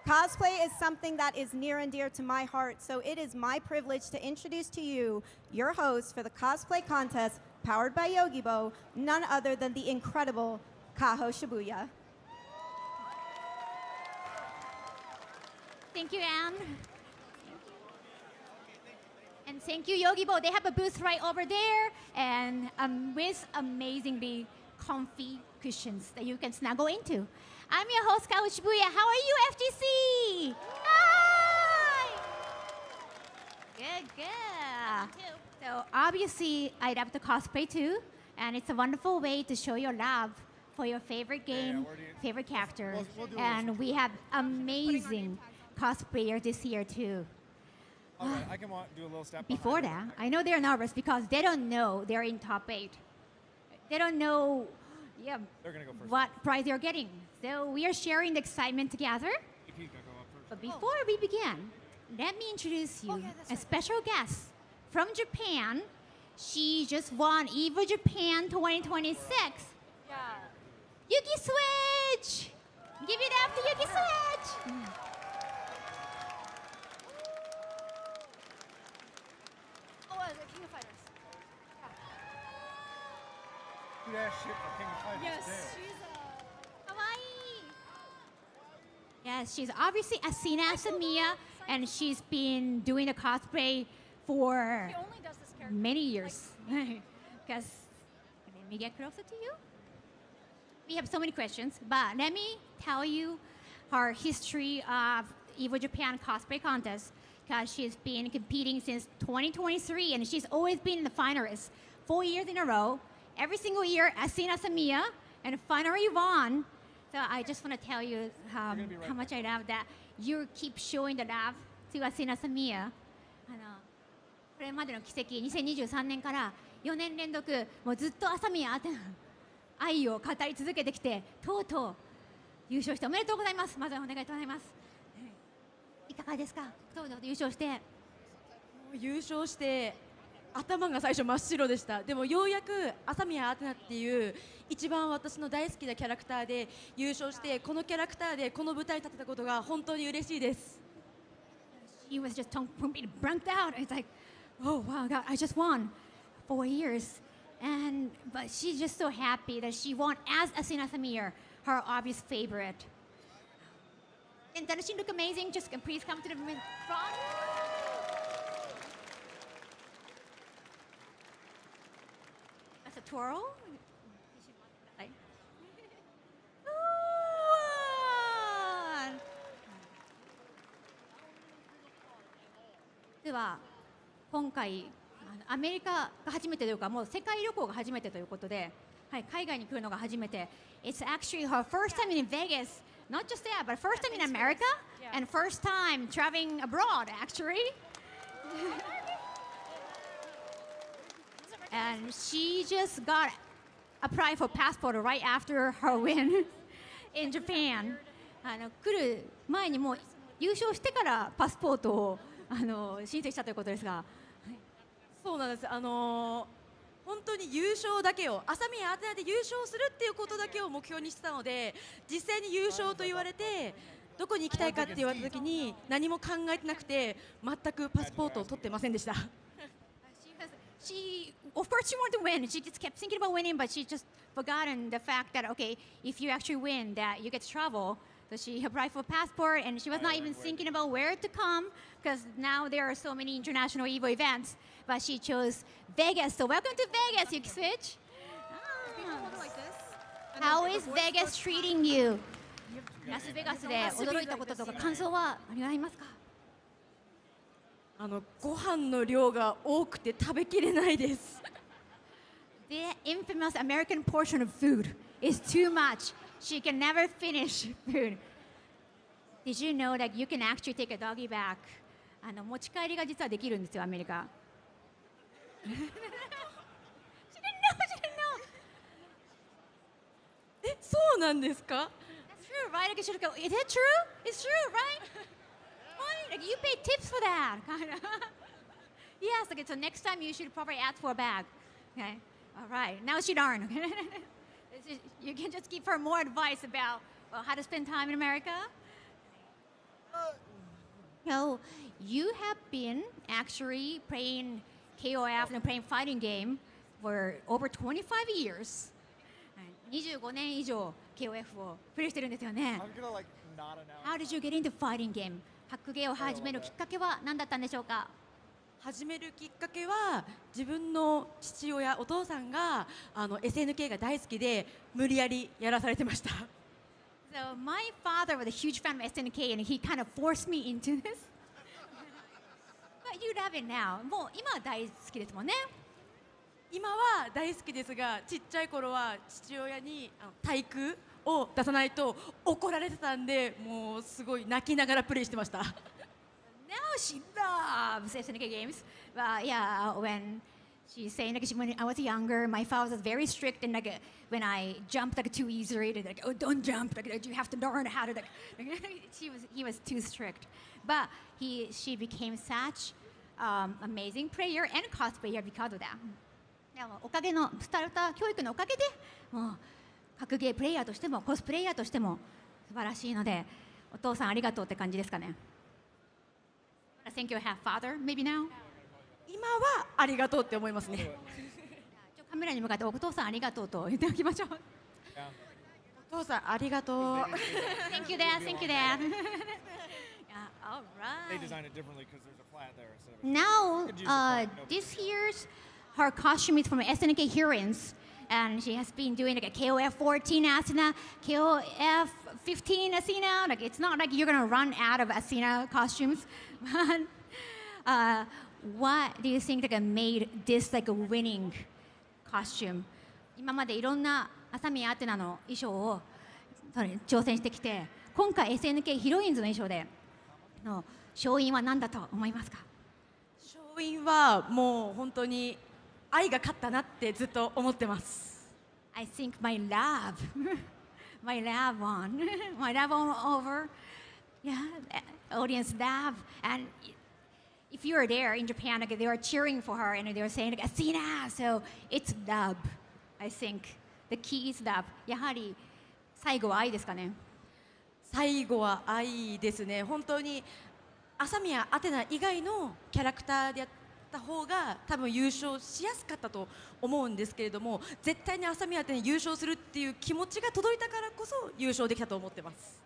Cosplay is something that is near and dear to my heart, so it is my privilege to introduce to you your host for the cosplay contest powered by Yogibo, none other than the incredible Kaho Shibuya. Thank you, Anne. And thank you, Yogibo. They have a booth right over there, and with amazingly comfy cushions that you can snuggle into. I'm your host, Kaho Shibuya. How are you, FGC? Hi! Good, good. So obviously, I love to cosplay too, and it's a wonderful way to show your love for your favorite game, favorite character. And we have amazing cosplayer this year too. All right, I can do a little step. Before that, I know they're nervous because they don't know they're in top 8. They don't know, They're gonna go first. what prize they're getting. So we are sharing the excitement together. But before we begin, let me introduce you a special guest from Japan. She just won EVO Japan 2026. Yeah. Yuki Switch! Give it up to Yuki Switch! The King of Fighters. Do that shit for King of Fighters. Yes, Damn. she's Kawaii! Yes, she's obviously Asina Samiya, and she's been doing the cosplay for She only does this character. many years. Because, let me get closer to you. We have so many questions, but let me tell you her history of EVO Japan cosplay contest, because she's been competing since 2023, and she's always been in the finalists 4 years in a row. Every single year, Asina Samiya, and finally won. So I just want to tell you how much I love that you keep showing the love to Asina Samiya. これまでの奇跡、2023年から4年連続、もうずっと朝宮アテナ愛を語り続けてきて、とうとう優勝しておめでとうございます。まずはお願いとうございます。いかがですか？とうとう優勝して。優勝して頭が最初真っ白でした。でもようやく朝宮アテナっていう一番私の大好きなキャラクターで優勝して、このキャラクターでこの舞台に立てたことが本当に嬉しいです。She was just completely burnt out. It's like, oh wow, God, I just won 4 years, but she's just so happy that she won as Asina Samir, her obvious favorite. And doesn't she look amazing? Just please come to the front. That's a twirl. Ooh. では今回アメリカが初めてというかもう世界旅行が初めてということで、はい、海外に来るのが初めて。It's actually her first time in Vegas. Not just that, but first time in America and first time traveling abroad, actually. And she just got applied for passport right after her win in Japan. 来る前にもう優勝してからパスポートを申請したということですが。そうなんです。本当に優勝だけを朝宮アテナで優勝するっていうことだけを目標にしてたので、実際に優勝と言われてどこに行きたいかって言われた時に何も考えてなくて全くパスポートを取ってませんでした。She, of course, she wanted to win. She just kept thinking about winning, but she just forgotten the fact that okay, if you actually win, that you get to travel. So she applied for a passport, and she was not even thinking about where to come because now there are so many international EVO events. But she chose Vegas. So welcome to Vegas, you switch. How is Vegas treating you? ラスベガスで驚いたこととか感想はありますか？ご飯の量が多くて食べきれないです。The infamous American portion of food is too much. She can never finish food. Did you know that you can actually take a doggy bag? 持ち帰りが実はできるんですよ、アメリカ。She didn't know. そうなんですか？ That's true, right? Like, should go. Is it true? It's true, right? Right? Like, you pay tips for that, kind of. Yes. Okay. So next time you should probably ask for a bag. Okay. All right. Now she learned. You can just give her more advice about how to spend time in America. No, you have been actually playing KOF and playing fighting game for over 25 years. 25年以上 KOF をプレイしてるんですよね。How did you get into fighting game? 格ゲーを始めるきっかけは何だったんでしょうか？始めるきっかけは自分の父親お父さんがSNK が大好きで無理やりやらされてました。So my father was a huge fan of SNK and he kind of forced me into this. But you love it now. もう今は大好きですもんね。今は大好きですが、ちっちゃい頃は父親に体育を出さないと怒られてたんで、もうすごい泣きながらプレイしてました。Now she loves SNK games. But yeah, when she's saying like when I was younger, my father was very strict and like when I jumped like too easily, like oh don't jump, like you have to learn how to like. He was too strict, but she became such amazing player and cosplayer because of that. おかげのスタルター教育のおかげでもう格ゲープレイヤーとしてもコスプレイヤーとしても素晴らしいのでお父さんありがとうって感じですかね。I think you have father maybe now. 今はありがとうって思いますね。カメラに向かってお父さんありがとうと言っておきましょう。お父さんありがとう。Thank you, Dad. Thank you, Dad. Yeah, all right. They designed it differently because there's a flat there instead of. Now, this year's her costume is from SNK Heroines, and she has been doing like a KOF 14 Asuna, KOF 15 Asuna. Like it's not like you're gonna run out of Asuna costumes. But what do you think like made this like a winning costume? 今までいろんな朝宮アテナの衣装を挑戦してきて、今回 SNK ヒロインズの衣装での勝因は何だと思いますか？勝因はもう本当に愛が勝ったなってずっと思ってます。I think my love won. My love won over. Yeah, audience love. And if you were there in Japan, like, they were cheering for her and they were saying, like, Athena! So it's love, I think. The key is love. やはり最後は愛ですかね。最後は愛ですね。本当に朝宮アテナ以外のキャラクターでやった方が多分優勝しやすかったと思うんですけれども、絶対に朝宮アテナ優勝するっていう気持ちが届いたからこそ優勝できたと思ってます。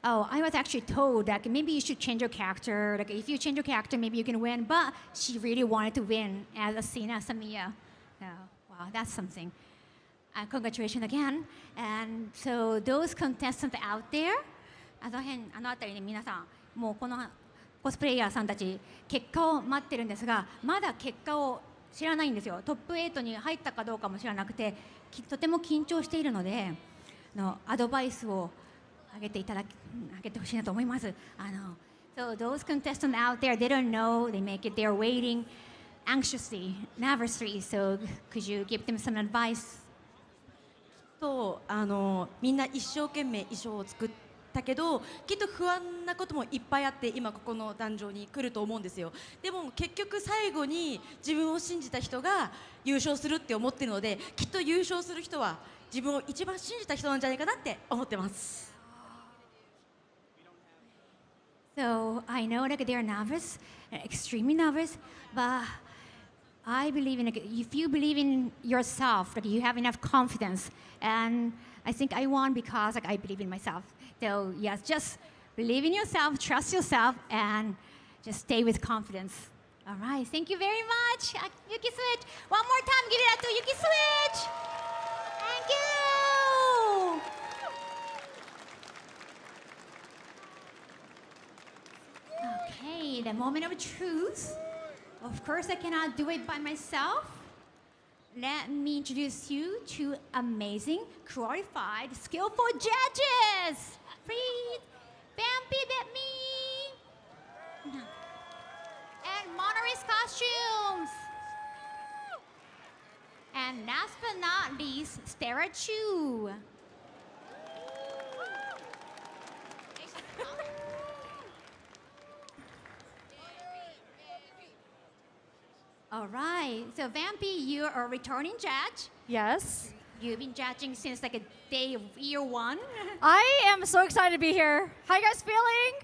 Oh, I was actually told that maybe you should change your character. Like if you change your character, maybe you can win. But she really wanted to win as Asina Samiya. So, wow, that's something. Congratulations again. And so those contestants out there, あの辺りに皆さん、もうこのコスプレイヤーさんたち結果を待ってるんですが、まだ結果を知らないんですよ。トップ8に入ったかどうかも知らなくて、とても緊張しているので、アドバイスをあげてほしいなと思います。So those contestants out there, they don't know, they make it, they're waiting anxiously, nervously. So could you give them some advice? とみんな一生懸命衣装を作ったけどきっと不安なこともいっぱいあって今ここの壇上に来ると思うんですよ。でも結局最後に自分を信じた人が優勝するって思ってるのできっと優勝する人は自分を一番信じた人なんじゃないかなって思ってます。So I know like they're nervous, extremely nervous, but I believe in if you believe in yourself, like you have enough confidence, and I think I won because like I believe in myself. So yes, just believe in yourself, trust yourself, and just stay with confidence. All right, thank you very much, Yuki Switch. One more time, give it up to Yuki Switch. Thank you. Okay, the moment of truth. Of course, I cannot do it by myself. Let me introduce you to amazing, qualified, skillful judges. Please, Vampy Bit Me. And Monterey's costumes. And last but not least, Stara Chu. All right. So, Vampy, you're a returning judge. Yes. You've been judging since like a day of year one. I am so excited to be here. How you guys feeling?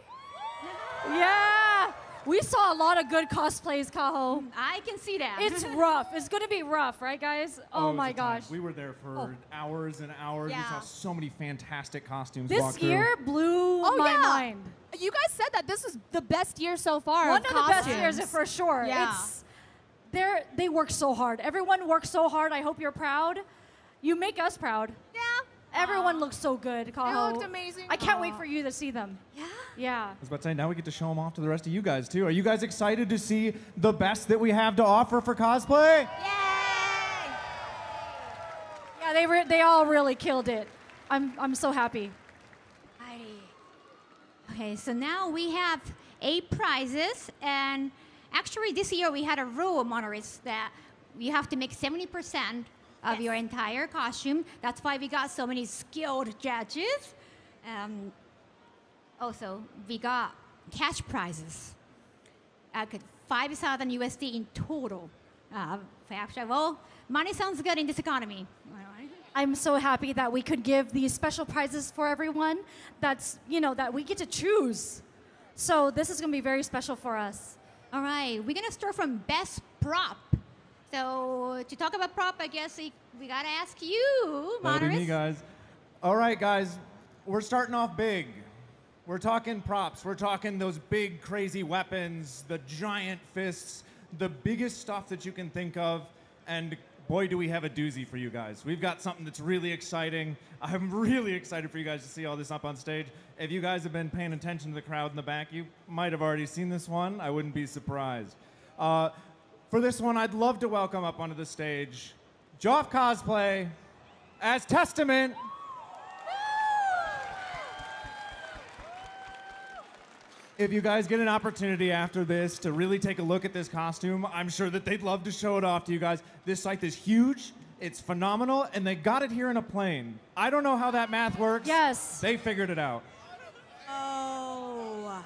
Yeah. We saw a lot of good cosplays, Kaho. I can see that. It's rough. It's going to be rough, right, guys? Oh my gosh. We were there for hours and hours. Yeah. We saw so many fantastic costumes. This year blew my mind. You guys said that this is the best year so far. One of the best years for sure. Yeah. They work so hard. Everyone works so hard. I hope you're proud. You make us proud. Yeah. Everyone looks so good, Kaho. They looked amazing. I can't wait for you to see them. Yeah. Yeah. I was about to say, now we get to show them off to the rest of you guys, too. Are you guys excited to see the best that we have to offer for cosplay? Yeah, they all really killed it. I'm so happy. Okay, so now we have 8 prizes, and actually this year we had a rule, Monoris, that you have to make 70% of your entire costume. That's why we got so many skilled judges. Also, we got cash prizes. 5,000 USD in total. Well, money sounds good in this economy. I'm so happy that we could give these special prizes for everyone. That's, that we get to choose. So this is going to be very special for us. All right, we're going to start from best prop. So to talk about prop, I guess we got to ask you, That'll be me, Monoris. guys. All right, guys. We're starting off big. We're talking props. We're talking those big, crazy weapons, the giant fists, the biggest stuff that you can think of. And boy, do we have a doozy for you guys. We've got something that's really exciting. I'm really excited for you guys to see all this up on stage. If you guys have been paying attention to the crowd in the back, you might have already seen this one. I wouldn't be surprised. For this one, I'd love to welcome up onto the stage Joff Cosplay as Testament. If you guys get an opportunity after this to really take a look at this costume, I'm sure that they'd love to show it off to you guys. This site is huge, it's phenomenal, and they got it here in a plane. I don't know how that math works. Yes. They figured it out. Oh.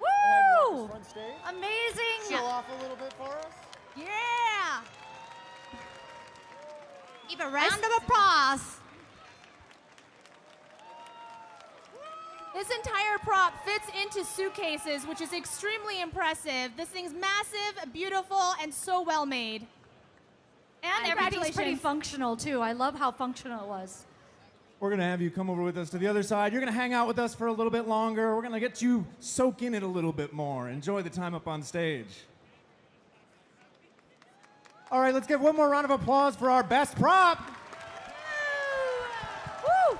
Woo! Amazing. Show off a little bit for us. Yeah. Give a round of applause. This entire prop fits into suitcases, which is extremely impressive. This thing's massive, beautiful, and so well made. And everything's pretty functional, too. I love how functional it was. We're going to have you come over with us to the other side. You're going to hang out with us for a little bit longer. We're going to get you soak in it a little bit more. Enjoy the time up on stage. All right, let's give one more round of applause for our best prop. Woo!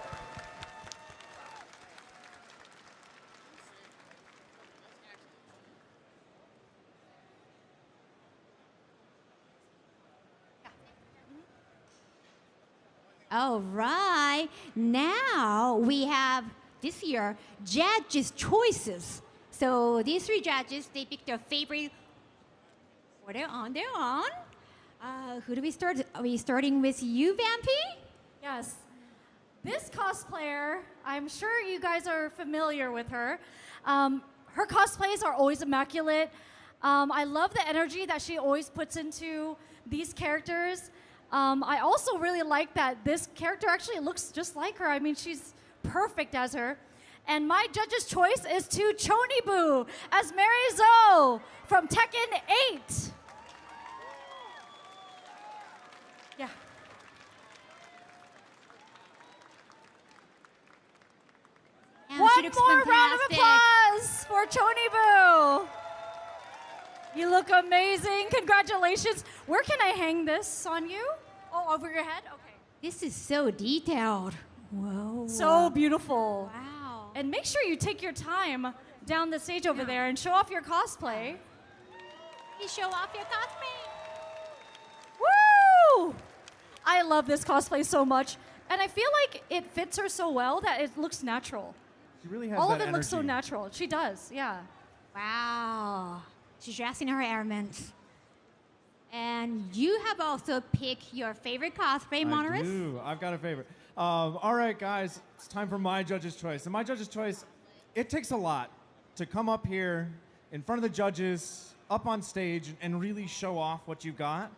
All right. Now we have this year judges' choices. So these three judges, they pick their favorite. What they're on? They're on. Who do we start? Are we starting with you, Vampy? Yes. This cosplayer, I'm sure you guys are familiar with her. Her cosplays are always immaculate. I love the energy that she always puts into these characters. I also really like that this character actually looks just like her. I mean, she's perfect as her. And my judge's choice is to Chonibu as Mary Zoe from Tekken 8. Yeah. And One more round of applause for Chonibu. You look amazing. Congratulations. Where can I hang this on you? Oh, over your head? Okay. This is so detailed. Whoa. So beautiful. Wow. And make sure you take your time down the stage over there and show off your cosplay. You show off your cosplay. Woo! I love this cosplay so much. And I feel like it fits her so well that it looks natural. She really has All that of it energy. looks so natural. She does, yeah. Wow. She's dressed in her element. And you have also picked your favorite cosplay, Monoris? I do. I've got a favorite. All right, guys. It's time for my judge's choice. And my judge's choice, it takes a lot to come up here in front of the judges, up on stage, and really show off what you got.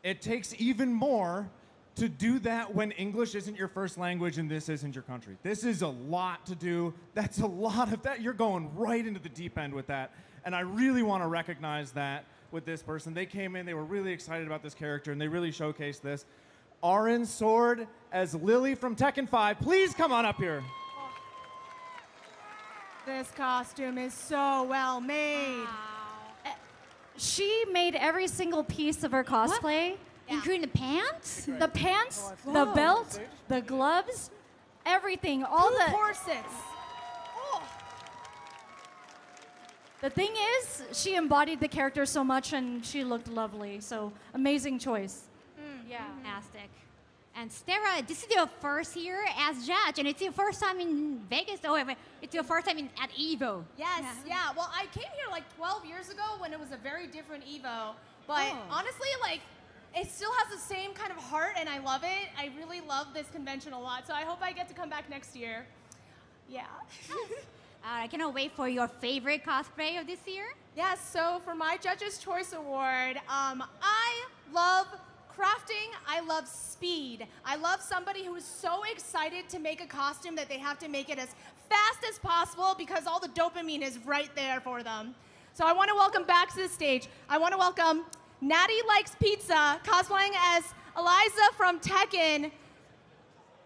It takes even more to do that when English isn't your first language and this isn't your country. This is a lot to do. That's a lot of that. You're going right into the deep end with that. And I really want to recognize that with this person. They came in, they were really excited about this character, and they really showcased this. Arin Sword as Lily from Tekken 5. Please come on up here. This costume is so well made. She made every single piece of her cosplay. Including the pants? The pants, Whoa. the belt, the gloves, everything. All Two the corsets. The thing is, she embodied the character so much and she looked lovely. So amazing choice. Yeah. Fantastic. And Sarah, this is your first year as judge, and it's your first time in Vegas. Oh, wait, it's your first time at EVO. Yes, yeah. Well, I came here like 12 years ago when it was a very different EVO. But honestly, like, it still has the same kind of heart, and I love it. I really love this convention a lot. So I hope I get to come back next year. Yeah. I cannot wait for your favorite cosplay of this year. Yes, so for my Judge's Choice Award, I love crafting, I love speed. I love somebody who is so excited to make a costume that they have to make it as fast as possible because all the dopamine is right there for them. So I want to welcome back to the stage, I want to welcome Natty Likes Pizza, cosplaying as Eliza from Tekken.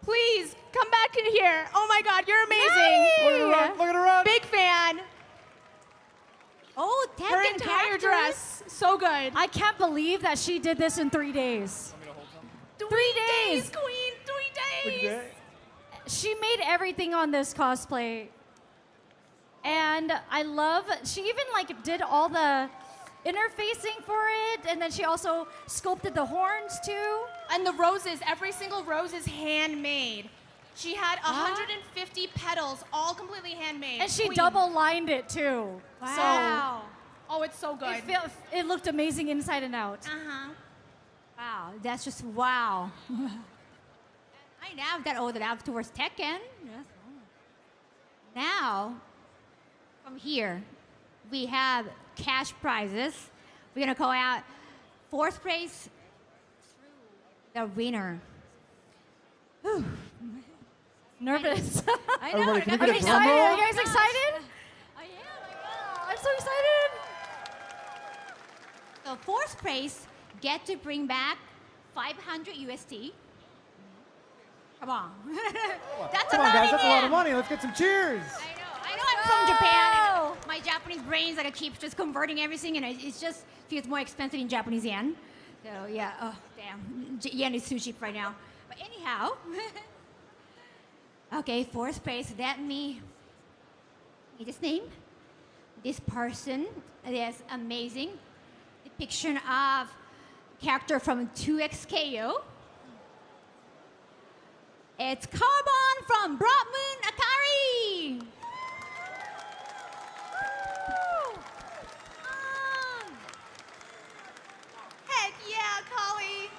Please, come back in here. Oh my God, you're amazing. Look at her run, look at her run. Big fan. Oh, Tekken Her entire dress, so good. I can't believe that she did this in 3 days. 3 days, Queen, 3 days. She made everything on this cosplay. And I love, she even like did all the interfacing for it, and then she also sculpted the horns too. And the roses, every single rose is handmade. She had 150 petals, all completely handmade. And she Queen. double lined it too. Wow. Oh, it's so good. It looked amazing inside and out. Wow, that's just wow. I love that all the love towards Tekken. Yes. Now, from here, we have cash prizes. We're gonna call out fourth place the winner. Whew. Nervous. I know. Everybody, can we Are get you a drum excited? roll? Are you guys excited? I I'm so excited. So fourth place get to bring back 500 USD. Come on. That's Come a on, lot guys, in that's a lot of yen. money. Let's get some cheers. I know I'm from Japan. And my Japanese brains like keep just converting everything, and it just feels more expensive in Japanese yen. So yeah, oh damn, yen is too cheap right now. But anyhow, okay, fourth place. Let me this name. This person is amazing. Depiction of character from 2XKO. It's Carbon from Broad Moon Akari. Heck yeah, Kali.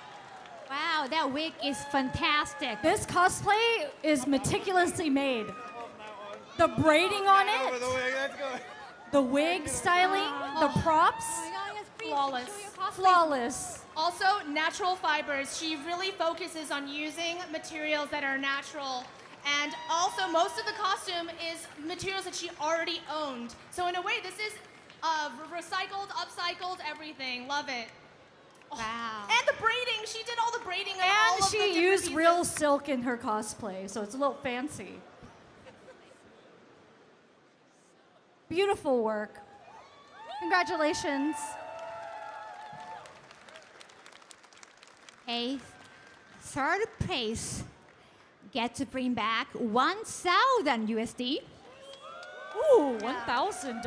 Wow, that wig is fantastic. This cosplay is meticulously made. The braiding on it, the wig styling, the props, Flawless. flawless. Also, natural fibers. She really focuses on using materials that are natural. And also, most of the costume is materials that she already owned. So in a way, this is recycled, upcycled, everything. Love it. Wow. And the braiding. She did all the braiding. On all And of the she different used pieces. real silk in her cosplay, so it's a little fancy. Beautiful work. Congratulations. A third place get to bring back 1,000 USD. Ooh, $1,000.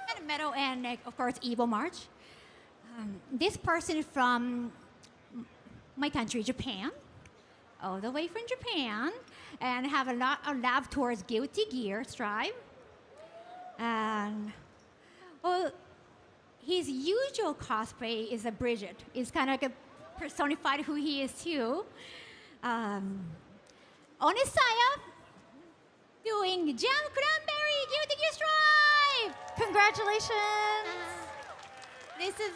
And a medal and, of course, EVO March. This person is from my country, Japan, all the way from Japan, and have a lot of love towards Guilty Gear Strive. And, well, his usual cosplay is a Bridget. It's kind of like a personified who he is too. Onisaya doing Jam Cranberry Guilty Gear Strive! Congratulations! This is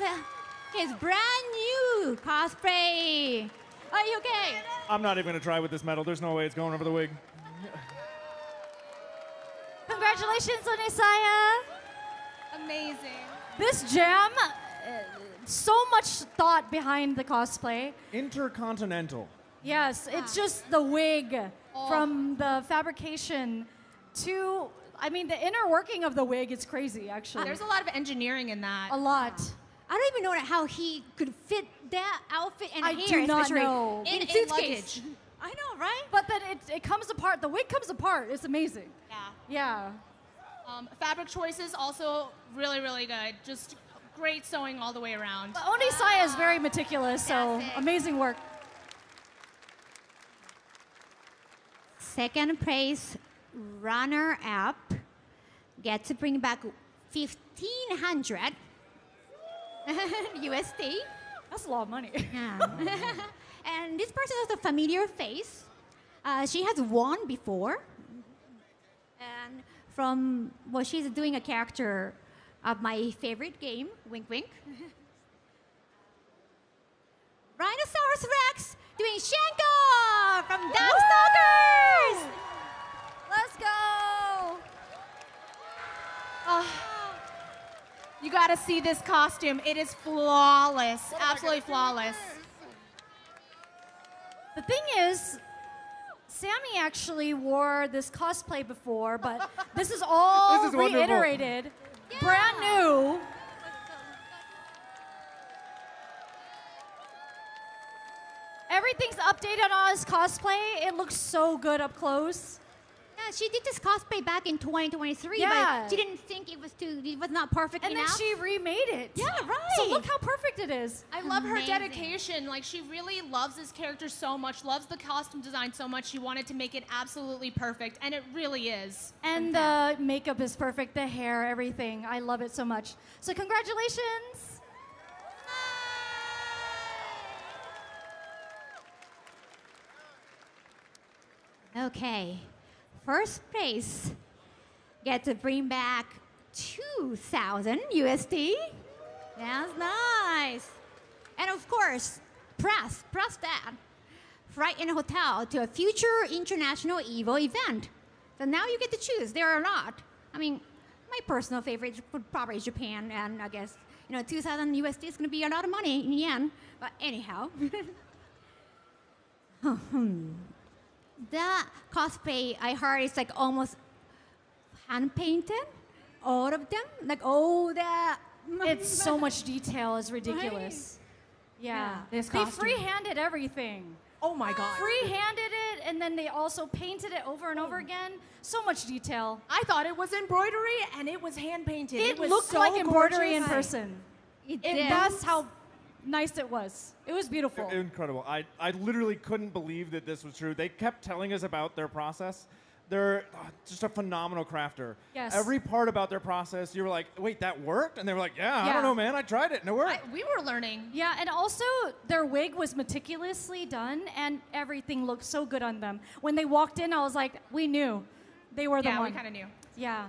his brand new cosplay. Are you okay? I'm not even going to try with this medal. There's no way it's going over the wig. Congratulations, Onisaya. Amazing. This jam, so much thought behind the cosplay. Intercontinental. Yes, it's just the wig from the fabrication to, I mean, the inner working of the wig is crazy, actually. There's a lot of engineering in that. A lot. I don't even know how he could fit that outfit and I hair, do not especially know. in In suitcase. luggage. I know, right? But then it comes apart. The wig comes apart. It's amazing. Yeah. Yeah. Fabric choices also really, really good. Just great sewing all the way around. But Onisaya is very meticulous, so amazing work. Second place runner-up get to bring back 1,500 USD. That's a lot of money. Yeah. And this person has a familiar face. She has won before. And from, well, she's doing a character of my favorite game, Wink Wink. Rhinoceros Rex doing Shanko from Darkstalkers! Let's go! You gotta see this costume. It is flawless. Absolutely flawless. The thing is, Sammy actually wore this cosplay before, but this is all This is wonderful. reiterated, brand new. Everything's updated on his cosplay. It looks so good up close. Yeah, she did this cosplay back in 2023, Yeah. but she didn't think it was not perfect And enough. then she remade it. Yeah, right. So look how perfect it is. I love her Amazing. dedication. Like, she really loves this character so much, loves the costume design so much. She wanted to make it absolutely perfect, and it really is. And the makeup is perfect, the hair, everything. I love it so much. So congratulations. Okay, first place get to bring back 2,000 USD. That's nice. And of course, press that. Flight and hotel to a future international EVO event. So now you get to choose. There are a lot. I mean, my personal favorite would probably Japan and I guess 2,000 USD is going to be a lot of money in yen. But anyhow. The cosplay I heard is like almost hand painted. All of them, like all the. It's so much detail. It's ridiculous. Yeah. They free-handed everything. Oh my god. Free-handed it, and then they also painted it over and over again. So much detail. I thought it was embroidery, and it was hand painted. It was looked so like embroidery in gorgeous. person. It That's how nice it was. It was beautiful. Incredible. I literally couldn't believe that this was true. They kept telling us about their process. They're just a phenomenal crafter. Yes. Every part about their process, you were like, wait, that worked? And they were like, yeah, I don't know, man. I tried it and it worked. We were learning. Yeah, and also their wig was meticulously done, and everything looked so good on them. When they walked in, I was like, we knew. They were the one. Yeah, we kind of knew. Yeah,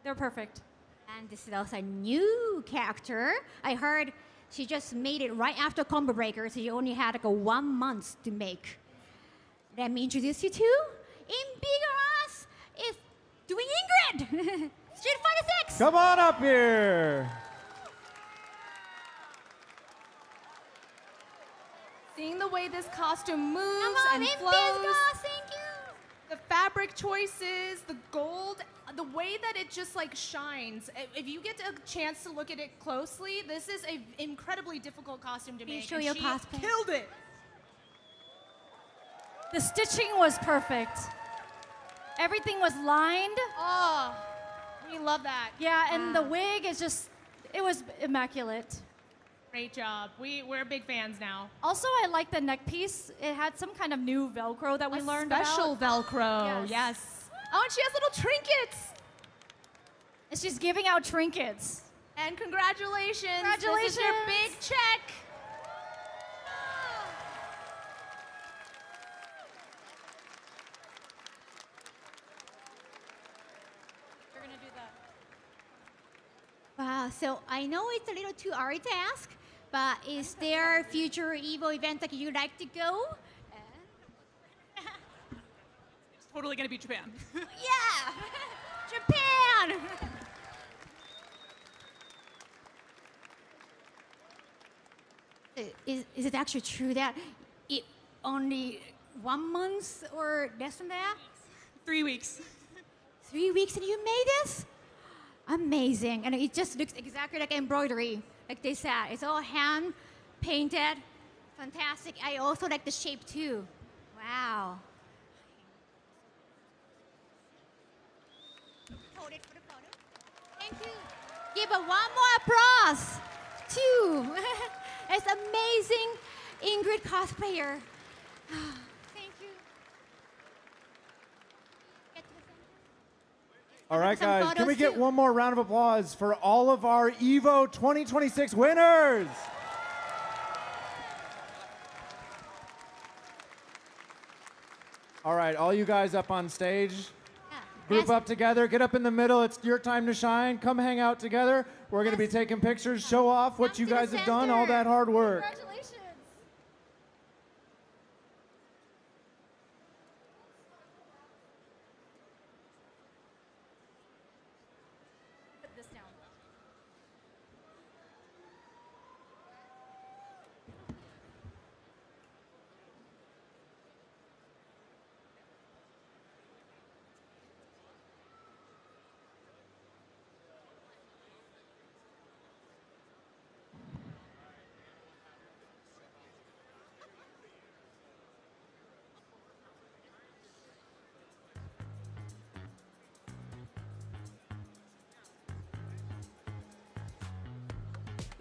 they're perfect. And this is also a new character. I heard she just made it right after Combo Breaker, so you only had like 1 month to make. Let me introduce you to, in bigger ass, is doing Ingrid! Street Fighter 6! Come on up here! Seeing the way this costume moves on, and in flows. thank you! The fabric choices, the gold, the way that it just like shines. If you get a chance to look at it closely, this is an incredibly difficult costume to Can you make. show and your she cosplay? killed it. The stitching was perfect. Everything was lined. Oh, we love that. Yeah, and the wig is just, it was immaculate. Great job. We're big fans now. Also, I like the neck piece. It had some kind of new Velcro that we learned Special about. Velcro, yes. Oh, and she has little trinkets. And she's giving out trinkets. And congratulations. Congratulations. This is your big check. You're going to do that. Wow, so I know it's a little too early to ask, but is there future EVO event that you'd like to go? It's totally going to be Japan. Yeah! Japan! Is it actually true that it only 1 month or less than that? 3 weeks. 3 weeks and you made this? Amazing. And it just looks exactly like embroidery. Like they said, it's all hand painted. Fantastic. I also like the shape too. Wow. Hold it for the photo. Thank you. Give a one more applause to this amazing Ingrid cosplayer. Thank you. All right, some guys, can photos we get too. one more round of applause for all of our EVO 2026 winners? All right, all you guys up on stage, group up together, get up in the middle. It's your time to shine. Come hang out together. We're going to be taking pictures, show off what you guys have done, all that hard work. Congratulations. Put this down.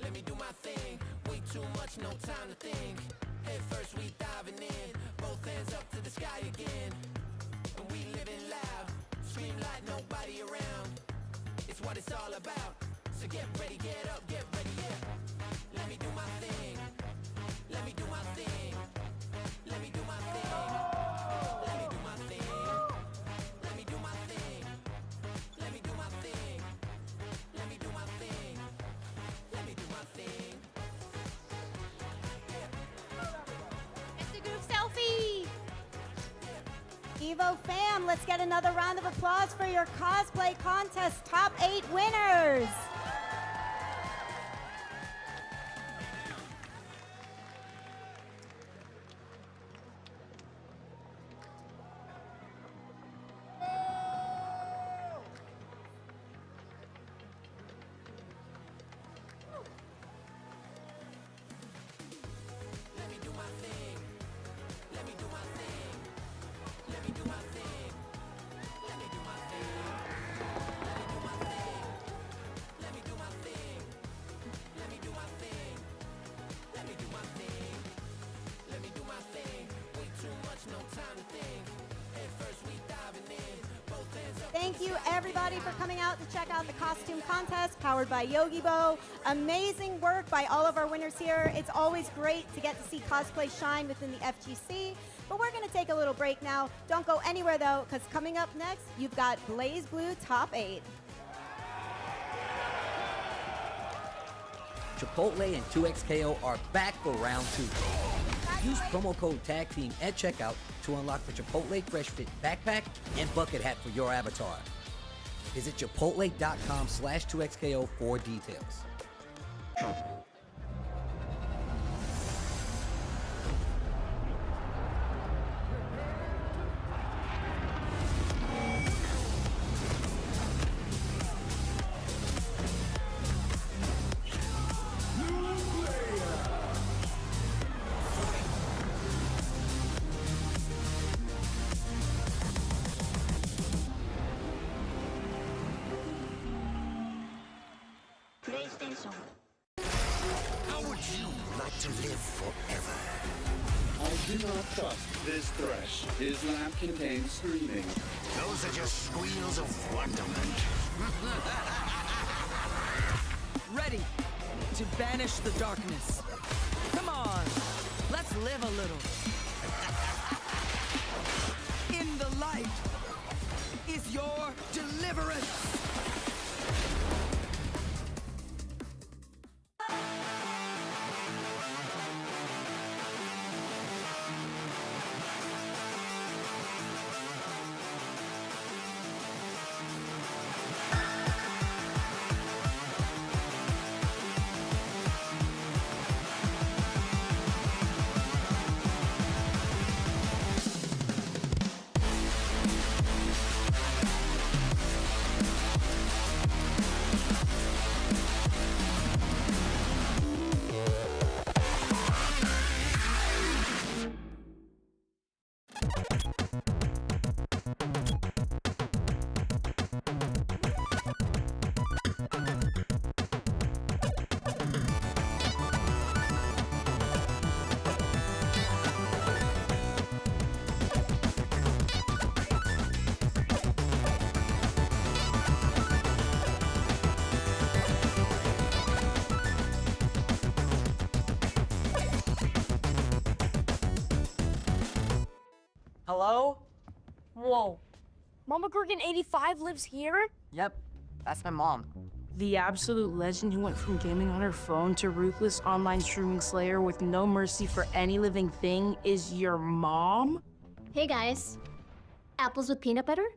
Let me do my thing. Way too much, no time to think. Head first, we diving in. Both hands up to the sky again. And we living loud. Scream like nobody around. It's what it's all about. So get ready, get up, get ready, yeah. Let me do my thing. Let me do my thing. Let me do my thing. Let me do my thing. Let me do my thing. Let me do my thing. Let me do my thing. Let me do my thing. It's a group selfie. EVO fam, let's get another round of applause for your cosplay contest top 8 winners. Thank you, everybody, for coming out to check out the costume contest powered by Yogi-Bo. Amazing work by all of our winners here. It's always great to get to see cosplay shine within the FGC. But we're going to take a little break now. Don't go anywhere, though, because coming up next, you've got BlazBlue Top 8. Chipotle and 2XKO are back for round 2. Use promo code TAGTEAM at checkout to unlock the Chipotle Fresh Fit backpack and bucket hat for your avatar. Visit chipotle.com/2XKO for details. How would you like to live forever? I do not trust this thresh. His lamp contains screaming. Those are just squeals of wonderment. Ready to banish the darkness. Come on, let's live a little. In the light is your deliverance. Hello? Whoa. Mama Gorgon 85 lives here? Yep, that's my mom. The absolute legend who went from gaming on her phone to ruthless online streaming slayer with no mercy for any living thing is your mom? Hey guys, apples with peanut butter?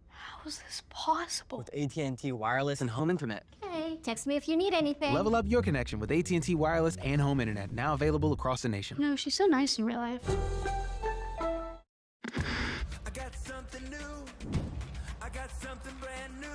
How is this possible? With AT&T Wireless and Home Internet. Hey, text me if you need anything. Level up your connection with AT&T Wireless and Home Internet, now available across the nation. No, she's so nice in real life. I got something new. I got something brand new.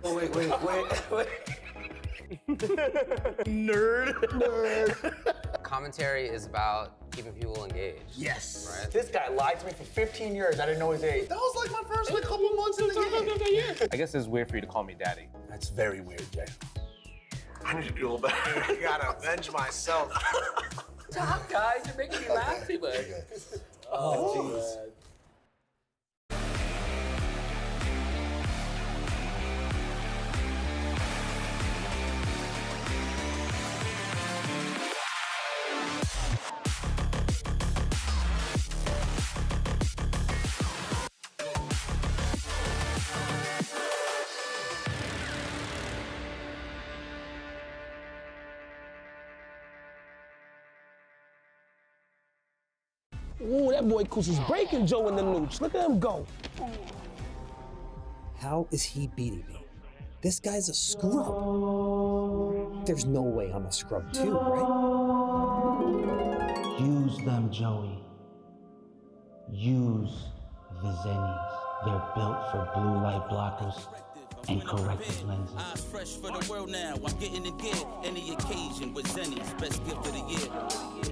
Oh, wait. Nerd. Commentary is about keeping people engaged. Yes. Right? This guy lied to me for 15 years. I didn't know his age. That was like my first couple months in the game. I guess it's weird for you to call me daddy. That's very weird, Jay. I need to do better. I gotta avenge myself. Stop, guys. You're making me laugh too much. Oh, jeez. Ooh, that boy Coos is breaking Joe in the nooch. Look at him go. How is he beating me? This guy's a scrub. There's no way I'm a scrub too, right? Use them, Joey. Use the Zennies. They're built for blue light blockers and corrective lenses. Eyes fresh for the world now. I'm getting in gear. Any occasion with Zenny's best gift of the year.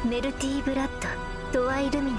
メルティーブラッドドアイルミナ。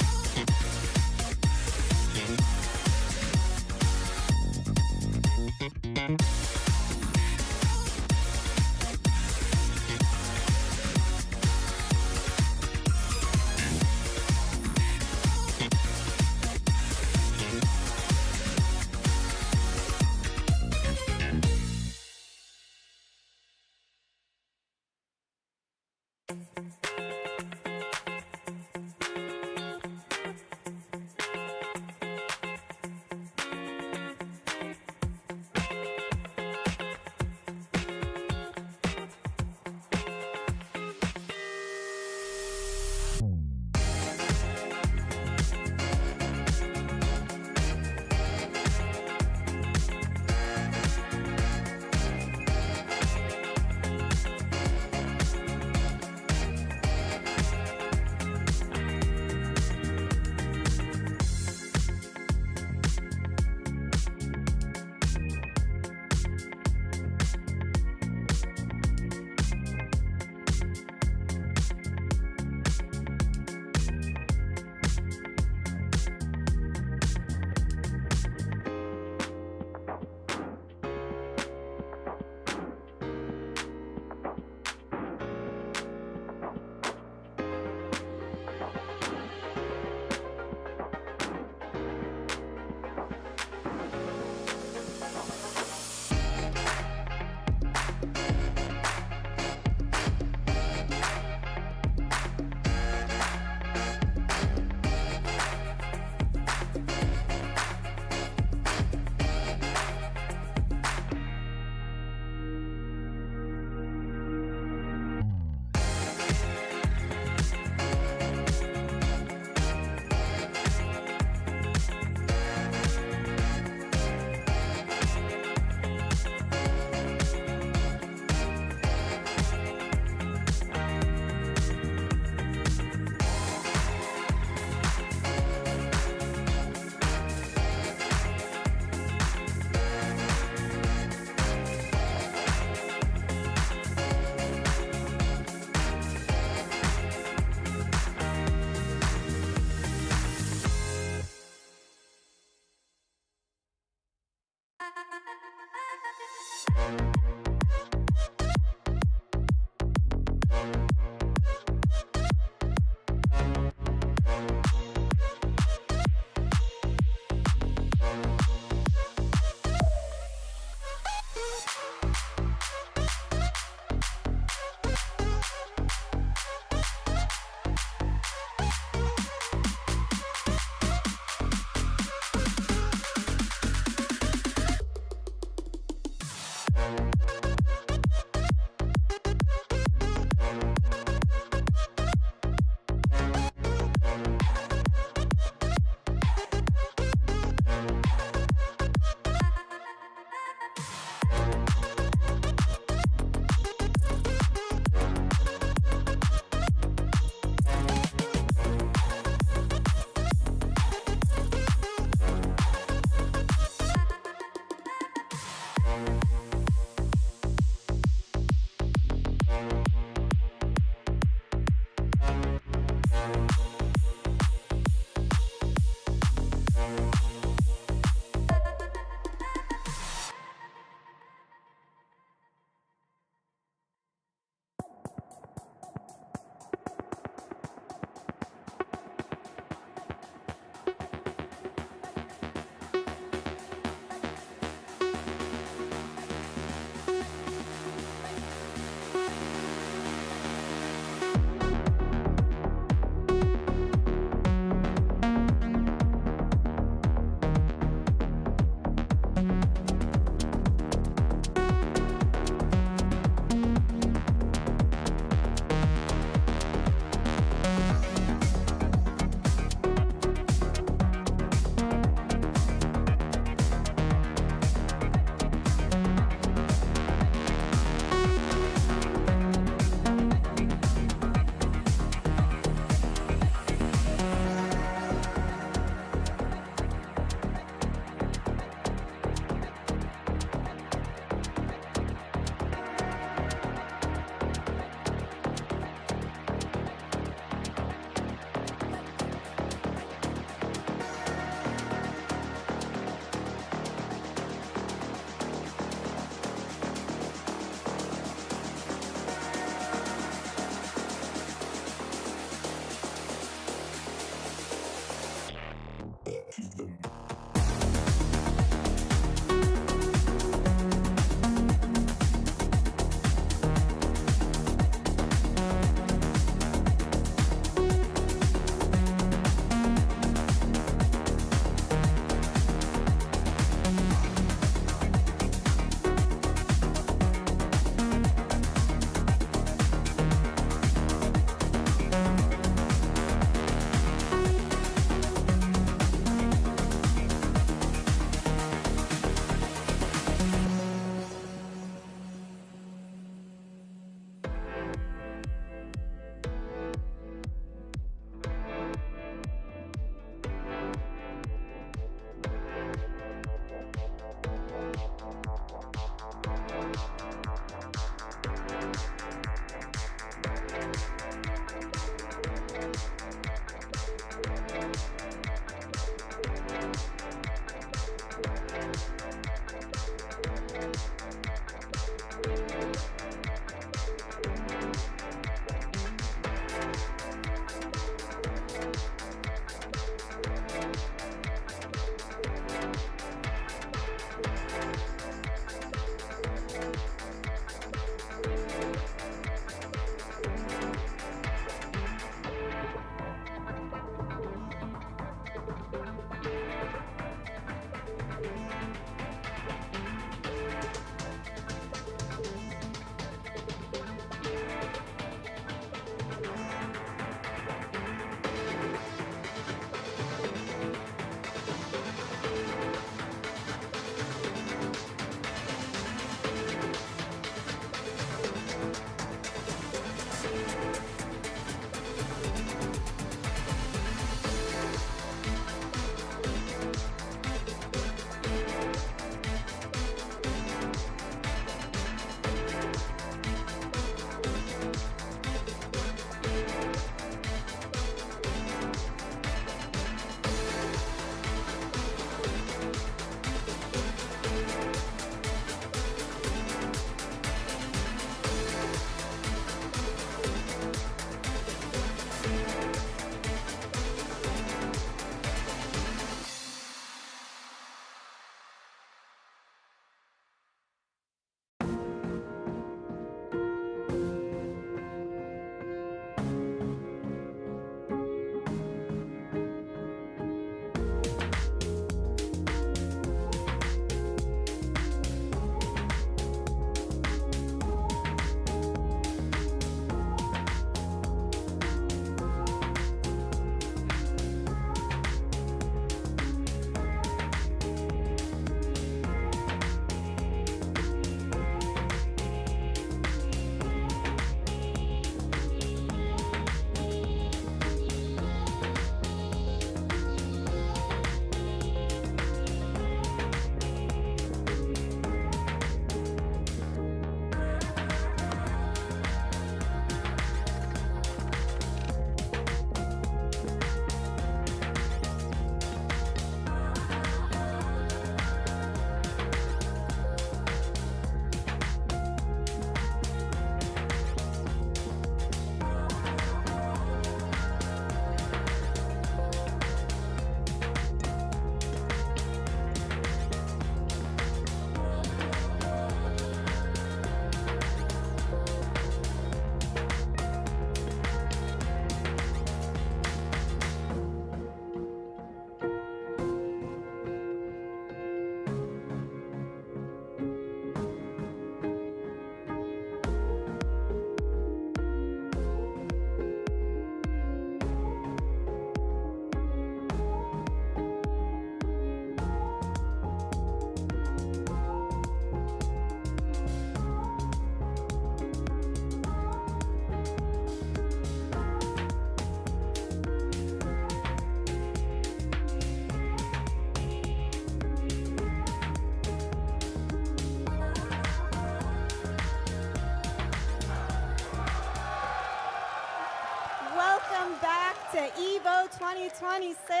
Welcome back to EVO 2026.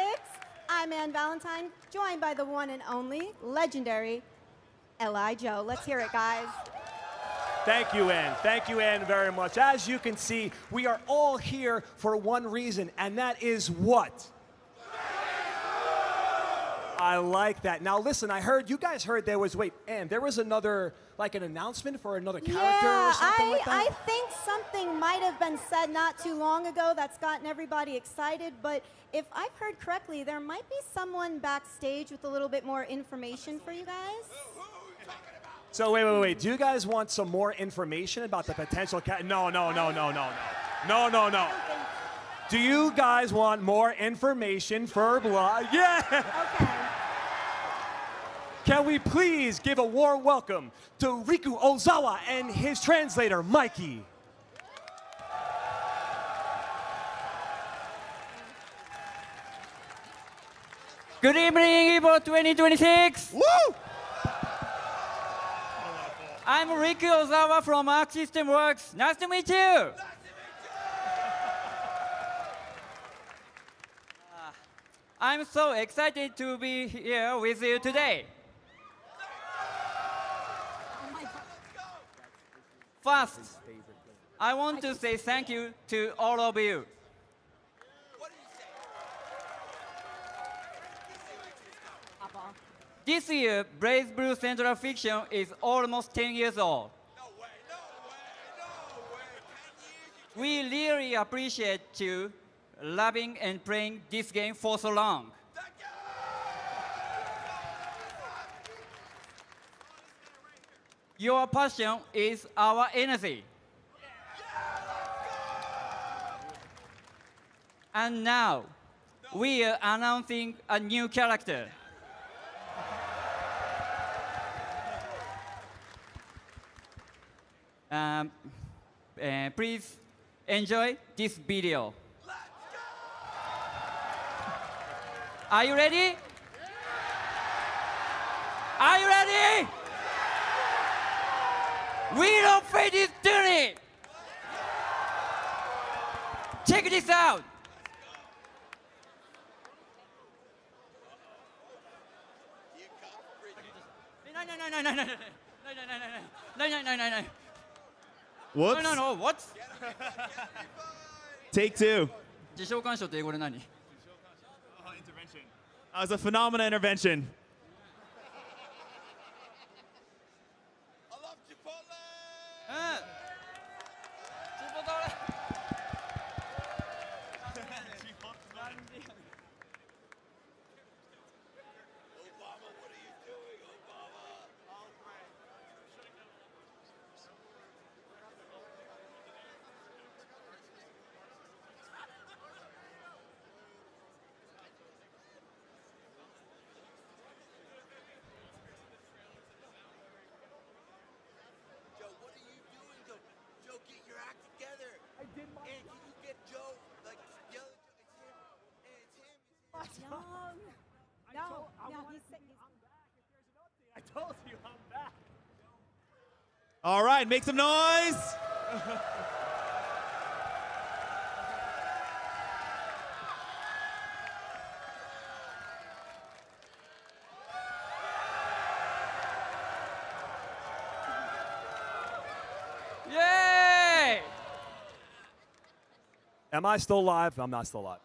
I'm Ann Valentine, joined by the one and only legendary L.I. Joe. Let's hear it, guys. Thank you, Ann. Thank you, Ann, very much. As you can see, we are all here for one reason, and that is what? I like that. Now, listen, you guys heard there was, Ann, there was another, like an announcement for another character or something like that? I think something might have been said not too long ago that's gotten everybody excited, but if I've heard correctly, there might be someone backstage with a little bit more information for you guys. So wait. Do you guys want some more information about the potential No. Do you guys want more information for Yeah! Okay. Can we please give a warm welcome to Riku Ozawa and his translator, Mikey. Good evening, EVO 2026! Woo! I'm Riku Ozawa from Arc System Works. Nice to meet you! I'm so excited to be here with you today. First, I want to say thank you to all of you. This year, BlazBlue Central Fiction is almost 10 years old. We really appreciate you loving and playing this game for so long. Your passion is our energy. And now, we are announcing a new character. Please enjoy this video. Are you ready? Are you ready? We don't fade this journey. Check this out. No. Whoops. No, what? Take two. 自召喚賞って英語で何? It was a phenomenal intervention. I told you I'm back. All right, make some noise. Yay! Am I still live? I'm not still live.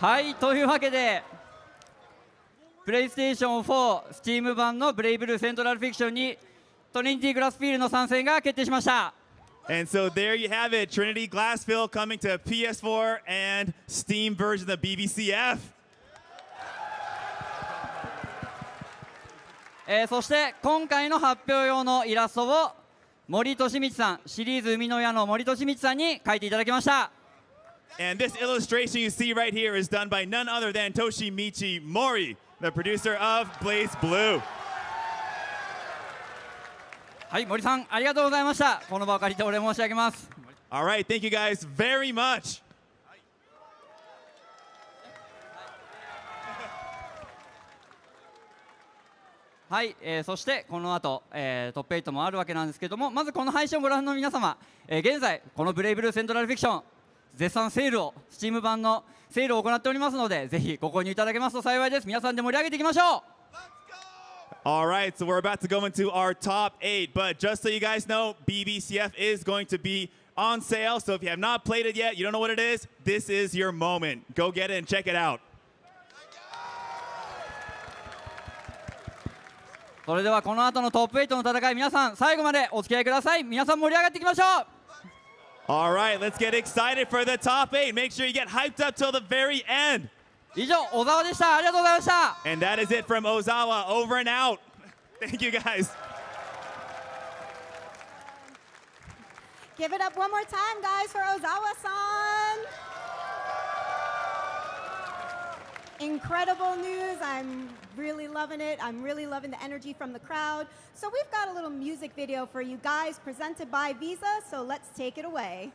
はい、というわけで、プレイステーション4、スチーム版のブレイブルーセントラルフィクションにトリニティ・グラスフィールの参戦が決定しました。And so there you have it, Trinity Glassfield coming to PS4 and Steam version of BBCF. そして今回の発表用のイラストを森利道さん、シリーズ生みの親の森利道さんに描いていただきました。And this illustration you see right here is done by none other than Toshimichi Mori, the producer of BlazBlue. はい、森さんありがとうございました。この場を借りてお礼申し上げます。All right, thank you guys very much. はい、そしてこの後、トップ8もあるわけなんですけども、まずこの配信をご覧の皆様、現在このブレイブルーセントラルフィクション絶賛セールを、スチーム版のセールを行っておりますので、ぜひご購入いただけますと幸いです。皆さんで盛り上げていきましょう。All right, so we're about to go into our top 8, but just so you guys know, BBCF is going to be on sale, so if you have not played it yet, you don't know what it is, this is your moment. Go get it and check it out. それではこの後のトップ8の戦い、皆さん最後までお付き合いください。皆さん盛り上がっていきましょう。All right, let's get excited for the top 8. Make sure you get hyped up till the very end. 以上、小沢でした。ありがとうございました。And that is it from Ozawa. Over and out. Thank you guys. Give it up one more time, guys, for Ozawa-san. Incredible news. I'm really loving it. I'm really loving the energy from the crowd. So we've got a little music video for you guys presented by Visa, so let's take it away.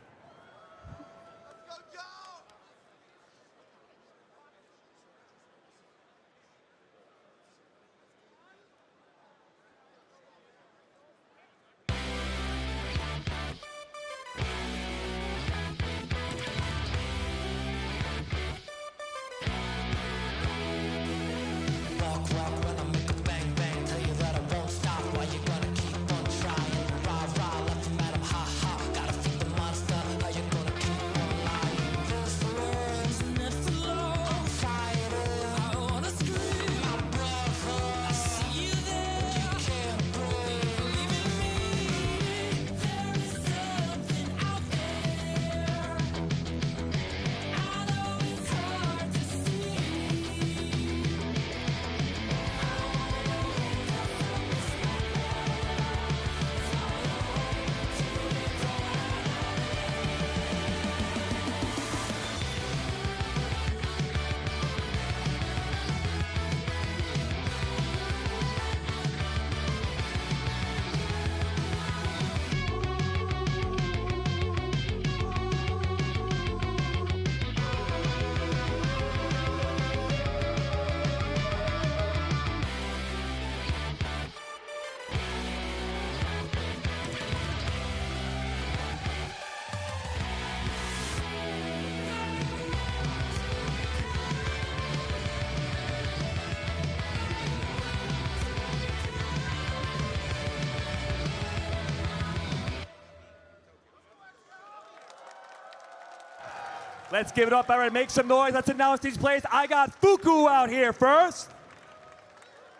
Let's give it up, everyone. Make some noise. Let's announce these plays. I got Fuku out here first.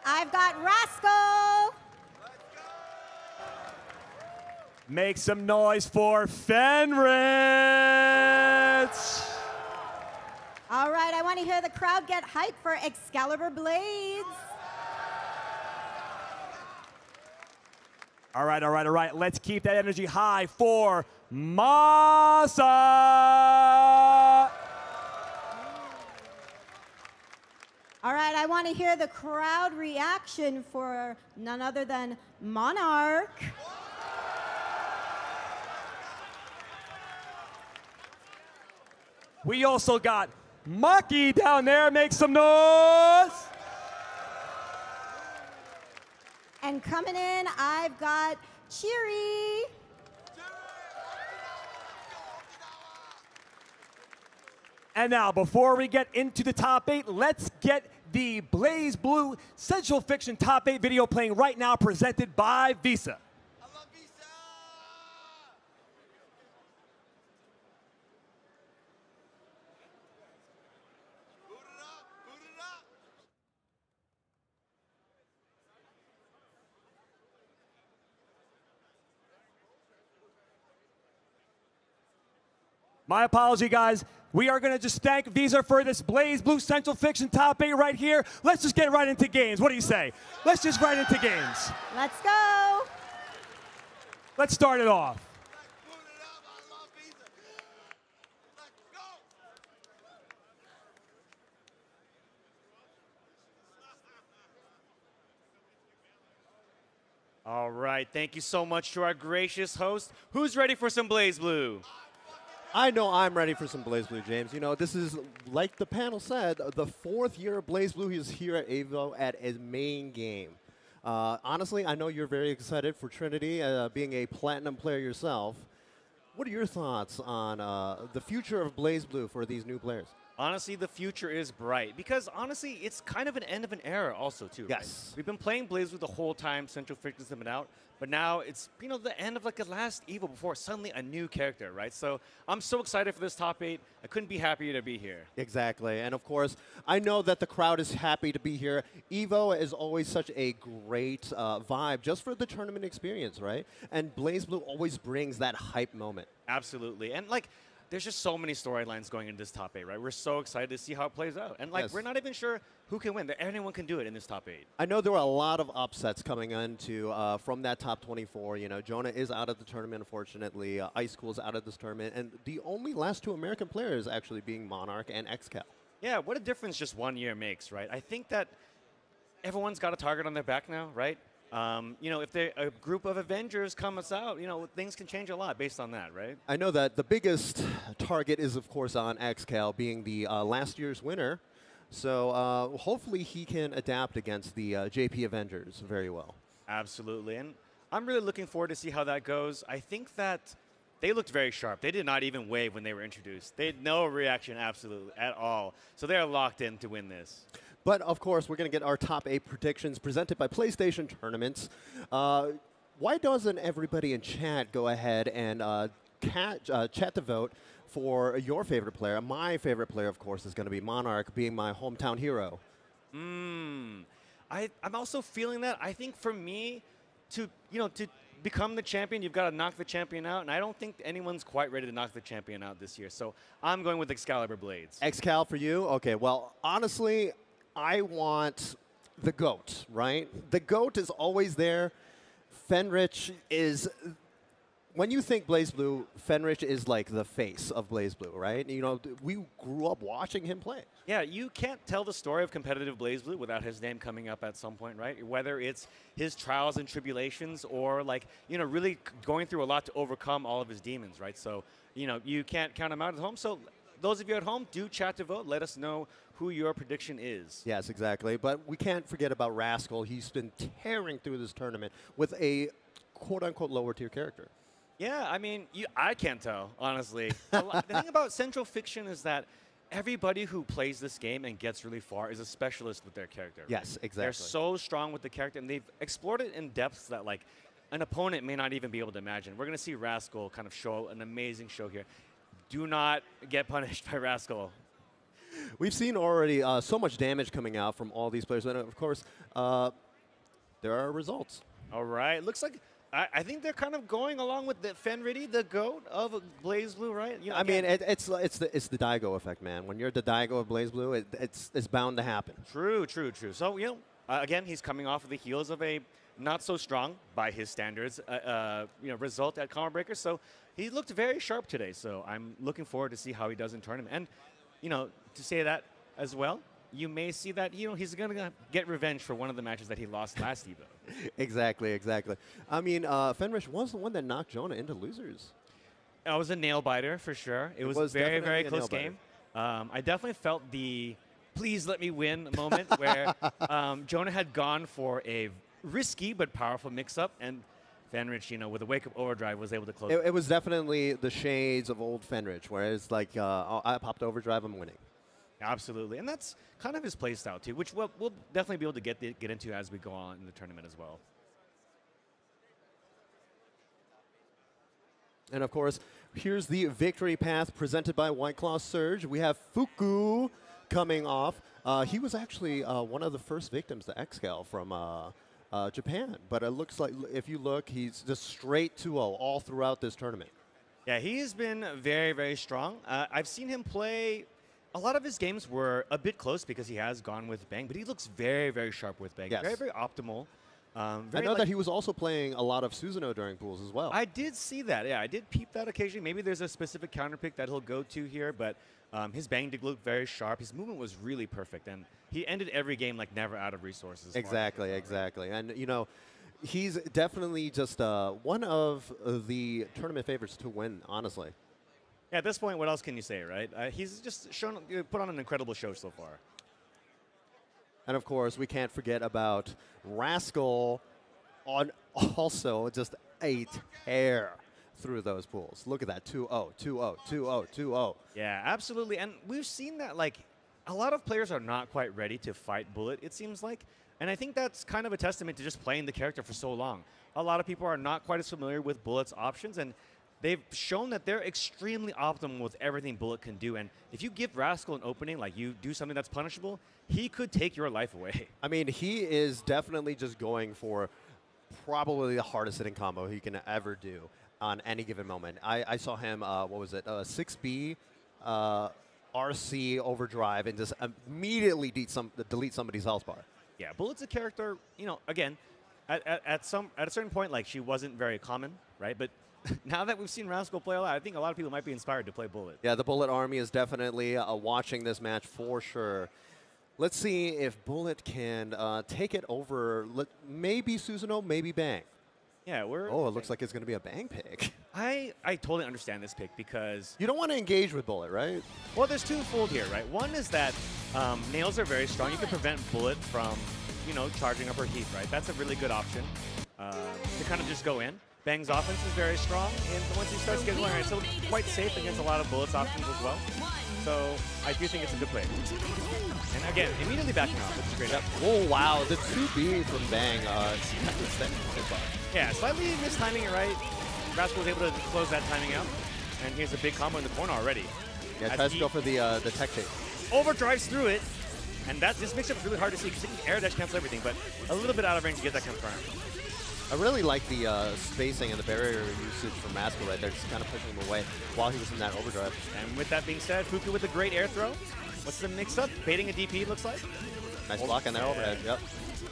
I've got Rascal. Make some noise for Fenris. All right, I want to hear the crowd get hyped for Excalibur Blades. All right, all right, all right. Let's keep that energy high for Masa. All right, I want to hear the crowd reaction for none other than Monarch. We also got Maki down there. Make some noise. And coming in, I've got Cheery. And now, before we get into the top 8, let's get the BlazBlue Central Fiction Top 8 video playing right now, presented by Visa. My apology, guys. We are going to just thank Visa for this BlazBlue Central Fiction top 8 right here. Let's just get right into games. What do you say? Let's just right into games. Let's go. Let's start it off. All right, thank you so much to our gracious host. Who's ready for some BlazBlue? I know I'm ready for some BlazBlue, James. You know, this is, like the panel said, the 4th year of BlazBlue. He's here at R.E.V.O at his main game. Honestly, I know you're very excited for Trinity, being a Platinum player yourself. What are your thoughts on the future of BlazBlue for these new players? Honestly, the future is bright because honestly, it's kind of an end of an era also too. Yes. Right? We've been playing BlazBlue the whole time Central Fiction's been out, but now it's the end of like the last EVO before suddenly a new character, right? So I'm so excited for this top 8. I couldn't be happier to be here. Exactly, and of course, I know that the crowd is happy to be here. EVO is always such a great vibe just for the tournament experience, right? And BlazBlue always brings that hype moment. Absolutely, and like, there's just so many storylines going into this top 8, right? We're so excited to see how it plays out. And like, we're not even sure who can win. Anyone can do it in this top 8. I know there were a lot of upsets coming into from that top 24. You know, Jonah is out of the tournament, unfortunately. Ice Cool's out of this tournament. And the only last 2 American players actually being Monarch and XCal. Yeah, what a difference just 1 year makes, right? I think that everyone's got a target on their back now, right? If a group of Avengers comes out, things can change a lot based on that, right? I know that the biggest target is, of course, on XCal, being the last year's winner. So hopefully he can adapt against the JP Avengers very well. Absolutely. And I'm really looking forward to see how that goes. I think that they looked very sharp. They did not even wave when they were introduced. They had no reaction absolutely at all. So they're locked in to win this. But, of course, we're going to get our top 8 predictions presented by PlayStation Tournaments. Why doesn't everybody in chat go ahead and chat to vote for your favorite player? My favorite player, of course, is going to be Monarch, being my hometown hero. I'm also feeling that. I think for me, to become the champion, you've got to knock the champion out, and I don't think anyone's quite ready to knock the champion out this year. So I'm going with Excalibur Blades. Excal for you? Okay, well, honestly, I want the GOAT, right? The GOAT is always there. Fenrich is, when you think BlazBlue, Fenrich is like the face of BlazBlue, right? You know, we grew up watching him play. Yeah, you can't tell the story of competitive BlazBlue without his name coming up at some point, right? Whether it's his trials and tribulations or really going through a lot to overcome all of his demons, right? So, you can't count him out at home. So those of you at home, do chat to vote. Let us know who your prediction is. Yes, exactly. But we can't forget about Rascal. He's been tearing through this tournament with a quote-unquote lower-tier character. Yeah, I mean, I can't tell, honestly. The thing about Central Fiction is that everybody who plays this game and gets really far is a specialist with their character. Right? Yes, exactly. They're so strong with the character, and they've explored it in depths that, like, an opponent may not even be able to imagine. We're going to see Rascal kind of show an amazing show here. Do not get punished by Rascal. We've seen already so much damage coming out from all these players. And, of course, there are results. All right. Looks like I think they're kind of going along with the Fenrity, the GOAT of BlazBlue, right? I mean, it's the Daigo effect, man. When you're the Daigo of BlazBlue, it's bound to happen. True. So, again, he's coming off of the heels of a not so strong, by his standards, result at Combo Breaker. So he looked very sharp today. So I'm looking forward to see how he does in tournament. And, to say that as well, you may see that, he's going to get revenge for one of the matches that he lost last EVO. Exactly. I mean, Fenrich was the one that knocked Jonah into losers. It was a nail-biter for sure. It was a very, very close game. I definitely felt the please let me win moment where Jonah had gone for a risky but powerful mix-up, and Fenrich, with a wake-up overdrive, was able to close. It was definitely the shades of old Fenrich, where it's like, I popped overdrive, I'm winning. Absolutely, and that's kind of his play style too, which we'll definitely be able to get into as we go on in the tournament as well. And of course, here's the victory path presented by White Claw Surge. We have Fuku coming off. He was actually one of the first victims to XCal from Japan, but it looks like if you look, he's just straight 2-0 all throughout this tournament. Yeah, he's been very, very strong. I've seen him play. A lot of his games were a bit close because he has gone with Bang, but he looks very, very sharp with Bang. Yes. Very, very optimal. I know that he was also playing a lot of Susanoo during pools as well. I did see that. Yeah, I did peep that occasionally. Maybe there's a specific counter pick that he'll go to here, but his Bang did look very sharp. His movement was really perfect, and he ended every game like never out of resources. Exactly, exactly. And, you know, he's definitely just one of the tournament favorites to win, honestly. Yeah, at this point, what else can you say, right? He's just put on an incredible show so far. And, of course, we can't forget about Rascal on also just a tear through those pools. Look at that, 2-0, 2-0, 2-0, 2-0. Yeah, absolutely. And we've seen that, like, a lot of players are not quite ready to fight Bullet, it seems like. And I think that's kind of a testament to just playing the character for so long. A lot of people are not quite as familiar with Bullet's options, and they've shown that they're extremely optimal with everything Bullet can do. And if you give Rascal an opening, like you do something that's punishable, he could take your life away. I mean, he is definitely just going for probably the hardest hitting combo he can ever do on any given moment. I saw him, what was it, 6B, RC overdrive, and just immediately delete somebody's health bar. Yeah, Bullet's a character, you know, again, at a certain point, like, she wasn't very common, right? But now that we've seen Rascal play a lot, I think a lot of people might be inspired to play Bullet. Yeah, the Bullet Army is definitely watching this match for sure. Let's see if Bullet can take it over. Maybe Susanoo, maybe Bang. Yeah, Oh, it looks like it's going to be a Bang pick. I totally understand this pick because you don't want to engage with Bullet, right? Well, there's twofold here, right? One is that nails are very strong. You can prevent Bullet from, you know, charging up her heat, right? That's a really good option to kind of just go in. Bang's offense is very strong, and once he starts getting going, it's quite safe against a lot of Bullet's options as well. So I do think it's a good play. And again, immediately backing off, which is great. Yep. Oh, wow. The 2B from Bang. Yeah, slightly mistiming it right. Rascal was able to close that timing out. And here's a big combo in the corner already. Yeah, tries to go for the tech take. Overdrives through it. And that just makes it really hard to see because he can air dash cancel everything, but a little bit out of range to get that confirmed. I really like the spacing and the barrier usage from Rascal right there, just kind of pushing him away while he was in that overdrive. And with that being said, Fuku with a great air throw. What's the mix-up? Baiting a DP, looks like. Nice block on that overhead, yep.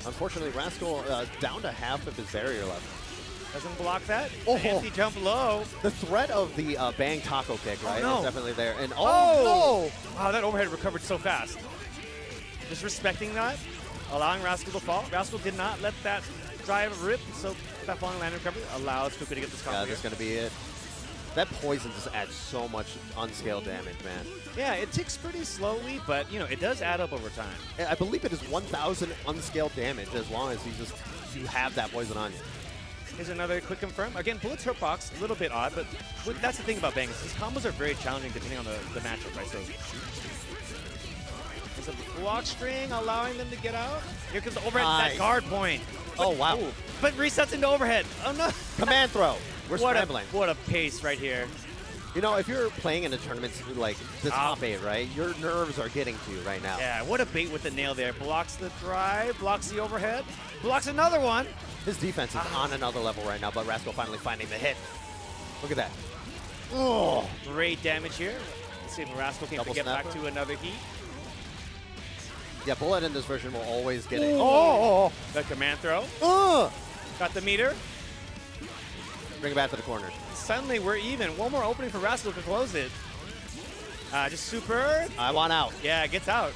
Unfortunately, Rascal down to half of his barrier left. Doesn't block that. Oh, Anti-jump low. The threat of the Bang taco kick, right, no. is definitely there. And no! Wow, that overhead recovered so fast. Just respecting that, allowing Rascal to fall. Rascal did not let that drive rip, so that falling land recovery allows Fuku to get this combo. Yeah, that's going to be it. That poison just adds so much unscaled damage, man. Yeah, it ticks pretty slowly, but you know it does add up over time. I believe it is 1,000 unscaled damage as long as you have that poison on you. Here's another quick confirm. Again, Bullet's hitbox, a little bit odd, but that's the thing about Bang. His combos are very challenging depending on the matchup, right? So there's a block string allowing them to get out. Here comes the overhead, that guard point. Oh, wow. Ooh, but resets into overhead. Oh, no. Command throw. We're scrambling. What a pace right here. You know, if you're playing in a tournament like the top 8, right, your nerves are getting to you right now. Yeah, what a bait with the nail there. Blocks the drive, blocks the overhead, blocks another one. His defense is on another level right now, but Rascal finally finding the hit. Look at that. Oh, great damage here. Let's see if Rascal can get back to another heat. Yeah, Bullet in this version will always get it. Oh, the command throw. Got the meter. Bring it back to the corner. Suddenly we're even. One more opening for Rascal to close it. Just super. I want out. Yeah, it gets out.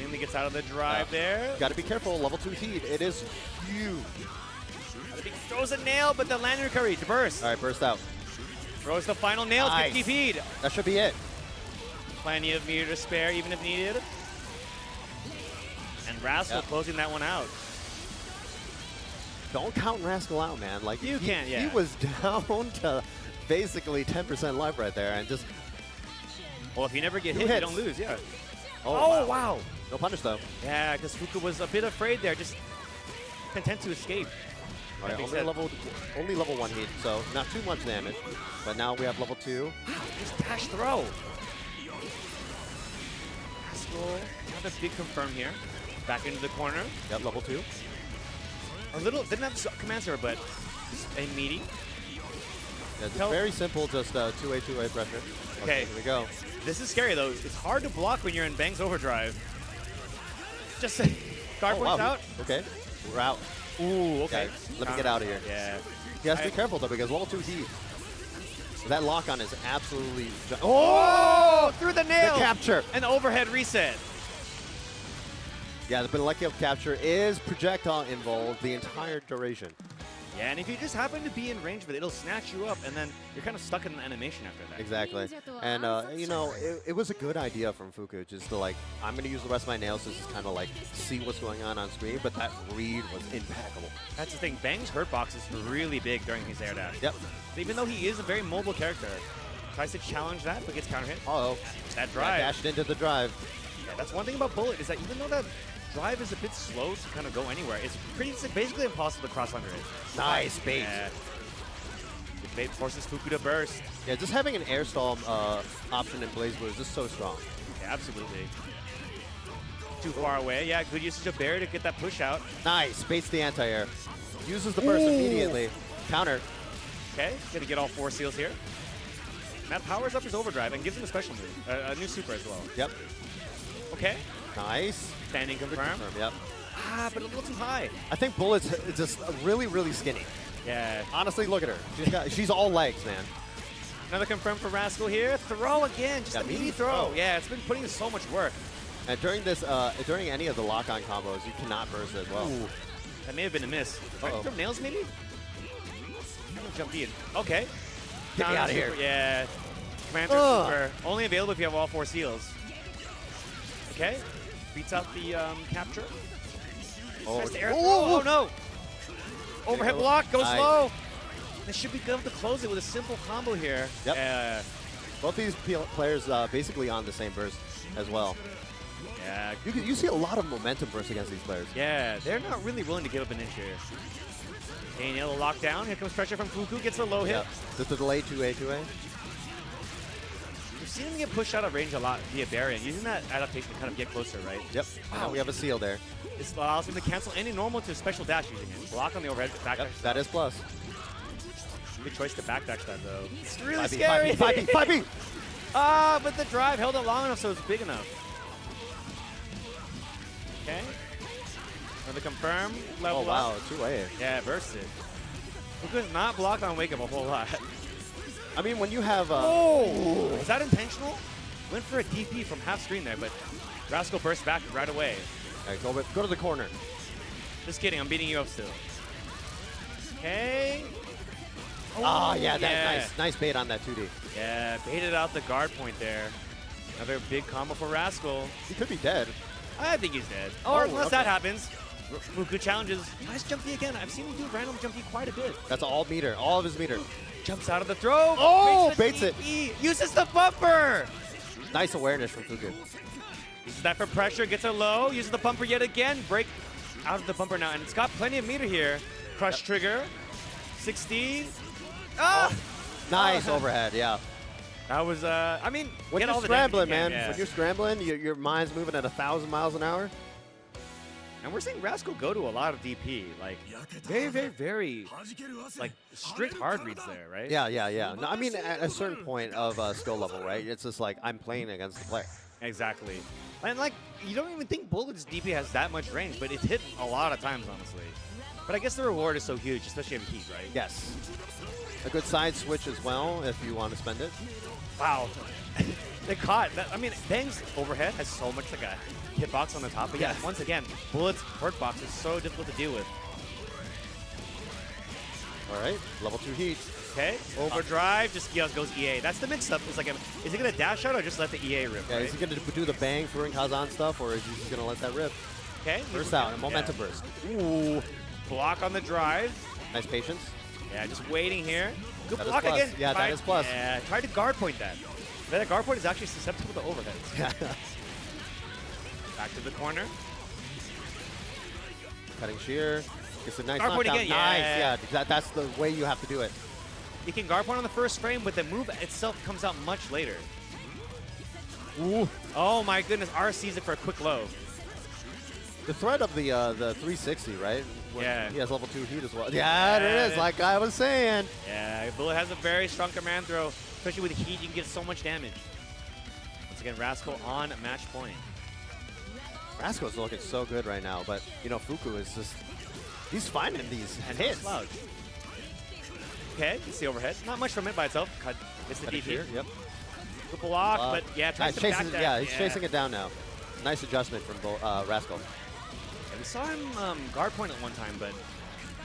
Mainly gets out of the drive there. Got to be careful. Level 2 heat. It is huge. Throws a nail, but the landing recovery to burst. All right, burst out. Throws the final nails. Nice. 50 feed. That should be it. Plenty of meter to spare, even if needed. And Rascal closing that one out. Don't count Rascal out, man. Like you can't. Yeah. He was down to basically 10% life right there, and just. Well, if you never get hit, you don't lose. Yeah. Oh, wow. No punish though. Yeah, because Fuku was a bit afraid there, just content to escape. All right, only level 1 heat, so not too much damage. But now we have level 2. Just dash throw. Rascal, another big confirm here. Back into the corner. Yep, level 2. A little, didn't have command server, but a meaty. Yeah, just very simple, just 2A pressure. Okay, here we go. This is scary though. It's hard to block when you're in Bang's overdrive. Just guard points out. Okay, we're out. Ooh, okay. Yeah, let me get out of here. Yeah. He has to be careful though because level 2 heat. That lock-on is absolutely. Oh! Through the nail. The capture. An overhead reset. Yeah, the Pinocchio capture is projectile involved the entire duration. Yeah, and if you just happen to be in range of it, it'll snatch you up, and then you're kind of stuck in an animation after that. Exactly. And, you know, it was a good idea from Fuku just to, like, I'm going to use the rest of my nails to just kind of, like, see what's going on screen, but that read was impeccable. That's the thing. Bang's hurt box is really big during his air dash. Yep. So even though he is a very mobile character, tries to challenge that, but gets counter hit. Uh-oh. That drive. Dashed into the drive. Yeah, that's one thing about Bullet is that even though that drive is a bit slow to kind of go anywhere, it's basically impossible to cross under it. Nice bait. Yeah. The bait forces Fuku to burst. Yeah, just having an air stall option in BlazBlue is just so strong. Yeah, absolutely. Too far away. Yeah, good usage of Bear to get that push out. Nice. Baits the anti-air. Uses the burst immediately. Counter. Okay, gonna get all 4 seals here. That powers up his overdrive and gives him a special move, a new super as well. Yep. Okay. Nice. Standing confirm. Yep. Ah, but a little too high. I think Bullet's just really, really skinny. Yeah. Honestly, look at her. She's all legs, man. Another confirm for Rascal here. Throw again. Just a meaty throw. Yeah, it's been putting in so much work. And during this, during any of the lock-on combos, you cannot burst as well. Ooh. That may have been a miss. From nails, maybe? Jump in. Okay. Get me out of here. Yeah. Commander super. Only available if you have all 4 seals. Okay. Beats out the capture. Tries to air throw. Oh, no. Overhead block. Goes low. They should be able to close it with a simple combo here. Yep. Both these players basically on the same burst as well. Yeah. You see a lot of momentum burst against these players. Yeah, they're not really willing to give up an inch here. Okay, nail the lockdown. Here comes pressure from Fuku. Gets a low hit. Just a delay 2A. We've seen him get pushed out of range a lot via Baron, using that adaptation to kind of get closer, right? Yep. Wow. We have a seal there. This allows him to cancel any normal to special dash using it. Block on the overhead, backdash. That is plus. Good choice to backdash that, though. It's really 5B, scary. 5B. Ah, but the drive held it long enough so it's big enough. Okay. Another confirm. Level wow, up. 2A. Yeah, burst it. Fuku's not blocked on Wake Up a whole lot. I mean, when you have... oh! Was that intentional? Went for a DP from half screen there, but Rascal burst back right away. All right, go to the corner. Just kidding, I'm beating you up still. Okay. Oh, yeah, nice bait on that 2D. Yeah, baited out the guard point there. Another big combo for Rascal. He could be dead. I think he's dead. Or unless that happens. Fuku challenges. Nice jumpy again. I've seen him do random jumpy quite a bit. That's all meter, all of his meter. Jumps out of the throw. Oh, baits it. Uses the bumper. Nice awareness from Fuku. Uses that for pressure, gets a low, uses the bumper yet again. Break out of the bumper now, and it's got plenty of meter here. Crush trigger. 60. Ah! Nice overhead, yeah. That was, I mean, when you're scrambling, man. When you're scrambling, your mind's moving at 1,000 miles an hour. And we're seeing Rascal go to a lot of DP, like very, like strict hard reads there, right? Yeah. No, I mean, at a certain point of skill level, right? It's just like I'm playing against the player. Exactly. And like, you don't even think Bullet's DP has that much range, but it's hit a lot of times, honestly. But I guess the reward is so huge, especially in heat, right? Yes. A good side switch as well, if you want to spend it. Wow. They caught that. I mean, Bang's overhead has so much like a hitbox on the top. But yeah, once again, Bullet's hurt box is so difficult to deal with. All right, level 2 heat. Okay, overdrive, just goes EA. That's the mix-up. It's like, is he going to dash out or just let the EA rip? Yeah, right? is he going to do the bang Furin Kazan stuff, or is he just going to let that rip? Okay. Burst out, a momentum burst. Ooh, block on the drive. Nice patience. Yeah, just waiting here. Good that block again. Yeah, that is plus. Yeah, try to guard point that. That guard point is actually susceptible to overheads. Back to the corner. Cutting shear. Gets a nice guard point knockdown. again. Nice, yeah. That's the way you have to do it. You can guard point on the first frame, but the move itself comes out much later. Ooh. Oh my goodness, R sees it for a quick low. The threat of the 360, right? When Yeah. He has level 2 heat as well. Yeah, there it is, like I was saying. Yeah, Bullet has a very strong command throw. Especially with heat, you can get so much damage. Once again, Rascal on match point. Rascal's looking so good right now, but, you know, Fuku is just, he's finding these hits. Slouch. Okay, you see overhead. Not much from it by itself. It's the Cut it DP. here, yep. Good block, but yeah, tries to back that. Yeah, he's chasing it down now. Nice adjustment from Rascal. Yeah, we saw him guard point at one time, but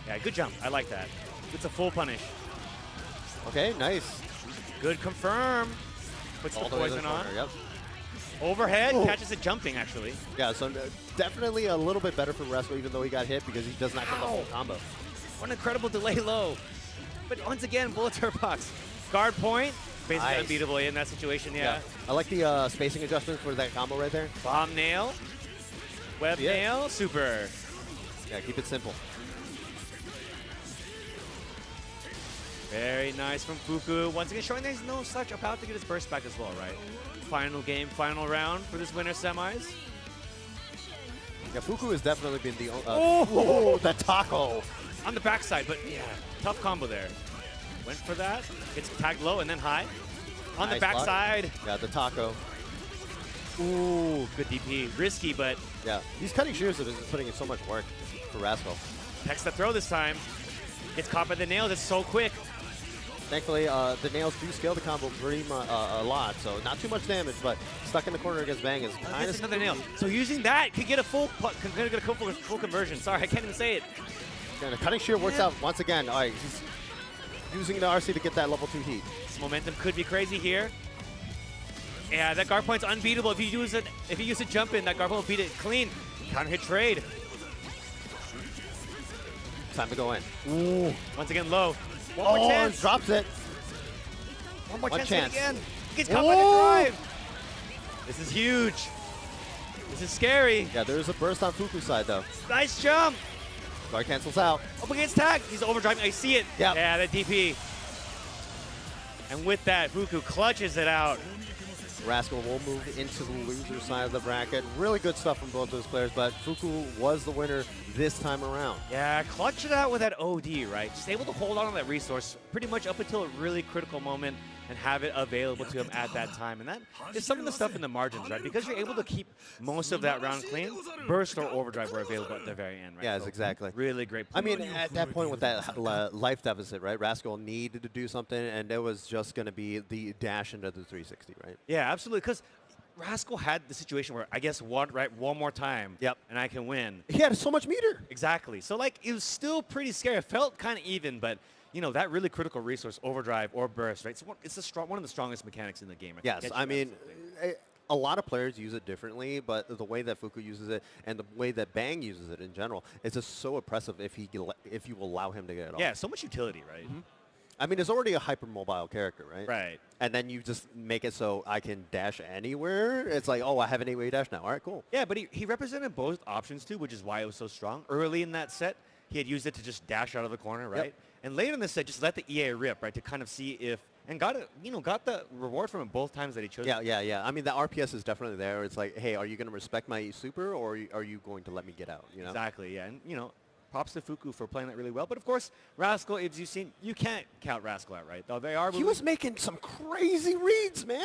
yeah, good jump. I like that. It's a full punish. Okay, nice. Good confirm. Puts All the the way to poison the on. corner, yep. Overhead, Ooh. catches it jumping, actually. Yeah, so definitely a little bit better for Rascal, even though he got hit because he does not get the whole combo. What an incredible delay low. But once again, Bullet Turbox. Guard point, basically Nice. unbeatable in that situation, yeah. I like the spacing adjustment for that combo right there. Bomb nail, web nail, super. Yeah, keep it simple. Very nice from Fuku. Once again, showing that he's no slouch, about to get his burst back as well, right? Final game, final round for this winner semis. Yeah, Fuku has definitely been the Oh! the taco. On the backside, but yeah, tough combo there. Went for that. Gets tagged low and then high. On the Nice block. backside. Yeah, the taco. Ooh, good DP. Risky, but yeah, these cutting shears are just putting in so much work for Rascal. Text the throw this time. Gets caught by the nails. It's so quick. Thankfully, the nails do scale the combo pretty a lot, so not too much damage, but stuck in the corner against Bang is kind of another nail. So using that could get a full conversion. Sorry, I can't even say it. And the cutting shear works out once again. All right, he's using the RC to get that level 2 heat. This momentum could be crazy here. Yeah, that guard point's unbeatable. If you use it, jump in, that guard point will beat it clean. Counter hit trade. Time to go in. Ooh. Once again, low. One more chance. Drops it. One more One chance. chance. Again. Gets caught by the drive. This is huge. This is scary. Yeah, there's a burst on Fuku's side, though. Nice jump. Guard cancels out. Up against tag. He's overdriving. I see it. Yep. Yeah, that DP. And with that, Fuku clutches it out. Rascal will move into the loser side of the bracket. Really good stuff from both those players, but Fuku was the winner this time around. Yeah, clutch it out with that OD, right? Just able to hold on to that resource pretty much up until a really critical moment and have it available to him at that time. And that is some of the stuff in the margins, right? Because you're able to keep most of that round clean, burst or overdrive were available at the very end, right? Yes, So exactly. Really great play. I mean, at that point with that life deficit, right, Rascal needed to do something, and it was just going to be the dash into the 360, right? Yeah, absolutely. Because Rascal had the situation where I guess one more time, and I can win. He had so much meter. Exactly. So like it was still pretty scary. It felt kind of even, but you know that really critical resource, overdrive or burst, right? So it's one of the strongest mechanics in the game. Yes, I mean, a lot of players use it differently, but the way that Fuku uses it and the way that Bang uses it in general, it's just so oppressive if you allow him to get it off. Yeah, so much utility, right? I mean, it's already a hypermobile character, right? Right. And then you just make it so I can dash anywhere. It's like, oh, I have an 8-way dash now. All right, cool. Yeah, but he represented both options too, which is why it was so strong. Early in that set, he had used it to just dash out of the corner, right? Yep. And later in the set, just let the EA rip, right, to kind of see if and got the reward from it both times that he chose. Yeah. I mean, the RPS is definitely there. It's like, hey, are you going to respect my super, or are you going to let me get out? You know? Exactly. Yeah, and props to Fuku for playing that really well. But of course, Rascal, as you've seen, you can't count Rascal out, right? Though they are. He was making some crazy reads, man.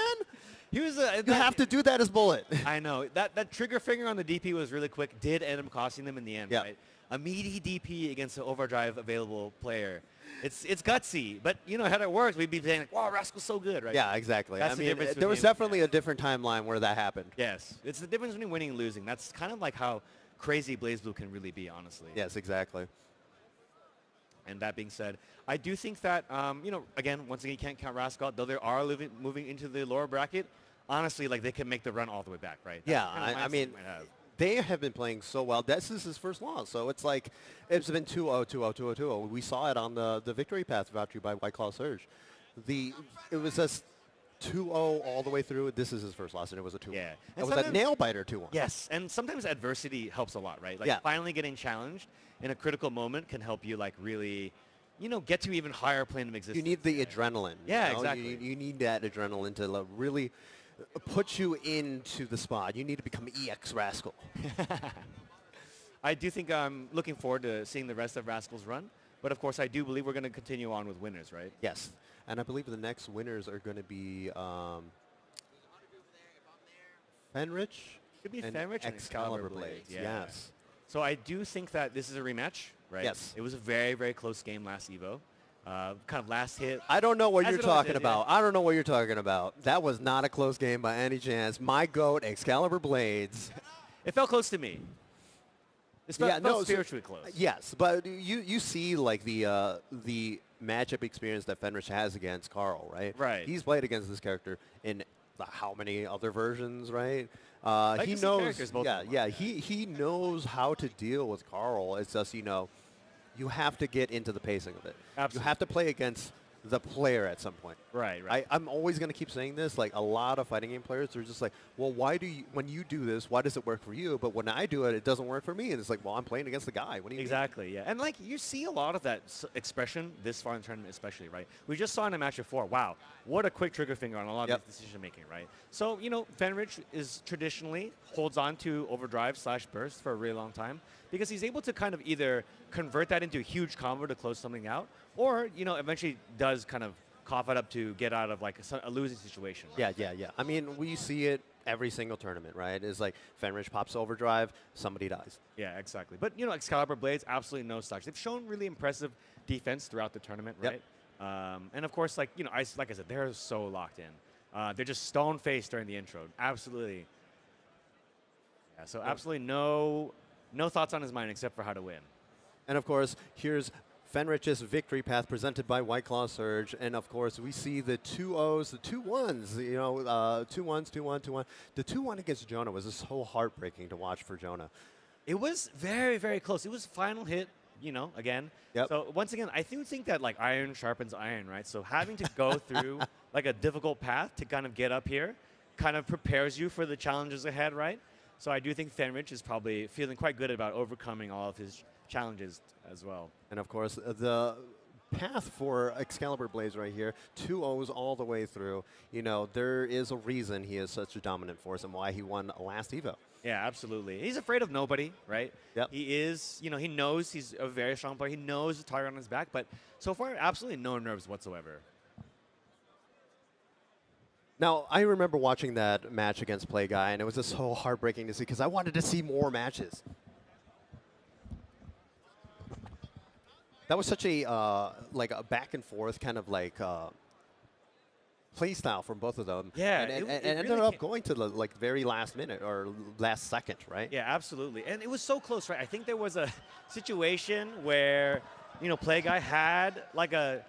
He was. You have to do that as Bullet. I know that trigger finger on the DP was really quick. Did end up costing them in the end, right? A meaty DP against an overdrive available player. It's gutsy, but had it worked, we'd be saying like, "Wow, Rascal's so good," right? Yeah, exactly. That's I the mean, difference there was between- definitely a different timeline where that happened. Yes, it's the difference between winning and losing. That's kind of like how crazy BlazBlue can really be, honestly. Yes, exactly. And that being said, I do think that, again, once again, you can't count Rascal out, though they are moving into the lower bracket. Honestly, like, they can make the run all the way back, right? That's Yeah, kind of I mean, mindset might have. they have been playing so well. This is his first loss, so it's like it's been 2-0, 2-0, 2-0, 2-0. We saw it on the victory path brought to you by White Claw Surge. It was just 2-0 all the way through. This is his first loss, and it was a 2-1. Yeah. It was a nail-biter 2-1. Yes, and sometimes adversity helps a lot, right? Like, finally getting challenged in a critical moment can help you, like, really, get to even higher plane of existence. You need the adrenaline. Yeah, you know? exactly. You need that adrenaline to really put you into the spot. You need to become EX Rascal. I do think I'm looking forward to seeing the rest of Rascal's run. But of course, I do believe we're going to continue on with winners, right? Yes. And I believe the next winners are going to be Fenrich. Could be and Fenrich and Excalibur Blades. Yeah. Yes. So I do think that this is a rematch, right? Yes. It was a very, very close game last EVO. Kind of last hit. I don't know what As you're it always talking is, about. yeah. I don't know what you're talking about. That was not a close game by any chance. My GOAT, Excalibur Blades. It felt close to me. It felt spiritually close. Yes, but you see like the matchup experience that Fenrich has against Carl, right? Right. He's played against this character in how many other versions, right? He Legacy knows. characters, both of them. Yeah. He knows how to deal with Carl. It's just you have to get into the pacing of it. Absolutely. You have to play against the player at some point. Right. I'm always going to keep saying this. Like a lot of fighting game players are just like, well, when you do this, why does it work for you? But when I do it, it doesn't work for me. And it's like, well, I'm playing against the guy. What do you Exactly, yeah. And like you see a lot of that expression this far in the tournament especially, right? We just saw in a match before, wow, what a quick trigger finger on a lot of this decision making, right? So, Fenrich is traditionally holds on to overdrive / burst for a really long time because he's able to kind of either convert that into a huge combo to close something out or, eventually does kind of cough it up to get out of like a losing situation. Right? Yeah. I mean, we see it every single tournament, right? It's like Fenrich pops overdrive, somebody dies. Yeah, exactly. But, Excalibur Blades, absolutely no slouch. They've shown really impressive defense throughout the tournament, right? And of course, like I said, they're so locked in. They're just stone-faced during the intro. Absolutely. Yeah, so absolutely no thoughts on his mind except for how to win. And of course, here's Fenrich's victory path presented by White Claw Surge. And of course, we see the 2-0s, the 2-1s, 2-1s, 2-1, 2-1. The 2-1 against Jonah was just so heartbreaking to watch for Jonah. It was very, very close. It was final hit, again. Yep. So once again, I do think that like iron sharpens iron, right? So having to go through like a difficult path to kind of get up here kind of prepares you for the challenges ahead, right? So I do think Fenrich is probably feeling quite good about overcoming all of his challenges as well. And of course, the path for Excalibur Blades right here, 2-0s all the way through. There is a reason he is such a dominant force and why he won last EVO. Yeah, absolutely. He's afraid of nobody, right? Yep. He is, he knows he's a very strong player. He knows the target on his back, but so far, absolutely no nerves whatsoever. Now, I remember watching that match against Play Guy, and it was just so heartbreaking to see because I wanted to see more matches. That was such a like a back and forth kind of like play style from both of them. Yeah, and it ended really up going to the very last minute or last second, right? Yeah, absolutely. And it was so close, right? I think there was a situation where, Play Guy had like a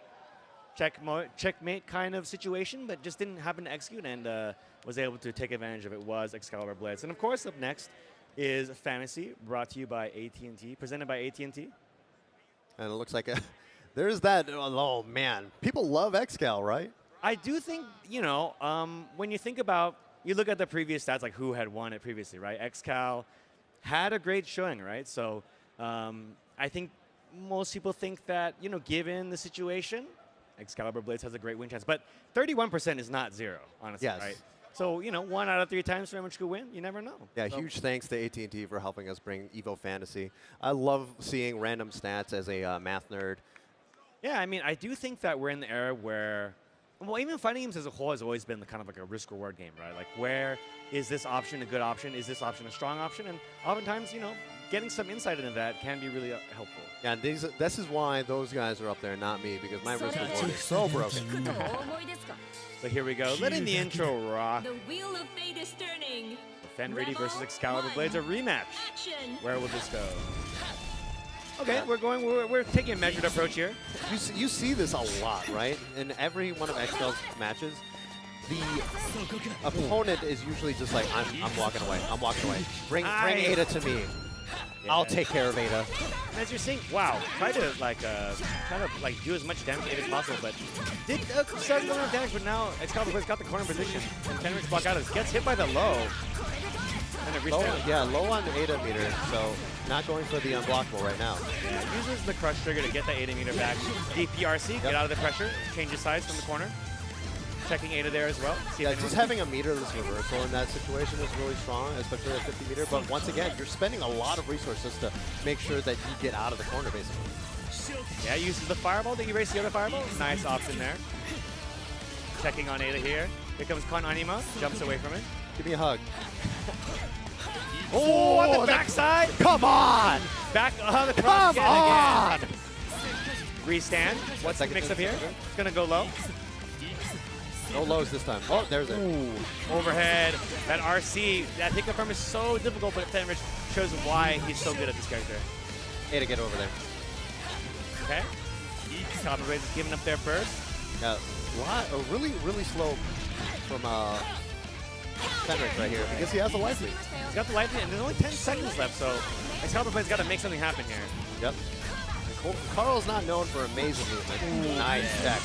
checkmate kind of situation, but just didn't happen to execute and was able to take advantage of it. Was Excalibur Blades. And of course, up next is Fantasy, brought to you by AT&T, presented by AT&T. And it looks like there's that. Oh man, people love Excal, right? I do think when you think about, you look at the previous stats, like who had won it previously, right? Excal had a great showing, right? So I think most people think that given the situation, Excalibur Blades has a great win chance, but 31% is not zero, honestly, right? So 1 out of 3 times Fenrich could win. You never know. Yeah, huge thanks to AT&T for helping us bring EVO Fantasy. I love seeing random stats as a math nerd. Yeah, I mean, I do think that we're in the era where, well, even fighting games as a whole has always been kind of like a risk-reward game, right? Like, where is this option a good option? Is this option a strong option? And oftentimes, getting some insight into that can be really helpful. Yeah, and this is why those guys are up there, not me, because my risk reward is so broken. So here we go, letting the intro rock. The wheel of fate is turning. Fenrich versus Excalibur Blades, a rematch. Action. Where will this go? Okay, we're taking a measured approach here. You see this a lot, right? In every one of Excal's matches, the opponent is usually just like, I'm walking away. I'm walking away. Bring Ada to me. Yeah. I'll take care of Ada. And as you're seeing, wow, try to kind of do as much damage to Ada as possible, but did start doing damage, but now Excalibur's got the corner position, and Fenrich block out of gets hit by the low. And it low on the Ada meter, so not going for the unblockable right now. Yeah, uses the crush trigger to get the Ada meter back. DPRC, get out of the pressure, change his size from the corner. checking Ada there as well. See Yeah, if just anyone- having a meterless reversal in that situation is really strong, especially at 50 meter. But once again, you're spending a lot of resources to make sure that you get out of the corner, basically. Yeah, uses the fireball to erase the other fireball. Nice option there. Checking on Ada here. Here comes Kon Anima, jumps away from it. Give me a hug. Oh, on the backside! Come on! Back on the cross Come on! again. Restand. What's the mix up here? It's gonna go low. No lows this time. Oh, there's it. Ooh, overhead. That RC, that hit confirm is so difficult, but Fenrich shows why he's so good at this character. Hey, to get over there. Okay. Copper Blaze is giving up their burst. Yeah, really slow from Fenrich right here because he has a life lead. He's got the life lead, and there's only 10 seconds left, so Excalibur Blade's got to make something happen here. Yep. Carl's not known for amazing movement. Nice tech.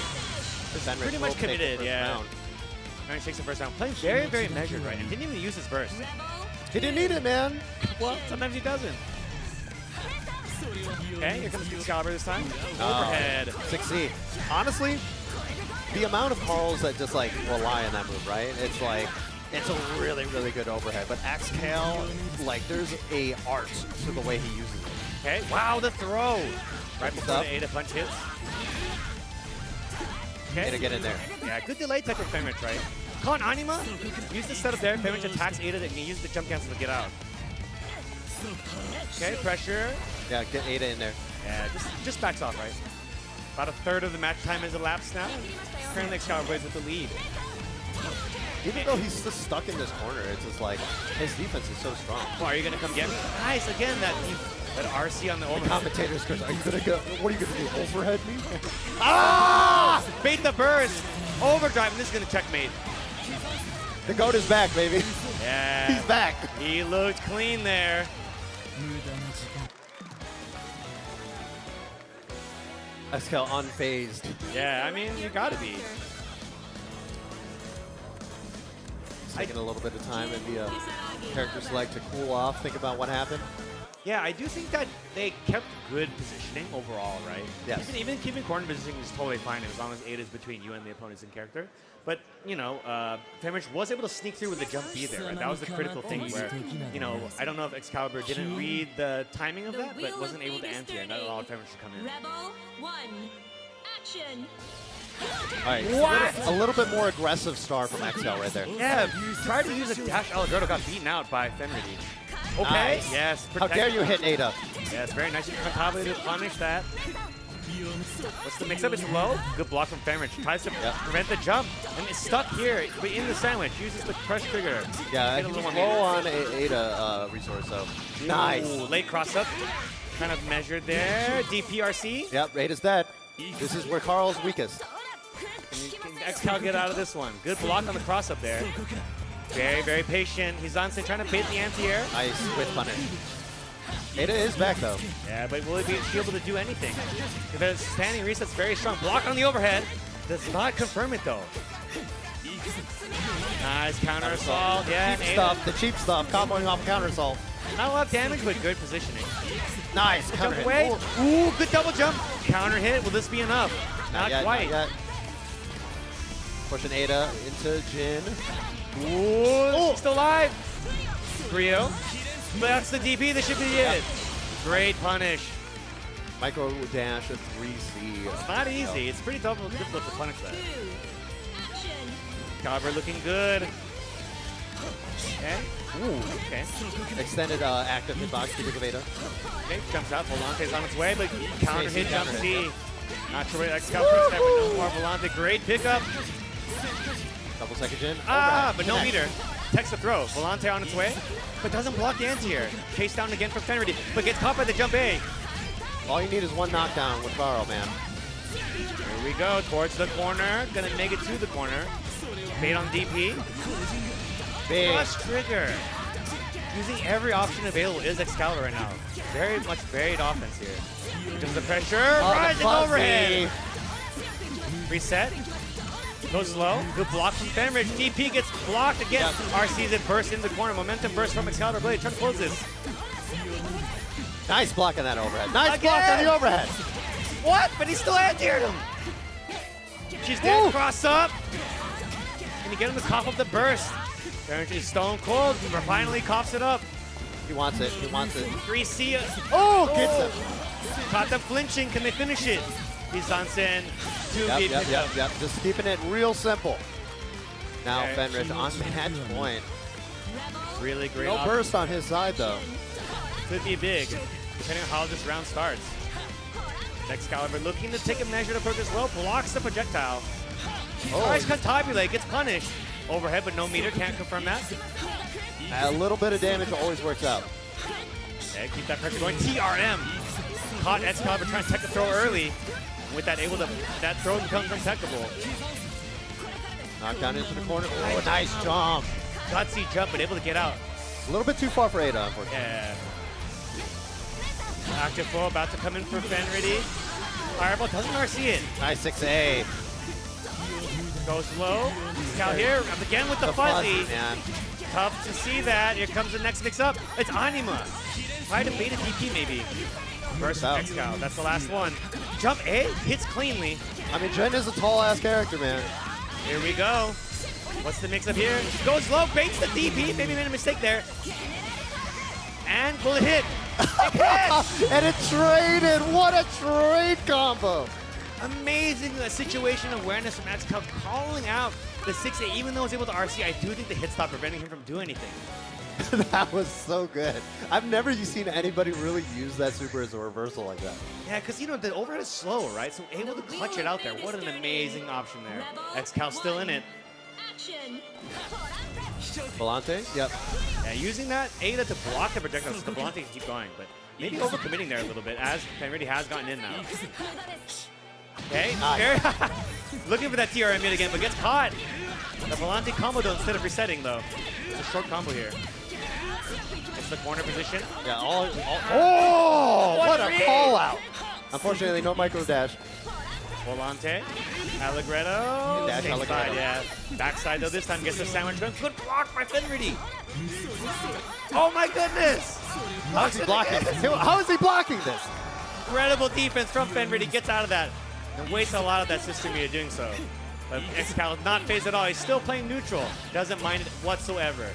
Fenrich Pretty will much take the committed, first yeah. round. Fenrich takes the first round. Playing very, very measured, right? And didn't even use his burst. He didn't need it, man. Well, sometimes he doesn't. Okay, here comes Excalibur this time. Oh, Overhead. 6C. Honestly, the amount of Carls that just like rely on that move, right? It's like, it's a really, really good overhead. But Xcal, like, there's a art to the way he uses it. Okay, wow, the throw. Right before the Ada punch hits. Okay. Ada, get in there. Yeah, good delay tech from Fenrich, right? Kon Anima, use the setup there. Fenrich attacks Ada, and he uses the jump cancel to get out. Okay, pressure. Yeah, get Ada in there. Yeah, just backs off, right? About a third of the match time has elapsed now. Currently, Excalibur Blaze with the lead. Even though he's just stuck in this corner, it's just like, his defense is so strong. Oh, are you going to come get me? Nice, again, that RC on the overhead. Commentators goes, are you going to go, what are you going to do, overhead me? Ah! Bait the burst. Overdrive, and this is going to checkmate. The GOAT is back, baby. Yeah. He's back. He looked clean there. Xcal unfazed. Yeah, I mean, you got to be. Taking a little bit of time in the character select to cool off, think about what happened. Yeah, I do think that they kept good positioning overall, right? Yes. Even keeping corner positioning is totally fine as long as Ada is between you and the opponents in character. But, you know, Fenrich was able to sneak through with the jump B there, right? That was the critical thing where, you know, I don't know if Excalibur didn't read the timing of that, but wasn't able to answer, and that allowed Fenrich to come in. Rebel 1, action. All right, a little bit more aggressive star from Xcal right there. Yeah, tried to use a dash Allegretto, got beaten out by Fenrich. Okay, Nice. yes. How dare you hit Ada? Yes, very nice. You can probably punish that. What's the mix-up? It's low. Good block from Fenrich. Tries to prevent the jump, and it's stuck here, but in the sandwich. Uses the crush trigger. Yeah, Hit a he little was more low meter. on Ada resource, so nice. Ooh, late cross-up. Kind of measured there. DPRC. Yep, Ada's dead. This is where Carl's weakest. Can Xcal get out of this one? Good block on the cross-up there. Very, very patient. He's on trying to bait the anti-air. Nice with punish. Ada is back though. Yeah, but will he be able to do anything? If it's standing reset's very strong. Block on the overhead. Does not confirm it though. Nice counter assault. Yeah, Cheap stuff, the cheap stuff, comboing off counter assault. Not a lot of damage, but good positioning. Nice counter Jump hit. away. Ooh, good double jump. Counter hit. Will this be enough? Not yet, quite. Not yet. Pushing Ada into Jin. Ooh, she's still alive. R.E.V.O. That's the DP. This should be it. Great punish. Micro dash of 3C. It's not easy. It's pretty difficult to punish that. Caliber looking good. Okay. Ooh, okay. Extended active hitbox, speaking of Ada. Okay, jumps out. Volante's on its way, but counter hit, jump counter C. Not sure where that scout puts that, but no more Volante. Great pickup. Couple seconds in. Ah, but no meter. Text the throw. Volante on its way, but doesn't block the anti-air. Chase down again from Fenrich, but gets caught by the jump A. All you need is one knockdown with Carl, man. Here we go, towards the corner. Gonna make it to the corner. Bait on DP. Big. Plus trigger. Using every option available is Excalibur right now. Very much varied offense here. Here comes the pressure. Rising overhead. Reset. Goes low. Good block from Fenrich. DP gets blocked again. RC's it burst in the corner. Momentum burst from Excalibur Blade. Trying to close this. Nice block on that overhead. Nice block on the overhead. What? But he still anti-aired him. She's dead. Cross up. Can you get him to cough up the burst? Fenrich is stone cold. Finally coughs it up. He wants it. He wants it. 3C. Oh, gets it. Caught them flinching. Can they finish it? He's on Sen. Yep. Just keeping it real simple. Now Fenrich on match point. Really great. No burst on his side though. Could be big, depending on how this round starts. Excalibur looking to take a measure to Perk as well. Blocks the projectile. Tries Contabulate, gets punished. Overhead, but no meter. Can't confirm that. A little bit of damage always works out. Okay, keep that pressure going. TRM. Caught Excalibur trying to tech the throw early. With that, that throw becomes impeccable. Knockdown into the corner. Oh, nice jump. Gutsy jump, but able to get out. A little bit too far for Ada, unfortunately. Yeah. Active flow about to come in for Fenrich. Fireball doesn't RC it. Nice 6A. Goes low. Cal here again with the fuzzy. Man. Tough to see that. Here comes the next mix-up. It's Anima. Try to bait a DP maybe. Burst X-Cal. That's the last one. Jump A hits cleanly. I mean, Jen is a tall-ass character, man. Here we go. What's the mix-up here? Goes low, baits the DP. Maybe made a mistake there. And will it hit? It hits! And it traded. What a trade combo. Amazing situation awareness from X-Cal calling out the 6A. Even though he was able to RC, I do think the hit stop preventing him from doing anything. That was so good. I've never seen anybody really use that super as a reversal like that. Yeah, because, you know, the overhead is slow, right? So able to clutch it out there. What an amazing option there. X-Cal still in it. Volante? Yep. Yeah, using that Ada to block the projectiles so the Volante can keep going, but maybe overcommitting there a little bit as Fenrich has gotten in now. Okay, looking for that TRM yet again, but gets caught. The Volante combo though instead of resetting though. It's a short combo here. It's the corner position. Yeah, oh, what a call out. Unfortunately, no micro dash. Volante, Allegretto, Dash same Allegretto. side, yeah. Backside though this time gets the sandwich gun. Good block by Fenrich. Oh my goodness! How is he blocking this? How is he blocking this? Incredible defense from Fenrich. Gets out of that and wastes a lot of that system meter doing so. But X-Cal not phased at all. He's still playing neutral. Doesn't mind it whatsoever.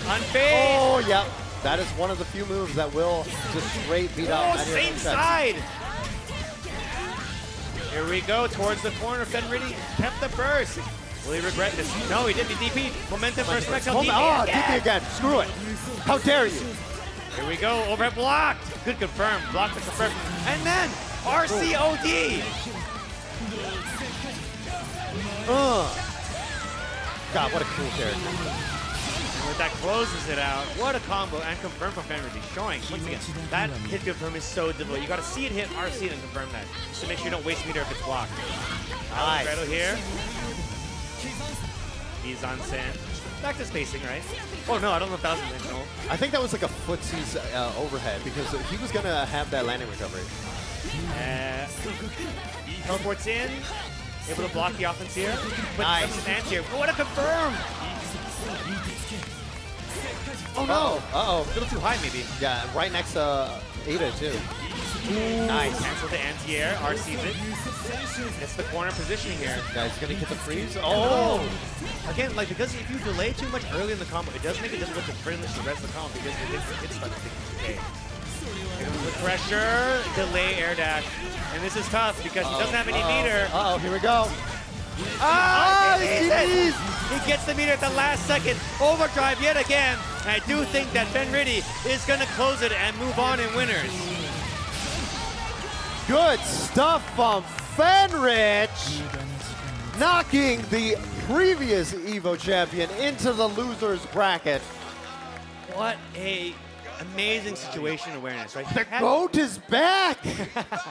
Unfazed. Oh, yeah. That is one of the few moves that will just straight beat out. Oh, same side. Here we go towards the corner. Fenrich kept the burst. Will he regret this? No, he didn't. He DP. Momentum first. X-Cal DP again. DP again. Screw it. How dare you? Here we go. Overhead blocked. Good confirm. Blocked to confirm. And then RCOD. God, what a cool character. And with that closes it out. What a combo and confirm from Fenrich. Showing, once again, that hit confirm is so difficult. You got to see it hit, RC it, and confirm that. Just to make sure you don't waste meter if it's blocked. Nice. Allegretto here. He's on sand. Back to spacing, right? Oh no, I don't know if that was intentional. I think that was like a footsie's overhead because he was going to have that landing recovery. Teleports in. Able to block the offense here. But Nice. Stance here. What a confirm! Oh no! Uh-oh. A little too high maybe. Yeah, right next to Ada too. Nice. Cancel the anti-air. RC's it. It's the corner positioning here. Guys, gonna get the freeze. Oh! Again, like, because if you delay too much early in the combo, it does make it difficult to finish the rest of the combo because it's stuck to okay. With pressure, delay air dash. And this is tough because he doesn't have any meter. Uh-oh, here we go. He gets the meter at the last second. Overdrive yet again. And I do think that Fenrich is going to close it and move on in winners. Good stuff from Fenrich. Knocking the previous EVO champion into the loser's bracket. What a amazing situation awareness, right? The GOAT is back.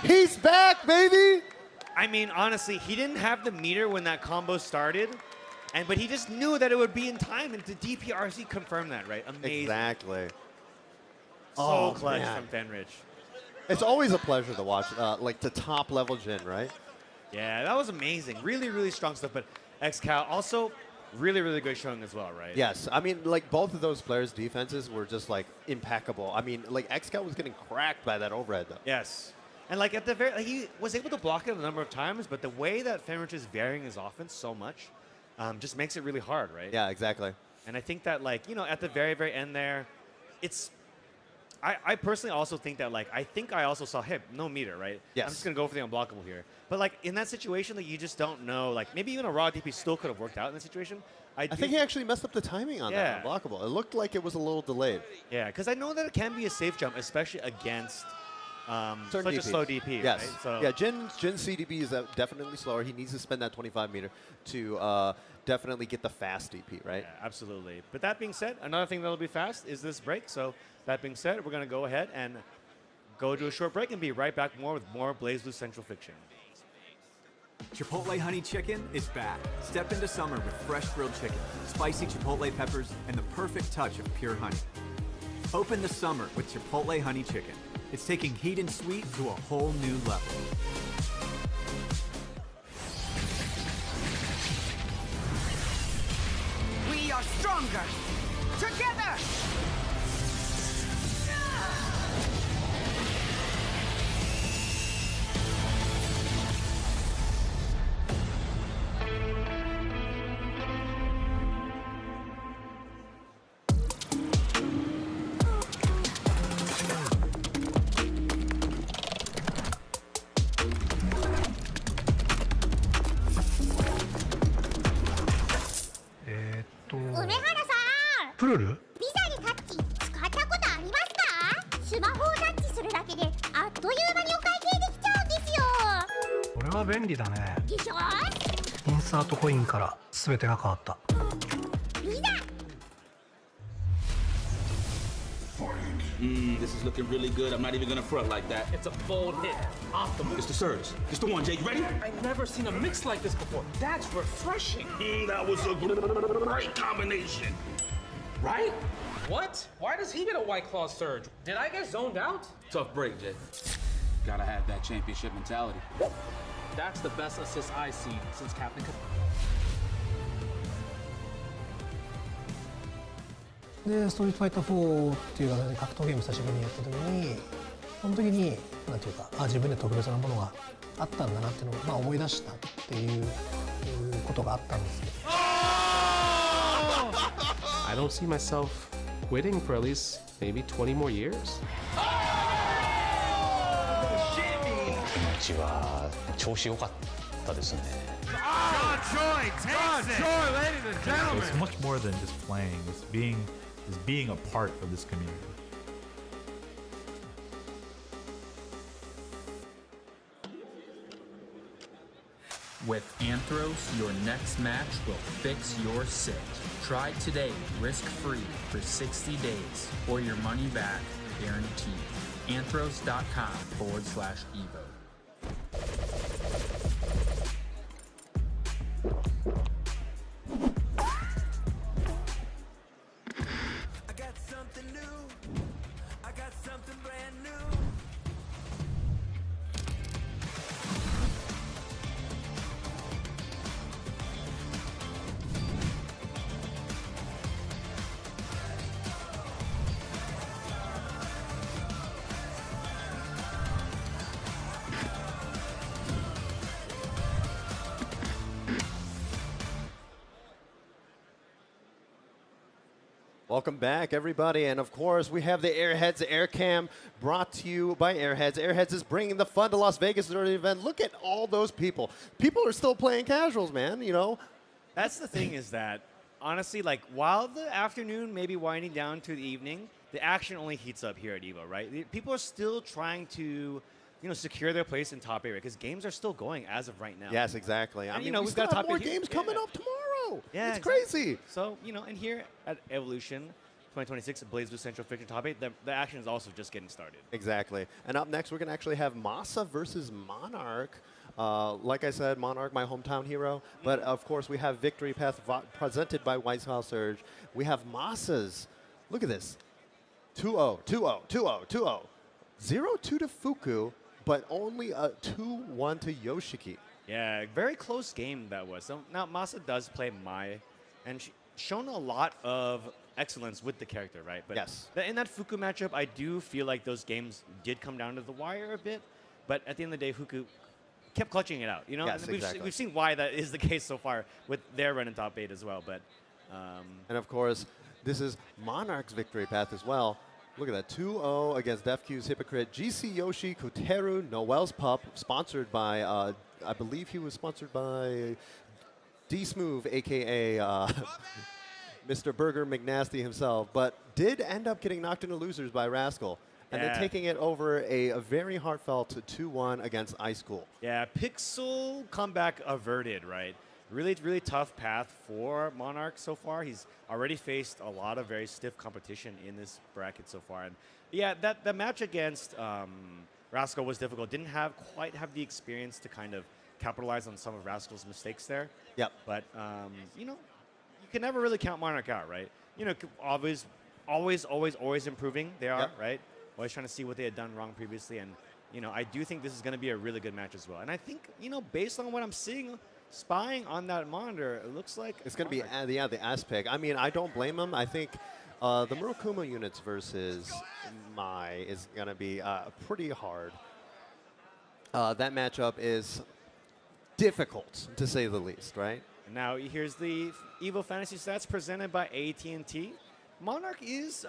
He's back, baby. I mean, honestly, he didn't have the meter when that combo started, but he just knew that it would be in time, and the DPRC confirmed that, right? Amazing. Exactly. So clutch from Fenrich. It's always a pleasure to watch, like the top level Jin, right? Yeah, that was amazing. Really, really strong stuff. But X-Cal also really, really good showing as well, right? Yes. I mean, like both of those players' defenses were just like impeccable. I mean, like X-Cal was getting cracked by that overhead though. Yes. And like at the very, he was able to block it a number of times, but the way that Fenrich is varying his offense so much, just makes it really hard, right? Yeah, exactly. And I think that, like, at the very, very end there, it's... I personally also think that, like, I also saw, hey, no meter, right? Yes. I'm just going to go for the unblockable here. But, like, in that situation, like, you just don't know. Like, maybe even a raw DP still could have worked out in that situation. I think he actually messed up the timing on that Yeah. unblockable. It looked like it was a little delayed. Yeah, because I know that it can be a safe jump, especially against such Certain a slow DP, Yes. right? So Yeah, Jin's CDB is definitely slower. He needs to spend that 25 meter to definitely get the fast DP, right? Yeah, absolutely. But that being said, another thing that'll be fast is this break. So that being said, we're going to go ahead and go to a short break and be right back with more BlazBlue Central Fiction. Chipotle Honey Chicken is back. Step into summer with fresh grilled chicken, spicy Chipotle peppers, and the perfect touch of pure honey. Open the summer with Chipotle Honey Chicken. It's taking heat and sweet to a whole new level. We are stronger together. This is looking really good. I'm not even gonna front like that. It's a bold hit. Optimal. It's the surge. It's the one, Jay. You ready? I've never seen a mix like this before. That's refreshing. That was a great combination. Right? What? Why does he get a White Claw surge? Did I get zoned out? Tough break, Jay. Gotta have that championship mentality. That's the best assist I've seen since Captain. でストリートファイター4っていう形で格闘ゲーム久しぶりにやった時にその時になんていうか自分で特別なものがあったんだなっていうのを、思い出したっていうことがあったんですけど I don't see myself quitting for at least maybe 20 more years. うちは調子良かったですね。It's much more than just playing. It's being a part of this community. With Anthros, your next match will fix your sit. Try today, risk-free for 60 days, or your money back guaranteed. Anthros.com/EVO. Welcome back, everybody. And of course, we have the Airheads Aircam brought to you by Airheads. Airheads is bringing the fun to Las Vegas during the event. Look at all those people. People are still playing casuals, man, you know? That's the thing is that, honestly, like, while the afternoon may be winding down to the evening, the action only heats up here at EVO, right? People are still trying to, secure their place in top 8, right? Because games are still going as of right now. Yes, exactly. And, I mean, we've still got have top more 8 games coming up tomorrow. Yeah, it's exactly. crazy. So, and here at Evolution 2026, BlazBlue Central Fiction Top 8, the action is also just getting started. Exactly. And up next, we're going to actually have Masa versus Monarch. Like I said, Monarch, my hometown hero. But, of course, we have Victory Path presented by White House Surge. We have Masa's. Look at this. 2-0, 2-0, 2-0, 2-0. 0-2 to Fuku, but only a 2-1 to Yoshiki. Yeah, very close game that was. So now Masa does play Mai, and shown a lot of excellence with the character, right? But yes. In that Fuku matchup, I do feel like those games did come down to the wire a bit. But at the end of the day, Fuku kept clutching it out. You know, Yes, and exactly. we've seen why that is the case so far with their run in top 8 as well. But and of course, this is Monarch's victory path as well. Look at that, 2-0 against DefQ's Hypocrite. GC Yoshi, Koteru, Noel's Pup, sponsored by, I believe he was sponsored by D-Smooth, a.k.a. Mr. Burger McNasty himself, but did end up getting knocked into losers by Rascal. And then taking it over a very heartfelt 2-1 against Ice Cool. yeah, Pixel comeback averted, right? Really, really tough path for Monarch so far. He's already faced a lot of very stiff competition in this bracket so far. And yeah, that match against Rascal was difficult. Didn't quite have the experience to kind of capitalize on some of Rascal's mistakes there. Yep. But, you know, you can never really count Monarch out, right? You know, always improving they are, right? Always trying to see what they had done wrong previously. And, you know, I do think this is going to be a really good match as well. And I think, you know, based on what I'm seeing, spying on that monitor, it looks like it's going to be the ass pick. I mean, I don't blame him. I think the Murokuma units versus Mai is going to be pretty hard. That matchup is difficult, to say the least, right? And now here's the EVO Fantasy stats presented by AT&T. Monarch is,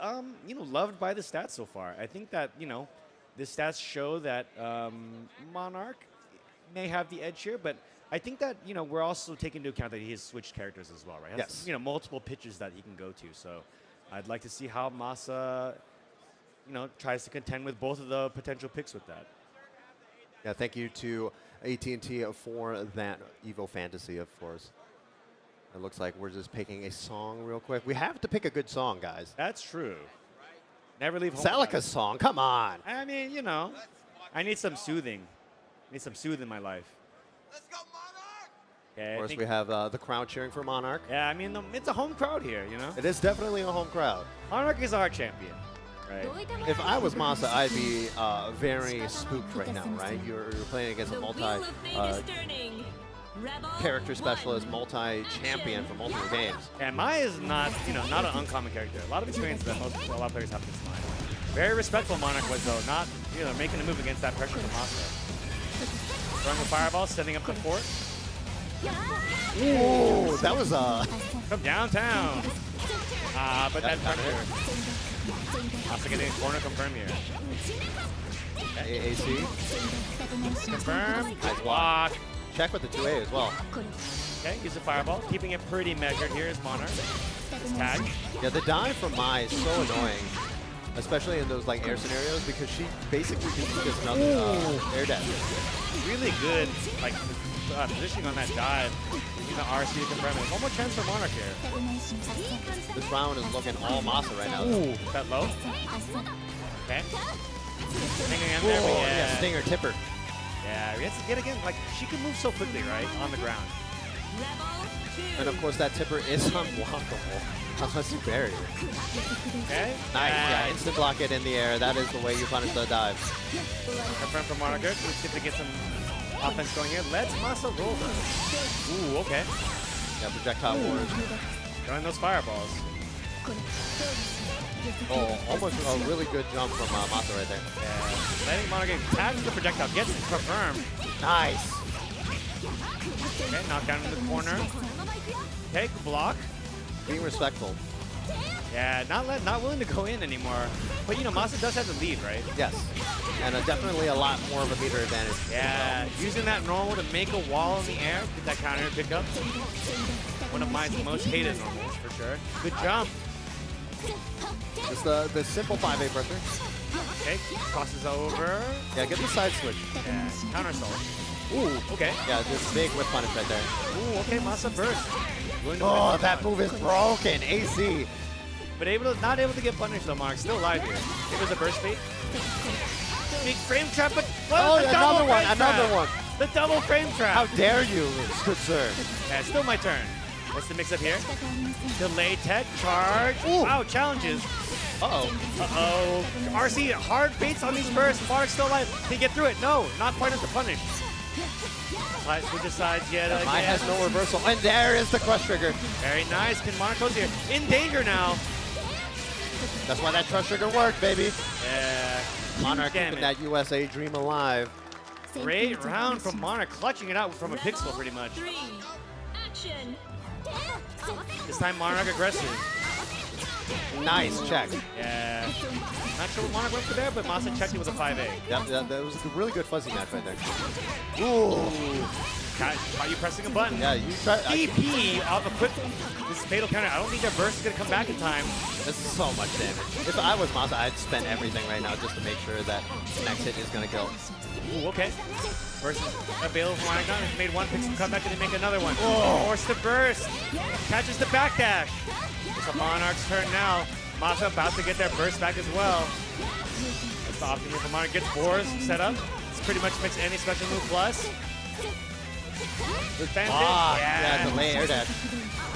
you know, loved by the stats so far. I think that, you know, the stats show that Monarch may have the edge here, but I think that, you know, we're also taking into account that he has switched characters as well, right? Has, Yes. you know, multiple pitches that he can go to. So I'd like to see how Masa, you know, tries to contend with both of the potential picks with that. Yeah, thank you to AT&T for that EVO Fantasy, of course. It looks like we're just picking a song real quick. We have to pick a good song, guys. That's true. Never leave home. Celica's song, come on. I mean, you know, I need some soothing. I need some soothing in my life. Okay, Of course, we have the crowd cheering for Monarch. Yeah, I mean, it's a home crowd here, you know? It is definitely a home crowd. Monarch is our champion, right? If I was Masa, I'd be very spooked right now, right? You're playing against a multi-character specialist, multi-champion for multiple games. And Mai is not, you know, not an uncommon character. A lot of experience that a lot of players have against Mai. Very respectful Monarch was, though, not, you know, making a move against that pressure from Masa. Throwing the fireball, setting up the fort. Ooh, that was from downtown. But that pressure. Also getting a corner confirmed here. AAC. Confirm. Nice block. Check with the 2A as well. Okay, use the fireball. Keeping it pretty measured here is Monarch. This tag. Yeah, the dive from Mai is so annoying, especially in those like air scenarios, because she basically just does nothing air dash. Really good, like, positioning on that dive. Using the RC to confirm it. One more chance for Monarch here. This round is looking all Masa right now. Ooh, that low. Okay. Stinger in there, but yeah. Stinger tipper. Yeah, we have to get again. Like, she can move so quickly, right, on the ground. And of course, that tipper is unblockable. Unless you bury it. Okay. Nice. Yeah, instant block it in the air. That is the way you punish the dive. Confirm from Monarch. Let's get to get some offense going here. Let's Masa roll her. Ooh, okay. Yeah, projectile wars. Throwing those fireballs. Oh, almost a really good jump from Masa right there. Yeah. Letting Monarch tags the projectile. Gets it confirmed. Nice. Okay, knockdown in the corner. Okay, block. Being respectful. Yeah, not willing to go in anymore. But, you know, Masa does have the lead, right? Yes. And definitely a lot more of a meter advantage. Yeah, using that normal to make a wall in the air. Get that counter pickup. One of my most hated normals, for sure. Good jump. Just the simple 5A pressure. Okay, crosses over. Yeah, get the side switch. Yeah, counter assault. Ooh, okay. Yeah, just big whip punish right there. Ooh, okay, Masa burst. Oh, that move is broken. AC. But not able to get punished though, Mark. Still alive here. It was a burst bait. Big frame trap, but another one. The double frame trap. How dare you, good sir. Yeah, it's still my turn. What's the mix-up here? Delay tech, charge. Ooh. Wow, challenges. Uh-oh. Uh-oh. RC, hard baits on these bursts. Monarch's still alive. Can he get through it? No, not quite enough to punish. Switch sides yet again. Mai has no reversal. And there is the crush trigger. Very nice. Can Monarch goes here. In danger now. That's why that crush trigger worked, baby. Yeah. Monarch keeping that USA dream alive. Great round from Monarch, clutching it out from a pixel pretty much. 3, action. This time Monarch aggressive. Nice check. Yeah. Not sure what Monarch went for there, but Masa checked it with a 5A. That was a really good fuzzy match right there. Ooh. Are you pressing a button? Yeah, you try. DP off a quick. This fatal counter. I don't think their burst is going to come back in time. This is so much damage. If I was Masa, I'd spend everything right now just to make sure that the next hit is going to kill. Ooh, okay. Burst is available for Monarch. Has made one pixel comeback and they make another one. Whoa. Forced to burst. Catches the backdash. It's a Monarch's turn now. Masa about to get their burst back as well. That's the option here for Monarch. Gets Boars set up. It's pretty much makes any special move plus. Yeah, delay air dash.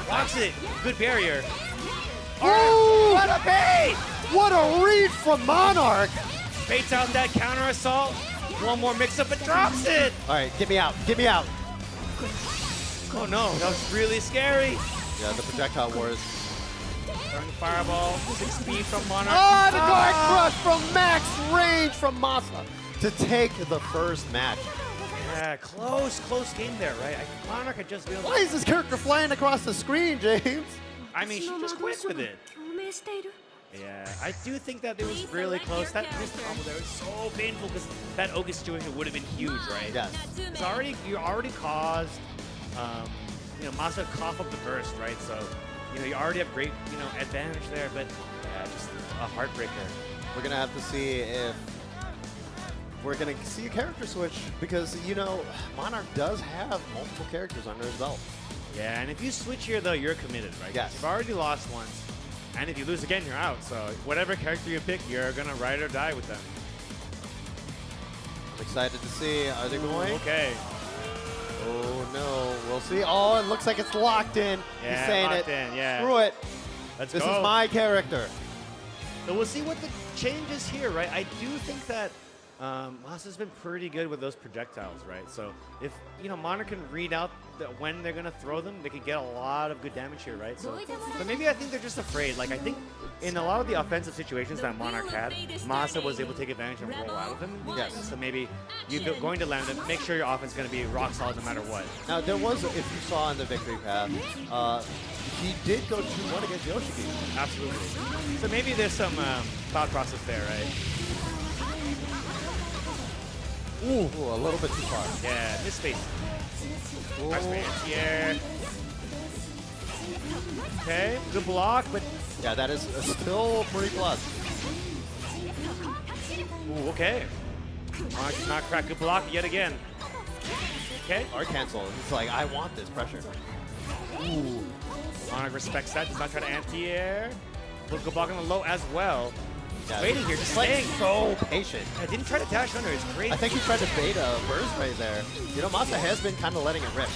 Blocks it. Good barrier. Oh, what a bait! What a read from Monarch! Baits out that counter assault. One more mix up and drops it. All right, get me out. Get me out. Oh no, that was really scary. Yeah, the projectile wars. Throwing fireball. 6 speed from Monarch. Oh, the guard crush from max range from Masa to take the first match. Yeah, close game there, right? Monarch had just Why is this character flying across the screen, James? I mean, she just quit with it. Yeah, I do think that it was really close. That missed combo there was so painful because that Oga situation would have been huge, right? Yes. You already caused, Masa cough up the burst, right? So, you already have great, advantage there, but yeah, just a heartbreaker. We're gonna have to see if we're gonna see a character switch because Monarch does have multiple characters under his belt. Yeah, and if you switch here though, you're committed, right? Yes. You've already lost once, and if you lose again, you're out. So whatever character you pick, you're gonna ride or die with them. I'm excited to see. Are they going? Okay. Oh no, we'll see. Oh, it looks like it's locked in. Yeah, He's saying locked it. in, yeah. Screw it. Let's This go. is my character. So we'll see what the change is here, right? I do think that Masa's been pretty good with those projectiles, right? So if, Monarch can read out when they're going to throw them, they could get a lot of good damage here, right? So but maybe I think they're just afraid. Like, I think in a lot of the offensive situations that Monarch had, Masa was able to take advantage and roll out of him. Yes. So maybe you're going to land it, make sure your offense is going to be rock solid no matter what. Now, there was, if you saw in the victory path, he did go 2-1 against Yoshiki. Absolutely. So maybe there's some thought process there, right? Ooh, a little bit too far. Yeah, missed space. Nice here. Okay, good block, but yeah, that is still pretty plus. Ooh, okay. Monarch did not crack good block yet again. Okay. Or cancel. He's like, I want this pressure. Ooh. Monarch respects that. Does not try to anti-air. Good block on the low as well. Yeah, Waiting here, just like staying. so patient. I didn't try to dash under. It's great. I think he tried to bait a burst right there. Masa has been kind of letting it rip.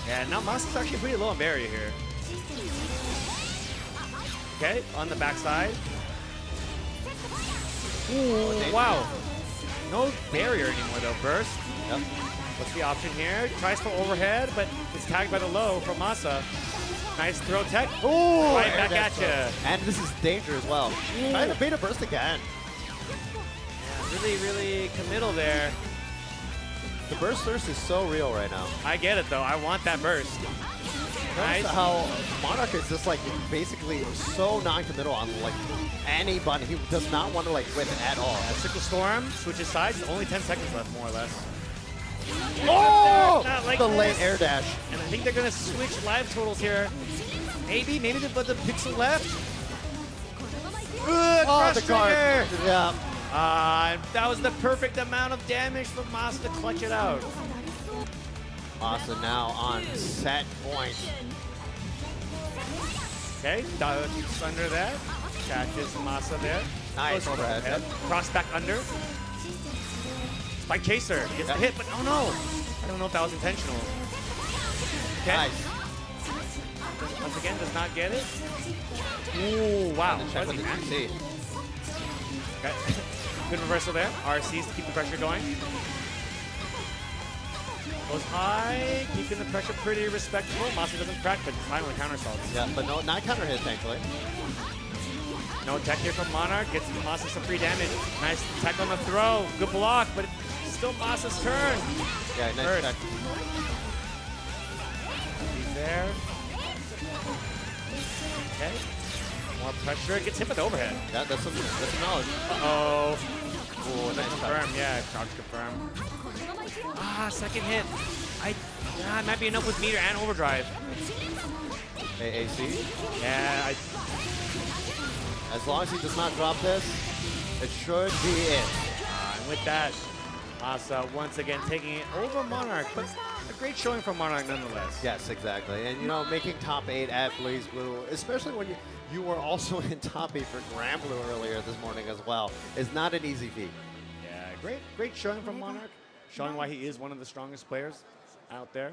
Yeah, now Masa's actually pretty low on barrier here. Okay, on the backside. Ooh, wow. No barrier anymore though. Burst. Yep. What's the option here? Tries for overhead, but it's tagged by the low from Masa. Nice throw tech. Ooh, right back at you. And this is danger as well. Trying to bait a burst again. Yeah, really, really committal there. The burst thirst is so real right now. I get it though. I want that burst. Nice. How Monarch is just like basically so non-committal on like any button. He does not want to like whip it at all. Yeah, Sickle Storm switches sides. Only 10 seconds left, more or less. Oh! Like the late air dash. And I think they're going to switch live totals here. Maybe the pixel left. Good the guard. Yeah. That was the perfect amount of damage for Masa to clutch it out. Masa now on set point. Okay, dodges under that. Catches Masa there. Nice. Cross back under. Spike Chaser gets the hit, but oh no! I don't know if that was intentional. Okay. Nice. Once again, does not get it. Ooh, wow. Check with the RC. Okay. Good reversal there. RCs to keep the pressure going. Goes high, keeping the pressure pretty respectable. Masa doesn't crack, but finally counter assaults. Yeah, but no, not counter hit, thankfully. No tech here from Monarch. Gets Masa some free damage. Nice tech on the throw. Good block, but still Masa's turn. Yeah, nice check. He's there. Okay. More pressure. Gets hit with overhead. That's some knowledge. Uh-oh. Oh, nice confirm. Yeah, crouch confirm. Ah, second hit. It might be enough with meter and overdrive. AAC? Yeah. As long as he does not drop this, it should be it. And with that, Masa once again taking it over Monarch, but a great showing from Monarch nonetheless. Yes, exactly. And, you know, making top 8 at BlazBlue, especially when you were also in top 8 for GrandBlue earlier this morning as well, is not an easy feat. Yeah, great showing from Monarch, showing why he is one of the strongest players out there.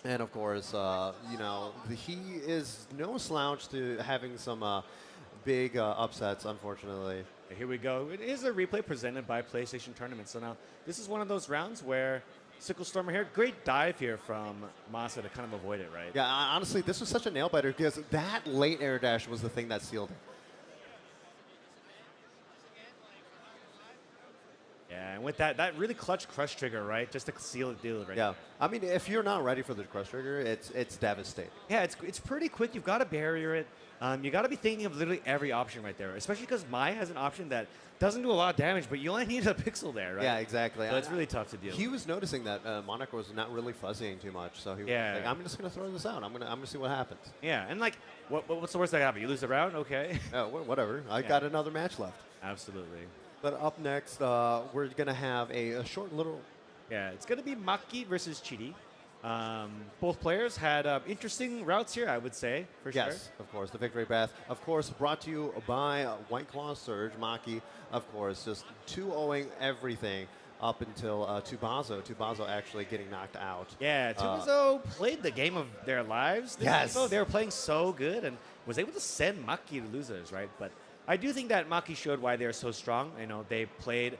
And of course, you know, he is no slouch to having some big upsets, unfortunately. Here we go. It is a replay presented by PlayStation Tournament. So now this is one of those rounds where Sickle Stormer here, great dive here from Masa to kind of avoid it, right? Yeah, honestly, this was such a nail biter because that late air dash was the thing that sealed it. Yeah, and with that really clutch crush trigger, right? Just to seal the deal right Yeah, I mean, if you're not ready for the crush trigger, it's devastating. Yeah, it's pretty quick. You've got to barrier it. You got to be thinking of literally every option right there, especially because Mai has an option that doesn't do a lot of damage, but you only need a pixel there, right? Yeah, exactly. So it's really tough to deal. He was noticing that Monarch was not really fuzzying too much, so he was like, I'm just gonna throw this out. I'm gonna see what happens. Yeah, and like, what's the worst that can happen? You lose the round, okay? Whatever. I got another match left. Absolutely. But up next, we're gonna have a short little. Yeah, it's gonna be Maki versus Chidi. Both players had interesting routes here, I would say, for sure. Yes, of course, the victory path. Of course, brought to you by White Claw Surge. Maki, of course, just 2-0ing everything up until Tubazo. Tubazo actually getting knocked out. Yeah, Tubazo played the game of their lives. Yes. They were playing so good and was able to send Maki to losers, right? But I do think that Maki showed why they're so strong. You know, they played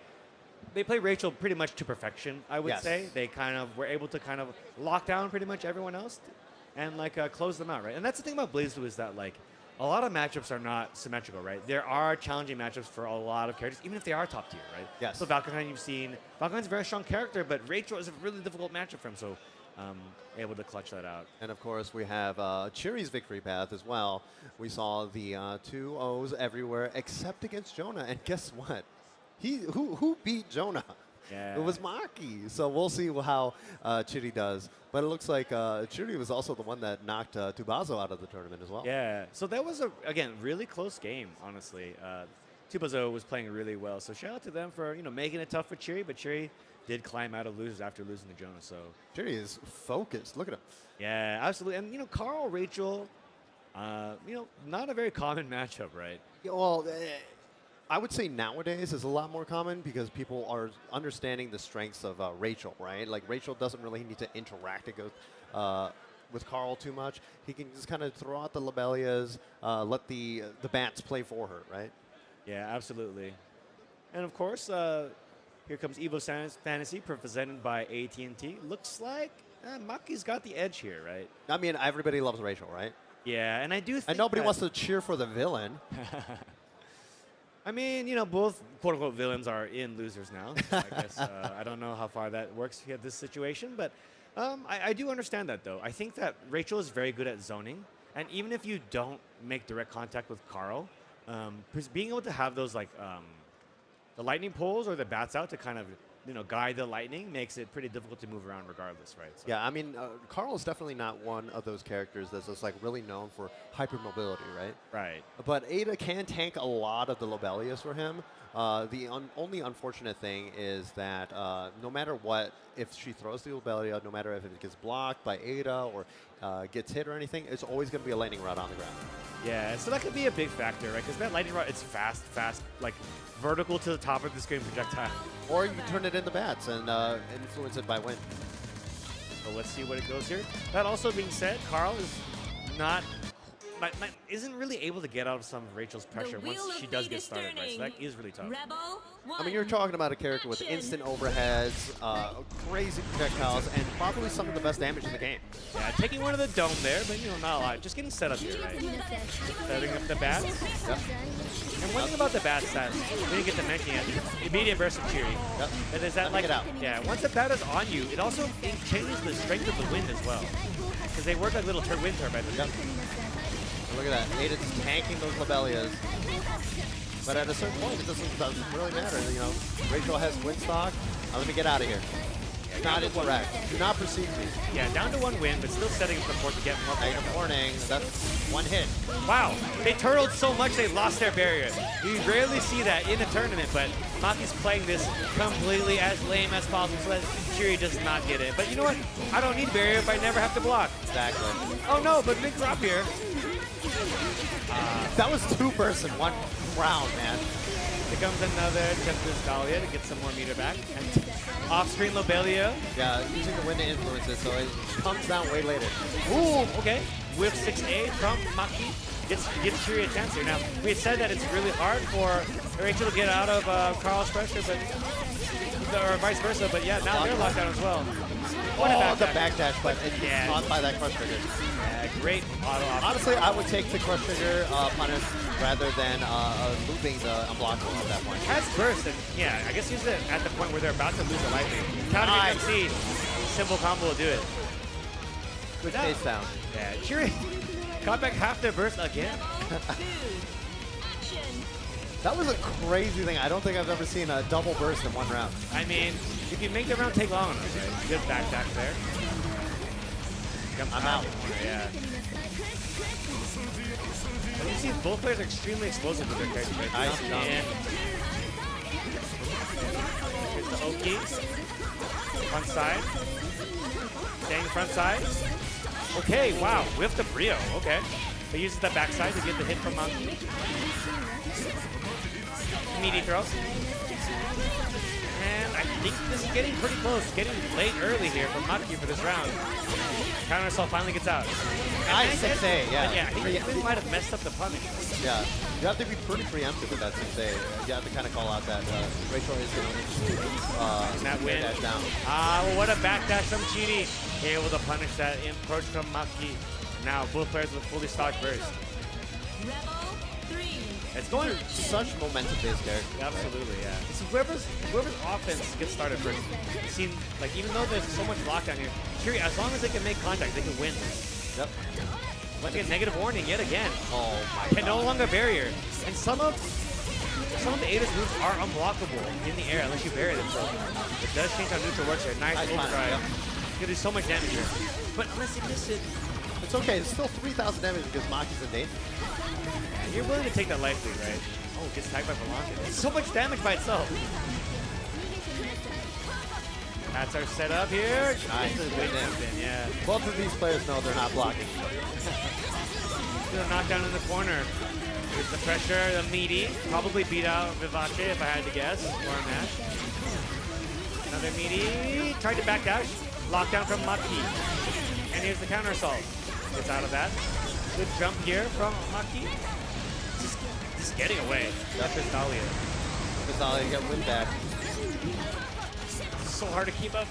Rachel pretty much to perfection, I would say. They kind of were able to kind of lock down pretty much everyone else and like close them out, right? And that's the thing about BlazBlue is that like a lot of matchups are not symmetrical, right? There are challenging matchups for a lot of characters, even if they are top tier, right? Yes. So Valkyrie, you've seen Valkyrie's a very strong character, but Rachel is a really difficult matchup for him, so able to clutch that out. And of course, we have Chiri's victory path as well. We saw the 2-0s everywhere except against Jonah, and guess what? Who beat Jonah? Yeah. It was Maki. So we'll see how Chiri does. But it looks like Chiri was also the one that knocked Tubazo out of the tournament as well. Yeah. So that was again really close game, honestly. Tubazo was playing really well. So shout out to them for making it tough for Chiri, but Chiri did climb out of losers after losing to Jonah. So Chiri is focused. Look at him. Yeah, absolutely. And Carl, Rachel, not a very common matchup, right? Yeah, well. I would say nowadays is a lot more common because people are understanding the strengths of Rachel, right? Like Rachel doesn't really need to interact with Carl too much. He can just kind of throw out the Lobelias, let the bats play for her, right? Yeah, absolutely. And of course, here comes Evo Fantasy presented by AT&T. Looks like Maki's got the edge here, right? I mean, everybody loves Rachel, right? Yeah, and I do think and nobody wants to cheer for the villain. I mean, both quote-unquote villains are in losers now. So I guess I don't know how far that works here, this situation, but I do understand that, though. I think that Rachel is very good at zoning, and even if you don't make direct contact with Carl, being able to have those, like, the lightning poles or the bats out to kind of, guide the lightning makes it pretty difficult to move around regardless, right? So. Yeah, I mean, Carl is definitely not one of those characters that's just like really known for hypermobility, right? Right. But Ada can tank a lot of the Lobelias for him. The only unfortunate thing is that no matter what, if she throws the Lobelia, no matter if it gets blocked by Ada or gets hit or anything, it's always going to be a lightning rod on the ground. Yeah, so that could be a big factor, right? Because that lightning rod, it's fast, like vertical to the top of the screen projectile. Or you can turn it into bats and influence it by wind. So let's see what it goes here. That also being said, Carl is not isn't really able to get out of some of Rachel's pressure once she does get started, right? So that is really tough. I mean, you're talking about a character with instant overheads, crazy projectiles, and probably some of the best damage in the game. Yeah, taking one of the dome there, but not a lot. Just getting set up here, right? Setting up the bats. Yep. And one thing about the bats that we didn't get to mention yet, immediate burst of Cheery. Yep. And is that like, yeah, once the bat is on you, it also changes the strength of the wind as well. Because they work like little wind turbines. Yep. Look at that. Aiden's tanking those Lobelias. But at a certain point, it doesn't really matter. You know, Rachel has Windstock. Let me get out of here. Do not interact. Do not perceive me. Yeah, down to 1 win, but still setting up the fort to get more. Negative warning. That's 1 hit. Wow, they turtled so much they lost their barrier. You rarely see that in a tournament, but Maki's playing this completely as lame as possible so that Cheery does not get it. But you know what? I don't need barrier if I never have to block. Exactly. Oh no, but big drop here. That was 2 bursts in 1 round, man. Here comes another Tempest Dahlia to get some more meter back. And off-screen Lobelia. Yeah, using the wind to influence it, so it comes down way later. Ooh, okay. Whip 6A from Maki. Gives Cheery a chance here. Now, we had said that it's really hard for Rachel to get out of Carl's pressure, but or vice versa. But yeah, now they're locked down as well. Oh, the backdash, but it's caught by that crush trigger. Yeah, great auto option. Honestly, I would take the crush trigger punish rather than looping the unblockable at that point. Has burst, and yeah, I guess he's at the point where they're about to lose a life. Counter MC, simple combo will do it. Good face down. Yeah, Cheery got back half their burst again. That was a crazy thing. I don't think I've ever seen a double burst in 1 round. I mean, if you make the round take long enough, right? Good backdash there. I'm out. Yeah. And you see both players are extremely explosive with their characters, right? Nice jump. And here's the Oki. Front side. Staying front side. Okay, wow. Whiff the Brio. Okay. He uses the backside to get the hit from Monkey. Meaty throw. And I think this is getting pretty close. Getting late early here from Maki for this round. Counter assault finally gets out. Nice 6A, yeah. But yeah, I think Finn might have messed up the punish. Yeah, you have to be pretty preemptive with that 6A. You have to kind of call out that Rachel is going to that win. Dash down. Well, what a backdash from Chidi. Able to punish that approach from Maki. Now both players with fully stocked burst. It's going such momentum-based character. Absolutely, yeah. So whoever's offense gets started first. You seem like even though there's so much lockdown here, Cheery, as long as they can make contact, they can win. Yep. Let's get negative warning yet again. Oh my Can no longer barrier. And some of the Ada's moves are unblockable in the air unless you bury them. So it does change how neutral works here. Nice overdrive. You can do so much damage here. But unless you miss it, it's okay. It's still 3,000 damage because Maki's in danger. You're willing to take that life lead, right? Oh, gets tagged by Blanca. It's so much damage by itself. That's our setup here. Nice. Yeah. Both of these players know they're not blocking. The knockdown in the corner. Here's the pressure, the meaty. Probably beat out Vivace if I had to guess. Or a match. Another meaty. Tried to backdash. Lockdown from Maki. And here's the counter assault. Gets out of that. Good jump here from Maki. Just getting away. That's Dahlia. Dahlia get win back. So hard to keep up.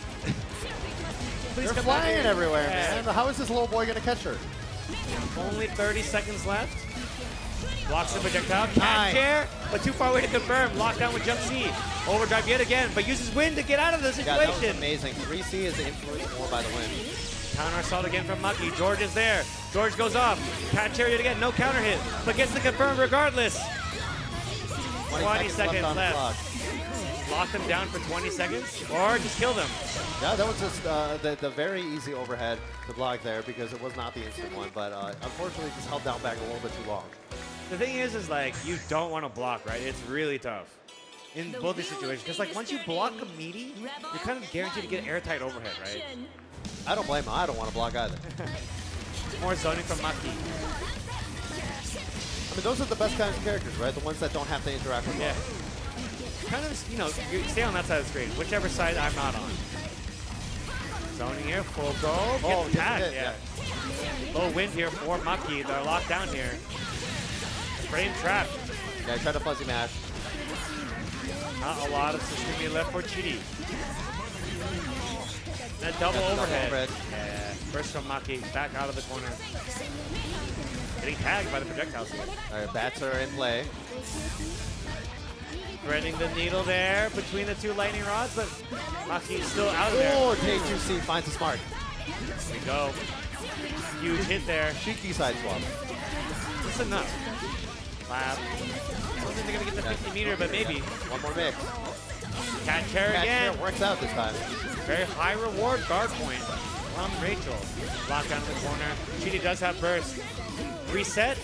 They're flying everywhere, man. How is this little boy going to catch her? Only 30 seconds left. Blocks the projectile. Cat chair, but too far away to confirm. Lockdown with jump C. Overdrive yet again, but uses wind to get out of the situation. Yeah, that was amazing. 3C is influenced more by the wind. Counter assault again from Maki. George is there. George goes off. Cat chariot again. No counter hit, but gets the confirm regardless. 20 seconds left. Lock them down for 20 seconds, or just kill them. Yeah, that was just the very easy overhead to block there because it was not the instant one, but unfortunately just held down back a little bit too long. The thing is like you don't want to block, right? It's really tough in both these situations because like once you block a meaty, you're kind of guaranteed to get airtight overhead, right? I don't blame him. I don't want to block either. More zoning from Maki. I mean, those are the best kinds of characters, right? The ones that don't have to interact with yeah. Kind of, you know, you stay on that side of the screen, whichever side I'm not on. Zoning here, full go. Oh, Gets tagged, hit, yeah. Low wind here for Maki. They're locked down here. Frame trap. Yeah, try to fuzzy mash. Not a lot of system left for Chidi. That double overhead. Yeah. First from Maki, back out of the corner. Getting tagged by the projectiles here. All right, bats are in play. Threading the needle there between the two lightning rods, but Maki's still out of there. Oh, J2C finds a smart. There we go. Huge hit there. Cheeky side swap. That's enough. Lab. I don't think they're going to get the 50 meter, but maybe. One more mix. Cat chair again. Chair works out this time. Very high reward guard point from Rachel. Locked down in the corner. Chidi does have burst. Reset.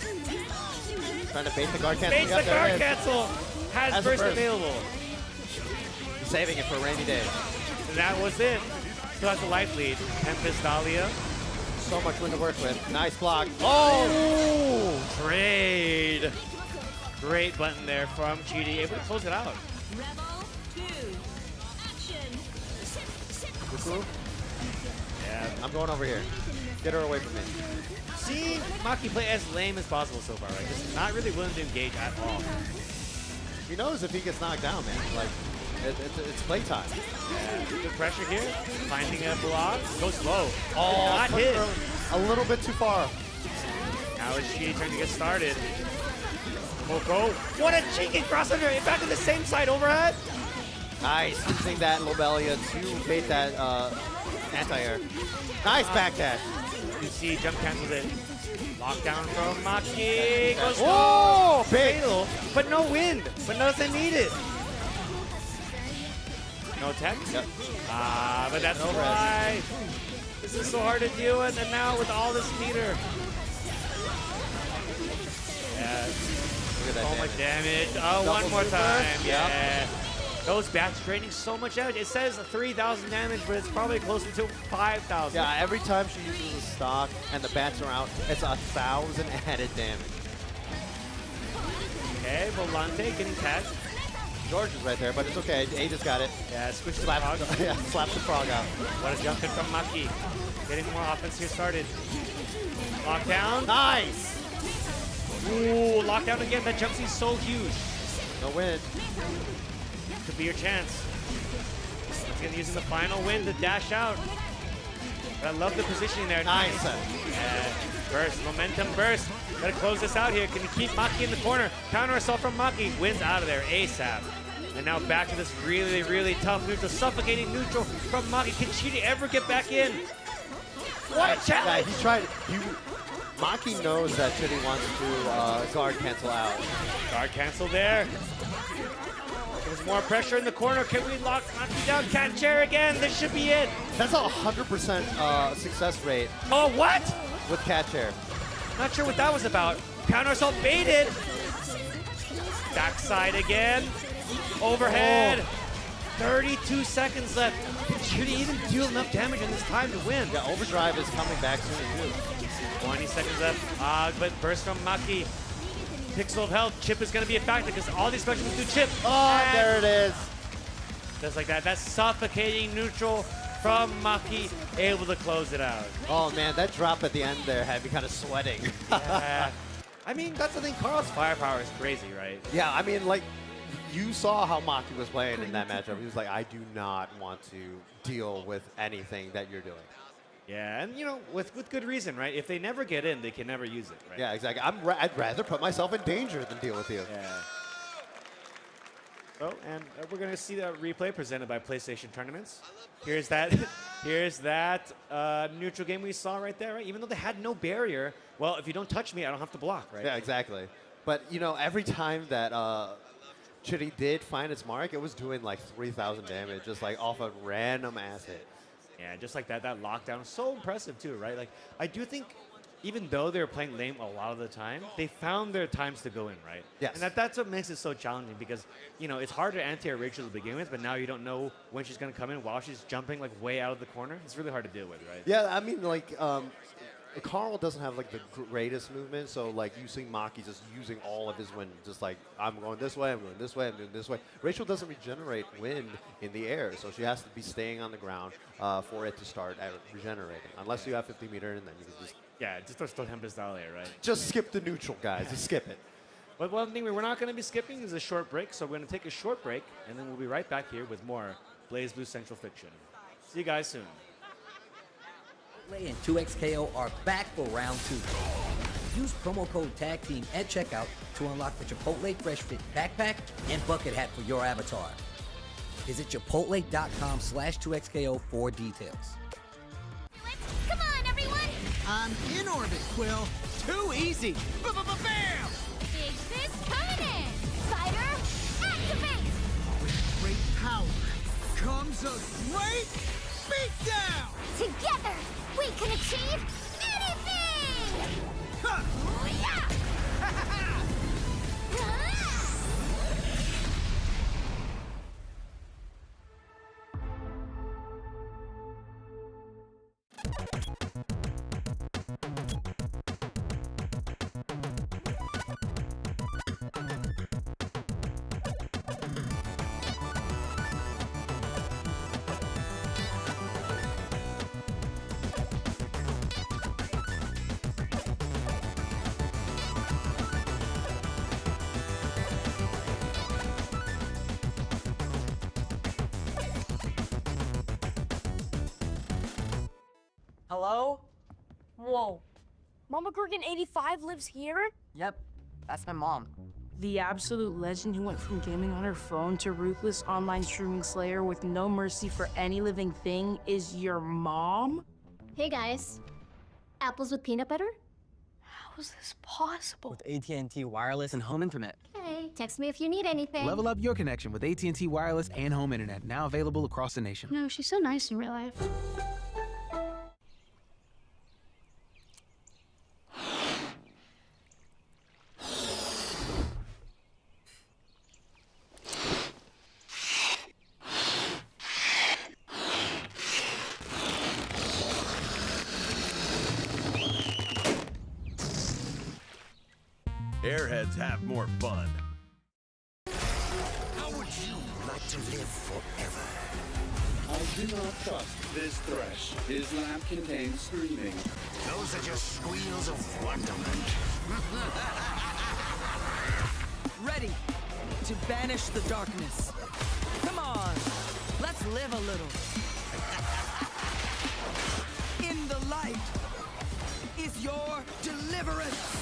Trying to bait the guard cancel. Baits the guard cancel. Has burst available. Saving it for a rainy day. And that was it. Still has a life lead. Tempest Dahlia. So much wind to work with. Nice block. Oh! Trade. Great button there from Chidi. Able to close it out. Cuckoo? Yeah, I'm going over here. Get her away from me. See Maki play as lame as possible so far, right? Just not really willing to engage at all. He knows if he gets knocked down, man. Like, it's playtime. Yeah, good pressure here. Finding a block. Goes low. Oh, not hit. A little bit too far. Now it's Chidi trying to get started. Moko. What a cheeky crossover. Back to the same side overhead. Nice. Using that Lobelia to bait that anti-air. Nice backdash. You see, jump cancels it. Lockdown from Maki. Goes oh, big. But no wind. But doesn't need it. No tech? Yep. But that's why. This is so hard to deal with, and now with all this meter. Yeah. Look at that so much damage. Oh, one more time. Yeah. Yep. Those bats draining so much damage. It says 3,000 damage, but it's probably closer to 5,000. Yeah, every time she uses a stock and the bats are out, it's 1,000 added damage. Okay, Volante getting tagged. George is right there, but it's okay. A just got it. Yeah, switch the frog. Yeah, slap the frog out. What a jump in from Maki. Getting more offense here started. Lockdown. Nice! Ooh, lockdown again. That jump is so huge. No win. Could be your chance. He's going to use the final win to dash out. But I love the positioning there. Nice. Yeah. Burst, momentum burst. Got to close this out here. Can you keep Maki in the corner? Counter assault from Maki. Wins out of there ASAP. And now back to this really, really tough neutral. Suffocating neutral from Maki. Can Chidi ever get back in? What a challenge! Yeah, he's trying. Maki knows that Chidi wants to guard cancel out. Guard cancel there. There's more pressure in the corner. Can we lock Maki down? Cat chair again. This should be it. That's a 100% success rate. Oh, what? With cat chair. Not sure what that was about. Counter assault baited. Backside again. Overhead. 32 seconds left. Should he even deal enough damage in this time to win? Yeah, overdrive is coming back soon too. 20 seconds left. But burst from Maki. Pixel of health. Chip is going to be a factor because all these specials do chip. Oh, and there it is. Just like that. That's suffocating neutral from Maki. Able to close it out. Oh, man, that drop at the end there had me kind of sweating. Yeah. I mean, that's the thing. Carl's firepower is crazy, right? Yeah, I mean, like, you saw how Maki was playing in that matchup. He was like, I do not want to deal with anything that you're doing. Yeah, and, you know, with good reason, right? If they never get in, they can never use it, right? Yeah, exactly. I'd rather put myself in danger than deal with you. Yeah. Oh, and we're going to see the replay presented by PlayStation Tournaments. Here's that neutral game we saw right there, right? Even though they had no barrier, well, if you don't touch me, I don't have to block, right? Yeah, exactly. But, you know, every time that Chidi did find its mark, it was doing like 3,000 damage, just like off a random ass hit. Yeah, just like that lockdown. So impressive, too, right? Like, I do think even though they were playing lame a lot of the time, they found their times to go in, right? Yes. And that's what makes it so challenging because, you know, it's hard to anti-air Rachel to begin with, but now you don't know when she's going to come in while she's jumping, like, way out of the corner. It's really hard to deal with, right? Yeah, I mean, like, Carl doesn't have like the greatest movement, so like you see Maki just using all of his wind, just like I'm going this way, I'm going this way, I'm doing this way. Rachel doesn't regenerate wind in the air, so she has to be staying on the ground for it to start regenerating. Unless you have 50 meter, and then you can just just throw him there, right? just skip the neutral, guys. Just skip it. But one thing we're not going to be skipping is a short break, so we're going to take a short break, and then we'll be right back here with more BlazBlue Central Fiction. See you guys soon. Chipotle and 2XKO are back for round 2. Use promo code TAGTEAM at checkout to unlock the Chipotle Fresh Fit backpack and bucket hat for your avatar. Visit chipotle.com/2XKO for details. Come on, everyone! I'm in orbit, Quill. Too easy. Bam! Big fist coming in! Fighter, activate! With great power comes a great beatdown! Together, we can achieve anything! Ha! Hello? Whoa. Mama Gorgon 85 lives here? Yep, that's my mom. The absolute legend who went from gaming on her phone to ruthless online streaming slayer with no mercy for any living thing is your mom? Hey guys. Apples with peanut butter? How is this possible? With AT&T Wireless and Home Internet. Hey, text me if you need anything. Level up your connection with AT&T Wireless and Home Internet, now available across the nation. No, she's so nice in real life. Airheads have more fun. How would you like to live forever? I do not trust this thresh. His lamp contains screaming. Those are just squeals of wonderment. Ready to banish the darkness. Come on, let's live a little. In the light is your deliverance.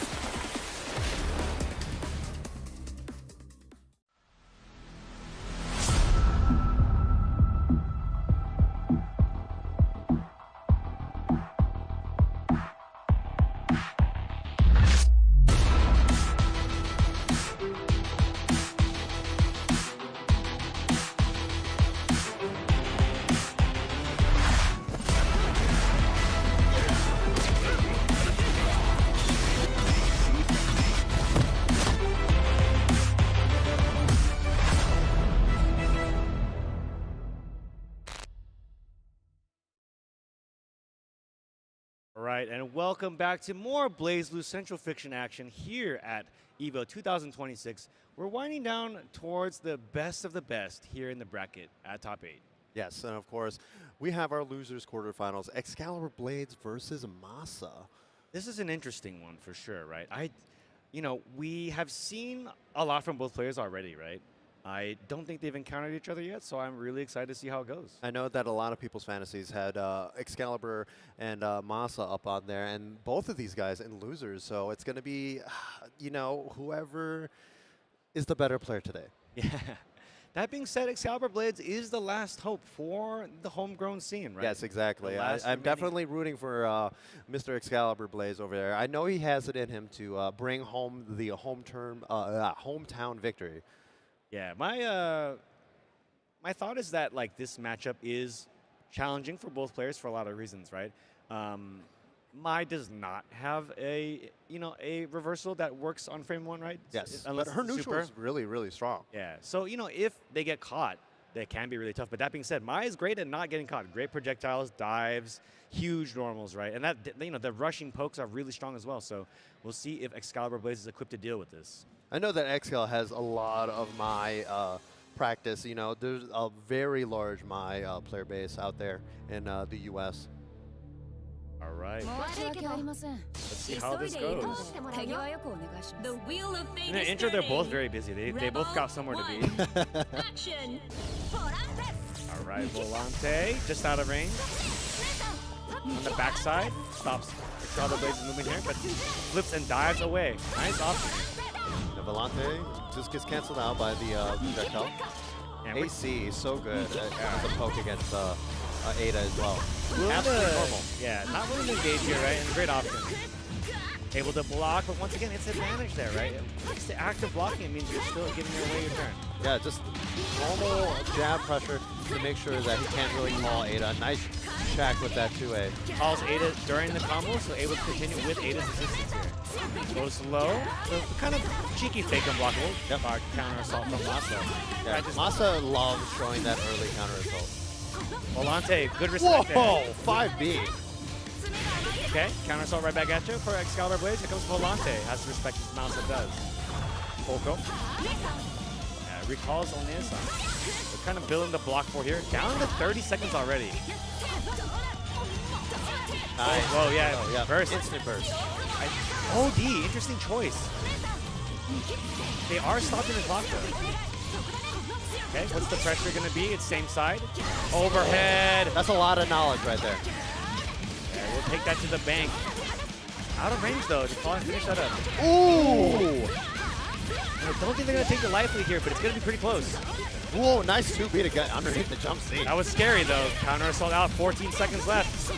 All right, and welcome back to more BlazBlue Central Fiction action here at EVO 2026. We're winding down towards the best of the best here in the bracket at top 8. Yes, and of course, we have our losers quarterfinals, Excalibur Blades versus Masa. This is an interesting one for sure, right? We have seen a lot from both players already, right? I don't think they've encountered each other yet, so I'm really excited to see how it goes. I know that a lot of people's fantasies had Excalibur and Masa up on there, and both of these guys in losers, so it's going to be, whoever is the better player today. Yeah. That being said, Excalibur Blades is the last hope for the homegrown scene, right? Yes, exactly. I'm definitely rooting for Mr. Excalibur Blaze over there. I know he has it in him to bring home the hometown victory. Yeah, my thought is that this matchup is challenging for both players for a lot of reasons, right? Mai does not have a reversal that works on frame 1, right? Yes, Unless but her it's neutral super. is really, really strong. Yeah, so if they get caught, They can be really tough. But that being said, Mai is great at not getting caught. Great projectiles, dives, huge normals, right? And that, you know, the rushing pokes are really strong as well. So we'll see if Excalibur Blaze is equipped to deal with this. I know that Excal has a lot of my practice. You know, there's a very large my player base out there in the U.S. All right. Let's see how this goes. The wheel of fate In the is intro, they're both turning. very busy. They both got somewhere to be. Action. All right, Volante, just out of range. On the backside, stops Excalibur Blaze is moving here, but flips and dives away. Nice option. The Volante just gets canceled out by the projectile. And AC is so good as a poke against Ada as well. Absolutely normal. Yeah, not willing to engage here, right? And great option. Able to block, but once again, it's advantage there, right? It's the active blocking. It means you're still giving away your turn. Yeah, just normal jab pressure to make sure that he can't really call Ada. Nice check with that 2A. Calls Ada during the combo, so able to continue with Ada's assistance here. Goes low, so kind of cheeky fake unblockable. Yep. Counter assault from Masa. Yeah, Masa loves showing that early counter assault. Volante, good respect Whoa, there. 5B. Okay, counter assault right back at you for Excalibur Blaze. Here comes Volante. Has to respect his mouse, it does. Polko. Recalls on this. We're kind of building the block for here. Down to 30 seconds already. Nice. Whoa, yeah. Oh, yeah. Burst. Instant burst. OD, interesting choice. They are stopping the clock though. Okay, what's the pressure going to be? It's same side. Overhead. That's a lot of knowledge right there. Yeah, we'll take that to the bank. Out of range though. Just finish that up. Ooh! I don't think they're going to take the life lead here, but it's going to be pretty close. Whoa, nice 2B to get underneath the jump seat. That was scary though. Counter assault out, 14 seconds left.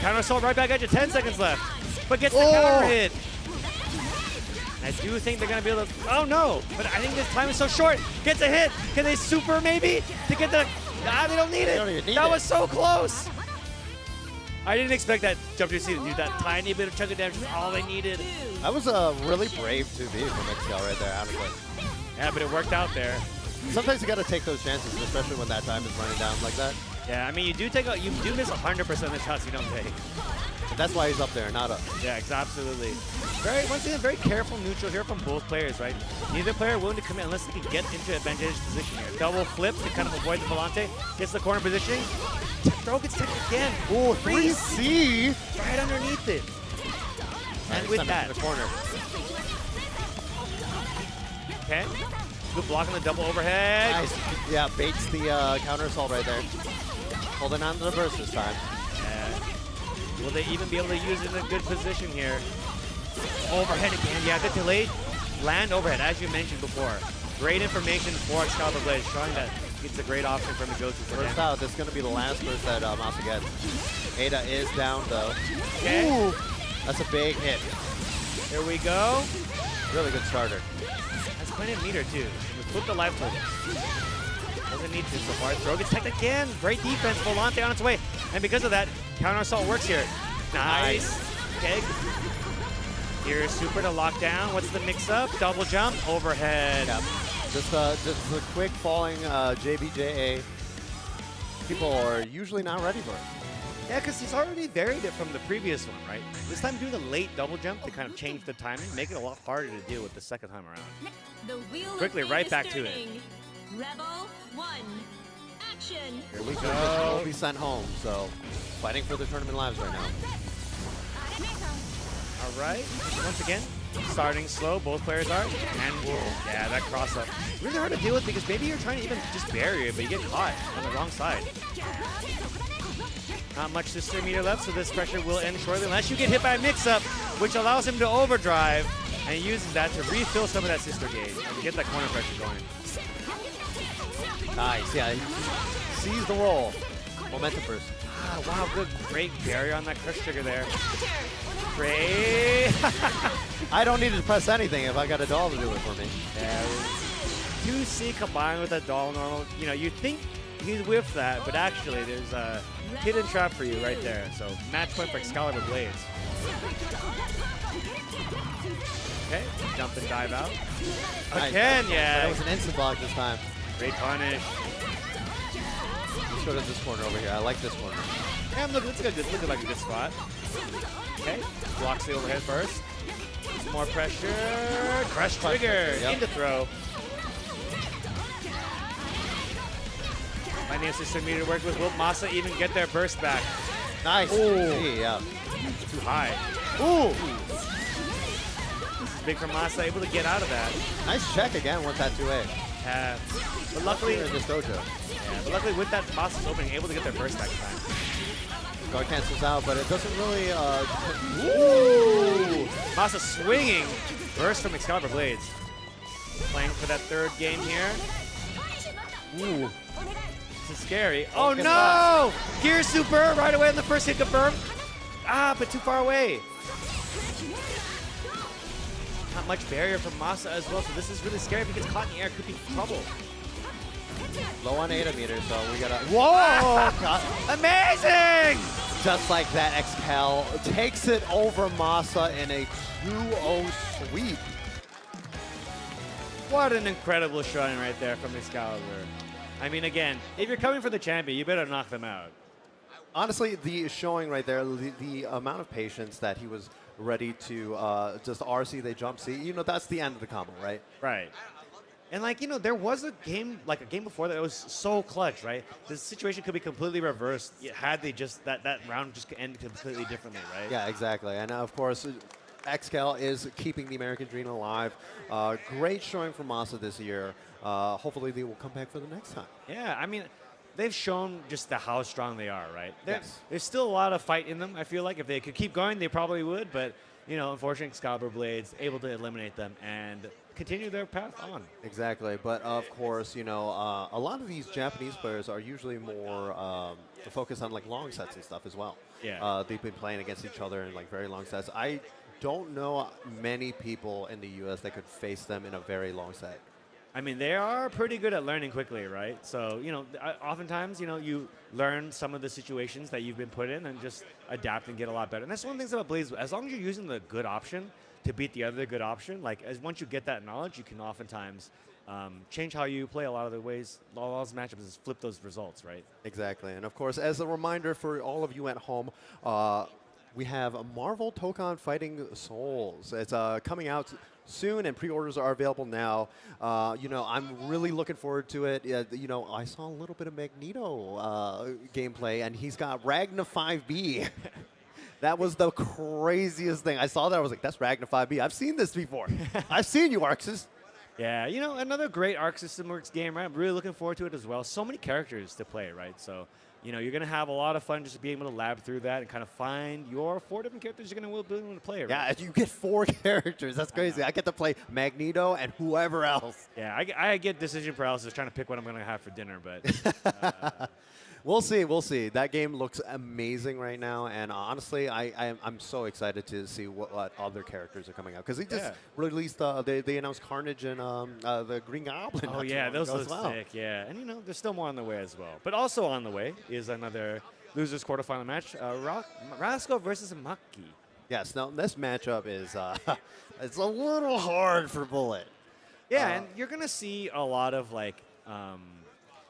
Counter assault right back at you, 10 seconds left. But gets the counter hit. I do think they're going to be able to, oh no, but I think this time is so short. Gets a hit. Can they super maybe to get the, they don't need it. They don't even need that it. was so close. I didn't expect that Jump 2C to do that tiny bit of chunk of damage. That's all they needed. That was a really brave 2B from XL right there, honestly. Yeah, but it worked out there. Sometimes you got to take those chances, especially when that time is running down like that. Yeah, I mean, you do miss 100% of the shots you don't take. And that's why he's up there, not up. Yeah, absolutely. Once again, very careful neutral here from both players, right? Neither player willing to commit unless they can get into advantageous position here. Double flip to kind of avoid the Volante. Gets the corner positioning. Throw gets taken again. Ooh, 3C! Right underneath it. And with that. The corner. Okay. Good block on the double overhead. Nice. Yeah, baits the counter assault right there. Holding on to the burst this time. Will they even be able to use it in a good position here? Overhead again. Yeah, good delayed land overhead, as you mentioned before. Great information for Excalibur Blaze, showing that it's a great option for him to go to. First out, this is going to be the last burst that Masa gets. Ada is down, though. Okay. Ooh, that's a big hit. Here we go. Really good starter. Has plenty of meter, too. Flip the life token. Doesn't need to so far. Throw gets teched again. Great defense. Volante on its way. And because of that, counter assault works here. Nice. Okay. Here's super to lock down. What's the mix up? Double jump. Overhead. Yep. Just a quick falling JBJA. People are usually not ready for it. Yeah, because he's already varied it from the previous one, right? This time doing the late double jump to kind of change the timing, make it a lot harder to deal with the second time around. The wheel Quickly, of right fate back is to it. turning. Rebel 1. Action. Here we go. Will be sent home, so fighting for the tournament lives right now. All right. Once again, starting slow. Both players are. And yeah, that cross up. Really hard to deal with because maybe you're trying to even just bury it, but you get caught on the wrong side. Not much sister meter left, so this pressure will end shortly unless you get hit by a mix-up, which allows him to overdrive and he uses that to refill some of that sister gauge and get that corner pressure going. Nice, yeah. He sees the roll. Momentum burst. Ah, wow, good. Great barrier on that crush trigger there. Great. I don't need to press anything if I got a doll to do it for me. Yeah, 2C combined with a doll normal. You know, you think he's whiffed that, but actually there's a hidden trap for you right there. So match point for Excalibur Blaze. Okay, jump and dive out. Again, yeah. That was an instant block this time. Great punish. go to this corner over here. I like this corner. Yeah, look, it's looking like a good spot. Okay, blocks the overhead first. Some more pressure. Crush trigger. Yep. Into throw. Finding a system meter to work with. Will Masa even get their burst back? Nice. Ooh. Yeah. Too high. Ooh. This is big for Masa, able to get out of that. Nice check again with that 2A. Yeah. But luckily, in this dojo. Yeah, but luckily with that Masa's opening, able to get their burst back in time. Guard cancels out, but it doesn't really. Ooh! Masa swinging. Burst from Excalibur Blades. Playing for that third game here. Ooh. This is scary. Oh no! Gear super right away on the first hit confirmed. Ah, but too far away. Not much barrier from Masa as well, so this is really scary. If he gets caught in the air, could be trouble. Low on ADA meter, so we gotta. Whoa! Amazing! Just like that, Excal takes it over Masa in a 2-0 sweep. What an incredible showing right there from Excalibur. I mean, again, if you're coming for the champion, you better knock them out. Honestly, the showing right there, the amount of patience that he was ready to just RC, they jump C, you know, that's the end of the combo, right? Right. And like, you know, there was a game before that was so clutch, right? The situation could be completely reversed had they just, that round just ended completely differently, right? Yeah, exactly. And of course, Excal is keeping the American dream alive. Great showing from Masa this year. Hopefully they will come back for the next time. Yeah, I mean, they've shown just how strong they are, right? Yes. There's still a lot of fight in them, I feel like. If they could keep going, they probably would. But, you know, unfortunately, Excalibur Blades able to eliminate them and continue their path on. Exactly. But, of course, you know, a lot of these Japanese players are usually more focused on, like, long sets and stuff as well. Yeah. They've been playing against each other in, like, very long sets. I don't know many people in the U.S. that could face them in a very long set. I mean, they are pretty good at learning quickly, right? So, you know, oftentimes, you know, you learn some of the situations that you've been put in and just adapt and get a lot better. And that's one of the things about Blaze. As long as you're using the good option to beat the other good option, like, once you get that knowledge, you can oftentimes change how you play a lot of the ways. A lot of those matchups is flip those results, right? Exactly. And, of course, as a reminder for all of you at home, we have a Marvel Tokon Fighting Souls. It's coming out soon, and pre-orders are available now. You know, I'm really looking forward to it. You know, I saw a little bit of Magneto gameplay, and he's got Ragna 5B. That was the craziest thing. I saw that. I was like, that's Ragna 5B. I've seen this before. I've seen you, Arxis. Yeah, you know, another great Arc System Works game, right? I'm really looking forward to it as well. So many characters to play, right? So, you know, you're going to have a lot of fun just being able to lab through that and kind of find your 4 different characters you're going to be able to play, right? Yeah, you get 4 characters. That's crazy. I get to play Magneto and whoever else. Yeah, I get decision paralysis trying to pick what I'm going to have for dinner, but... We'll see. We'll see. That game looks amazing right now, and honestly, I'm so excited to see what other characters are coming out, because they just released. They announced Carnage and the Green Goblin. Oh yeah, those look sick. Yeah, and you know, there's still more on the way as well. But also on the way is another losers quarterfinal match: Rasco versus Maki. Yes. Now this matchup is it's a little hard for Bullet. Yeah, and you're gonna see a lot of like.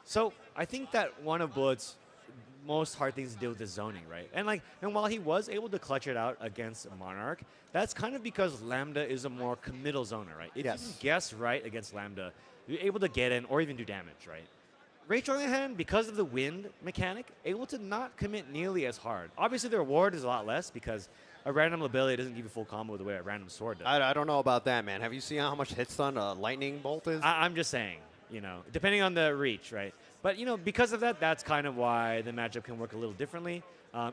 So I think that one of Bullet's most hard things to deal with is zoning, right? And while he was able to clutch it out against Monarch, that's kind of because Lambda is a more committal zoner, right? If you can guess right against Lambda, you're able to get in or even do damage, right? Rachel, on the other hand, because of the wind mechanic, able to not commit nearly as hard. Obviously, the reward is a lot less because a random ability doesn't give you full combo the way a random sword does. I don't know about that, man. Have you seen how much hit stun a lightning bolt is? I'm just saying. You know, depending on the reach, right? But, you know, because of that, that's kind of why the matchup can work a little differently.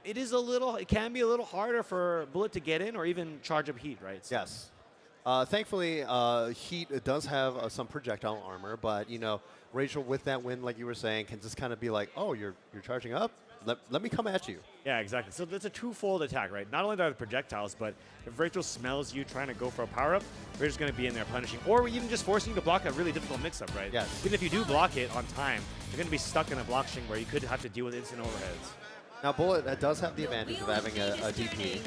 It can be a little harder for Bullet to get in or even charge up heat, right? So yes. Thankfully, Heat does have some projectile armor, but, you know, Rachel, with that win, like you were saying, can just kind of be like, oh, you're charging up? Let me come at you. Yeah, exactly. So that's a twofold attack, right? Not only are the projectiles, but if Rachel smells you trying to go for a power-up, Rachel's going to be in there punishing, or even just forcing you to block a really difficult mix-up, right? Yes. Even if you do block it on time, you're going to be stuck in a block string where you could have to deal with instant overheads. Now, Bullet does have the advantage of having a DP,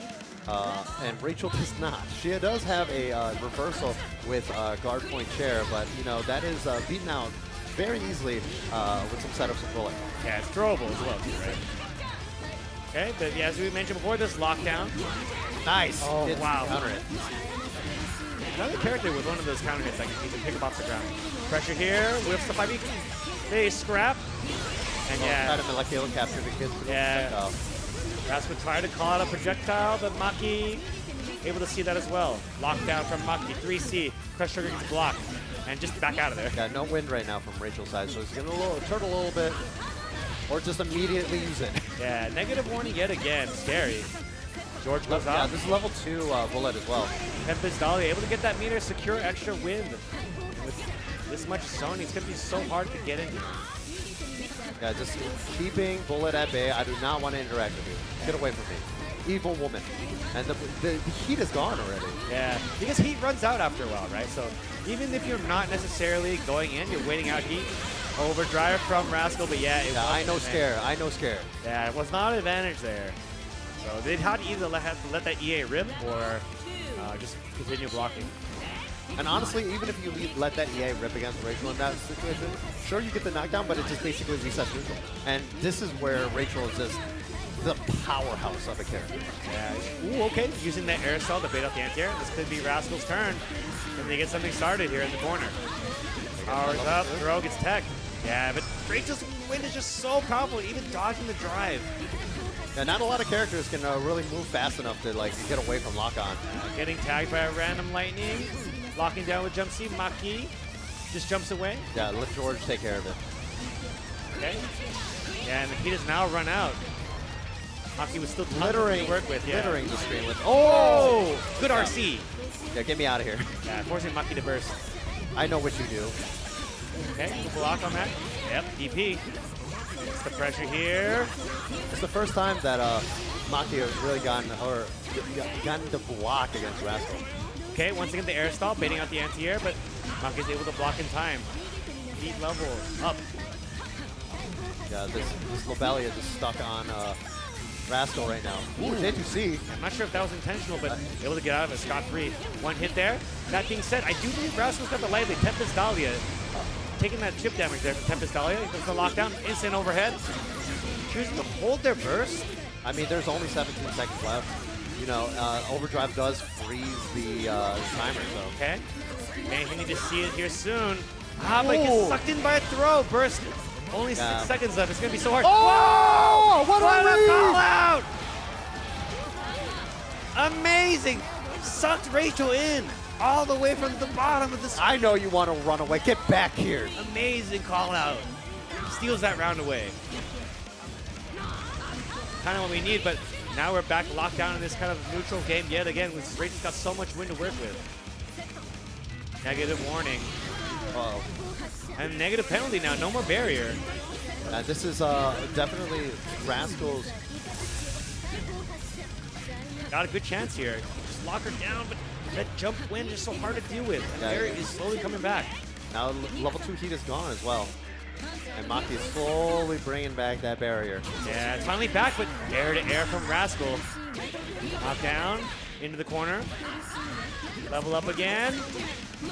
and Rachel does not. She does have a reversal with guard point chair, but, you know, that is beaten out very easily with some setups with Bullet. Yeah, it's throwable as well, too, right? Okay, but yeah, as we mentioned before, this lockdown. Nice. Oh, wow. Counter it. Another character with one of those counter hits, like he can pick up off the ground. Pressure here, whips the 5e. They scrap. And yeah. Try to molecular capture the kids. Yeah. That's what tried to call out a projectile, but Maki able to see that as well. Lockdown from Maki, 3C. Pressure gets blocked. And just back out of there. Yeah, no wind right now from Rachel's side, so he's going to turn a little bit. Or just immediately use it. Yeah, negative warning yet again. Scary. George goes Yeah, off. this is level 2 Bullet as well. Tempest Dahlia able to get that meter, secure extra wind. With this much zone, it's going to be so hard to get in here. Yeah, just keeping Bullet at bay. I do not want to interact with you. Get away from me. Evil woman. And the heat is gone already. Yeah, because heat runs out after a while, right? So even if you're not necessarily going in, you're waiting out heat. Overdrive from Rascal, but yeah, I know scare. I know scare. Yeah, it was not an advantage there. So they had to either have to let that EA rip or just continue blocking. And honestly, even if you let that EA rip against Rachel in that situation, sure, you get the knockdown, but it just basically resets neutral. And this is where Rachel is just the powerhouse of a character. Yeah. Ooh, okay. Using that aerosol to bait out the anti-air. This could be Rascal's turn. And they get something started here in the corner. Powers up. Throw gets tech. Yeah, but Rachel's wind is just so powerful, even dodging the drive. Yeah, not a lot of characters can really move fast enough to like get away from lock-on. Getting tagged by a random lightning. Locking down with jump C. Maki just jumps away. Yeah, let George take care of it. Okay. Yeah, and the heat has now run out. Maki was still littering to work with. Yeah. Littering the screen with. Oh! Good RC. Yeah, get me out of here. Yeah, forcing Maki to burst. I know what you do. Okay, block on that. Yep, DP. It's the pressure here. It's the first time that Maki has really gotten to block against Rascal. Okay, once again the air stall, baiting out the anti-air, but Maki's able to block in time. Heat level up. Yeah, this Lobelia just stuck on Rascal right now. Ooh, J2C. I'm not sure if that was intentional, but able to get out of it scot-free. One hit there. That being said, I do believe Rascal's got the lively. Tempest Dahlia taking that chip damage there from Tempest Dahlia. He goes the lockdown, instant overhead. Choosing to hold their burst. I mean, there's only 17 seconds left. You know, Overdrive does freeze the timer, so. Okay. And we need to see it here soon. Ah, but gets sucked in by a throw. Burst. Only 6 seconds left. It's going to be so hard. Oh! Whoa! What a call out! Amazing. Sucked Rachel in all the way from the bottom of the screen. I know you want to run away. Get back here. Amazing call out. Steals that round away. Kind of what we need, but now we're back locked down in this kind of neutral game yet again. Rachel's got so much wind to work with. Negative warning. Uh-oh. And negative penalty now. No more barrier. This is definitely Rascal's. Got a good chance here. Just lock her down, but that jump wind is so hard to deal with. The barrier is slowly coming back. Now level 2 heat is gone as well. And Maki is slowly bringing back that barrier. Yeah, it's finally back, but air to air from Rascal. Knock down, into the corner. Level up again.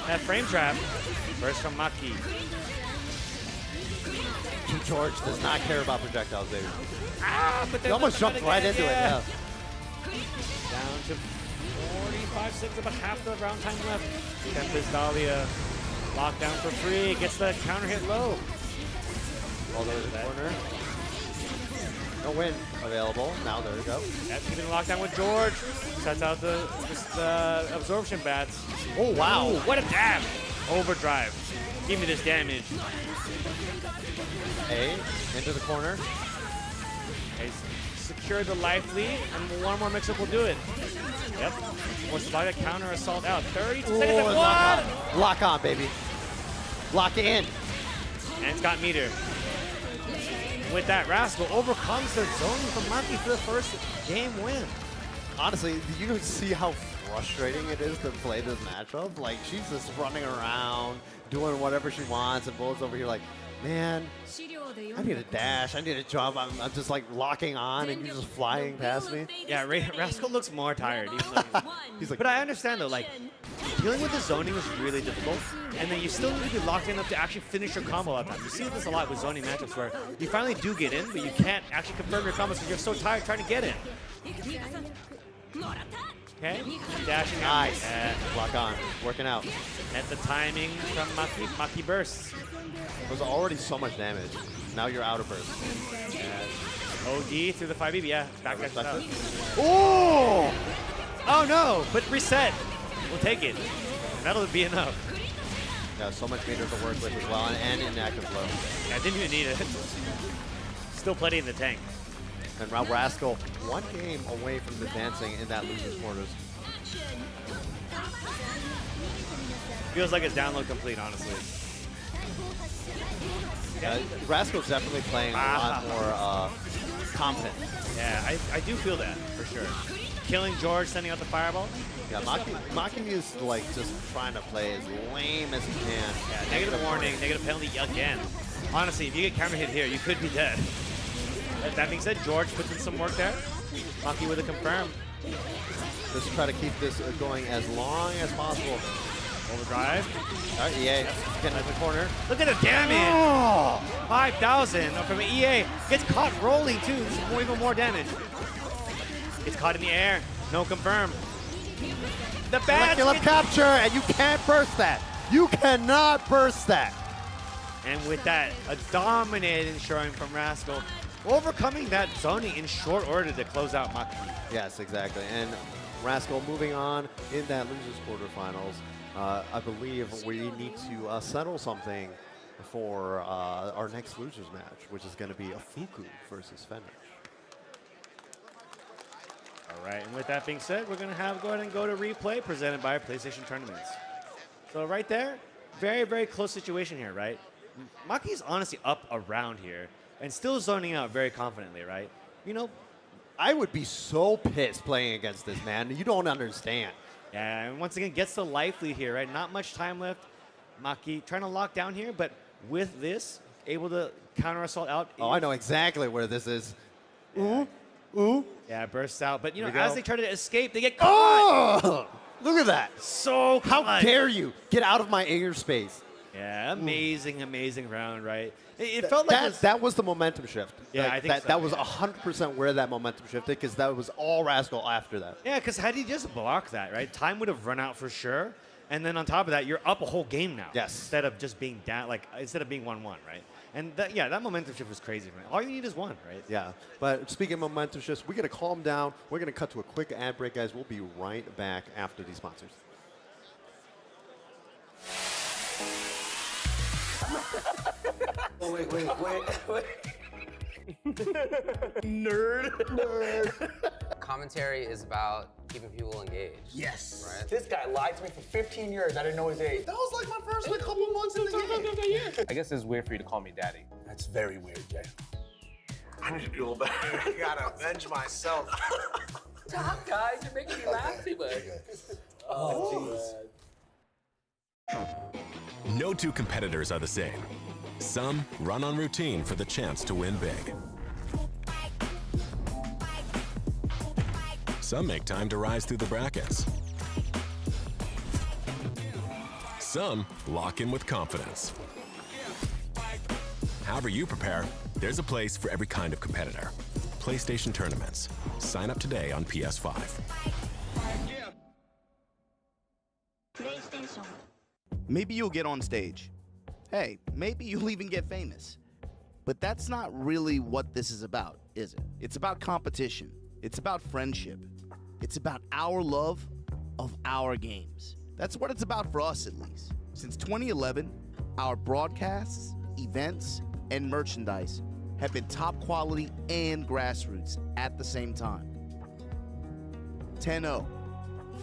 That frame trap. Burst from Maki. George does not care about projectiles, baby. Ah, but he almost jumped right into it, yeah. Down to 45 seconds, about half the round time left. Tempest Dahlia locked down for free. Gets the counter hit low. All the way to the corner. No win available. Now there we go. That's keeping lockdown with George. Sets out the absorption bats. Oh, wow. Ooh, what a dab. Overdrive. Give me this damage. A, into the corner. Okay, secure the life lead, and one more mix-up will do it. Yep. We'll slide a counter assault out. 32 seconds. Lock on. Lock on, baby. Lock in. And it's got meter. With that, Rascal overcomes the zoning from Maki for the first game win. Honestly, you can see how frustrating it is to play this matchup. Like, she's just running around, doing whatever she wants, and Bull's over here like, Man, I need a dash. I need a jump. I'm just like locking on and you're just flying past me. Yeah, Rascal looks more tired. He's like, but I understand though, like, dealing with the zoning is really difficult, and then you still need to be locked in enough to actually finish your combo all the time. You see this a lot with zoning matchups where you finally do get in, but you can't actually confirm your combos because you're so tired trying to get in. Okay, dashing out. Nice. Lock on. Working out. At the timing from Maki bursts. It was already so much damage. Now you're out of burst. OD through the 5B, yeah. Back out. Oh! Oh no, but reset. We'll take it. That'll be enough. Yeah, so much meter to work with as well, and inactive blow. Yeah, I didn't even need it. Still plenty in the tank. And now Rascal, one game away from advancing in that loser's quarters. Feels like it's download complete, honestly. Rascal's definitely playing a lot more confident. Yeah, I do feel that, for sure. Killing George, sending out the fireball. Yeah, Maki is like just trying to play as lame as he can. Yeah, negative warning, negative penalty again. Honestly, if you get camera hit here, you could be dead. That being said, George puts in some work there. Maki with a confirm. Just try to keep this going as long as possible. Overdrive. All right, EA. Getting out the corner. Look at the damage. Oh! 5,000 from EA. Gets caught rolling too. This is even more damage. Gets caught in the air. No confirm. The badge. Molecular capture, and you can't burst that. You cannot burst that. And with that, a dominating showing from Rascal, overcoming that zoning in short order to close out Maki. Yes, exactly. And Rascal moving on in that losers quarterfinals. I believe we need to settle something for our next losers match, which is going to be a Fuku versus Fenrich. All right, and with that being said, we're going to go ahead and go to replay presented by PlayStation Tournaments. So right there, very, very close situation here, right? Maki's honestly up around here and still zoning out very confidently, right? You know, I would be so pissed playing against this, man. You don't understand. Yeah, and once again, gets the life lead here, right? Not much time left. Maki trying to lock down here, but with this, able to counter assault out. Oh, I know exactly where this is. Ooh, ooh. Yeah, bursts out. But, you know, as they try to escape, they get caught. Oh, look at that. So How dare you get out of my airspace. Yeah, amazing, amazing round, right? It felt like that was the momentum shift. Yeah, like, I think that was 100% where that momentum shifted, because that was all Rascal after that. Yeah, because had he just blocked that, right, time would have run out for sure. And then on top of that, you're up a whole game now. Yes. Instead of just being down, like instead of being 1-1, right? And that momentum shift was crazy, man. All you need is one, right? Yeah. But speaking of momentum shifts, we're going to calm down. We're going to cut to a quick ad break, guys. We'll be right back after these sponsors. Oh, wait. Nerd. Commentary is about keeping people engaged. Yes. Right? This guy lied to me for 15 years. I didn't know his age. That was like my first couple months in the game. I guess it's weird for you to call me daddy. That's very weird, Jay. I need to do a little better. I gotta avenge myself. Stop, guys. You're making me laugh too much. Oh, jeez. No two competitors are the same. Some run on routine for the chance to win big. Some make time to rise through the brackets. Some lock in with confidence. However you prepare, there's a place for every kind of competitor. PlayStation Tournaments. Sign up today on PS5. Maybe you'll get on stage. Hey, maybe you'll even get famous. But that's not really what this is about, is it? It's about competition. It's about friendship. It's about our love of our games. That's what it's about for us, at least. Since 2011, our broadcasts, events, and merchandise have been top quality and grassroots at the same time. 10-0,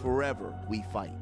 forever we fight.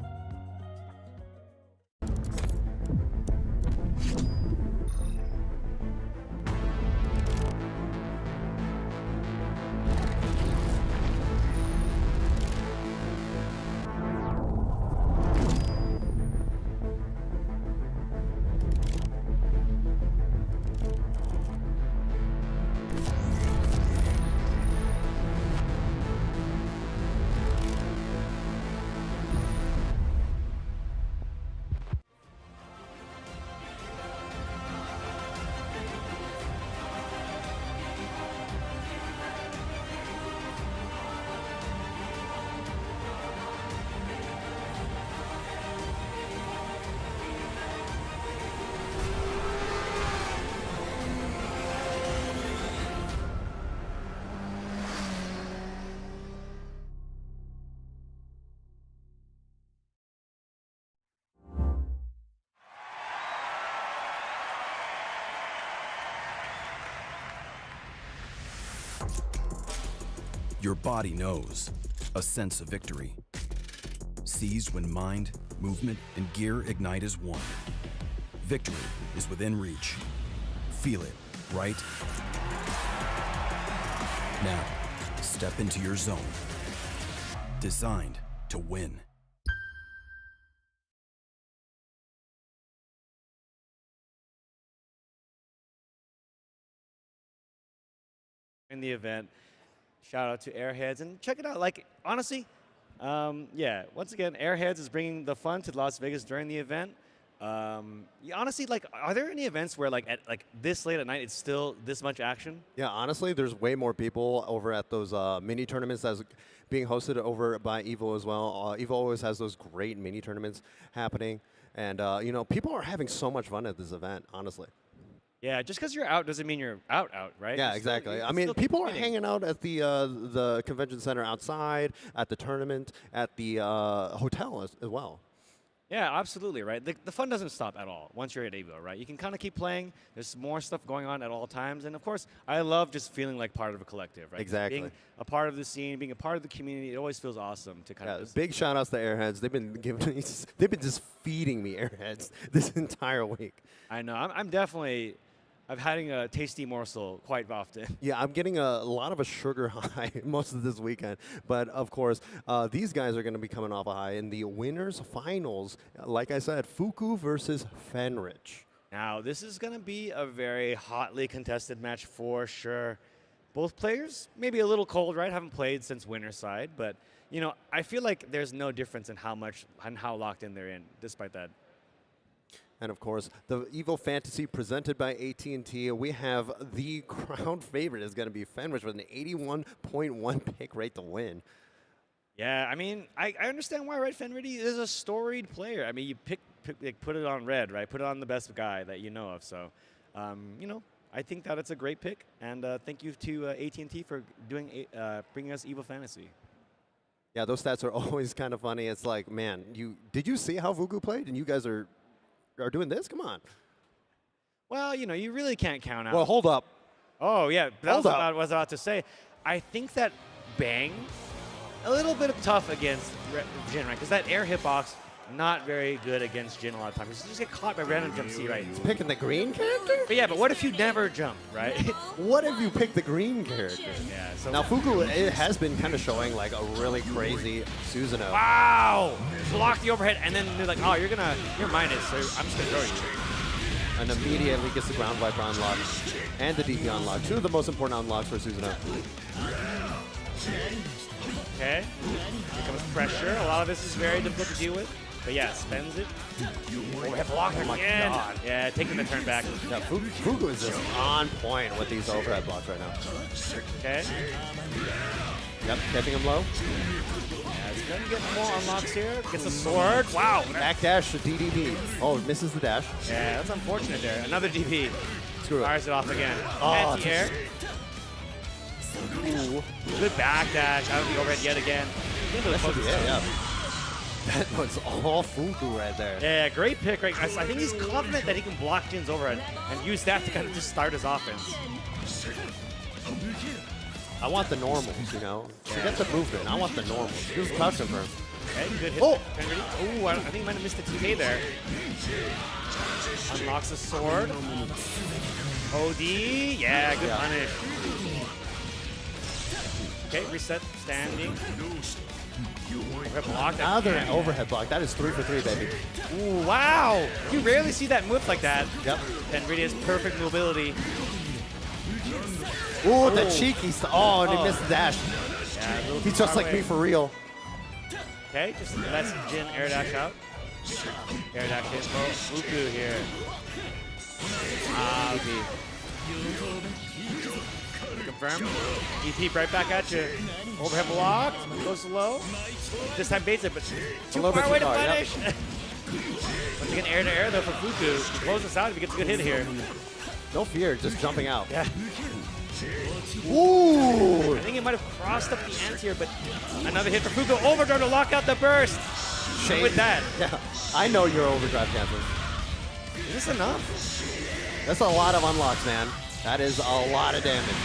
Your body knows. A sense of victory. Seized when mind, movement, and gear ignite as one. Victory is within reach. Feel it, right? Now, step into your zone. Designed to win. In the event, shout out to Airheads, and check it out. Like, honestly, yeah, once again, Airheads is bringing the fun to Las Vegas during the event. Yeah, honestly, like, are there any events where like at like this late at night it's still this much action? Yeah, honestly, there's way more people over at those mini tournaments that's being hosted over by EVO as well. EVO always has those great mini tournaments happening, and you know, people are having so much fun at this event, honestly. Yeah, just because you're out doesn't mean you're out, right? Yeah, You're exactly. Still, I mean, people are hanging out at the convention center outside, at the tournament, at the hotel as well. Yeah, absolutely, right? The fun doesn't stop at all once you're at EVO, right? You can kind of keep playing. There's more stuff going on at all times. And, of course, I love just feeling like part of a collective, right? Exactly. Being a part of the scene, being a part of the community, it always feels awesome to kind of just Big shout-outs to Airheads. They've been they've been just feeding me Airheads this entire week. I know. I'm definitely having a tasty morsel quite often. Yeah, I'm getting a lot of a sugar high most of this weekend. But, of course, these guys are going to be coming off a high in the winners finals. Like I said, Fuku versus Fenrich. Now, this is going to be a very hotly contested match for sure. Both players, maybe a little cold, right? Haven't played since winner side. But, you know, I feel like there's no difference in how locked in they're in, despite that. And, of course, the EVO Fantasy presented by AT&T. We have the crowd favorite is going to be Fenrich with an 81.1 pick rate to win. Yeah, I mean, I understand why, right? Fenrich is a storied player. I mean, you put it on red, right? Put it on the best guy that you know of. So, you know, I think that it's a great pick. And thank you to AT&T for bringing us EVO Fantasy. Yeah, those stats are always kind of funny. It's like, man, did you see how Fuku played? And you guys are doing this? Come on. Well, you know, you really can't count out. Well, hold up. Oh, yeah. That Hold was up. what I was about to say. I think that Bang, a little bit tough against Jin, right? Because that air hitbox, not very good against Jin a lot of times. You just get caught by random jump C, right? He's picking the green character? But yeah, but what if you never jump, right? What if you pick the green character? Yeah. So Now, Fuku it has been kind of showing like a really crazy Susanoo. Wow! Block the overhead, and then they're like, oh, you're minus, so I'm just going to throw you. And immediately gets the ground viper unlocked and the DP unlocked. Two of the most important unlocks for Susanoo. Okay. Here comes pressure. A lot of this is very difficult to deal with. But yeah, spends it. Overhead block again. Oh my God. Yeah, taking the turn back. Yeah, Fuku is just on point with these overhead blocks right now. Okay. Yep, catching him low. Yeah, he's going to get more unlocks here. Gets a sword. Wow. Back dash to DDD. Oh, misses the dash. Yeah, that's unfortunate there. Another DP. Screw it. Fires it off again. Oh, Anti-air. Ooh. Good back dash out of the overhead yet again. Yeah. That was all Fuku right there. Yeah, great pick. Right? I think he's confident that he can block Jin's overhead and use that to kind of just start his offense. I want the normals, you know? Forget the movement. I want the normals. Use crouch confirm. Okay, good hit. Oh! Ooh, I think he might have missed a TK there. Unlocks a sword. OD. Yeah, good punish. Okay, reset standing. Overhead block. Another overhead block. That is 3 for 3, baby. Ooh, wow. You rarely see that move like that. Yep. And really has perfect mobility. Ooh, the cheeky stuff. Oh, and he missed the dash. Yeah, He's just like me for real. Okay, just lets Jin air dash out. Air dash hit Fuku here. Confirm. EP right back at you. Overhead block. Goes low. This time baits it, but too far away to punish. Yep. Once again, air to air though for Fuku. He closes this out if he gets a good hit here. No fear, just jumping out. Yeah. Ooh! I think he might have crossed up the ants here, but another hit for Fuku. Overdrive to lock out the burst. Shame. With that. Yeah, I know your overdrive cancel. Is this enough? That's a lot of unlocks, man. That is a lot of damage.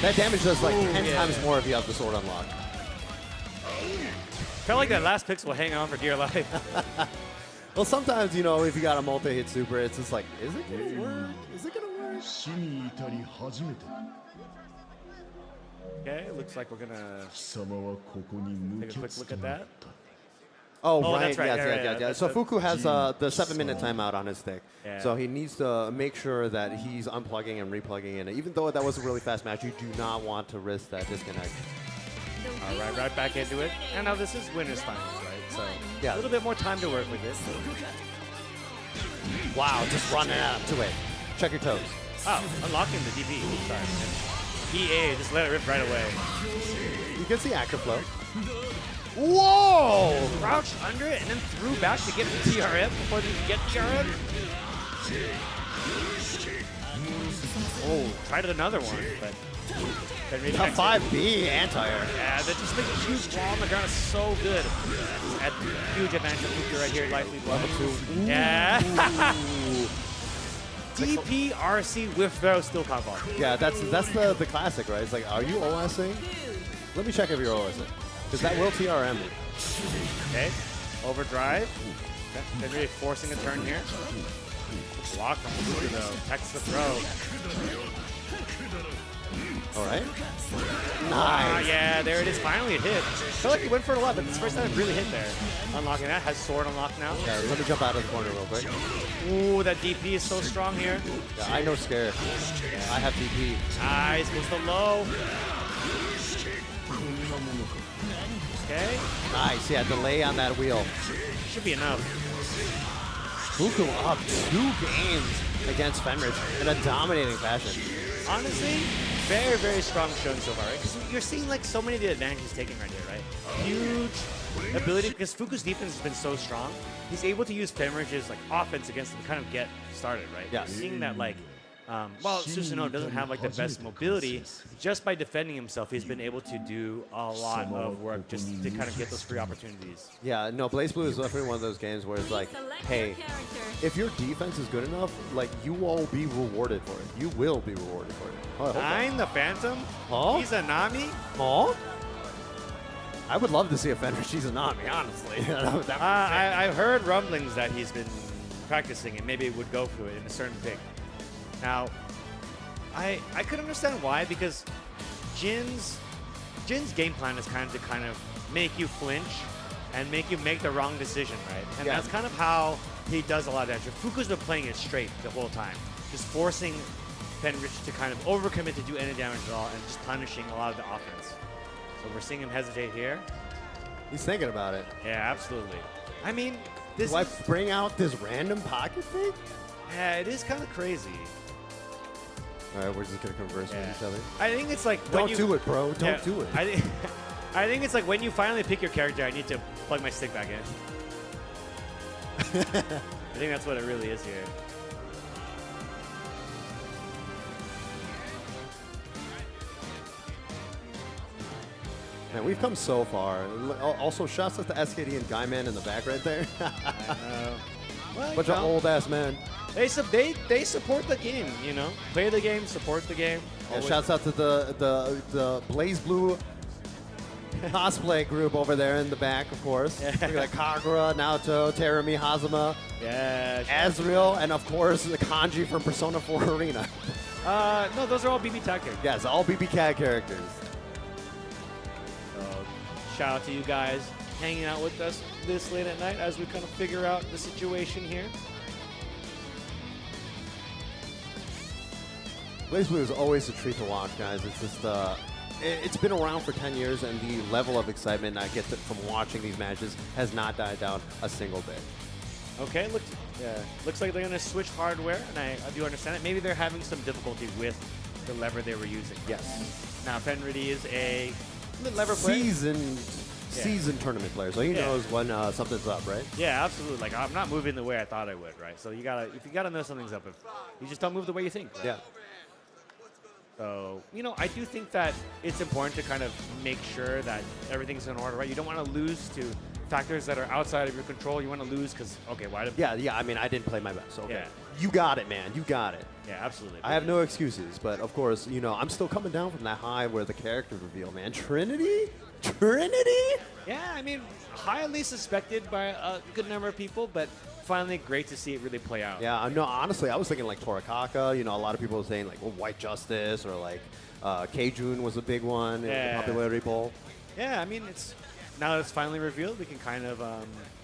That damage does like 10 times more if you have the sword unlocked. Felt like that last pixel will hang on for dear life. Well, sometimes, you know, if you got a multi-hit super, it's just like, is it going to work? Is it going to work? Okay, looks like we're going to take a quick look at that. Oh, right. That's right. Yes. So Fuku has the 7-minute timeout on his stick. Yeah. So he needs to make sure that he's unplugging and replugging in. Even though that was a really fast match, you do not want to risk that disconnect. All right, right back into it. And now this is winners finals, right? So Yeah. a little bit more time to work with this. Wow, just running out to it. Check your toes. Oh, unlocking the DP. Sorry. And EA, just let it rip right away. You can see active flow. Whoa! Crouched under it and then threw back to get the TRM before they could get TRM. Oh, tried another one, but The 5B anti-air. Yeah, that just makes a huge wall on the ground is so good. At huge advantage of Fuku right here, lightly Level 2. Yeah. DP RC with throw still can't fall. Yeah, that's the classic, right? It's like, are you OSing? Let me check if you're OSing. Because that will TRM. Okay, overdrive. Okay. Really forcing a turn here. Block from Fuku though. Text the throw. All right. Nice. Yeah, there it is. Finally it hit. I feel like he went for it a lot, but it's the first time it really hit there. Unlocking that. Has sword unlocked now. Yeah, let me jump out of the corner real quick. Ooh, that DP is so strong here. Yeah, I know scare. I have DP. Nice. Goes the low. Okay. Nice. Yeah, delay on that wheel. Should be enough. Fuku up 2 games against Fenrich in a dominating fashion. Honestly, very, very strong showing so far, right? Because you're seeing like so many of the advantages he's taking right here, right? Huge ability, because Fuku's defense has been so strong, he's able to use Fenrich's like offense against him to kind of get started, right? Yeah. You're seeing that like, while Susanoo doesn't have like the best mobility, just by defending himself, he's been able to do a lot of work just to kind of get those free opportunities. Yeah, no, BlazBlue is definitely one of those games where it's like, hey, if your defense is good enough, like, you will be rewarded for it. You will be rewarded for it. Oh, I'm the Phantom? Huh? He's a Nami? Huh? I would love to see a Fenrich Izanami, honestly. I've heard rumblings that he's been practicing and maybe would go for it in a certain pick. Now, I could understand why, because Jin's game plan is kind of make you flinch and make you make the wrong decision, right? And that's kind of how he does a lot of damage. Fuku's been playing it straight the whole time, just forcing Fenrich to kind of overcommit to do any damage at all and just punishing a lot of the offense. So we're seeing him hesitate here. He's thinking about it. Yeah, absolutely. I mean, this Do I bring out this random pocket thing? Yeah, it is kind of crazy. All right, we're just going to converse with each other. I think it's like Don't do it, bro. Don't do it. I think it's like when you finally pick your character, I need to plug my stick back in. I think that's what it really is here. Man, we've come so far. Also, shouts out to SKD and Guyman in the back right there. I know. Well, Bunch of old-ass men. They support the game, you know? Play the game, support the game. Yeah, shouts out to the BlazBlue cosplay group over there in the back, of course. Look at that Kagura, Naoto, Terumi, Hazama, Azrael, and of course the Kanji from Persona 4 Arena. No, those are all BB Tag characters. Yes, all BB Cat characters. Shout out to you guys hanging out with us this late at night as we kind of figure out the situation here. BlazBlue is always a treat to watch, guys. It's just it's been around for 10 years, and the level of excitement I get from watching these matches has not died down a single bit. Okay, looks like they're going to switch hardware, and I do understand it. Maybe they're having some difficulty with the lever they were using. Yes. Now, Fenrich is a lever player. Seasoned tournament player, so he knows when something's up, right? Yeah, absolutely. Like, I'm not moving the way I thought I would, right? So if you gotta know something's up, you just don't move the way you think. Right? Yeah. So, you know, I do think that it's important to kind of make sure that everything's in order, right? You don't want to lose to factors that are outside of your control. You want to lose because, okay, why did... Yeah, I mean, I didn't play my best. Okay. Yeah. You got it, man. You got it. Yeah, absolutely. I have no excuses, but of course, you know, I'm still coming down from that high where the character reveal, man. Trinity? Yeah, I mean, highly suspected by a good number of people, but finally great to see it really play out. Yeah, no, honestly, I was thinking like Torikaka. You know, a lot of people were saying like, well, White Justice or like K-Jun was a big one in the popularity poll. Yeah, I mean, now that it's finally revealed, we can kind of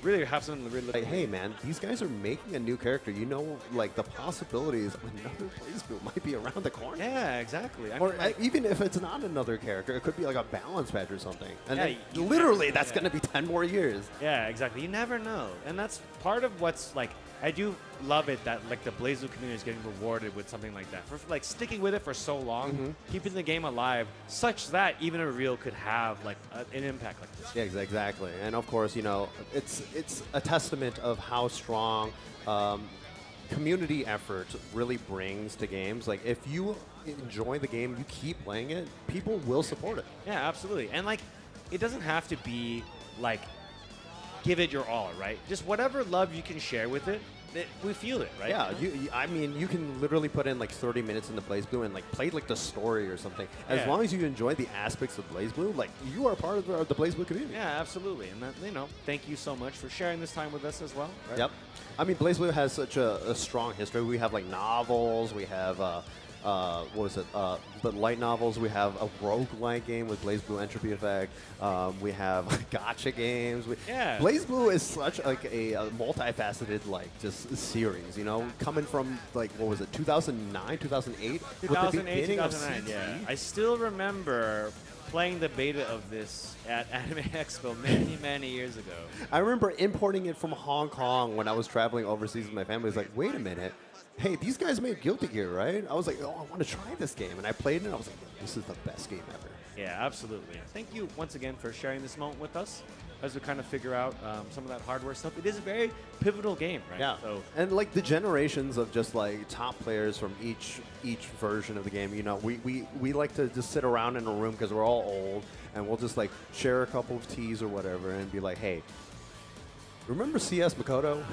really have something to really look like, hey, man, these guys are making a new character. You know, like, the possibilities of another BlazBlue might be around the corner. Yeah, exactly. Or even if it's not another character, it could be like a balance patch or something. And then literally, that's going to be 10 more years. Yeah, exactly. You never know. And that's part of what's, like, I do love it that, like, the BlazBlue community is getting rewarded with something like that. For, like, sticking with it for so long, keeping the game alive, such that even a reveal could have, like, an impact like this. Yeah, exactly. And, of course, you know, it's a testament of how strong community effort really brings to games. Like, if you enjoy the game, you keep playing it, people will support it. Yeah, absolutely. And, like, it doesn't have to be, like, give it your all, right? Just whatever love you can share with it, we feel it, right? Yeah, I mean, you can literally put in like 30 minutes in the BlazBlue and like play like the story or something. As long as you enjoy the aspects of BlazBlue, like you are part of the BlazBlue community. Yeah, absolutely. And that, you know, thank you so much for sharing this time with us as well. Right? Yep. I mean, BlazBlue has such a strong history. We have like novels. We have what was it? The light novels. We have a roguelike game with BlazBlue Entropy Effect. We have gacha games. BlazBlue is such like a multifaceted like just series. You know, coming from like what was it? 2009, 2008. 2008, 2009. Yeah, I still remember playing the beta of this at Anime Expo many years ago. I remember importing it from Hong Kong when I was traveling overseas with my family. I was like, wait a minute. Hey, these guys made Guilty Gear, right? I was like, oh, I want to try this game. And I played it, and I was like, this is the best game ever. Yeah, absolutely. Thank you once again for sharing this moment with us as we kind of figure out some of that hardware stuff. It is a very pivotal game, right? Yeah. So, and like the generations of just like top players from each version of the game, you know, we like to just sit around in a room because we're all old, and we'll just like share a couple of teas or whatever and be like, hey, remember CS Makoto?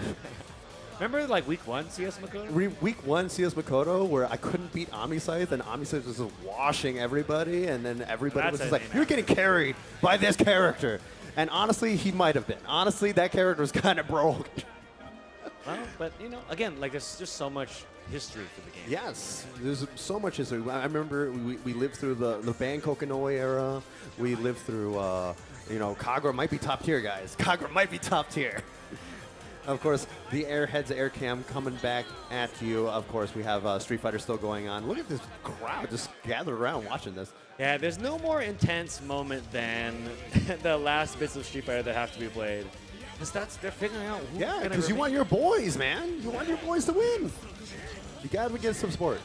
remember like week 1 CS Makoto? Week 1 CS Makoto, where I couldn't beat Omniscythe, and Omniscythe was just washing everybody, and then everybody was just like, you're getting carried by this character. And honestly, he might have been. Honestly, that character was kind of broke. Well, but, you know, again, like there's just so much history for the game. Yes, there's so much history. I remember we lived through the Ban Kokonoi era. We lived through, you know, Kagura might be top tier, guys. Kagura might be top tier. Of course, the Airheads Air Cam coming back at you. Of course, we have Street Fighter still going on. Look at this crowd just gathered around watching this. Yeah, there's no more intense moment than the last bits of Street Fighter that have to be played. Because they're figuring out who's yeah, because you want your boys, man. You want your boys to win. You got to get some support.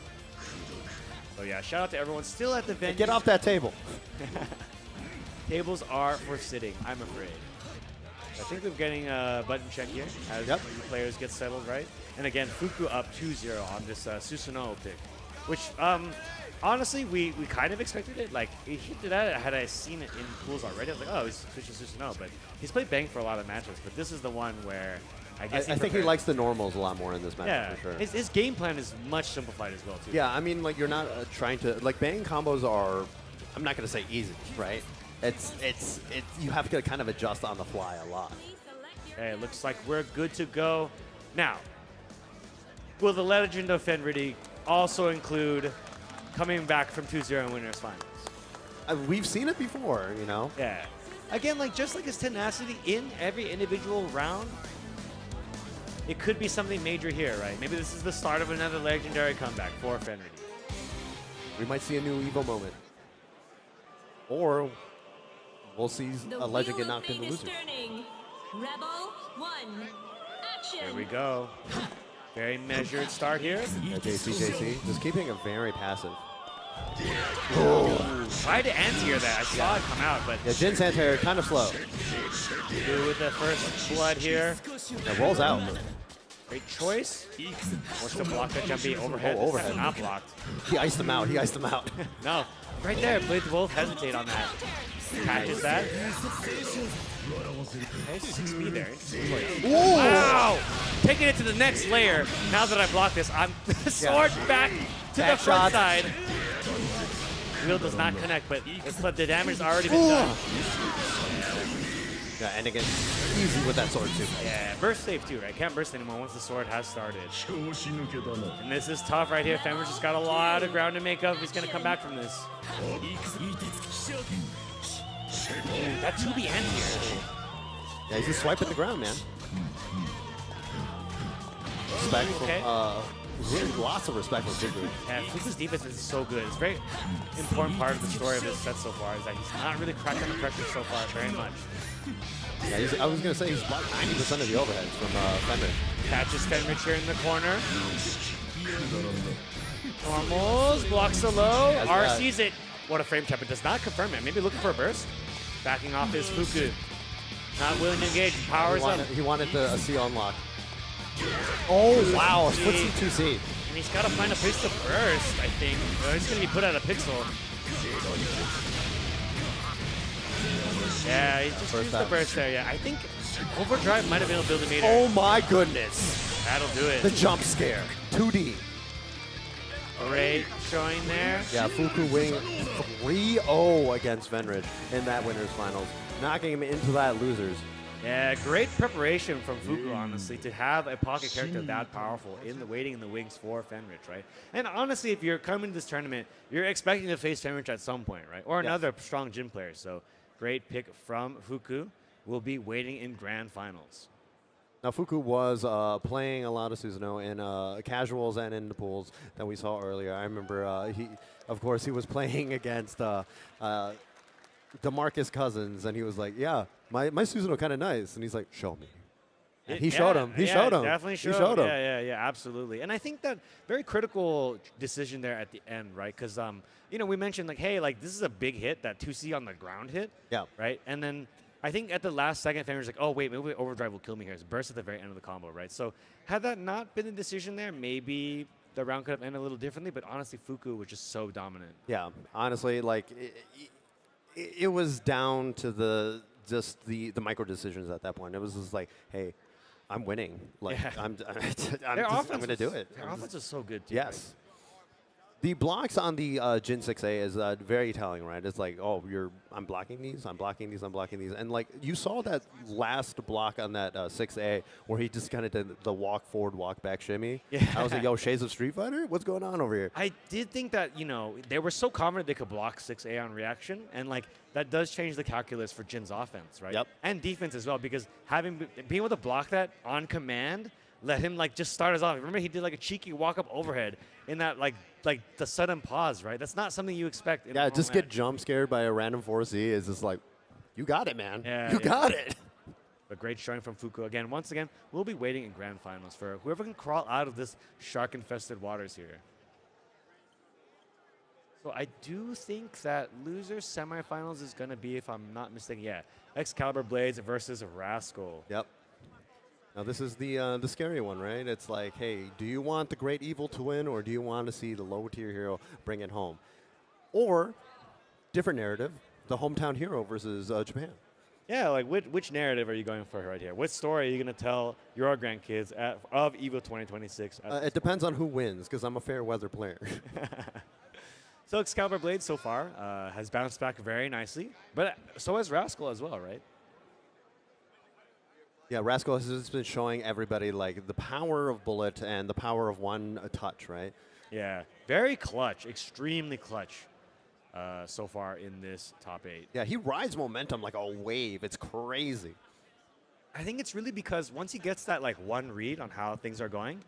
So yeah, shout out to everyone still at the venue. Hey, get off that table. Tables are for sitting, I'm afraid. I think we're getting a button check here as the players get settled, right? And again, Fuku up 2-0 on this Susanoo pick, which honestly, we kind of expected it. Like, he hinted at it had I seen it in pools already. I was like, oh, he's switching Susanoo. But he's played Bang for a lot of matches. But this is the one where I guess I think he likes the normals a lot more in this match, yeah, for sure. His game plan is much simplified as well, too. Yeah, I mean, like, you're not trying to... Like, Bang combos are... I'm not going to say easy, right? It's you have to kind of adjust on the fly a lot. Okay, it looks like we're good to go. Now, will the Legend of Fenridi also include coming back from 2-0 in winners finals? We've seen it before, you know? Yeah. Again, like just like his tenacity in every individual round, it could be something major here, right? Maybe this is the start of another legendary comeback for Fenridi. We might see a new EVO moment. Or we'll see a legend get knocked into losers. Rebel 1, action! Here we go. Very measured start here. Yeah, JC. Just keeping it very passive. Tried to anti-air that. I saw it come out, but... Yeah, Jin Santer kind of slow. Do with the first blood here. It rolls out. Great choice. Wants to block that jumpy overhead. Oh, overhead. Not blocked. He iced him out. No. Right there. Blade Wolf hesitate on that. Catches that. Okay, 6B there. Ooh. Wow! Taking it to the next layer. Now that I blocked this, I'm sword back to the front side. Wheel does not connect, but the damage has already been done. Yeah, and again, easy with that sword too. Yeah, burst safe too, right? Can't burst anymore once the sword has started. And this is tough right here. Fenrir just got a lot of ground to make up. He's going to come back from this. Ooh, that 2B anti-air. Yeah, he's just swiping the ground, man. Respect really lots of respect for Fuku. Yeah, Fuku's defense is so good. It's a very important part of the story of this set so far, is that he's not really cracked under pressure so far very much. Yeah, I was going to say he's blocked 90% of the overheads from Fenrir. Catches Fenrir here in the corner. Normals, blocks the low. R sees it. What a frame trap. It does not confirm it. Maybe looking for a burst. Backing off his Fuku. Not willing to engage. Powers up. He wanted a C unlock. Oh, wow. Footsie 2C. And he's got to find a place to burst, I think. Or he's going to be put out of pixel. Yeah, he just used the burst there. Yeah, I think Overdrive might have been able to meter. Oh, my goodness. That'll do it. The jump scare. 2D. Great showing there. Yeah, Fuku winning 3-0 against Venridge in that winners finals, knocking him into that losers. Yeah, great preparation from Fuku, honestly, to have a pocket character that powerful in the waiting in the wings for Fenrich, right? And honestly, if you're coming to this tournament, you're expecting to face Fenrich at some point, right? Or another strong gym player. So great pick from Fuku. Will be waiting in grand finals. Now, Fuku was playing a lot of Susanoo in casuals and in the pools that we saw earlier. I remember of course, he was playing against DeMarcus Cousins, and he was like, yeah, my Susanoo kind of nice. And he's like, show me. And he showed him. He showed him. Definitely showed him. Yeah, absolutely. And I think that very critical decision there at the end, right? Because, you know, we mentioned, like, hey, like, this is a big hit, that 2C on the ground hit. Yeah. Right? And then I think at the last second, Fenrir's like, oh, wait, maybe Overdrive will kill me here. It's burst at the very end of the combo, right? So had that not been the decision there, maybe the round could have ended a little differently. But honestly, Fuku was just so dominant. Yeah, honestly, like, it was down to the micro decisions at that point. It was just like, hey, I'm winning. Like, I'm going to do it. Their offense is so good, too. Yes. Right? The blocks on the Jin 6A is very telling, right? It's like, oh, I'm blocking these, I'm blocking these, I'm blocking these. And, like, you saw that last block on that 6A where he just kind of did the walk forward, walk back shimmy. Yeah. I was like, yo, Shades of Street Fighter? What's going on over here? I did think that, you know, they were so confident they could block 6A on reaction. And, like, that does change the calculus for Jin's offense, right? Yep. And defense as well, because being able to block that on command let him, like, just start us off. Remember, he did, like, a cheeky walk-up overhead in that, like the sudden pause, right? That's not something you expect. Yeah, just get jump scared by a random 4C is just like, you got it, man. Yeah, you got it. A great showing from Fuku. Again, once again, we'll be waiting in grand finals for whoever can crawl out of this shark-infested waters here. So I do think that losers semifinals is going to be, if I'm not mistaken, Excalibur Blades versus Rascal. Yep. Now, this is the scary one, right? It's like, hey, do you want the Great Evil to win, or do you want to see the low-tier hero bring it home? Or, different narrative, the hometown hero versus Japan. Yeah, like, which narrative are you going for right here? What story are you going to tell your grandkids of EVO 2026? It depends on who wins, because I'm a fair weather player. So Excalibur Blade so far has bounced back very nicely, but so has Rascal as well, right? Yeah, Rascal has just been showing everybody, like, the power of bullet and the power of one touch, right? Yeah, very clutch, extremely clutch so far in this top 8. Yeah, he rides momentum like a wave. It's crazy. I think it's really because once he gets that, like, one read on how things are going,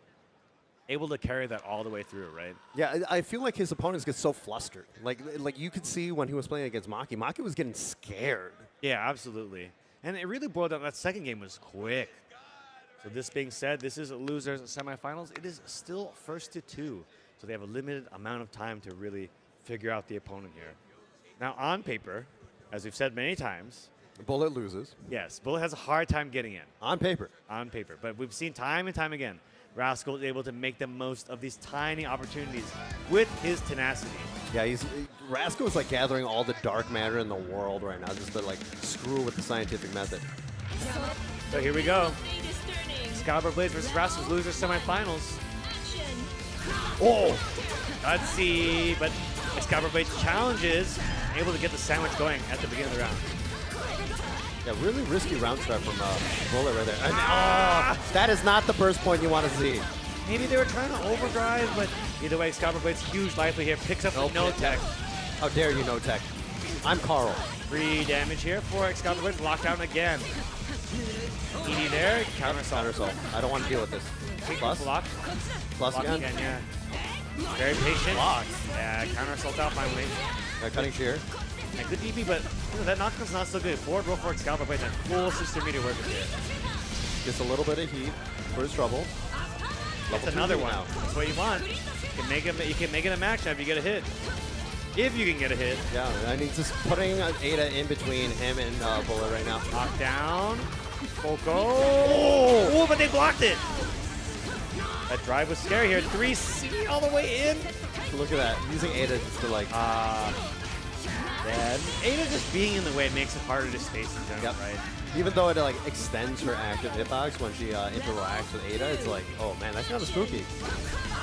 able to carry that all the way through, right? Yeah, I feel like his opponents get so flustered. Like you could see when he was playing against Maki. Maki was getting scared. Yeah, absolutely. And it really boiled down. That second game was quick. So this being said, this is losers semifinals. It is still 1st to 2. So they have a limited amount of time to really figure out the opponent here. Now, on paper, as we've said many times, Bullet loses. Yes, Bullet has a hard time getting in. On paper. On paper. But we've seen time and time again, Rascal is able to make the most of these tiny opportunities with his tenacity. Yeah, Rascal is like gathering all the dark matter in the world right now, just to like screw with the scientific method. So here we go. Excalibur Blades versus Rascal's loser semifinals. Oh! Let's see, but Excalibur Blades challenges, able to get the sandwich going at the beginning of the round. Yeah, really risky round start from Bullet right there. And, that is not the burst point you want to see. Maybe they were trying to overdrive, but either way, Excalibur Blades huge life lead here, picks up the no tech. How dare you, no tech? I'm Carl. 3 damage here for Excalibur Blades, locked down again. ED there, counter assault. I don't want to deal with this. Plus? Block. Plus again? Yeah. Very patient. Block. Yeah, counter assault out finally. Cutting shear. Yeah, good DP, but that knockdown's not so good. Forward roll for Excalibur Blades and full sister meter working here. Gets a little bit of heat for his trouble. That's another one. That's what you want. You can make it a match if you get a hit. If you can get a hit. Yeah, I need just putting Ada in between him and Bullet right now. Knockdown. Foco. Oh, but they blocked it. That drive was scary here. 3C all the way in. Look at that. Using Ada just to like... Yeah, Ada just being in the way makes it harder to space in general, right? Even though it like extends her active hitbox when she interacts with Ada, it's like, oh man, that's kind of spooky.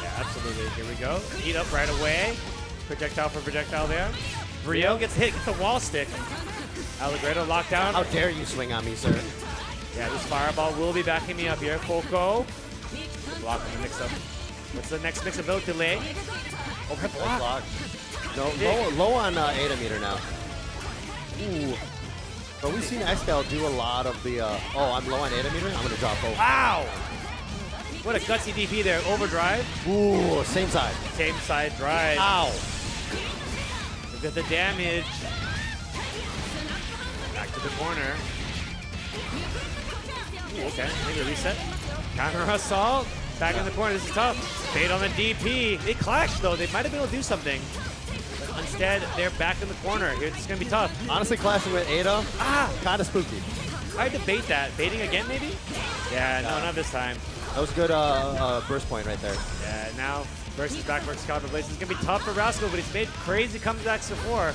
Yeah, absolutely. Here we go. Eat up right away. Projectile for projectile there. R.E.V.O gets hit, gets the wall stick. Allegretto locked down. How dare you swing on me, sir? Yeah, this fireball will be backing me up here. Foco. Block in the mix-up. What's the next mix-up? No delay. Overhead block. No, low on Ada meter now. Ooh. But we've seen Excal do a lot of the, I'm low on Ada meter, I'm going to drop both. Wow! What a gutsy DP there. Overdrive. Ooh, same side. Same side drive. Ow! Look at the damage. Back to the corner. Ooh, okay, maybe a reset. Counter assault. Back in the corner. This is tough. Fade on the DP. They clashed, though. They might have been able to do something. Instead, they're back in the corner. Here, it's going to be tough. Honestly, clashing with Ada, kind of spooky. I debate that. Baiting again, maybe? Yeah, no, not this time. That was a good burst point right there. Yeah, now versus back for Excalibur Blades. It's going to be tough for Rascal, but he's made crazy comebacks before.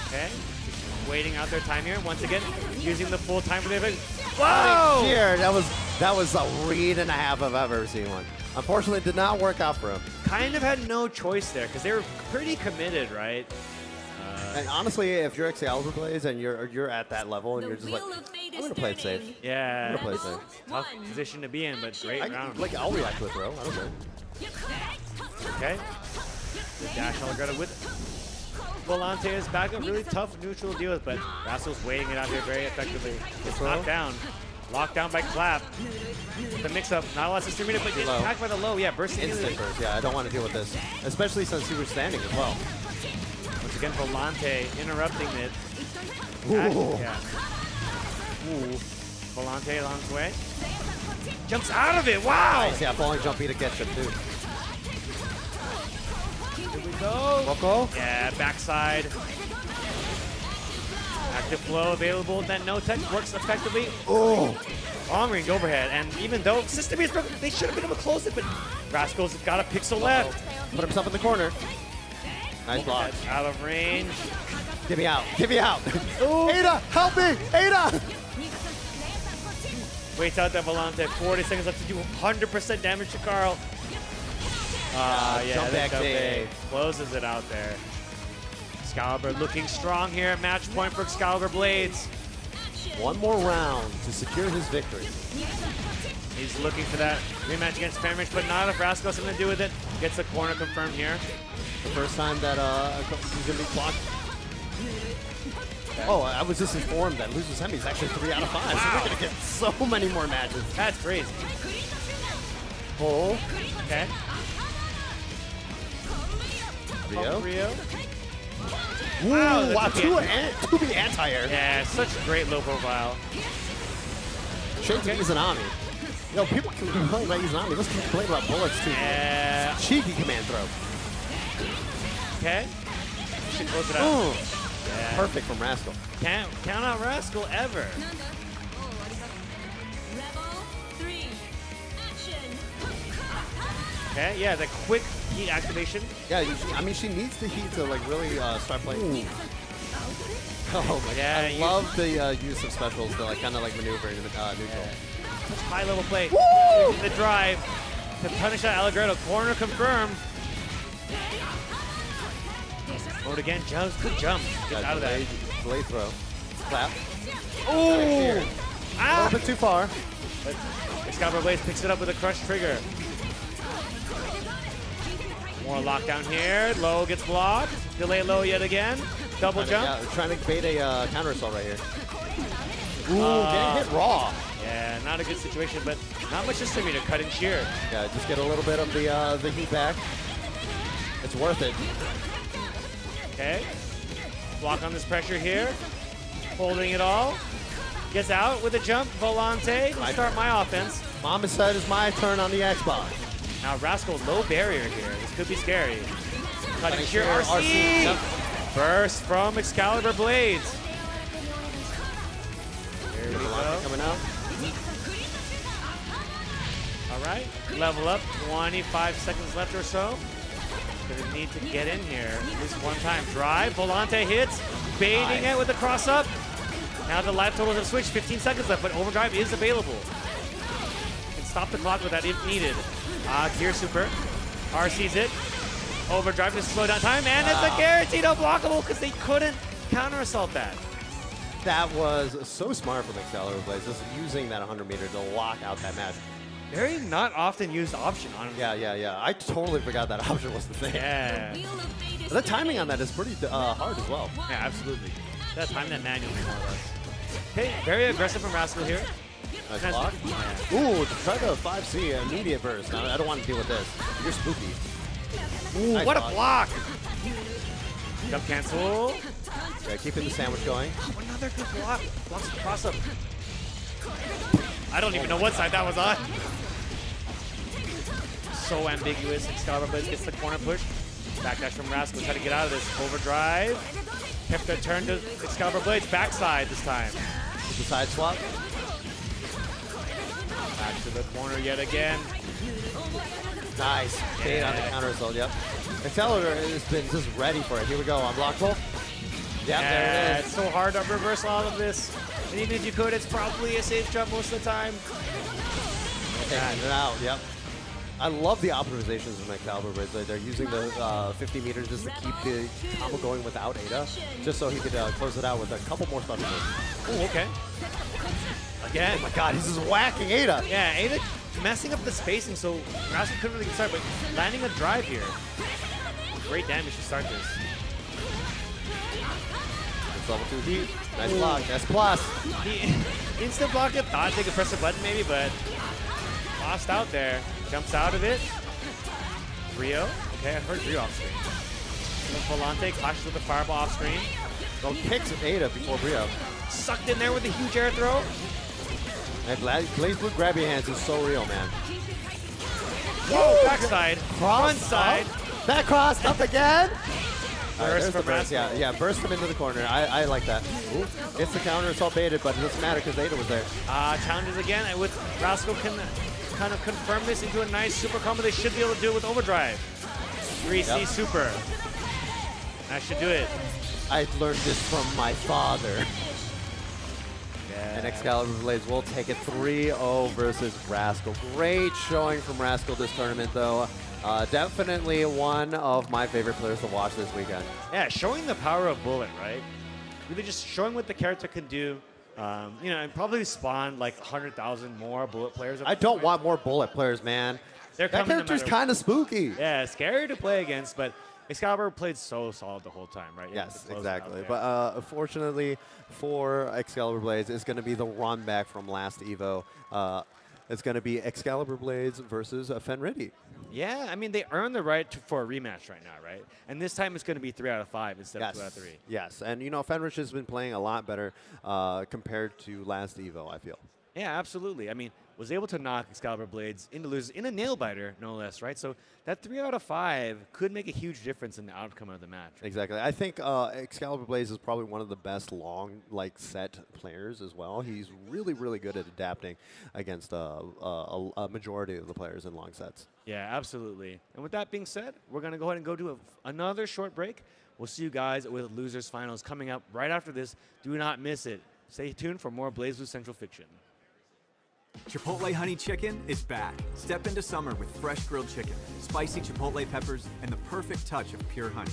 Okay, just waiting out their time here. Once again, using the full time for the event. Whoa! Cheer. That was a read and a half if I've ever seen one. Unfortunately, it did not work out for him. Kind of had no choice there because they were pretty committed, right? And honestly, if you're Excalibur Blades and you're at that level and you're just like, I'm gonna play it safe. Yeah, I'm gonna play it safe. Tough position to be in, but great round. Like I'll react to a throw. I don't care. Okay. The dash Allegretto with Volante is back up. Really tough neutral to deal with, but Rascal's waiting it out here very effectively. It's knocked down. Locked down by Clap. The mix-up, not a lot of system meter, but getting attacked by the low. Yeah, bursting instant burst. Yeah, I don't want to deal with this, especially since he was standing as well. Once again, Volante interrupting it. Ooh. Yeah. Ooh. Volante along his way. Jumps out of it. Wow. Nice. Yeah, falling jump beat gets him too. Here we go. Foco. Yeah, backside. Active flow available, then no tech works effectively. Oh! Long range overhead, and even though system is broken, they should have been able to close it, but Rascal's got a pixel left. Put himself in the corner. Nice block. Out of range. Get me out. Get me out. Ooh. Ada, help me. Ada! Waits out that Volante. 40 seconds left to do 100% damage to Carl. Yeah, jump back A. Closes it out there. Excalibur looking strong here. Match point for Excalibur Blades. One more round to secure his victory. He's looking for that rematch against Fairmatch, but not if Rascal has something to do with it. Gets the corner confirmed here. The first time that he's going to be blocked. Oh, I was just informed that Loser Semi is actually 3 out of 5. Wow. So we're going to get so many more matches. That's crazy. Oh. Okay. R.E.V.O. Wow, wow, 2B anti-air. Yeah, such great low profile. Shades of Izanami. Yo, people can complain about Izanami. Let's complain about bullets too. Yeah. Cheeky command throw. Okay. Should close it out. Ooh. Yeah. Perfect from Rascal. Can't count out Rascal ever. Okay, yeah, the quick heat activation. Yeah, I mean, she needs the heat to like really start playing. Oh my Yeah, God. I love the use of specials to like kind of like maneuver into neutral. Such high level play. The drive to punish that Allegretto. Corner confirmed. Mode again, jumps, good jump. Gets out of that. Blade throw. Clap. Ooh! A little bit too far. But Excalibur Blaze picks it up with a crush trigger. More lockdown here. Low gets blocked. Delay low yet again. Double jump. Yeah, trying to bait a counter assault right here. Ooh, getting hit raw. Yeah, not a good situation, but not much distributor. Cut and shear. Yeah, just get a little bit of the heat back. It's worth it. Okay. Block on this pressure here. Holding it all. Gets out with a jump. Volante. Let's start my offense. Mama said it's my turn on the Xbox. Now Rascal, low barrier here. This could be scary. Cut and shear. shear, RC. Yep. Burst from Excalibur Blades. Here we go. Coming out. All right. Level up. 25 seconds left or so. Gonna need to get in here at least one time. Drive. Volante hits. Baiting it with the cross up. Now the life totals have switched. 15 seconds left, but overdrive is available. Can stop the clock with that if needed. Gear super. RC's it. Overdrive to slow down time, and it's a guaranteed unblockable because they couldn't counter assault that. That was so smart from Excalibur Blaze, just using that 100 meter to lock out that match. Very not often used option on him. Yeah. I totally forgot that option was the thing. Yeah. The timing on that is pretty hard as well. Yeah, absolutely. That time that manually more or less. Okay, very aggressive from Rascal here. Nice block. Ooh, try the 5C immediate burst. I don't want to deal with this. You're spooky. Ooh, nice what a block! Jump cancel. Yeah, keeping the sandwich going. Oh, another good block. Blocks the cross up. I don't even know what side that was on. So ambiguous. Excalibur Blades gets the corner push. Backdash from Rascal. Try to get out of this. Overdrive. Kept the turn to Excalibur Blades. Backside this time. The side swap. Back to the corner yet again. Nice. Stayed on the counter assault, yep. Excalibur has been just ready for it. Here we go. Unblockable. Yep, there it is. It's so hard to reverse all of this. And even if you could, it's probably a safe jump most of the time. Taking it out, yep. I love the optimizations from Excalibur Blades. They're using the 50 meters just to keep the combo going without Ada, just so he could close it out with a couple more special moves. Oh, okay. Again. Oh my God, he's just whacking Ada. Yeah, Ada messing up the spacing, so Rascal couldn't really get started, but landing a drive here. Great damage to start this. It's level 2 heat. Nice block. That's plus. He instant blocked it. Thought they could press a button maybe, but lost out there. Jumps out of it. R.E.V.O. Okay, I heard R.E.V.O. off screen. Volante clashes with the fireball off screen. Well, kicks Ada before R.E.V.O. Sucked in there with a huge air throw. And BlazBlue grab your hands is so real, man. Whoa, backside. Cross Front side. Up. That cross up again. Burst from burst. Yeah, burst him into the corner. I like that. Ooh. It's the counter assault baited, but it doesn't matter because Ada was there. Challenges again, and with Rascal can kind of confirm this into a nice super combo. They should be able to do it with overdrive. 3C super. That should do it. I learned this from my father. And Excalibur Blades will take it 3-0 versus Rascal. Great showing from Rascal this tournament, though. Definitely one of my favorite players to watch this weekend. Yeah, showing the power of Bullet, right? Really just showing what the character can do. You know, and probably spawn like 100,000 more Bullet players. I don't want more Bullet players, man. That character's kind of spooky. Yeah, scary to play against, but Excalibur played so solid the whole time, right? Yes, exactly. But unfortunately for Excalibur Blades, it's going to be the run back from last EVO. It's going to be Excalibur Blades versus Fenridi. Yeah, I mean, they earned the right for a rematch right now, right? And this time it's going to be 3 out of 5 instead of 2 out of 3. Yes, and you know, Fenrich has been playing a lot better compared to last EVO, I feel. Yeah, absolutely. I mean, was able to knock Excalibur Blades into losers in a nail biter, no less, right? So that 3 out of 5 could make a huge difference in the outcome of the match. Right? Exactly. I think Excalibur Blades is probably one of the best long, set players as well. He's really, really good at adapting against a majority of the players in long sets. Yeah, absolutely. And with that being said, we're going to go ahead and go to another short break. We'll see you guys with Losers Finals coming up right after this. Do not miss it. Stay tuned for more BlazBlue Central Fiction. Chipotle Honey Chicken is back. Step into summer with fresh grilled chicken, spicy Chipotle peppers, and the perfect touch of pure honey.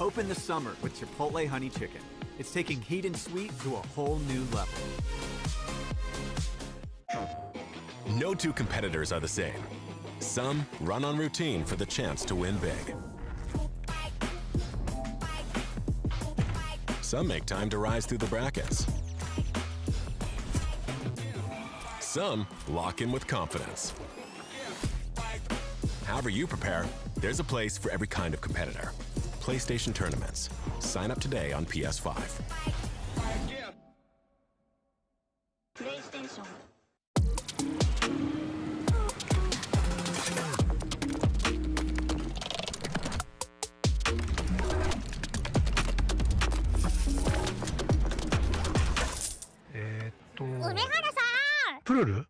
Open the summer with Chipotle Honey Chicken. It's taking heat and sweet to a whole new level. No two competitors are the same. Some run on routine for the chance to win big. Some make time to rise through the brackets. Some lock in with confidence. However you prepare, there's a place for every kind of competitor. PlayStation tournaments. Sign up today on PS5. PlayStation.プルル？ビザ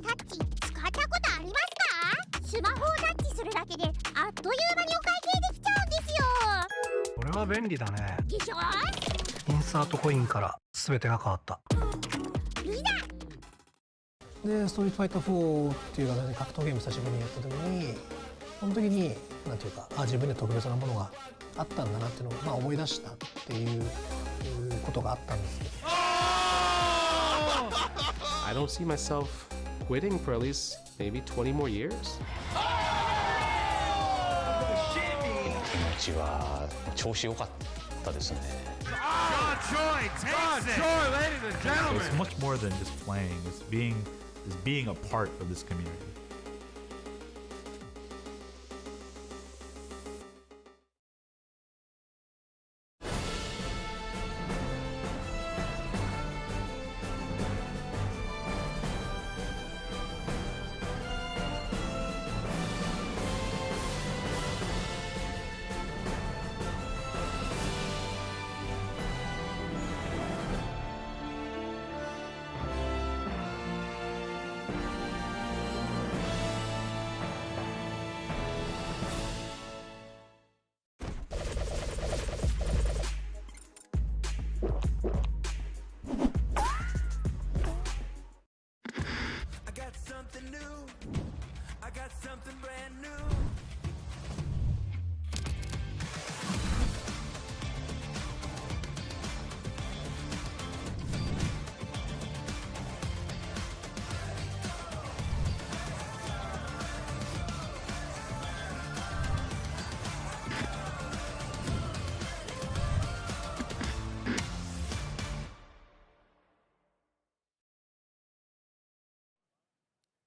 でタッチ使ったことありますか？スマホをタッチするだけであっという間にお会計できちゃうんですよ。これは便利だね。でしょ？インサートコインから全てが変わった。ビザで、ストリートファイター4っていう形で格闘ゲーム久しぶりにやった時に、その時になんていうか、自分で特別なものがあったんだなっていうのを思い出したっていうことがあったんですけど。I don't see myself quitting for at least maybe 20 more years. うちは調子良かったですね。It's much more than just playing. It's being a part of this community.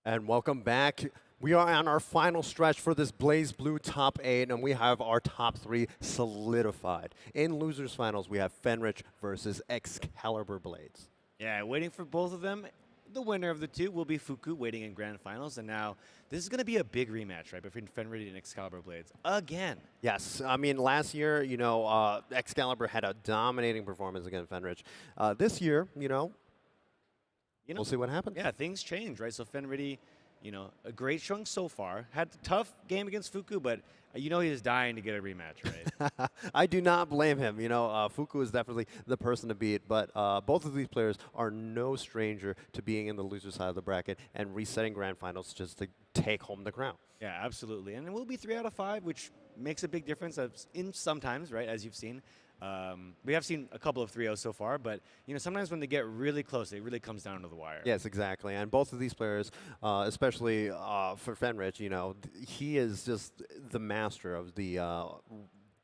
And welcome back. We are on our final stretch for this BlazBlue top 8, and we have our top 3 solidified. In losers finals, we have Fenrich versus Excalibur Blades. Yeah, waiting for both of them. The winner of the two will be Fuku, waiting in grand finals. And now this is going to be a big rematch, right, between Fenrich and Excalibur Blades again. Yes, I mean, last year, Excalibur had a dominating performance against Fenrich. This year, we'll see what happens. Yeah, things change, right? So Fenrich, a great showing so far. Had a tough game against Fuku, but he is dying to get a rematch, right? I do not blame him. Fuku is definitely the person to beat, but both of these players are no stranger to being in the loser side of the bracket and resetting grand finals just to take home the crown. Yeah, absolutely. And it will be 3 out of 5, which makes a big difference in sometimes, right, as you've seen. We have seen a couple of 3-0s so far, but sometimes when they get really close, it really comes down to the wire. Yes, exactly. And both of these players, especially for Fenrich, he is just the master of the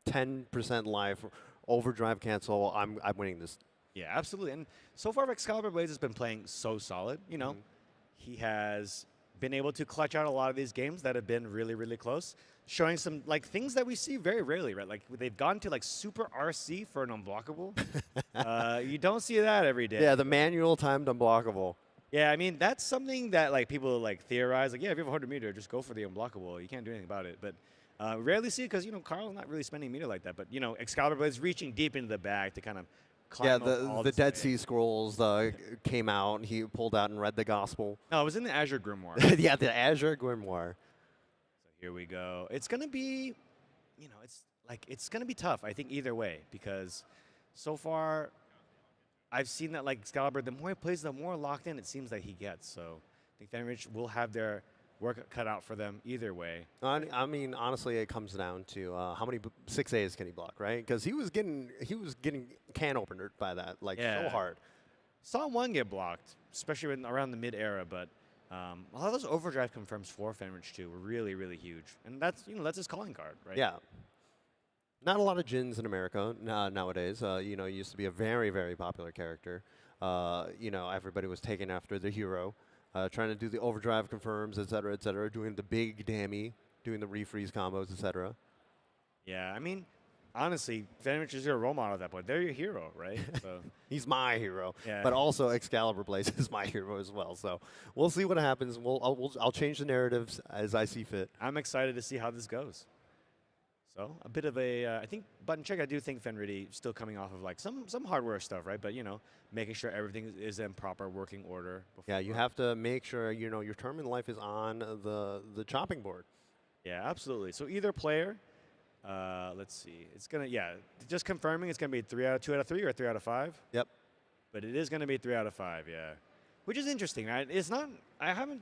10% life overdrive cancel. I'm winning this. Yeah, absolutely. And so far, Excalibur Blades has been playing so solid. He has been able to clutch out a lot of these games that have been really, really close, showing some things that we see very rarely, right? Like they've gone to super RC for an unblockable. You don't see that every day. Yeah, the manual timed unblockable. Yeah, I mean, that's something that like people like theorize. Like, yeah, if you have a 100 meter, just go for the unblockable. You can't do anything about it. But rarely see it because, Carl's not really spending meter like that. But, Excalibur Blade's reaching deep into the bag to kind of climb up all the Dead Sea Scrolls came out, and he pulled out and read the Gospel. No, it was in the Azure Grimoire. Yeah, the Azure Grimoire. So here we go. It's going to be, it's going to be tough, I think, either way. Because so far, I've seen that, like, Excalibur, the more he plays, the more locked in it seems like he gets. So I think Fenrich will have their work cut out for them either way. I mean, honestly, it comes down to how many 6As can he block, right? Because he was getting can opener by that, like, so hard. Saw one get blocked, especially around the mid-era, but a lot of those overdrive confirms for Fenrich, too, were really, really huge. And that's, that's his calling card, right? Yeah. Not a lot of Jins in America nowadays. He used to be a very, very popular character. Everybody was taken after the hero, trying to do the overdrive confirms, et cetera, doing the big dammy, doing the refreeze combos, et cetera. Yeah, I mean, honestly, Fenrich is your role model at that point. They're your hero, right? So he's my hero. Yeah. But also Excalibur Blaze is my hero as well. So we'll see what happens. I'll change the narratives as I see fit. I'm excited to see how this goes. So a bit of a, I think, button check. I do think Fenrich still coming off of like some hardware stuff, right? But making sure everything is in proper working order. Yeah, you have to make sure your tournament life is on the chopping board. Yeah, absolutely. So either player, let's see, it's gonna just confirming it's gonna be 2 out of 3 or 3 out of 5. Yep. But it is gonna be 3 out of 5, yeah, which is interesting. Right? It's not. I haven't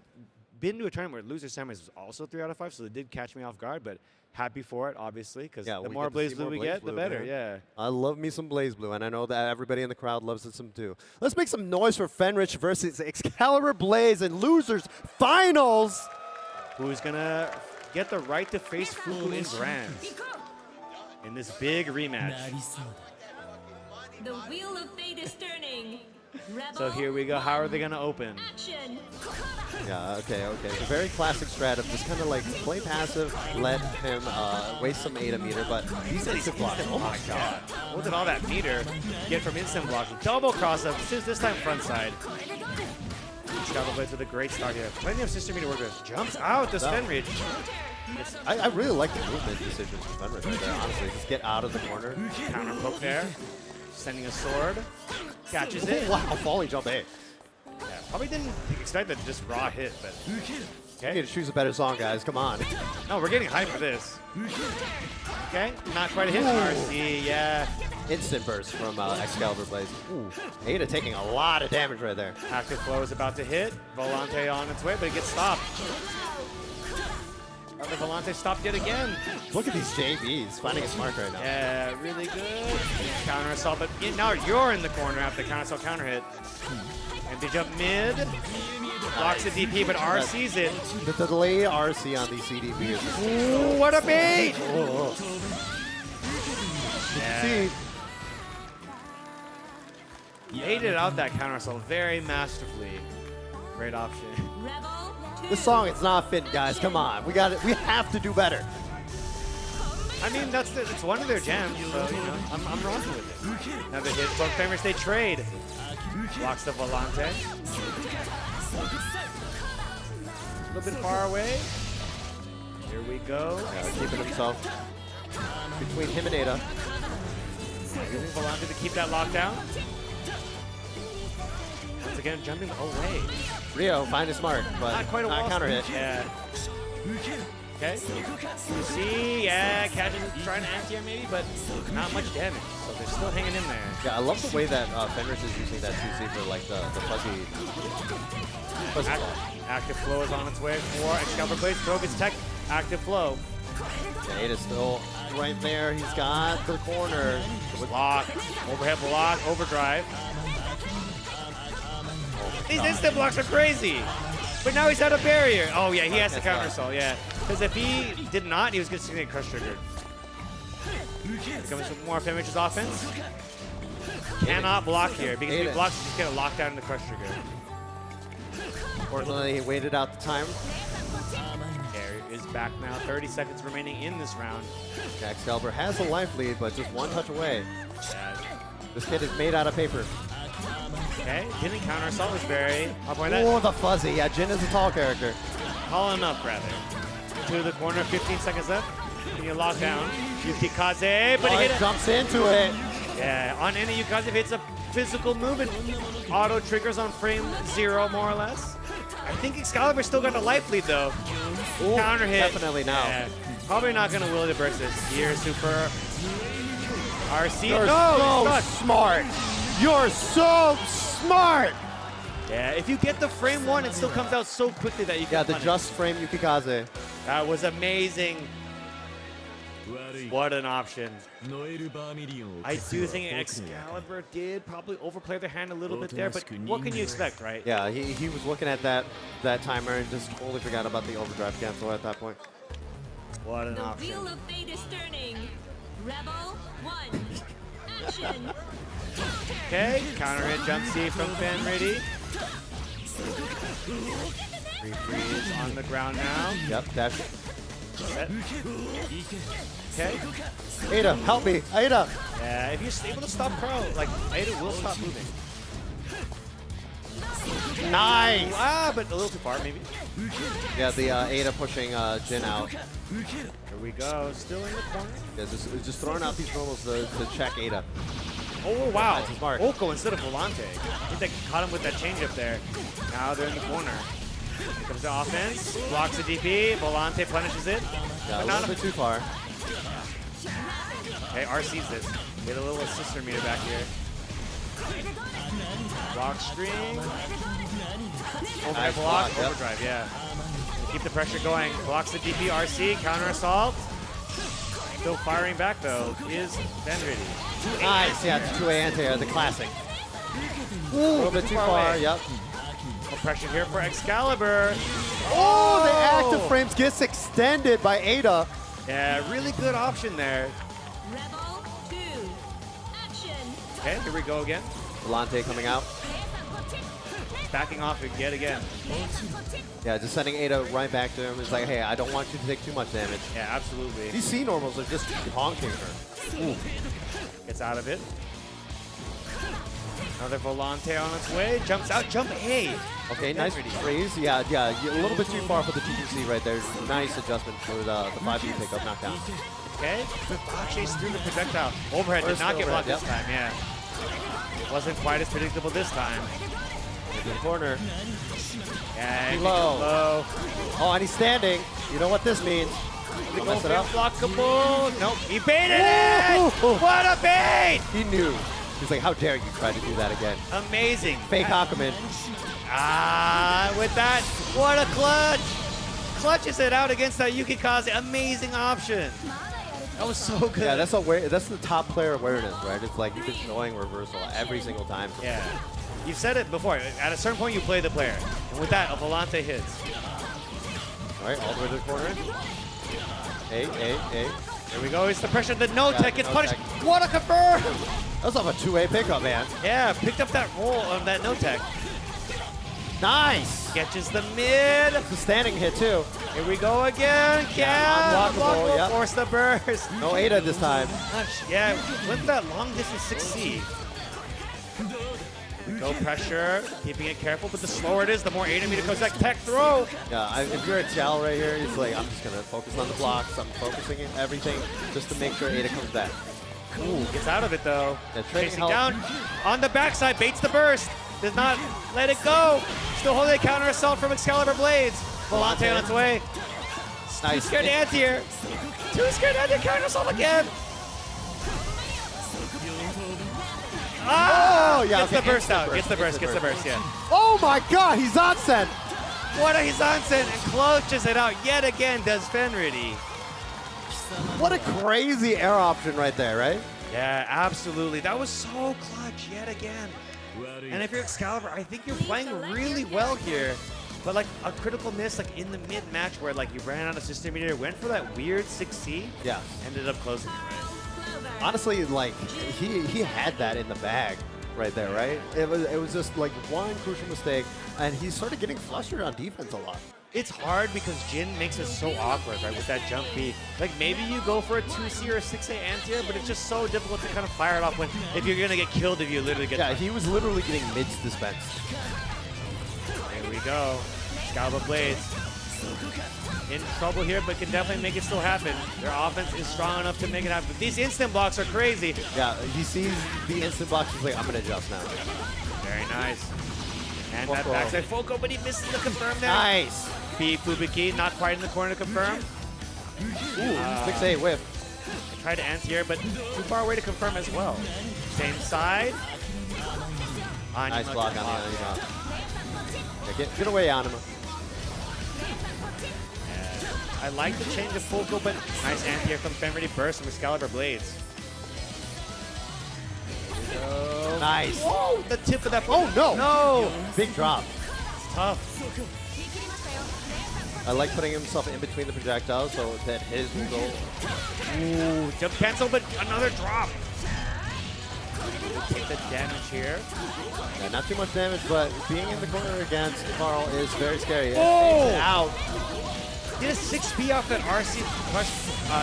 been to a tournament where loser semis was also 3 out of 5, so it did catch me off guard, but. Happy for it, obviously, because the more BlazBlue we get, the better, man. Yeah. I love me some BlazBlue, and I know that everybody in the crowd loves it some too. Let's make some noise for Fenrich versus Excalibur Blaze in Losers Finals. Who's going to get the right to face Fuku in Grands in this big rematch. The wheel of fate is turning. Rebel So here we go. How are they going to open? Action. Yeah, okay. It's a very classic strat of just kind of like play passive, let him waste some ADA meter, but he's instant blocking. Oh my god. What did all that meter get from instant blocking? Double cross up, this time front side. Excalibur Blaze with a great start here. Plenty of system meter workers. Jumps out to Fenrich. I really like the movement decisions from Fenrich right there, honestly. Just get out of the corner. Counter poke there. Sending a sword. Catches it. Wow, falling jump A. Yeah, probably didn't expect that to just raw hit, but Okay. You need to choose a better song, guys. Come on. No, we're getting hyped for this. Okay, not quite a hit. RC, yeah. Instant burst from Excalibur Blaze. Ooh, Ada taking a lot of damage right there. Active Flow is about to hit. Volante on its way, but it gets stopped. The Volante stopped yet again. Look at these JBs finding a smart right now. Yeah, really good. Counter assault, but now you're in the corner after the counter assault counter hit. And they jump mid. Blocks the DP, but R sees it. The delay RC on the CDP is just ooh, what a bait! See. Baited out that counter assault very masterfully. Great option. This song is not fit, guys. Come on, we got it. We have to do better. I mean, it's one of their jams, so I'm rocking with it. Another hit from Fenrich, they trade. Blocks the Volante. A little bit far away. Here we go. Keeping himself between him and Ada. Using Volante to keep that lockdown. Once again, jumping away. R.E.V.O. finding smart, but not quite a wall counter hit. Yeah. Okay. You see, yeah, catching, trying to anti-air maybe, but not much damage. So they're still hanging in there. Yeah, I love the way that Fenrich is using that 2C for like the fuzzy Active Flow is on its way for Excalibur Blaze. Throw gets tech. Active Flow. Yeah, Ada's still right there. He's got the corner. Block. Overhead block. Overdrive. These instant blocks are crazy. But now he's out of barrier. Oh, yeah, he has to counter assault, yeah. Because if he did not, he was just going to get crush triggered. Coming with more Fenrich's offense. Cannot block here because if he blocks, he's just going to lock down the crush trigger. Fortunately, he waited out the time. Gary is back now. 30 seconds remaining in this round. Excalibur has a life lead, but just one touch away. Yeah. This kid is made out of paper. Okay, didn't counter assault with Barry. I'll point that. Oh, the fuzzy. Yeah, Jin is a tall character. Tall enough, rather. To the corner, 15 seconds left. Can you lock down? Yukikaze, but he hit it. Jumps into it. Yeah, on any Yukikaze, if it's a physical move, it auto triggers on frame 0, more or less. I think Excalibur still got a life lead, though. Ooh, counter hit. Definitely now. Yeah, probably not going to will to burst this. Here, Super. RC. You're no, so smart. You're so smart. Yeah, if you get the frame 1, it still comes out so quickly that you can the punish. just frame Yukikaze. That was amazing. What an option. I do think Excalibur did probably overplay their hand a little bit there, but what can you expect, right? Yeah, he was looking at that timer and just totally forgot about the overdrive cancel at that point. What an The option. wheel of fate is turning. Rebel 1. Action. Okay, counter hit jump C from Fenriddy. Freeze on the ground now. Yep, dash. Set. Okay. Ada, help me. Ada. Yeah, if you're able to stop Crow, like, Ada will stop moving. Nice. Ah, but a little too far, maybe. Yeah, the Ada pushing Jin out. Here we go. Still in the corner. Yeah, just throwing out these normals to check Ada. Oh, wow. That's his mark. Oko instead of Volante. I think they caught him with that changeup there. Now they're in the corner. Here comes the offense. Blocks the DP. Volante punishes it. Yeah, a little bit too far. Okay, R sees this. Get a little sister meter back here. Block string. Overdrive block. Yep. Overdrive, yeah. Keep the pressure going. Blocks the DP. RC. Counter assault. Still firing back, though, is Fenriddy. Nice, yeah, 2A anti-air, the classic. Ooh, a little bit too far, yep. No pressure here for Excalibur. Oh, the active frames gets extended by Ada. Yeah, really good option there. Rebel 2. Action. Okay, here we go again. Volante coming out. Backing off yet again. Yeah, just sending Ada right back to him. It's like, hey, I don't want you to take too much damage. Yeah, absolutely. These C normals are just honking her. Ooh. Gets out of it. Another Volante on its way. Jumps out. Jump A. Okay, nice freeze. Yeah, a little bit too far for the TQC right there. Nice adjustment for the 5E pickup knockdown. Okay. Chase through the projectile. Overhead did not get blocked this time. Yeah. It wasn't quite as predictable this time. In the corner. Yeah, low. Oh, and he's standing. You know what this means. Don't mess it up. Blockable. Nope. He baited it. What a bait! He knew. He's like, how dare you try to do that again? Amazing. Fake Hakumen. Ah, with that, what a clutch! Clutches it out against that Yukikaze. Amazing option. That was so good. Yeah, that's the top player awareness, right? It's like you've been showing reversal every single time. Yeah. You've said it before. At a certain point, you play the player. And with that, a Volante hits. All right, all the way to the corner. Hey. There we go. It's the pressure. The no-tech gets punished. Tech. What a confirm! That was off a 2A pickup, man. Yeah, picked up that roll on that no-tech. Nice. Catches the mid. It's a standing hit, too. Here we go again. Yeah, unblockable, yep. Force the burst. No Ada this time. Yeah, went for that long distance 6C. Go pressure, keeping it careful, but the slower it is, the more Ada meter goes that tech throw. Yeah, if you're at Chal right here, he's like, I'm just going to focus on the blocks. I'm focusing everything just to make sure Ada comes back. Ooh, gets out of it, though. Yeah, Chasing down on the backside, baits the burst. Does not let it go. Still holding a counter assault from Excalibur Blades. Volante on its way. Nice. Too scared to anti-air. Too scared to anti-air, counter assault again. Ah! Oh, yeah, gets the burst out. Gets the burst, yeah. Oh my god, he's on set. What a Hizansen, and clutches it out yet again, does Fenriddy. What a crazy air option right there, right? Yeah, absolutely. That was so clutch yet again. And if you're Excalibur, I think you're playing really well here. But like a critical miss like in the mid-match where like you ran out of system meter, went for that weird 6C, yeah, ended up closing it, right? Honestly, like he had that in the bag right there, right? It was just like one crucial mistake, and he started getting flustered on defense a lot. it's hard because Jin makes it so awkward, right, with that jump B. Like, maybe you go for a 2C or a 6A anti-air, but it's just so difficult to kind of fire it off when if you're going to get killed if you literally get Yeah, he was literally getting mids dispensed. There we go. Excalibur Blades. In trouble here, but can definitely make it still happen. Their offense is strong enough to make it happen. But these instant blocks are crazy. Yeah, he sees the instant blocks. He's like, I'm going to adjust now. Very nice. And that backside Foco, but he misses the confirm there. Nice. B Fubuki, not quite in the corner to confirm. Ooh, 6A whip. I tried to anti-air, but too far away to confirm as well. Same side. Nice block on the Anima. Yeah, get away, Anima. I like the change of Foco, but nice anti-air from Fenready burst from Excalibur Blades. Nice. Whoa, the tip of that. Oh, no. No. Big drop. It's tough. I like putting himself in between the projectiles so that his will go. Ooh, jump cancel, but another drop. Take the damage here. Yeah, not too much damage, but being in the corner against Carl is very scary. Oh! Out. Did a 6P off that RC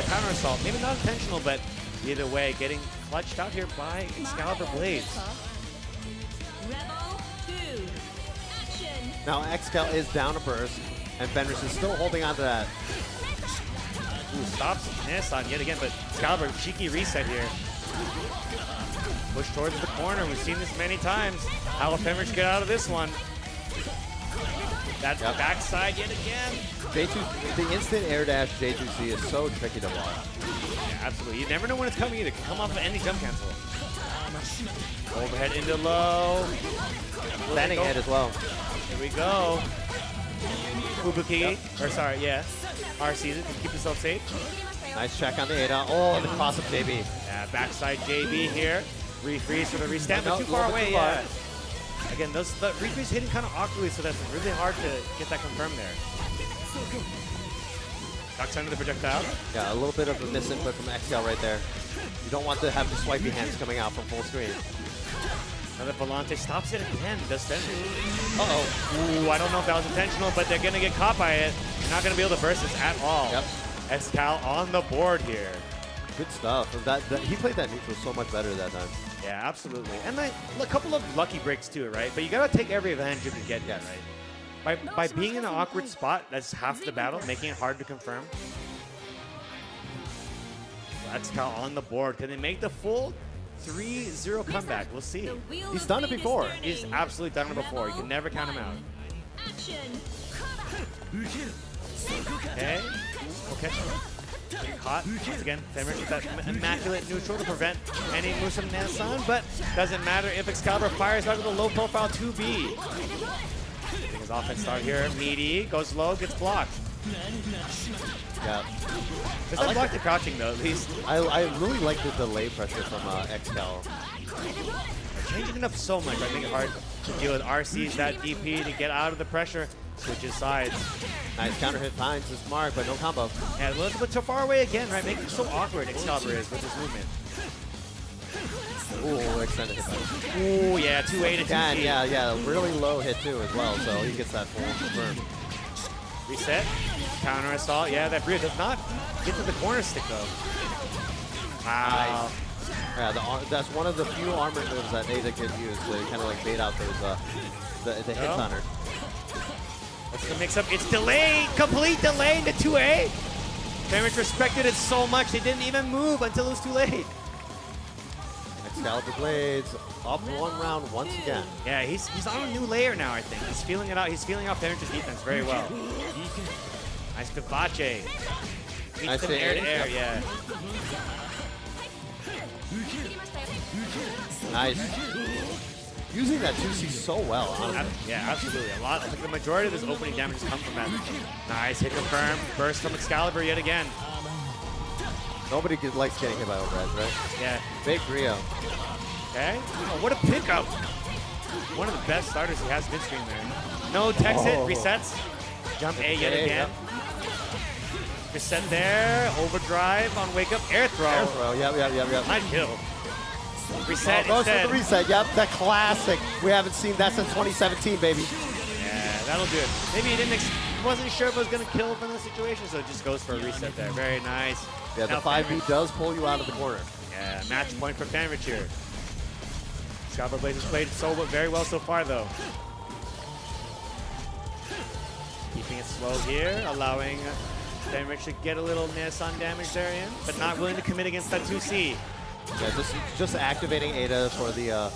counter assault. Maybe not intentional, but either way, getting clutched out here by Excalibur Blades. Now Excal is down a burst, and Fenris is still holding on to that. Ooh, stops Nissan yet again, but Excalibur, cheeky reset here. Push towards the corner. We've seen this many times. How will Fenris get out of this one? That backside yet again. J2, the instant air dash J2C is so tricky to block. Yeah, absolutely. You never know when it's coming either. It can come off of any jump cancel. Overhead into low. Standing head as well. Here we go. Fubuki, or sorry, yeah. RC to keep himself safe. Nice check on the Ada. Oh, the cross up JB. Yeah, backside JB here. Refreeze for the restand, but No, too far away, too far. yeah. Again, the refreeze hitting kind of awkwardly, so that's really hard to get that confirmed there. Ducks under the projectile. Yeah, a little bit of a misinput from XL right there. You don't want to have the swipey hands coming out from full screen. Another Volante stops it again, does finish. Uh-oh. Ooh, I don't know if that was intentional, but they're going to get caught by it. They're not going to be able to burst this at all. Yep. Excal on the board here. Good stuff. He played that neutral so much better that time. Yeah, absolutely. And like, a couple of lucky breaks too, right? But you got to take every advantage you can get, right? By being in an awkward spot, that's half the battle, making it hard to confirm. Excal on the board. Can they make the full 3-0 comeback? We'll see. He's done it before. He's absolutely done it before. You can never count him out. Okay. Okay. Getting caught. Once again, Fenris with that immaculate neutral to prevent any moves from Nasan, but doesn't matter if Excalibur fires out of the low profile 2B. Getting his offense start here. Meaty goes low, gets blocked. Yeah. There's not block the crouching though, at least. I really like the delay pressure from Excal. They're changing it up so much, I think it's hard to deal with RC's that DP to get out of the pressure. Switches sides. Nice counter hit finds his mark, but no combo. Yeah, a little bit too far away again, right? Making it so awkward Excalibur is with his movement. Ooh, extended hit punch. Ooh, yeah, 2A to 2C. Yeah, really low hit too as well, so he gets that full confirm. Reset. Counter assault. Yeah, that Brio does not get to the corner stick though. Wow. Nice. Yeah, that's one of the few armor moves that Ada can use to kind of like bait out those the hits on her. What's the mix up? It's delayed, complete delay into 2A. Fenris respected it so much they didn't even move until it was too late. Excalibur Blades up one round once again. Yeah, he's on a new layer now, I think. He's feeling it out. He's feeling out Fenris' defense very well. Nice Vivace. Meets them air to air, yeah. Nice. Using that 2C so well, honestly. Yeah, absolutely. A lot. Like the majority of his opening damage has come from that. Nice hit confirm. Burst from Excalibur yet again. Nobody likes getting hit by overhead, right? Yeah. Big Rio. Okay. Oh, what a pickup. One of the best starters he has midstream there. No text hit. Resets. Jump A yet again. Reset there. Overdrive on wake up. Air throw. Air throw. Yep. Nice kill. Reset goes instead. for the reset. Yep, that classic. We haven't seen that since 2017, baby. Yeah, that'll do it. Maybe he didn't wasn't sure if it was going to kill from the situation, so it just goes for a reset there. Very nice. Yeah, the Now 5B does pull you out of the corner. Yeah, match point for Fanrich here. Scalper Blaze has played very well so far, though. Keeping it slow here, allowing Fanrich to get a little miss on damage there in, but not willing to commit against that 2C. Yeah, just activating Ada for the...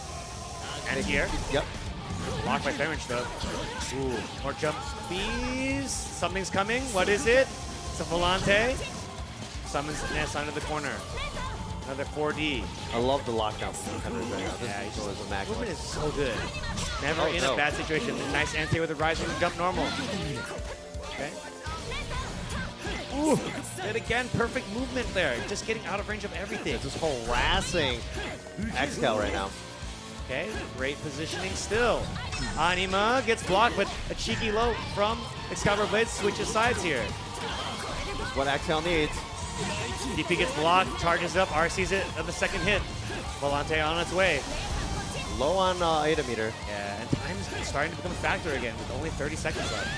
And here. Yep. Blocked by Fanrich, though. Ooh, more jump B's. Something's coming. What is it? It's a Volante. Summons Ness onto the corner. Another 4D. I love the lockdown from Fanrich right now. This Yeah, is immaculate. movement is so good. Never in a bad situation. Nice anti with a rising jump normal. Okay. Ooh, and again, perfect movement there. Just getting out of range of everything. Just harassing Xcal right now. Okay, great positioning still. Anima gets blocked, but a cheeky low from Excalibur Blade switches sides here. That's what Xcal needs. DP gets blocked, charges up, R sees it at the second hit. Volante on its way. Low on Ada meter. Yeah, and time's starting to become a factor again with only 30 seconds left.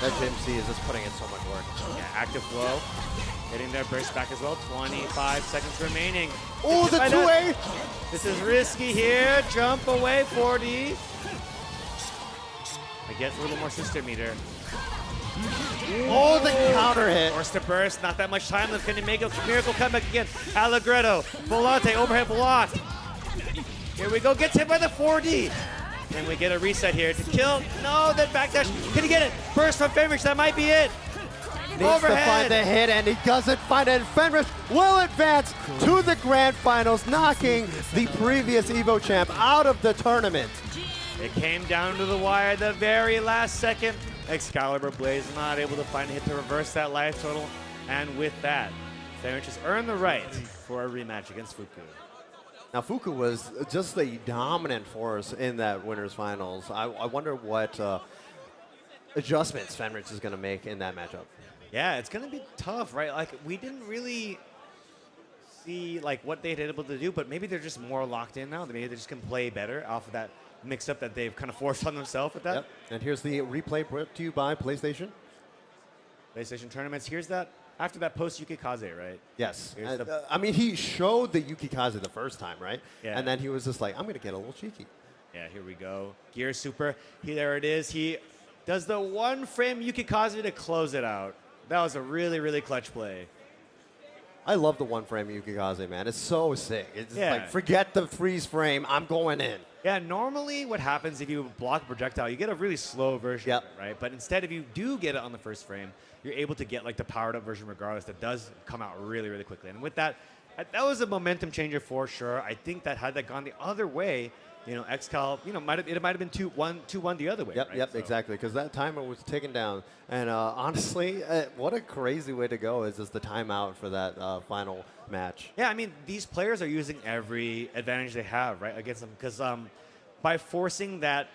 That Jim C is just putting in so much work. Yeah, active flow. Getting their burst back as well. 25 seconds remaining. Oh, the 2A! This is risky here. Jump away, 4D. I guess a little more sister meter. Oh, the counter hit. Forced to burst. Not that much time left. Can he make a miracle comeback again? Allegretto. Volante overhead block. Here we go. Gets hit by the 4D. And we get a reset here to kill. No, then backdash. Can he get it? Burst from Fanrich. That might be it. Needs to find the hit, and he doesn't find it. Fenrich will advance to the grand finals, knocking the previous EVO champ out of the tournament. It came down to the wire at the very last second. Excalibur Blaze not able to find a hit to reverse that life total. And with that, Fenrich has earned the right for a rematch against Fuku. Now, Fuku was just a dominant force in that winners finals. I wonder what adjustments Fenrich is going to make in that matchup. Yeah, it's going to be tough, right? Like, we didn't really see like what they'd been able to do, but maybe they're just more locked in now. Maybe they just can play better off of that mix-up that they've kind of forced on themselves with that. Yep. And here's the replay brought to you by PlayStation. PlayStation tournaments. Here's that after that post-Yukikaze, right? Yes. I mean, he showed the Yukikaze the first time, right? Yeah. And then he was just like, I'm going to get a little cheeky. Yeah, here we go. Gear Super. There it is. He does the one-frame Yukikaze to close it out. That was a really, really clutch play. I love the one-frame Yukikaze, man. It's so sick. It's like, forget the freeze frame. I'm going in. Yeah, normally what happens if you block a projectile, you get a really slow version of it, right? But instead, if you do get it on the first frame, you're able to get like the powered up version regardless that does come out really, really quickly. And with that, that was a momentum changer for sure. I think that had that gone the other way, you know, XCal, you know, it might have been 2-1 the other way. Yep, right? yep, So. exactly. Because that timer was taken down. And honestly, what a crazy way to go is just the timeout for that final match. Yeah, I mean, these players are using every advantage they have, right, against them. Because by forcing that,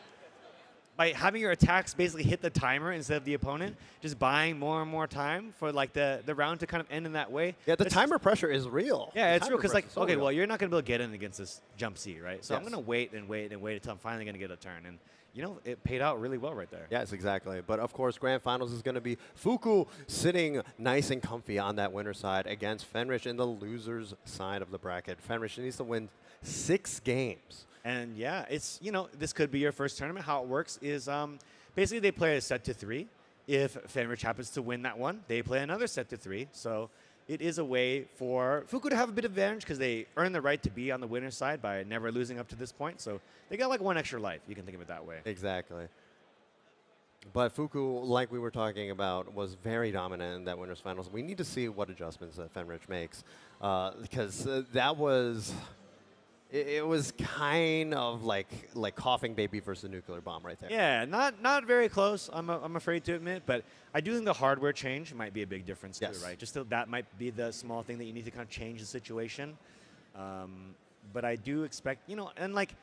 by having your attacks basically hit the timer instead of the opponent, just buying more and more time for like the round to kind of end in that way. Yeah, the timer pressure is real. Yeah, The it's real timer because like, pressure is so okay, real. well, you're not going to be able to get in against this jump C, right? So I'm Yes. going to wait and wait and wait until I'm finally going to get a turn. And, you know, it paid out really well right there. Yes, exactly. But of course, grand finals is going to be Fuku sitting nice and comfy on that winner side against Fenrich in the loser's side of the bracket. Fenrich needs to win 6 games. And yeah, it's, you know, this could be your first tournament. How it works is basically they play a set to 3. If Fenrich happens to win that one, they play another set to 3. So it is a way for Fuku to have a bit of advantage because they earn the right to be on the winner's side by never losing up to this point. So they got like one extra life. You can think of it that way. Exactly. But Fuku, like we were talking about, was very dominant in that winners finals. We need to see what adjustments that Fenrich makes because that was... It was kind of like coughing baby versus nuclear bomb right there. Yeah, not very close, I'm afraid to admit, but I do think the hardware change might be a big difference too, right? Just that might be the small thing that you need to kind of change the situation. But I do expect, you know, and like,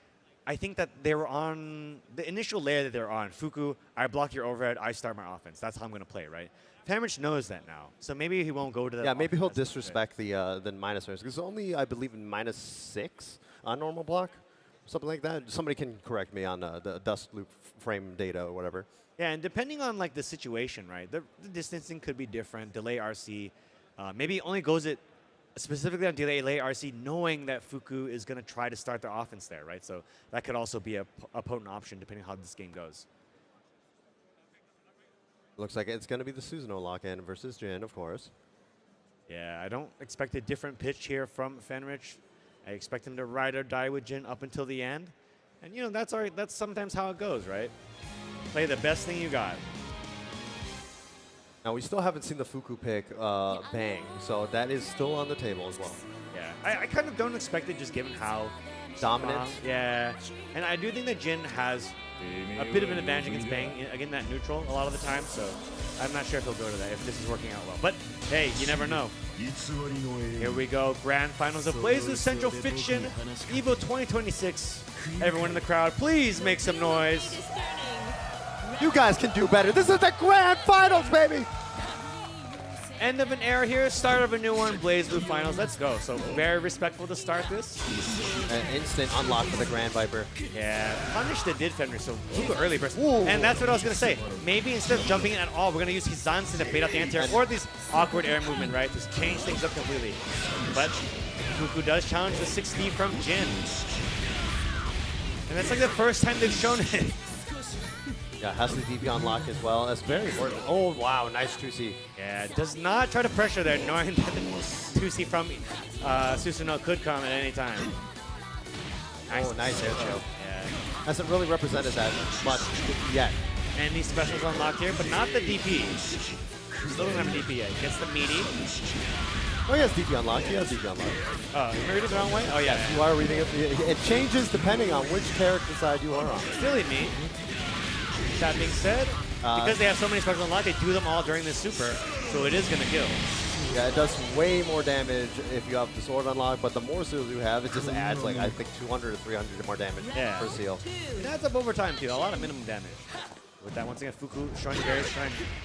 I think that they were on the initial layer that they're on. Fuku, I block your overhead, I start my offense. That's how I'm going to play, right? Fenrich knows that now, so maybe he won't go to that. Yeah, maybe he'll disrespect the minus errors. Because only, I believe, in -6 on normal block. something like that. Somebody can correct me on the dust loop frame data or whatever. Yeah, and depending on like the situation, right? The distancing could be different. Delay RC, maybe only goes it specifically on delay RC, knowing that Fuku is going to try to start the offense there, right? So that could also be a potent option depending on how this game goes. Looks like it's going to be the Susanoo lock-in versus Jin, of course. Yeah, I don't expect a different pitch here from Fenrich. I expect him to ride or die with Jin up until the end. And, you know, that's sometimes how it goes, right? Play the best thing you got. Now, we still haven't seen the Fuku pick bang, so that is still on the table as well. Yeah, I kind of don't expect it just given how dominant. Yeah, and I do think that Jin has a bit of an advantage against Bang, again, that neutral a lot of the time, so I'm not sure if he'll go to that, if this is working out well. But, hey, you never know. Here we go, Grand Finals of BlazBlue Central Fiction, EVO 2026. Everyone in the crowd, please make some noise. You guys can do better. This is the Grand Finals, baby! End of an era here, start of a new one, BlazBlue Finals, let's go. So very respectful to start this. An instant unlock for the Grand Viper. Yeah, punish the did Fender, so Fuku early burst. And that's what I was going to say. Maybe instead of jumping in at all, we're going to use Hizansen to bait out the anti-air or this awkward air movement, right? Just change things up completely. But Fuku does challenge the 6D from Jin. And that's like the first time they've shown it. Yeah, has the DP unlock as well. That's very important. Oh, wow, nice 2C. Yeah, does not try to pressure there, knowing that the 2C from Susanoo could come at any time. Nice. Oh, nice air chill. Yeah. Hasn't really represented that much yet. And these specials unlocked here, but not the DP. Still doesn't have a DP yet. Gets the meaty. Oh, he has DP unlocked. He has DP unlocked. Oh, you read it the wrong way? Oh, yeah. You are reading it. It changes depending on which character side you are on. Silly me. That being said, because they have so many specials unlocked, they do them all during this super, so it is going to kill. Yeah, it does way more damage if you have the sword unlocked, but the more seals you have, it just adds, like, I think 200 to 300 more damage per seal. It adds up over time, too. A lot of minimum damage. With that, once again, Fuku showing very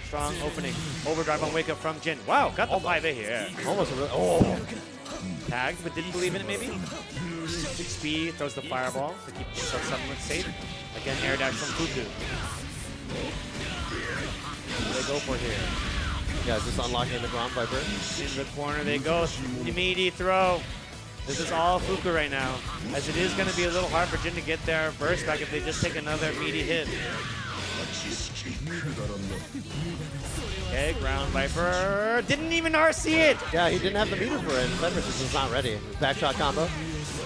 strong opening. Overdrive on wake up from Jin. Wow, got the 5A here. Almost a really, oh. Tagged, but didn't believe in it, maybe? 6B throws the fireball to keep himself somewhat safe. Again, air dash from Fuku. What do they go for here? Yeah, just unlocking the Grand Viper. In the corner they go. Immediate throw. This is all Fuku right now, as it is going to be a little hard for Jin to get their burst back if they just take another meaty hit. Okay, Ground Viper. Didn't even RC it! Yeah, he didn't have the meter for it. Fenrich is just not ready. Backshot combo.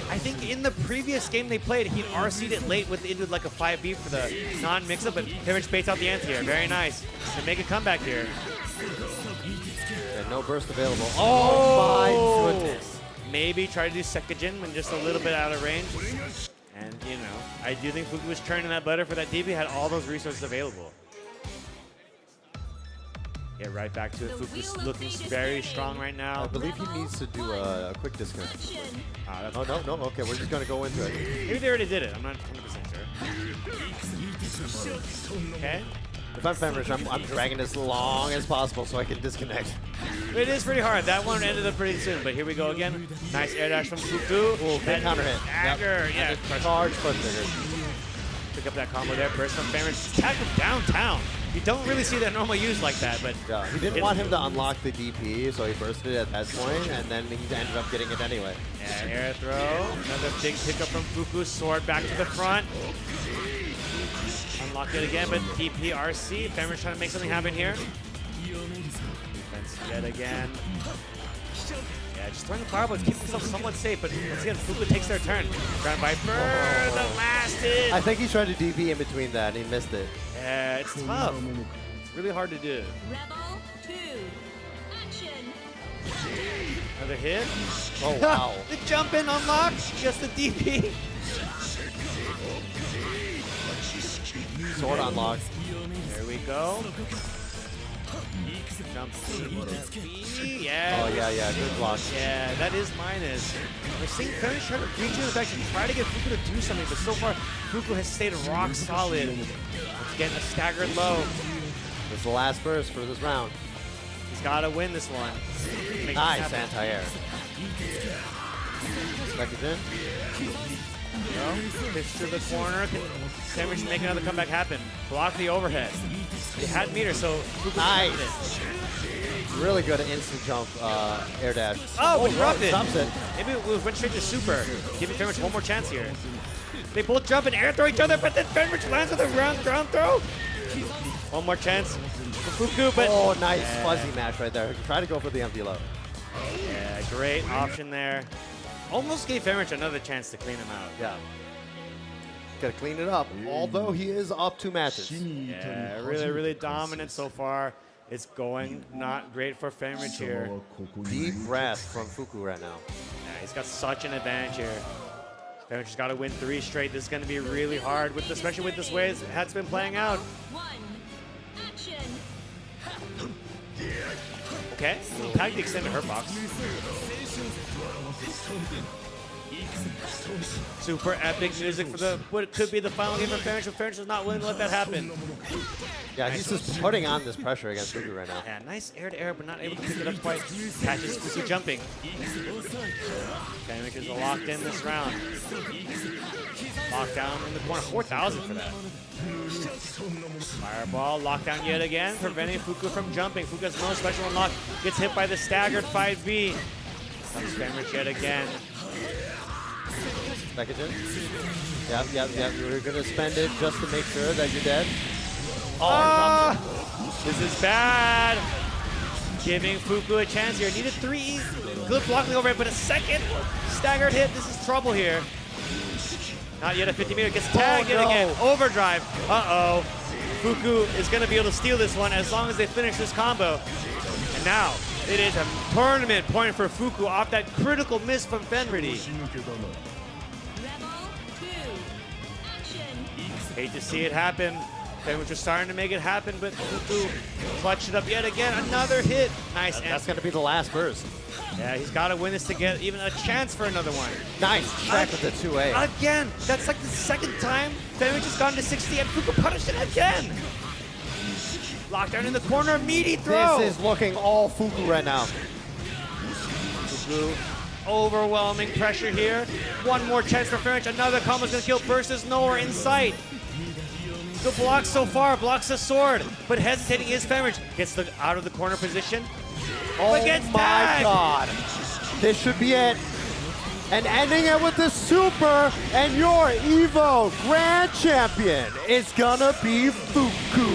I think in the previous game they played, he'd RC'd it late into like a 5B for the non-mix-up, but Fenrich baits out the anti-air. Very nice. They make a comeback here. Yeah, no burst available. Oh my goodness. Maybe try to do Sekijin when just a little bit out of range. And, you know, I do think Fuku was churning that butter for that DP, had all those resources available. Get right back to it. Fuku's looking very strong right now. I believe he needs to do a quick disconnect. Oh, no. Okay, we're just going to go into it. Maybe they already did it. I'm not 100% sure. Okay. If I'm Fenrich, I'm dragging as long as possible so I can disconnect. It is pretty hard. That one ended up pretty soon, but here we go again. Nice air dash from Fuku. Ooh, big counter hit. Dagger, yeah. Charge push trigger. Pick up that combo there. Burst from Fenrich. Attack him downtown. You don't really see that normal use like that, but... Yeah, he didn't want him to unlock the DP, so he bursted it at that point, and then he ended up getting it anyway. Yeah, air throw. Another big pickup from Fuku. Sword back to the front. Unlock it again, but DP RC. Fenrich trying to make something happen here. Defense yet again. Yeah, just throwing the fireball to keep himself somewhat safe, but once again, Fuku takes their turn. Ground Viper, the last hit. I think he tried to DP in between that, and he missed it. Yeah, it's tough. It's really hard to do. Rebel 2, action. Another hit. Oh, wow. The jump in unlocked. Just the DP. Sword unlocked. There we go. Jump B. Yeah. Oh, yeah. Good block. Yeah, that is minus. We're seeing Fenrich trying to reach in the back to try to get Fuku to do something, but so far, Fuku has stayed rock solid. Once again, a staggered low. This is the last burst for this round. He's got to win this one. Nice anti-air. Back it in. No. Pitch to the corner. Can Fenrich make another comeback happen? Block the overhead. They had meter, so nice. Really good at instant jump air dash. Oh, interrupted. Stops it. Maybe we went straight to super, giving Fenrich one more chance here. They both jump and air throw each other, but then Fenrich lands with a ground throw. One more chance for Fuku, but... Oh, nice fuzzy match right there. Try to go for the empty low. Yeah, great option there. Almost gave Fenrich another chance to clean him out. Yeah. Got to clean it up, although he is up 2 matches. Yeah, really dominant so far. It's going not great for Fenrich here. Deep breath from Fuku right now. Yeah, he's got such an advantage here. Fenrich has got to win 3 straight. This is going to be really hard, especially with this way it's been playing out. Okay, tag the extended hurt box. Super epic music for what could be the final game of Fenrich, but Fenrich is not willing to let that happen. Yeah, he's just putting on this pressure against Fuku right now. Yeah, nice air-to-air, but not able to pick it up quite. Catches Fuku jumping. Fenrich is locked in this round. Lockdown in the corner, 4,000 for that. Fireball, lockdown yet again, preventing Fuku from jumping. Fuku has no special unlock, gets hit by the staggered 5B. Comes Fenrich yet again. Package in. Yep. You're going to spend it just to make sure that you're dead. Oh, this is bad. Giving Fuku a chance here. Needed 3. Good blocking overhead, but a second staggered hit. This is trouble here. Not yet a 50 meter. Gets tagged yet again. Overdrive. Uh-oh. Fuku is going to be able to steal this one as long as they finish this combo. And now it is a tournament point for Fuku off that critical miss from Fenrich. Hate to see it happen. Fenrich was starting to make it happen, but Fuku clutched it up yet again. Another hit. Nice. That's going to be the last burst. Yeah, he's got to win this to get even a chance for another one. Nice check with the 2A. Again. That's like the second time Fenrich has gone to 60 and Fuku punished it again. Lockdown in the corner, meaty throw. This is looking all Fuku right now. Fuku, overwhelming pressure here. One more chance for Fenrich. Another combo's going to kill. Burst is nowhere in sight. Good block so far. Blocks the sword, but hesitating is Fenrich. Gets the out of the corner position. Oh my God. This should be it. And ending it with the super, and your EVO Grand Champion is gonna be Fuku.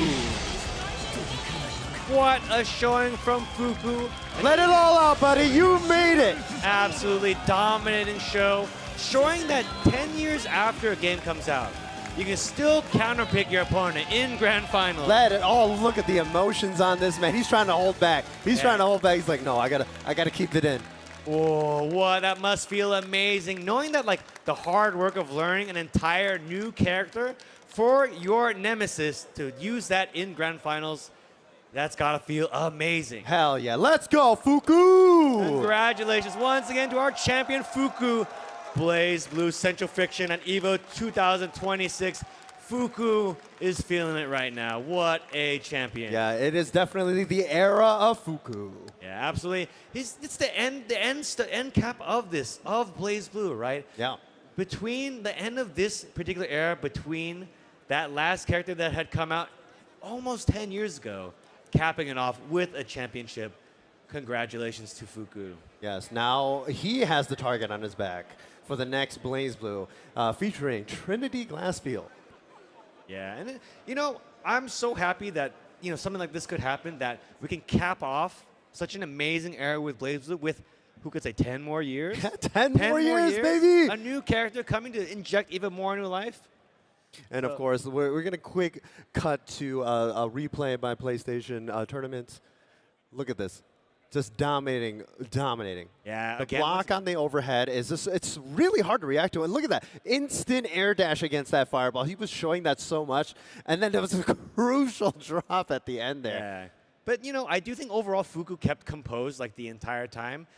What a showing from Fuku. Let it all out, buddy. You made it. Absolutely dominating show. Showing that 10 years after a game comes out, you can still counterpick your opponent in grand finals. Let it all. Look at the emotions on this man. He's trying to hold back. He's trying to hold back. He's like, no, I gotta keep it in. Oh, what that must feel amazing. Knowing that like the hard work of learning an entire new character for your nemesis to use that in grand finals, that's gotta feel amazing. Hell yeah. Let's go, Fuku! Congratulations once again to our champion Fuku. BlazBlue Central Fiction at EVO 2026. Fuku is feeling it right now. What a champion. Yeah, it is definitely the era of Fuku. Yeah, absolutely. It's the end cap of this, of BlazBlue, right? Yeah. Between the end of this particular era, between that last character that had come out almost 10 years ago, capping it off with a championship. Congratulations to Fuku. Yes, now he has the target on his back for the next BlazBlue, featuring Trinity Glassfield. Yeah, and you know, I'm so happy that something like this could happen, that we can cap off such an amazing era with BlazBlue with, who could say, 10 more years? 10 more years, baby! A new character coming to inject even more new life. And of course, we're going to quick cut to a replay by PlayStation tournaments. Look at this. Just dominating. Yeah, the block on the overhead is just, it's really hard to react to. And look at that. Instant air dash against that fireball. He was showing that so much. And then there was a crucial drop at the end there. Yeah. But, I do think overall Fuku kept composed like the entire time.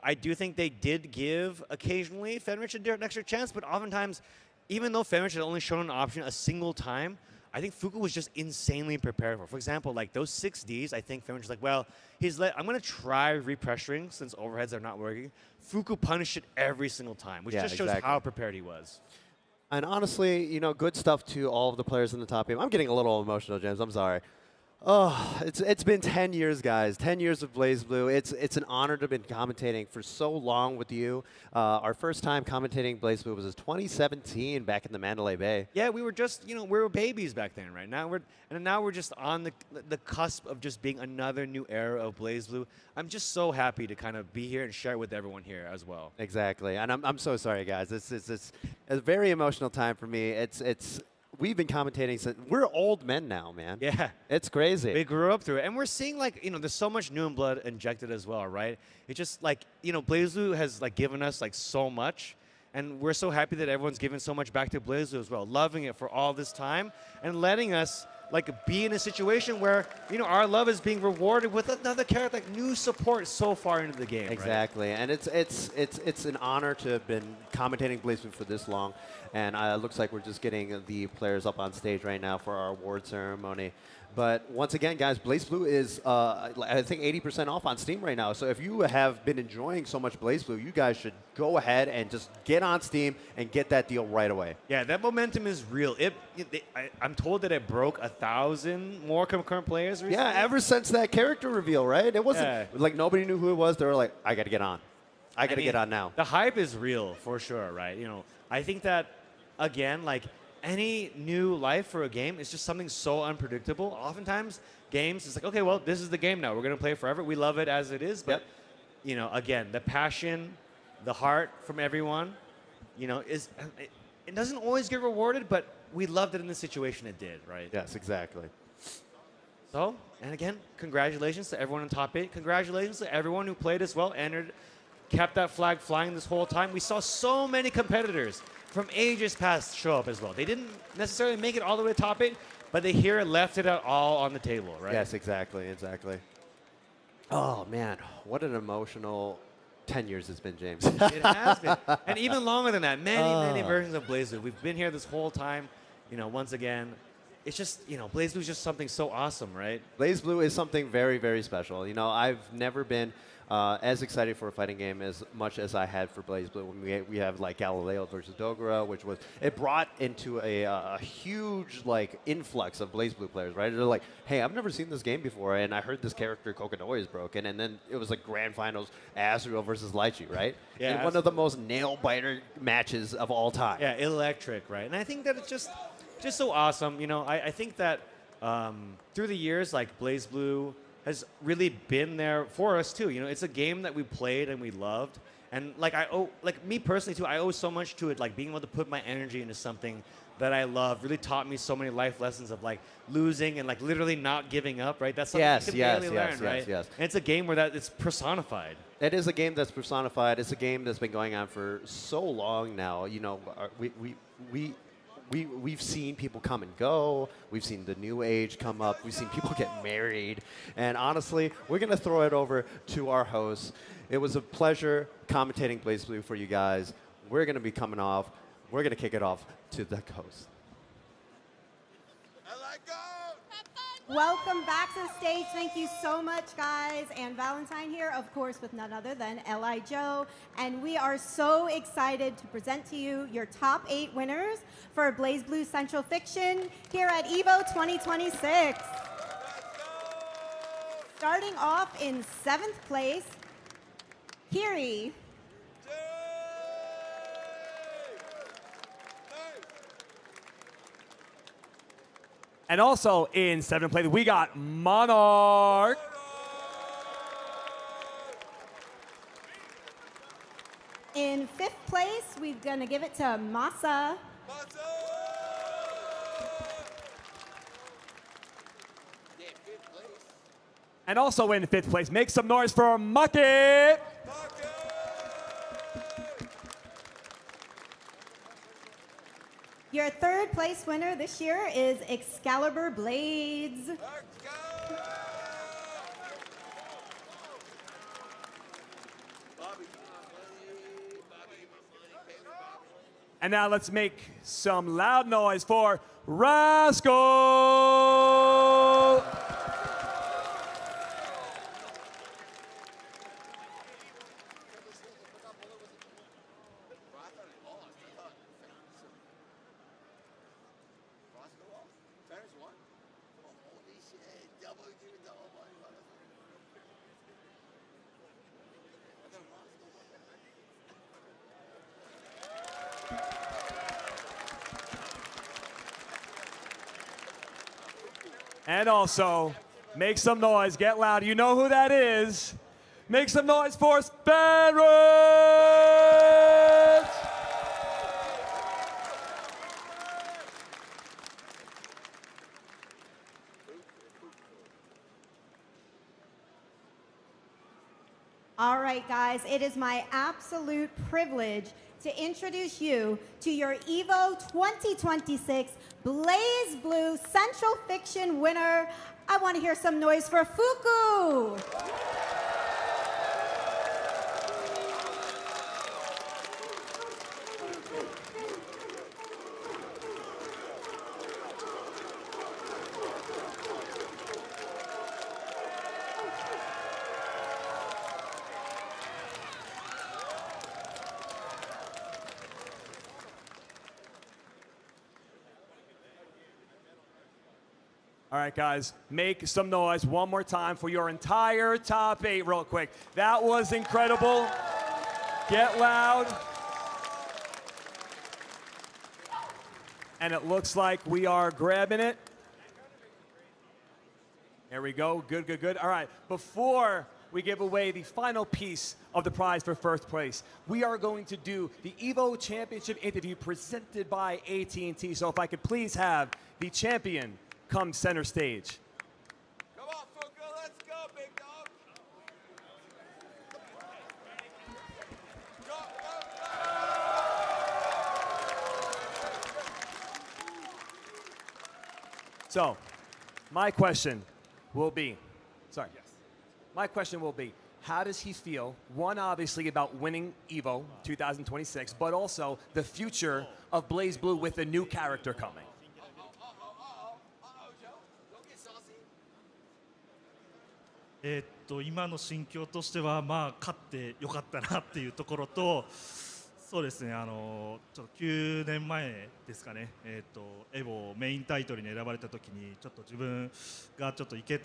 I do think they did give occasionally Fenrich an extra chance, but oftentimes, even though Fenrich had only shown an option a single time, I think Fuku was just insanely prepared for. For example, like those 6Ds, I think Fenrich was like, well, I'm going to try repressuring since overheads are not working. Fuku punished it every single time, which just shows how prepared he was. And honestly, you know, good stuff to all of the players in the top game. I'm getting a little emotional, James. I'm sorry. Oh, it's been 10 years, guys. 10 years of BlazBlue. It's an honor to have been commentating for so long with you. Our first time commentating BlazBlue was in 2017 back in the Mandalay Bay. Yeah, we were just, we were babies back then, right? Now we're just on the cusp of just being another new era of BlazBlue. I'm just so happy to kind of be here and share it with everyone here as well. Exactly, and I'm so sorry, guys. It's a very emotional time for me. We've been commentating since we're old men now, man. Yeah. It's crazy. We grew up through it. And we're seeing, like, there's so much new blood injected as well, right? It's just, like, BlazBlue has, like, given us, like, so much. And we're so happy that everyone's giving so much back to BlazBlue as well, loving it for all this time and letting us, like, be in a situation where, our love is being rewarded with another character, like, new support so far into the game. Exactly, right? and it's an honor to have been commentating BlazBlue for this long, and it looks like we're just getting the players up on stage right now for our award ceremony. But once again, guys, BlazBlue is, I think, 80% off on Steam right now. So if you have been enjoying so much BlazBlue, you guys should go ahead and just get on Steam and get that deal right away. Yeah, that momentum is real. I'm told that it broke 1,000 more concurrent players recently. Yeah, ever since that character reveal, right? It wasn't like nobody knew who it was. They were like, I got to get on. I got to get on now. The hype is real for sure, right? I think that, again, like, any new life for a game is just something so unpredictable. Oftentimes, games, it's like, okay, well, this is the game now. We're going to play it forever. We love it as it is. But, again, the passion, the heart from everyone, it doesn't always get rewarded, but we loved it in the situation it did, right? Yes, exactly. So, and again, congratulations to everyone in top 8. Congratulations to everyone who played as well, entered, kept that flag flying this whole time. We saw so many competitors from ages past show up as well. They didn't necessarily make it all the way to top 8, but they here left it all on the table, right? Yes, exactly. Oh, man, what an emotional 10 years it's been, James. It has been. And even longer than that, many versions of BlazBlue. We've been here this whole time, once again. It's just, BlazBlue is just something so awesome, right? BlazBlue is something very, very special. I've never been as excited for a fighting game as much as I had for BlazBlue. When we have like Galileo versus Dogura, which was, it brought into a huge like influx of BlazBlue players, right? They're like, hey, I've never seen this game before, and I heard this character Kokodoi is broken, and then it was like grand finals, R.E.V.O versus Lychee, right? Yeah, and one of the most nail-biter matches of all time. Yeah, electric, right? And I think that it's just so awesome. I think that through the years, like, BlazBlue has really been there for us too. It's a game that we played and we loved, and like me personally too, I owe so much to it. Like, being able to put my energy into something that I love really taught me so many life lessons of like losing and like literally not giving up. Right? That's something you can barely learn, right? Yes. And it's a game where it's personified. It is a game that's personified. It's a game that's been going on for so long now. We've seen people come and go. We've seen the new age come up. We've seen people get married. And honestly, we're going to throw it over to our hosts. It was a pleasure commentating BlazBlue for you guys. We're going to be coming off. We're going to kick it off to the host. Welcome back to the stage. Thank you so much, guys. And Valentine here, of course, with none other than Li Joe. And we are so excited to present to you your top 8 winners for BlazBlue Central Fiction here at R.E.V.O 2026. Starting off in 7th place, Kiri. And also in 7th place, we got Monarch. In 5th place, we're going to give it to Masa. And also in 5th place, make some noise for Maki. Your 3rd place winner this year is Excalibur Blades. And now let's make some loud noise for Rascal. And also, make some noise, get loud. You know who that is. Make some noise for Barrett! All right, guys, it is my absolute privilege to introduce you to your EVO 2026 BlazBlue Central Fiction winner. I want to hear some noise for Fuku. All right, guys, make some noise one more time for your entire top 8 real quick. That was incredible. Get loud. And it looks like we are grabbing it. There we go. Good, good, good. All right, before we give away the final piece of the prize for first place, we are going to do the EVO Championship interview presented by AT&T. So if I could please have the champion come center stage. Come on, Fuku, let's go, big dog. So, my question will be, my question will be, how does he feel, one, obviously, about winning EVO 2026, but also the future of BlazBlue with a new character coming? 今の心境としては、まあ、勝ってよかったなっていうところと、そうですね、ちょっと9年前ですかね、EVOメインタイトルに選ばれたときに、ちょっと自分がちょっといけ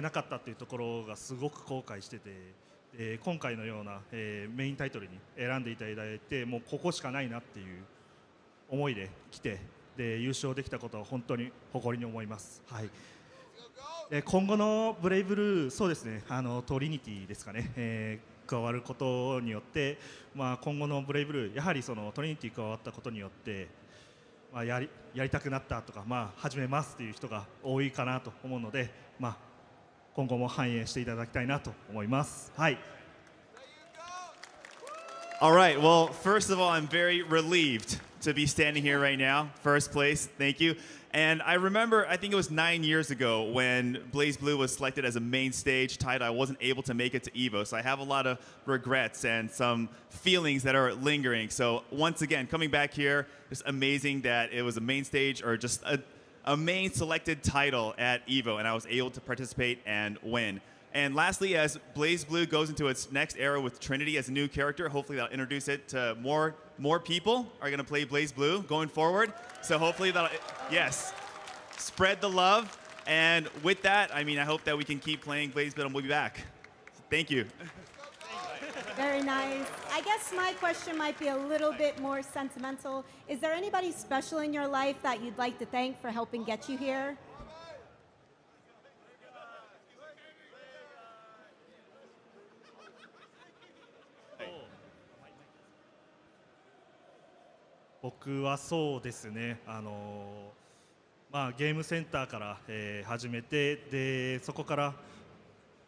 なかったっていうところがすごく後悔してて、今回のような、メインタイトルに選んでいただいて、もうここしかないなっていう思いで来て、で優勝できたことは本当に誇りに思います。はい。今後のブレイブルー、そうですね、トリニティですかね、加わることによって、まあ、今後のブレイブルー、やはりそのトリニティ加わったことによって、まあ、やりたくなったとか、まあ、始めますっていう人が多いかなと思うので、まあ、今後も反映していただきたいなと思います。はい。All right, well, first of all, I'm very relieved to be standing here right now. First place, thank you. And I remember, I think it was 9 years ago when BlazBlue was selected as a main stage title. I wasn't able to make it to EVO, so I have a lot of regrets and some feelings that are lingering. So once again, coming back here, it's amazing that it was a main stage or just a main selected title at EVO, and I was able to participate and win. And lastly, as BlazBlue goes into its next era with Trinity as a new character, hopefully that'll introduce it to more people are going to play BlazBlue going forward. So hopefully that'll, yes, spread the love. And with that, I mean, I hope that we can keep playing BlazBlue and we'll be back. Thank you. Very nice. I guess my question might be a little bit more sentimental. Is there anybody special in your life that you'd like to thank for helping get you here? Boku はそうですね、まあ、ゲームセンターから、始めて、でそこから、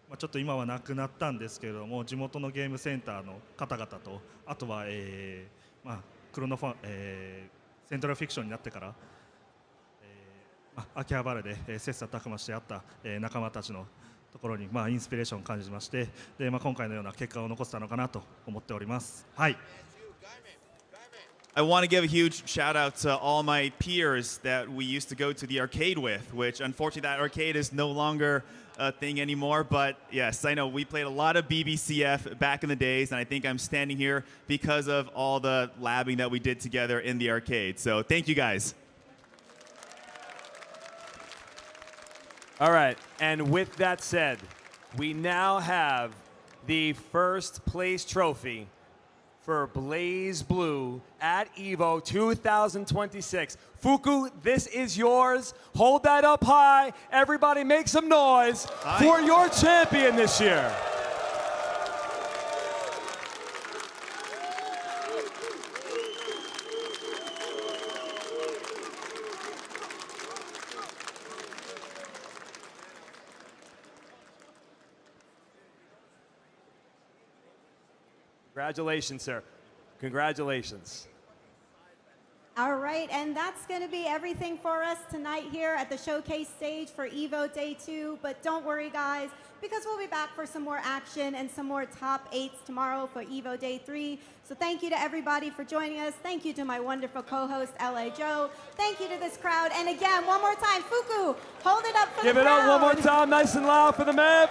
まあ、ちょっと今はなくなったんですけれども、地元のゲームセンターの方々と、あとは、まあ、クロノファ、セントラルフィクションになってから、まあ、秋葉原で、切磋琢磨してあった、仲間たちのところに、まあ、インスピレーションを感じまして、で、まあ、今回のような結果を残せたのかなと思っております。はい。I want to give a huge shout out to all my peers that we used to go to the arcade with, which unfortunately that arcade is no longer a thing anymore. But yes, I know we played a lot of BBCF back in the days, and I think I'm standing here because of all the labbing that we did together in the arcade. So thank you guys. All right, and with that said, we now have the first place trophy for BlazBlue at EVO 2026. Fuku, this is yours. Hold that up high. Everybody make some noise for your champion this year. Congratulations, sir. Congratulations. All right, and that's going to be everything for us tonight here at the showcase stage for EVO Day 2. But don't worry, guys, because we'll be back for some more action and some more top 8s tomorrow for EVO Day 3. So thank you to everybody for joining us. Thank you to my wonderful co-host, L.A. Joe. Thank you to this crowd. And again, one more time, Fuku, hold it up for Give the it crowd. up one more time, nice and loud for the man.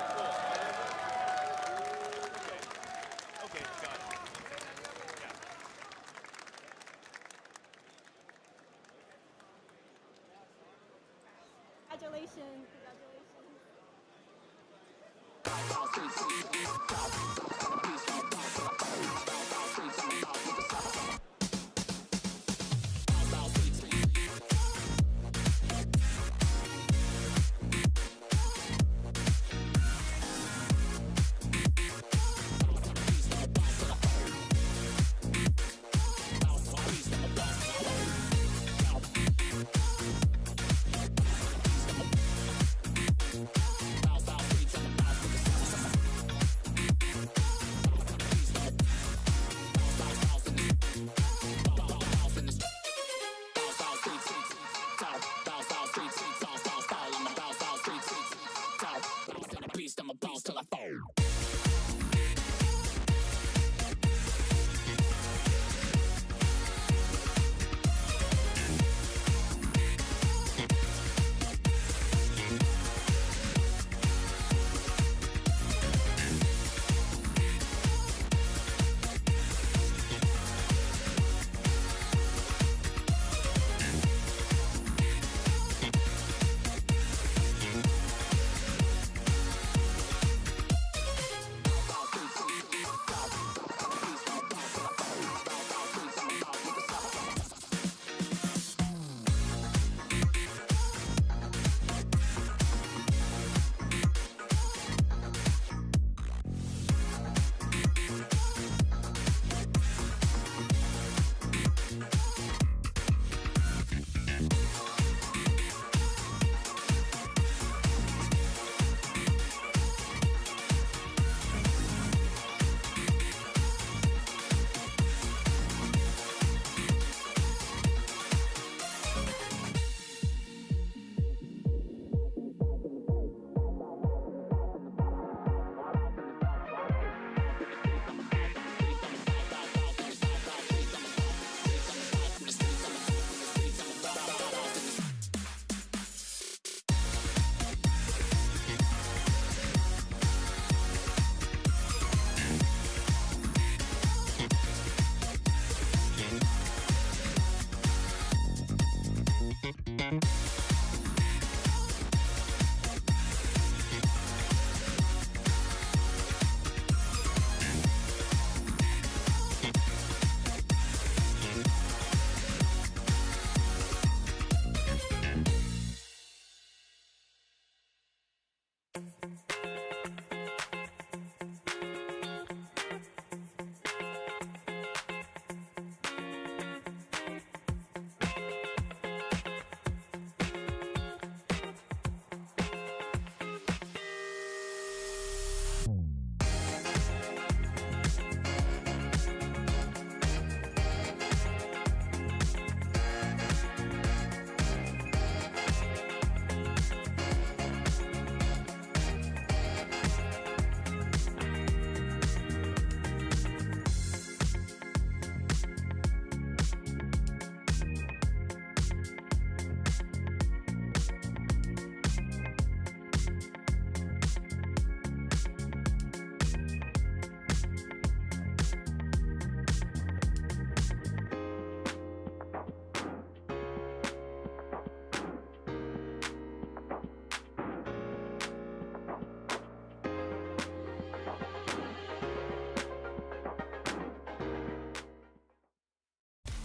Congratulations.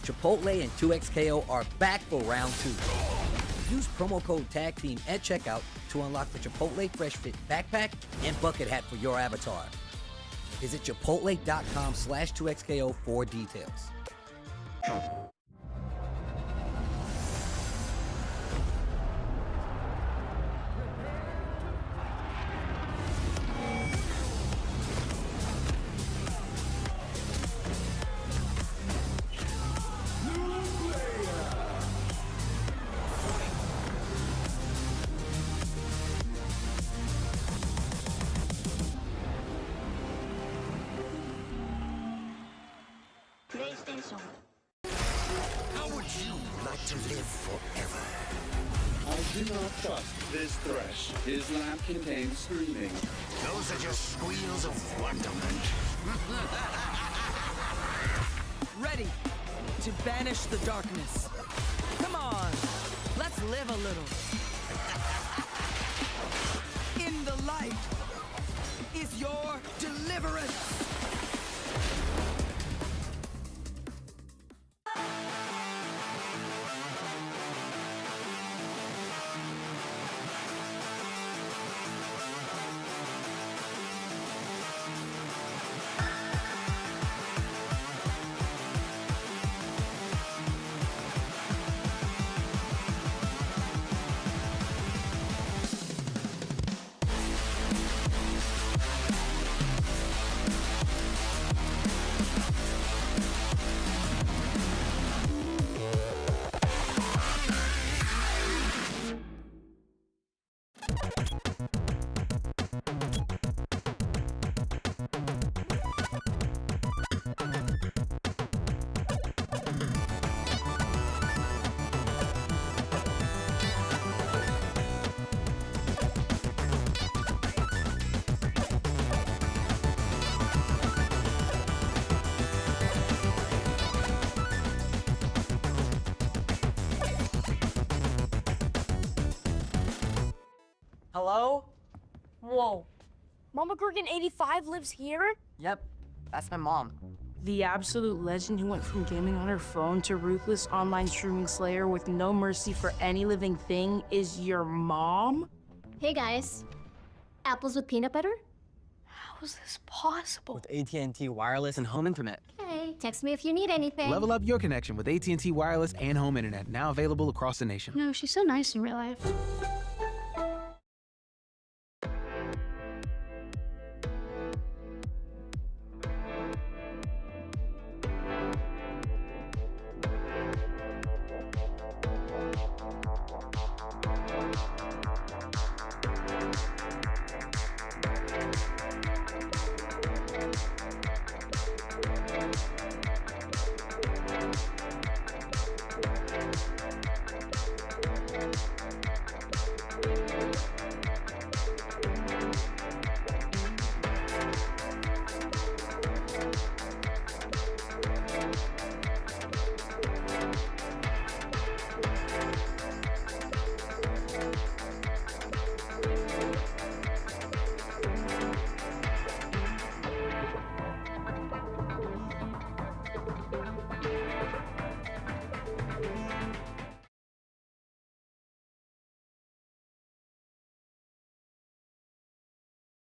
Chipotle and 2XKO are back for round 2. Use promo code TAGTEAM at checkout to unlock the Chipotle Fresh Fit backpack and bucket hat for your avatar. Visit chipotle.com/2XKO for details. How would you like to live forever? I do not trust this thresh. His lamp contains screaming. Those are just squeals of wonderment. Ready to banish the darkness. Come on, let's live a little. In the light is your deliverance. Hello? Whoa. Mama Gorgon 85 lives here? Yep, that's my mom. The absolute legend who went from gaming on her phone to ruthless online streaming slayer with no mercy for any living thing is your mom? Hey guys. Apples with peanut butter? How is this possible? With AT&T wireless and home internet. Hey, text me if you need anything. Level up your connection with AT&T wireless and home internet, now available across the nation. No, she's so nice in real life.